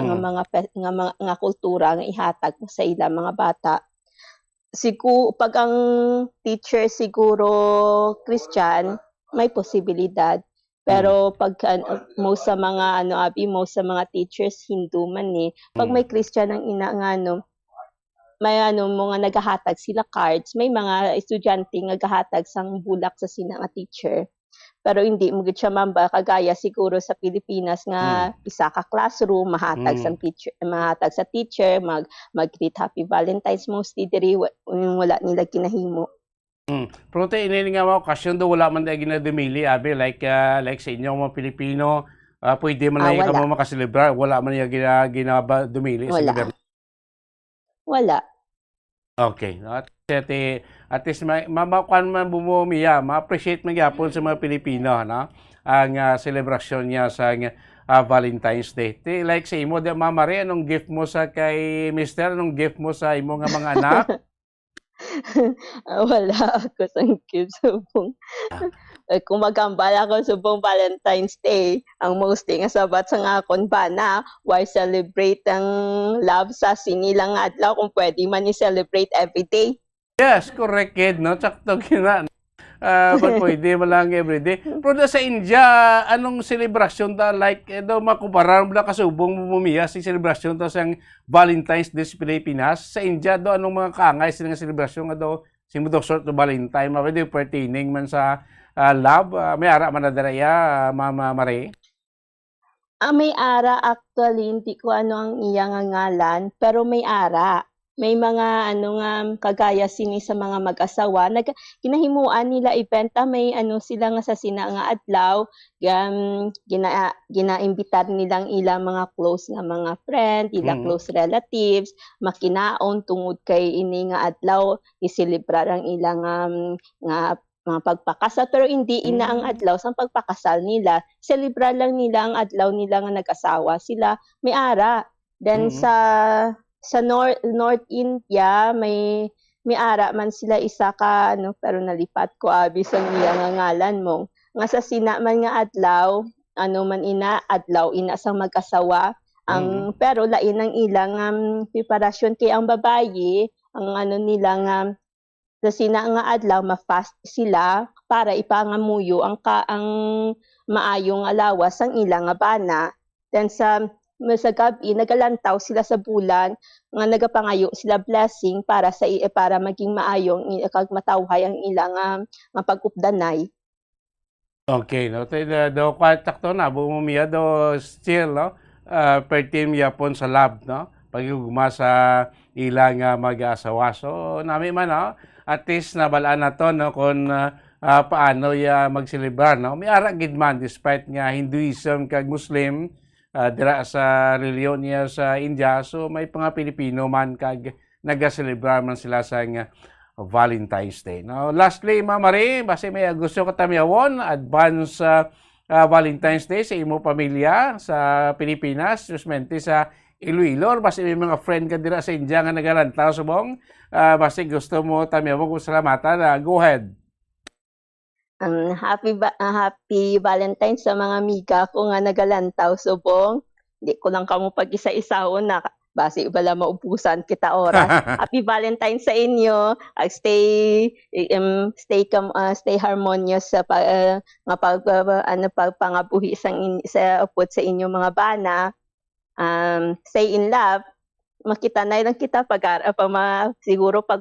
Speaker 5: nga kultura nga ihatag sa ila mga bata. Pag ang teacher siguro Christian, may posibilidad. Pero pag most sa mga most sa mga teachers Hindu man pag may Christian ang ina nga may mga naghahatag sila cards, may mga estudyante nga gahatag sang bulak sa sina nga teacher. Pero hindi mo gid siya mamba kagaya siguro sa Pilipinas nga isa ka classroom mahatag sa teacher, mag-greet happy Valentine's mostly diri wala nila kinahimo.
Speaker 12: Pero ini nga mga okasyon do wala man day ginadumili abi like sa inyong mga Pilipino pwede man lang ka makaselebrar, wala man niya ginadumili sa gobyerno.
Speaker 5: Wala.
Speaker 12: Okay. At least mamakwan man bumumiya, ma-appreciate man gyapon sa mga Pilipino no? Ang celebration niya sa Valentine's Day. Like sa imo, Mamari, anong gift mo sa kay Mister? Anong gift mo sa imo nga mga anak?
Speaker 5: Wala ako sa gift subong. Kung magambal ako subong Valentine's Day, ang mostly nga sabat sa nga akon ba na why celebrate ang love sa sinilang adlaw kung pwede man i-celebrate every day.
Speaker 12: Yes, correct kid, no? Sakto kina. But pwede man lang every day. Pero sa India, anong celebration ta like daw makumparar mo na kasubong mumiya si celebration ta sa Valentine's Day sa Pilipinas. Sa India daw anong mga kaangay sila nga celebration nga daw simudo sort of Valentine, mabay pertaining man sa love, may ara man na daraya, Mama Mare?
Speaker 5: May ara actually, hindi ko ang iyang ngalan, pero may ara. May mga kagaya sini sa mga mag-asawa, kinahimuan nila ibenta, may sila nga sa sina nga adlaw, ginaimbitar nilang ilang mga close nga mga friend, ilang close relatives, makinaon tungod kay ini nga adlaw, iselebrar ang ilang nga mga pagpakasal, pero hindi ina ang adlaw sa pagpakasal nila. Celebrar lang nila ang adlaw nila nga nag-asawa sila. May ara. Then sa North India, may ara man sila isa ka, pero nalipat ko abi sa niya nga ngalan mo. Nga sa sina man nga adlaw, man ina, adlaw ina sang mag-asawa. Pero lain ang ilang preparasyon kay ang babayi, ang nila nga sa sina nga adlaw ma-fast sila para ipangamuyo ang maayong alawas ang ilang nga bana. Then sa sa gabi nagalantaw sila sa bulan nga nagapangayo sila blessing para para maging maayong kag matawhay ang ilang nga pag-updanay.
Speaker 12: Okay, no? Do takto na bumumiya do still, no? Pertim yapon sa lab, no? Pagigugma sa ilang mag-asawa. So, nami man, no? At least nabalaan na to, no? Kung paano magselebrar, no? May ara gid man despite nga Hinduism kag Muslim dira sa reliyon niya sa India. So, may mga Pilipino man kag nagaselebrar man sila sa Valentine's Day. Now, lastly, Ma'am Marie, basta may gusto ka tamiyawon, advance Valentine's Day sa imo pamilya sa Pilipinas, justamente sa Iloilo, basta may mga friend ka dira sa India nga nagalantaw subong, basta gusto mo tamiyawon kung salamatan, go ahead.
Speaker 5: Happy Valentine's sa mga amiga ko nga nagalantaw subong. Hindi ko lang kamo pag-isa-isahon na base bala maubusan kita oras. Happy Valentine's sa inyo. Stay harmonious sa pagpangabuhi sa upod sa inyo mga bana. Stay in love. Makita na lang kita siguro pag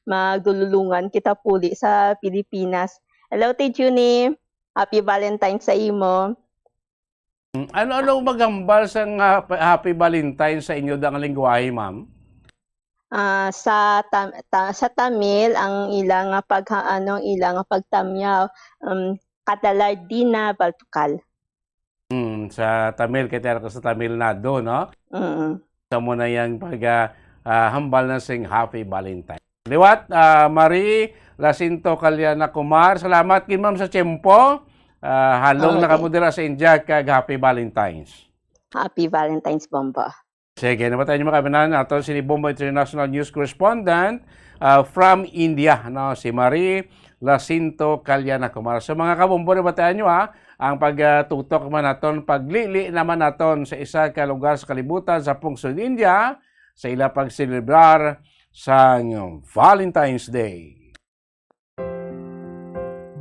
Speaker 5: magdululungan kita puli sa Pilipinas. Hello, Tejuni. Happy Valentine's sa imo.
Speaker 12: Ano magambal sa Happy Valentine sa inyo dang lingwahe, ma'am?
Speaker 5: Sa Tamil ang ilang pagtamyaw Katalardina Baltukal.
Speaker 12: Sa Tamil kaya sa Tamil Nadu, no? Sa mo na yang hambal na sing Happy Valentine. Liwat, Marie Lacinto Calyana Kumar, salamat kin ma'am sa tiyempo. Halong nakamudira sa India kag Happy Valentine's.
Speaker 5: Happy Valentine's, Bomba.
Speaker 12: Sige, nabatay niyo makabinan ato si Bomba International News Correspondent from India, no, si Marie Lacinto Calyana Kumar. So mga kabombo, nabatayan niyo ang pagtutok man naton, paglili naman naton sa isa ka lugar sa kalibutan sa Pungsod, India sa ila pagselebrar sa Valentine's Day.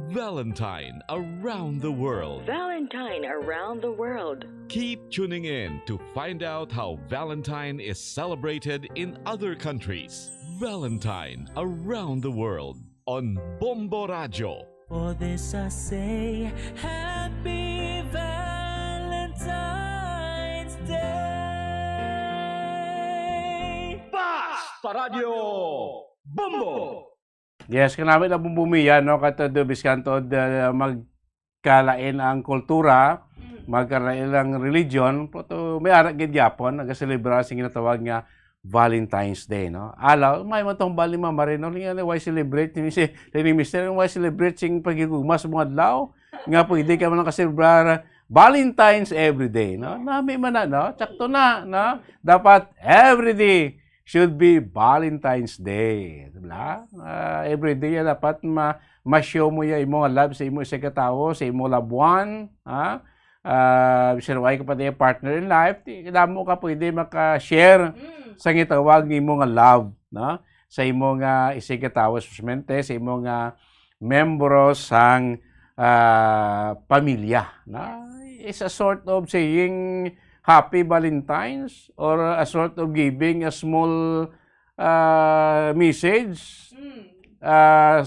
Speaker 9: Valentine around the world.
Speaker 8: Valentine around the world.
Speaker 9: Keep tuning in to find out how Valentine is celebrated in other countries. Valentine around the world on Bombo Radio.
Speaker 13: For this I say, Happy Valentine's Day!
Speaker 12: Basta Radio Bombo! Yes, kanami na bumiya, no, katado biskantod magkalain ang kultura, magkalain ang religion, pero may ara gid gyapon nagaselebrar sing ginatawag nga Valentine's Day, no. Alaw may matong bali mamarino nga why celebrate ni si Mr. why celebrate sing pagigugma sa mga adlaw nga pwede ka man kaselebrar Valentine's every day, no. Nami man na, no, sakto na, no. Dapat every day should be Valentine's Day. Diba? Every day dapat ma-show mo yung imong love sa imong isa katawo, sa imong loved one. Sinaway ka pa yung partner in life, mo ka pwede maka-share sa ngitawag ng imong love. No? Sa imong isa katawo, sa imong membro sang pamilya. No? It's a sort of saying Happy Valentine's or a sort of giving a small message,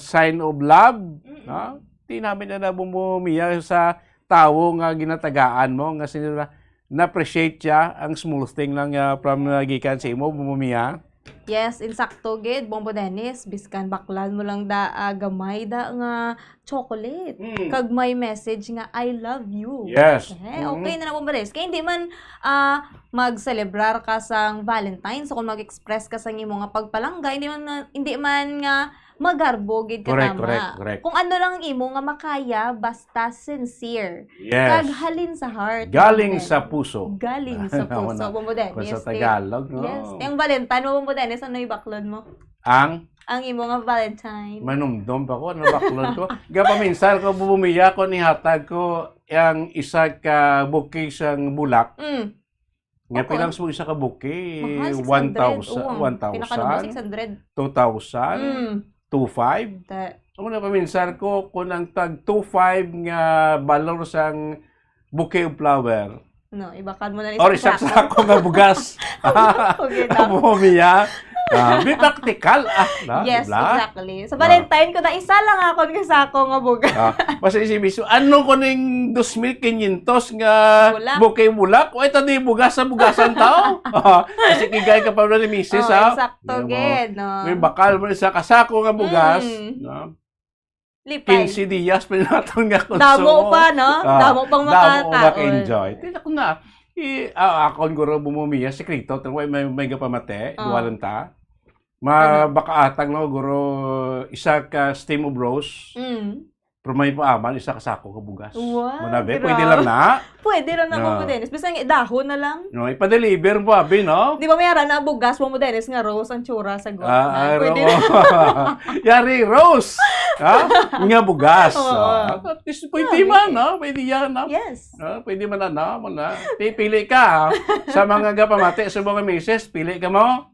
Speaker 12: sign of love. No? Di namin na bumiya sa tao nga ginatagaan mo, nga na-appreciate siya ang small thing lang from gikan sa imo, bumiya.
Speaker 6: Yes, insakto gid Bombo Dennis, biskan baklan mo lang gamay nga chocolate. Kag may message nga I love you.
Speaker 12: Yes.
Speaker 6: Okay na Bombo Dennis. Kaya hindi man mag-celebrar ka sang Valentine's, so kung mag-express ka sang imo nga pagpalangga, hindi man nga magarbo gid ka tama.
Speaker 12: Correct.
Speaker 6: Kung ano lang imo nga makaya, basta sincere.
Speaker 12: Yes.
Speaker 6: Kag halin sa heart.
Speaker 12: Galing sa puso.
Speaker 6: Galing sa puso, Bombo Dennis.
Speaker 12: Sa Tagalog, no?
Speaker 6: Yes. Yung Valentine mo, Bombo Dennis, ano yung baklod mo? Ang imo nga Valentine.
Speaker 12: Manumdum pa ko, ano baklod ko. Gapaminsan ko bumiya ko, nihatag ko ang isa ka bouquet sang bulak. Nga pilang mo isa ka bouquet, 1,000, 2,000, 2,500. Ako na paminsan ko, kung ang tag 2,500 nga balor sang bouquet of flower,
Speaker 6: No, ibakan mo na
Speaker 12: Or isang sako nga bugas. Bumiya. Be practical.
Speaker 6: Yes,
Speaker 12: diba?
Speaker 6: exactly. Sa Valentine ko na isa lang ako nga sako nga bugas.
Speaker 12: Basta isimiso, ano ko ning 2,500 nga
Speaker 6: Bulak.
Speaker 12: bouquet bulak? O ito di bugas sa bugasan tao. Kasi kigay ka pa ni Mrs.
Speaker 6: Eksakto, gid, no.
Speaker 12: May bakal mo sa kasako nga bugas. No?
Speaker 6: Lipay.
Speaker 12: 15 dias pa natin nga konsumo.
Speaker 6: Damo pa, no? Damo pang makakaon.
Speaker 12: Damo maka-enjoy. Tina ko na. Akon guro bumumiya, sekreto. May gapamate, duwalan ta. Baka atang no, guro isa ka steam of rose. Pero may paaman, isa ka sako ka bugas.
Speaker 6: Wow,
Speaker 12: Manabe,
Speaker 6: grabe.
Speaker 12: pwede lang na.
Speaker 6: Pwede lang na mo Dennis. Basta nga dahon na lang.
Speaker 12: No, ipa-deliver mo abi, no?
Speaker 6: Di ba mayara na bugas mo Dennis nga rose ang tsura sa got. Pwede
Speaker 12: Yari rose. Nga bugas.
Speaker 6: Oo.
Speaker 12: At least pwede man, no? Pwede yan, no?
Speaker 6: Yes.
Speaker 12: Pwede man na, pili ka. Sa mga gapamate, sa mga misis, pili ka mo.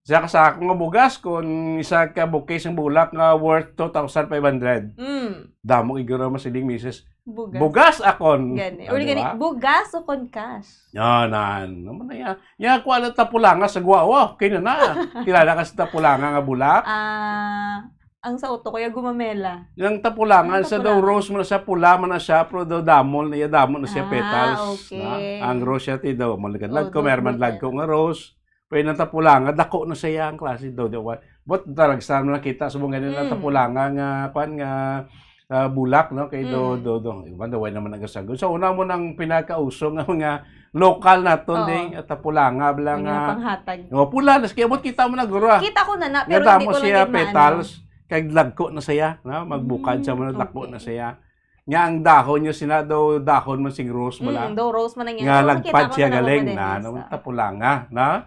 Speaker 12: Isa ka sako nga bugas kung isa ka bouquet ng bulak nga worth 2,500. Damo iguro masiling misis. Bugas akon.
Speaker 6: Gani. Or gani, bugas o kon cash.
Speaker 12: Naman na yan. Yan, kung ano tapulanga sa guwawa. Okay na. Kilala ka sa tapulanga nga bulak?
Speaker 6: Ang sa auto kaya gumamela.
Speaker 12: Yung tapulangan, sa daw rose mo na siya, pula mo na siya, pero daw damol na siya petals.
Speaker 6: Okay.
Speaker 12: Ang rose siya, daw, malagad ko, meron lag ko nga rose. Pwede na tapulanga, dako na siya ang klase daw. But taragsan mo nakita sa mga ganyan na tapulanga nga bulak, no? Kay do. Iban daw, naman nagasagod. So, una mo nang pinakauso nga mga local na to, at tapulanga, bilang
Speaker 6: panghatag.
Speaker 12: Pula, kaya mo kita mo na guro.
Speaker 6: Kita ko na, pero hindi ko lang
Speaker 12: siya petals, kay lagko na siya, no? Magbukad siya mo na lagko na siya. Nga ang dahon niya sina daw dahon man sing rose mala.
Speaker 6: Daw rose man nga.
Speaker 12: Nga lagpad siya galing na tapulanga, na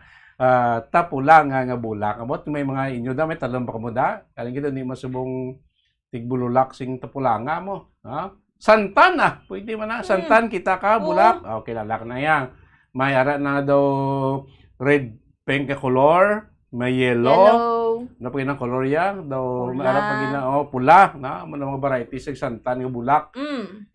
Speaker 12: tapulanga nga bulak. Amot may mga inyo da may talon ba kamo da? Kaling kita ni masubong tigbululak sing tapulanga mo, Santan pwede man na. Santan kita ka bulak. Okay, lalak na yan. May ara na daw red pink ka color, may yellow. Na pag ng color yan, daw maara pag pula, na mga varieties ng santan nga bulak.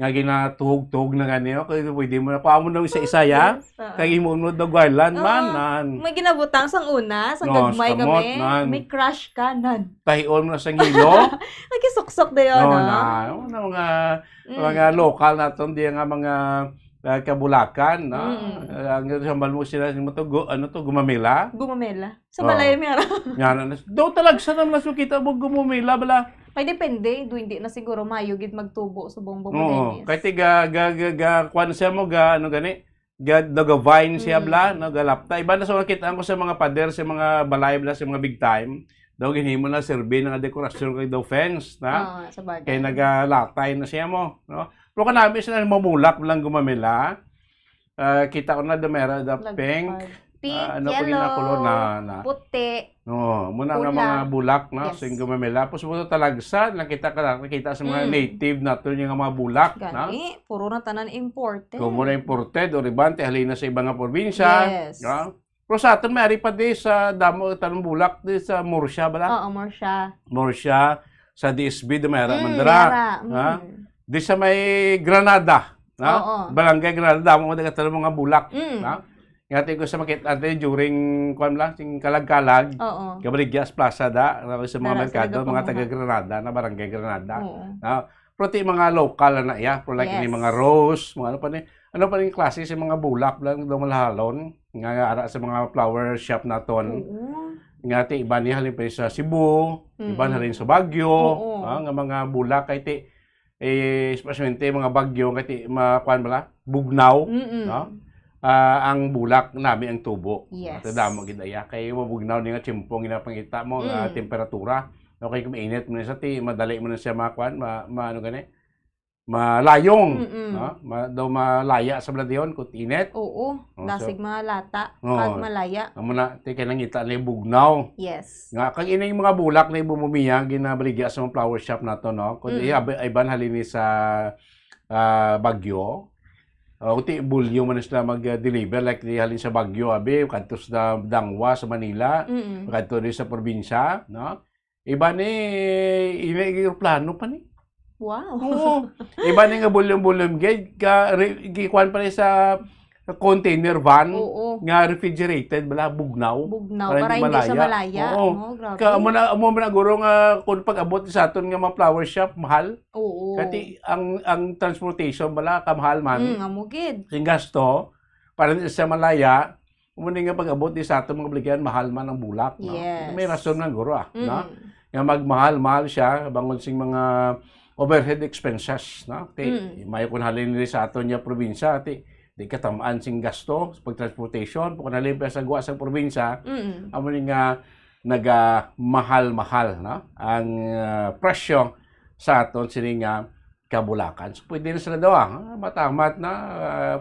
Speaker 12: Nga ginatuhog-tuhog na ganyan, kaya pwede mo na paamo na isa-isa ya. Kaya mo mo daw garland man.
Speaker 6: May ginabutang sang una, sang gagmay kami. May crush ka nan.
Speaker 12: Tahion mo na sang hilo.
Speaker 6: Nagisuksok da yun,
Speaker 12: mga local naton di nga mga kabulakan, ang sambal mo sila gumamela.
Speaker 6: Sa balay mi ara.
Speaker 12: Yan do talag sa naman kita mo gumamela bala.
Speaker 6: Ay depende, do hindi na siguro mayo gid magtubo sa buong
Speaker 12: Dennis. Kay tiga kwan siya mo ano gani. Vine siya bla, galapta. Iba na sa kita ko sa mga pader sa mga balay bla sa mga big time. Daw ginhimo na serbi nga dekorasyon kay daw fence, na. Kay nagalatay na siya mo, no? Pero kanami sila mamulak lang gumamela. Kita ko na damera da pink,
Speaker 6: yellow,
Speaker 12: color na
Speaker 6: puti.
Speaker 12: Muna nga mga bulak na sing gumamela. Tapos mo talagsa nakita sa mga native nato yung mga bulak, na.
Speaker 6: Puro na tanan imported.
Speaker 12: Kung muna imported o ribante halina sa ibang probinsya.
Speaker 6: Yes.
Speaker 12: No? Pero sa atin may ari pa di sa damo tanong bulak di sa Murcia bala. Murcia sa DSB damera mandara. Di sa may Granada, Barangay Granada, damo mo dagat mga bulak, Ngati ko sa makita during sing kalag-kalag, Cabrigas Plaza sa mga merkado, mga taga Granada na Barangay Granada. Pero mga local na like ini mga rose, mga ano pa ni klase sa mga bulak lang daw malhalon, nga ara sa mga flower shop naton. Ngati iba ni halin pa sa Cebu, iba na rin sa Baguio, nga mga bulak kay especially mga bagyo kati makuan bala bugnaw, ang bulak namin ang tubo. Damo gid aya kay mabugnaw ni nga timpong ginapangita mo nga temperatura. Okay kung mainit mo sa madali mo na siya makuan ano gani malayong, daw malaya sa bladyon kung init.
Speaker 6: Dasig mga lata kag malaya.
Speaker 12: Amo na kay nangita ni bugnaw.
Speaker 6: Yes.
Speaker 12: Nga kag ining mga bulak na bumumiya ginabaligya sa mga flower shop nato, no. Kun iban halini sa Baguio. Uti bulyo man sila mag-deliver like di halin sa Baguio kadto sa Dangwa sa Manila, kadto di sa probinsya, no. Iba ni plano pa ni.
Speaker 6: Wow.
Speaker 12: Iba ni nga bulong-bulong gid ka gikuan pa ni sa container van
Speaker 6: Oo.
Speaker 12: nga refrigerated bala bugnaw.
Speaker 6: Para hindi siya malaya.
Speaker 12: Oo.
Speaker 6: Grabe.
Speaker 12: Mo man guro nga kung pag-abot sa aton nga mga flower shop mahal.
Speaker 6: Oo.
Speaker 12: Kati ang transportation bala kamahal man.
Speaker 6: Amo gid.
Speaker 12: Sing gasto para hindi siya malaya. Umuni nga pag-abot di sa aton mga bligyan mahal man ang bulak, no?
Speaker 6: Yes.
Speaker 12: May rason ng guro no? Nga magmahal-mahal siya bangod sing mga overhead expenses, no? May kun halin ni sa aton nga probinsya di katamaan sing gasto sa pagtransportation kung halin pa sa guwa sa probinsya. Amo ni nga nagamahal-mahal, no? Ang presyo sa aton sini nga kabulakan. So, pwede na sila daw, matamat na,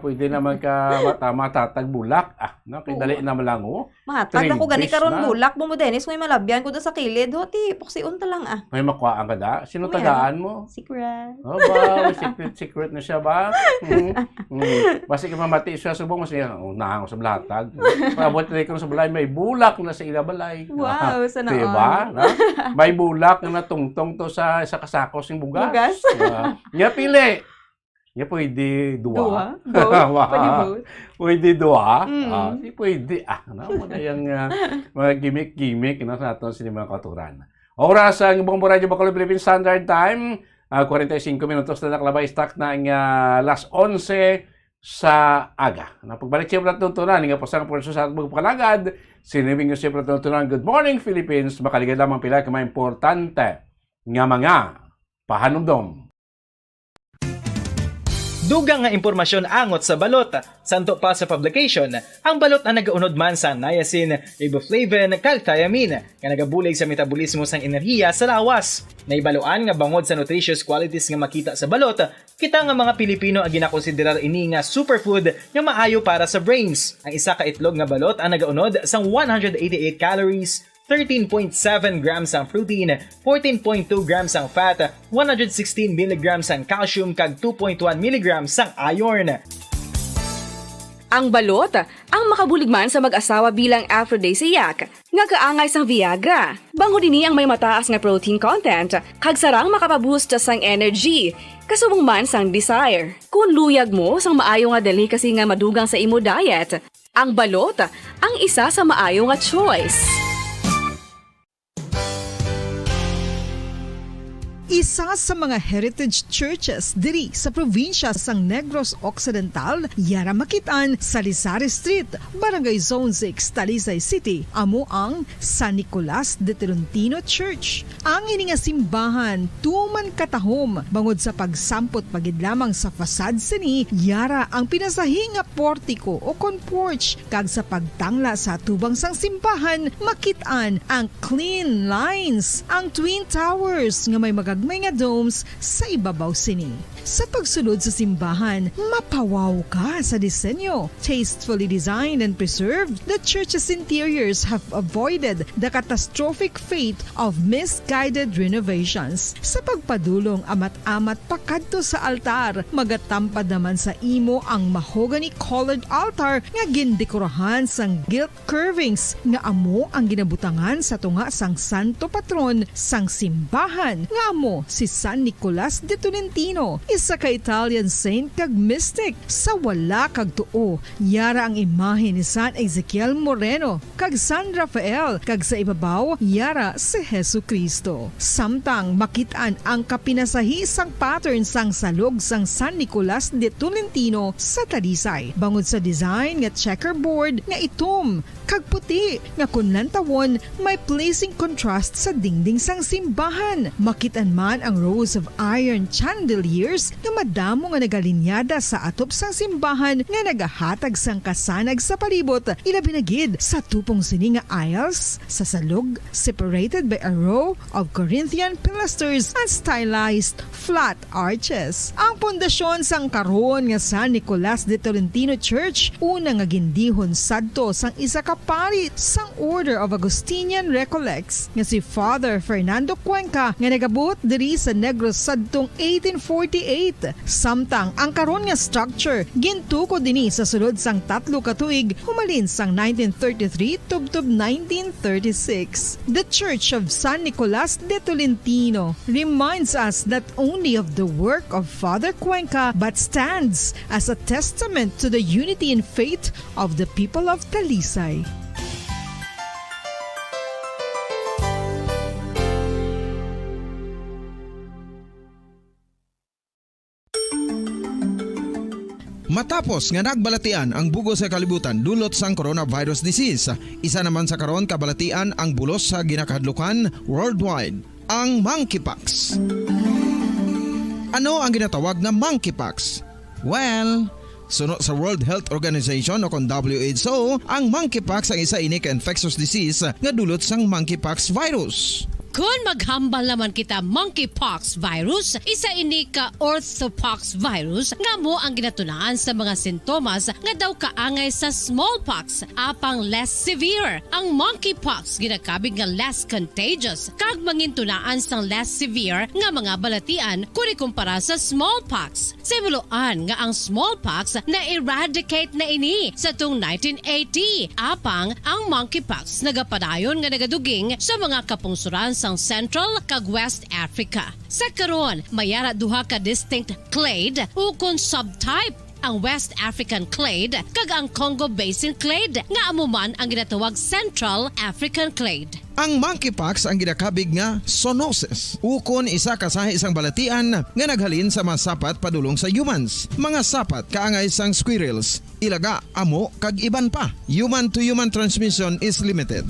Speaker 12: pwede naman ka matamat tatag bulak. No? Kaya dali naman lang,
Speaker 6: Matag ako gani karon bulak mo Dennis, may malabyan ko doon sa kilid. Ti, puksiun ta lang
Speaker 12: May makuhaan ka da? Sino tagaan mo?
Speaker 6: Secret.
Speaker 12: Oh, ba? Secret na siya ba? Basta ka mamati siya subong, mas niya, nahang sa balatag. Pabot na ikaw sa balay, may bulak na sa ilabalay.
Speaker 6: Wow, sana
Speaker 12: diba? May bulak na natungtong to sa kasakos ng bugas. Nga pili. Nga pwede dua. Pwede dua. Pwede. Ano na yung mga gimmick sa aton sa mga katuran. Oras ang Bombo Radio Bacolod Philippine Standard Time. 45 minutos na nakalabay stock na ang alas 11 sa aga. Pagbalik siyempre at tuntunan, nga po sa porso sa magpalagad, sinibing nyo siyempre at tuntunan, Good Morning Philippines, makaligad lamang pila ka mga importante nga mga pahanumdom.
Speaker 17: Dugang nga impormasyon angot sa balot. Santo pa sa publication, ang balot na nagaunod man sa niacin, riboflavin, kag thiamine, nga nagabulig sa metabolismo sang enerhiya sa lawas. Naibaluan nga bangod sa nutritious qualities nga makita sa balot, kita nga mga Pilipino ang ginakonsiderar ini nga superfood nga maayo para sa brains. Ang isa ka itlog nga balot ang nagaunod sang 188 calories, 13.7 grams ang protein, 14.2 grams ang fat, 116 mg ang calcium kag 2.1 mg ang iron.
Speaker 18: Ang balot, ang makabuligman sa mag-asawa bilang aphrodisiac, nga kaangay sang Viagra. Bangod ini ang may mataas nga protein content, kag sarang makapaboost sang energy, kasubong man sang desire. Kung luyag mo sang maayo nga delicacy nga madugang sa imo diet, ang balot, ang isa sa maayo nga choice.
Speaker 11: Isa sa mga heritage churches diri sa probinsya sang Negros Occidental, yara makitaan sa Lizares Street, Barangay Zone 6, Talisay City, amo ang San Nicolas de Tolentino Church. Ang ini nga simbahan tuman katahom bangod sa pagsampot pagid lamang sa fasad sini, yara ang pinasahi nga portico o kon porch, kag sa pagtangla sa tubang sang simbahan makitaan ang clean lines, ang twin towers nga may may nga domes sa ibabaw sini. Sa pagsunod sa simbahan, mapawaw ka sa disenyo. Tastefully designed and preserved, the church's interiors have avoided the catastrophic fate of misguided renovations. Sa pagpadulong amat-amat pakadto sa altar, magatampad naman sa imo ang mahogany colored altar nga gindekorahan sang gilt curvings nga amo ang ginabutangan sa tunga sang santo patron sang simbahan nga amo si San Nicolas de Tolentino, isa ka Italian saint kag mystic. Sa wala kag tuo, yara ang imahe ni San Ezekiel Moreno kag San Rafael, kag sa ibabaw yara si Hesu Kristo. Samtang makitaan ang kapinasahi sang pattern sang salog sang San Nicolas de Tolentino sa Talisay, bangod sa design nga checkerboard nga itom kag puti nga kunlantawon may pleasing contrast sa dingding sang simbahan. Makitaan man ang rows of iron chandeliers nga madamo nga nagalinyada sa atop sang simbahan nga nagahatag sang kasanag sa palibot, ilabi na gid sa tupong sini nga aisles sa salog, separated by a row of Corinthian pilasters and stylized flat arches. Ang pundasyon sang karon nga San Nicolas de Tolentino Church una nga gindihon sadto sang isa ka pari sang Order of Augustinian Recollects nga si Father Fernando Cuenca nga nagabot diri sa Negros sadtong 1848 1998. Samtang ang karon nga structure gintuko dinhi sa sulod sang 3 ka tuig humalin sang 1933 tubtob 1936. The Church of San Nicolas de Tolentino reminds us not only of the work of Father Cuenca but stands as a testament to the unity and faith of the people of Talisay.
Speaker 19: Matapos nga nagbalatian ang bugos sa kalibutan dulot sang coronavirus disease, isa naman sa karon kabalatian ang bulos sa ginakahadlukan worldwide, ang monkeypox. Ano ang ginatawag na monkeypox? Well, sunod sa World Health Organization o kung WHO, ang monkeypox ang isa ini ka infectious disease nga dulot sang monkeypox virus.
Speaker 20: Kung maghambal naman kita monkeypox virus, isa ini ka orthopox virus nga mo ang ginatulaan sa mga sintomas nga daw kaangay sa smallpox, apang less severe. Ang monkeypox ginakabig nga less contagious kag mangintunaan sang less severe nga mga balatian kung ikumpara sa smallpox. Simuloan nga ang smallpox na eradicate na ini sa tung 1980, apang ang monkeypox nagapadayon nga nagaduging sa mga kapungsuran sang Central kag West Africa. Sa karon, mayara duha ka distinct clade o kung subtype, ang West African clade kag ang Congo Basin clade nga amuman ang ginatawag Central African clade.
Speaker 19: Ang monkeypox ang ginakabig nga zoonosis. Ukon isa ka sa isang balatian nga naghalin sa mga sapat padulong sa humans. Mga sapat kaangay sang squirrels, ilaga, amo kag iban pa. Human to human transmission is limited.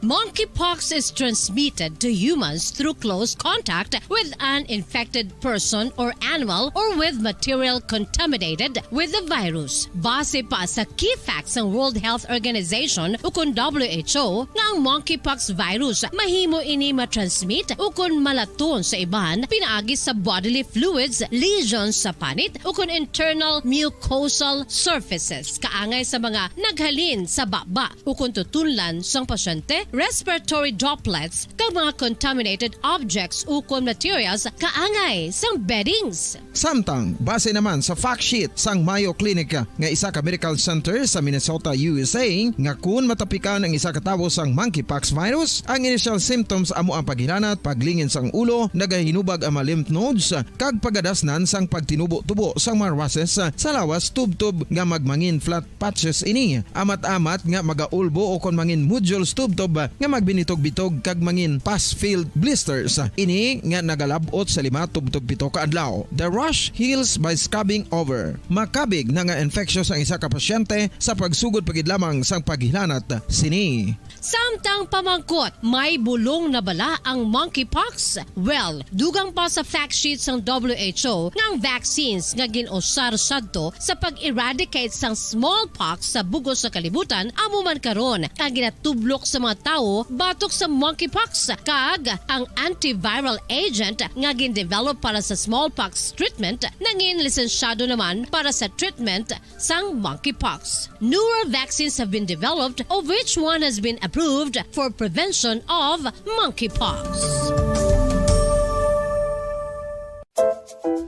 Speaker 20: Monkeypox is transmitted to humans through close contact with an infected person or animal or with material contaminated with the virus. Base pa sa key facts ng World Health Organization o kung WHO nga ang monkeypox virus mahimo ini matransmit o kung malaton sa iban pinaagi sa bodily fluids, lesions sa panit o kung internal mucosal surfaces kaangay sa mga naghalin sa baba o kung tutunlan sang pasyente, respiratory droplets kag mga contaminated objects o kung materials kaangay sang beddings.
Speaker 19: Samtang, base naman sa fact sheet sang Mayo Clinic nga isa ka medical center sa Minnesota, USA, nga kung matapikan ang isa ka tawo sang monkeypox virus, ang initial symptoms amo ang paghilanat, paglingin sang ulo, nagahinubag ang mga lymph nodes, kag pagadasnan sang pagtinubo-tubo sang mga rashes sa lawas tubtob nga magmangin flat patches ini. Amat-amat nga magaulbo o kung mangin nodules tubtob nga magbinitog-bitog kag mangin pus-filled blisters. Ini nga nagalabot sa 5 tubtob 7 ka adlaw. The rash heals by scabbing over. Makabig na nga infectious ang isa ka pasyente sa pagsugod pagid lamang sang paghilanat sini.
Speaker 20: Samtang pamangkot, may bulong na bala ang monkeypox? Well, dugang pa sa fact sheets ng WHO nga ang vaccines nga ginusar sadto sa pag-eradicate sang smallpox sa bugos sa kalibutan amo man karon ang ginatublok sa mga tao batok sa monkeypox kag ang antiviral agent nga gin-develop para sa smallpox treatment nangin lisensyado naman para sa treatment sang monkeypox. Newer vaccines have been developed of which one has been approved for prevention of monkeypox.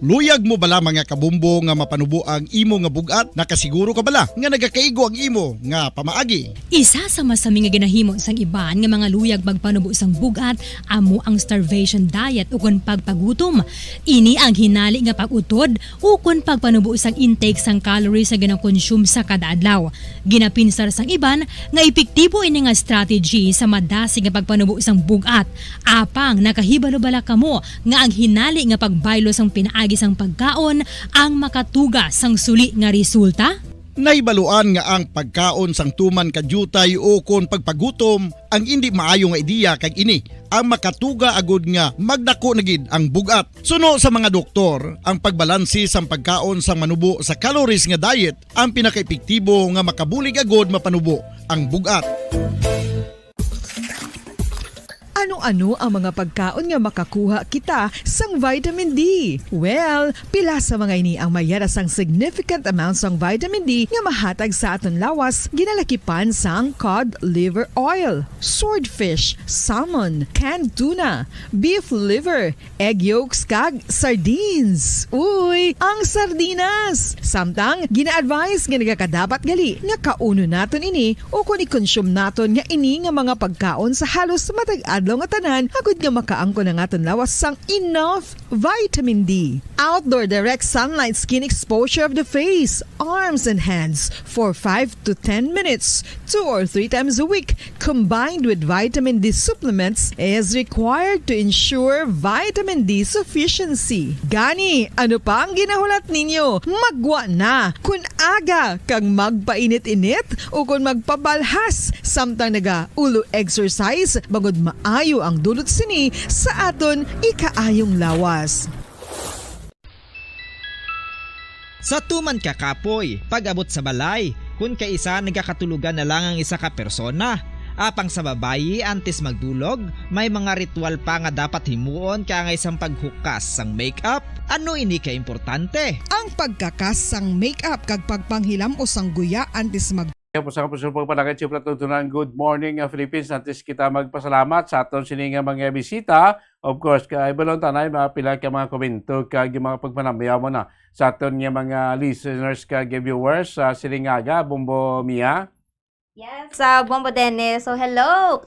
Speaker 21: Luyag mo bala mga kabumbo nga mapanubo ang imo nga bugat? Nakasiguro ka bala nga nagakaigo ang imo nga pamaagi?
Speaker 22: Isa sa masami nga ginahimo sang iban nga mga luyag magpanubo sang bugat amo ang starvation diet ukon pagpagutom. Ini ang hinali nga pag-utod ukon pagpanubo sang intake sang calories sa ginakonsume sa kada adlaw. Ginapinsar sang iban nga epektibo ini nga strategy sa madasi nga pagpanubo sang bugat. Apang nakahibalo bala kamo nga ang hinali nga pagbaylo sang pinaagi sang pagkaon ang makatuga sang suli nga resulta?
Speaker 21: Naibaluan nga ang pagkaon sang tuman kadyutay o kon pagpagutom ang hindi maayo nga ideya kag ini ang makatuga agud nga magdako na gid ang bugat. Suno sa mga doktor, ang pagbalansi sang pagkaon sang manubo sa calories nga diet ang pinakaepektibo nga makabulig agud mapanubo ang bugat.
Speaker 11: Ano Ano-ano ang mga pagkaon nga makakuha kita sang vitamin D? Well, pila sa mga ini ang mayara sang significant amounts sang vitamin D nga mahatag sa aton lawas ginalakipan sang cod liver oil, swordfish, salmon, canned tuna, beef liver, egg yolks kag sardines. Uy, ang sardinas! Samtang gina-advise nga nagakadapat gali nga kauno naton ini o kung i-consume naton nga ini nga mga pagkaon sa halos matag adlaw nga tanan agud nga makaangko na naton lawas sang enough vitamin D. Outdoor direct sunlight skin exposure of the face, arms and hands for 5 to 10 minutes 2 or 3 times a week combined with vitamin D supplements is required to ensure vitamin D sufficiency. Gani, ano pa ang ginahulat ninyo? Magwa na kun aga kang magpainit-init o kung magpabalhas samtang naga ulo exercise bagod maayo ang dulot sini sa aton ikaayong lawas.
Speaker 3: Sa tuman ka kapoy, pag-abot sa balay, kung kaisa nagakatulugan na lang ang isa ka persona. Apang sa babayi antes magdulog, may mga ritual pa nga dapat himuon ka nga isang paghukas sang makeup. Ano ini ka importante?
Speaker 11: Ang pagkakas sang makeup kag pagpanghilam o sang guya antes mag
Speaker 12: Sa kapusul pagpalagay siya platutunan, good morning Philippines. Natis kita magpasalamat sa aton sininga mga bisita. Of course, kay balon tanay mapila ka mga komento kag mga pagpanambayaw mo na sa aton nga mga listeners kag viewers sa Silingaga, Bombo Mia.
Speaker 6: Yes, sa Bombo Dennis. So, hello.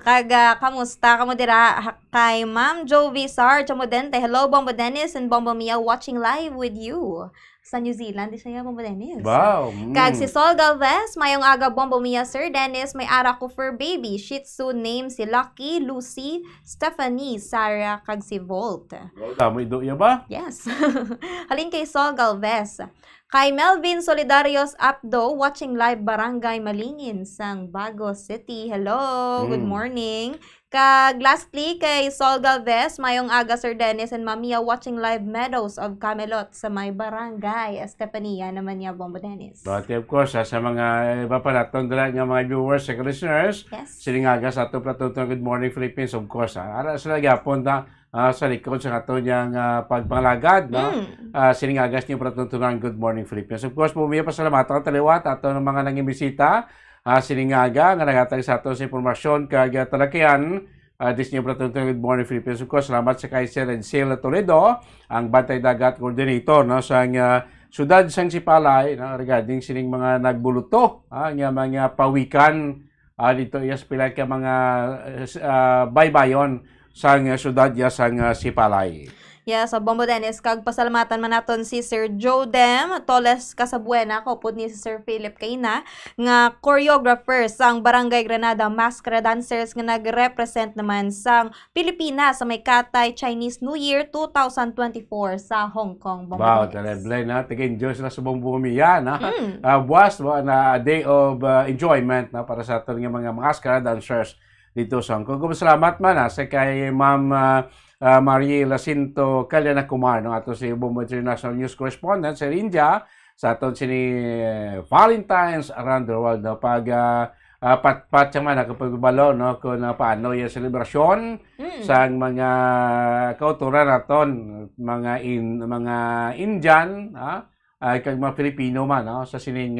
Speaker 6: Kamusta? Kamo dira kay Ma'am Jovi Sar Chamodente. Hello, Bombo Dennis and Bombo Mia watching live with you. Sa New Zealand, di siya Bombo Dennis.
Speaker 12: Wow.
Speaker 6: Kag si Sol Galvez, mayong aga Bombo Mia, Sir Dennis, may ara ko for baby. Shih Tzu name si Lucky, Lucy, Stephanie, Sarah, kag si Volt.
Speaker 12: Tamo ido ya ba?
Speaker 6: Yes. Halin kay Sol Galvez. Kay Melvin Solidarios Apdo, watching live Barangay Malingin sang Bago City. Hello, good morning. Kag lastly kay Sol Galvez, mayong aga Sir Dennis and Mamia watching live Meadows of Camelot sa may barangay. Estefania naman niya Bombo Dennis.
Speaker 12: But of course, sa mga iba pa naton dala nga mga viewers and listeners, Silingaga sa ato platutunan Good Morning Philippines, of course. Ara sila gyapon na sa likod sa katonyang pagpangalagad, no? Silingagas niyo platutunan Good Morning Philippines. Of course, pumiya pasalamatan ang taliwat ato ng mga nangimbisita. Silingaga nga nagatag sa ato sa informasyon kag talakayan Disney platutunan Good Morning Philippines. Of course, salamat sa kay Sir Edsel Toledo, ang Bantay Dagat Coordinator no sa sudad sang Sipalay no, regarding sining mga nagbuluto nga mga pawikan dito yes pila ka mga baybayon sang sudad ya sang Sipalay.
Speaker 6: Yeah, so Bombo Dennis, kag pasalamatan man naton si Sir Joe Dem, Toles Casabuena, kaupod ni si Sir Philip Kayna, nga choreographer sang Barangay Granada Mascara Dancers nga nag-represent naman sang Pilipinas sa may Katay Chinese New Year 2024 sa Hong Kong. Bombo
Speaker 12: Wow,
Speaker 6: Dennis.
Speaker 12: talaga na tig-enjoy sila sa buong bumiya na. Buwas na a day of enjoyment na para sa aton nga mga mascara dancers dito sa Hong Kong. Salamat man sa kay Ma'am Marie Lacinto Calyana Kumar no ato si Bombo International News Correspondent sa India sa aton sini Valentine's around the world no pag pat man kapag balo no kung paano yung selebrasyon sa mga kauturan naton mga Indian kag mga Filipino man no sa sining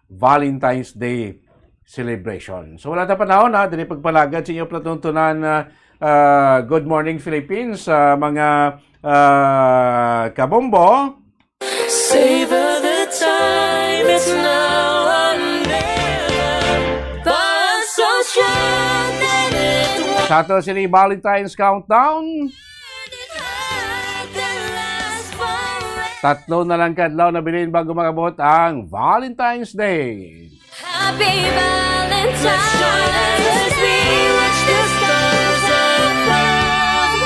Speaker 12: Valentine's Day celebration. So wala ta panahon dili pagpalagad sa inyo platuntunan Good Morning Philippines mga kabombo.
Speaker 13: Savor the time, it's now or never. But so strong that it won't
Speaker 12: Sa ato sini Valentine's Countdown.
Speaker 13: last forever.
Speaker 12: Tatlo na lang kadlaw na bilin bago makabot ang Valentine's Day.
Speaker 13: Happy Valentine's. Let's join as we watch the stars above.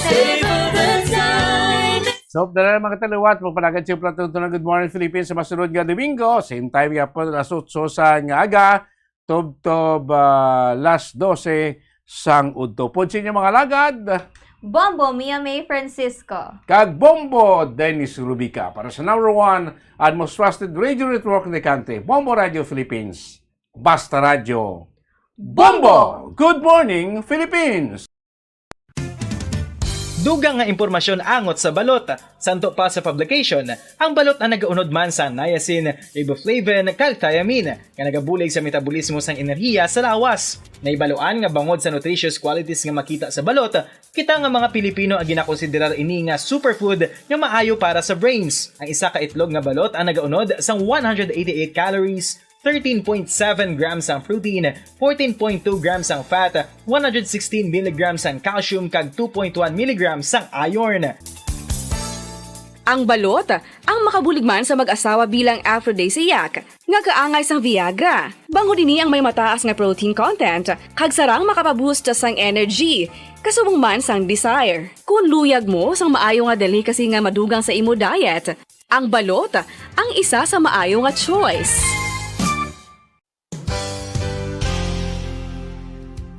Speaker 13: Savor the time.
Speaker 12: So, dala mga taliwat, magpalagad siya platutunan Good Morning Philippines sa masunod nga Domingo. Same time nga po, alas 8 sa nga aga, tob las 12 sang udto. Pod sa inyo mga lagad.
Speaker 6: Bombo Mia May Francisco.
Speaker 12: Kag Bombo Dennis Rubica para sa number 1 and most trusted radio network in the country, Bombo Radio Philippines. Basta Radio. Bombo! Good Morning Philippines!
Speaker 17: Dugang nga impormasyon angot sa balot. Santo pa sa publication, ang balot na nagaunod man sa niacin, riboflavin, kag thiamine, nga nagabulig sa metabolismo sang enerhiya sa lawas. Naibaluan nga bangod sa nutritious qualities nga makita sa balot, kita nga mga Pilipino ang ginakonsiderar ini nga superfood nga maayo para sa brains. Ang isa ka itlog nga balot ang nagaunod sang 188 calories, 13.7 grams ang protein, 14.2 grams ang fat, 116 mg ang calcium kag 2.1 mg ang iron.
Speaker 18: Ang balot, ang makabuligman sa mag-asawa bilang aphrodisiac, nga kaangay sang Viagra. Bango dini ang may mataas nga protein content, kag sarang makapaboost sang energy, kasubong man sang desire. Kung luyag mo sang maayo nga delicacy nga madugang sa imo diet, ang balot, ang isa sa maayo nga choice.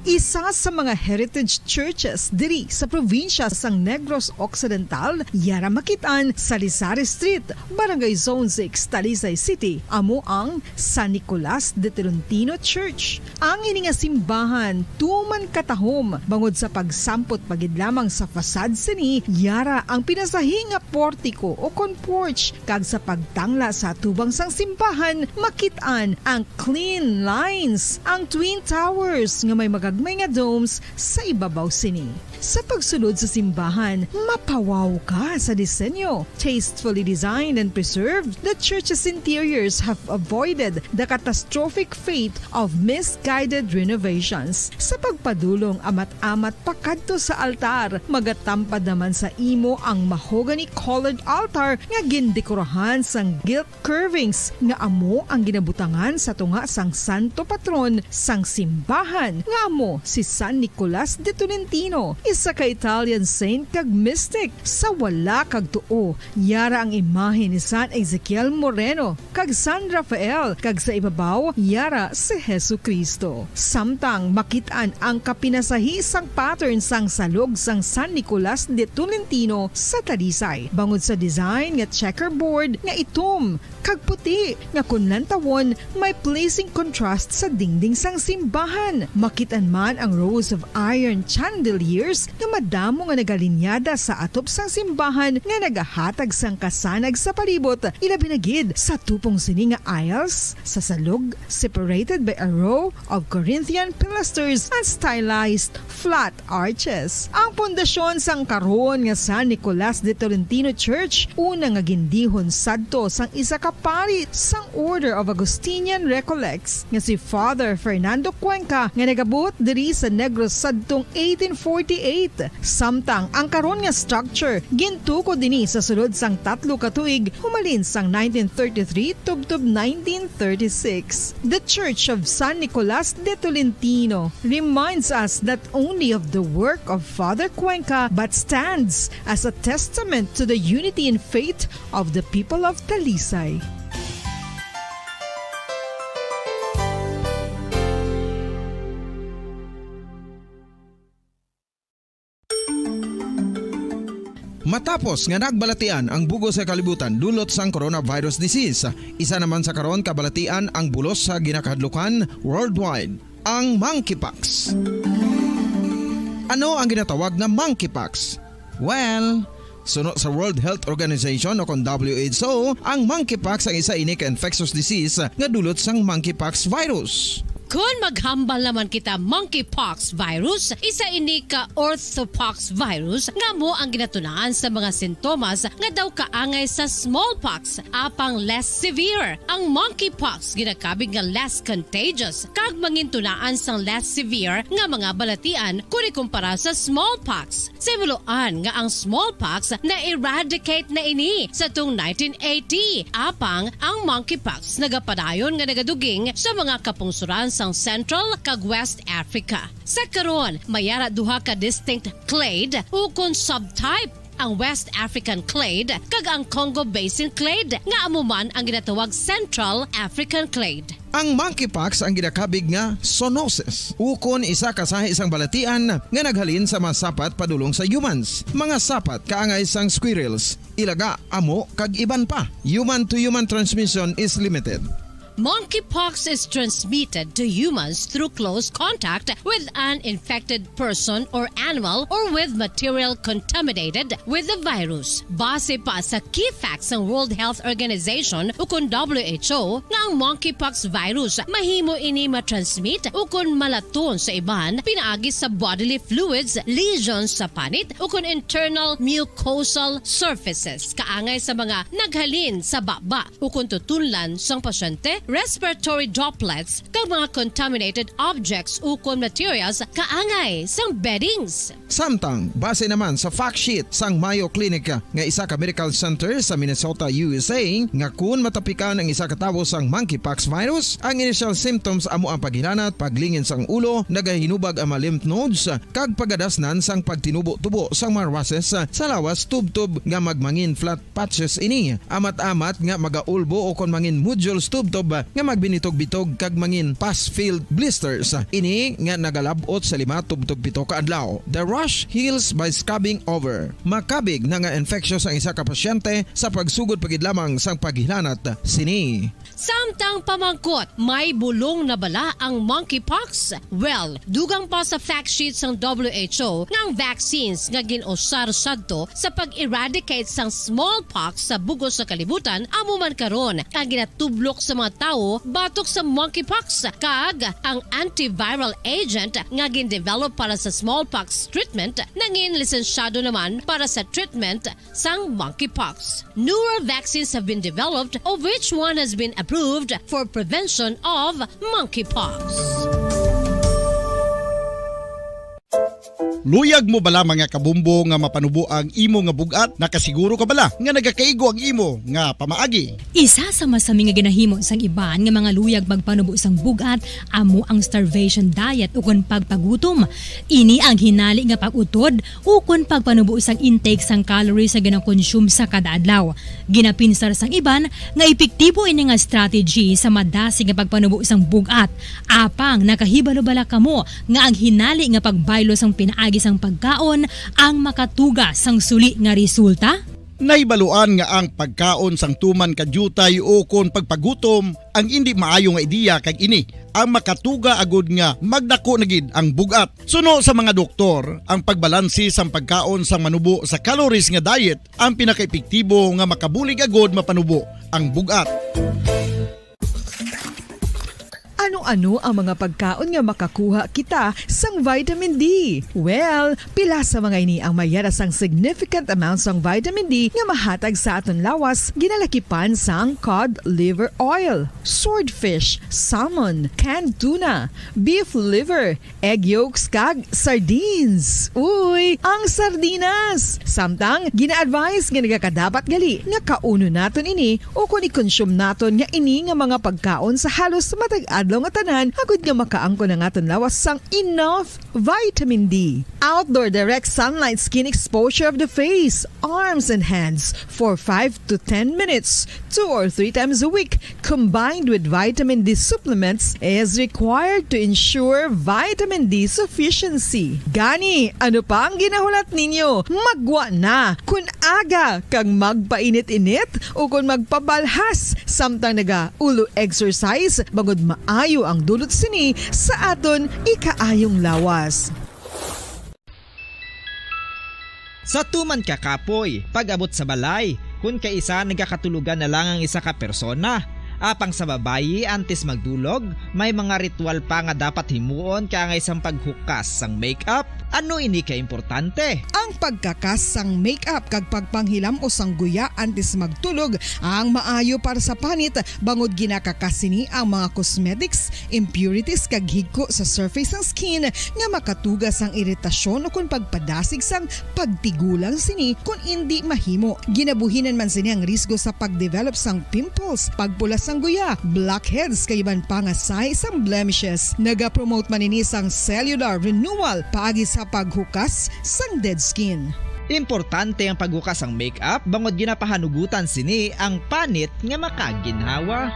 Speaker 11: Isa sa mga heritage churches diri sa probinsya sang Negros Occidental, yara makitaan sa Lisari Street, Barangay Zone 6, Talisay City, amo ang San Nicolas de Tolentino Church. Ang ini nga simbahan tuman katahom bangod sa pagsampot pagid lamang sa fasad sini, yara ang pinasahi nga portiko o kon porch, kag sa pagtangla sa tubang sang simbahan makitaan ang clean lines, ang twin towers nga may magagmay nga domes sa ibabaw sini. Sa pagsulod sa simbahan, mapawaw ka sa disenyo. Tastefully designed and preserved, the church's interiors have avoided the catastrophic fate of misguided renovations. Sa pagpadulong amat-amat pakadto sa altar, magatampad naman sa imo ang mahogany colored altar nga gindekorahan sang gilt curvings nga amo ang ginabutangan sa tunga sang santo patron sang simbahan nga amo si San Nicolas de Tolentino, isa ka Italian saint kag mystic. Sa wala kag tuo, yara ang imahe ni San Ezekiel Moreno kag San Rafael, kag sa ibabaw yara si Jesucristo. Samtang makitaan ang kapinasahi sang pattern sang salog sang San Nicolas de Tolentino sa Talisay, bangod sa design nga checkerboard nga itom kag puti nga kunlantawon may pleasing contrast sa dingding sang simbahan. Makitaan man ang rows of iron chandeliers nga madamo nga nagalinyada sa atop sang simbahan nga nagahatag sang kasanag sa palibot, ilabi na gid sa tupong sini nga aisles sa salog, separated by a row of Corinthian pilasters and stylized flat arches. Ang pundasyon sang karon nga San Nicolas de Tolentino Church una nga gindihon sadto sang isa ka pari sang Order of Augustinian Recollects nga si Father Fernando Cuenca nga nagabot diri sa Negros sadtong 1848. Samtang ang karon nga structure gintuko dinhi sa sulod sang 3 ka tuig humalin sang 1933 tubtob 1936. The Church of San Nicolas de Tolentino reminds us not only of the work of Father Cuenca but stands as a testament to the unity and faith of the people of Talisay.
Speaker 19: Matapos nga nagbalatian ang bugo sa kalibutan dulot sang coronavirus disease, isa naman sa karon kabalatian ang bulos sa ginakahadlukan worldwide, ang monkeypox. Ano ang ginatawag na monkeypox? Well, sunod sa World Health Organization o kon WHO, ang monkeypox ang isa ini ka infectious disease nga dulot sang monkeypox virus.
Speaker 20: Kung maghambal naman kita monkeypox virus, isa ini ka orthopox virus nga mo ang ginatunaan sa mga sintomas nga daw kaangay sa smallpox, apang less severe. Ang monkeypox ginakabig nga less contagious kag mangintunaan sang less severe nga mga balatian kung ikumpara sa smallpox. Simuloan nga ang smallpox na eradicate na ini sa tung 1980, apang ang monkeypox nagapadayon nga nagaduging sa mga kapungsuran sang Central kag West Africa. Sa karon, mayara duha ka distinct clade o kon subtype, ang West African clade kag ang Congo Basin clade nga amuman ang ginatawag Central African clade.
Speaker 19: Ang monkeypox ang ginakabig nga zoonosis, ukon isa kasahi isang balatian nga naghalin sa mga sapat padulong sa humans. Mga sapat kaangay sang squirrels, ilaga, amo kag iban pa. Human to human transmission is limited.
Speaker 20: Monkeypox is transmitted to humans through close contact with an infected person or animal or with material contaminated with the virus. Base pa sa key facts ng World Health Organization o kung WHO nga ang monkeypox virus mahimo ini matransmit o kung malaton sa iban pinaagi sa bodily fluids, lesions sa panit o kung internal mucosal surfaces kaangay sa mga naghalin sa baba o kung tutunlan sang pasyente, respiratory droplets kag mga contaminated objects o kung materials kaangay sang beddings.
Speaker 19: Samtang base naman sa fact sheet sang Mayo Clinic nga isa ka medical center sa Minnesota, USA nga kun matapikan ang isa ka tawo sang monkeypox virus, ang initial symptoms amo ang paghinanat, paglingin sang ulo, nagahinubag ang mga lymph nodes kag pagadasnan sang pagtinubo-tubo sang mga rashes sa lawas tubtob nga magmangin flat patches ini. Amat-amat nga magaulbo o kon mangin nodules tubtob nga magbinitog-bitog kag mangin pus-filled blisters. Ini nga nagalabot sa 5 tubtob 7 ka adlaw. The rash heals by scrubbing over. Makabig na nga infectious ang isa ka pasyente sa pagsugod pagid lamang sang paghinanat sini.
Speaker 20: Samtang pamangkot, may bulong na bala ang monkeypox? Well, dugang pa sa fact sheet ng WHO nga ang vaccines nga ginusar sadto sa pag-eradicate sang smallpox sa bugos sa kalibutan amo man karon ang ginatublok sa mga tao batok sa monkeypox kag ang antiviral agent nga gin-develop para sa smallpox treatment nangin lisensyado naman para sa treatment sang monkeypox. Newer vaccines have been developed of which one has been approved for prevention of monkeypox.
Speaker 21: Luyag mo bala mga kabumbo nga mapanubo ang imo nga bugat? Nakasiguro ka bala nga nagakaigo ang imo nga pamaagi?
Speaker 22: Isa sa masami nga ginahimo sang iban nga mga luyag magpanubo sang bugat amo ang starvation diet ukon pagpagutom. Ini ang hinali nga pag-utod ukon pagpanubo sang intake sang calories sa gina-consume sa kada adlaw. Ginapinsar sang iban nga epektibo ini nga strategy sa madasi nga pagpanubo sang bugat. Apang nakahibalo bala kamo nga ang hinali nga pagbaylo sang pinaagi sang pagkaon ang makatuga sang suli nga resulta?
Speaker 21: Naibaluan nga ang pagkaon sang tuman kadyutay o kon pagpagutom ang hindi maayo nga ideya kag ini ang makatuga agud nga magdako na gid ang bugat. Suno sa mga doktor, ang pagbalansi sang pagkaon sang manubo sa calories nga diet ang pinakaepektibo nga makabulig agud mapanubo ang bugat.
Speaker 11: Ano-ano ang mga pagkaon nga makakuha kita sang vitamin D? Well, pila sa mga ini ang mayara sang significant amounts sang vitamin D nga mahatag sa aton lawas ginalakipan sang cod liver oil, swordfish, salmon, canned tuna, beef liver, egg yolks kag sardines. Uy, ang sardinas! Samtang gina-advise nga nagakadapat gali nga kauno naton ini o kung i-consume naton nga ini nga mga pagkaon sa halos matag adlaw nga tanan agud nga makaangko na nga lawas sang enough vitamin D. Outdoor direct sunlight skin exposure of the face, arms and hands for 5 to 10 minutes 2 or 3 times a week combined with vitamin D supplements is required to ensure vitamin D sufficiency. Gani, ano pa ang ginahulat ninyo? Magwa na kun aga kang magpainit-init o kun magpabalhas samtang naga ulo exercise bangod maayo ang dulot sini sa aton ikaayong lawas.
Speaker 3: Sa tuman ka kapoy, pag-abot sa balay, kun kaisa nagakatulugan na lang ang isa ka persona. Apang sa babayi antes magdulog, may mga ritual pa nga dapat himuon kaya isang paghukas sang makeup. Ano ini ka importante?
Speaker 11: Ang pagkakas sang makeup kag pagpanghilam o sang guya antes magtulog ang maayo para sa panit bangod ginakakas sini ang mga cosmetics, impurities kag higko sa surface sang skin nga makatugas sang iritasyon o kung pagpadasig sang pagtigulang sini kung hindi mahimo. Ginabuhinan man sini ang risgo sa pagdevelop sang pimples, pagpula sang guya, blackheads kay iban pa nga size sang blemishes. Naga-promote man ini sang cellular renewal paagi sa paghukas sang dead skin.
Speaker 3: Importante ang paghukas ang makeup bangod ginapahanugutan sini ang panit nga makaginhawa.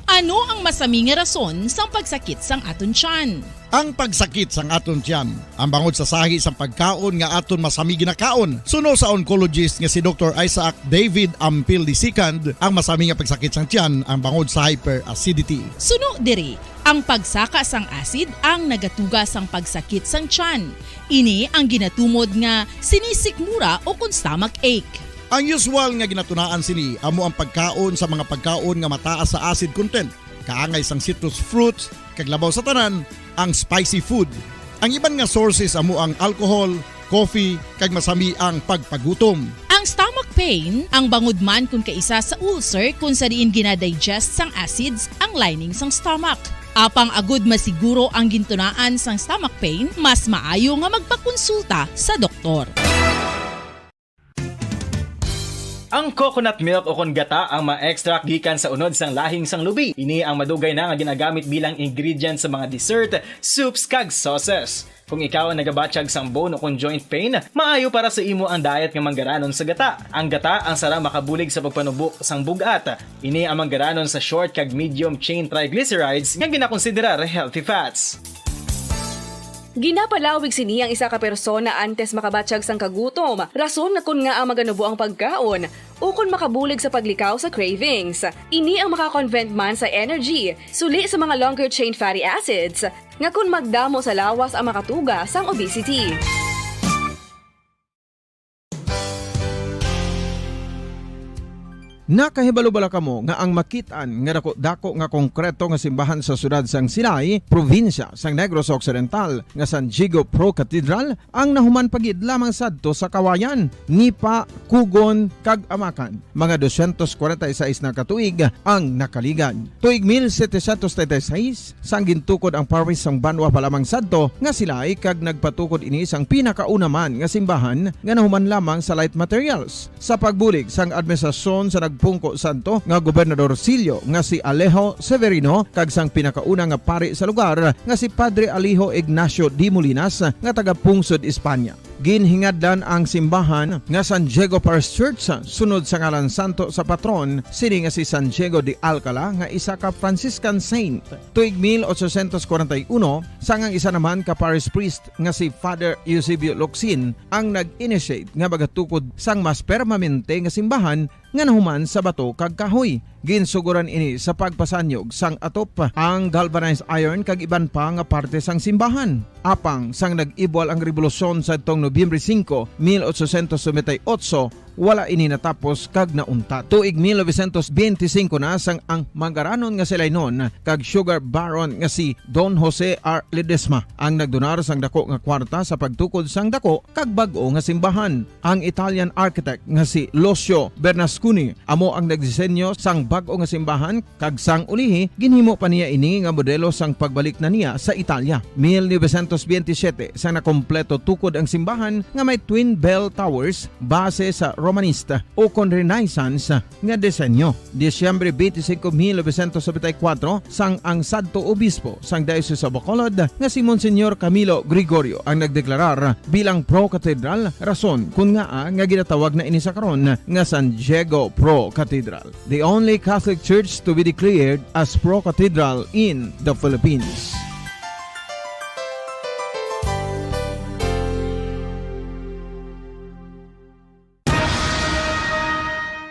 Speaker 16: Ano ang ang masami nga rason sang pagsakit sang aton tiyan.
Speaker 21: Ang pagsakit sang aton tiyan, ang bangod sa sahi sang pagkaon nga aton masami ginakaon. Suno sa oncologist nga si Dr. Isaac David Ampil II, ang masami nga pagsakit sang tiyan ang bangod sa hyperacidity.
Speaker 16: Suno diri, ang pagsaka sang acid ang nagatuga sang pagsakit sang tiyan. Ini ang ginatumod nga sinisikmura o kung stomach ache.
Speaker 21: Ang usual nga ginatunaan sini amo ang pagkaon sa mga pagkaon nga mataas sa acid content, kaangay sang citrus fruits, kag labaw sa tanan ang spicy food. Ang iban nga sources amo ang alcohol, coffee, kag masami ang pagpagutom.
Speaker 16: Ang stomach pain, ang bangod man kung kaisa sa ulcer kung sa diin ginadigest sang acids ang lining sang stomach. Apang agud masiguro ang gintunaan sang stomach pain, mas maayo nga magpakonsulta sa doktor.
Speaker 17: Ang coconut milk o kon gata ang ma-extract gikan sa unod sang lahing sang lubi. Ini ang madugay na nga ginagamit bilang ingredient sa mga dessert, soups kag sauces. Kung ikaw ang nagabatsyag sang bone o kon joint pain, maayo para sa imo ang diet nga manggaranon sa gata. Ang gata ang sara makabulig sa pagpanubo sang bugat. Ini ang manggaranon sa short kag medium chain triglycerides nga ginakonsiderar healthy fats.
Speaker 18: Ginapalawig sini ang isa ka persona antes makabatsyag sang kagutom. Rason na kun nga ang maganubo ang pagkaon o kun makabulig sa paglikaw sa cravings. Ini ang makakonvent man sa energy, suli sa mga longer chain fatty acids, nga kun magdamo sa lawas ang makatuga sang obesity.
Speaker 19: Nakahibalo-bala kamo nga ang makitaan nga dako nga konkreto nga simbahan sa sudad sang Sinay, probinsya sang Negros Occidental nga San Diego Pro Cathedral ang nahuman pagid lamang sadto sa Kawayan, Nipa, Kugon kag Amakan. Mga 246 na katuig ang nakaligan. Tuig 1736 sang gintukod ang parish sang Banwa pa lamang sadto nga sila kag nagpatukod ini sang pinakauna man nga simbahan nga nahuman lamang sa light materials. Sa pagbulig sang administrasyon sa Pungko Santo nga Gobernador Silio nga si Alejo Severino kag sang pinakauna nga pari sa lugar nga si Padre Alijo Ignacio D. Molinas nga taga Pungsod, Espanya. Ginhingaddan ang simbahan nga San Diego Parish Church sunod sa ngalan santo sa patron sini nga si San Diego de Alcala nga isa ka Franciscan saint. Tuig 1841 sangang isa naman ka parish priest nga si Father Eusebio Locsin ang nag-initiate nga bagatukod sang mas permanente nga simbahan nga nahuman sa bato kag kahoy. Ginsuguran ini sa pagpasanyog sang atop ang galvanized iron kag iban pa nga parte sang simbahan. Apang sang nag-ibwal ang revolusyon sa tong Nobyembre 5, 1898, wala ini natapos kag naunta. Tuig 1925 na sang ang manggaranon nga sila noon kag sugar baron nga si Don Jose R. Ledesma ang nagdonar sang dako nga kwarta sa pagtukod sang dako kag bag-o nga simbahan. Ang Italian architect nga si Lucio Bernasconi amo ang nagdisenyo sang bag-o nga simbahan kag sang ulihi ginhimo pa niya ini nga modelo sang pagbalik na niya sa Italia. 1927 sang nakompleto tukod ang simbahan nga may twin bell towers base sa Romanista o kon Renaissance nga disenyo. Disyembre 25, 1974 sang ang sadto obispo sang Diocese of Bacolod nga si Monsignor Camilo Gregorio ang nagdeklarar bilang pro cathedral, rason kun nga ginatawag na ini sa karon nga San Diego Pro Cathedral, the only Catholic church to be declared as pro cathedral in the Philippines.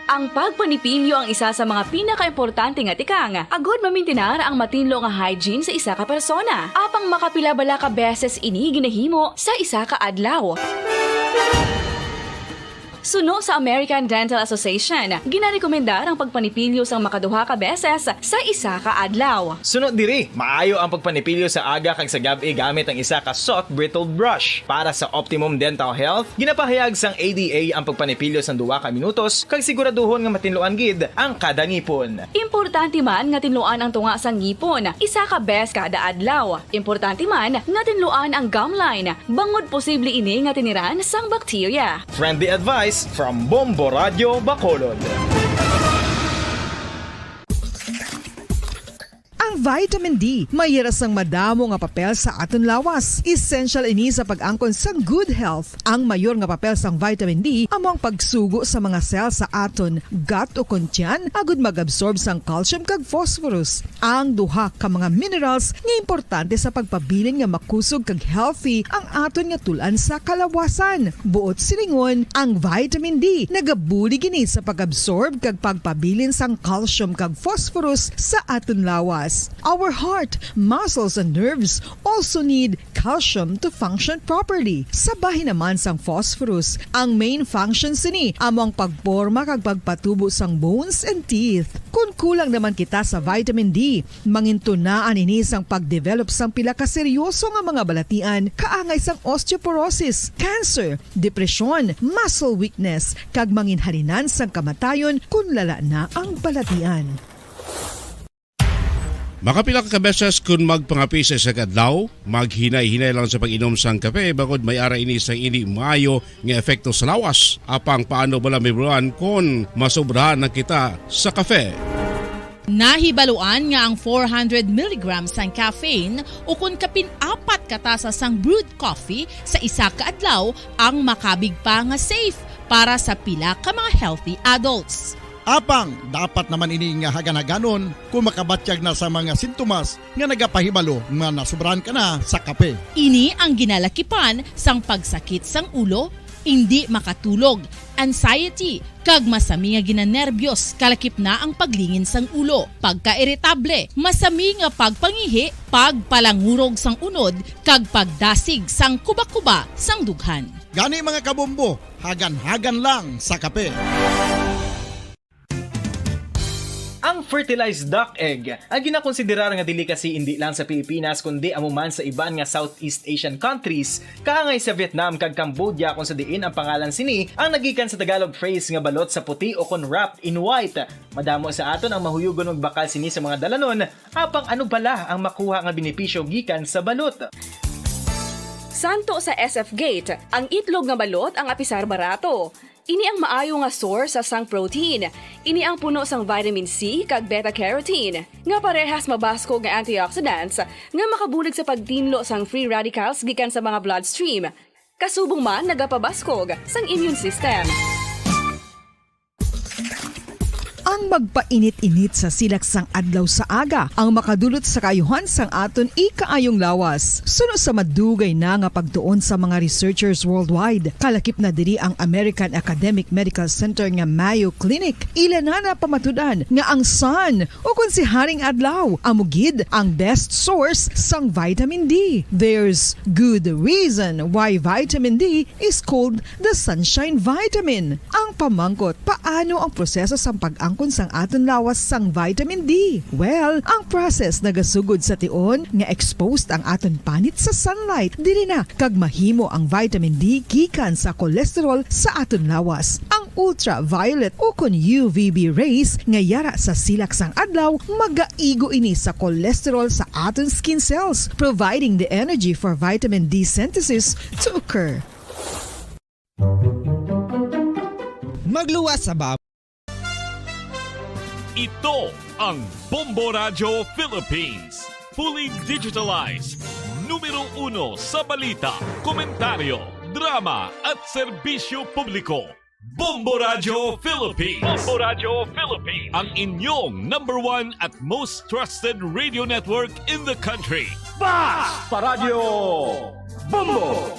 Speaker 18: Ang pagpanipilyo ang isa sa mga pinaka-importante nga tikang. Agod mamintinar ang matinlo nga hygiene sa isa ka persona. Apang makapilabala ka beses ini ginahimo sa isa ka adlaw. Suno sa American Dental Association, ginarekomendar ang pagpanipilyo sang makaduha ka beses sa isa ka adlaw.
Speaker 17: Sunod diri, maayo ang pagpanipilyo sa aga kag sa gabi gamit ang isa ka soft brittle brush. Para sa optimum dental health, ginapahayag sang ADA ang pagpanipilyo sang 2 ka minutos kag siguraduhon nga matinloan gid ang kada ngipon.
Speaker 18: Importante man nga tinluan ang tunga sang ngipon, isa ka bes kada adlaw. Importante man nga tinluan ang gum line, bangod posible ini nga tiniran sang bakterya.
Speaker 17: Friendly advice from Bombo Radio Bacolod.
Speaker 4: Ang
Speaker 11: Ang vitamin D mayra sang madamo nga papel sa aton lawas. Essential ini sa pag-angkon sang good health. Ang mayor nga papel sang vitamin D amo ang pagsugo sa mga cell sa aton gut o kuntyan agud mag-absorb sang calcium kag phosphorus. Ang duha ka mga minerals nga importante sa pagpabilin nga makusog kag healthy ang aton nga tulan sa kalawasan. Buot silingon, ang vitamin D nagabuli gini sa pag-absorb kag pagpabilin sang calcium kag phosphorus sa aton lawas. Our heart, muscles and nerves also need calcium to function properly. Sabahin naman sang phosphorus, ang main function sini amo ang pagporma kag pagpatubo sang bones and teeth. Kung kulang naman kita sa vitamin D, mangintunaan ini sang pagdevelop sang pila ka seryoso nga mga balatian, kaangay sang osteoporosis, cancer, depresyon, muscle weakness, kag manginhalinan sang kamatayon kung lala na ang balatian.
Speaker 12: Makapila ka beses kung magpangapi sa isang adlaw, maghinay-hinay lang sa pag-inom sang kape bagod may ara ini sang ini maayo nga epekto sa lawas. Apang paano bala may buruan kung masobrahan na kita sa kape.
Speaker 16: Nahibaluan nga ang 400 mg sang caffeine o kung kapin-4 katasa sang brewed coffee sa isa ka adlaw ang makabig pa nga safe para sa pila ka mga healthy adults.
Speaker 21: Apang, dapat naman ini nga hagan-haganon kung makabatyag na sa mga sintomas nga nagapahibalo nga nasubrahan ka na sa kape.
Speaker 16: Ini ang ginalakipan sang pagsakit sang ulo, hindi makatulog, anxiety, kag masami nga ginanerbiyos kalakip na ang paglingin sang ulo, pagka-iritable, masami nga pagpangihi, pagpalangurog sang unod, kag pagdasig sang kuba-kuba sang dughan.
Speaker 21: Gani mga kabombo, hagan-hagan lang sa kape.
Speaker 17: Ang fertilized duck egg ang ginakonsiderar nga delicacy hindi lang sa Pilipinas kundi amuman sa iban nga Southeast Asian countries, kaangay sa Vietnam kag Cambodia kung sa diin ang pangalan sini ang nagikan sa Tagalog phrase nga balot sa puti o kon wrapped in white. Madamo sa aton ang mahuyugon og bakal sini sa mga dalanon, apang ano bala ang makuha nga benepisyo gikan sa balot.
Speaker 18: Santo sa SF Gate, ang itlog nga balot ang apisar barato. Ini ang maayo nga source sa sang protein. Ini ang puno sang vitamin C kag beta-carotene. Nga parehas mabasko nga antioxidants nga makabulig sa pagtinlo sang free radicals gikan sa mga bloodstream. Kasubong man nagapabaskog sang immune system.
Speaker 11: Ang magpainit-init sa silak sang adlaw sa aga ang makadulot sa kayuhan sang aton ikaayong lawas. Suno sa madugay na nga pagtuon sa mga researchers worldwide, kalakip na diri ang American Academic Medical Center nga Mayo Clinic. Ila na pamatudan nga ang sun o kung si Haring Adlaw amugid ang best source sang vitamin D. There's good reason why vitamin D is called the sunshine vitamin. Ang pamangkot, paano ang proseso sang pag-angkon sang aton lawas sang vitamin D? Well, ang process nagasugod sa tion nga exposed ang aton panit sa sunlight. Dili na kag mahimo ang vitamin D gikan sa cholesterol sa aton lawas. Ang ultraviolet o kon UVB rays nga yara sa silak sang adlaw magaigo ini sa cholesterol sa aton skin cells, providing the energy for vitamin D synthesis to occur.
Speaker 3: Magluwas sa bawat
Speaker 9: Ito ang Bombo Radio Philippines. Fully digitalized. Numero 1 sa balita, komentaryo, drama at serbisyo publiko. Bombo Radio Philippines. Bombo Radio Philippines. Ang inyong number 1 at most trusted radio network in the country.
Speaker 17: Basta Radio Bombo!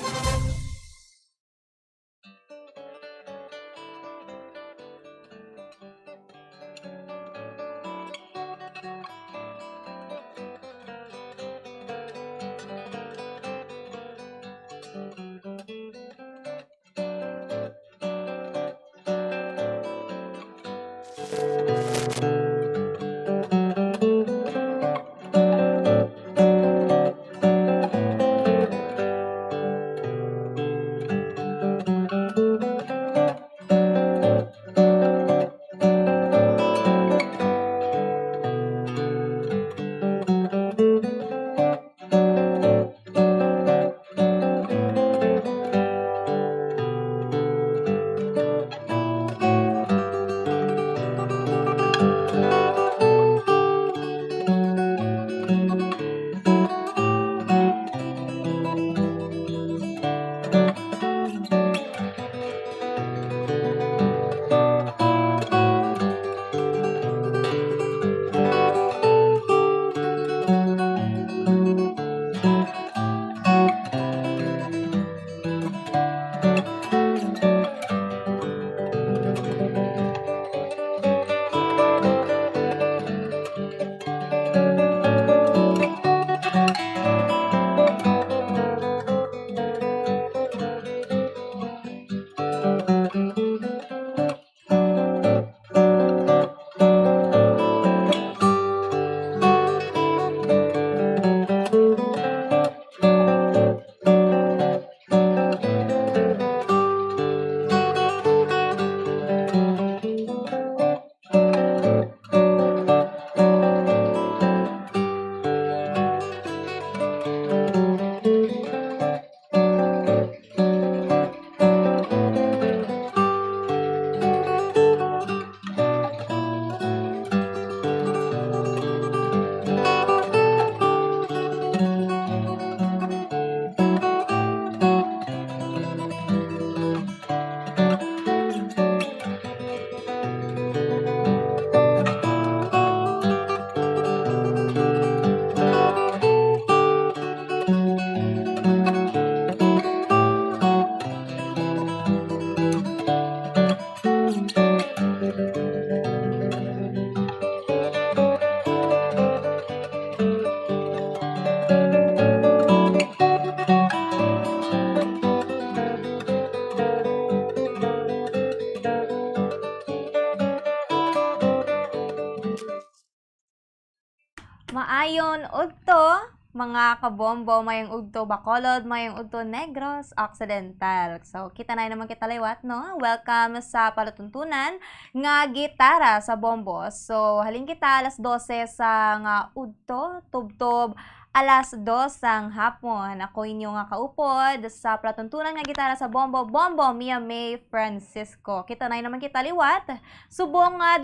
Speaker 6: udto mga kabombo, mayang udto Bacolod, mayang udto Negros Occidental. So, kita na naman kita liwat, no? Welcome sa palatuntunan nga gitara sa bombo. So, halin kita alas 12 sa nga udto, tubtob, alas 2 sang hapon. Ako inyo nga kaupod sa palatuntunan nga gitara sa bombo, Bombo Mia May Francisco. Kita na naman kita liwat. Subong nga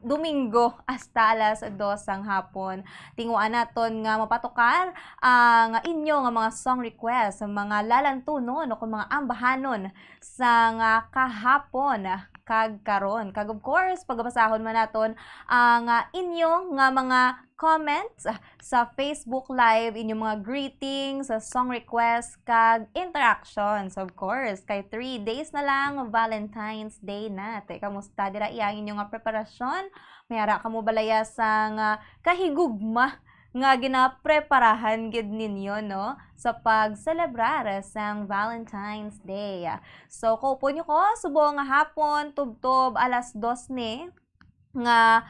Speaker 6: Domingo hasta alas 2 sang hapon. Tinguan naton nga mapatukar ang inyo nga mga song request, mga lalantunon o kung mga ambahanon sa nga kahapon kag karon. Kag of course, pagbasahon man naton ang inyo nga mga comments sa Facebook Live, inyong mga greetings, song request, kag interactions, of course. Kay 3 days na lang, Valentine's Day na. Kamusta dira iyang inyong nga preparasyon? Mayara ka mo balaya sa nga kahigugma nga ginapreparahan gid ninyo, no, sa pag-celebrar sang Valentine's Day. So, kaupo nyo ko, subong nga hapon, tubtob, alas 2 ni, nga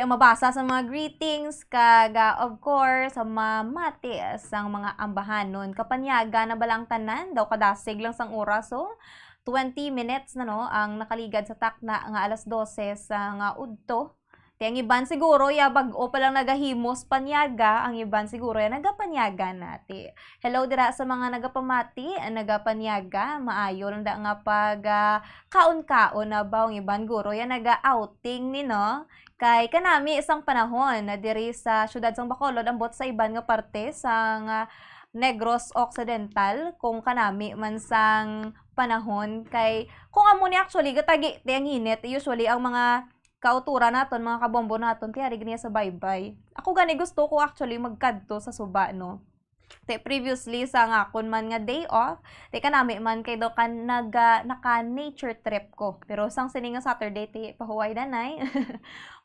Speaker 6: mabasa sa mga greetings kag of course mamati sang mga ambahanon kapanyaga na balang tanan daw kadasig lang sang oras, so 20 minutes na, no, ang nakaligad sa takna nga alas 12 sa nga udto. Ang iban siguro, ya bag-o pa lang nagahimos panyaga, ang iban siguro ya nagapanyaga nati. Hello dira sa mga nagapamati, nagapanyaga, maayo lang da nga pag kaon-kaon na ba, ang iban guro ya naga-outing ni, no? Kay kanami isang panahon na diri sa syudad sang Bacolod, ambot sa iban nga parte sang Negros Occidental, kung kanami man sang panahon, kay kung amo ni actually gatagi tiyang hinit, usually ang mga kautura naton, mga kabombo naton, tiyari ganiya sa baybay. Ako gani gusto ko actually magkadto sa suba, no. Te previously sa ngakon man nga day off, te kanami man kay do kan naka nature trip ko. Pero sang sini nga Saturday te pahuway danay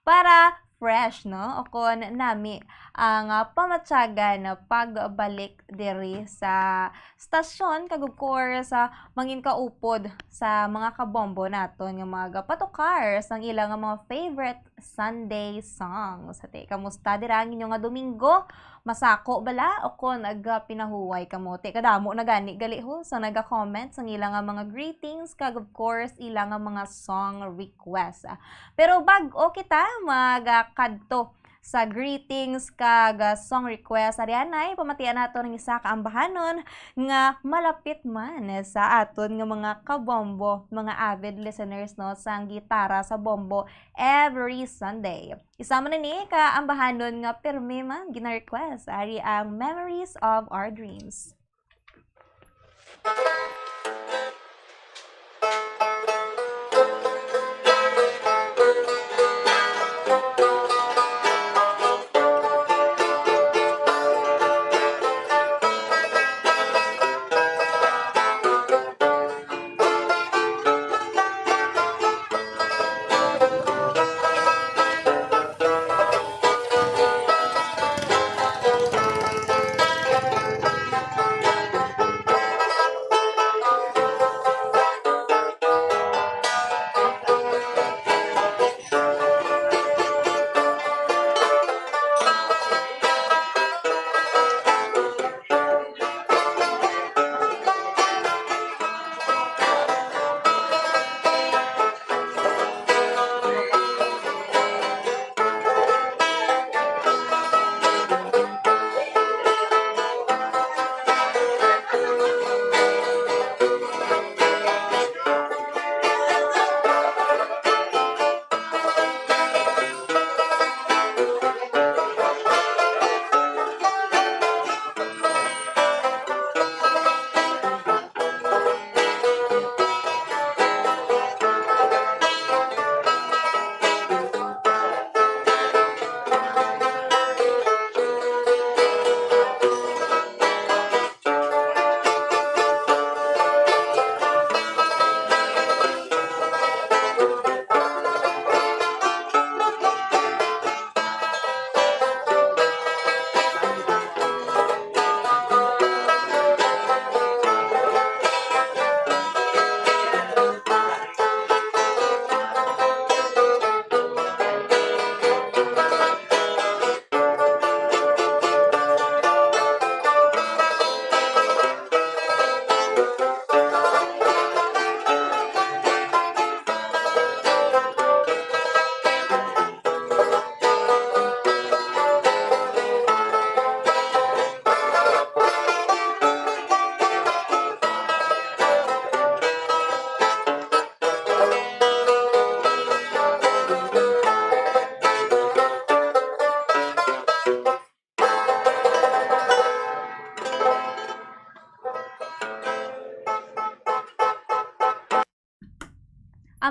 Speaker 6: para fresh, no? O kon nami ang pamatsagan na pagbalik diri sa stasyon kag of course mangin kaupod sa mga kabombo naton nga mga patukar sang ilang mga favorite Sunday songs. Ate, kamusta dira ang inyo nga Domingo? Masako bala o kon pinahuway kamo? Te kadamo na gani gali ho sa naga-comment sang ilang mga greetings kag of course ilang mga song request. Pero bag-o kita magkadto sa greetings kag song request, arianay pamatian nato ng isa ka ambahanon nga malapit man sa aton nga mga kabombo, mga avid listeners, no, sang gitara sa bombo every Sunday. Isama na ni ka ambahanon nga pirmi man gina-request, ari ang Memories of Our Dreams.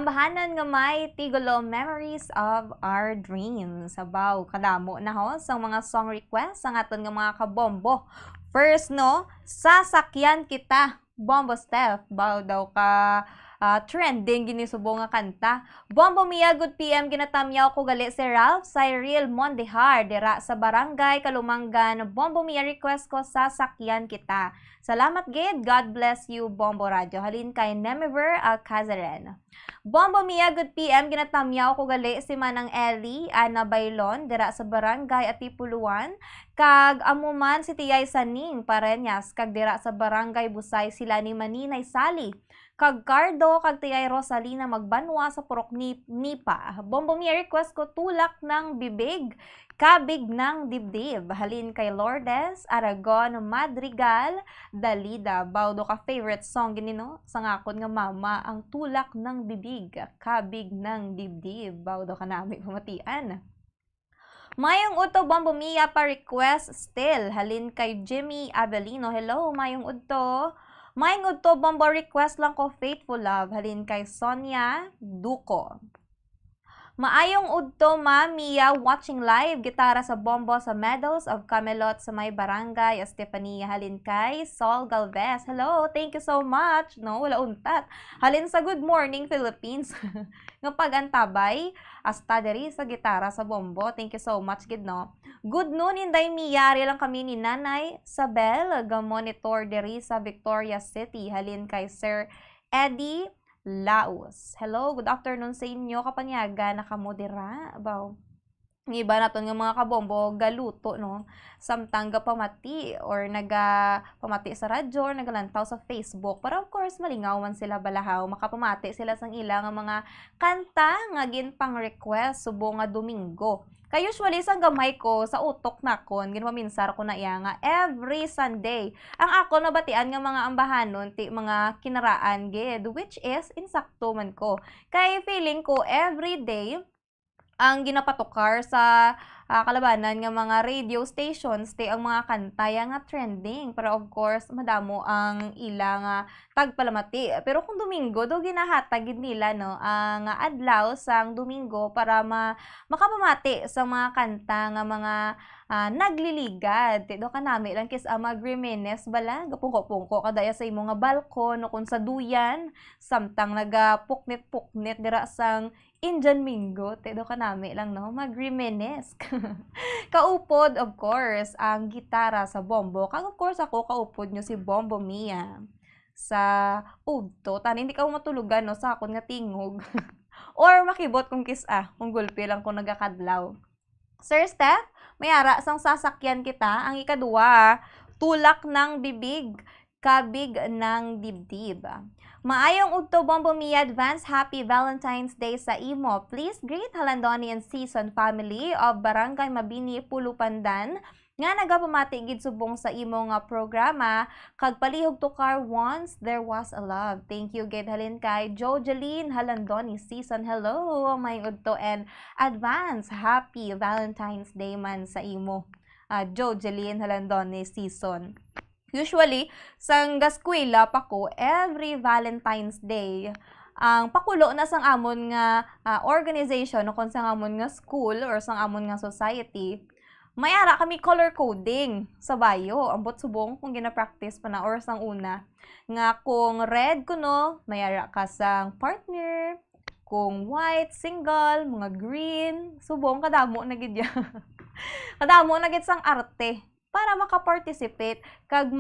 Speaker 6: ambahanan nga may Tigolo Memories of Our Dreams. Sabaw, kadamo na ho sa mga song requests ang aton nga mga kabombo. First no, Sasakyan Kita, Bombo Steph, baw daw ka trending ginisubo nga kanta. Bombo Mia, good PM, ginatamyaw ko gali si Ralph Cyril Mondehar, dira sa Barangay Kalumanggan. Bombo Mia, request ko Sasakyan Kita. Salamat gid, God bless you, Bombo Radio. Halin kay Nemiver Alcazaren. Bombo Mia, good PM, ginatamyaw ko gali si Manang Ellie Ana Bailon, dira sa Barangay Atipuluan. Kag amuman si Tiyay Saning Parenyas, kag dira sa Barangay Busay sila ni Maninay Sali. Kag Cardo, kag Tiyay Rosalina Magbanwa sa Purok Nipa. Bombo Mia, request ko Tulak ng Bibig, Kabig ng Dibdib. Halin kay Lourdes Aragon Madrigal Dalida. Bawdo ka favorite song ginino sa ngakon nga mama ang Tulak ng Bibig, Kabig ng Dibdib. Bawdo ka nami pamatian. Mayong Udto, Bombo Mia, pa request still. Halin kay Jimmy Avelino. Hello, Mayong Udto. Mayong Udto, Bombo request lang ko Faithful Love. Halin kay Sonia Duco. Maayong Udto, Mia, watching live gitara sa bombo sa Meadows of Camelot sa may Barangay Estefania. Halin kay Sol Galvez. Hello, thank you so much. No, wala untat. Halin sa Good Morning Philippines. Nga pag-antabay, hasta diri sa gitara sa bombo. Thank you so much, gid no. Good noon, Inday Mia. Ari lang kami ni Nanay Sabel, ga-monitor diri sa Victoria City. Halin kay Sir Eddie Laos. Hello, good afternoon sa inyo. Kapanyaga, nakamodera. Baw. Ng iba naton nga mga kabombo, galuto, no? Samtang pamati or pamati sa radyo or nagalantaw sa Facebook. Para of course, malingaw man sila balahaw. Makapamati sila sang ilang mga kanta nga ginpang request subo nga Domingo. Kaya usually, sang gamay ko, sa utok na kon, ginpaminsar ko na iya nga, every Sunday. Ang ako nabatian nga mga ambahanon, mga kinaraan, gid, which is, insakto man ko. Kaya feeling ko, every day, ang ginapatukar sa kalabanan nga mga radio stations, ang mga kanta nga trending. Pero of course, madamo ang ilang tagpalamati. Pero kung Domingo, do ginahatag nila no, ang adlaw sang Domingo para makapamati sa mga kanta nga mga nagliligad. Do kanami lang kis mag-reminisce bala, gapungko-pungko kadaya sa imong nga balkon o kung sa duyan, samtang nagapuknit-puknit dira sang Indian Mingo, do kanami lang no, mag-reminisce. Kaupod, of course, ang gitara sa bombo. Kag of course ako, kaupod nyo si Bombo Mia sa udto. Tani, hindi ka matulugan no, sa akon nga tingog. Or makibot kung kung gulpi lang kung nagakadlaw. Sir Steph, mayara sang Sasakyan Kita. Ang ikadua, Tulak ng Bibig, Kabig ng Dibdib. Maayong Udto, Bombo Mia, advance happy Valentine's Day sa imo. Please greet Halandoni and Season family of Barangay Mabini, Pulupandan nga nagapamati gid subong sa imo nga programa kag palihog tukar Once There Was a Love. Thank you gid halin kay Jojeline Halandoni Season. Hello, may Udto, and advance happy Valentine's Day man sa imo. Jojeline Halandoni Season. Usually, sang gaskwela pa ko, every Valentine's Day, ang pakulo na sang amon nga organization o kung sang amon nga school or sang amon nga society, mayara kami color coding sa bayo. Ambot subong kung gina-practice pa na or sang una. Nga kung red kuno, mayara ka sang partner, kung white, single, mga green, subong kadamo na gid ya. Kadamo na gid sang arte para maka-participate kag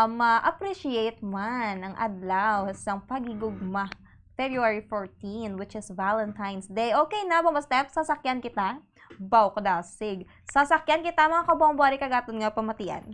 Speaker 6: ma-appreciate man ang adlaw sang pagigugma. February 14, which is Valentine's Day. Okay na, Bombo Step, Sasakyan Kita. Baw ko dasig. Sasakyan Kita, mga kabombari kagaton nga pamatian.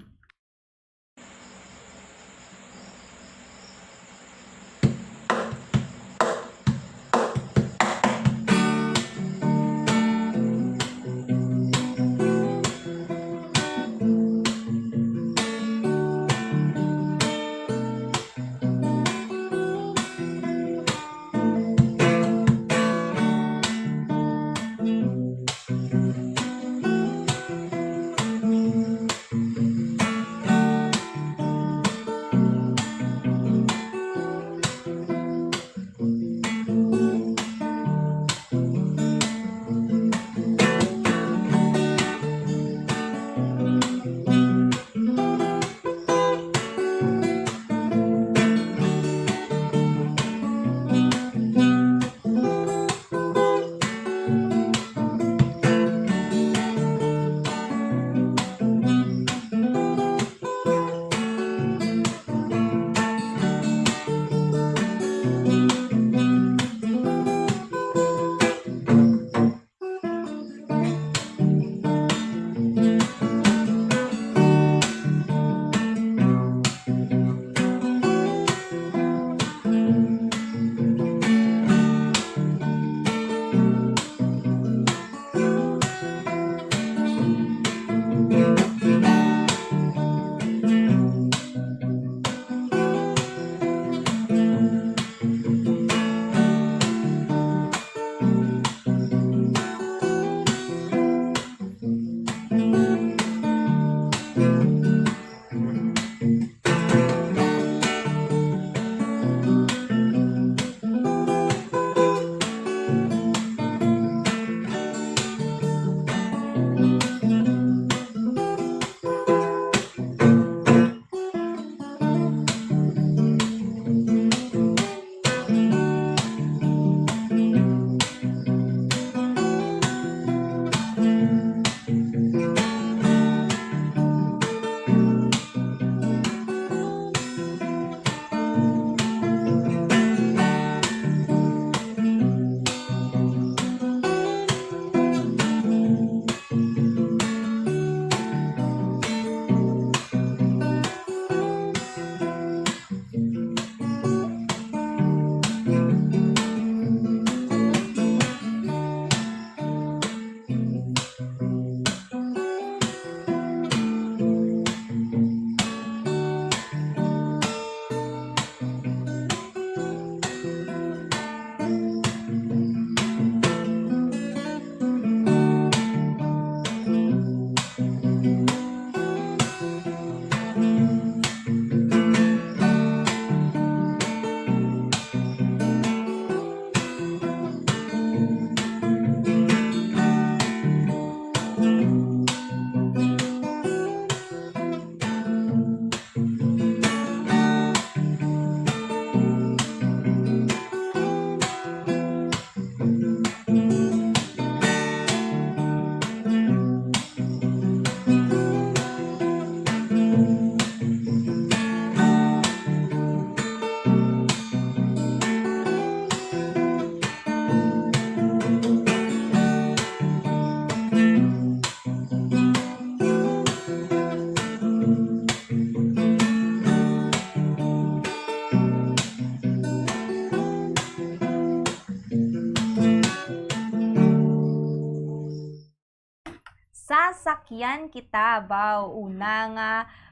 Speaker 6: Sasakyan kita ba? Unang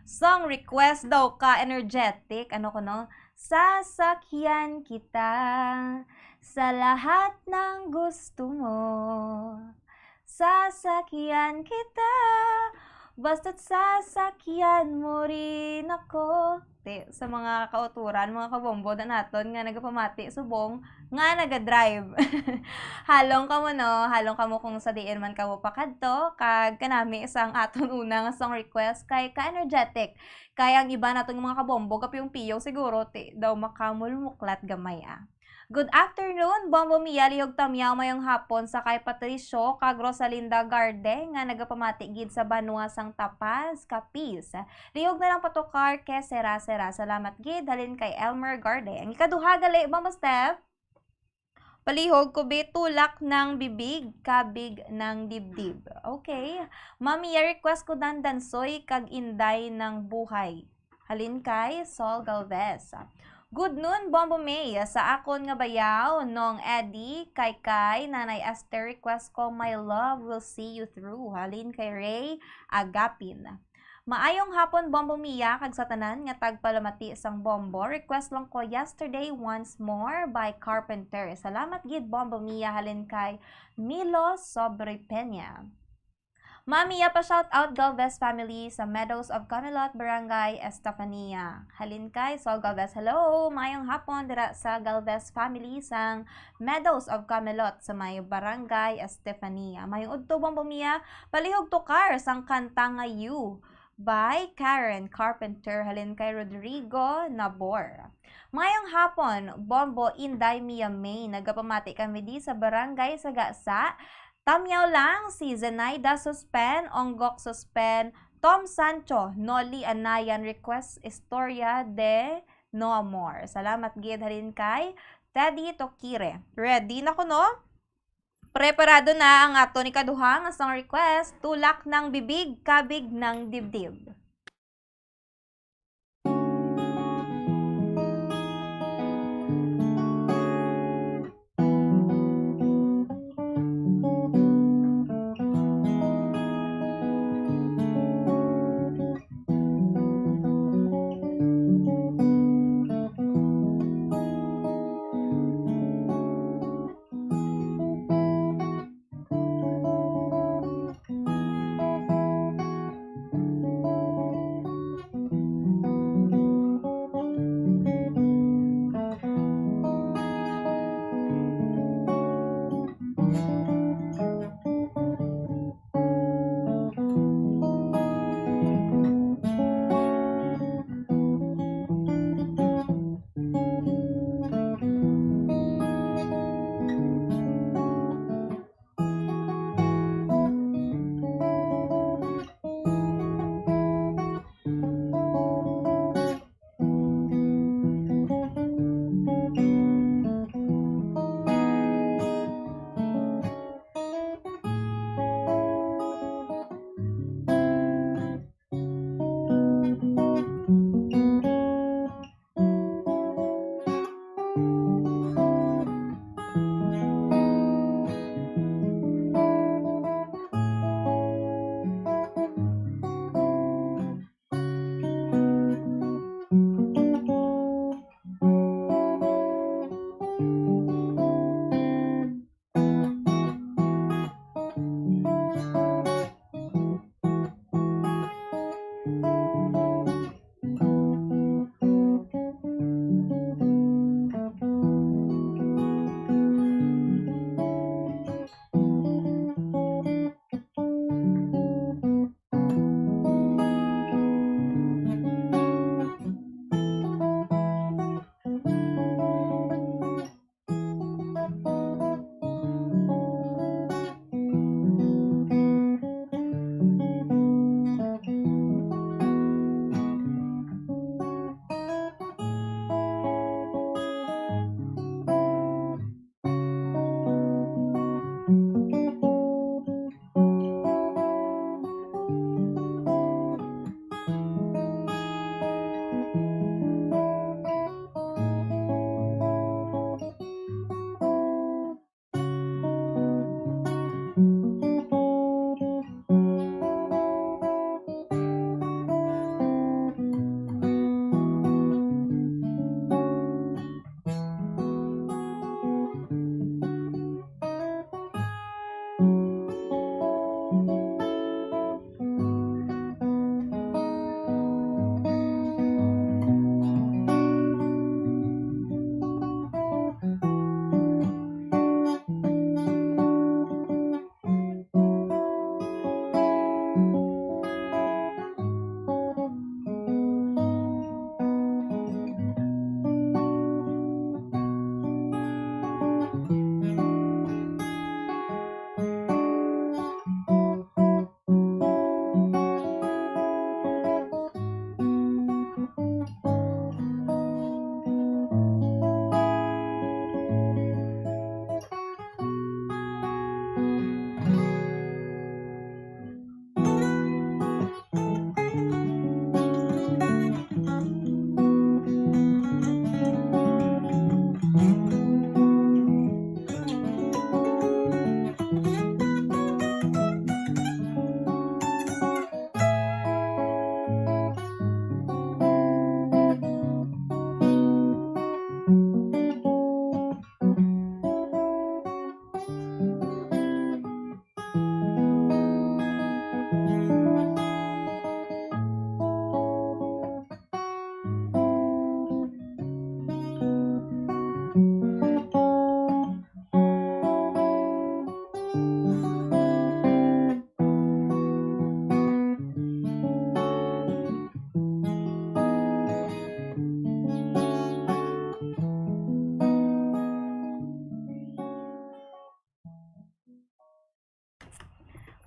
Speaker 6: song request daw ka energetic. Ano ko no? Sasakyan kita sa lahat ng gusto mo. Sasakyan kita basta't sasakyan mo rin ako. Sa mga kauturan, mga kabombo na naton nga nagapamati subong nga nagadrive. Halong ka mo no, halong ka mo kung sa diin man ka mo pakadto, kag kanami isang aton unang song request kay ka-energetic. Kaya ang iba natong mga kabombo, kapiyong-piyaw siguro, daw makamulmuklat gamay Good afternoon, Bombo Mia, lihog tamyaw mayong hapon sa kay Patricio, kag Rosalinda Garde, nga nagapamati gid sa Banua sang Tapas, Capiz. Lihog na lang patukar ke Sera-Sera. Salamat gid, halin kay Elmer Garde. Ang ikaduha gali, Mama Steph, palihog ko tulak ng bibig, kabig ng dibdib. Okay. Mami, request ko dandansoy kag inday ng buhay. Halin kay Sol Galvez. Good noon, Bombo May. Sa akon nga bayaw, nong Eddie, kay Nanay Esther, request ko, my love will see you through. Halin kay Ray Agapin. Maayong hapon, Bombo Mia, kag sa tanan nga tagpalamati sang bombo. Request lang ko Yesterday Once More by Carpenter. Salamat gid, Bombo Mia, halin kay Milo Sobre Peña. Mami, pa shout out Galvez family sa Meadows of Camelot, Barangay Estefania. Halin kay Sol Galvez. Hello, mayong hapon dira sa Galvez family sang Meadows of Camelot sa may Barangay Estefania. Mayong udto Bombo Mia, palihog tukar sang kanta nga You by Karen Carpenter. Halin kay Rodrigo Nabor. Mayong hapon, Bombo Inday Mia May. Nagapamati kami di sa Barangay Sagasa. Tamyaw lang si Zenaida Suspen, Onggok Suspen, Tom Sancho, Noli Anayan, request Historia de No Amor. Salamat gid halin kay Teddy Tokire. Ready na ko no? Preparado na ang ato ni kaduhang song request, tulak ng bibig, kabig ng dibdib.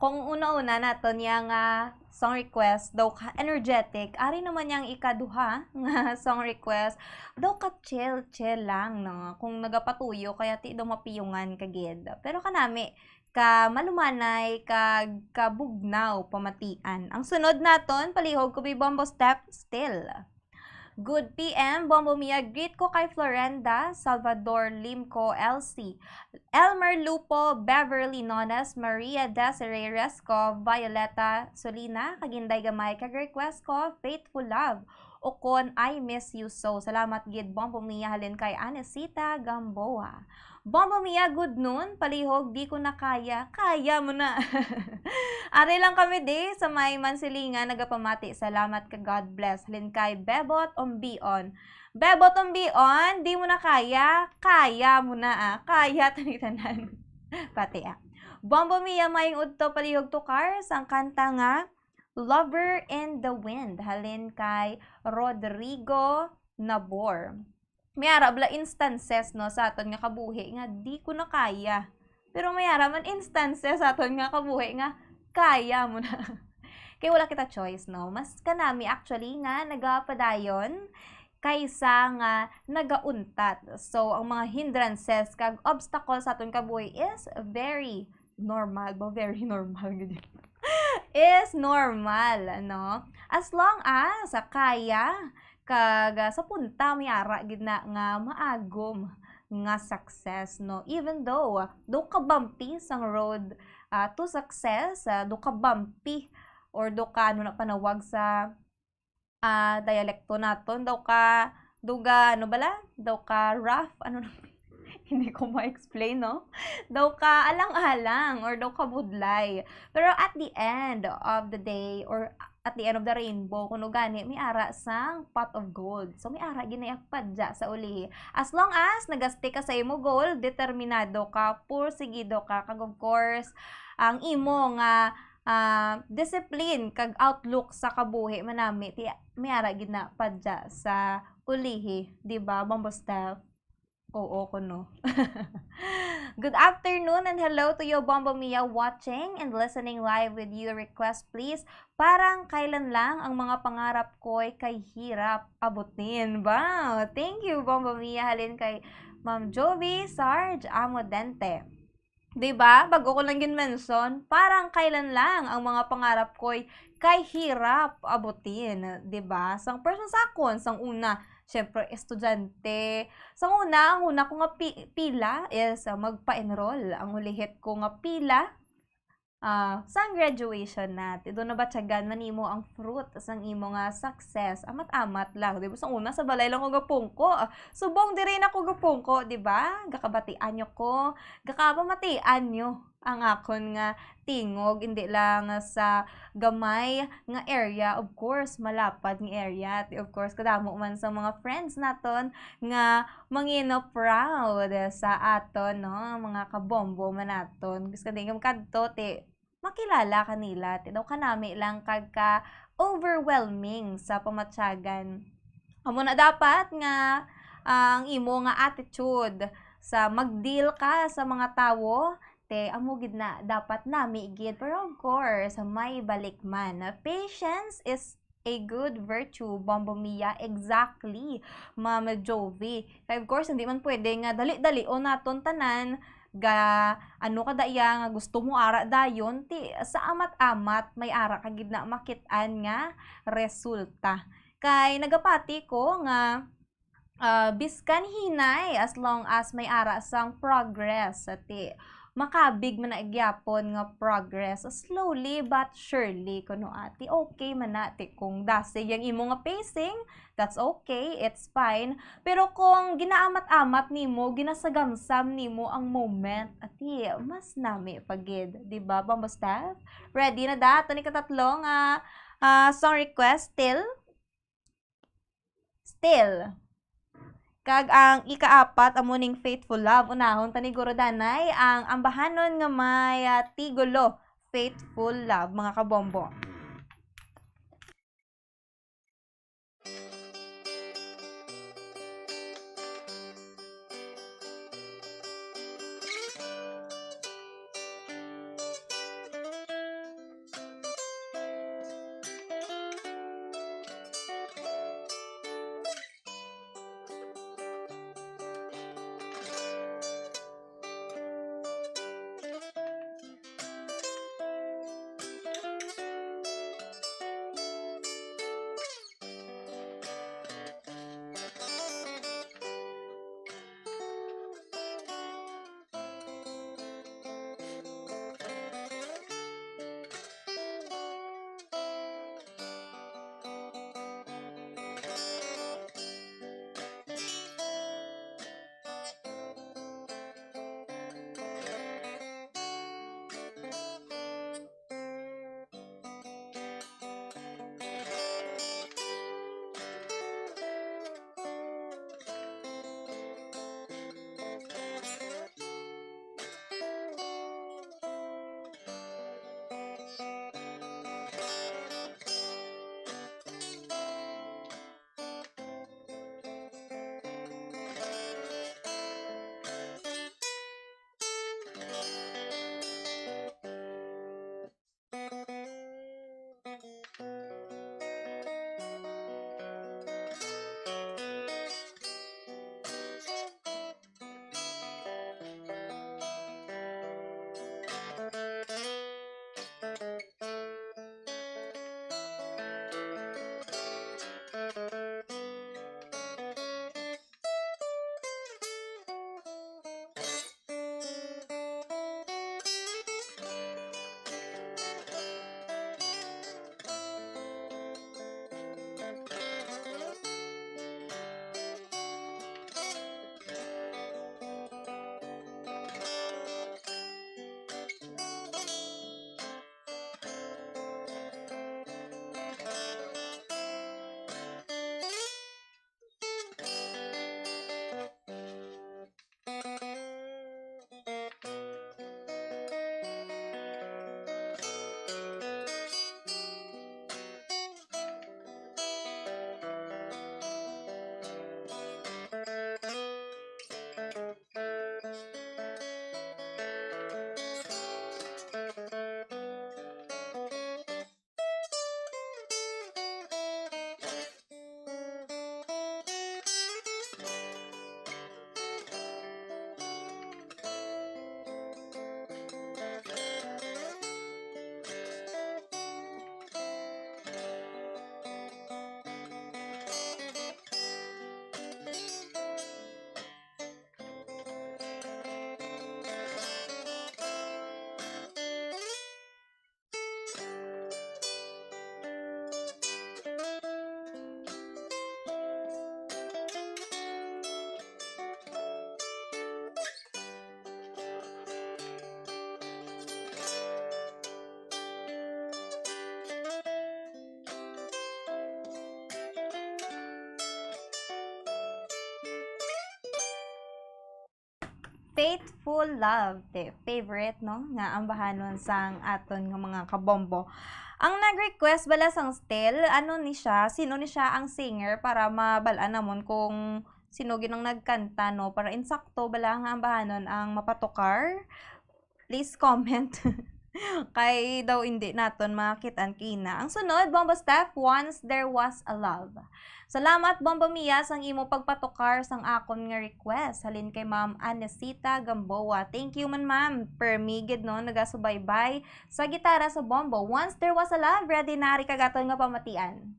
Speaker 6: kung una-una naton yang song request daw ka energetic, ari naman yang ikaduha nga song request daw ka chill lang no. Kung nagapatuyo kaya ti daw mapiyungan kagid. Pero kanami ka malumanay kag kabugnaw pamatian. Ang sunod naton palihog ko bi Bombo Step Still. Good PM, Bombo Mia. Greet ko kay Florenda, Salvador Limco, LC, Elmer Lupo, Beverly Nones, Maria Desiree Resco, Violeta Solina, Kaginday Gamay, kag-request ko, Faithful Love, Okon, I Miss You So. Salamat gid, Bombo Mia, halin kay Anesita Gamboa. Bombo Mia, good noon. Palihog, di ko na kaya. Kaya mo na. Ari lang kami di sa may Mansilingan nagapamati. Salamat ka, God bless. Halin kay Bebot Ombion. Bebot Ombion, di mo na kaya. Kaya mo na Kaya tanitanan. Pati Bombo Mia, maying udto palihog to cars. Ang kanta nga, Lover in the Wind. Halin kay Rodrigo Nabor. May arabla instances no sa aton nga kabuhi nga di ko na kaya. Pero may man instances sa aton nga kabuhi nga kaya mo na. Kaya wala kita choice no. Mas kanami actually nga nagapadayon kaysa nga nagauntat. So ang mga hindrances kag obstacles sa aton kabuhi is very normal. Very normal gid. Is normal no. As long as kaya kag sa punta may ara gid na nga maagom nga success no, even though do ka bumpy sang road to success, do ka bumpy or do ka ano na panawag sa dialekto naton, daw ka duga ano bala, daw ka rough ano hindi ko ma-explain no, daw ka alang-alang or daw ka budlay, pero at the end of the day or at the end of the rainbow, kuno gani, may ara sang pot of gold. So, may ara ginayak padya sa uli. As long as nagaste ka sa imo goal, determinado ka, pursigido ka, kag of course, ang imo nga discipline, kag outlook sa kabuhi, manami, may ara gina padya sa ulihi. Diba, Bombo Steph? Oo, kuno. Good afternoon and hello to you, Bombo Mia, watching and listening live with you. Request please, parang kailan lang ang mga pangarap ko'y kay hirap abutin. Wow, thank you, Bombo Mia. Halin kay Ma'am Jovi Sarge Amodente. Diba? Bago ko lang mention, parang kailan lang ang mga pangarap ko'y kay hirap abutin. Diba? Sang person sa akon, sang una, syempre, estudyante. Sa ang una ko nga pila is magpa-enroll. Ang ulihit ko nga pila sa graduation natin. Doon na ba tiyagan manimo ang fruit sang imo nga success. Amat-amat lang. Diba? Sa una, sa balay lang ko gapungko. Subong di rin ako gapungko. Diba? Gakabatian nyo ko. Gakapamatian nyo ang akon nga tingog, hindi lang sa gamay nga area, of course malapad nga area, of course kadamo man sa mga friends naton nga mangino proud sa aton no, mga kabombo man naton, gusto kadingam kadto ti makilala kanila ti daw kanami lang kagka overwhelming sa pamatyagan. Amo na dapat nga ang imo nga attitude sa magdeal ka sa mga tawo, amo gid na dapat nami gid, pero of course may balik man. Patience is a good virtue, Bombo Mia. Exactly, Mama Jovi. Kaya of course hindi man pwede nga dali-dali o naton tanan ga ano kada iya nga gusto mo ara dayon ti sa amat-amat may ara ka gid na makit-an nga resulta. Kay nagapati ko nga biskan hinay as long as may ara sang progress ti makabig man na igyapon nga progress slowly but surely kuno ati okay man nati kung dasig yang imo nga pacing, that's okay, it's fine, pero kung ginaamat-amat nimo, ginasagamsam nimo ang moment ati mas nami pagid, di ba Bombo Steph? Ready na dato ni katatlo nga song request still kag ang ikaapat amuning Faithful Love, unahon tani Guro Danay ang ambahanon nga may tigulo, Faithful Love, mga kabombo. Faithful Love, favorite, no? Nga ambahanon sang aton nga mga kabombo. Ang nag-request bala sang Stel, ano ni siya, sino ni siya ang singer para mabalaan namon kung sino ginang nagkanta, no? Para insakto bala nga ambahanon ang mapatukar. Please comment. Kay daw hindi naton makitaan kina. Ang sunod, Bombo Staff, Once There Was a Love. Salamat, Bombo Mia, sang imo pagpatukar sang akon nga request. Halin kay Ma'am Anesita Gamboa. Thank you man, ma'am. Permigid, no? Nagasubaybay sa gitara sa Bombo. Once There Was a Love, ready na rin kagaton nga pamatian.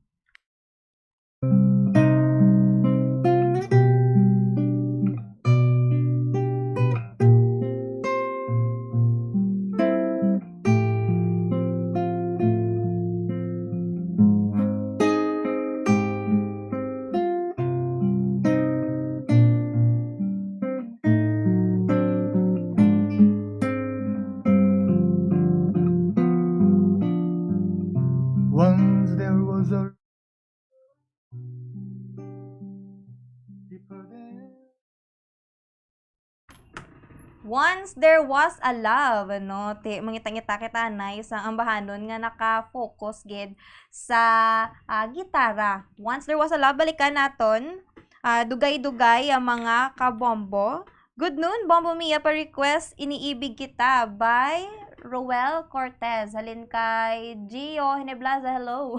Speaker 4: Once there was a
Speaker 6: Once There Was a Love, no? Mangita-ngita kita na isang ambahanon nga naka-focus gid sa gitara. Once There Was a Love, balikan naton. Dugay-dugay ang mga kabombo. Good noon, Bombo Mia, pa-request Iniibig Kita by Roel Cortez. Halin kay Gio Hineblaza, hello.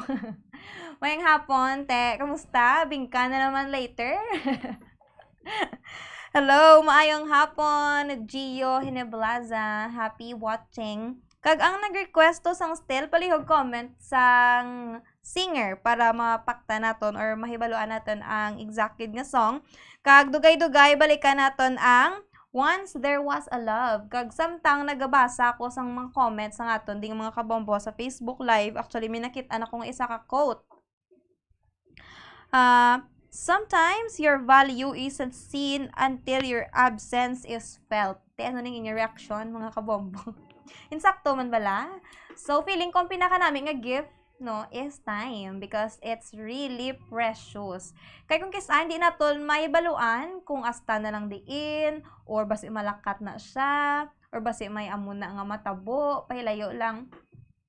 Speaker 6: Mayang hapon, te. Kamusta? Bingka na naman later. Hello, maayong hapon, Gio Hineblaza. Happy watching. Kag ang nag-request to sang Stel, palihog comment sang singer para mapakta naton or mahibaluan naton ang exact nga song. Kag dugay-dugay balikan naton ang Once There Was a Love. Kag samtang nagabasa ko sang mga comments sang aton ding mga kabombo sa Facebook Live. Actually, may nakita na kong isa ka quote. Sometimes your value isn't seen until your absence is felt. Ano ning inyong reaction, mga kabombo? Insakto man bala? So, feeling ko ang pinaka namin nga gift, no, is time because it's really precious. Kaya kung kisa hindi naton may baluan kung asta na lang diin or basi malakat na siya or basi may amon na nga matabo, pahilayo lang.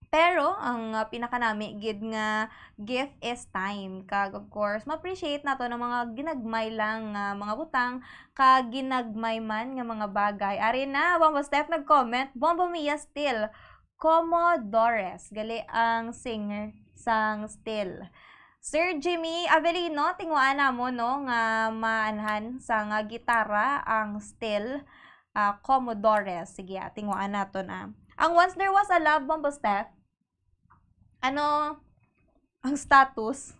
Speaker 6: Pero, ang pinaka nami gid nga gift is time. Kag, of course, ma-appreciate nato ng mga ginagmay lang mga butang, kag ginagmay man nga mga bagay. Ari na, Bombo Steph nag-comment, Bombo Mia still, Comodores, gali ang singer sang still. Sir Jimmy Avelino, tingwaan na mo, no, nga maanhan sa nga gitara ang still, Comodores. Sige, tingwaan nato na. Ang Once There Was a Love, Bombo Steph, ano ang status?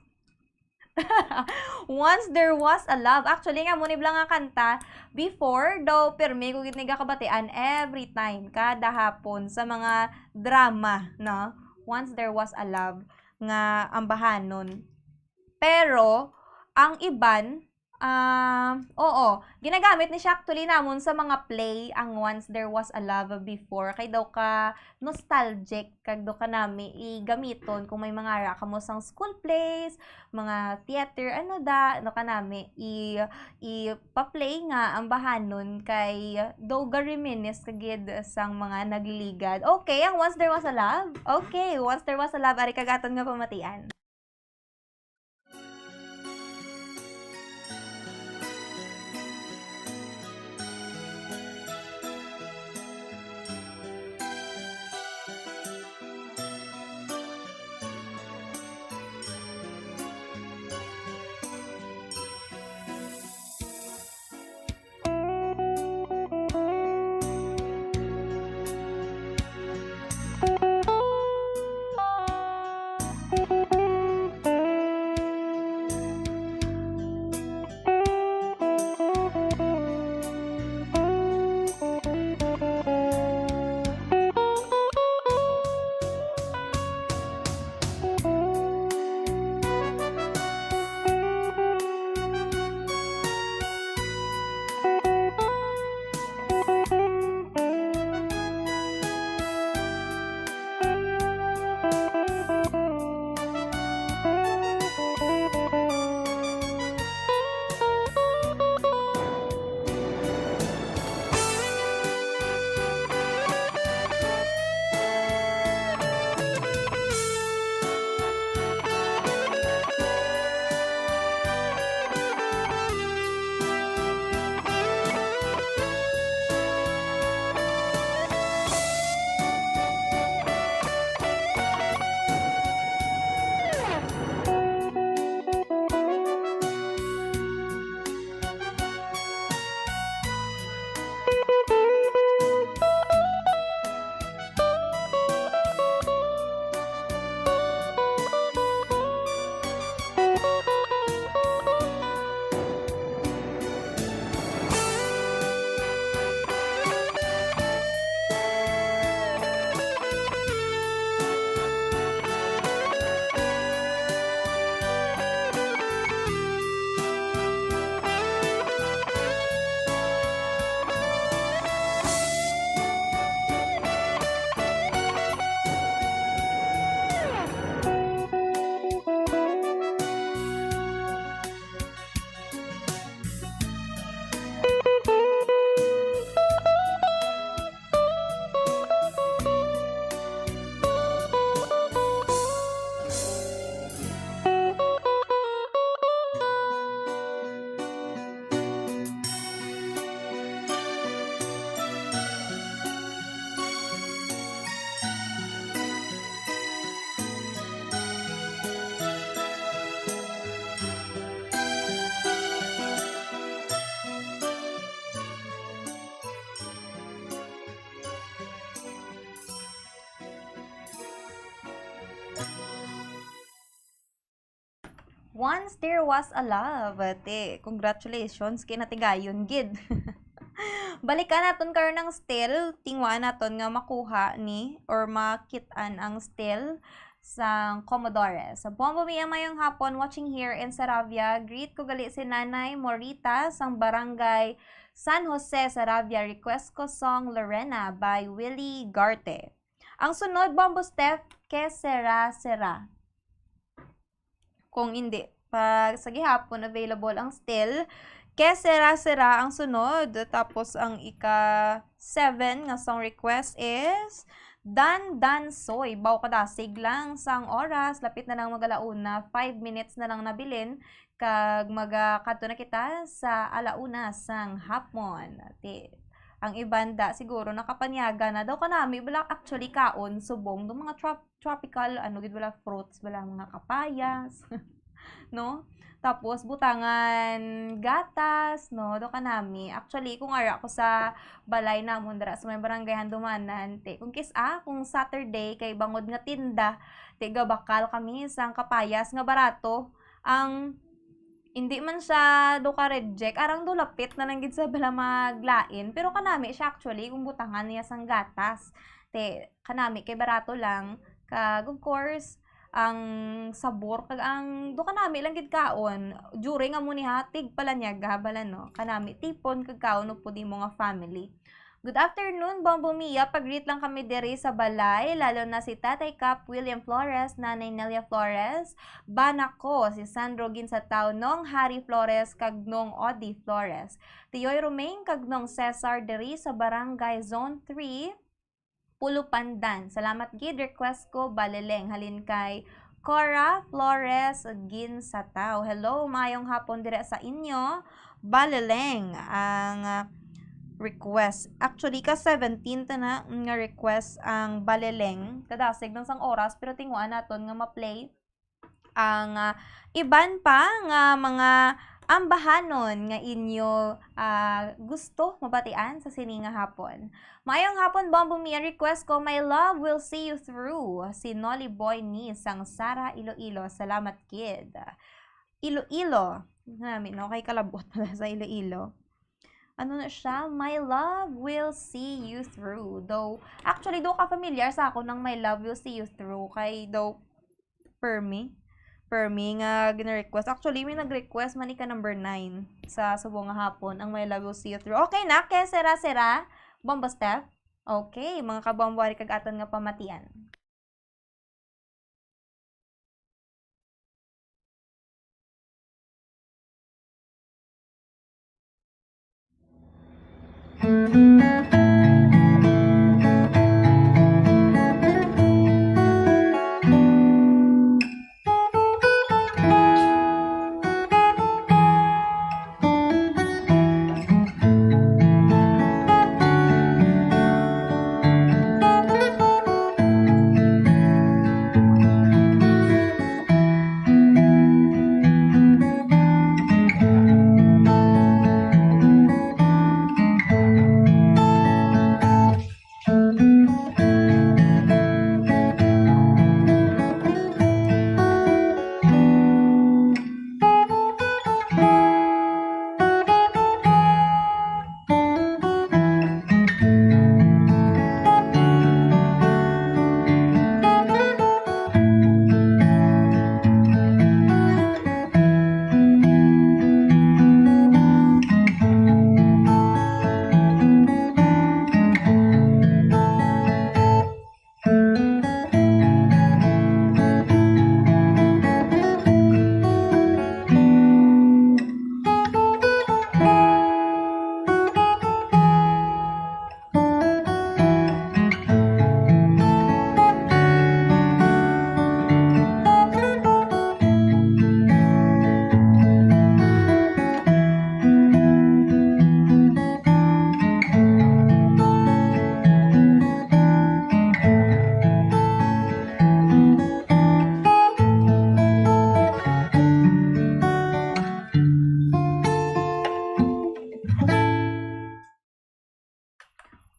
Speaker 6: Once There Was a Love. Actually, nga muna lang nga kanta before daw permi ko gid kabatian every time kada hapon sa mga drama, no? Once There Was a Love nga ambahanon. Pero ang iban ginagamit ni siya actually namon sa mga play ang Once There Was a Love Before kay daw ka nostalgic kag daw ka nami igamiton kung may mga ra kamo sang school plays, mga theater ano ka nami i-pa-play nga ang bahanon kay daw ga reminisce kagid sang mga nagliligad. Okay, ang Once There Was a Love. Okay, Once There Was a Love ari kagaton nga pamatian. Once there was a love. Te, congratulations kinatigayon gid. Balikan naton karon ng still, tingwa naton nga makuha ni or makitaan ang still sa Commodore. Sa Bombo Mia mayong hapon watching here in Saravia. Greet ko gali si Nanay Morita sang Barangay San Jose, Saravia. Request ko song Lorena by Willie Garte. Ang sunod, Bombo Steph, Que Sera Sera. Kung hindi, pag sa gihapon available ang still, Que Sera Sera ang sunod. Tapos ang ika-7 nga song request is Dan Dan Soy. Baw kadasig lang sang oras. Lapit na lang magalauna. 5 minutes na lang nabilin. Kag magakato na kita sa alauna sang hapon. Ang ibanda siguro nakapanyaga na daw kanami wala actually kaon subong do mga tropical gid wala fruits wala mga kapayas no, tapos butangan gatas no do kanami actually kung ara ko sa balay namon dira sa may barangay Handumanan kung kung Saturday kay bangod nga tinda gabakal kami sang kapayas nga barato ang hindi man siya do ka reject, arang do lapit na lang gid sa bala maglain. Pero kanami siya actually kung butangan niya sang gatas. Kanami kay barato lang. Kag of course, ang sabor kag ang do kanami lang gid kaon. During nga mo ni hatig pala niya gabala no. Kanami tipon kag kaon no pudi mo nga family. Good afternoon, Bombo Mia. Pag-greet lang kami diri sa balay, lalo na si Tatay Cap William Flores, Nanay Nelia Flores, Banako, si Sandro Ginsatao, Nong Harry Flores, Kagnong Odi Flores, Tioy Romain, Kagnong Cesar diri sa Barangay Zone 3, Pulupandan. Salamat gid, request ko baleleng halin kay Cora Flores Ginsatao. Hello, mayong hapon diri sa inyo. Baleleng ang request. Actually, ka 17 na nga request ang baleleng. Kadasig ng sang oras, pero tingwaan naton nga ma-play ang iban pa nga mga ambahanon nga inyo gusto mabatian sa sininga hapon. Mayong hapon, Bombo Mia, request ko, My Love Will See You Through. Si Nolly Boy ni sang Sara Iloilo. Salamat, kid. Iloilo. Namin, no? Kay kalabot pala sa Iloilo. Ano na siya? My Love Will See You Through. Though, actually, do ka familiar sa ako ng My Love Will See You Through. Kay though, Permi nga gina-request. Actually, may nag-request manika number 9 sa subong nga hapon. Ang My Love Will See You Through. Okay na? Kaya sera-sera? Bomba Steph? Okay, mga kabambwari kag aton nga pamatian.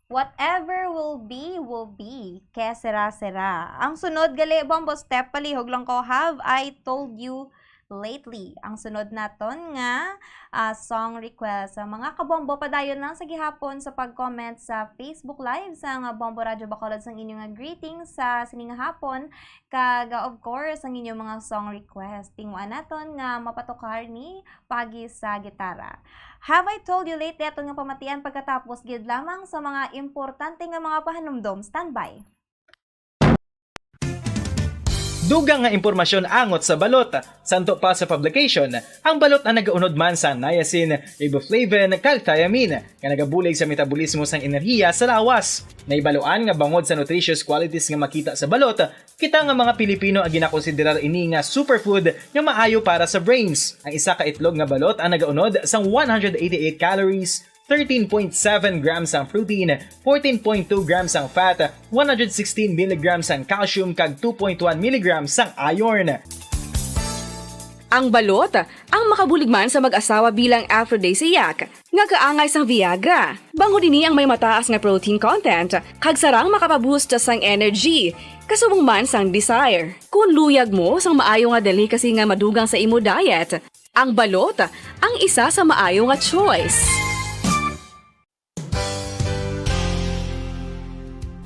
Speaker 6: Whatever will be. Kaya sera-sera. Ang sunod, gali, Bombo Step, palihog lang ko, have I told you lately. Ang sunod naton nga song request. Mga kabombo, padayon lang sa gihapon sa pag-comment sa Facebook Live sa nga Bombo Radio Bacolod sa inyong nga greetings sa sining nga hapon. Kag of course ang inyong mga song request. Tingwa naton nga mapatukar ni Pagi sa gitara. Have I told you lately aton nga pamatian pagkatapos gid lamang sa mga importante nga mga pahanumdom. Standby.
Speaker 17: Dugang nga impormasyon angot sa balot. Santo pa sa publication, ang balot na nagaunod man sa niacin, riboflavin, kag thiamine, nga nagabulig sa metabolismo sang enerhiya sa lawas. Naibaluan nga bangod sa nutritious qualities nga makita sa balot, kita nga mga Pilipino ang ginakonsiderar ini nga superfood nga maayo para sa brains. Ang isa ka itlog nga balot ang nagaunod sang 188 calories, 13.7 grams ang protein, 14.2 grams ang fat, 116 mg ang calcium kag 2.1 mg ang iron.
Speaker 18: Ang balot, ang makabulig man sa mag-asawa bilang aphrodisiac, nga kaangay sang Viagra. Bango dini ang may mataas nga protein content, kag sarang makapaboost sang energy, kasubong man sang desire. Kung luyag mo sang maayo nga delicacy nga madugang sa imo diet, ang balot, ang isa sa maayo nga choice.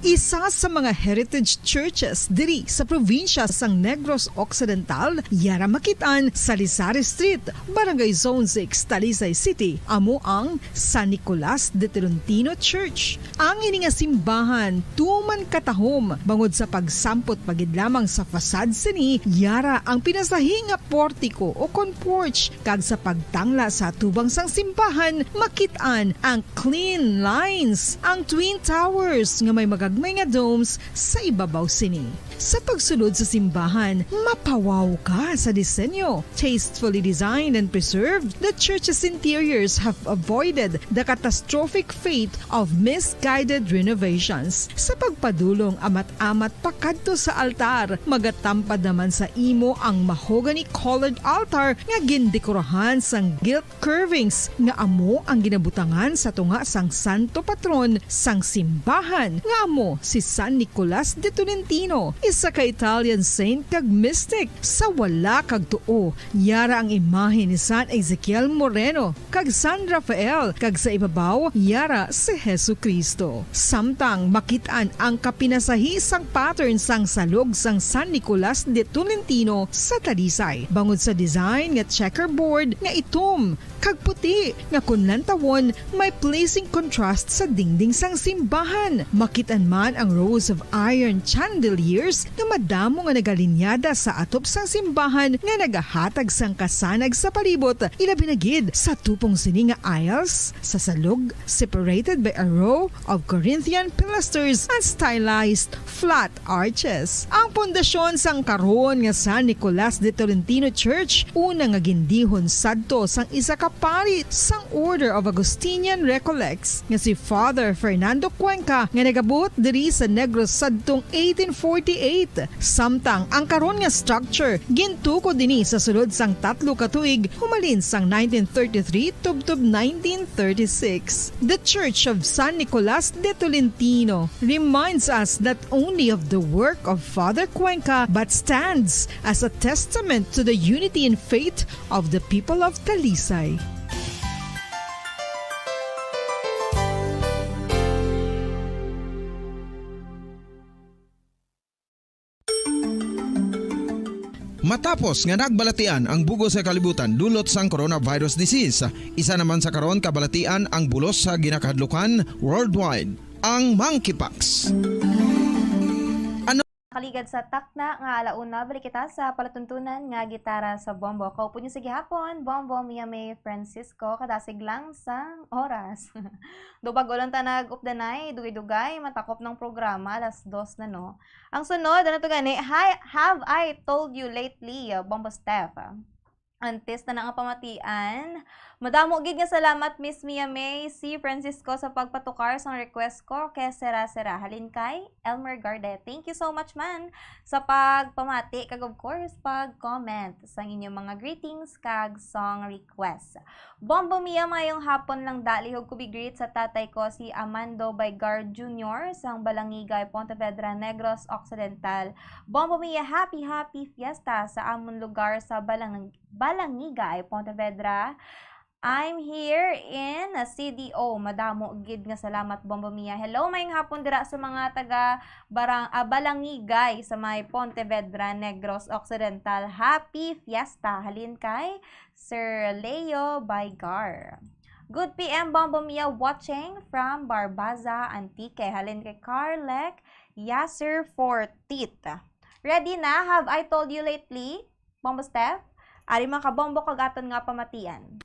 Speaker 11: Isa sa mga heritage churches diri sa probinsya sang Negros Occidental, yara makitaan sa Lizares Street, Barangay Zone 6, Talisay City, amo ang San Nicolas de Tolentino Church. Ang ini nga simbahan tuman katahom bangod sa pagsampot pagid lamang sa fasad sini, yara ang pinasahi nga portiko o kon porch, kag sa pagtangla sa tubang sang simbahan makitaan ang clean lines, ang twin towers nga may magagmay nga domes sa ibabaw sini. Sa pagsulod sa simbahan, mapawaw ka sa disenyo. Tastefully designed and preserved, the church's interiors have avoided the catastrophic fate of misguided renovations. Sa pagpadulong amat-amat pakadto sa altar, magatampad naman sa imo ang mahogany colored altar nga gindekorahan sang gilt curvings nga amo ang ginabutangan sa tunga sang santo patron sang simbahan nga amo si San Nicolas de Tolentino, isa ka Italian saint kag mystic. Sa wala kag tuo, yara ang imahe ni San Ezekiel Moreno kag San Rafael, kag sa ibabaw yara si Hesu Kristo. Samtang makitaan ang kapinasahi sang pattern sang salog sang San Nicolas de Tolentino sa Talisay, bangod sa design nga checkerboard nga itom kag puti nga kunlantawon may placing contrast sa dingding sang simbahan. Makitan man ang rows of iron chandeliers nga madamo nga nagalinyada sa atop sang simbahan nga nagahatag sang kasanag sa palibot, ilabi na gid sa tupong sini nga aisles sa salog, separated by a row of Corinthian pilasters and stylized flat arches. Ang pundasyon sang karon nga San Nicolas de Tolentino Church una nga gindihon sadto sang isa ka pari sang Order of Augustinian Recollects nga si Father Fernando Cuenca nga nagabot diri sa Negros sadtong 1848. Samtang ang karon nga structure gintuko dinhi sa sulod sang 3 ka tuig humalin sang 1933 tubtob 1936. The Church of San Nicolas de Tolentino reminds us not only of the work of Father Cuenca but stands as a testament to the unity and faith of the people of Talisay.
Speaker 19: Matapos nga nagbalatian ang bugos sa kalibutan dulot sang coronavirus disease, isa naman sa karon kabalatian ang bulos sa ginakahadlukan worldwide, ang monkeypox.
Speaker 6: Kaligad sa takna nga alauna, balik kita sa palatuntunan nga gitara sa Bombo. Kaupo niyo sa gihapon, Bombo Miyame Francisco, kadasig lang sa oras. Dubag-ulong tanag updanay, dugay-dugay, matakop ng programa, alas 2 na no. Ang sunod, ano to gani? Have I told you lately, Bombo Steph? Antes na nga pamatian. Madamo gid nga salamat Miss Mia May si Francisco sa pagpatukar sa request ko kay Sera halin kay Elmer Gardet. Thank you so much man sa pagpamati kag of course pag-comment sa inyong mga greetings kag song request. Bombo Mia, mayong hapon lang dalihog ko greet sa tatay ko si Amando Baygar Jr. sang Balangigay, Pontevedra, Negros Occidental. Bombo Mia, happy fiesta sa amon lugar sa Balangigay, Pontevedra. I'm here in CDO. Madamo gid nga salamat Bombo Mia. Hello mayong hapon dira sa mga taga Balangigay sa may Pontevedra, Negros Occidental. Happy Fiesta. Halin kay Sir Leo Baygar. Good PM Bombo Mia watching from Barbaza, Antique. Halin kay Carlec Yasser Fortit. Ready na? Have I told you lately? Bombo Steph? Ari mga kabombo kagaton nga pamatian.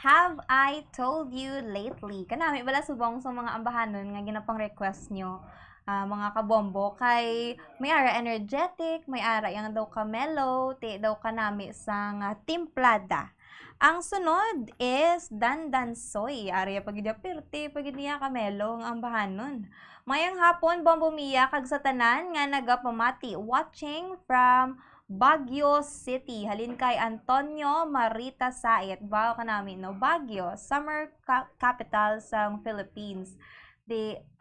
Speaker 6: Have I told you lately? Kanami bala subong sa mga ambahanon nga ginapang request nyo, mga kabombo, kay may ara energetic, may ara yang daw ka mellow, ti daw kanami sang timplada. Ang sunod is Dandan Soy. Arya pagidya pirti, pagidya ka mellow ang ambahanon. Mayang hapon, Bombo Mia, kag sa tanan nga nagapamati, watching from Baguio City. Halin kay Antonio Marita Saet. Bao ka namin, no? Baguio, summer capital sa Philippines.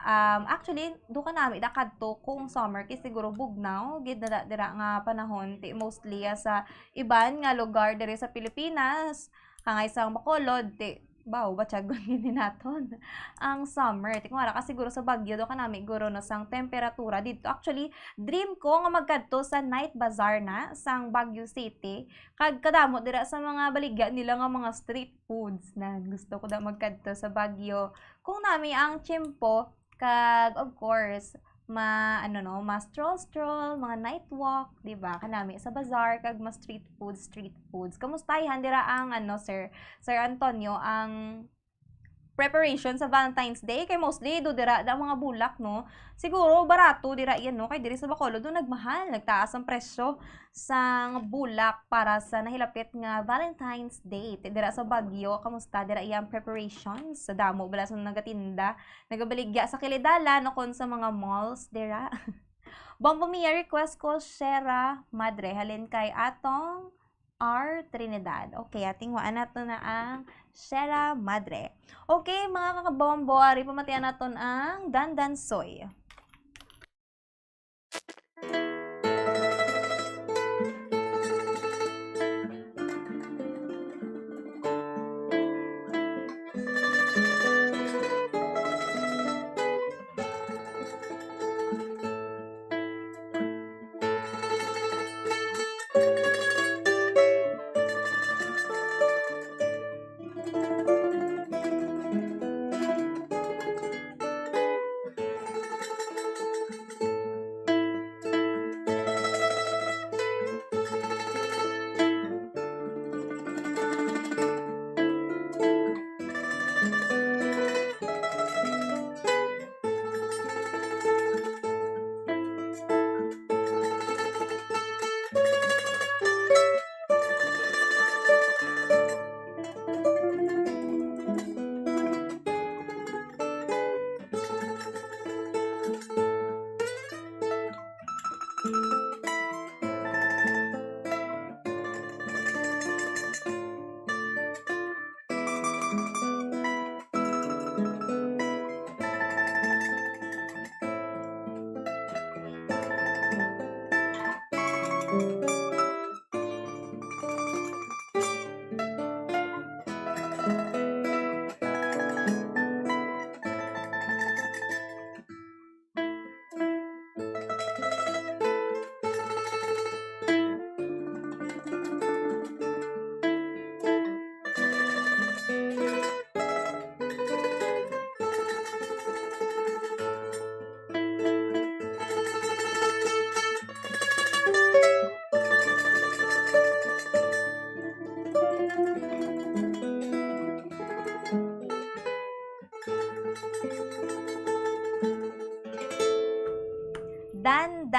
Speaker 6: Actually, do ka namin nakadto kung summer kay siguro bugnaw gid na dira nga panahon ti mostly sa iban nga lugar diri sa Pilipinas kangay sang Bacolod ti batyagon gini naton ang summer. Ti kumara ka siguro sa Baguio do ka namin guro no sang temperatura dito. Actually, dream ko nga magkadto sa night bazaar na sang Baguio City. Kag kadamo dira sa mga baligya nila nga mga street foods na gusto ko da magkadto sa Baguio. Kung nami ang tiyempo kag of course ma stroll, mga night walk, di ba? Kanami sa bazaar kag ma street foods. Kamustahan dira ang Sir Antonio ang preparation sa Valentine's Day kay mostly do dira da mga bulak no. Siguro barato dira yan no kay diri sa Bacolod do nagmahal, nagtaas ang presyo sang bulak para sa nahilapit nga Valentine's Day. Dira sa Baguio, kamusta dira iyang preparations? Sa damo bala sa nagatinda, nagabaligya sa Kilidalan o kon sa mga malls dira. Bombo Mia request ko Sierra Madre halin kay atong R. Trinidad. Okay, ating waan nato na ang Sierra Madre. Okay, mga kakabombo, ari pamatian naton ang Dandan Soy.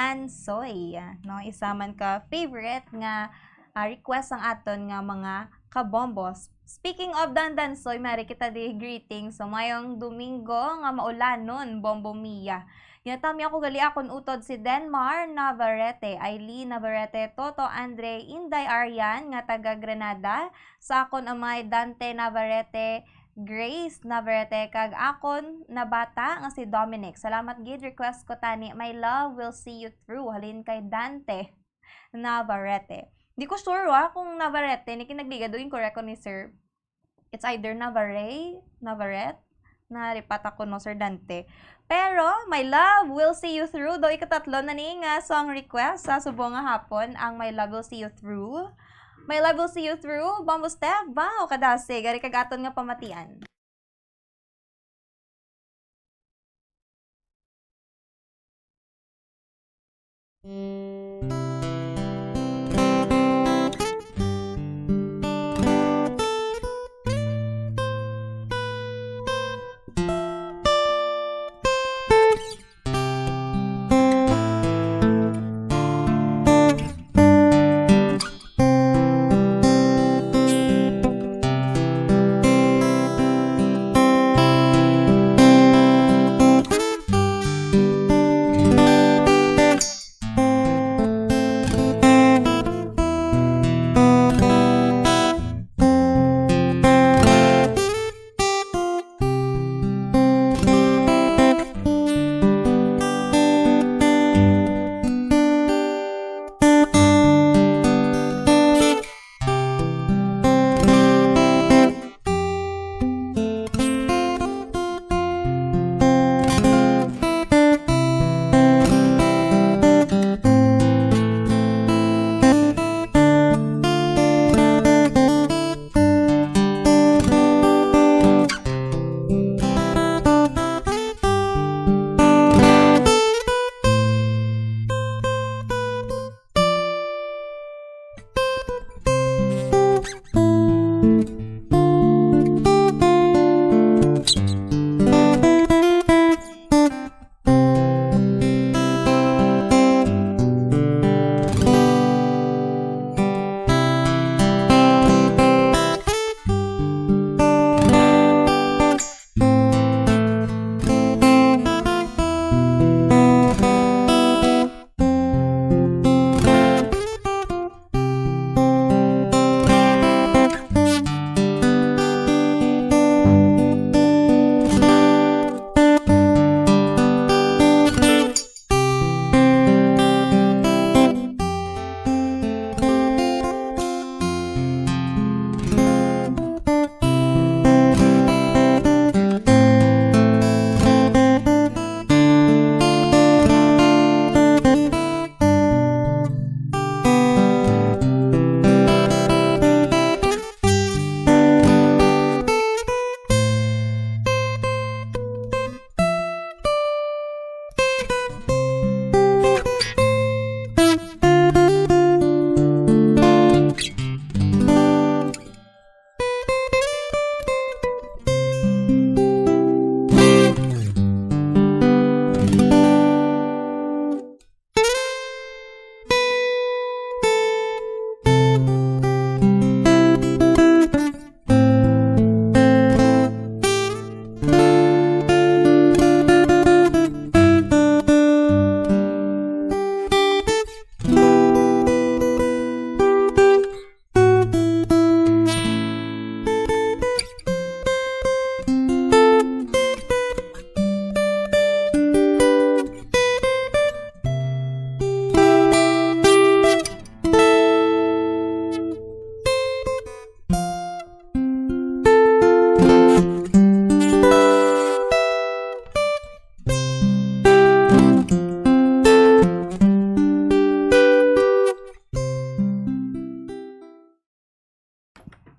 Speaker 6: Dansoy, no? Isa man ka favorite nga request ang aton nga mga kabombos. Speaking of Dandansoy, mari kita di greeting. So, mayong Domingo nga maulanon, Bombo Mia. Yatami ako gali akon utod si Denmar Navarrete, Aileen Navarrete, Toto Andre, Inday Aryan, nga taga Granada. Sa akon amay Dante Navarrete, Grace Navarrete, kag akon na bata nga si Dominic. Salamat gid, request ko tani, my love will see you through. Halin kay Dante Navarrete. Di ko sure kung Navarrete, ni kinagliga doon correct ko ni Sir. It's either Navarrete, na ripat ako no Sir Dante. Pero, my love will see you through. Do ikatatlo na ni nga song request sa subong nga hapon, ang my love will see you through. My love will see you through. Bombo step, ba? O kadase, gari kagaton nga pamatian.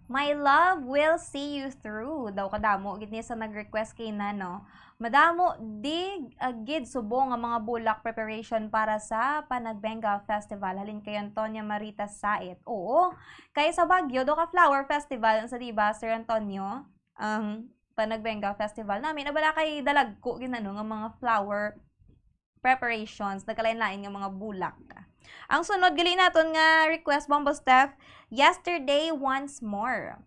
Speaker 6: My love will see you through. Daw kadamo gid ni sa nag-request kay na no. Madamo dig gid subong nga mga bulak preparation para sa Panagbenga Festival. Halin kay Antonia Marita Sait. Oo. Kay sa Baguio do ka Flower Festival sa diba Sir Antonio? Panagbenga Festival namin abala kay dalagko ginano nga mga flower preparations, nagkalain-lain nga mga bulak. Ang sunod gali naton nga request Bombo Steph, Yesterday Once More.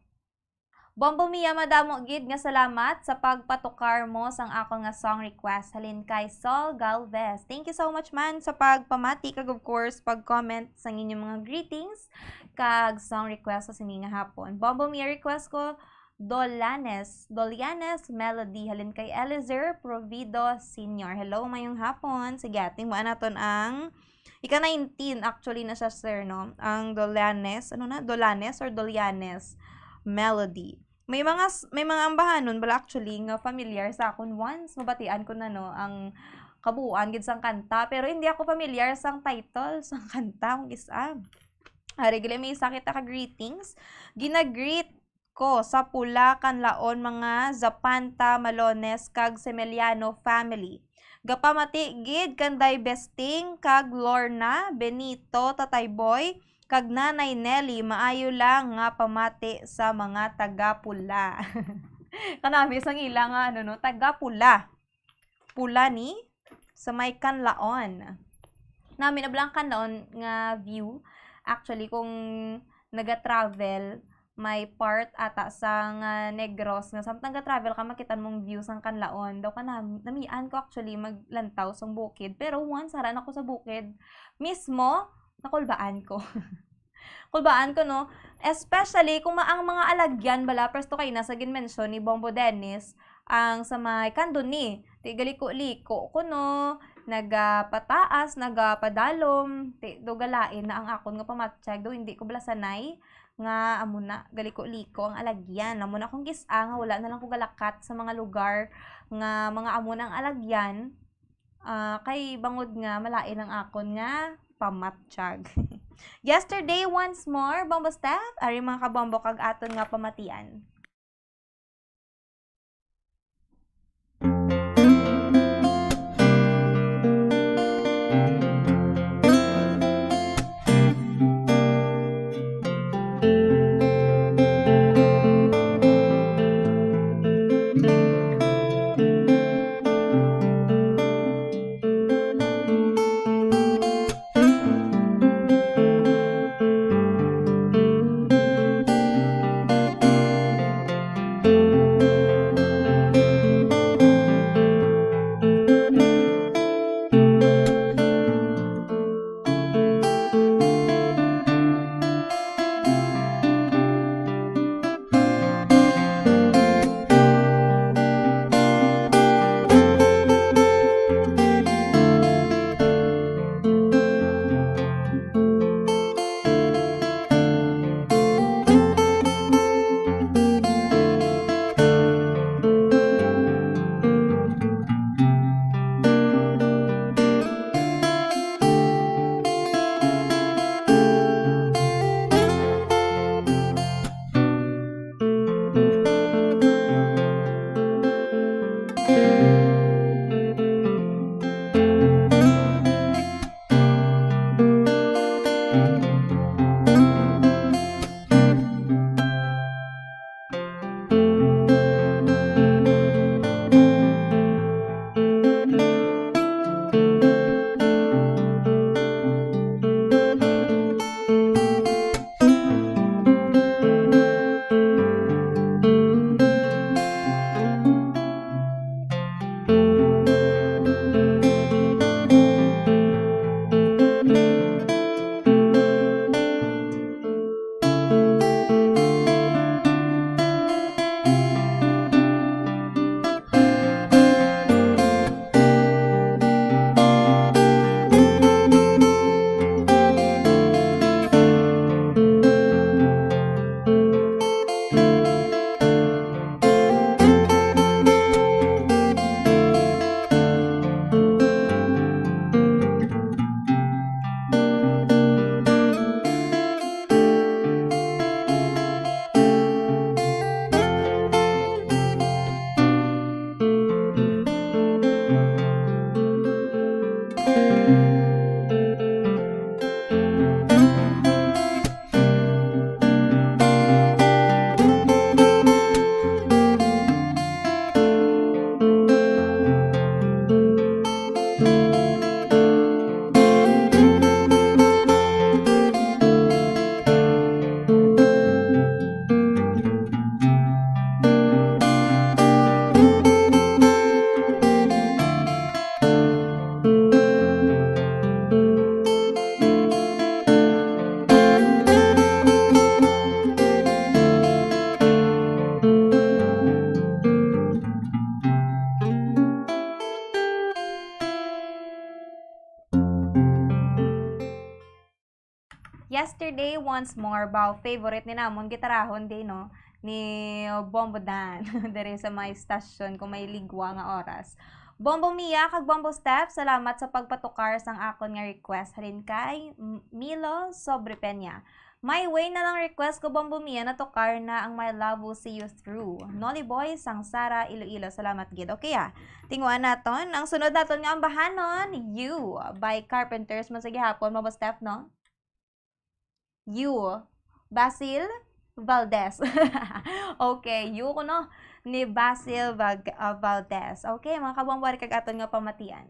Speaker 6: Bombo Mia, madamo gid nga salamat sa pagpatukar mo sang ako nga song request halin kay Sol Galvez. Thank you so much man sa pagpamati kag of course pag-comment sa inyong mga greetings kag song request sa sini nga hapon. Bombo Mia, request ko Dolianes Melody halin kay Elizer Provido Senior. Hello, mayong hapon. Sige, ating mo naton ang ika-19 actually na siya sir, no? Ang Dolianes or Dolianes Melody. May mga ambahanon bala actually nga familiar sa akon once mabatian ko na no ang kabuuan gid sang kanta pero hindi ako familiar sang title sang kanta kung isa. Ari gali may sakit ka greetings. Ginagreet ko sa pula kanlaon mga Zapanta Malones kag Semeliano family. Gapamati gid kanday besting kag Lorna Benito Tatay Boy kag Nanay Nelly, maayo lang nga pamati sa mga taga-pula. Kanami sang ila nga taga-pula. Pula ni sa may kanlaon. Nami na blang kanlaon nga view. Actually kung naga-travel, may part ata sang Negros nga samtang naga-travel ka makitan mong view sang kanlaon. Daw ka namian ko actually maglantaw sang bukid. Pero once haran ako sa bukid, mismo nakulbaan ko. Kulbaan ko, no? Especially kung ang mga alagyan bala, presto kayo nasa ginmensyon ni Bombo Dennis, ang sa may kandun ni, tigaliko-liko ko, no? Nagapataas, nagapadalom, dogalain na ang akon nga pamatsyag, do hindi ko bala sanay, nga amuna, galiko-liko ang alagyan. Amuna kong gisa, nga wala na lang ko galakat sa mga lugar, nga mga amuna ang alagyan, kay bangod nga, malain ang akon nga, pamatsyag. Yesterday Once More, Bombo Steph, ari mga kabombo kag aton nga pamatian. Yesterday, once more, baw, favorite ni namon, gitarahon din, no? Ni Bombo Dan, dari sa may stasyon, kung may ligwa nga oras. Bombo Mia, kag Bombo Step, salamat sa pagpatukar sang akon nga request. Halin kay Milo Sobre Peña. My way na lang request ko Bombo Mia na tukar na ang My Love Will See You Through. Nolly Boy, sang Sara, Iloilo. Salamat gid. Okay tinguan naton. Ang sunod naton nga ambahanon, You by Carpenters. Masagi hapon, Bombo Step, no? You, Basil Valdez. Okay, You ko no ni Basil Valdez. Okay, mga kabombo, kag aton nga pamatian.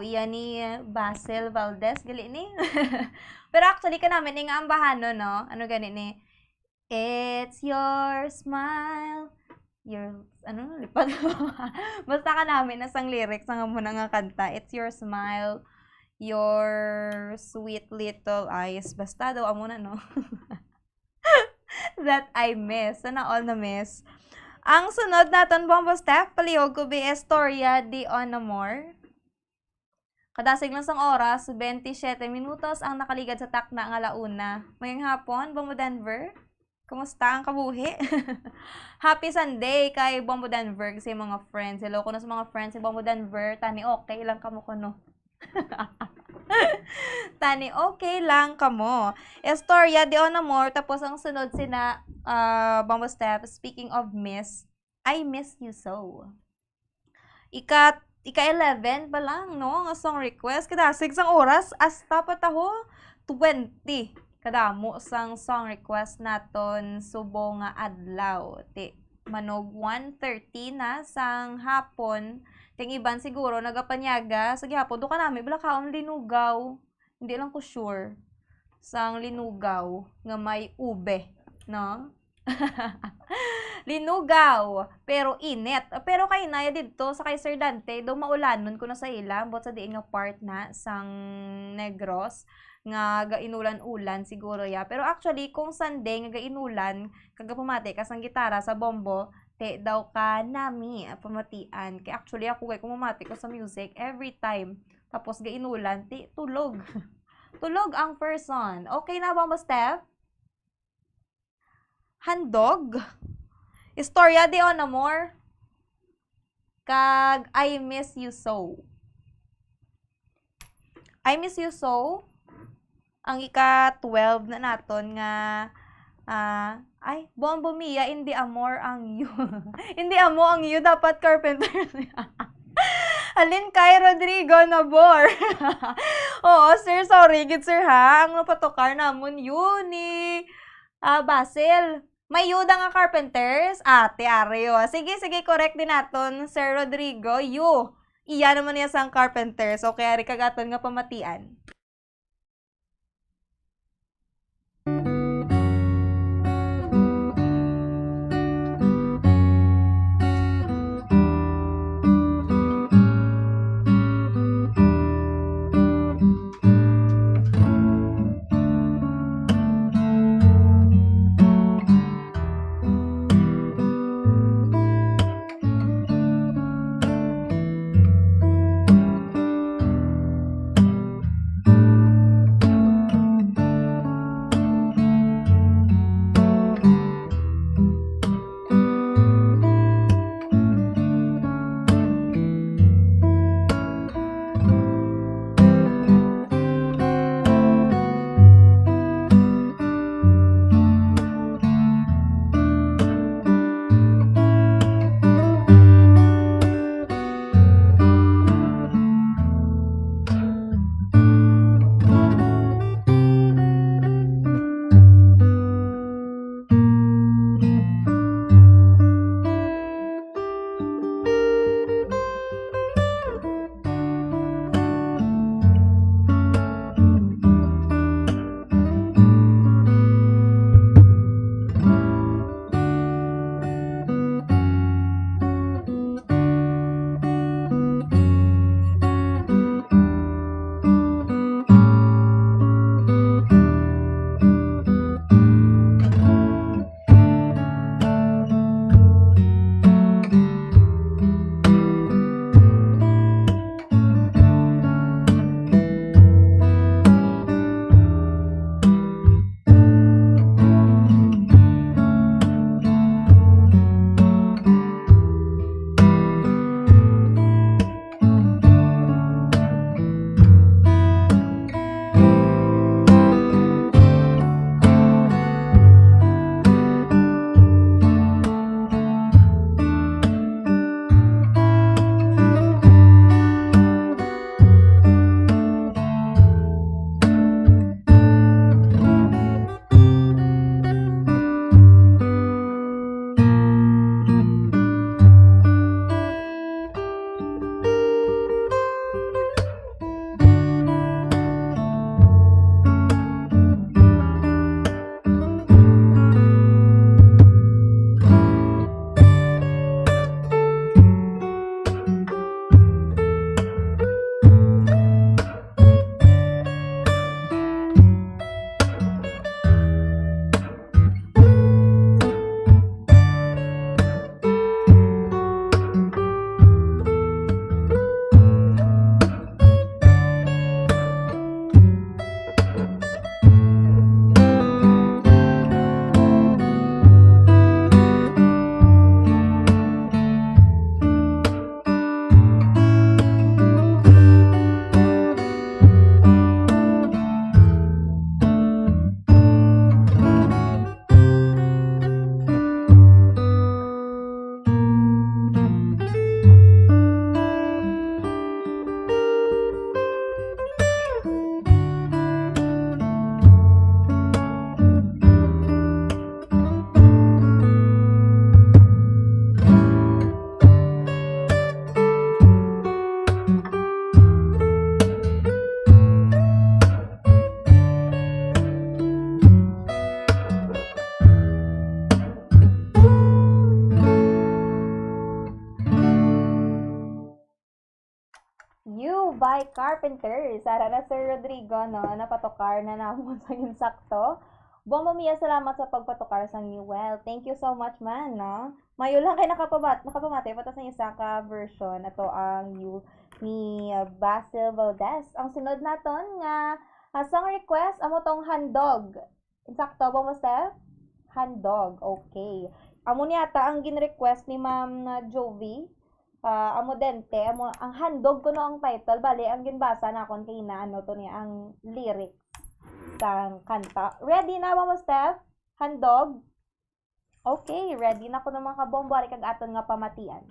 Speaker 6: iyan ni Basil Valdez, gali ni. Pero actually, ka namin, nga ambahano, no? Ano gani ni? It's your smile, your, ano, lipat basta ka namin, nasang lyrics, ang muna nga kanta. It's your smile, your sweet little eyes. Basta daw, amo na, no? That I miss. Sana all na miss. Ang sunod naton Bombo Steph, palihog ko bi Historia de Onamor. Kadasig lang sang oras, 27 minutos ang nakaligad sa takna nga launa. Mayang hapon, Bombo Denver. Kumusta ang kabuhi? Happy Sunday kay Bombo Denver kasi mga friends. Hello ko na sa mga friends si Bombo Denver. Tani okay lang kamo ko no. Tani okay lang kamo. Historia de Onamor, tapos ang sunod sina Bombo Step, speaking of miss, I miss you so. Ika-11 pa lang, no? Nga song request. Kadasig sang oras, hasta pa taho 20. Kadamo sang song request naton subo nga adlaw. Ti manog 1:30 na sang hapon. Ting iban siguro nagapanyaga sa gihapon do ka nami balakaon linugaw. Hindi lang ko sure. Sang linugaw nga may ube, no? Linugaw, pero init. Pero kay Naya dito sa kay Sir Dante, do maulanon ko na sa ila, bot sa diin nga part na sang Negros nga gainulan-ulan siguro ya. Pero actually kung Sunday nga gainulan, kaga pumati ka sang gitara sa bombo, te daw ka nami pamatian. Kaya actually ako kay kumamati ko sa music every time. Tapos gainulan, ti tulog. Tulog ang person. Okay na ba mo, Steph? Handog. Historia de Onamor. Kag I miss you so. I miss you so. Ang ika-12 na naton nga ay, Bombo Mia, hindi amor ang you. Hindi amo ang you, dapat Carpenter. Alin kay Rodrigo Nabor. Oo, sir, sorry, gid sir ha. Ang napatukar namon yun ni Basil. May yuda nga Carpenters. Ate Areo. Sige, correct din naton, Sir Rodrigo. Iya naman niya sang Carpenters. Okay, ari kagaton nga pamatian. Carpenter. Sara na Sir Rodrigo, no? Napatukar na namon sa insakto. Bombo Mia, salamat sa pagpatukar sa Newell. Thank you so much, man, no? Mayo lang kay nakapamati. Patas na isa ka version. Ito ang new ni Basil Valdez. Ang sunod naton nga song request, amo tong handog. Insakto, Bombo Steph? Handog, okay. Amo niyata ang gin-request ni Ma'am Jovi. Amo dente, ang handog ko no ang title. Bali, ang ginbasa na akon kay na, ano to niya, ang lyrics sa kanta. Ready na ba mo, Steph? Handog? Okay, ready na ko naman ka bombo. Ari kag aton nga pamatian.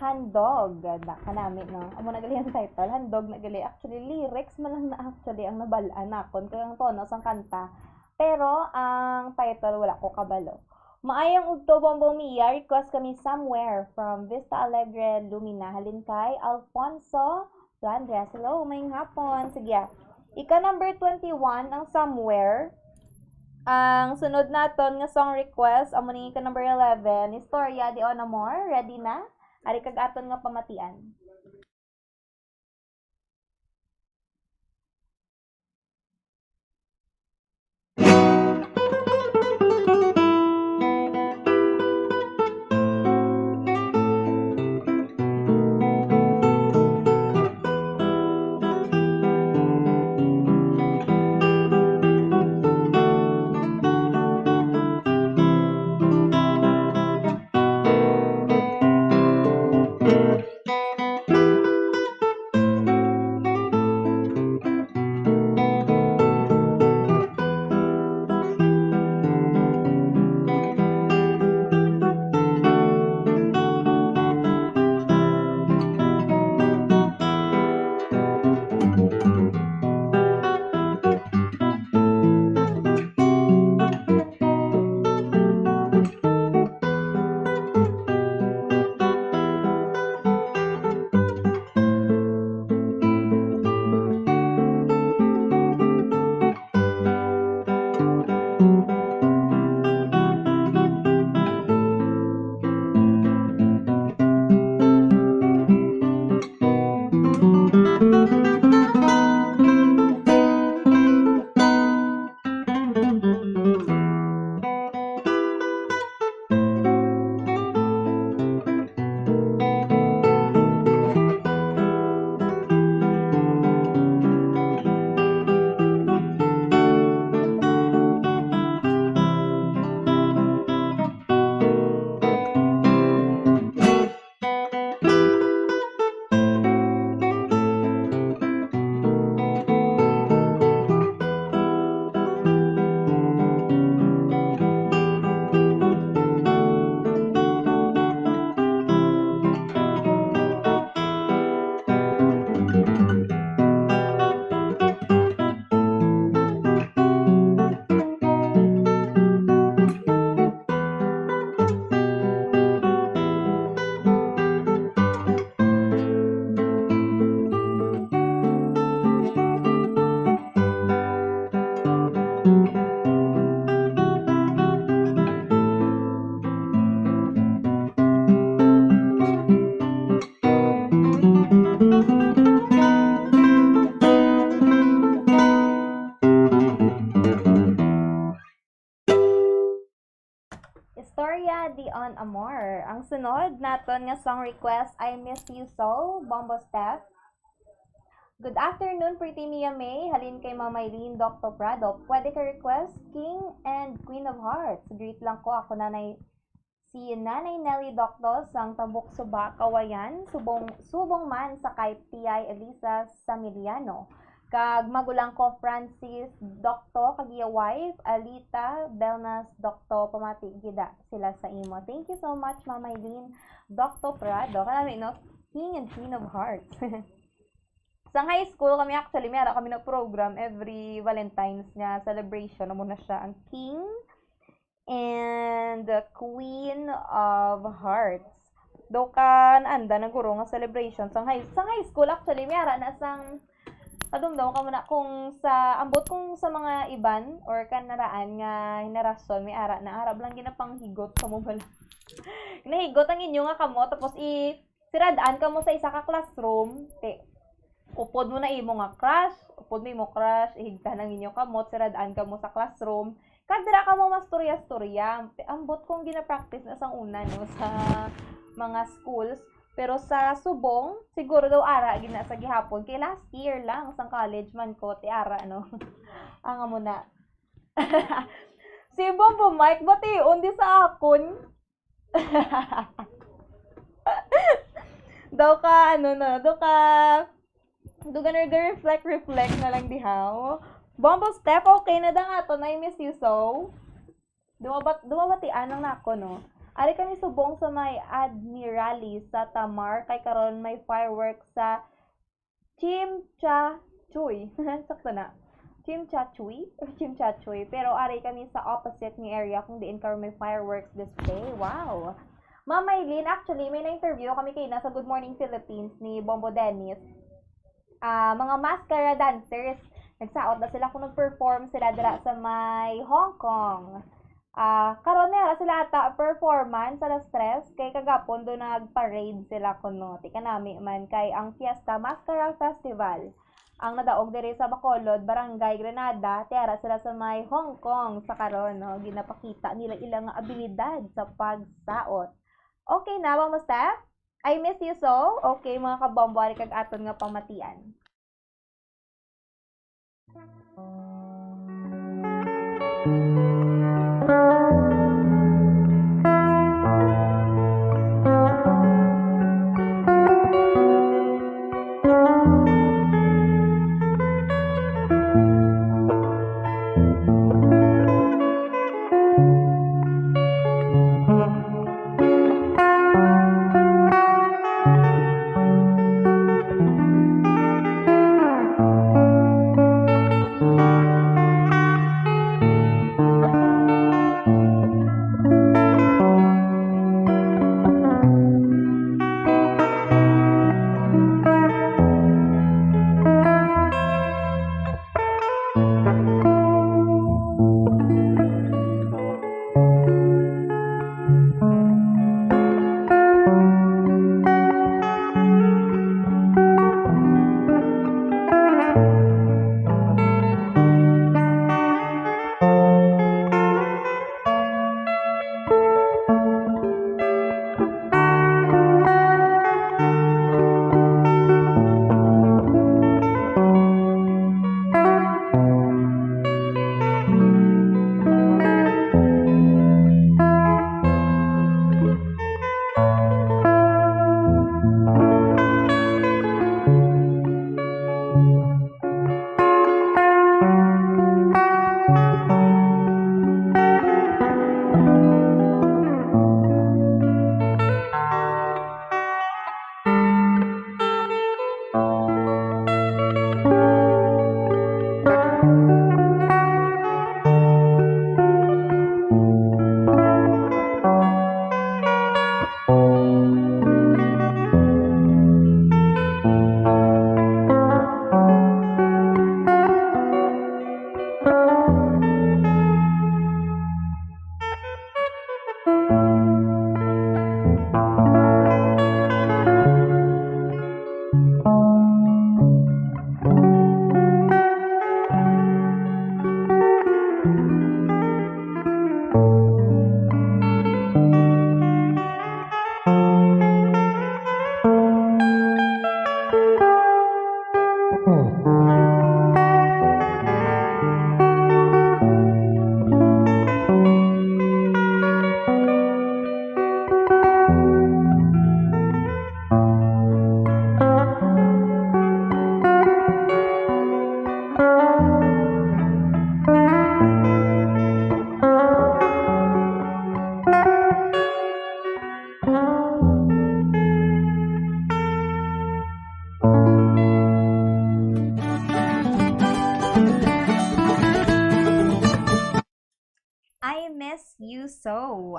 Speaker 6: Handog. Ganda ka namin, no? Amo nagali ang title. Handog nagali. Actually, lyrics man lang na actually ang nabalaan nakon. Kaya ang tono sang kanta. Pero, ang title, wala ko kabalo. Maayang ugto Bombo Mia. Request kami Somewhere from Vista Alegre, Lumina. Halin kay Alfonso Flandres. Hello, may hapon. Sige. Ika number 21, ang Somewhere. Ang sunod naton nga song request, amo ni ika number 11, Historia de Onamor. Ready na? Ari kag aton nga pamatian. on Amor. Ang sunod naton nga song request, I Miss You So, Bombo Steph. Good afternoon, Pretty Mia May. Halin kay Mama Eileen, Dr. Prado. Pwede ka request King and Queen of Hearts. Greet lang ko. Ako si Nanay Nelly Doctor sang Tabuk Suba, Kawayan. Subong man sa kay T.I. Elisa Samiliano. Kag magulang ko Francis Doctor, kag iya wife Alita Belnas Doctor, pamati gida sila sa imo. Thank you so much, Mama Eileen, Dr. Prado. Kanami no, King and Queen of Hearts. Sa high school kami actually, mayroon kami na program every Valentine's nga celebration. Amo na siya ang King and the Queen of Hearts. Do kan anda naguro nga celebration sa high school actually mayroon na sang kadumdum ka muna kung sa ambot kung sa mga iban or kanaraan nga henerasyon may ara na arab lang ginapanghigot sa mo bala. Hinahigot ang inyo nga kamo tapos siradaan ka mo sa isa ka classroom, upod mo na imo nga crush, ihigta ng inyo kamot, siradaan ka mo sa classroom, kadira ka mo mastorya-storya. Ambot kong gina-practice na sang una no, sa mga schools. Pero sa subong, siguro daw ara gina sa gihapon. Kay last year lang, sang college man ko, ara no. Ang mo na. Si Bombo Mike, bati undi sa akon. daw ka reflect na lang dihaw. Bombo Step, okay na da nga to, I miss you so. Dumabatian lang na ako, no? Ari kami subong sa may Admirali sa Tamar, kay karon may fireworks sa Chimchachuy. Sakto na. Chimchachuy. Pero ari kami sa opposite ni area kung diin karon may fireworks display. Wow! Mama Eileen, actually, may na-interview kami kayo na sa Good Morning Philippines ni Bombo Dennis. Mga mascara dancers, nagsaot na sila kung nag-perform sila dira sa may Hong Kong. Karon na sila ata performance sa stress kay kagapon do nag-parade sila kuno. Tika nami man kay ang Fiesta Mascara Festival. Ang nadaog diri sa Bacolod, Barangay Granada, tiara sila sa may Hong Kong sa karon no, ginapakita nila ilang abilidad sa pagsaot. Okay na ba, Musta? I miss you so. Okay, mga kabombo, ari kag aton nga pamatian.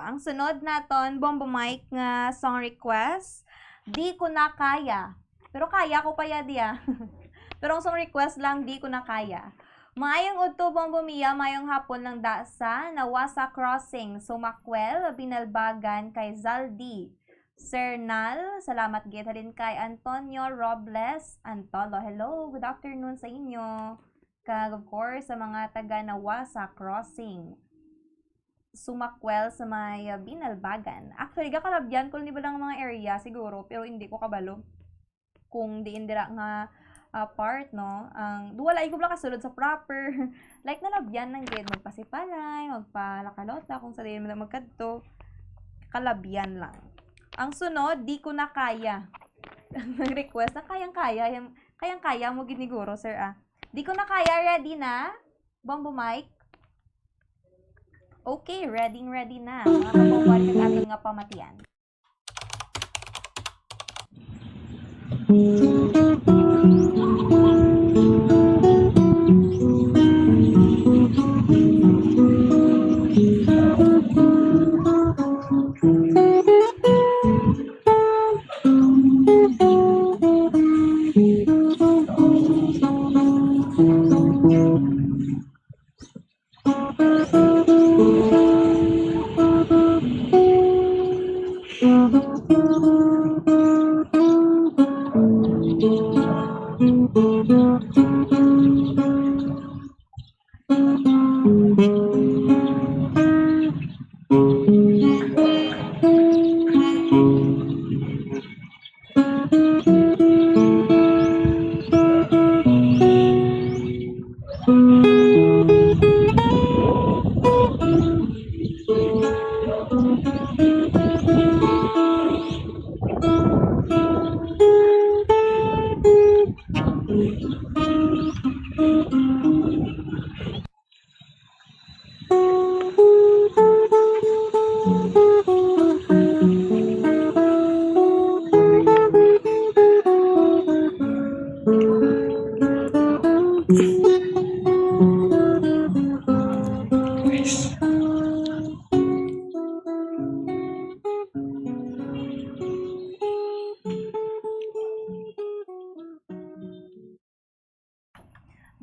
Speaker 6: Ang sunod naton, Bombo Mike nga song request, Di Ko Na Kaya. Pero kaya ko pa ya diya. Pero ang song request lang, Di Ko Na Kaya. Maayong udto, Bombo Mia, mayong hapon ng dasa, Nawasa Crossing, Sumakwel, Binalbagan, kay Zaldi. Sir Nal, salamat gid halin kay Antonio Robles Antolo. Hello, good afternoon sa inyo. Kag of course sa mga taga Nawasa Crossing. Sumakwel sa may Binalbagan. Actually, gakalabyan ko ni balang mga area siguro, pero hindi ko kabalo kung di indira nga part, no? Wala ko lang kasulod sa proper. Like nalabyan ng gid, magpasipalay, magpalakalota, kung sa din mo magkadto. Kalabyan lang. Ang sunod, Di Ko Na Kaya. Nag-request na kayang-kaya. Kayang-kaya mo giniguro, sir, Di Ko Na Kaya, ready na? Bombo Mike? Okay, ready na. Mga kapawari kag aton nga pamatian.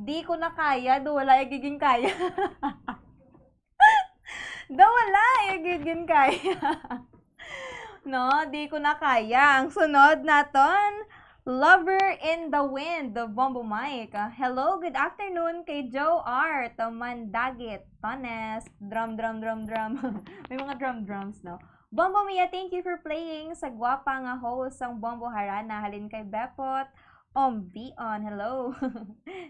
Speaker 6: Di Ko Na Kaya, do wala giging kaya. Do wala giging kaya. No, Di Ko Na Kaya. Ang sunod naton, Lover in the Wind, the Bombo Mike. Hello, good afternoon kay Joe R. Mandagit, Tones, drum. May mga drums, no? Bombo Mia, thank you for playing sa gwapa nga host ang Bombo Harana. Halin kay Bepot, Bion, hello.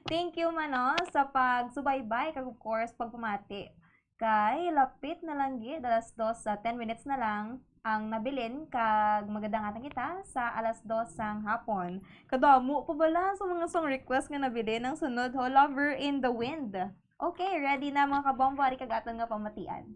Speaker 6: Thank you mano sa pagsubaybay kag of course pagpamati. Kay lapit na lang gid alas 2 sa 10 minutes na lang ang nabilin kag magandang atang kita sa alas 2 sang hapon. Kadamo pa bala sa mga song request nga nabilin ang sunod ho, Lover in the Wind. Okay, ready na mga kabombo ari kag aton nga pamatian.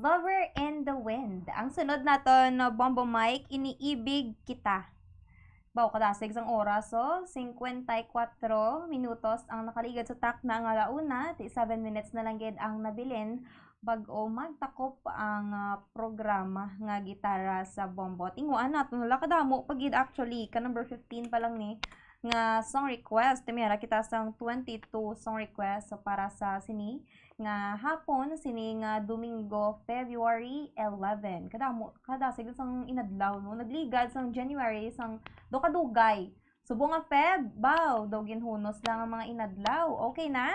Speaker 6: Lover in the Wind. Ang sunod naton na Bombo Mike, Iniibig Kita. Baw kadasig sang oras, so 54 minutos ang nakaligad sa tak na ang alauna, 7 minutes na lang gid ang nabilin bag-o magtakop ang programa nga gitara sa Bombo. Tinguan naton wala kadamo pagid actually ka number 15 pa lang ni nga song request. Timira kita sang 22 song request so para sa sini nga hapon sini nga Domingo February 11. Kadasig sang inadlaw no nagligad sang January sang dukadugay. Subo nga Feb baw daw ginhunos lang ang mga inadlaw. Okay na?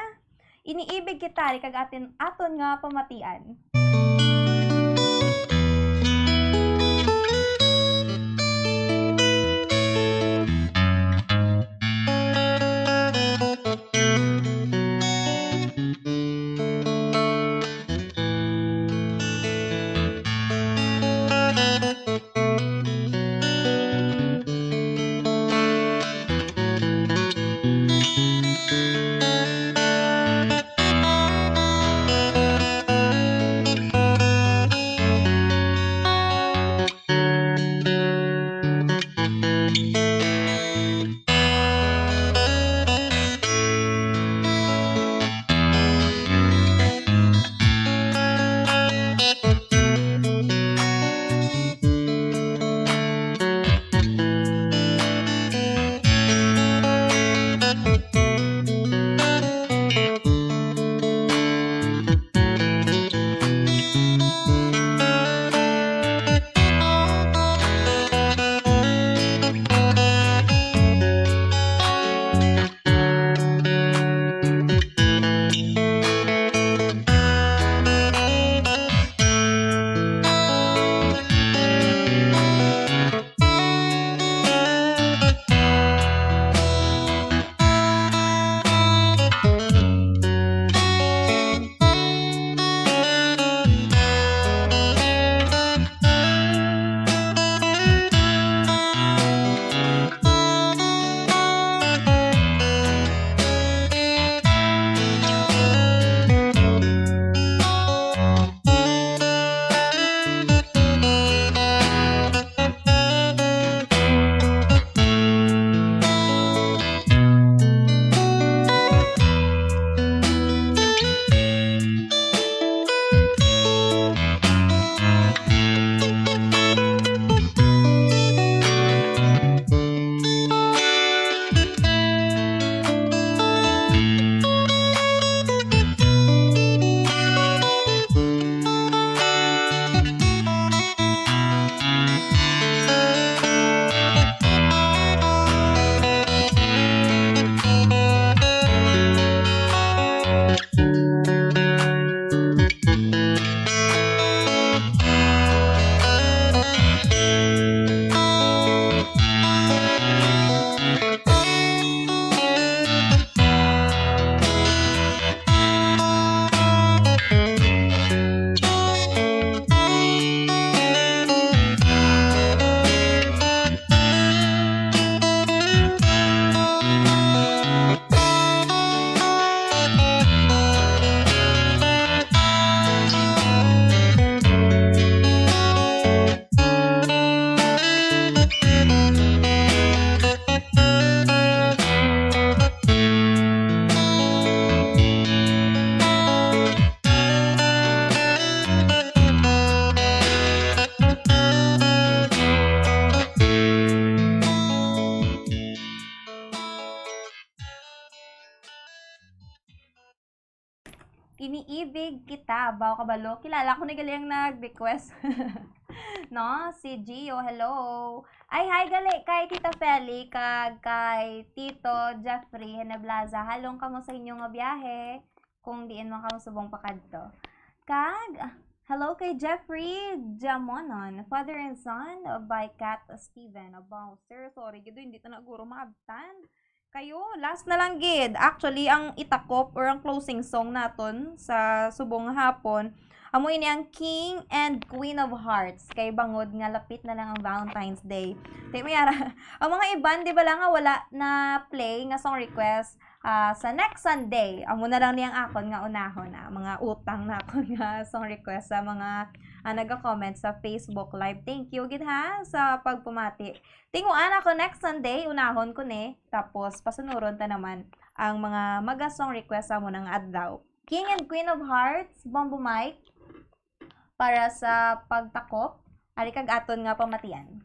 Speaker 6: Iniibig kita kag aton nga pamatian. Iniibig Kita, baw kabalo. Kilala ko na gali ang nag-request. No, si Gio, hello. Ay, hi gali kay Tita Feli, kag kay Tito Jeffrey Heneblaza. Halong kamo sa inyong nga biyahe, kung diin man kamo subong pakadto. Kag, hello kay Jeffrey Jamonon, father and son by Kat Steven. Abaw, sir, sorry, gido, hindi ta na guro maabtan. Kayo, last na lang gid. Actually, ang itakop or ang closing song naton sa subong hapon, amo ini ang King and Queen of Hearts. Kay bangod nga lapit na lang ang Valentine's Day. Tay mayara, ang mga iban di ba lang nga wala na play nga song request. sa next Sunday, amo na lang niyang akon nga unahon na mga utang na akon nga song request sa mga naga-comment sa Facebook Live. Thank you gid ha sa pagpumati. Tinguan ako next Sunday, unahon ko ni, tapos pasunuron ta naman ang mga maga-song request sa mo ng adlaw. King and Queen of Hearts, Bombo Mike, para sa pagtakop, ari kag aton nga pamatian.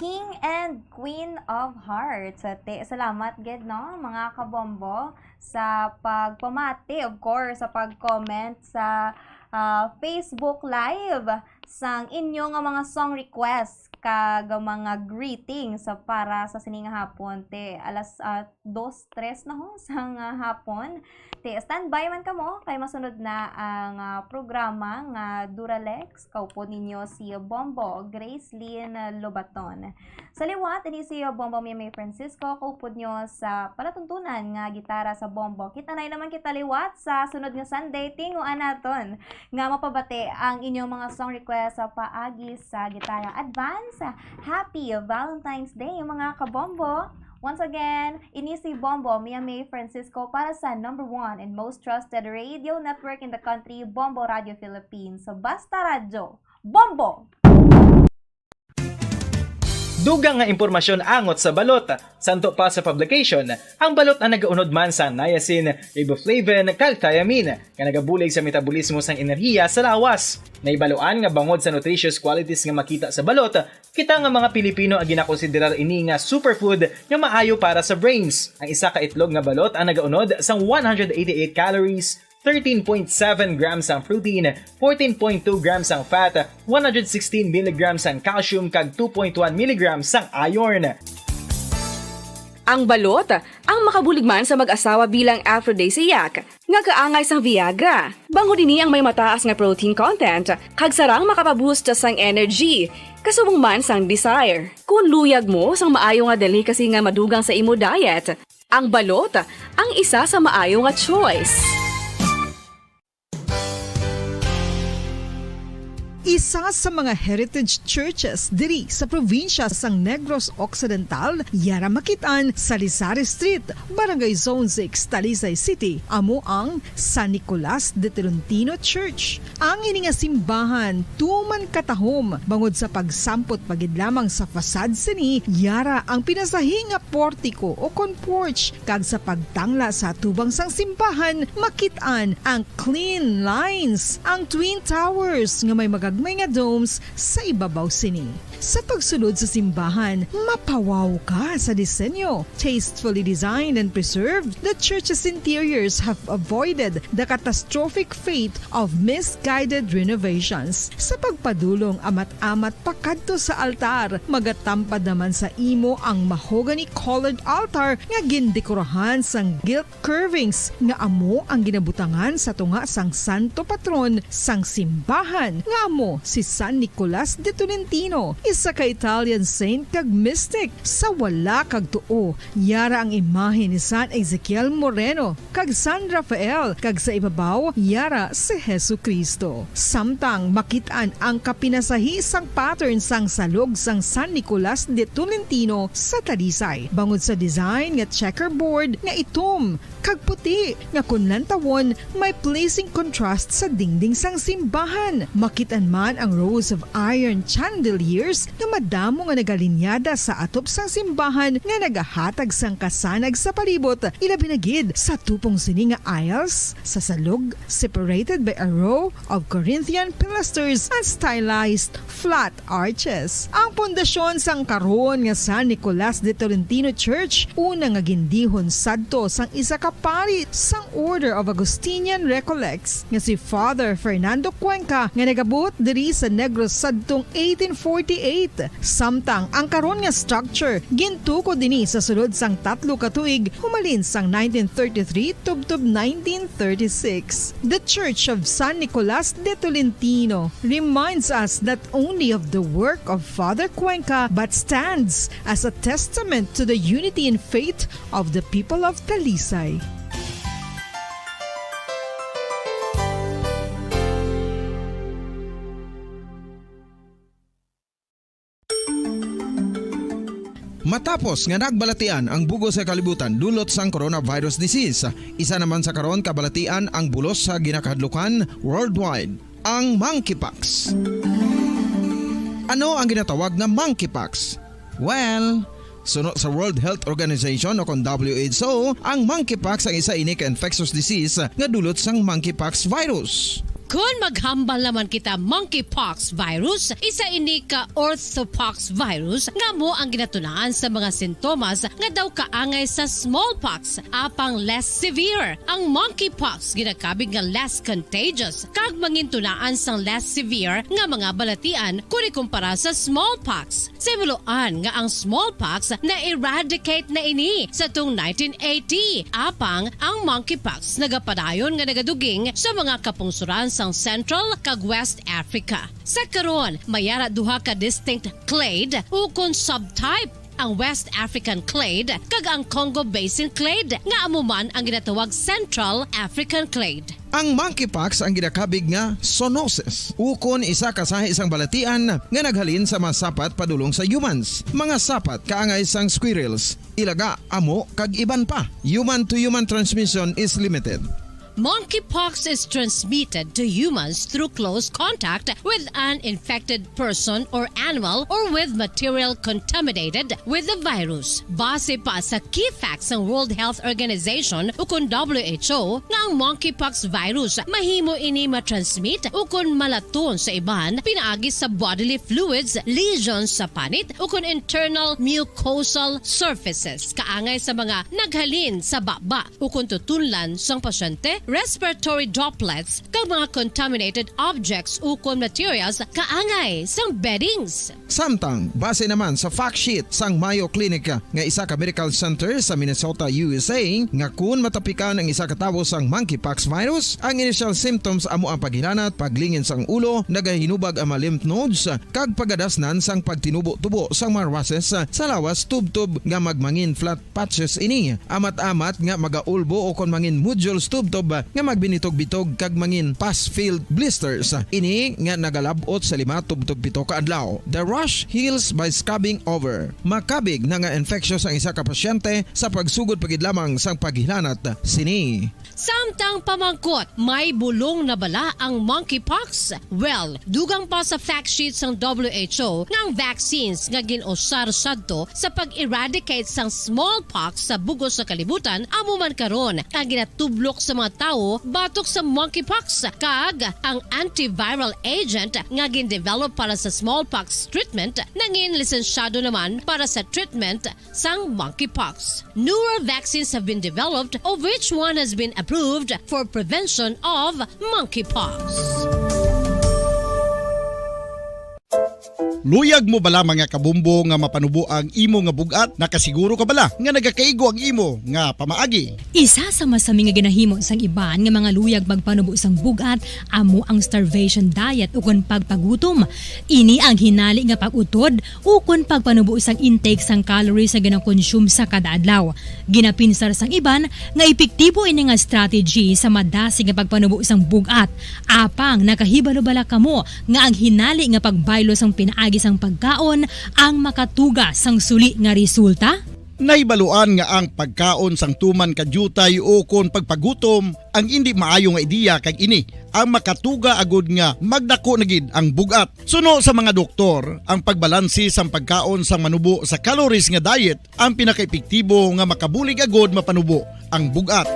Speaker 6: King and Queen of Hearts. Salamat gid no mga kabombo sa pagpamati, of course, sa pag-comment sa Facebook Live sang inyo nga mga song request kag mga greetings para sa sining hapon te alas 2-3 na ho sang hapon. Te standby man kamo kay masunod na ang programa nga Duralex. Kaupo ninyo si Bombo Grace Lynn Lobaton. Sa liwat ini si Bombo Mimi Francisco. Kaupo nyo sa palatuntunan nga gitara sa Bombo. Kita na naman kita liwat sa sunod nga Sunday. Tinguan naton nga mapabate ang inyong mga song request sa paagi sa Gitara Advance. Happy Valentine's Day mga kabombo! Once again, ini si Bombo Mia May Francisco para sa #1 and most trusted radio network in the country, Bombo Radio Philippines. So basta radyo, Bombo!
Speaker 17: Dugang nga impormasyon angot sa balot. Santo pa sa publication, ang balot ang nagaunod man sa niacin, riboflavin, kag thiamine, nga nagabulig sa metabolismo sang enerhiya sa lawas. Naibaloan nga bangod sa nutritious qualities nga makita sa balot, kita nga mga Pilipino ang ginakonsiderar ini nga superfood nga maayo para sa brains. Ang isa ka itlog nga balot ang nagaunod sang 188 calories, 13.7 grams ang protein, 14.2 grams ang fat, 116 mg ang calcium kag 2.1 mg ang iron.
Speaker 18: Ang balot, ang makabuligman sa mag-asawa bilang aphrodisiac, nga kaangay sang Viagra. Bango dini ang may mataas nga protein content, kag sarang makapaboost sang energy, kasubong man sang desire. Kung luyag mo sang maayo nga delicacy nga madugang sa imo diet, ang balot, ang isa sa maayo nga choice.
Speaker 11: Isa sa mga heritage churches diri sa probinsya sang Negros Occidental, yara makitaan sa Lisari Street, Barangay Zone 6, Talisay City, amo ang San Nicolas de Tolentino Church. Ang ini nga simbahan tuman katahom bangod sa pagsampot pagid lamang sa fasad sini, yara ang pinasahi nga portiko o kon porch, kag sa pagtangla sa tubang sang simbahan makitaan ang clean lines, ang twin towers nga may magagmay nga domes sa ibabaw sini. Sa pagsulod sa simbahan, mapawaw ka sa disenyo. Tastefully designed and preserved, the church's interiors have avoided the catastrophic fate of misguided renovations. Sa pagpadulong amat-amat pakadto sa altar, magatampad naman sa imo ang mahogany colored altar nga gindekorahan sang gilt curvings nga amo ang ginabutangan sa tunga sang santo patron sang simbahan nga amo si San Nicolas de Tolentino, isa ka Italian saint kag mystic. Sa wala kag tuo, yara ang imahe ni San Ezekiel Moreno kag San Rafael, kag sa ibabaw yara si Hesu Kristo. Samtang makitaan ang kapinasahi sang pattern sang salog sang San Nicolas de Tolentino sa Talisay, bangod sa design nga checkerboard nga itom kag puti nga kunlan tawon may pleasing contrast sa dingding sang simbahan. Makitan man ang rows of iron chandeliers nga madamo nga nagalinyada sa atop sang simbahan nga nagahatag sang kasanag sa palibot, ilabi na gid sa tupong sini nga aisles sa salog, separated by a row of Corinthian pilasters and stylized flat arches. Ang pundasyon sang karon nga San Nicolas de Tolentino Church una nga gindihon sadto sang isa ka pari sang Order of Augustinian Recollects nga si Father Fernando Cuenca nga nagabot diri sa Negros sadtong 1848. Samtang ang karon nga structure gintuko dinhi sa sulod sang 3 ka tuig humalin sang 1933 tubtob 1936. The Church of San Nicolas de Tolentino reminds us not only of the work of Father Cuenca but stands as a testament to the unity and faith of the people of Talisay.
Speaker 19: Matapos nga nagbalatian ang bugo sa kalibutan dulot sang coronavirus disease, isa naman sa karon kabalatian ang bulos sa ginakahadlukan worldwide, ang monkeypox. Ano ang ginatawag na monkeypox? Well, sunod sa World Health Organization o kon WHO, ang monkeypox ang isa ini ka infectious disease nga dulot sang monkeypox virus.
Speaker 20: Kung maghambal naman kita monkeypox virus, isa ini ka orthopox virus nga mo ang ginatunaan sa mga sintomas nga daw kaangay sa smallpox, apang less severe. Ang monkeypox ginakabig nga less contagious kag mangintunaan sang less severe nga mga balatian kung ikumpara sa smallpox. Simuloan nga ang smallpox na eradicate na ini sa tung 1980, apang ang monkeypox nagapadayon nga nagaduging sa mga kapungsuran sang Central kag West Africa. Sa karon, mayara duha ka distinct clade ukon subtype, ang West African clade kag ang Congo Basin clade nga amuman ang ginatawag Central African clade.
Speaker 19: Ang monkeypox ang ginakabig nga zoonosis, ukon isa kasahi isang balatian nga naghalin sa mga sapat padulong sa humans. Mga sapat kaangay sang squirrels, ilaga, amo kag iban pa. Human to human transmission is limited.
Speaker 20: Monkeypox is transmitted to humans through close contact with an infected person or animal or with material contaminated with the virus. Base pa sa key facts ng World Health Organization ukon WHO nga ang monkeypox virus mahimo ini matransmit ukon malaton sa iban pinaagi sa bodily fluids, lesions sa panit ukon internal mucosal surfaces kaangay sa mga naghalin sa baba ukon tutunlan sang pasyente, respiratory droplets kag mga contaminated objects ukon materials kaangay sang beddings.
Speaker 19: Samtang base naman sa fact sheet sang Mayo Clinic nga isa ka medical center sa Minnesota, USA, nga kun matapikan ang isa ka tawo sang monkeypox virus, ang initial symptoms amo ang paghinanat, paglingin sang ulo, nagahinubag ang mga lymph nodes kag pagadasnan sang pagtinubo-tubo sang mga rashes sa lawas tubtob nga magmangin flat patches ini. Amat-amat nga magaulbo o kon mangin nodules tubtob nga magbinitog-bitog kag mangin pus-filled blisters. Ini nga nagalabot sa 5-7 ka adlaw. The rash heals by scabbing over. Makabig na nga infectious ang isa ka pasyente sa pagsugod pagid lamang sang paghilanat sini.
Speaker 20: Samtang pamangkot, may bulong na bala ang monkeypox? Well, dugang pa sa fact sheet ng WHO ng vaccines nga ginusar sadto sa pag-eradicate sang smallpox sa bugos sa kalibutan, amo man karon ang ginatublok sa mga tao batok sa monkeypox kag ang antiviral agent nga gin-develop para sa smallpox treatment nangin lisensyado naman para sa treatment sang monkeypox. Newer vaccines have been developed, of which one has been approved for prevention of monkeypox.
Speaker 21: Luyag mo bala mga kabumbo nga mapanubo ang imo nga bugat? Nakasiguro ka bala nga nagakaigo ang imo nga pamaagi?
Speaker 22: Isa sa masami nga ginahimo sang iban nga mga luyag magpanubo sang bugat amo ang starvation diet ukon pagpagutom. Ini ang hinali nga pag-utod ukon pagpanubo sang intake sang calories nga gina-consume sa kada adlaw. Ginapinsar sang iban nga epektibo ini nga strategy sa madasi nga pagpanubo sang bugat. Apang nakahibalo bala kamo nga ang hinali nga pagbaylo sang pinaagi sang pagkaon ang makatuga sang suli nga resulta?
Speaker 21: Naibaluan nga ang pagkaon sang tuman kadyutay o kon pagpagutom ang hindi maayo nga ideya kag ini ang makatuga agud nga magdako na gid ang bugat. Suno sa mga doktor, ang pagbalansi sang pagkaon sang manubo sa calories nga diet ang pinakaepektibo nga makabulig agud mapanubo ang bugat.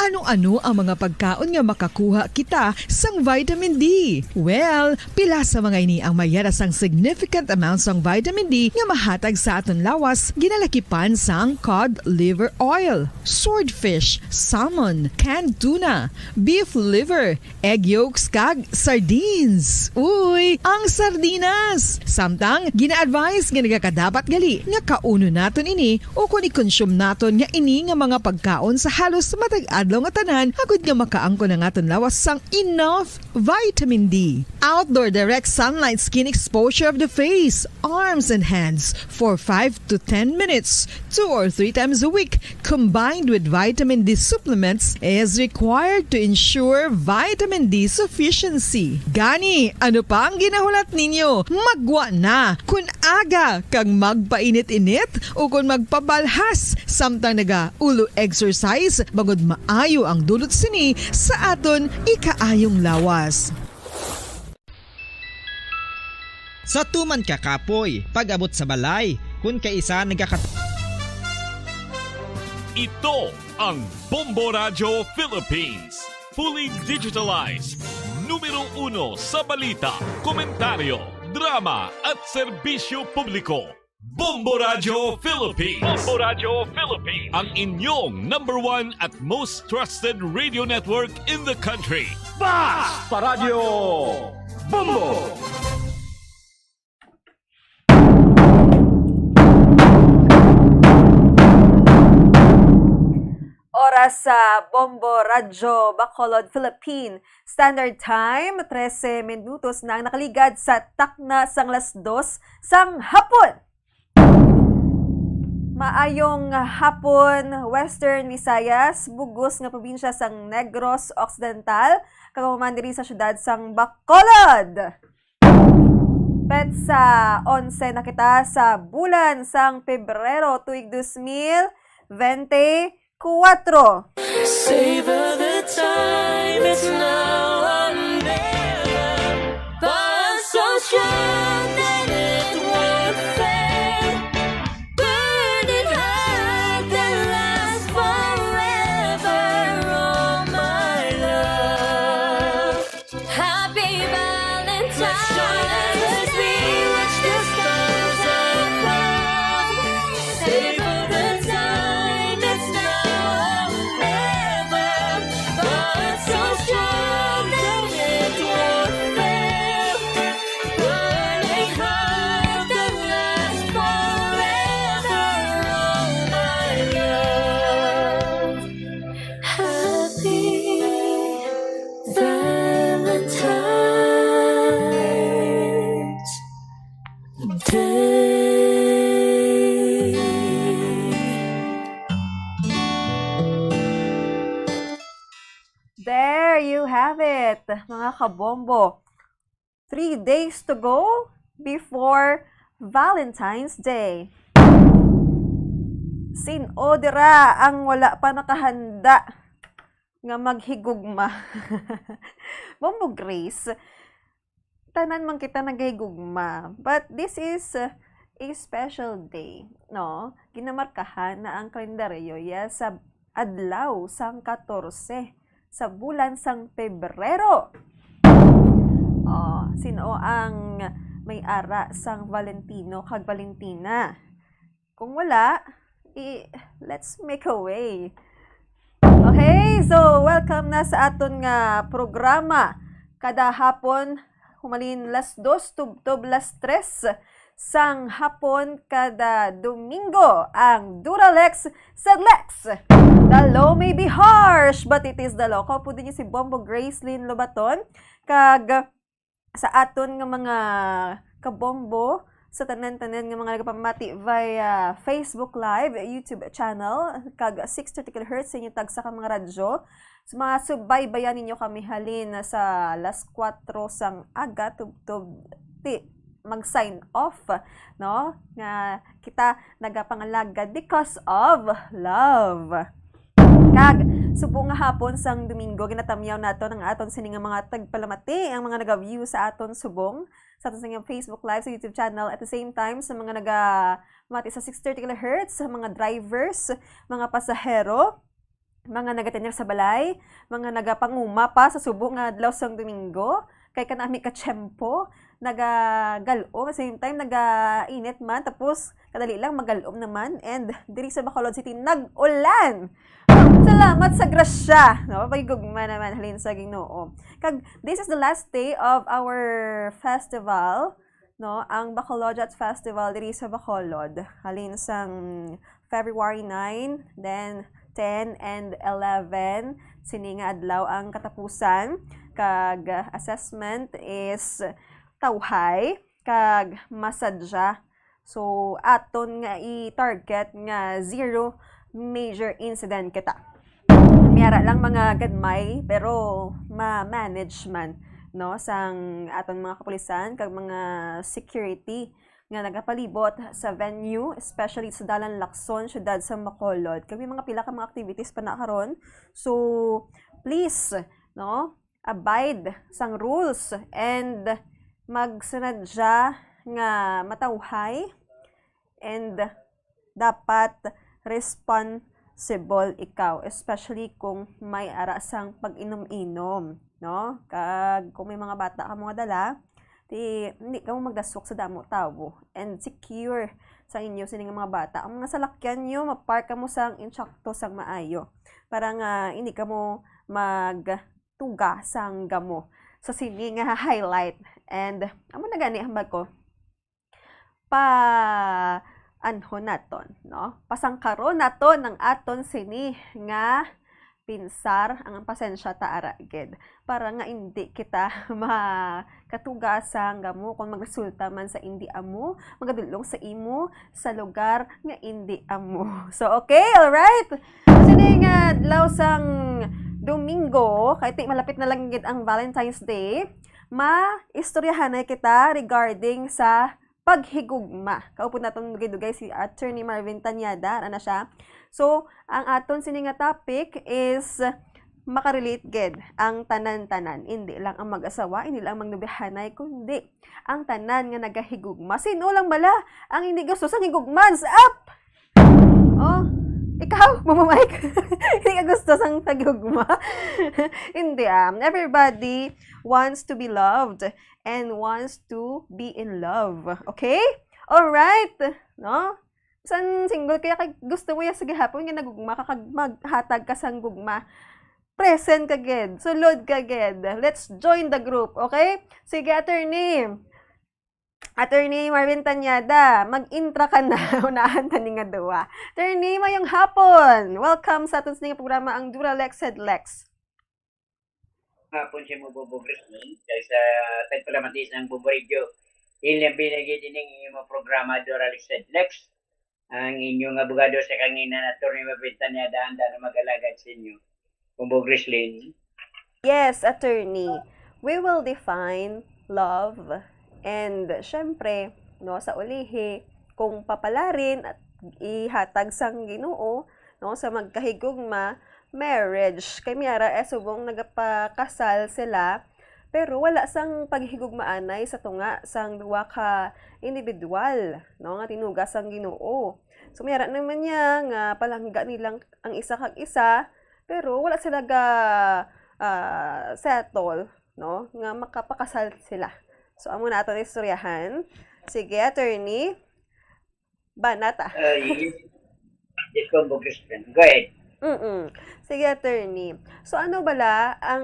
Speaker 2: Ano-ano ang mga pagkaon nga makakuha kita sang vitamin D? Well, pila sa mga ini ang mayara sang significant amounts sang vitamin D nga mahatag sa aton lawas ginalakipan sang cod liver oil, swordfish, salmon, canned tuna, beef liver, egg yolks kag sardines. Uy, ang sardinas! Samtang gina-advise nga nagakadapat gali nga kauno naton ini o kung i-consume naton nga ini nga mga pagkaon sa halos matag adlaw nga tanan agud nga makaangko na naton lawas sang enough vitamin D. Outdoor direct sunlight skin exposure of the face, arms and hands for 5 to 10 minutes 2 or 3 times a week combined with vitamin D supplements is required to ensure vitamin D sufficiency. Gani, ano pa ang ginahulat ninyo? Magwa na kun aga kang magpainit-init o kun magpabalhas samtang naga ulo exercise bagod maayo ang dulot sini sa aton ikaayong lawas.
Speaker 3: Sa tuman ka kapoy, pag-abot sa balay, kun kaisa
Speaker 9: Ito ang Bombo Radio Philippines. Fully digitalized. Numero 1 sa balita, komentaryo, drama at serbisyo publiko. Bombo Radio Philippines. Bombo Radio Philippines. Ang inyong #1 at most trusted radio network in the country.
Speaker 10: Basta Radio Bombo!
Speaker 6: Oras sa Bombo Radyo Bacolod, Philippine Standard Time, 13 minutos na ang nakaligad sa takna sang 2:00 sang hapon. Maayong hapon, Western Visayas, bugos nga probinsya sang Negros Occidental, kagaman diri sa syudad sang Bacolod. Petsa 11 na kita sa bulan sang Pebrero tuig 2024.
Speaker 13: Savor the time, it's now or never. But so strong that it won't fade. Burning hot that lasts forever, oh my love. Happy Valentine's, as we watch the stars above. Savor the time, it's now or never. But so strong that it won't fail. Burning
Speaker 6: have it, mga kabombo. 3 days to go before Valentine's Day. Sino dira ang wala pa nakahanda nga maghigugma? Bombo Grace, tanan man kita naghigugma. But this is a special day, no? Ginamarkahan na ang kalendaryo sa adlaw sang 14 sa bulan sang Pebrero. Sino ang may ara sang Valentino kag Valentina? Kung wala, let's make a way. Okay, so welcome na sa aton nga programa. Kada hapon, humalin las 2 tubtob las 3 sang hapon kada Domingo ang Duralex Sedlex. The law may be harsh, but it is the law. Kaupo din si Bombo Gracelyn Lobaton. Kag sa aton nga mga kabombo, sa tanan-tanan nga mga nagpamati via Facebook Live, YouTube channel, kag 630 kHz sa inyo tag sa mga radyo. So, mga subaybayan ninyo kami halin sa las 4 sang aga, tubtob, mag-sign off, no? Nga kita nagapangalagad because of love. Kag, subo nga hapon sang Domingo, ginatamyaw nato ng aton sining mga tagpalamati, ang mga nag-view sa aton subong, sa aton sa Facebook Live, sa YouTube channel, at the same time, sa mga nag-mati sa 630 kHz, sa mga drivers, mga pasahero, mga nagatenyer sa balay, mga nagapanguma pa sa subong nga adlaw sang Domingo, kay kanami ka-tiyempo, nagagalom, at the same time, nagainit man, tapos kadali lang magalom naman, and diri sa Bacolod City, nag-ulan! Salamat sa grasya, no? Pagigugma naman halin sa Ginoo. Kag this is the last day of our festival, no? Ang Bacolod Festival diri sa Bacolod. Halin sang February 9, then 10 and 11 sini nga adlaw ang katapusan. Kag assessment is tawhay kag masadya. So aton nga i-target nga 0 major incident kita. Mayara lang mga gadmay pero ma-manage man, no, sang aton mga kapulisan kag mga security nga nagapalibot sa venue, especially sa Dalan Lacson, syudad sa Bacolod. Kag may mga pila ka mga activities pa na karon. So please, no, abide sang rules and magsanadya nga matawhay and dapat responsible ikaw, especially kung may ara sang pag-inom-inom, no? Kag kung may mga bata ka mga dala, hindi ka mo magdasok sa damo tawo and secure sa inyo sining mga bata. Ang mga salakyan nyo, mapark ka mo sang insakto sang maayo para nga hindi ka mo magtuga sang gamo sa sini nga highlight. And amo na gani hambag ko anho naton, no? Pasangkaron naton ng aton sini nga pinsar ang pasensya ta ara gid para nga hindi kita makatugasang gamo kung magresulta man sa hindi amo, magadulong sa imo sa lugar nga hindi amo. So okay, all right. Sini nga adlaw sang Domingo, kahit malapit na lang gid ang Valentine's Day, maistoryahan na kita regarding sa paghigugma. Kaupo naton dugay-dugay si Attorney Marvin Tanyada, ana siya. So, ang aton sini nga topic is makarelate gid ang tanan-tanan. Hindi lang ang mag-asawa, hindi lang ang magnubihanay, kundi ang tanan nga nagahigugma. Sino lang bala ang hindi gusto sa higugmans? Up! Oh, ikaw, Mama Mike, hindi ka gusto sang paghigugma? Hindi everybody wants to be loved and wants to be in love. Okay? Alright? No? San single kaya kay gusto mo ya sa gihapon nga nagugma ka kag maghatag ka sang gugma. Present ka gid, sulod ka gid. Let's join the group, okay? Sige, Attorney Marvin Tanyada, mag-intra ka na. Unahan tani nga duwa. Attorney, mayong hapon. Welcome sa aton sa programa ang Duralex Sedlex.
Speaker 7: Hapon siya mo Bobo Gracelyn dahil sa tagpalamatis ng Bobo Radio. Ilang binigay din ng mga programa Duralex Sedlex. Ang inyong abogado sa kanina na Attorney Marvin Tanyada handa na mag-alagad sa inyo. Bobo Gracelyn.
Speaker 1: Yes, attorney. We will define love and syempre, no, sa ulihi, kung papalarin at ihatag sang Ginoo, no, sa magkahigugma, marriage. Kay Miara, subong nagapakasal sila, pero wala sang paghigugmaanay sa tunga sang duwa ka individual, no, nga tinuga sang Ginoo. So Miara naman niya nga palangga nilang ang isa kag isa, pero wala sila ga settle, no, nga makapakasal sila. So amo na ato ni istoryahan. Sige, attorney. Banata.
Speaker 7: Yes, Combo Christian. Go ahead.
Speaker 1: Sige, attorney. So ano bala ang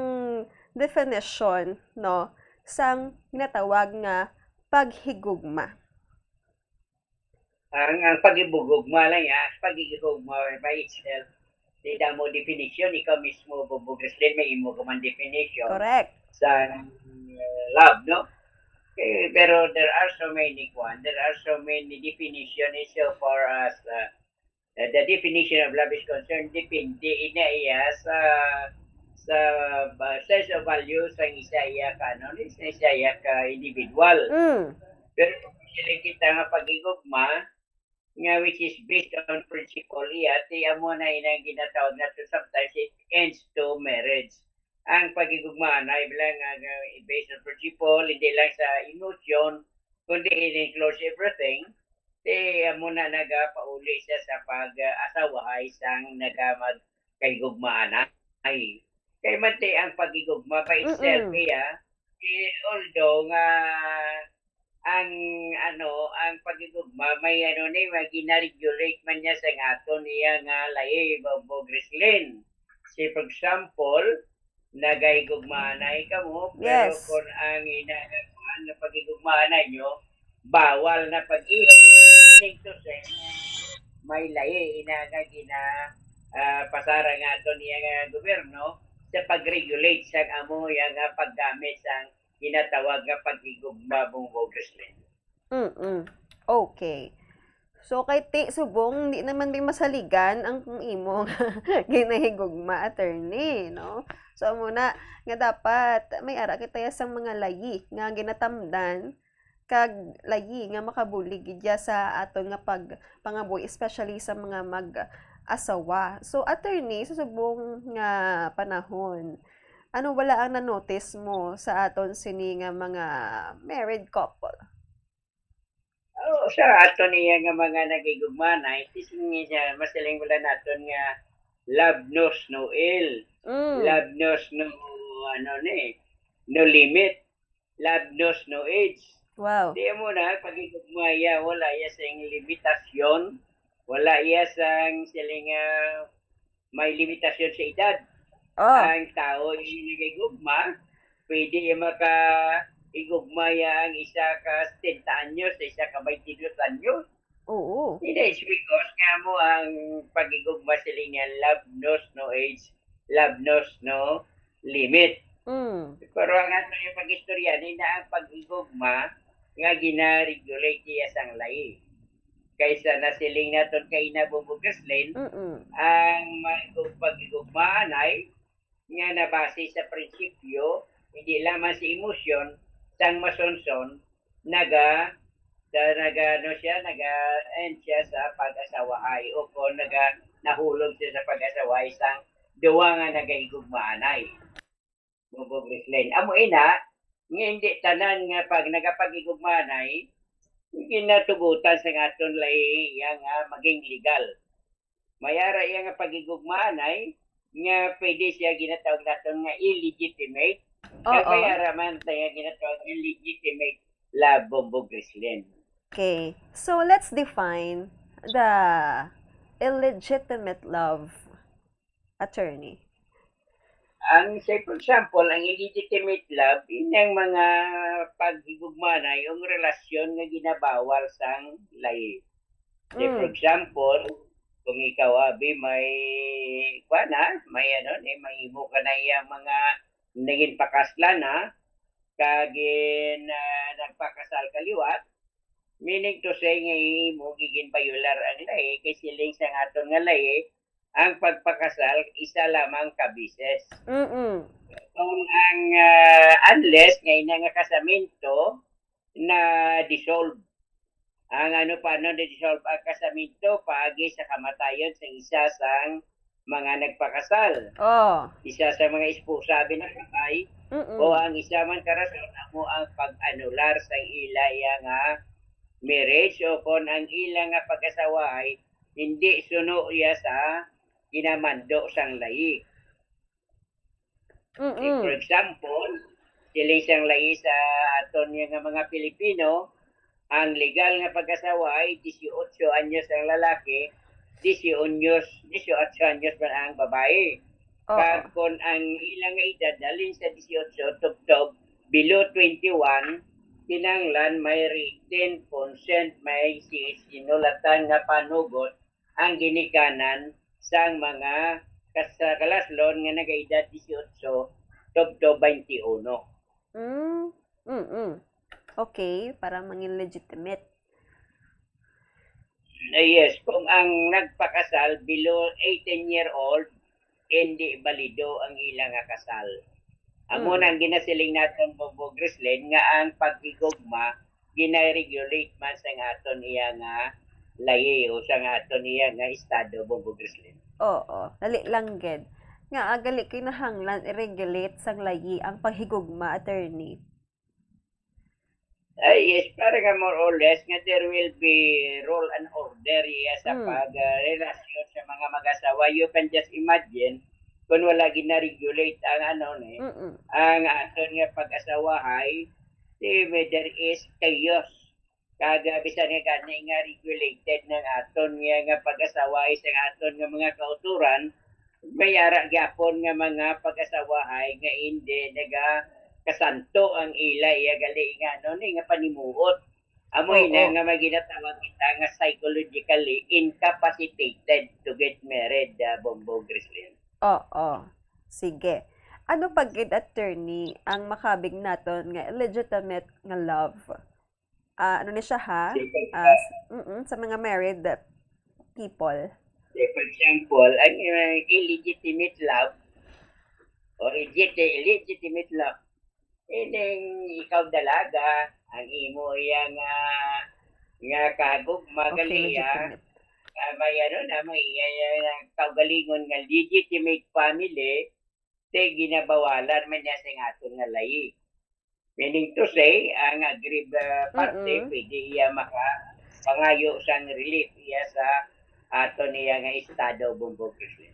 Speaker 1: definition, no, sang ginatawag nga paghigugma?
Speaker 7: Ang pag-ibugugma lang ya, pag-ibugugma by itself, di mo definition, ikaw mismo, Bobo Christian, may imo ka man definition.
Speaker 1: Correct.
Speaker 7: Sa love, no? Okay, pero there are so many definitions so far as the definition of love is concerned, depende iya sa sense of value sa isa iya kanon, sa isa iya ka individual. Pero sila kita nga pag-igugma, nga which is based on principle, ti amo na inang ginatawag na to, sometimes it ends to marriage. Ang pagigugma na bilang based on principle, hindi lang sa emotion, kundi it-includes everything, ti amo na nagapauli siya sa pag-asawa isang nagamagkahigugmaan ay. Kay mati ang pagigugma by itself kaya, although nga ang pagigugma may gina-regulate man niya sa aton niya nga lahi Bobo Grislin. Si for example, nagahigugmaanay ka mo, pero kung ang inagaguan na pagigugmaanay nyo, bawal na pag-ibig to say, may lahi pasara nga ito niya nga gobyerno sa pag-regulate sa amo yung paggamit sa ginatawag nga pag-igugma Bobo Grislin.
Speaker 1: Okay. So kay subong di naman din masaligan ang imong ginahigugma, attorney, no? So muna nga dapat may ara kita sa mga layi nga ginatamdan kag layi nga makabulig gidya sa aton nga pangabuhi, especially sa mga mag-asawa. So attorney, sa subong nga panahon, ano wala ang na-notice mo sa aton sini nga mga married couple?
Speaker 7: Sa aton niya nga mga nagigugma na, itisingin niya, masiling wala naton nga love knows no ill. Love knows no, no limit. Love knows no age.
Speaker 1: Wow.
Speaker 7: Di mo na, pagigugma ya, wala ya sang limitasyon. Wala ya sang siling may limitasyon sa edad. Ang tao nagigugma, pwede maka-igugma ang isa ka 10 anyos, isa ka 22 anyos.
Speaker 1: Oo.
Speaker 7: Hindi, it's because nga mo ang pag-igugma sila nga love knows no age, love knows no limit. Pero ang ato yung pag-istorya, na ang pag-igugma nga gina-regulate niya sang lahi. Kaysa na siling naton kay Bobo Grislin, ang pag-igugmaan ay nga nabase sa prinsipyo, hindi lamang sa emosyon, sang masonson, nag-end siya sa pag-asawaay o kung nahulog siya sa pag-asawaay sang duwa nga nagahigugmaanay. Bobo Grislin. Amo ina, nga hindi tanan nga pag nagapagigugmaanay, ginatugutan sa aton lay nga maging legal. Mayara iya nga pagigugmaanay, nga pwede siya ginatawag natin nga illegitimate. Mayara man tayo ginatawag illegitimate love, Bobo Grislin.
Speaker 1: Okay. So let's define the illegitimate love, attorney.
Speaker 7: Say for example, ang illegitimate love, inang mga paghigugma na yung relasyon nga ginabawal sang lahi. Say for example, kung ikaw may imo ka na iyang mga naging pakaslan kagin nagpakasal kaliwat, meaning to say nga imo giging bayular ang lahi, kay siling sa aton nga lahi, ang pagpakasal isa lamang ka bises. Kung ang unless ngayon nga kasamento na dissolve. Ang paano na-dissolve ang kasamento paagi sa kamatayon sa isa sang mga nagpakasal. Isa sa mga esposa binakatay o ang isa man karason mo ang pag-anular sa ilaya nga marriage o kung ang ilang nga pag-asawa ay hindi suno iya sa ginamando sang layi. For example, siling sang layi sa aton nga mga Pilipino, ang legal nga pag-asawa ay 18 anyos ang lalaki, 18 anyos man ang babae. Kag kung ang ilang nga edad dalin sa 18 tubtob below 21, kinanglan may written consent, may sinulatan nga panugot ang ginikanan sang mga kalaslon nga nagaedad 18 tubtob 21.
Speaker 1: Okay, para mangin legitimate.
Speaker 7: Yes, kung ang nagpakasal below 18-year-old, hindi balido ang ilang nga kasal. Amo nang ginasiling naton Bobo Grislin nga ang pagigugma gina-regulate man sa aton iya nga layi o sa aton iya nga estado Bobo Grislin.
Speaker 1: Oo, dali lang ged. Nga agali kinahanglan i-regulate sang layi ang paghigugma, attorney.
Speaker 7: Yes, para nga more or less nga there will be rule and order sa pag-relasyon sa mga mag-asawa. You can just imagine kung wala gina-regulate ang ang aton nga pag-asawahay, there is chaos. Kaga bisan nga gani nga regulated ng aton nga pag-asawahay sa aton nga mga kauturan, may ara gyapon nga mga pag-asawahay nga hindi kasanto ang ila gali nga panimuot. Amoy na nga maginatawag kita nga psychologically incapacitated to get married, Bombo Grislin.
Speaker 1: Sige. Ano pag attorney ang makabig naton nga illegitimate nga love? Ano ni siya ha? Sa mga married people.
Speaker 7: For example, ang illegitimate love or illegitimate love, ikaw dalaga, ang imo iya nga kagugma galiya, may kaugalingon nga legitimate family, ginabawalan man niya sa aton nga layi. Meaning to say, ang aggrieved parte, pwede iya pangayo sang relief iya sa aton niya nga estado Bombo Grislin.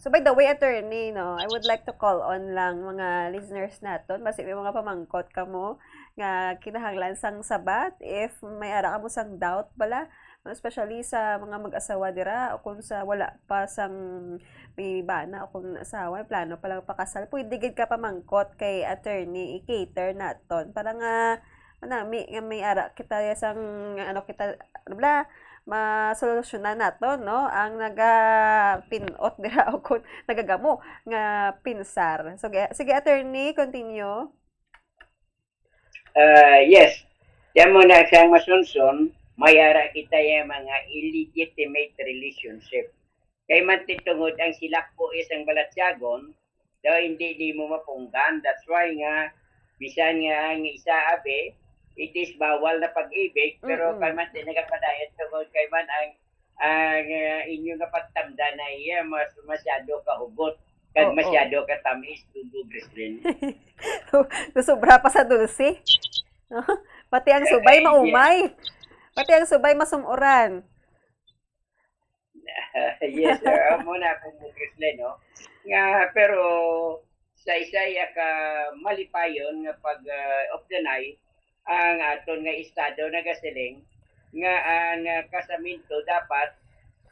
Speaker 1: So by the way, attorney, I would like to call on lang mga listeners naton, basi may mga pamangkot kamo nga kinahanglan sang sabat if may ara kamo sang doubt bala, especially sa mga mag-asawa dira o kung sa wala pa sang may bana o kung asawa, plano pa lang pakasal, pwede gid ka pamangkot kay attorney i-cater naton para nga manami nga may ara kita sang masolusyonan naton ang pinot dira o kung nagagamo nga pinsar. So sige attorney, continue.
Speaker 7: Yes. Diyan mo na siyang masunson, mayara kita yung mga illegitimate relationship. Kay man titungod ang silakpo isang balatyagon, daw hindi mo mapunggan. That's why nga, bisan nga ang isa abe, it is bawal na pag-ibig, pero kay man nagapadayon tungod kay man ang inyong kapagtamda na iya masyado kahugot, kag masyado katamis, Bombo Grislin.
Speaker 1: Sobra pa sa dulce. Pati ang subay maumay. Pati ang subay masumuran.
Speaker 7: Yes, sir. Muna Bombo Grislin, no? Nga, pero sa isaya ka malipayon nga pag of the night, ang aton nga estado nagasiling nga ang kasaminto dapat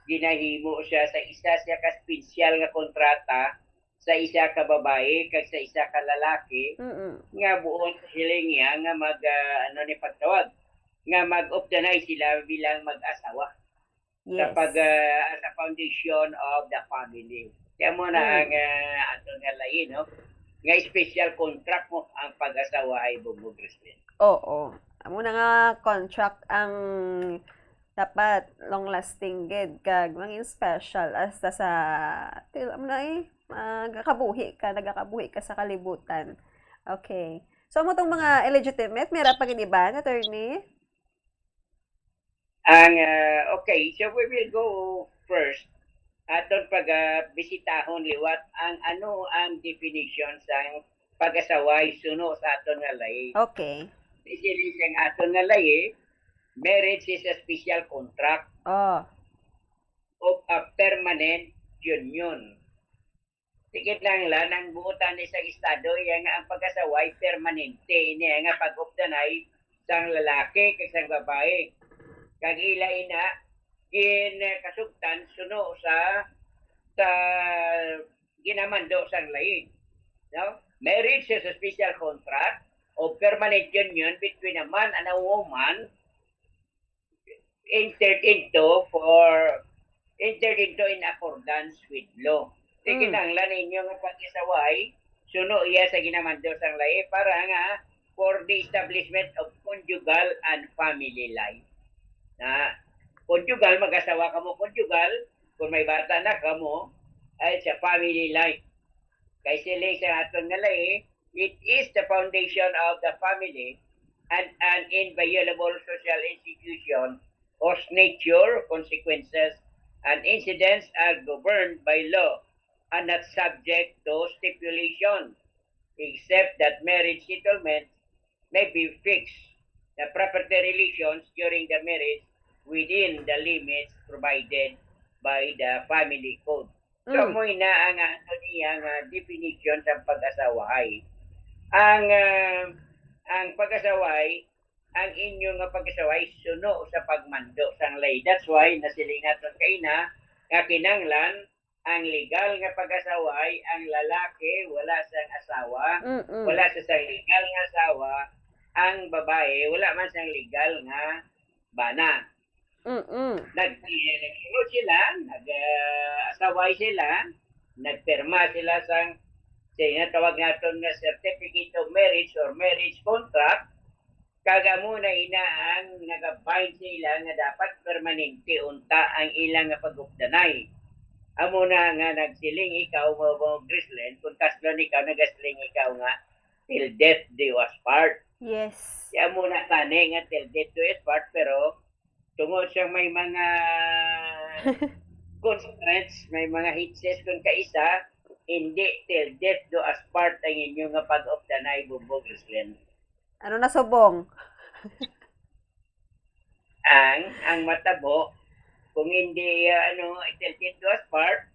Speaker 7: ginahimo siya sa isa siya ka special nga kontrata sa isa ka babae kag sa isa ka lalaki nga buon hiling niya nga mag pagtawag nga mag-optimize sila bilang mag-asawa sa foundation of the family. Kaya mo na ang aton nga lain, no? Nga special contract mo ang pag-asawa ay Bombo Grislin.
Speaker 1: Amo na nga contract ang dapat long lasting gid kag mangin special hasta sa nagakabuhi ka sa kalibutan. Okay. So mo tong mga illegitimate, mera pa gid iban, attorney?
Speaker 7: Okay, so we will go first aton bisitahon liwat ano ang definition sa pag-asaway suno sa aton nga lahi.
Speaker 1: Okay.
Speaker 7: Isili sa aton nga lahi, marriage is a special contract of a permanent union. Tikit lang ang buotan ni sa estado yang ang pag-asaway permanente ini nga pag-updanay sang lalaki kag sang babae. Kag ila ina kasugtan suno sa ginamando sang lahi. No? Marriage is a special contract of permanent union between a man and a woman entered into in accordance with law. Sige lang ninyo nga pag-isaway, suno iya sa ginamando sang lahi para nga for the establishment of conjugal and family life. Na conjugal, mag-asawa ka mo conjugal, kung may bata na ka mo, ay sa family life. Kay siling sa aton nga lahi, it is the foundation of the family and an inviolable social institution whose nature, consequences, and incidents are governed by law and not subject to stipulation, except that marriage settlements may be fixed, the property relations during the marriage within the limits provided by the family code. So, mo na ang definition sa pag-asaway. Ang pag-asaway, ang inyong pag-asaway suno sa pagmando sang lay. That's why nasiling naton kay na kinanglan ang legal nga pag-asaway, ang lalaki wala sang asawa, wala sa sang legal nga asawa, ang babae wala man sang legal nga bana. Nag-enroll sila, nag-asaway sila, nagpirma sila sa tinatawag natin nga certificate of marriage or marriage contract, kaga muna ina ang nag-bind sila nga dapat permanente unta ang ilang nga pag-updanay. Amo na nga nagsiling ikaw mo Grislen, kung kaslo ikaw nagasiling ikaw nga till death do us part.
Speaker 1: Yes.
Speaker 7: Kaya muna tani nga till death do us part, pero tungod siyang may mga constraints, may mga hitses kung kaisa, hindi till death do us part ang inyong nga pag-updanay bubog Grislen.
Speaker 1: Ano na subong?
Speaker 7: ang matabo, kung hindi till death do us part,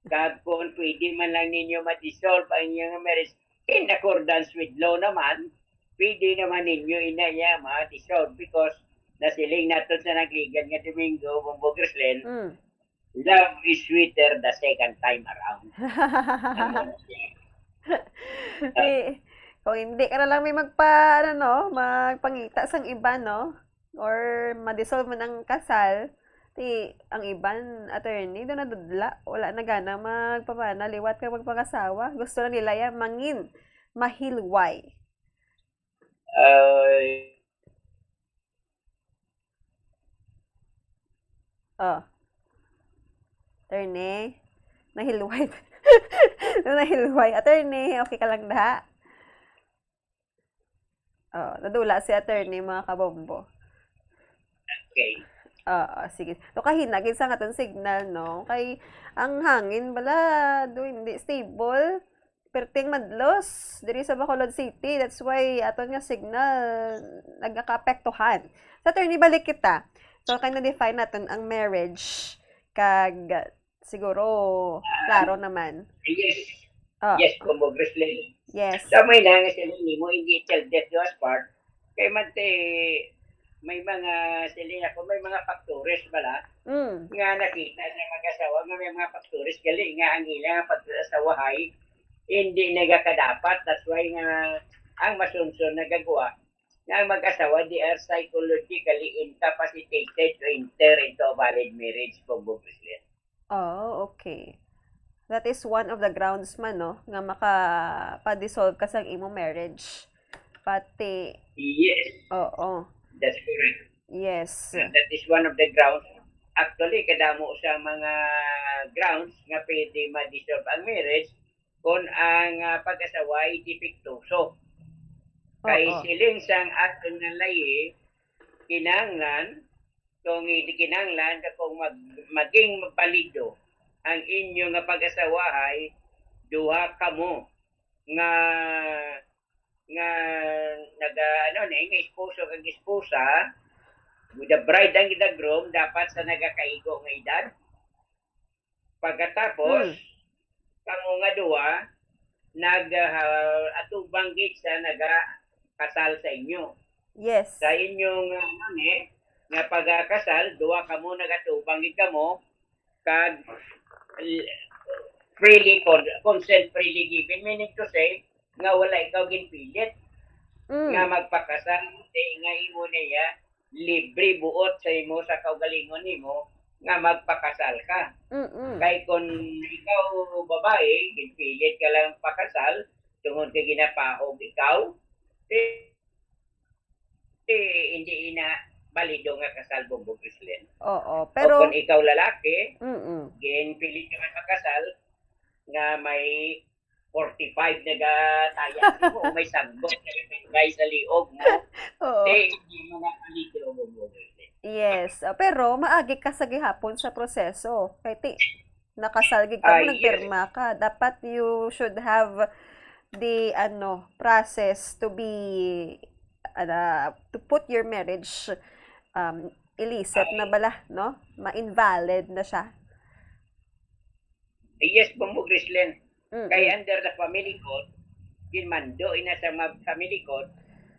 Speaker 7: kag kung pwede man lang ninyo ma-dissolve ang inyong marriage in accordance with law naman, pwede naman ninyo inaya ma-dissolve because nasiling natin sa nagligan nga Domingo, Bumbo Grislen, love is sweeter the second time around.
Speaker 1: Kung hindi ka na lang may magpangita sang iba, no? Or ma-dissolve man ang kasal, ang iban, attorney, doon na dudla. Wala na gana magpapana, liwat ka magpangasawa. Gusto na nila yan, mangin, mahilway. Attorney, nahilway. Nahilway. Attorney, okay ka lang da? Nadula si attorney, mga kabombo.
Speaker 7: Okay.
Speaker 1: Sige. So, kahinagin sa nga signal, no? Kay, ang hangin bala, hindi stable. Perting madlos, diri sa Bacolod City. That's why, aton nga signal, nagkakapektuhan. Sa attorney, balik kita. So, kaya na-define natin ang marriage. Kag, siguro, klaro naman.
Speaker 7: Yes. Yes, Bumbo Grislen.
Speaker 1: Yes.
Speaker 7: So, may nga sila mo, hindi till death do us part. Kaya may mga sila ako, may mga faktores bala. Nga nakita sa mag-asawa, nga may mga faktores, gali nga ang ilang pag-asawahay, hindi nagakadapat. That's why nga ang masunsun nagagawa na ang mag-asawa, they are psychologically incapacitated to enter into a valid marriage, Bumbo Grislen.
Speaker 1: Okay. That is one of the grounds man, no? Nga maka-dissolve ka sa imong marriage. Pati...
Speaker 7: Yes.
Speaker 1: Oo.
Speaker 7: That's correct.
Speaker 1: Yes.
Speaker 7: That is one of the grounds. Actually, kadamo sa mga grounds nga pwede ma-dissolve ang marriage kung ang pag-asawa ay dipiktuso. Kay siling sang aton nga lahi, kinanglan, kung hindi kinanglan, kung maging balido ang inyo nga pag-asawa ay duha kamo nga esposo kag esposa, the bride and the groom dapat sa nagakaigo nga edad. Pagkatapos, kamo nga duha atubang gid sa kasal sa inyo.
Speaker 1: Yes.
Speaker 7: Sa inyong nga pagkasal, duha kamo nagatubang gid kamo kag freely consent freely given, meaning to say nga wala ikaw ginpilit nga magpakasal, nga imo niya libre buot sa imo sa kaugalingon nimo nga magpakasal ka. Kay kung ikaw babae, ginpilit ka lang pakasal tungod kay ginapahog ikaw, hindi ina balido nga kasal, Bongbong Chrislyn.
Speaker 1: Pero
Speaker 7: o kung ikaw lalaki, ginpilit ka man pakasal nga may 45 nagataya mo, may sagbot na sa liog mo, hindi mo na balido, Bongbong Chrislyn.
Speaker 1: Yes, pero maagi ka sa gihapon sa proseso. Kay nakasal gid ka mo, nagpirma ka. Dapat you should have the process to be to put your marriage illicit na bala, no? Ma-invalid na siya.
Speaker 7: Yes, Bongbong Chrislyn. Kay under the family code, ginmando ina sa family code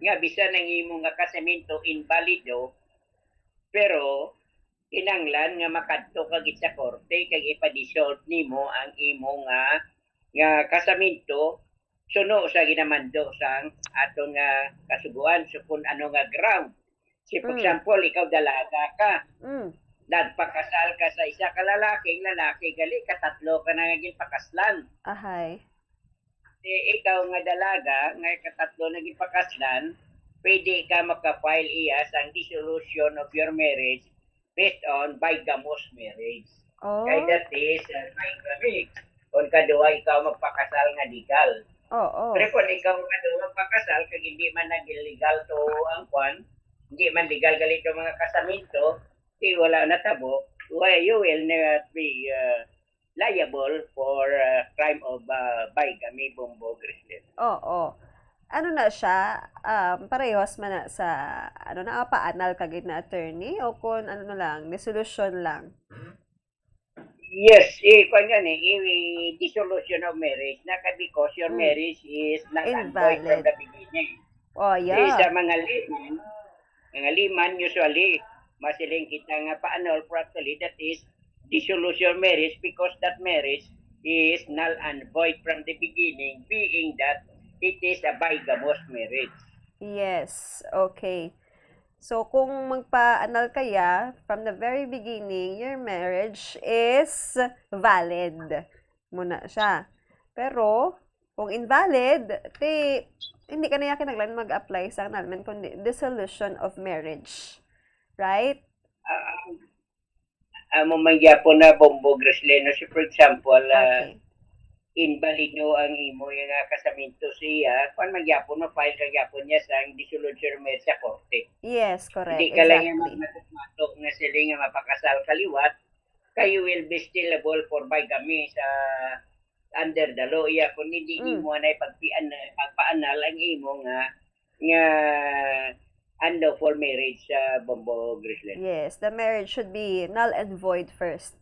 Speaker 7: nga bisan ang imong nga kasamento invalido, pero kinanglan nga makadto ka gid sa korte kay ipa-dissolve nimo ang imong nga kasamento suno sa ginamando sang aton nga kasuguan. So kung ano nga ground. Si for example, ikaw dalaga ka. Nagpakasal ka sa isa ka lalaki gali katatlo ka na naging pakaslan. Ikaw nga dalaga nga katatlo naging pakaslan, pwede ka maka-file iya sang dissolution of your marriage based on bigamous marriage. Kaya that is bigamy. Kung kaduwa ikaw magpakasal nga legal. Pero kung ikaw kaduwa magpakasal kag hindi man nag-legal to ang kwan, hindi man legal galito mga kasamento, wala na tabo, you will not be liable for crime of bigamy, Bongbong Chrislyn.
Speaker 1: Ano na siya, parehos man na sa, paanal kagid na attorney, o kung lang, dissolution lang?
Speaker 7: Yes, kung yan dissolution of marriage, because your marriage is not void from the beginning. Sa mga liman, usually, masiling kita nga paanol, actually, that is dissolution marriage because that marriage is null and void from the beginning, being that it is a bigamous marriage.
Speaker 1: Yes, okay. So, kung magpa-annul kaya, from the very beginning, your marriage is valid muna siya. Pero, kung invalid, hindi ka na kinaglan mag-apply sa annulment kundi dissolution of marriage. Right?
Speaker 7: Magyapon na, Bongbong Chrislyn, for example, invalido ang imo yung kasaminto siya, kung magyapon, ma-file kagyapon niya sa dissolution of marriage sa korte.
Speaker 1: Yes, correct.
Speaker 7: Hindi ka lang yung matok na sila nga mapakasal kaliwat, kayo will be still liable for bigamy sa under the law. Kung hindi mo na pagpaanal ang imo nga unlawful marriage sa Bongbong Chrislyn.
Speaker 1: Yes, the marriage should be null and void first.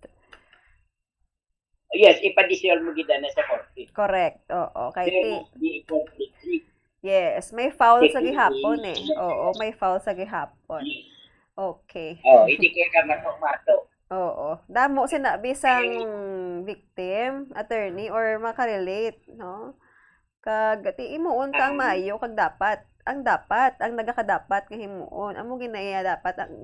Speaker 7: Yes, ipa-dissolve mo gid na sa korte.
Speaker 1: Correct. Yes, may foul sa gihapon may foul sa gihapon. Okay.
Speaker 7: Hindi ka matok-matok.
Speaker 1: Damo sinabi sang victim, attorney, or makarelate, no? Kag imuon ka ang maayo kag dapat. Ang nagakadapat nga himuon. Amo ginaya dapat ang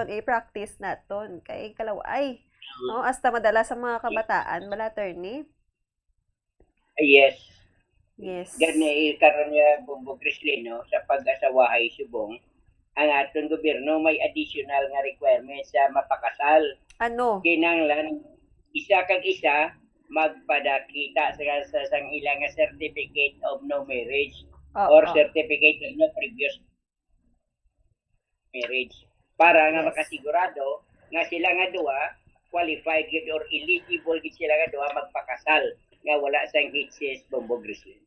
Speaker 1: i-practice naton kay kalaway. No, hasta madala sa mga kabataan, bala attorney?
Speaker 7: Yes.
Speaker 1: Yes.
Speaker 7: Gani karon niya Bongbong Chrislyn, no, sa pag-asawahay subong, ang aton gobyerno may additional nga requirements sa mapakasal.
Speaker 1: Ano?
Speaker 7: Kinahanglan isa kag isa magpadakita sa sang ilang nga certificate of no marriage or certificate of no previous marriage para nga makasigurado nga sila nga duha qualified gid or eligible gid sila nga duha magpakasal nga wala sang HCS Bombo Grislin.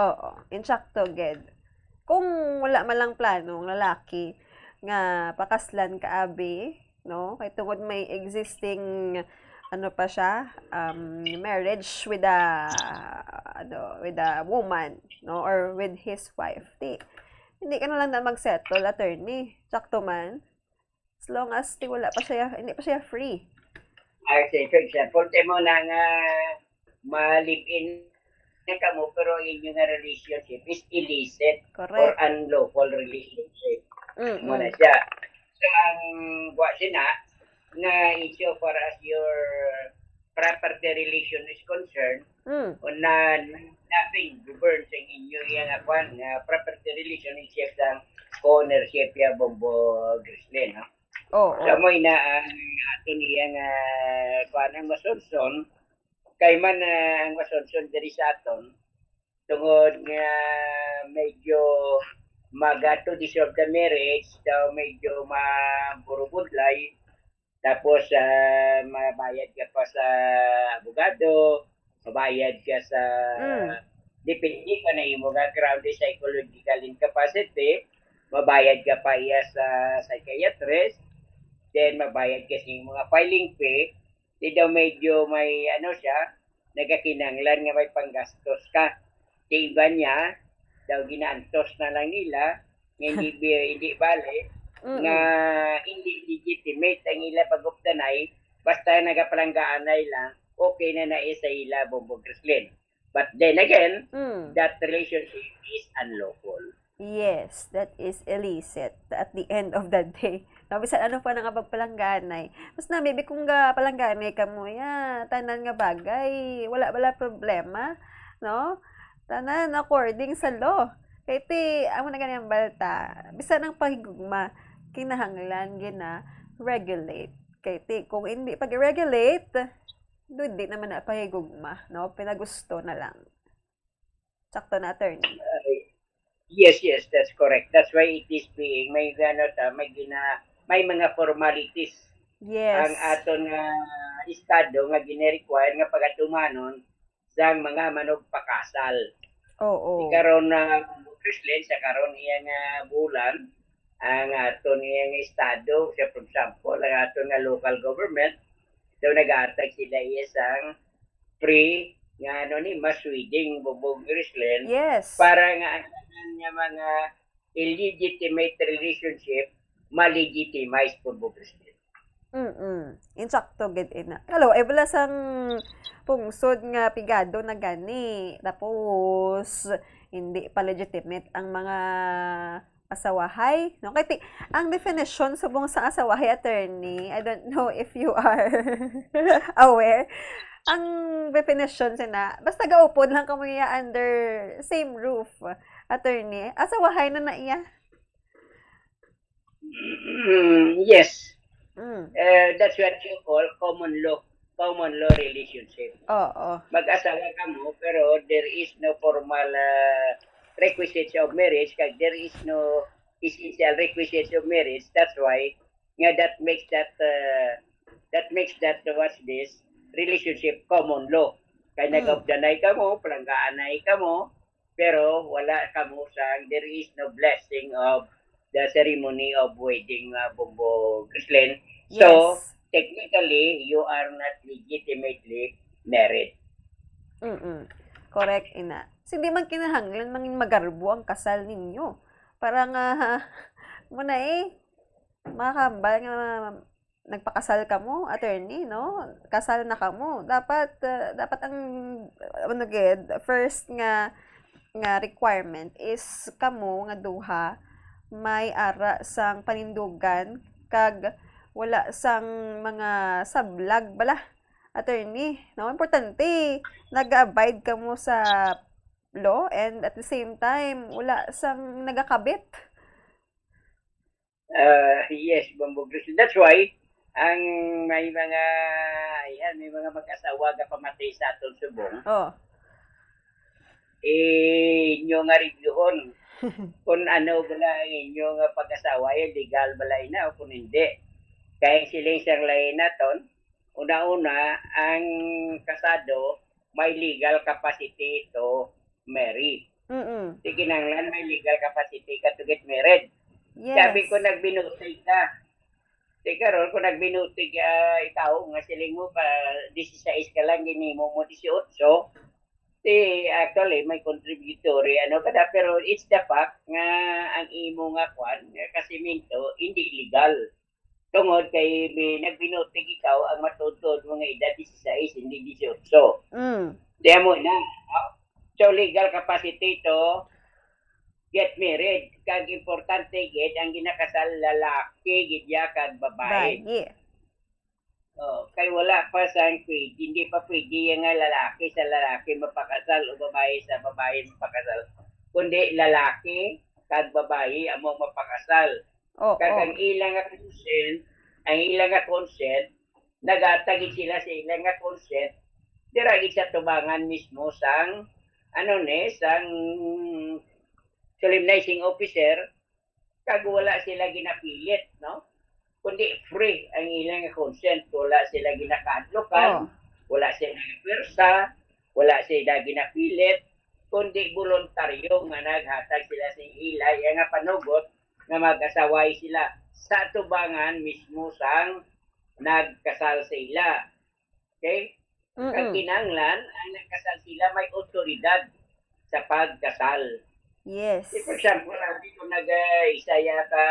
Speaker 1: Oo, insakto gid. Kung wala man lang plano ng lalaki nga pakaslan ka abi, no? Kay tungod may existing ano pa siya, marriage with a woman, no? Or with his wife. Hindi ka na lang na mag-settle, attorney. Sakto man. As long as wala pa siya, hindi pa siya free.
Speaker 7: Say, for example, mo na nga ma-live-in na kamo pero inyong nga relationship is illicit or unlawful relationship. Mo na siya. So, ang buwa siya na issue for as your property relation is concerned, na nothing governs ang inyo yung property relationship sa ownership ya Bombo Grislin. No? So, mo na ang ato niyang ang masunson, kay man ang masunson diri sa aton, tungod nga medyo to dissolve the marriage, daw medyo maburubudlay, tapos mabayad ka pa sa abogado, mabayad ka sa depende ka na imo nga grounded psychological incapacity, mabayad ka pa iya sa psychiatrist, then mabayad ka sa mga filing fee, di daw medyo may siya, nagakinanglan nga may panggastos ka. Di iba niya, daw ginaantos na lang nila, hindi bale, nga hindi legitimate ang ila pag-uptanay, basta nagapalanggaanay lang, okay na sa ila Bombo Grislin. But then again, that relationship is unlawful.
Speaker 1: Yes, that is illicit at the end of the day. No, bisan ano pa nga pagpalangganay. Mas na, maybe kung palangganay ka mo, tanan nga bagay, wala problema, no? Tanan according sa law. Kaya amo na ganyan balta, bisan ang pahigugma, kinahanglan regulate. Kaya kung hindi pag-regulate, hindi naman na pahigugma, no? Pinagusto na lang. Sakto na, attorney.
Speaker 7: Yes, that's correct. That's why it is being may mga formalities.
Speaker 1: Yes.
Speaker 7: Ang aton estado nga gine-require nga pagatumanon sa mga manugpakasal. Karon na Grislin sa karon iya nga bulan ang aton iya nga estado, for example, ang aton nga local government, daw nag-aatag sila isang free nga anonymous wedding Bombo Grislin.
Speaker 1: Yes.
Speaker 7: Para nga nga mga illegitimate relationship ma-legitimize Bombo Grislin.
Speaker 1: Insakto gid ina. Hello, wala sang pungsod nga pigado na gani. Tapos hindi pa legitimate ang mga asawahay. No? Kaya ang definition subong sa asawahay, attorney, I don't know if you are aware. Ang definition na basta gaupod lang kamo under same roof, attorney. Asawahay na iya.
Speaker 7: Yes. That's what you call common law relationship. Mag-asawa ka mo pero there is no formal requisites of marriage, kag there is no essential requisites of marriage. That's why that makes that what's this relationship common law. Kaya nag-obdanay ka mo, palanggaanay ka mo, pero wala ka mo there is no blessing of the ceremony of wedding Bombo Grislin. So, technically, you are not legitimately married.
Speaker 1: Correct, ina. Kasi hindi man kinahanglan mangin magarbo ang kasal ninyo. Para nga, muna makakambal nga nagpakasal ka mo, attorney, no? Kasal na ka mo. Dapat ang first nga requirement is kamo nga duha may ara sang panindugan kag wala sang mga sablag bala, attorney, no? Importante nag-abide ka mo sa law and at the same time wala sang nagakabit.
Speaker 7: Yes, Bombo Grizzly. That's why ang may mga mag-asawa nga pamatay sa atong subong. Inyo nga reviewon kung ano bala inyo nga pag-asawa legal balay na o kung hindi. Kaya sila isang lain naton, una-una ang kasado may legal capacity to marry. Sige nanglan may legal capacity ka to get married.
Speaker 1: Yes.
Speaker 7: Sabi ko nagbinutig ka. Teka ron, kung nagbinutig ikaw, nga siling mo pa 16 ka lang, ginimo mo 18. Actually, may contributory, pero it's the fact nga ang imo nga kwan, kasi minto, hindi legal. Tungod kay nagbinutig ikaw, ang matutod mo nga edad 16, hindi 18. Diya mo na. So, legal capacity to get married. Kag importante gid ang ginakasal lalaki gid ya kag babae. Kay wala pa sang pwede, hindi pa pwede nga lalaki sa lalaki mapakasal o babae sa babae mapakasal. Kundi lalaki kag babae amo mapakasal. Kag ang ilang nga consent, nagatagid sila sa ilang nga consent, dira gid sa tubangan mismo sang sang solemnizing officer, kag wala sila ginapilit, no? Kundi free ang ilang consent, wala sila ginakadlokan, wala sila pwersa, wala sila ginapilit, kundi voluntaryo nga naghatag sila sa ilay nga panugot nga mag-asaway sila sa tubangan mismo sang nagkasal sa ila. Okay? Kag kinanglan, ang nagkasal sila may otoridad sa pagkasal.
Speaker 1: Yes.
Speaker 7: For example, dito nag-isaya ka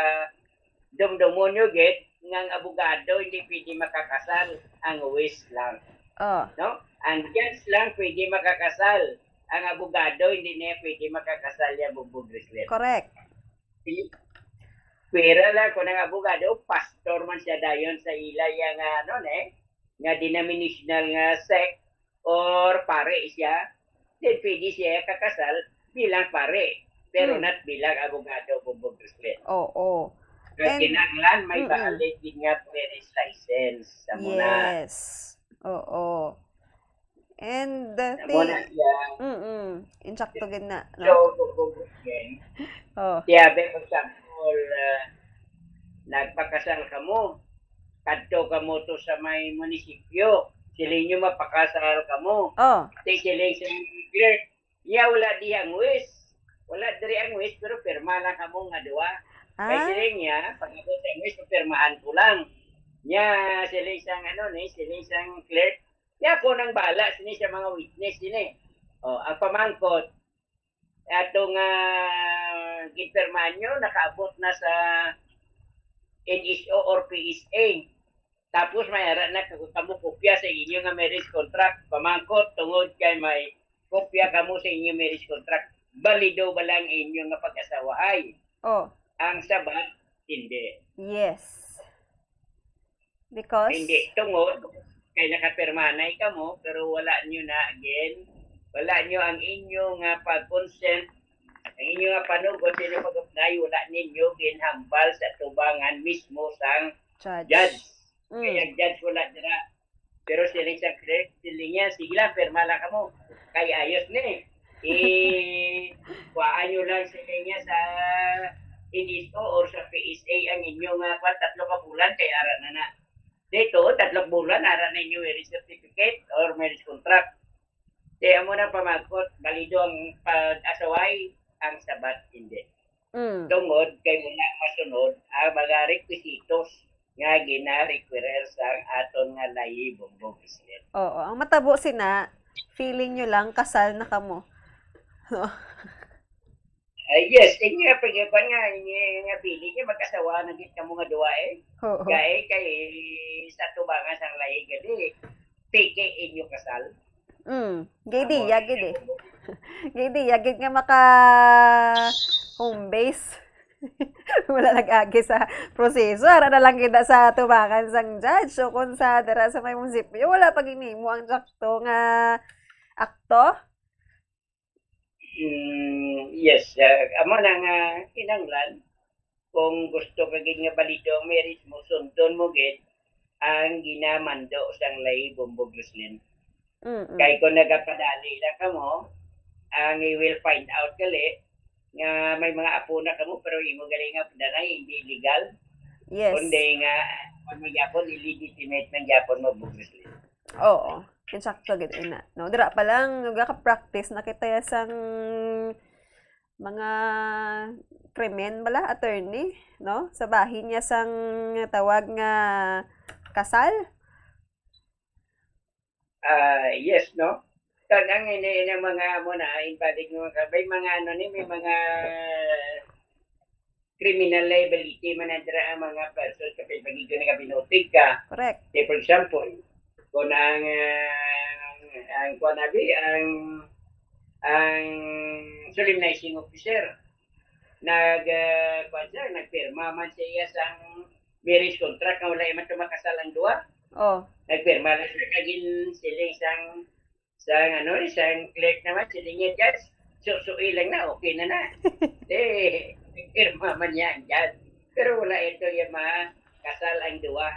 Speaker 7: dumdumonyo git ng abogado hindi pwede makakasal, ang uwis lang. No? Ang judge lang pwede makakasal. Ang abogado hindi na pwede makakasal yung Bombo Grizzly.
Speaker 1: Correct.
Speaker 7: Pero lang kung ang abogado, pastor man siya dayon sa ilay nga denominational nga sect or pare siya, then pwede siya kakasal bilang pare, pero not bilang abogado Bombo Grizzly. Kaya kinanglan may valid din nga marriage license sa muna.
Speaker 1: Yes. And insakto gid na, no?
Speaker 7: For example, nagpakasal ka mo, kadto ka mo to sa may munisipyo, sila nyo mapakasal ka mo. Sila sa clerk, wala di ang wis. Wala diri ang wis, pero pirma lang ka mo nga duwa. Kaya sila niya, pag-abot sa wis, pirmahan ko lang. Sila isang sila isang clerk, po nang bala, sila sa mga witness sila. Ang pamangkot, atong gipirmahan nyo, nakaabot na sa NSO or PSA. Tapos mayara na kamo kopya sa inyo nga marriage contract. Pamangkot, tungod kay may kopya kamo sa inyo marriage contract. Balido ba lang inyo nga pag-asawahay? Ang sabat, hindi.
Speaker 1: Yes. Because?
Speaker 7: Hindi. Tungod, kay nakapirmanay ka mo, pero wala nyo na again. Wala nyo ang inyo nga pag-consent, ang inyo nga panugot, sino pag-apply, wala ninyo ginhambal sa tubangan mismo sang judge. Kaya judge wala dira. Pero sila sa clerk, sila niya, sige lang, pirma lang ka mo. Kaya ayos ni. Kuhaan nyo lang sila niya sa NSO or sa PSA ang inyong 3 ka bulan, kaya ara na. Dito, 3 bulan, ara na inyo marriage certificate or marriage contract. Kaya mo na pamagkot, balido ang pag-asaway, ang sabat hindi. Tungod, kay muna masunod, ang mga requisitos nga gina-requirer sa aton nga lahi Bombo Grizzly.
Speaker 1: Ang matabo sina, feeling nyo lang kasal na kamo.
Speaker 7: Yes, inyo pagkakuan nga pili niya mag-asawa na git kamo nga duwa Kay sa tubangan sang lahi gadi, peke inyo kasal.
Speaker 1: Gaydi, yagid Gaydi, yagid nga maka home base. Wala nag-agi sa proseso. Ara na lang kita sa tubangan sang judge. So, kung sa dara sa may munisipyo, wala pag inimo ang sakto nga akto.
Speaker 7: Yes, amo na nga kinanglan. kung gusto ka gid nga balido ang marriage mo, sundon mo gid ang ginamando sang lay Bombo Grislin. Kay kung nagapadali na ka mo, ang you will find out gali nga may mga apo na kamo pero imo gali nga danay hindi legal.
Speaker 1: Yes.
Speaker 7: Kundi nga kung magyapon illegitimate ng Japon mo Grislin.
Speaker 1: Oo. Insakto gid ina. No, dira pa lang nagaka-practice na kita sang mga krimen bala attorney, no? Sa bahin niya sang tawag nga kasal.
Speaker 7: Yes, no? Tagang ini mga mo na invalid mo may mga ano ni may mga criminal liability man ang mga person kapag pagigo na binutig ka.
Speaker 1: Correct.
Speaker 7: Say for example, kung ang solemnizing officer nagpirma man siya sang marriage contract nga wala man tumakasal ang duha.
Speaker 1: Oh.
Speaker 7: Nagpirma lang siya kagin siling sang clerk naman siling niya judge. So ilang na okay na. Nagpirma man yan judge. Pero wala ito yung makasal ang duha.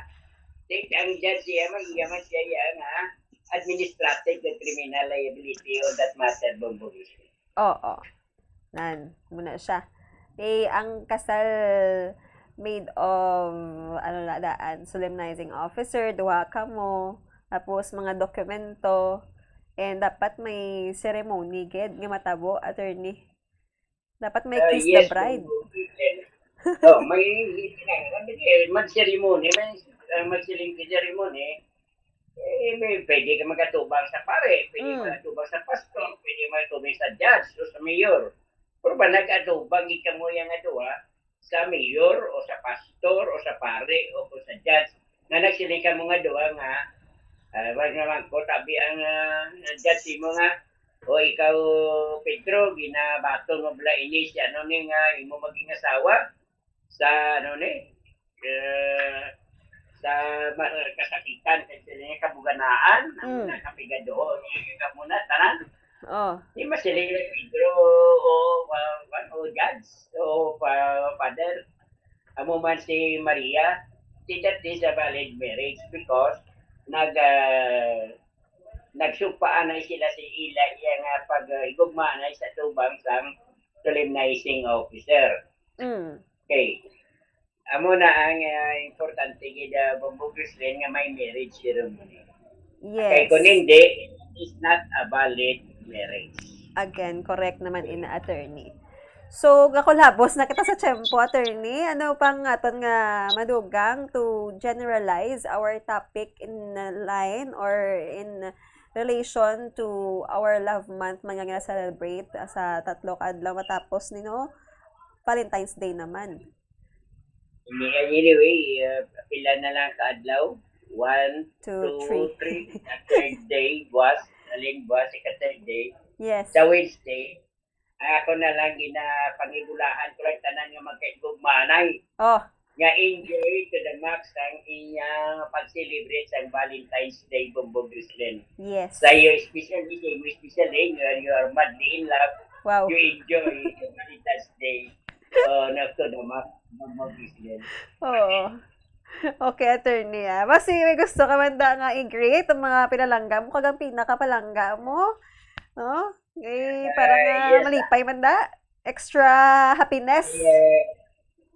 Speaker 7: Ang judge yaman siya nga administrative and criminal liability on that matter, Bombo.
Speaker 1: Oo. Nan, muna siya. Ang kasal made of, solemnizing officer, duha ka mo, tapos mga dokumento, and dapat may ceremony, gid, nga matabo, attorney. Dapat may kiss the bride.
Speaker 7: May mag-ceremony, magsiling ceremony, pwede ka magatubang sa pare, pwede magatubang sa pastor, pwede magatubang sa judge o sa mayor. Pero ba nag-atubang ika mo yung sa mayor o sa pastor o sa pare o sa judge na nagsiling ka mo nga duwa nga wag naman ko tabi ang judge mo nga o ikaw Pedro ginabato mo bala ini si ano ni nga imo maging asawa sa ano ni sa kasakitan kasi niya kabuganaan nakapigado niya muna tanan di masiling Pedro o judge o father amo man si Maria that is a valid marriage because nagsupaan na sila si Ila nga pag igugma na sa tubang sang solemnizing officer. Okay. Amo na ang importante gida Bombo Grislin nga may marriage ceremony.
Speaker 1: Yes.
Speaker 7: Kay kung hindi, it's not a valid marriage.
Speaker 1: Again, correct naman ina attorney. So, kakulabos na kita sa tiyempo, attorney. Ano pang aton nga madugang to generalize our topic in line or in relation to our love month man nga celebrate sa 3 kaadlaw matapos nino Valentine's Day naman.
Speaker 7: Anyway, pila na lang kaadlaw? 1, 2, 3. Third day was, alin was, third day.
Speaker 1: Yes.
Speaker 7: Sa Wednesday, ako na lang ginapangibulahan ko lang tanan nga magkaigugmanay. Nga enjoy to the max ang inyang pag-celebrate sa Valentine's Day, Bombo Grislin.
Speaker 1: Yes.
Speaker 7: Sa iyo, especially you are madly in love.
Speaker 1: Wow.
Speaker 7: You enjoy the Valentine's Day. To the max, Bombo Grislin.
Speaker 1: Oo. Okay, attorney. Basi may gusto ka man nga i-greet ang mga pinalangga mo, kagang pinakapalangga mo. No? Para nga malipay man da. Extra happiness.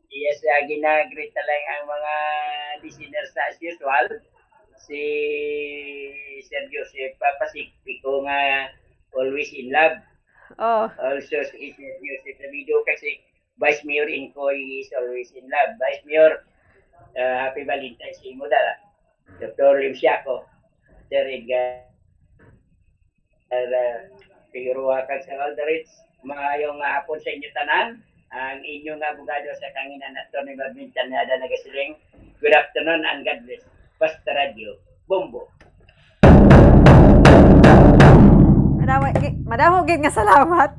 Speaker 7: Yes, ginagreet na lang ang mga listeners as usual. Si Sir Joseph Pacifico nga always in love. Also si Sir Joseph Davido kasi Vice Mayor Incoy is always in love. Vice Mayor, happy Valentine's Day mo dala. Dr. Limsiaco, Sir Edgar, Figueroa Calzavalderich, maayong hapon sa inyo tanan. Ang inyong abogado sa kanginan at Tony Badminton na ada nagasiling. Good afternoon and God bless. Basta Radio, Bombo.
Speaker 1: Madamo gid nga salamat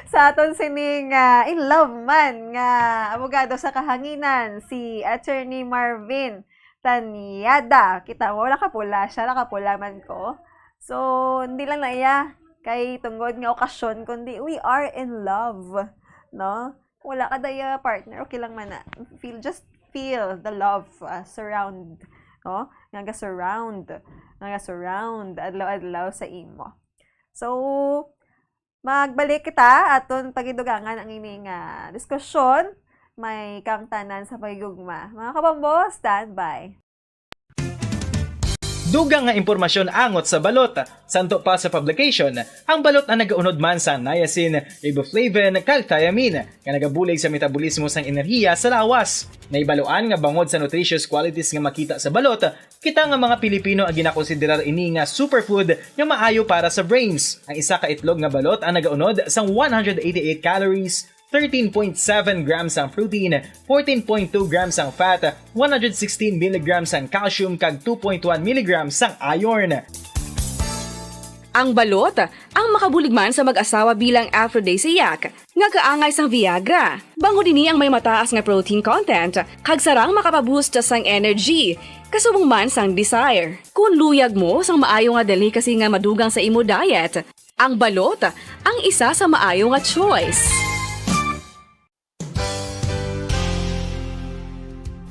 Speaker 1: sa aton sining in love man nga abogado sa kahanginan si Attorney Marvin Tanyada. Kita mo nakapula siya, nakapula man ko. So hindi lang na iya kay tungod nga okasyon kundi we are in love. No? wala ka daya partner, okay lang man na. Just feel the love surround, no? Nga surround adlaw-adlaw sa imo. So, magbalik kita aton pagidugangan ang ining diskusyon may kang tanan sa pagigugma. Mga kabombo, stand by.
Speaker 17: Dugang nga impormasyon angot sa balot. Santo pa sa publication, ang balot na nagaunod man sa niacin, riboflavin, kag thiamine, nga nagabulig sa metabolismo sang enerhiya sa lawas. Naibaluan nga bangod sa nutritious qualities nga makita sa balot, kita nga mga Pilipino ang ginakonsiderar ini nga superfood nga maayo para sa brains. Ang isa ka itlog nga balot ang nagaunod sang 188 calories, 13.7 grams ang protein, 14.2 grams ang fat, 116 mg ang calcium kag 2.1 mg ang iron.
Speaker 18: Ang balot, ang makabuligman sa mag-asawa bilang aphrodisiac, nga kaangay sang Viagra. Bangod ini ang may mataas nga protein content, kag sarang makapaboost sang energy, kasubong man sang desire. Kung luyag mo sang maayo nga delicacy nga madugang sa imo diet, ang balot, ang isa sa maayo nga choice.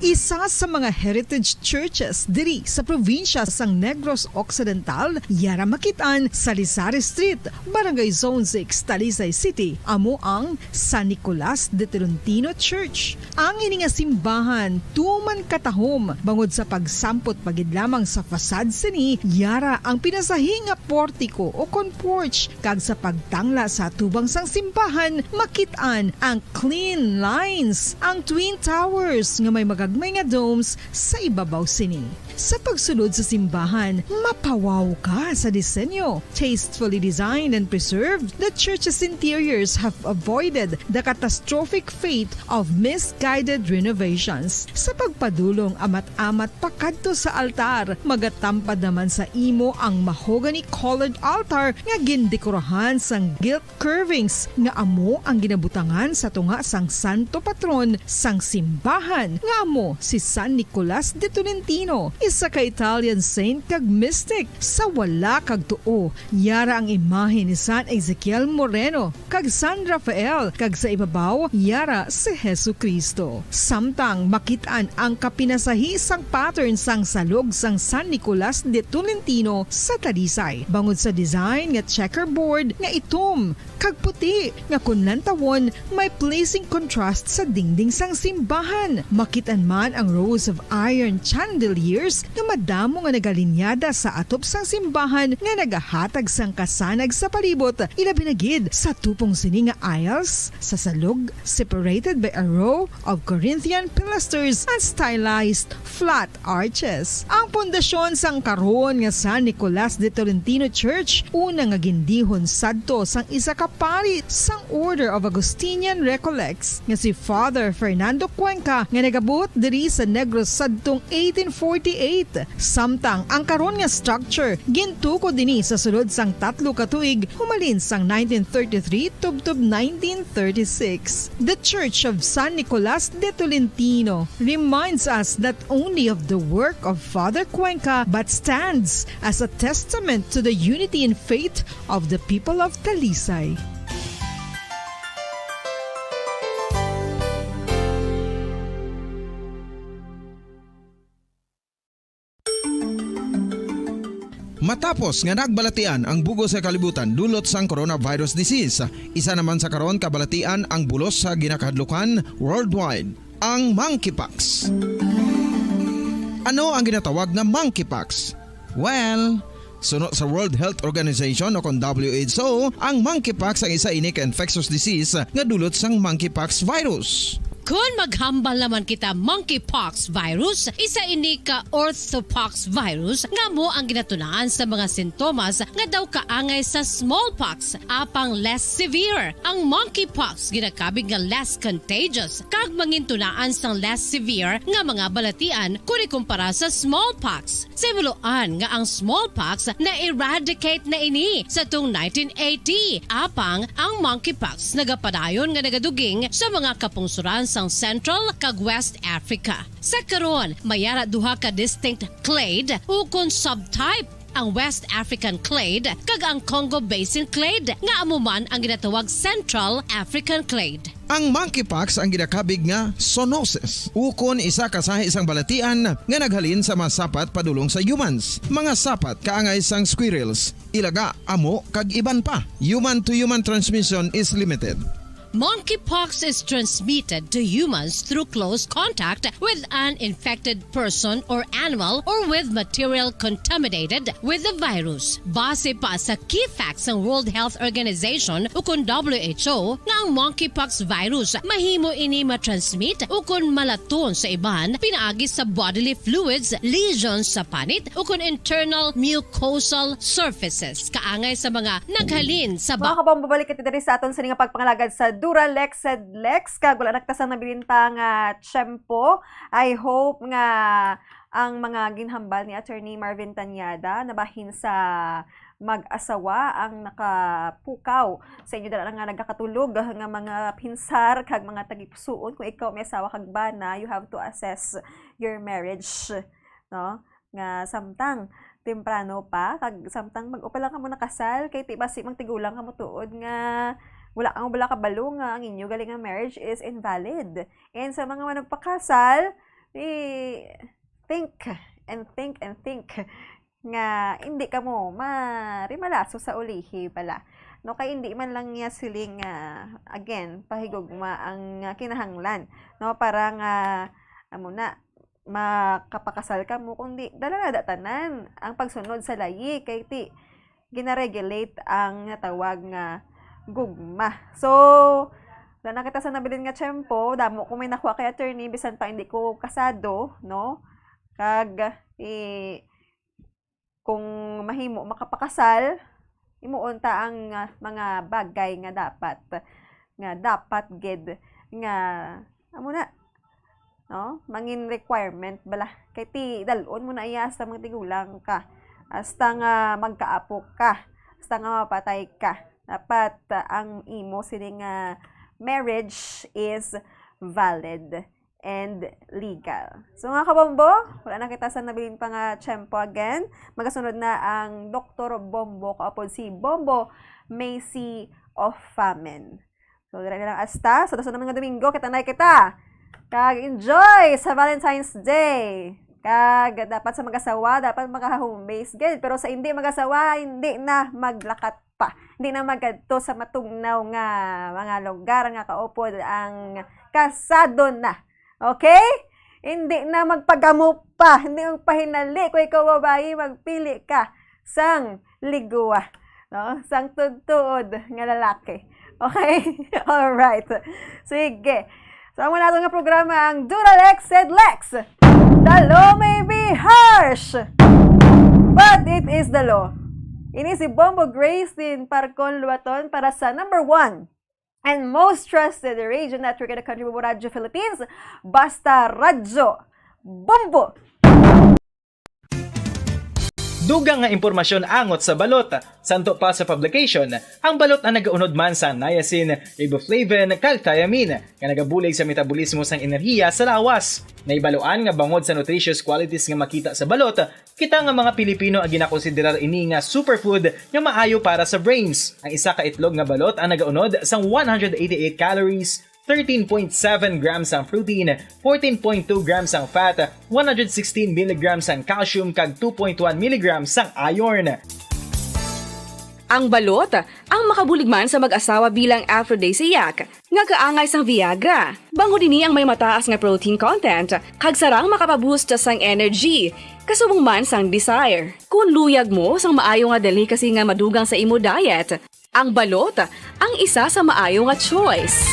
Speaker 2: Isa sa mga heritage churches diri sa probinsya sang Negros Occidental, yara makitaan sa Rizal Street, Barangay Zone 6, Talisay City, amo ang San Nicolas de Tolentino Church. Ang ini nga simbahan tuman katahom bangod sa pagsampot pagid lamang sa fasad sini, yara ang pinasahi nga portiko o porch, kag sa pagtangla sa tubang sang simbahan makitaan ang clean lines, ang twin towers nga may magagmay nga domes sa ibabaw sini. Sa pagsulod sa simbahan, mapawaw ka sa disenyo. Tastefully designed and preserved, the church's interiors have avoided the catastrophic fate of misguided renovations. Sa pagpadulong amat-amat pakadto sa altar, magatampad naman sa imo ang mahogany colored altar nga gindekorahan sang gilt curvings nga amo ang ginabutangan sa tunga sang santo patron sang simbahan nga amo si San Nicolas de Tolentino, isa ka Italian saint kag mystic. Sa wala kag tuo, yara ang imahe ni San Ezekiel Moreno kag San Rafael, kag sa ibabaw yara si Jesucristo. Samtang makitaan ang kapinasahi sang pattern sang salog sang San Nicolas de Tolentino sa Talisay, bangod sa design nga checkerboard nga itom kag puti nga kunlantawon may pleasing contrast sa dingding sang simbahan. Makitaan man ang rows of iron chandeliers nga madamo nga nagalinyada sa atop sang simbahan nga nagahatag sang kasanag sa palibot, ilabi na gid sa tupong sini nga aisles sa salog, separated by a row of Corinthian pilasters and stylized flat arches. Ang pundasyon sang karon nga San Nicolas de Tolentino Church una nga gindihon sadto sang isa ka pari sang Order of Augustinian Recollects nga si Father Fernando Cuenca nga nagabot diri sa Negros sadtong 1848. Samtang ang karon nga structure gintuko dinhi sa sulod sang 3 ka tuig humalin sang 1933 tubtob 1936. The Church of San Nicolas de Tolentino reminds us not only of the work of Father Cuenca but stands as a testament to the unity and faith of the people of Talisay.
Speaker 19: Matapos nga nagbalatian ang bugos sa kalibutan dulot sang coronavirus disease, isa naman sa karon kabalatian ang bulos sa ginakahadlukan worldwide, ang monkeypox. Ano ang ginatawag na monkeypox? Well, sunod sa World Health Organization o kung WHO, ang monkeypox ang isa ini ka infectious disease nga dulot sang monkeypox virus.
Speaker 20: Kung maghambal naman kita monkeypox virus, isa ini ka orthopox virus nga mo ang ginatunahan sa mga sintomas nga daw kaangay sa smallpox, apang less severe. Ang monkeypox ginakabig nga less contagious, kag mangintunaan sang less severe nga mga balatian kung ikumpara sa smallpox. Simuloan nga ang smallpox na eradicate na ini sa tung 1980, apang ang monkeypox nagapadayon nga nagaduging sa mga kapungsuran sang Central kag West Africa. Sa karon, mayara duha ka distinct clade o kon subtype ang West African clade kag ang Congo Basin clade nga amo man ang ginatawag Central African clade.
Speaker 19: Ang monkeypox ang ginakabig nga zoonosis. Ukon isa ka sa isang balatian nga naghalin sa mga sapat padulong sa humans. Mga sapat kaangay sang squirrels, ilaga, amo kag iban pa. Human to human transmission is limited.
Speaker 20: Monkeypox is transmitted to humans through close contact with an infected person or animal or with material contaminated with the virus. Base pa sa key facts ng World Health Organization ukon WHO nga ang monkeypox virus mahimo ini matransmit ukon malaton sa iban pinaagi sa bodily fluids, lesions sa panit ukon internal mucosal surfaces kaangay sa mga naghalin sa
Speaker 1: Mga kabang babalik iti diri sa aton sa nga pagpangalagad sa Duralex Sedlex kag wala nagtasang nabilintang tiyempo. I hope nga ang mga ginhambal ni Attorney Marvin Tanyada nabahin sa mag-asawa ang nakapukaw sa inyo dala nga nagkakatulog nga mga pinsar kag mga tagipusoon. Kung ikaw may asawa kag bana, you have to assess your marriage, no? Nga samtang temprano pa kag samtang mag-upa lang ka mo nakasal kay ti basi magtigulang ka mo tuod nga wala ka balo nga ang inyo galing nga marriage is invalid. And sa mga nagpakasal, think nga hindi ka mo marimalaso sa ulihi pala. No, kay hindi man lang niya siling again pahigugma ang kinahanglan, no, para nga amo na makapakasal ka mo kundi dala tanan ang pagsunod sa layi kay ti ginaregulate ang natawag nga gugma. So, na nakita sa nabilin nga tiyempo, damo kung may nakuha kay attorney, bisan pa hindi ko kasado, no? Kag, kung mahimo makapakasal, imuunta ang mga bagay nga dapat ged, nga, amo na, no? Mangin requirement, bala, kay ti, dalon mo na iya sa mga tigulang ka, hasta nga magkaapo ka, hasta nga mapatay ka. Dapat ang imo sining marriage is valid and legal. So mga kabombo, wala na kita sa nabilin pa nga tiyempo again. Magasunod na ang Dr. Bombo kaapod si Bombo Macy of Famine. So dire lang asta sa dason nga Domingo kita na kita. Kag enjoy sa Valentine's Day. Kag dapat sa mag-asawa dapat maka-home base gid, pero sa hindi mag-asawa hindi na maglakat pa. Hindi na magadto sa matugnaw nga mga lugar nga kaupod ang kasado na. Okay? Hindi na magpagamo pa, hindi magpahinali kung ikaw babae magpili ka sang ligwa, no? Sang tudtuod nga lalaki. Okay? All right. Sige. So, ang nato nga programa ang Duralex Sedlex. The law may be harsh, but it is the law. Ini si Bombo Grace din Parcon Luaton para sa number 1 and most trusted radio network in the country, Bombo Radio Philippines, Basta Radyo Bombo!
Speaker 17: Dugang nga impormasyon angot sa balot. Santo pa sa publication, ang balot ang nagaunod man sa niacin, riboflavin, kag thiamine, nga nagabulig sa metabolismo sang enerhiya sa lawas. Naibaluan nga bangod sa nutritious qualities nga makita sa balot, kita nga mga Pilipino ang ginakonsiderar ini nga superfood nga maayo para sa brains. Ang isa ka itlog nga balot ang nagaunod sang 188 calories, 13.7 grams ang protein, 14.2 grams ang fat, 116 mg ang calcium kag 2.1 mg ang iron.
Speaker 18: Ang balot, ang makabuligman sa mag-asawa bilang aphrodisiac, nga kaangay sang Viagra. Bango din ang may mataas nga protein content, kag sarang makapaboost sang energy, kasubong man sang desire. Kung luyag mo sang maayo nga delicacy nga madugang sa imo diet, ang balot, ang isa sa maayo nga choice.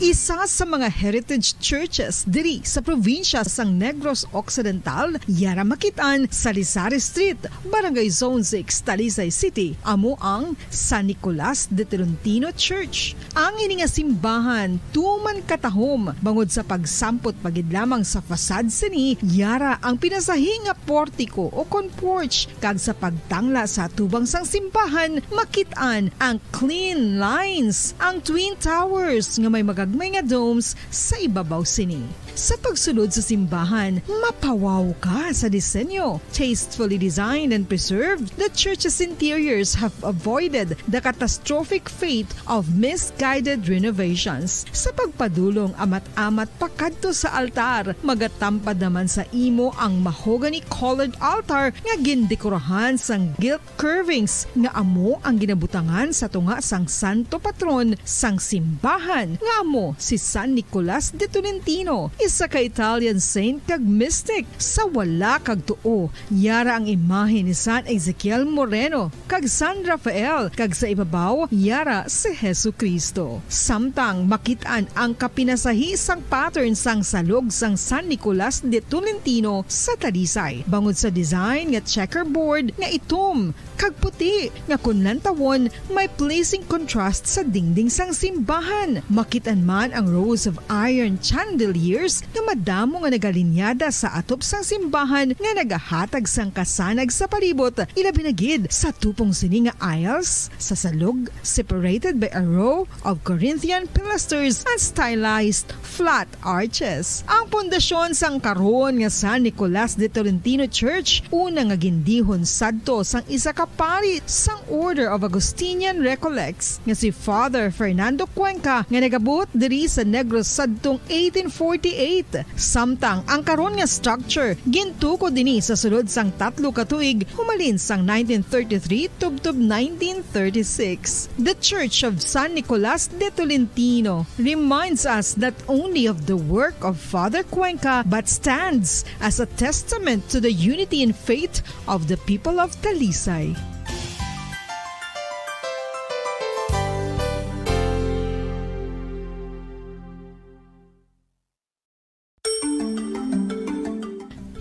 Speaker 2: Isa sa mga heritage churches diri sa probinsya sang Negros Occidental, yara makitaan sa Lizari Street, Barangay Zone 6, Talisay City, amo ang San Nicolas de Tolentino Church. Ang ini nga simbahan tuman katahom bangod sa pagsampot pagid lamang sa fasad sini, yara ang pinasahi nga portico o kon porch, kag sa pagtangla sa tubang sang simbahan makitaan ang clean lines, ang twin towers nga may magagmay nga domes sa ibabaw sini. Sa pagsunod sa simbahan, mapawaw ka sa disenyo. Tastefully designed and preserved, the church's interiors have avoided the catastrophic fate of misguided renovations. Sa pagpadulong amat-amat pakadto sa altar, magatampad naman sa imo ang mahogany-colored altar nga gindekorahan sang gilt curvings nga amo ang ginabutangan sa tunga sang santo patron sang simbahan nga amo si San Nicolas de Tolentino, isa ka Italian saint kag mystic. Sa wala kag tuo, yara ang imahe ni San Ezekiel Moreno kag San Rafael, kag sa ibabaw yara si Jesucristo. Samtang makitaan ang kapinasahi sang pattern sang salog sang San Nicolas de Tolentino sa Talisay, bangod sa design nga checkerboard nga itom kag puti nga kunlantawon may pleasing contrast sa dingding sang simbahan. Makitan man ang rows of iron chandeliers nga madamo nga nagalinyada sa atop sang simbahan nga nagahatag sang kasanag sa palibot, ilabi na gid sa tupong sini nga aisles sa salog, separated by a row of Corinthian pilasters and stylized flat arches. Ang pundasyon sang karon nga San Nicolas de Tolentino Church una nga gindihon sadto sang isa ka pari sang Order of Augustinian Recollects nga si Father Fernando Cuenca nga nagabot diri sa Negros sadtong 1848. Samtang ang karon nga structure gintuko dinhi sa sulod sang 3 ka tuig humalin sang 1933 tubtob 1936. The Church of San Nicolas de Tolentino reminds us not only of the work of Father Cuenca but stands as a testament to the unity and faith of the people of Talisay.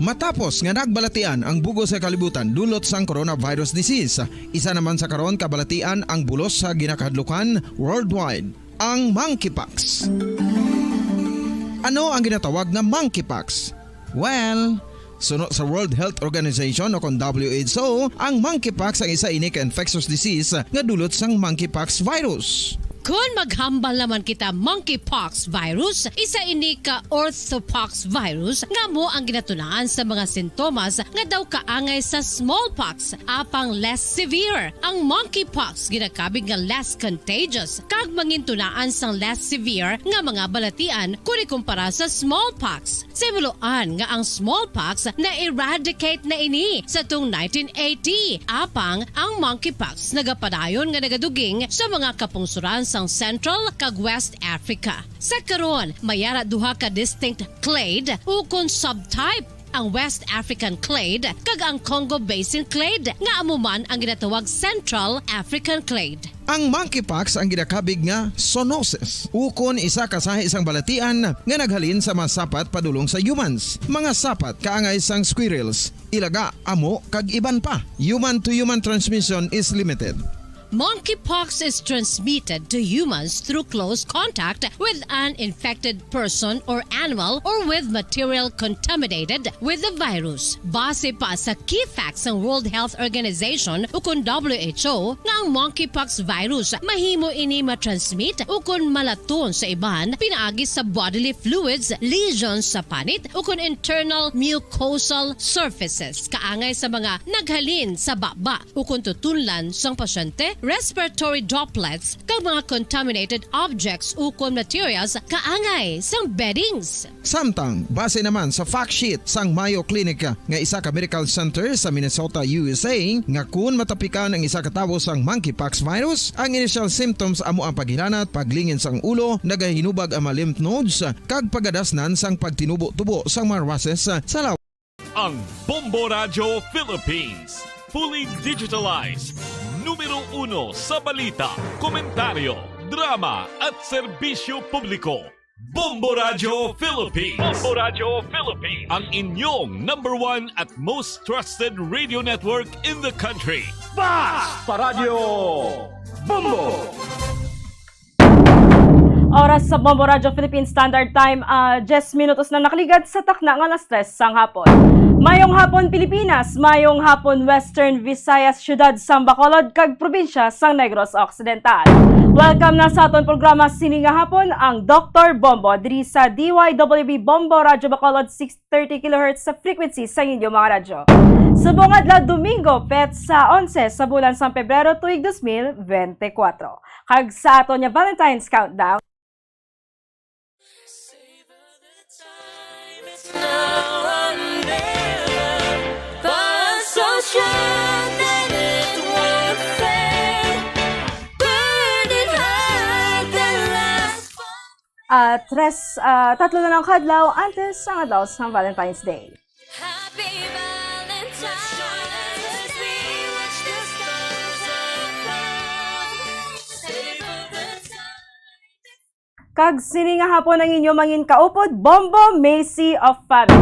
Speaker 19: Matapos nga nagbalatian ang bugo sa kalibutan dulot sang coronavirus disease, isa naman sa karon kabalatian ang bulos sa ginakahadlukan worldwide, ang monkeypox. Ano ang ginatawag na monkeypox? Well, sunod sa World Health Organization o kung WHO, ang monkeypox ang isa ini ka infectious disease nga dulot sang monkeypox virus.
Speaker 20: Kung maghambal naman kita monkeypox virus, isa ini ka orthopox virus nga mo ang ginatunaan sa mga sintomas nga daw kaangay sa smallpox, apang less severe. Ang monkeypox ginakabig nga less contagious kag mangintunaan sang less severe nga mga balatian kung ikumpara sa smallpox. Simuloan nga ang smallpox na eradicate na ini sa tung 1980, apang ang monkeypox nagapadayon nga nagaduging sa mga kapungsuran sang Central kag West Africa. Sa karon, mayara duha ka distinct clade ukon subtype, ang West African clade kag ang Congo Basin clade nga amuman ang ginatawag Central African clade.
Speaker 19: Ang monkeypox ang ginakabig nga zoonosis, ukon isa kasahi isang balatian nga naghalin sa mga sapat padulong sa humans. Mga sapat kaangay sang squirrels, ilaga, amo kag iban pa. Human to human transmission is limited.
Speaker 20: Monkeypox is transmitted to humans through close contact with an infected person or animal or with material contaminated with the virus. Base pa sa key facts ng World Health Organization ukon WHO nga ang monkeypox virus mahimo ini matransmit ukon malaton sa iban pinaagi sa bodily fluids, lesions sa panit ukon internal mucosal surfaces kaangay sa mga naghalin sa baba ukon tutunlan sang pasyente, respiratory droplets kag mga contaminated objects ukon materials kaangay sang beddings.
Speaker 19: Samtang base naman sa fact sheet sang Mayo Clinic nga isa ka medical center sa Minnesota, USA, nga kun matapikan ang isa ka tawo sang monkeypox virus, ang initial symptoms amo ang paghilanat, paglingin sang ulo, nagahinubag ang mga lymph nodes kag pagadasnan sang pagtinubo-tubo sang mga rashes sa lawas.
Speaker 9: Ang Bombo Radio Philippines, fully digitalized, numero 1 sa balita, komentaryo, drama at serbisyo publiko. Bombo Radio Philippines. Bombo Radio Philippines. Ang inyong #1 at most trusted radio network in the country.
Speaker 10: Basta Radio Bombo!
Speaker 14: Oras sa Bombo Radio Philippines Standard Time, 10 minutos na nakaligad sa takna ng alas 3 sang hapon. Mayong hapon Pilipinas, mayong hapon Western Visayas, syudad sang Bacolod kag probinsya sang Negros Occidental. Welcome na sa aton programa Sininga Hapon ang Dr. Bombo diri sa DYWB Bombo Radyo Bacolod 630 kHz sa frequency sa inyo mga radyo. Subong adlaw Domingo, petsa 11 sa bulan sa Pebrero tuig 2024. Kag sa aton nga Valentine's Countdown. Tatlo na lang kadlaw antes ang adlaw sa Valentine's Day. Kag sininga hapon ang inyo mangin kaupod, Bombo Macy of Family.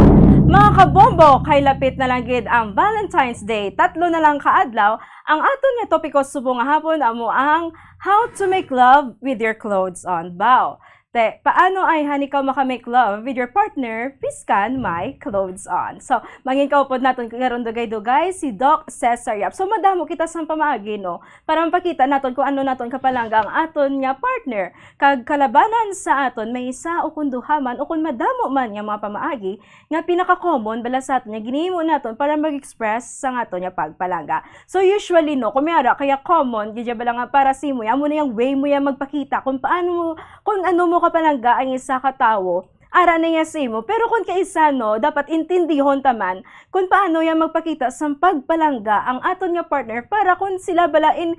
Speaker 14: Mga kabombo, kay lapit na lang gid ang Valentine's Day. Tatlo na lang kaadlaw ang aton nga topiko subong nga hapon amo ang how to make love with your clothes on. Bow. Paano ay ikaw makamake love with your partner piskan may clothes on? So, mangin kaupod naton karon dugay-dugay si Doc Cesar Yap. So, madamo kita sa pamaagi, no? Para mapakita naton kung ano naton kapalangga ang aton nga partner. Kag kalabanan sa aton may isa o kun duha man o kun madamo man nga mga pamaagi nga pinaka-common bala sa aton nga ginihimo naton para mag-express sa aton nga pagpalangga. So, usually, no, kumiyara kaya common gidya bala nga para si mo, amo na yung way mo yang magpakita kung paano mo, kung ano mo kapalangga ang isa ka tawo, ara na niya sa imo. Pero kung kaisa, no, dapat intindihon taman kung paano yan magpakita sa pagpalangga ang aton nga partner para kung sila bala in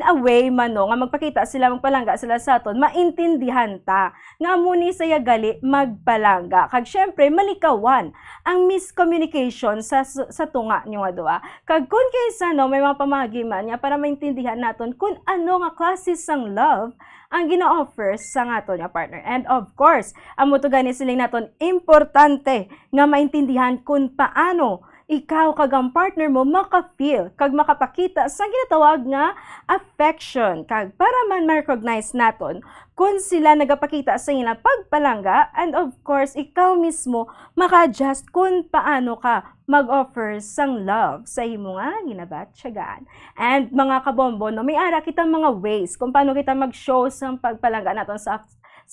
Speaker 14: a way man, no, nga magpakita sila magpalangga sila sa aton, maintindihan ta. Nga muni saya gali magpalangga. Kag syempre, malikawan ang miscommunication sa tunga nyo nga doa. Kag kung kaisa, no, may mga pamagi man niya para maintindihan naton kung ano nga klase sang love ang gina-offer sa aton nga partner. And of course, ang mutugani siling naton importante nga maintindihan kung paano ikaw kag ang partner mo maka-feel kag makapakita sa ginatawag nga affection kag para man ma-recognize naton kung sila nagapakita sa ilang pagpalangga, and of course ikaw mismo maka-adjust kung paano ka mag-offer sang love sa imo nga ginabatyagan. And mga kabombo, no, may ara kita mga ways kung paano kita mag-show sang pagpalangga naton sa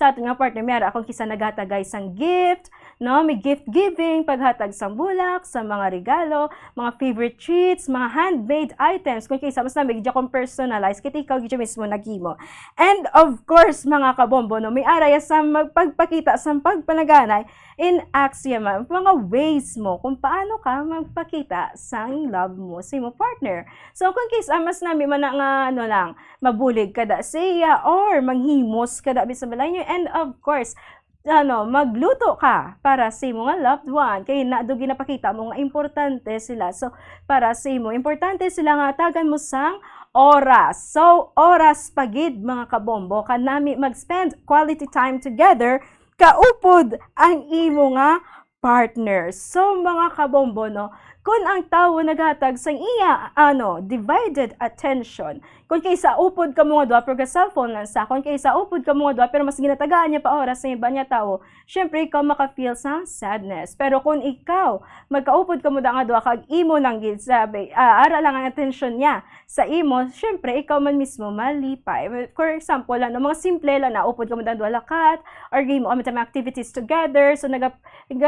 Speaker 14: ating nga partner. May ara akong kisa naghatagay sang gift, no? May gift giving, paghatag sang bulak, sa mga regalo, mga favorite treats, mga handmade items. Kung kisa mas namig dya kung personalize, kita ikaw dya mismo nagimo. And of course, mga kabombo, no, may araya sa magpagpakita sa pagpalaganay in axiom, mga ways mo kung paano ka magpakita sang love mo sa imo partner. So kung kisa mas nami man nga ano lang, mabulig kada siya or manghimos kada bisan balay niyo, and of course magluto ka para sa imo nga loved one kay naado ginapakita mo nga importante sila. So para sa imo importante sila nga tagan mo sang oras. So oras pagid mga kabombo kanami mag-spend quality time together kaupod ang imo nga partner. So mga kabombo, no, kung ang tawo naghatag sang iya divided attention, kung kaysa upod ka mga dua pero ka cellphone lang sa, kung kaysa upod ka mga dua pero mas ginatagaan niya pa oras sa iba niya tawo, syempre ikaw maka-feel sa sadness. Pero kung ikaw magkaupod ka mo nga dua kag imo lang gid sabi ara lang ang attention niya sa imo, syempre ikaw man mismo malipay. For example, mga simple lang na upod ka mo dua lakat or game mo mga activities together, so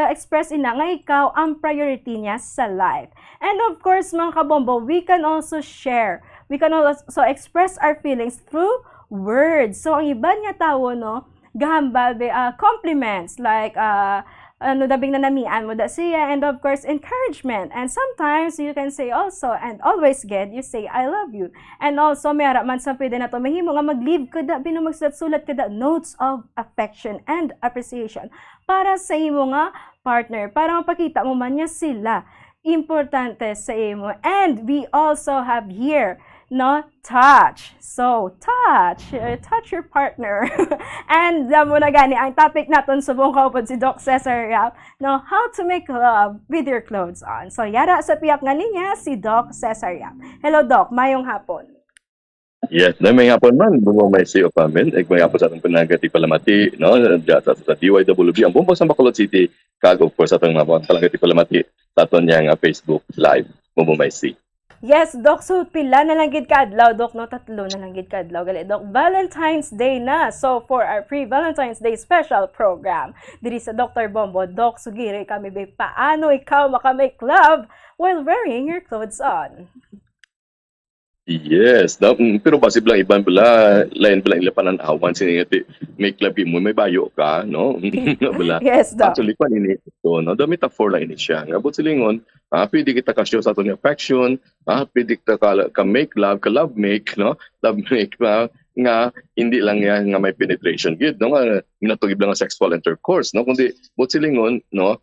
Speaker 14: express ina nga ikaw ang priority niya sa life. And of course, mga kabombo, we can also share. We can also express our feelings through words. So, ang iba niya tawo, no, gahambal compliments like dabing nanamian mo da siya, and of course encouragement, and sometimes you can say also, and always you say I love you. And also may ara man sa pwede na to mahimo nga mag-leave kada bino magsulat kada notes of affection and appreciation para sa imo nga partner, para mapakita mo man niya sila importante sa imo. And we also have here touch. So, touch your partner. And mo na gani ang topic naton subong kaupod si Doc Cesar Yap, how to make love with your clothes on. So, yara sa piyak nga linya si Doc Cesar Yap. Hello Doc, mayong hapon.
Speaker 5: Yes, may hapon man, bumo may CEO pamin, may hapon sa atong panagati palamati, sa DYWB, ang bumbong sa Bacolod City, kag of course sa atong mga palangati palamati, sa aton yang Facebook Live, bumo may CEO.
Speaker 14: Yes, Dok. So, pila na lang gid kaadlaw, Dok, no? 3 na lang gid kaadlaw. Gali, Dok. Valentine's Day na. So, for our pre-Valentine's Day special program, diri sa Dr. Bombo, Dok, sugiri kami ba paano ikaw makamake love while wearing your clothes on.
Speaker 5: Yes, pero basi lang iban pala, lain pala ila pananawan siningati may klabi mo may bayo ka, no? Bala.
Speaker 14: Yes, Doc.
Speaker 5: Actually pa ini ito, no? The metaphor lang ini siya. Nga but silingon, pwede kita ka-show sa aton affection, pwede kita ka make love, ka love make, no? Love make nga hindi lang yan nga may penetration gid, no? Nga minatugib lang ang sexual intercourse, no? Kundi but silingon, no?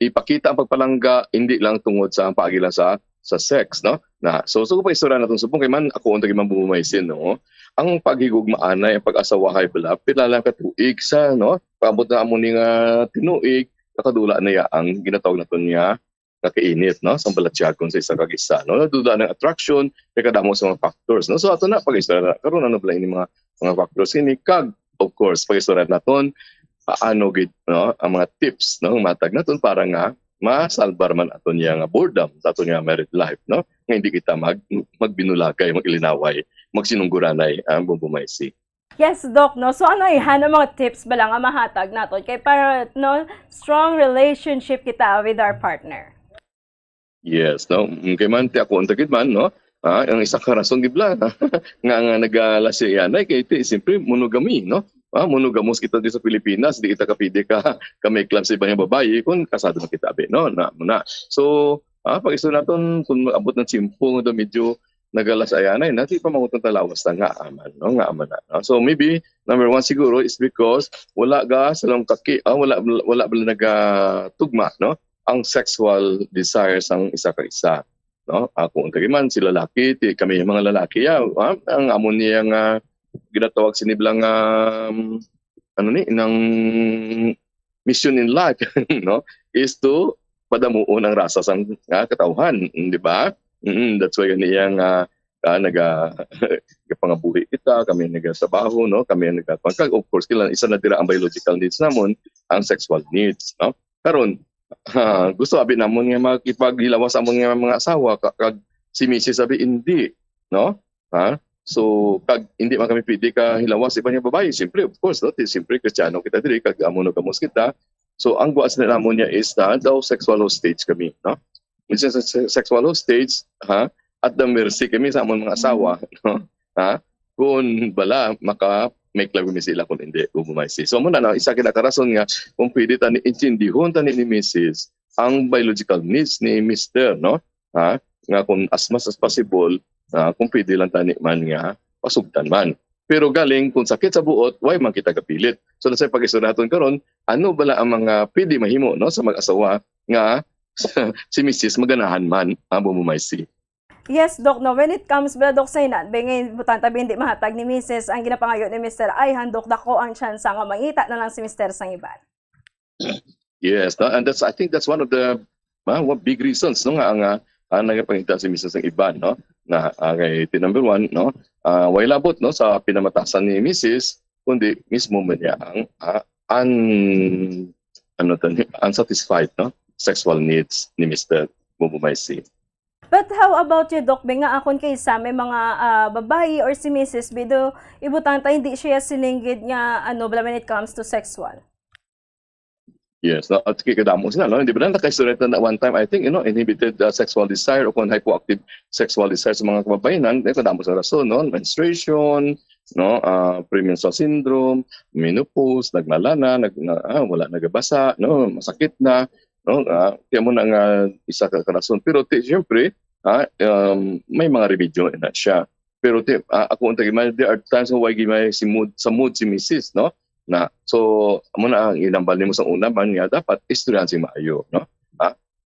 Speaker 5: Ipakita ang pagpalangga hindi lang tungod sa pagila sa sex, no? So pa istorya natong subong kay man ako untag man bumumaisin, no? Ang paghigugmaan ay ang pag-asawahay bala pila lang ka tuig sa, no? Paabot na amo ni nga tinuig, nakadula na ya ang ginatawag naton nga kakainit, no? Sa balatyagon sa isa ka isa, no? Duda ng attraction, kay kadamo sa mga factors, no? So ato na pag-istorya karon ano bala ini mga factors ini kag of course pag-istorya naton paano gid, no? Ang mga tips, no? Matag naton para nga masalbar man aton nga boredom sa aton nga married life, no? Nga hindi kita magbinulagay, mag-ilinaway, magsinungguranay ang bumbumaysi.
Speaker 14: Yes, Doc, no? So ano ihan ang mga tips ba lang nga mahatag naton kay para no strong relationship kita with our partner?
Speaker 5: Yes, no? Kay man ti ako untagid man, no? Ang isa ka rason gibla nga nagalasyanan kay ti simpre monogamy, no? Monogamos kita dito sa Pilipinas, di kita kapide ka may club sa ibang babae kung kasado na kita, no? So, pag iso naton kung abot ng simpong ito medyo nagalasayanay, natin pa mangutong talawas na nga aman, no? Nga aman na, no? So, maybe, number 1 siguro is because wala ga salang wala bala nagatugma, no? Ang sexual desires ang isa ka isa, no? Kung tagiman si lalaki, kami yung mga lalaki, ang amon niya nga ginatawag siniblang nang mission in life, no, is to padamuon ang rasa sang katawhan, di ba? That's why niyang pangabuhi kita, kami nagasabaho, no, kami nagapangkag, of course kailan isa na dira ang biological needs namon, ang sexual needs, no. Karon gusto abi namon nga makipaghilawas amon nga mga asawa kag si Mrs. sabi hindi, no, so kag hindi man kami pwede ka hilawas iba nga babae, siyempre of course, no, siyempre Kristiyano kita diri kag monogamos kita. So ang buas na namon niya is daw sexual hostage kami, no. Minsan sa sexual hostage, at the mercy kami sa among mga asawa, no. Kung bala maka make love mi sila kung hindi bumaysi. So mo na isa kita karason nga kung pwede ta ni intindihon ta ni Mrs. ang biological needs ni Mr., no. Nga kung as much as possible kung pwede lang tani man nga pasugdan man. Pero galing kung sakit sa buot, why man kita kapilit. So sa pag-istorya naton karon, ano bala ang mga pwede mahimo, no, sa mag-asawa nga si Mrs. maganahan man ang bumumaysi.
Speaker 14: Yes, Doc, no, when it comes ba, Doc, sa inan, bingay butang tabi hindi mahatag ni Mrs. ang ginapangayo ni Mr. ay handok dako ang chance nga mangita na lang si Mr. sang iban.
Speaker 5: Yes, no? And I think that's one of the big reasons, no, nga ang nagapangita si Mrs. ang iban, no, na kay number 1, no, way labot, no, sa pinamatasan ni Mrs. kundi mismo man niya ang unsatisfied, no, sexual needs ni Mr. Bubumaysi.
Speaker 14: But how about you, Doc? Nga akon kay sa may mga babae or si Mrs. Bido, ibutang tayo hindi siya sininggit nga when it comes to sexual.
Speaker 5: Yes, no, at kikadamo sila, no? Hindi ba na naka-istorya na one time, I think, inhibited sexual desire o kung hypoactive sexual desire sa mga kababayanan, kadamo sa rason, no? Menstruation, no, premenstrual syndrome, menopause, nagmalana, wala nagabasa, no, masakit na, no, kaya mo na nga isa ka rason. Pero siyempre, may mga remedyo na siya. Pero ako untag there are times why gimay sa mood si Mrs., no? So amo na ang inambal nimo sa una man nga dapat istoryahan si maayo, no?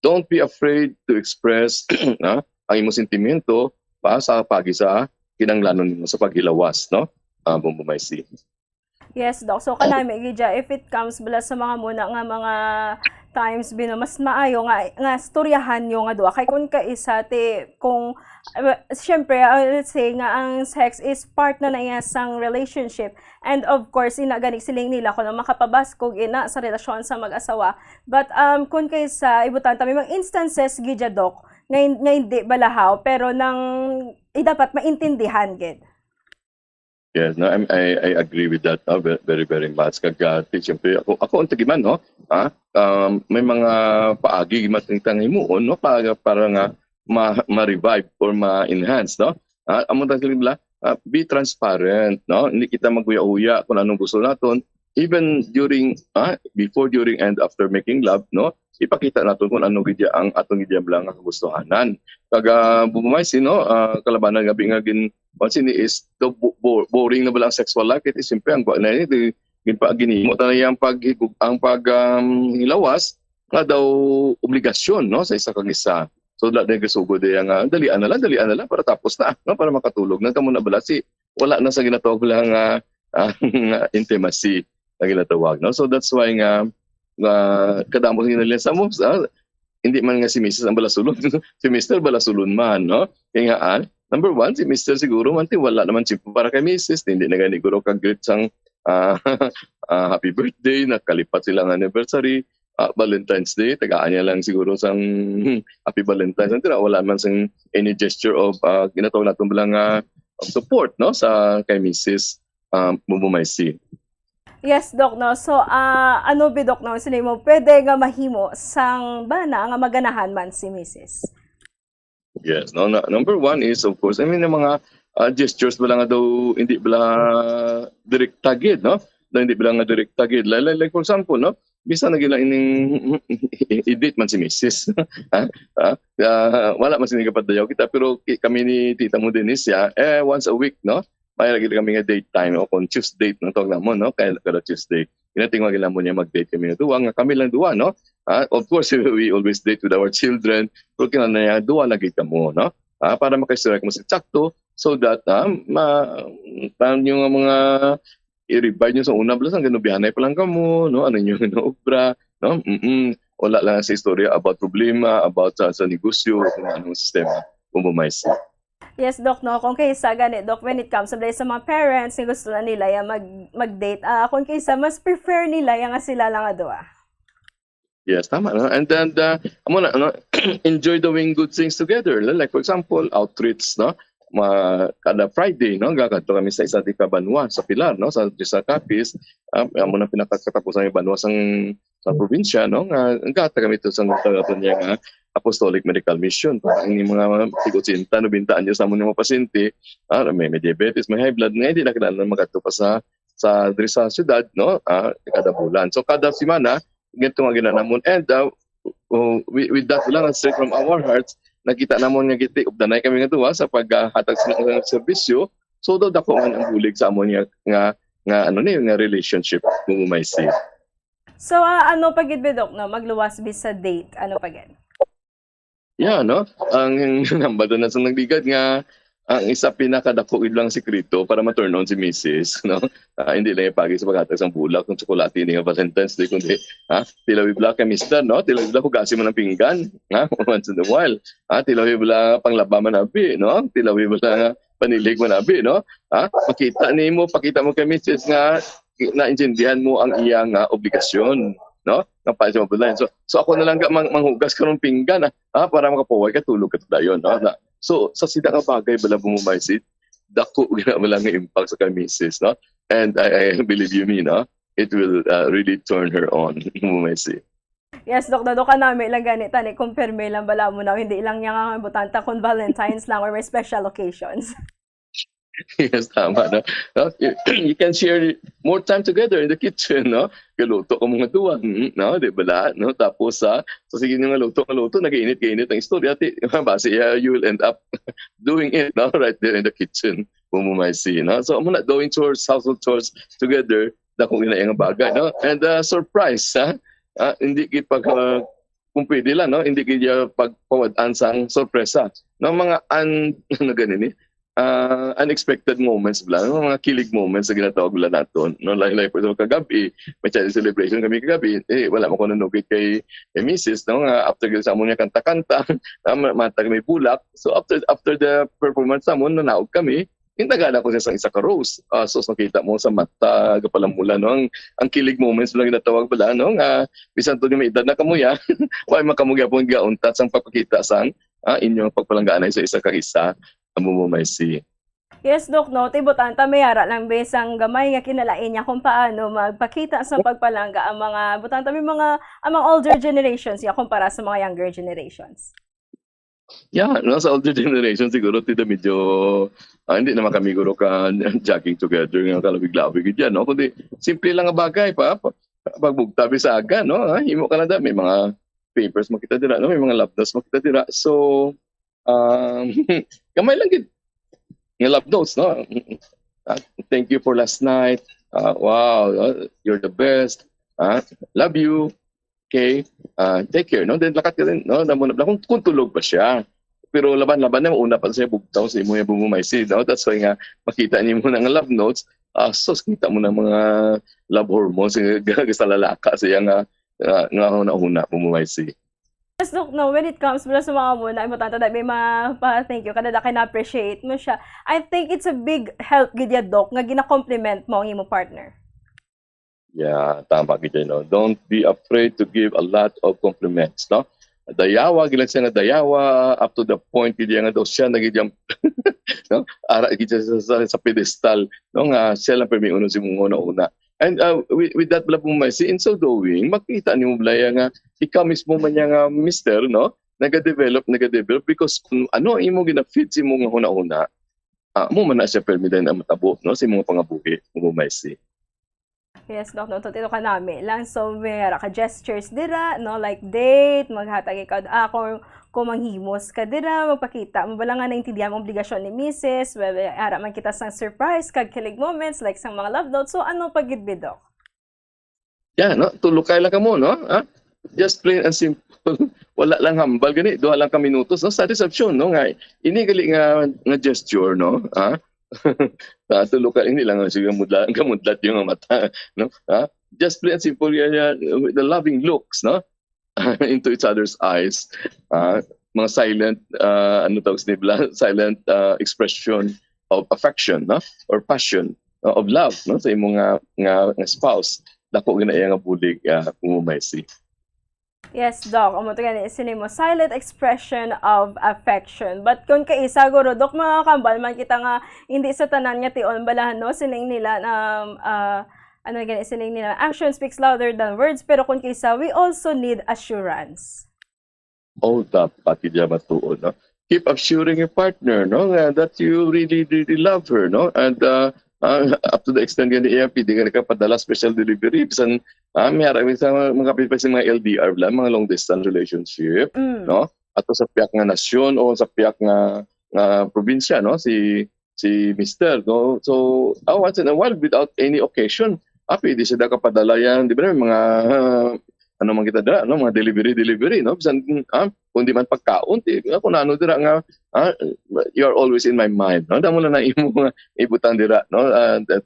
Speaker 5: Don't be afraid to express ang imong sentimento sa pagi sa kinanglanon nimo sa paghilawas, no? Bumbumaysi.
Speaker 14: Yes, Doc. So kanami gidya if it comes bala sa mga muna nga mga times bino mas maayo nga storyahan yo nga duha kay kun ka isa kung syempre let's say nga ang sex is part na niya sang relationship and of course ina gani siling nila kuno makapabaskog ina sa relasyon sa mag-asawa but kun kay sa ibutan ta may mga instances gidya, Doc, nga hindi balahaw pero nang dapat maintindihan gid.
Speaker 5: Yes, no, I agree with that, no? Very, very much. Siyempre, ako ang tagiman, no? May mga paagi matintang himuon, no? Para nga ma-revive or ma-enhance, no? Amo tagla, be transparent, no? Hindi kita maguya-uya kung anong gusto naton. Even during, before, during, and after making love, no? Ipakita natin kung ano gidya ang atong gidya lang ang kagustuhanan. Kaga bumay no, kalabanan gabi nga pansin is the boring na ba ang sexual life, it is simple ang na ni ginimo ta yang hilawas nga daw obligasyon, no, sa isa kag isa. So lahat na gasugod nga dalian na lang para tapos na, no, para makatulog na kamo na bala wala na sa ginatawag lang intimacy na ginatawag, no. So that's why nga kadamo nila sa moves, hindi man nga si Mrs. ang balasulon, si Mr. balasulon man, no? Kaya nga, number one, si Mr. siguro man wala naman simple para kay Mrs. Hindi na gani guro kag-greet sang happy birthday, nakalipat silang anniversary, Valentine's Day, tagaan niya lang siguro sang happy Valentine's. Wala man sang any gesture of ginatawag natin bilang of support, no, sa kay Mrs. Mumumaysi.
Speaker 14: Yes, Doc, no. So, ano ba, Doc, no? Sino mo, pwede nga mahimo sang bana nga maganahan man si Mrs.
Speaker 5: Yes, no. Number one is, of course, yung mga gestures bala nga daw, hindi bala direct tagid, no? Hindi bala nga direct tagid. Like for example, no? Bisa na gila ining i-date man si Mrs. Wala man sinigapadayaw kita, pero kami ni Tita mo Denise, once a week, no? May lagi kami nga date time o kung Tuesday ng tawag namon, no, kaya kada Tuesday ginatingwa gila mo niya mag-date kami na duwa nga kami lang duwa, no. Of course we always date with our children, pero kinahanglan niya duwa na gid kamo, no, para makaistorya mo si sakto so that yung mga i-revive nyo sa una blas ang ganubihanay pa lang kamo, no, ano yung obra, no, wala lang sa istorya about problema, about sa negosyo, kung anong sistema umumaysi.
Speaker 14: Yes, Doc, no? Kung kaysa gani, Doc, when it comes sa mga parents, gusto na nila yung mag-date, kung kaysa, mas prefer nila yung sila lang adwa.
Speaker 5: Yes, tama. No? And then, enjoy doing good things together. Like, for example, outreach, no? Kada Friday, no? Gagato kami sa isa't Banwa, sa Pilar, no? Sa Capis, muna pinakatapusan yung Banwa sa probinsya, no? Gata kami ito sa nga Apostolic Medical Mission para ang mga tigotsinta no bintaan niyo sa mga pasyente may diabetes, may high blood nga hindi na kailangan magato pa sa diri sa syudad, no, kada bulan. So kada semana ganito nga ginanamon and with that lang straight from our hearts nakita namon nga giti ubdanay kami nga duwa sa paghatag sa mga serbisyo so daw dako man ang bulig sa amon nga relationship kung may say.
Speaker 14: So ano pagid ba, Doc, no, magluwas bis sa date, ano pagid?
Speaker 5: Yeah, no? Ang nambado na sa nagligad nga, ang isa pinakadako lang sikreto para ma-turn on si Mrs. No? Hindi lang ipagi sa paghatag ng bulak ng tsokolate ni Valentine's Day, kundi tilawi bla kay Mr. No? Tilawi bla hugasin mo ng pinggan once in a while. Tilawi bla panglaba man abi, no? Tilawi bla panilig man abi, no? Pakita mo kay Mrs. nga naintindihan mo ang iyang obligasyon, no? Kapag sa mabulan. So ako na lang manghugas ka ng pinggan para makapuway ka, tulog ka dayon, no? So sa sida nga bagay bala bumumaysit, dako gina bala nga impact sa kay Mrs., no? And I believe you me, no? It will really turn her on bumumaysit.
Speaker 14: Yes, Doc, ka namin lang ganita ni kumpirme lang bala mo na hindi lang niya nga butanta kung Valentine's lang or may special occasions.
Speaker 5: Yes, tama, no? You can share more time together in the kitchen, no? Galuto ka mga duwa, no? Di ba, no? Tapos, sige nga luto, nag-iinit ang istorya. Base, you will end up doing it, no? Right there in the kitchen, kung mo may see, no? So, muna doing chores, household chores together, kung ina-iyang bagay, no? And surprise, hindi kita kung pwede lang, no? Hindi kita pagpawadaan sang sorpresa. No? Mga unexpected moments bla, mga kilig moments na ginatawag bla naton, no, like for example kagabi may Chinese celebration kami kagabi, wala mo ko nanugit kay Mrs., no, nga after sa amon niya kanta-kanta matag may bulak, so after the performance amon nanaog kami, intagala ko siya sa isa ka rose, so nakita mo sa mata gapalamula, no, ang kilig moments bla ginatawag bla, no, nga bisan to ni may edad na kamuya why makamuya po gauntat sang papakita sang inyong pagpalanggaan sa isa kag isa amo may si.
Speaker 14: Yes, Dok, no, tibutan ta mayara lang besang gamay nga kinalain niya kung paano magpakita sa pagpalangga ang mga butan ta mga among older generations ya kumpara sa mga younger generations.
Speaker 5: Yeah, no, sa older generation siguro tida medyo hindi naman kami guro ka jogging together nga kalawig-lawig diyan, no, kundi simple lang nga bagay pa pagbugtabi sa aga, no, himo ka na da may mga papers makita dira, no, may mga love notes makita dira. So gamay lang gid nga love notes, no. Thank you for last night. Wow, you're the best. Love you. Okay. Take care, no. Then lakat ka rin, no. Kung tulog pa siya. Pero laban-laban na una pa siya bugtaw sa imo yung bumumaysi, no. That's why nga makita niyo mo ng love notes. So kita mo ng mga love hormones sa lalaka siya nga una bumumaysi.
Speaker 14: Yes, Dok, no, when it comes sa mga muna, importante na may thank you, kada kina-appreciate mo siya. I think it's a big help gid ya, Dok, nga gina-compliment mo ang imo partner.
Speaker 5: Yeah, tama gid no. Don't be afraid to give a lot of compliments, no. Dayawa gila siya nga dayawa up to the point gid nga daw siya nagijam no. Ara gid sa pedestal, no, nga siya lang permi uno si mong una. And with that blab mo may in so doing, makita niyo blaya nga ikaw mismo man nga mister, no, nagadevelop because kung ano imo gina-feed si mo nga una-una, mo man na siya permiden ang matabo, no, si mga pangabuhi mo may si.
Speaker 14: Yes, Dok, no, totoo ka nami lang. So, may ka gestures dira, no, like date, maghatag ikaw kung manghimos ka dira, magpakita mo bala nga naintindihan mo obligasyon ni Mrs. Ara man kita sang surprise, kag kilig moments, like sang mga love notes. So, ano pagidbi, Dok?
Speaker 5: Yeah, no, tulukay lang ka mo, no? Just plain and simple. Wala lang hambal gani, 2 lang ka minutos, no? Satisfaction, no? Nga, ini gali nga gesture, no? Tulukay, hindi lang siya gamudlat yung mata, no? Just plain and simple, with the loving looks, no? Into each other's eyes, mga silent silent expression of affection, no, or passion, of love, no, sa imong nga spouse. Dako ginaya nga bulig umumaysi.
Speaker 14: Yes, Doc. Amo to gani mo silent expression of affection. But kung kaisa guro, Doc, mga kambal man kita nga hindi sa tanan nga tion balahan, no, sining nila sining nila action speaks louder than words, pero kung kaysa we also need assurance.
Speaker 5: Dapat idya matuod, no. Keep assuring your partner, no, that you really love her, no, and up to the extent gani iya pwede ka padala special delivery bisan may arami sa mga mga LDR lang, mga long distance relationship, no, ato sa piyak nga nasyon o sa piyak nga probinsya, no, si Mr., no. So once in a while without any occasion pwede siya kapadala yan, di ba, mga ano man kita dira, no, mga delivery, no, bisan kung di man pagkaon, ako na ano dira nga you are always in my mind, no, damo na imo nga ibutan dira, no,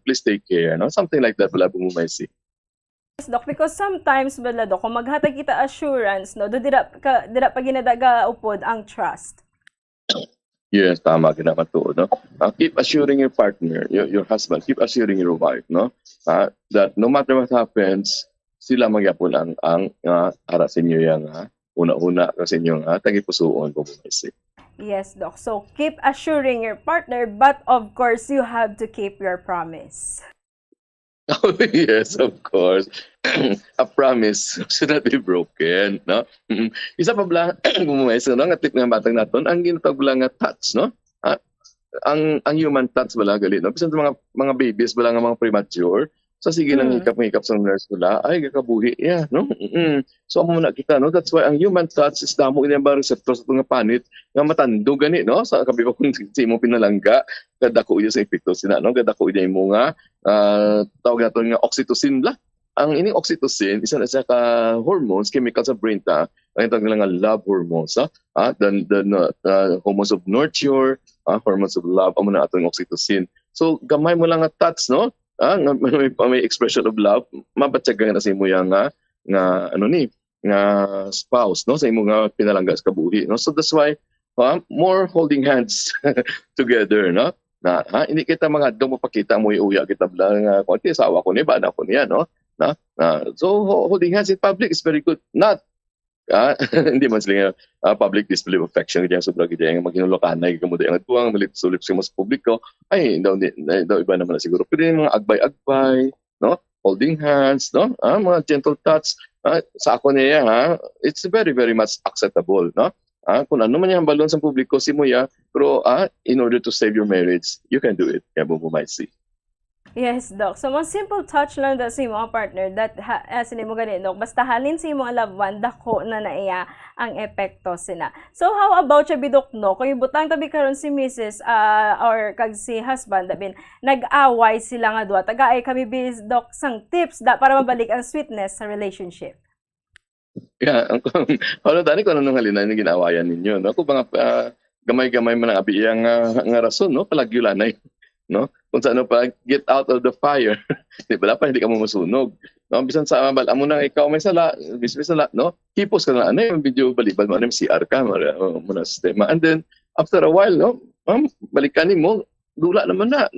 Speaker 5: please take care, no, something like that wala bumumay si.
Speaker 14: Yes, Doc, because sometimes bala, Doc, kung maghatag kita assurance, no, dira pa ginadaga upod ang trust.
Speaker 5: Yes, tama ginaman to, no. Keep assuring your partner, your husband, keep assuring your wife, no, that no matter what happens, sila magyapon ang harasin niyo yang una-una kasi niyo tagipusoon bumisi.
Speaker 14: Yes, Doc. So keep assuring your partner, but of course you have to keep your promise.
Speaker 5: Oh, yes, of course. A promise should not be broken, no? Isa pa bala, bumumayos no, nga tip nga batang naton, ang ginatawag bala nga touch, no? Ang human touch bala gali, no? Bisan mga babies bala nga mga premature, so sige nang hikap sa nurse nila, ay kakabuhi, yeah, no? So amo na kita, no? That's why ang human touch is damo ini ang receptors sa mga panit nga matando gani, no? Sa kabi ko kung si mo pinalangga, kadako iya sa epekto sina, no? Kadako iya mo nga tawag naton nga oxytocin la. Ang ining oxytocin isa na siya ka hormones, chemicals sa brain ta, ang tawag nila nga love hormones, the hormones of nurture, hormones of love, amo na atong oxytocin. So gamay mo lang nga touch, no? May expression of love, mabatyagan na sa imo yang nga spouse, no, sa imo nga pinalangga sa kabuhi, no. So that's why more holding hands together, no. Hindi kita mga dong mapakita mo iuya kita bla nga konti asawa ko ni bana ko niya, no. So holding hands in public is very good, not Hindi man sila public display of affection kaya sobra kaya nga maghinulukanay kamo day ang tuwang malip-sulip sa publiko ay daw iba naman na siguro pero yung mga agbay-agbay no holding hands no mga gentle touch sa ako niya it's very very much acceptable no kung ano man yung balon sa publiko simuya pero in order to save your marriage you can do it kaya bumumay.
Speaker 14: Yes, Doc. So, mga simple touch lang sa mga partner that mo ganit, Doc. Basta halin sa mga loved one, dako na naiya ang epekto sila. So, how about siya, Bidok, no? Kung butang tabi karon si Mrs. Or kag si husband, dabin, nag-away sila nga duwa. Taga-ay kami, Doc, sang tips para mabalik ang sweetness sa relationship.
Speaker 5: Yeah, dani ko anong halinan yung ginawayan ninyo, no? Kung mga gamay-gamay man ang abiyang nga rason, no? Palagyulanay, no? Kung saan pa get out of the fire, di ba pa hindi ka masunog. No, bisan sa bala mo na ikaw may sala, no? Hipos ka na yung video balibal mo na CR ka mo na sistema. And then after a while, no? Balikan mo, dula naman na.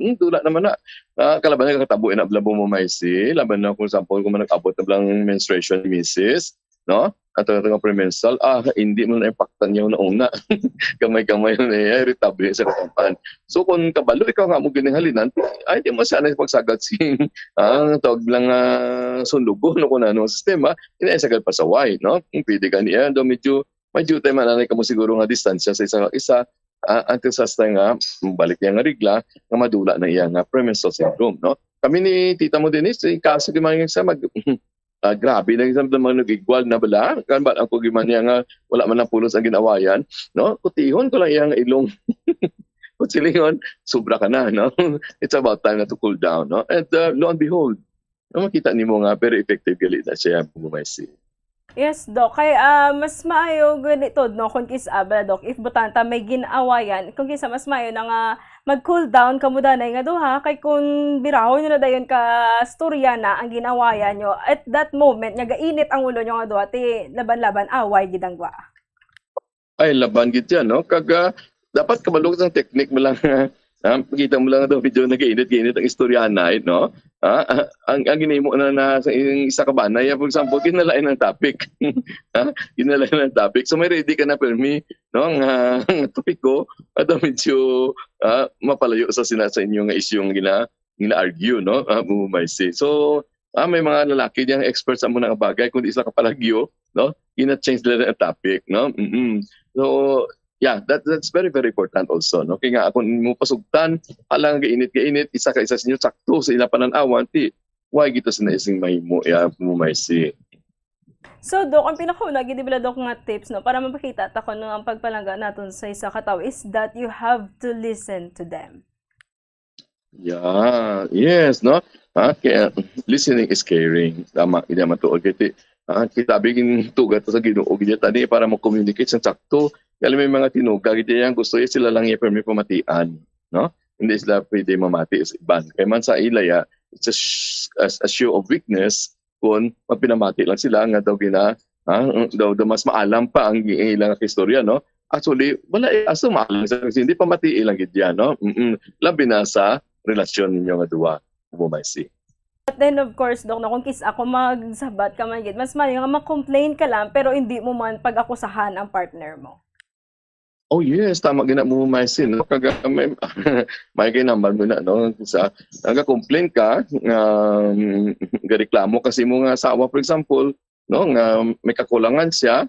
Speaker 5: Kalaban na kakatabuin na blabo mo may laban na kung example kung nag-abot na lang menstruation misis, no? At ang premenstrual, hindi mo na impactan niya una. Kamay-kamay na irritable sa katampan. So kung kabalo, ikaw nga mo ginihalinan, ay di mo sana pagsagat tawag lang sundugo no, kung ano sistema, inaisagad pa sa why, no? Kung pwede ka niya, medyo tayo mananay ka mo siguro nga distansya sa isa until sa nga balik niya nga rigla, nga madula na iya nga premenstrual syndrome, no? Kami ni Tita mo Denise, kaso di man sa grabe na isang mga nag-igwal na bala kan ba ang kugiman niya nga wala man ang pulos ang ginawayan no kutihon ko lang iyang ilong kutsilingon sobra ka na no it's about time na to cool down no and lo and behold makita nimo nga very effective gali na siya bumaysi.
Speaker 14: Yes, Doc. Kay mas maayo ganito, no, kung kisaba, Doc, if butanta may ginawayan, kung kisa mas maayo na nga mag-cool down ka muda na nga duha, kay kung birahon nyo na dayon ka storya na ang ginawayan nyo, at that moment, nga gainit ang ulo nyo nga duha, ti laban-laban, away gidangwa.
Speaker 5: Ay, laban gid yan, no? Dapat kabalog ng technique mo lang, pakita mo lang ito video na gainit-gainit ang istoryanay, no? Ang ginimo na sa isa ka banay, for example, ginalain ng topic. Ginalain ng topic. So may ready ka na permi, no? Ang topiko, at medyo mapalayo sa inyo nga isyong gina-argue, no? Bumaysi. So, may mga lalaki diyang experts sa mga bagay, kundi sila kapalagyo, no? Gina-change nila ang topic, no? So, yeah, that's very very important also no kaya nga ako mo pasugtan alang gainit isa ka isa sinyo sakto sa ila pananawan ti why gito sinaising mahimo bumaysi.
Speaker 14: So, Doc, ang pinakauna gid bala Doc nga tips no para mapakita ta kuno ang pagpalangga naton sa isa ka tawo is that you have to listen to them.
Speaker 5: Yeah, yes no. Kaya listening is caring. Tama gid matuod kiti kita bigin tugat sa Ginoo gid tani para mo communicate sa sakto. Kaya may mga tinuga, yan gusto sila lang i-permit pamatian. No? Hindi sila pwede mamati sa iban. Kaya man sa ilaya, it's a show of weakness kung mapinamati lang sila nga daw daw mas maalam pa ang ilang istorya. No? Actually, wala aso maalam sa kasi hindi pamati ilang gidya. No? Labi na sa relasyon ninyo nga duwa. Bumaysi.
Speaker 14: But then of course, Doc, kung kis ako magsabat ka man gid, mas mayo nga ma-complain ka lang pero hindi mo man pag-akusahan ang partner mo.
Speaker 5: Oh yes, tama gina mo maisin no kaga may ginambal mo na no sa nagka-complain ka gareklamo kasi mo nga asawa for example no nga may kakulangan siya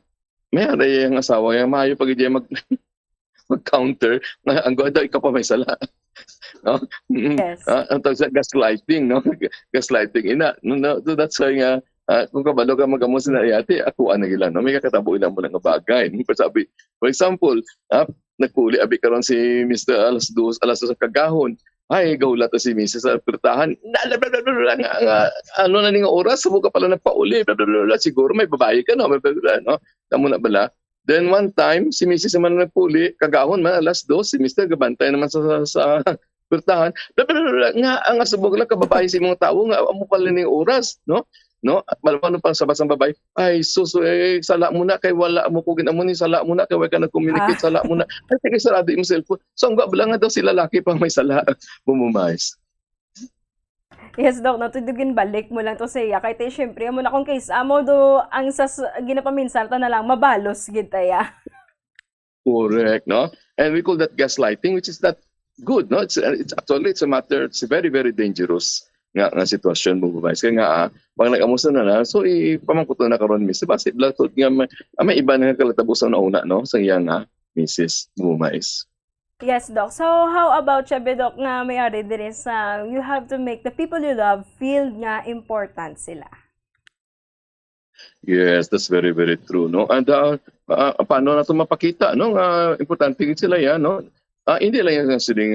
Speaker 5: may aray ang asawa yang maayo pag di mag-counter nga ang goda ikaw pa may sala no yes ang tawag sa gaslighting no gaslighting ina no that's why nga kung kabalo ka magamo sa nayati, ako na gila, no? May kakatabo ilang mo ng bagay. Sabi, for example, nagpuli, abi karon si Mr. alas 2 sa kagahon. Ay, gawla to si Mrs. sa pertahan. Ano na nga oras, sabo ka pala nagpauli. Siguro may babae ka, no? No? Tamo na bala. Then one time, si Mrs. naman nagpuli, kagahon man, alas 2, si Mr. gabantay naman sa pertahan. Nga, ang asubog lang kababae si mga tao, nga, amo pala ng oras, no? No, malapano pang sabas ng babae ay sala mo na kay wala mo kugin amo ni sala mo na kay wala ka nag-communicate sala mo na ay sige sarado yung cellphone so ang babla nga daw sila lalaki pang may sala bumumayos.
Speaker 14: Yes, Dok, natudugin balik mo lang to sa iya. Kaya tayo, syempre, mo na kung case, amo do, ang ginapaminsan, ta na lang, mabalos, gitaya.
Speaker 5: Correct, no? And we call that gaslighting, which is not good, no? It's actually, it's a matter, it's a very, very dangerous nga sitwasyon mo, guys. Kaya nga, pag nag-amusta na so, pamangkuto na karon miss. Diba, si Blatod nga, may iba na kalatabusan na una, no? Sa iya nga, Mrs. Bumais.
Speaker 14: Yes, Doc. So, how about siya, Doc, nga may-ari din sa you have to make the people you love feel nga important sila.
Speaker 5: Yes, that's very, very true, no? And paano na ito mapakita, no? Importante sila yan, no? Hindi lang yan siling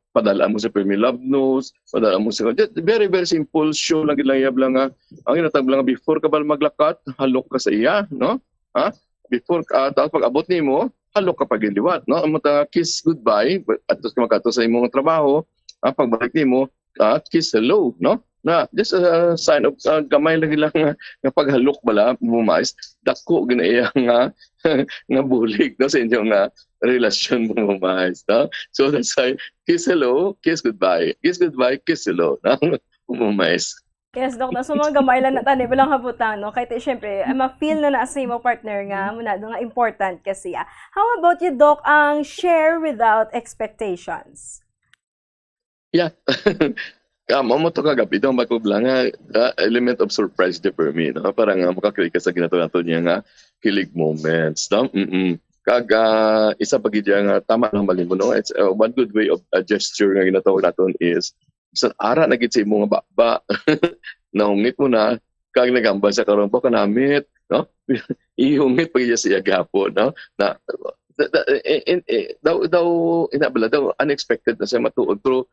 Speaker 5: padala mo sa Permi Love Notes, padala mo sa... Very, very simple show lang ilayab lang ang inatag lang before ka ba maglakat, halok ka sa iya, no? Before, tapos pag abot ni mo, halok ka pag iliwat, no? Ang mga kiss goodbye, at tapos kumakato sa imong trabaho, pagbalik ni mo, kiss hello, no? Na just a sign of gamay lang nga paghalok bala Bumais, dako ginaya nga bulig, no, sa inyong relasyon Bumais, no? So that's why kiss hello, kiss goodbye, kiss hello, no? Bumais.
Speaker 14: Yes, Doc. So, mga gamay lang na tani, walang habutan, no? Kahit syempre, ma-feel na sa imo partner nga, muna nga important kasi. How about you, Doc, ang share without expectations?
Speaker 5: Yeah. Mo to kagabi daw magkublang element of surprise di per me, no? Parang makakilig ka sa ginato niya nga kilig moments, no? Isa pag nga tama lang mali mo, no? It's one good way of a gesture nga ginatawag naton is sa ara na gid sa imong baba nahungit mo na kag nagambal sa karon po kanamit, no? Ihungit pag siya gapon, no? Na daw inabala daw unexpected na siya matuod, pero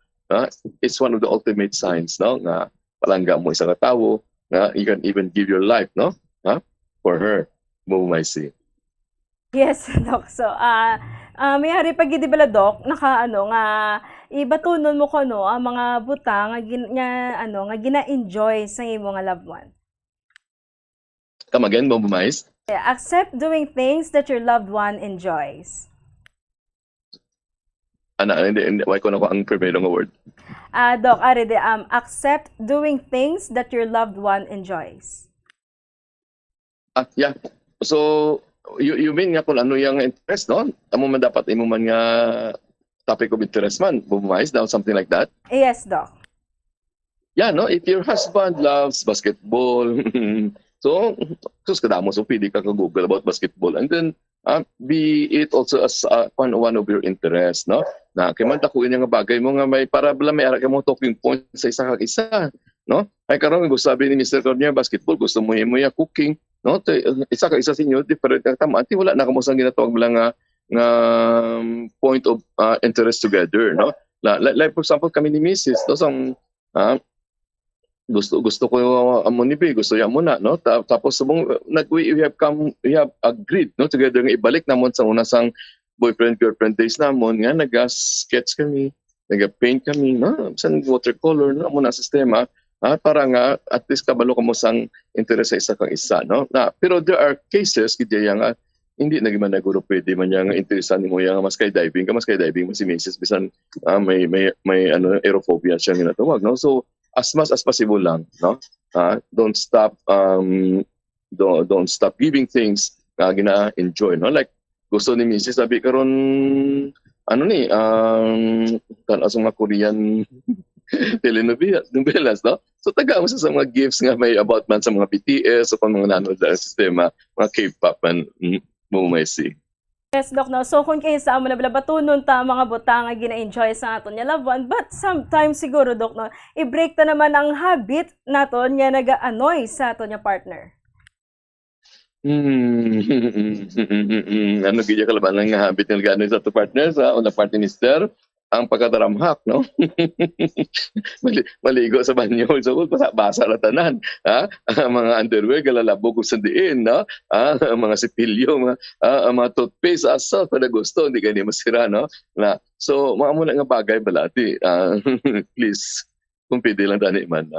Speaker 5: it's one of the ultimate signs, no? Nga palangga mo isang tawo, nga you can even give your life, no? For her, mo may see.
Speaker 14: Yes, Doc. So, may hari pag di bala, Doc, nga ibatunon mo ko, no, ang mga buta nga gina-enjoy sa imo nga loved one.
Speaker 5: Come again, Bumais?
Speaker 14: Accept doing things that your loved one enjoys.
Speaker 5: Hindi, why ko na ko ang primero nga word?
Speaker 14: Doc, accept doing things that your loved one enjoys.
Speaker 5: Yeah. So, you mean nga kung ano yung interest, no? Amo man dapat imo man nga topic of interest man, Bumais, now something like that?
Speaker 14: Yes, Doc.
Speaker 5: Yeah, no? If your husband loves basketball, so kadamo, so pwede ka Google about basketball. And then, be it also as one of your interests, no? Na kaya man takuin nga bagay mo nga may para bala may ara ka mo talking point sa isa kag isa, no? Ay karon gusto sabi ni Mr. Cornia basketball, gusto mo ya cooking, no? Isa ka isa sa inyo different ang tama. Anti wala na kamo sang ginatawag bala nga point of interest together, no? Like for example kami ni Mrs. no sang gusto ko amo ni B, gusto ya mo na, no? Tapos we have agreed, no, together nga ibalik namon sa una sang boyfriend girlfriend days namon nga naga-sketch kami, naga-paint kami, no? San watercolor no mo na sistema, para nga at least kabalo kamo sang interest sa isa kang isa, no? Pero there are cases gidya nga hindi na man naguro pwede man yang interesan nimo yang mas skydiving mo si Mrs. bisan may aerophobia siya ginatawag, no? So as much as possible lang, no? Don't stop giving things na gina-enjoy, no? Like gusto ni Mrs. sabi karon tanas mga Korean telenovelas, no? So taga mo sa mga gifts nga may about man sa mga BTS o mga nanood sa sistema, mga K-pop man mo may see.
Speaker 14: Yes, Doc, no? So kung kayo sa amo na batunon ta mga butang nga gina-enjoy sa aton nga loved one, but sometimes siguro, Doc, no, i-break ta naman ang habit naton nga naga-annoy sa aton nga partner.
Speaker 5: Ano gaya kalaban nga habit nga gano'n sa ato partner sa una partner mister? Ang pagkataramhak, no? Maligo sa banyo. So, basa na tanan. Mga underwear, galalabog kung sandiin, no? Mga sipilyo, mga toothpaste, asa, kada gusto, hindi ganyan masira, no? So, mga muna nga bagay balati. Please, kung pwede lang tani man.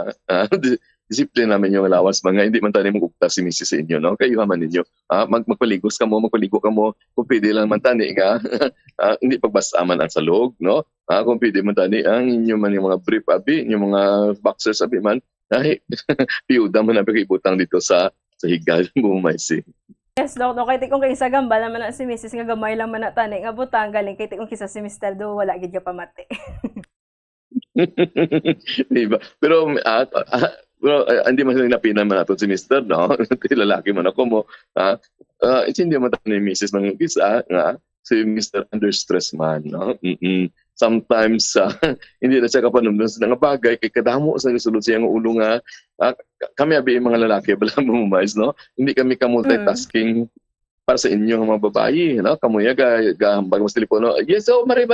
Speaker 5: disiplina namin yung lawas mga hindi man tani magugta si Mrs. sa inyo, no? Kayo man ninyo. Magpaligos ka mo, magpaligo ka mo, kung pwede lang man tani nga, hindi pagbasaman ang salog, no? Kung pwede man tani ang inyo man yung mga brief abi, yung mga boxers abi man, ay, piyuda mo na pag-ibutang dito sa higal mo, Maisi.
Speaker 14: Yes, Dok. No, kay tikong kay isa gamba naman na si Mrs. nga gamay lang man na tani nga butang galing kay tikong kisa si Mr. do wala gid ka pamati.
Speaker 5: Diba? Pero hindi man sila napinan man nato si Mr. No? Lalaki man ako mo. Hindi man tayo ni Mrs. ng isa nga si Mr. under stress man. No? Sometimes hindi na siya kapanumdum sa nga bagay kay kadamo sa sulod siya nga ulo nga kami abi mga lalaki bala mo mais, no? Hindi kami ka-multitasking para sa inyo mga babae, no? Kamuya gahambag mo sa telepono. Yes, mari.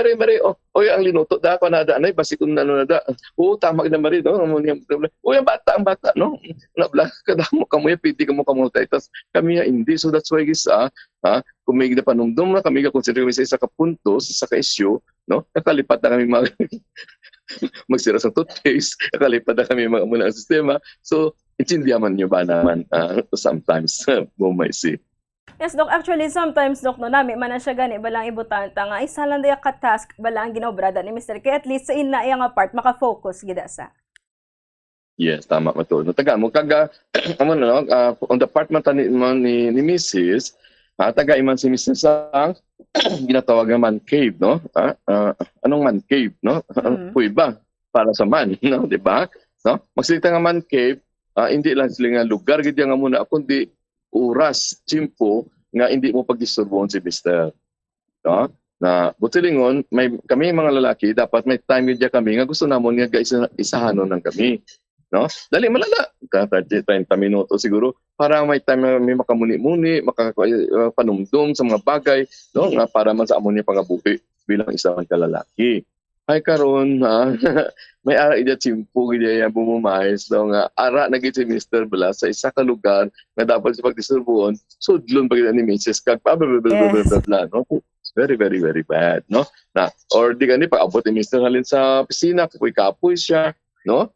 Speaker 5: Oy, ang linuto da ko na da anay basi kun ano na da. Tama na mari, no? Oy, ang bata, no? Nabla kadamo kamuya piti ka mo ka-multitask. Kami hindi, so that's why guys, kung may ginapanumdum na kami ka-consider kami sa isa ka puntos, sa ka issue, no? Nakalipat na kami magsira sa toothpaste, nakalipat na kami muna ang sistema. So, intindihan nyo ba naman sometimes, may see.
Speaker 14: Yes, Dok. Actually, sometimes, Dok, no, nami man na siya gani, balang ibutanta nga, isa lang daya ka-task, balang ginobrada ni Mr. Kaya at least sa ina iyang part, makafocus, gida sa.
Speaker 5: Yes, tama mo to. Taga mo, on the part ni Mrs., taga iman si Mrs. ang ginatawag nga man cave, no? Anong man cave, no? Puy ba? Para sa man, no? Diba? No? Magsalita nga man cave, hindi lang sila nga lugar, gidya nga muna, kundi oras, timpo, nga hindi mo pag-disturboon si Mr. No? Na butilingon, kami mga lalaki, dapat may time gidya kami, nga gusto namon nga isahanon ng kami. No? Dali malala, 30 minuto siguro, para may time na may makamuni-muni, makapanumdum sa mga bagay, no? Nga para man sa amon niya pangabuhi bilang isang kalalaki. Ay karon may ara ida timpo gid yang bumumayos daw nga ara na gid si Mr. Blas sa isa ka lugar nga dapat sa pagdistribuon sudlon pag ni Mrs. kag bla no. Very bad, no? Na or di gani pag abot ni Mr. halin sa opisina kapoy siya, no?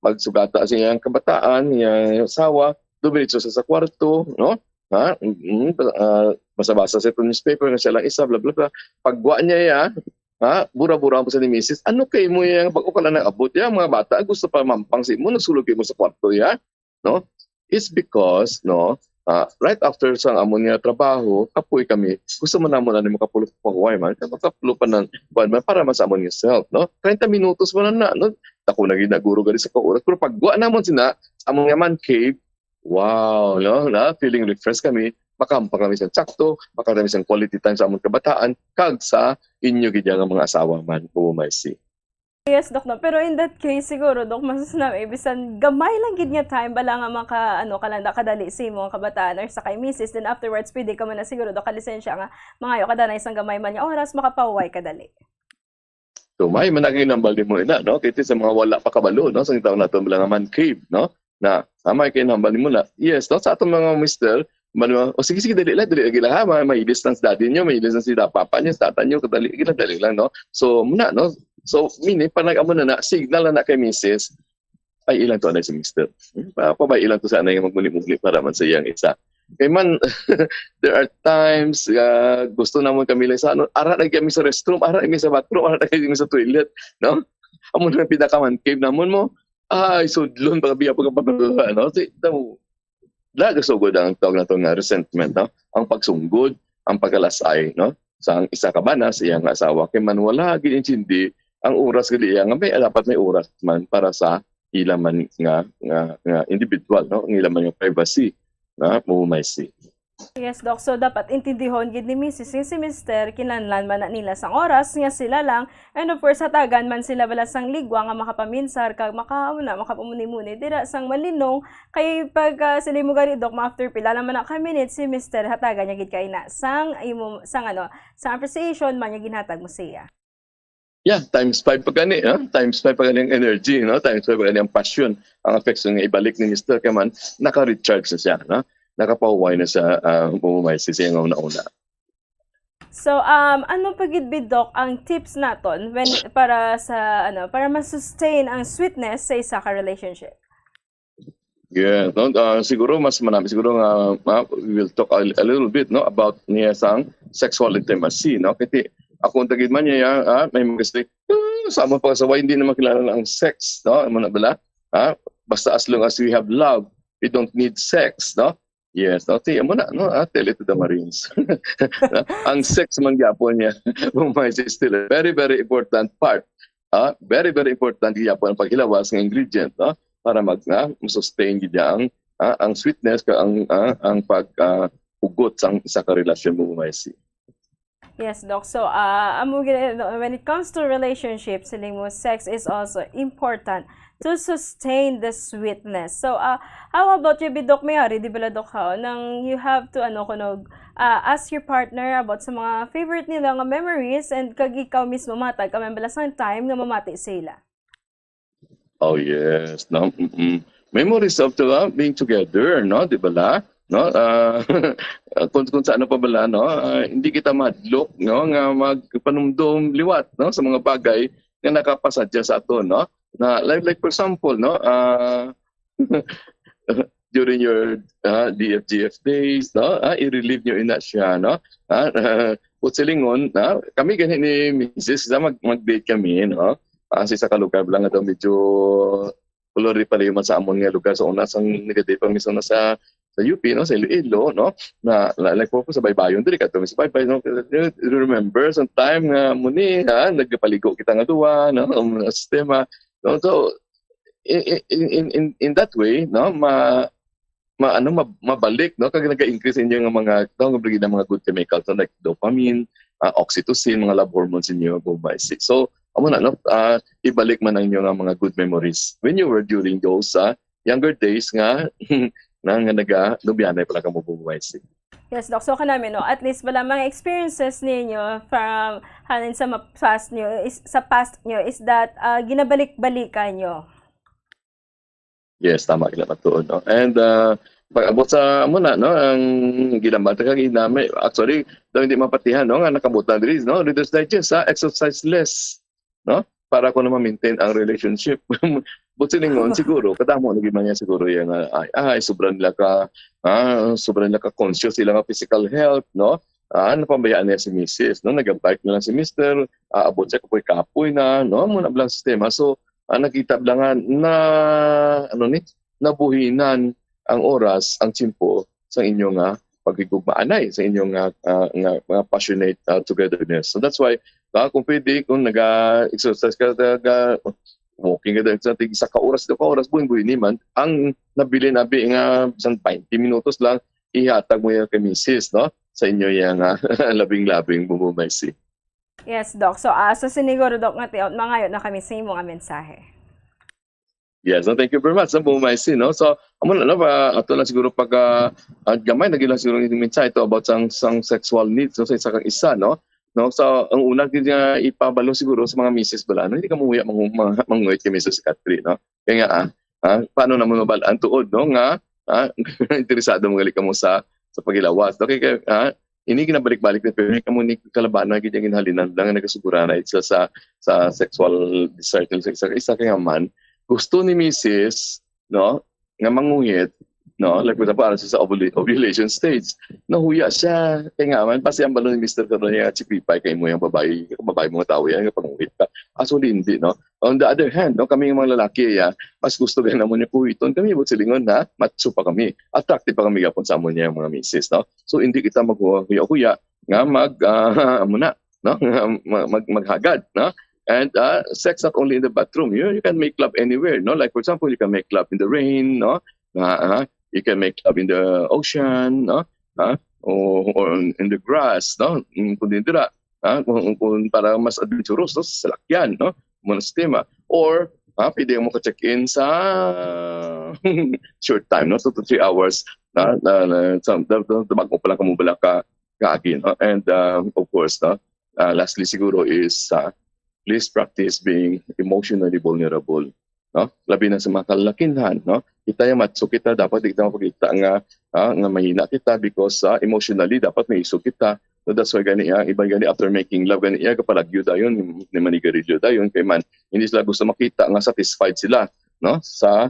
Speaker 5: Magsugata siya ang kabataan, yung asawa, dumiritso sa kwarto, no? Basa-basa sa itong newspaper nga siya lang isa, bla bla bla. Pagwa niya bura-bura mo sa ni Mrs. Ano kay mo yung pag-ukala ng abot ya, mga bata, gusto pa mampang si mo, nagsulog mo sa kwarto ya, no? It's because, no, right after sa amon nga trabaho, kapoy kami, gusto mo na mo na makapulo pa huway man, makapulo pa ng para mas amon yourself, no? 30 minutos mo na, no? Ako na ginaguro gali sa kauras, pero pagwa namon sina, amon nga man cave, wow, no? Feeling refreshed kami, makampang kami sa sakto, makarami sa quality time sa among kabataan, kag sa inyo gidya nga mga asawa man, may see.
Speaker 14: Yes, Dok, no. Pero in that case, siguro, Dok, masasabi, ibisan gamay lang gid nga time, bala nga kalanda kadali si mo ang kabataan or sa kay Mrs. Then afterwards, pwede ka man na siguro, Dok, kalisensya nga, mga kada na isang gamay man niya oras, makapaway kadali.
Speaker 5: So, may managinambal din mo na, no? Kaya sa mga wala pa kabalo, no? Sa itawag natin lang man cave, no? Na, may kinambal din mo na. Yes, no? Sa atong mga mister, sige, dali lang ha, may distance daddy nyo, may distance si papa nyo, tata nyo, dali lang, no? So, muna, no? So, panag amo na signal na kay Mrs. Ay, ilan to na si Mr. Pabay, ilan to sana yung magmuli-muli para man sa iyang isa. Kaya man, there are times, gusto naman kami lang sa ara na kami sa restroom, ara na kami sa bathroom, ara na kami sa toilet, no? Amo na pinakaman cave namon mo, ay, sudlon, pagkabiya pagkapagkakala, no? Lagasugod ang tawag na itong resentment, no? Ang pagsunggod, ang pagkalasay, no? Sa isa ka ba na sa iyang asawa, kaya man wala ginintindi ang oras gali nga dapat may oras man para sa ilaman nga individual, no? Ang ilaman yung privacy na may see.
Speaker 14: Yes, Doc. So, dapat intindihon gid ni Mrs. Si Mr. kinahanglan man na nila sang oras nga sila lang. And of course, hatagan man sila bala sang ligwa nga makapaminsar kag makapumuni-muni dira sang malinong kay pag sila mo gani, Doc, after pila naman na ka minutes si Mr. hatagan niya gid kay na sang appreciation man niya ginhatag mo siya.
Speaker 5: Yeah, times 5 pa gani, times 5 pa gani ang energy, no? Times 5 pa gani ang passion, ang affection nga ibalik ni Mr. Kaman, naka-recharge na siya, no? Nakapahuway na sa bumumay siya nga una-una.
Speaker 14: So, ano pagidbid, Doc, ang tips naton para sa para ma-sustain ang sweetness sa isa ka relationship?
Speaker 5: Yeah, no, siguro mas marami siguro nga we will talk a little bit no about niya sang sexual intimacy no kasi ako tagid man niya may mga gusto sa among pagsawa hindi na makilala ang sex no amo na bala basta as long as we have love we don't need sex no. Yes, no, amo na no, tell it to the Marines. Ang sex man gyapon niya is still a very very important part. Very very important gyapon ang paghilawas ng ingredient no para sustain gid ang sweetness ka ang pag-ugot sang isa ka relasyon mo Maisi.
Speaker 14: Yes, Doc. So, when it comes to relationships, sex is also important to sustain the sweetness. So, how about you, Doc Mayari, di ba, Doc, nang you have to, ask your partner about sa mga favorite nila nga memories and kag ikaw mismo matag, kamay balasang time nga mamati sila.
Speaker 5: Oh, yes. No? Memories of being together, no? Di ba la? No? Kung saan pa bala, no? Hindi kita madlok, no? Nga magpanumdum liwat, no? Sa mga bagay na nakapasadya sa ato, no? Na like for example, no? During your DFGF days, no? I-relieve nyo ina siya, no? Putsilingon, kami ganyan ni Mrs. Mag-date kami, no? Sa kalugar lang nga daw medyo colori pa rin sa amon nga lugar. So una sang nag-date pa mismo na sa UP, no? Sa Iloilo, no? Na like po sa baybayon diri kadto sa baybay, no? Remember some time nga muni nagpaligo kita nga duwa, no? Ang sistema, no? So in that way, no? Mabalik, no? Kag nag-increase inyo nga mga mga good chemicals, no? Like dopamine, oxytocin, mga love hormones inyo bumay. So amo na no, ibalik man ang inyo nga mga good memories when you were during those younger days nga naga-lubyanay pala ka mo bumuhay.
Speaker 14: Yes, Doc. So kanami, no, at least wala mga experiences ninyo from hanin sa past nyo is that ginabalik-balikan nyo.
Speaker 5: Yes, tama kila matuod, no. And pag-abot sa amo na, no, ang ginamata ka ginamay actually daw hindi mapatihan, no, nga nakabutan diri, no, Reader's Digest, exercise less, no, para ko na ma-maintain ang relationship. Butsilingon siguro kadamo lagi man niya siguro yan sobrang nila ka conscious sila nga physical health, no. Napambayaan niya si Mrs., no, nag-bike na lang si Mr. Abot siya kapoy na, no, muna blang sistema. So nakita blangan na nabuhinan ang oras, ang tiyempo sa inyong pagigugmaanay, sa inyong nga passionate togetherness. So that's why kung pwede, kung nag-exercise ka, walking ka sa isa ka oras, buhin-buhin naman, ang nabili nga isang 20 minutos lang, ihatag mo yung kay Mrs., no? Sa inyo yung labing-labing bumumaysi.
Speaker 14: Yes, Doc. So, siniguro, Doc, nga tiyaw, mangayon na kami sa imong mensahe.
Speaker 5: Yes, no, thank you very much. Bumumaysi, no? So, amo na, ato lang siguro pag gamay, nagilang siguro yung mensahe ito about sang sexual needs, no? Sa isa kang isa, no? No, so ang una nga ipabalo siguro sa mga misis bala, no, hindi ka muya manguit kay Mrs. Catherine, no. Kaya nga paano na mo mabalaan tuod, no, nga interesado mo gali ka mo sa pagilawas. Okay, ini ginabalik-balik na pero kamo ni kalaban na gid ginhalinan lang nagasigura na isa sa sexual desire sa isa kaya man gusto ni Mrs., no, nga manguhit, no, like for example, sa ovulation stage, nahuya siya. Kaya nga man, pasi ang balon ni Mr. Karoon niya, chipipay kayo mo yung babae mga tao yan, panguhit ka. Actually, hindi, no. On the other hand, no, kami yung mga lalaki, mas gusto ganun mo niya kuhiton. Kami, silingon na, matso pa kami. Attractive pa kami yapon sa amon niya yung mga misis, no. So, hindi kita maghuya-huya, nga maghagad, no. And sex not only in the bathroom, you can make love anywhere, no. Like for example, you can make love in the rain, no. You can make love in the ocean, no? Or in the grass, no? Kundi dira, kung para mas adventurous, no? Sa lakyan, no? Muna sistema. Or, pwede mo ka-check-in sa short time, no? 2 to 3 hours, tabag mo pala kamubala ka agin, no? And of course, no? Lastly siguro is please practice being emotionally vulnerable, no? Labi na sa mga kalakinhan, no? Kita yung matso kita, dapat di kita mapagkita nga mahina kita because emotionally dapat may iso kita. So that's why iba gani after making love gani kapalagyo dayon ni manigarilyo dayon kay man hindi sila gusto makita nga satisfied sila, no, sa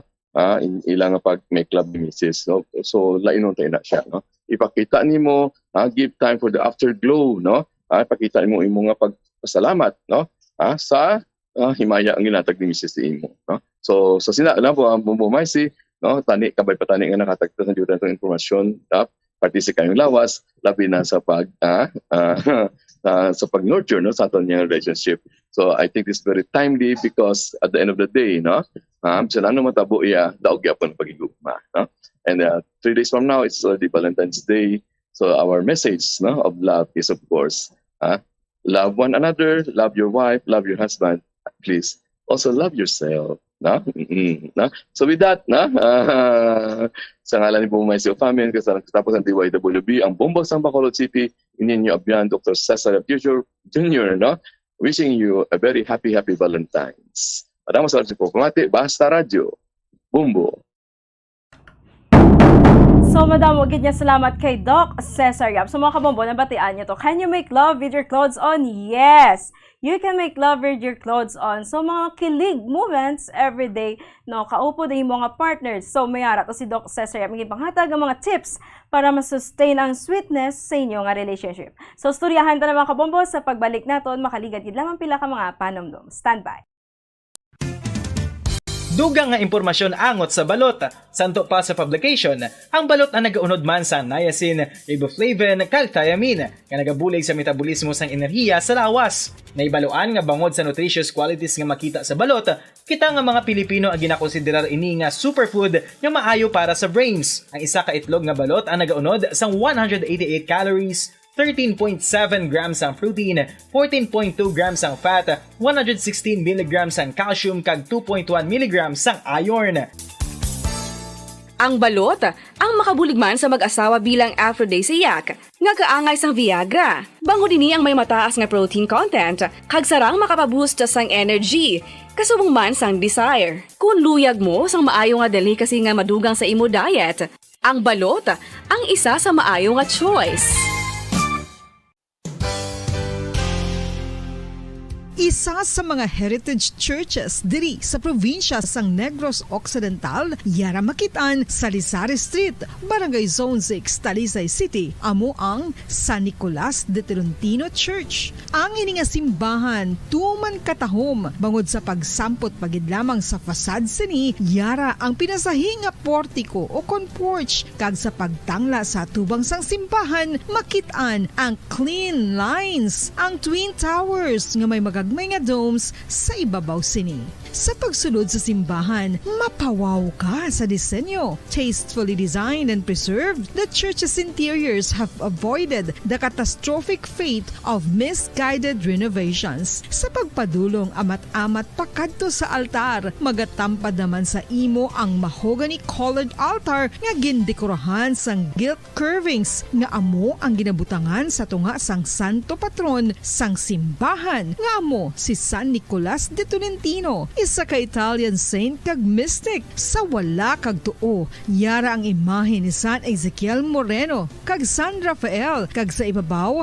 Speaker 5: ilang pag may club ni Mrs. No? So lainon tayo na siya. No? Ipakita nimo, give time for the afterglow. No? Ipakita nimo imo nga pagpasalamat, no? Sa himaya ang ginatag ni Mrs. imo. No? So sina na po ang Bombo Maisi, no? Tani kabay patani nga nakatagta sa juta ng informasyon, pati sa kayong lawas, labi na sa sa pag-nurture, no, sa aton yung relationship. So I think this is very timely because at the end of the day, no, sa nano matabo iya daog yapon pagigugma, no. And 3 days from now it's already Valentine's Day. So our message, no, of love is of course, love one another, love your wife, love your husband. Please also love yourself. No? No? So with that, no? Sa ngalan ni Bombo Maisi family, tapos ang DYWB, ang Bombo sa Bacolod City, ininyo abyan Dr. Cesar Future Jr., no? Wishing you a very happy Valentine's. Maraming salamat po. Kumati, Basta Radio, Bombo.
Speaker 14: So, madam, wagid niya salamat kay Doc Cesar Yap. So, mga kabombo, nabatian niyo to. Can you make love with your clothes on? Yes! You can make love with your clothes on. So, mga kilig moments every day, no, kaupo din yung mga partners. So, mayara to si Doc Cesar Yap. May panghatag ang mga tips para ma-sustain ang sweetness sa inyong relationship. So, storyahan ta na mga kabombo sa pagbalik naton, makaligad yun lamang pila ka mga panomdom. Stand by.
Speaker 17: Dugang nga impormasyon angot sa balot. Santo pa sa publication, ang balot na nagaunod man sa niacin, riboflavin, kag thiamine, nga nagabulig sa metabolismo sang enerhiya sa lawas. Naibaluan nga bangod sa nutritious qualities nga makita sa balot, kita nga mga Pilipino ang ginakonsiderar ini nga superfood nga maayo para sa brains. Ang isa ka itlog nga balot ang nagaunod sang 188 calories, 13.7 grams ang protein, 14.2 grams ang fat, 116 mg ang calcium kag 2.1 mg ang iron.
Speaker 18: Ang balot, ang makabuligman sa mag-asawa bilang aphrodisiac, nga kaangay sang Viagra. Bango dini ang may mataas nga protein content, kag sarang makapaboost sang energy, kasubong man sang desire. Kung luyag mo sang maayo nga delicacy nga madugang sa imo diet, ang balot, ang isa sa maayo nga choice.
Speaker 2: Isa sa mga heritage churches diri sa probinsya sang Negros Occidental, yara makitaan sa Rizal Street, Barangay Zone 6, Talisay City, amo ang San Nicolas de Tolentino Church. Ang ini nga simbahan tuman katahom bangod sa pagsampot pagid lamang sa fasad sini, yara ang pinasahi nga portico o kon porch, kag sa pagtangla sa tubang sang simbahan makitaan ang clean lines, ang twin towers nga may magagmay nga domes sa ibabaw sini. Sa pagsulod sa simbahan, mapawaw ka sa disenyo. Tastefully designed and preserved, the church's interiors have avoided the catastrophic fate of misguided renovations. Sa pagpadulong amat-amat pakadto sa altar, magatampad naman sa imo ang mahogany colored altar nga gindekorahan sang gilt curvings nga amo ang ginabutangan sa tunga sang santo patron sang simbahan nga amo si San Nicolas de Tolentino, isa ka Italian saint kag mystic. Sa wala kag tuo, yara ang imahe ni San Ezekiel Moreno kag San Rafael, kag sa ibabaw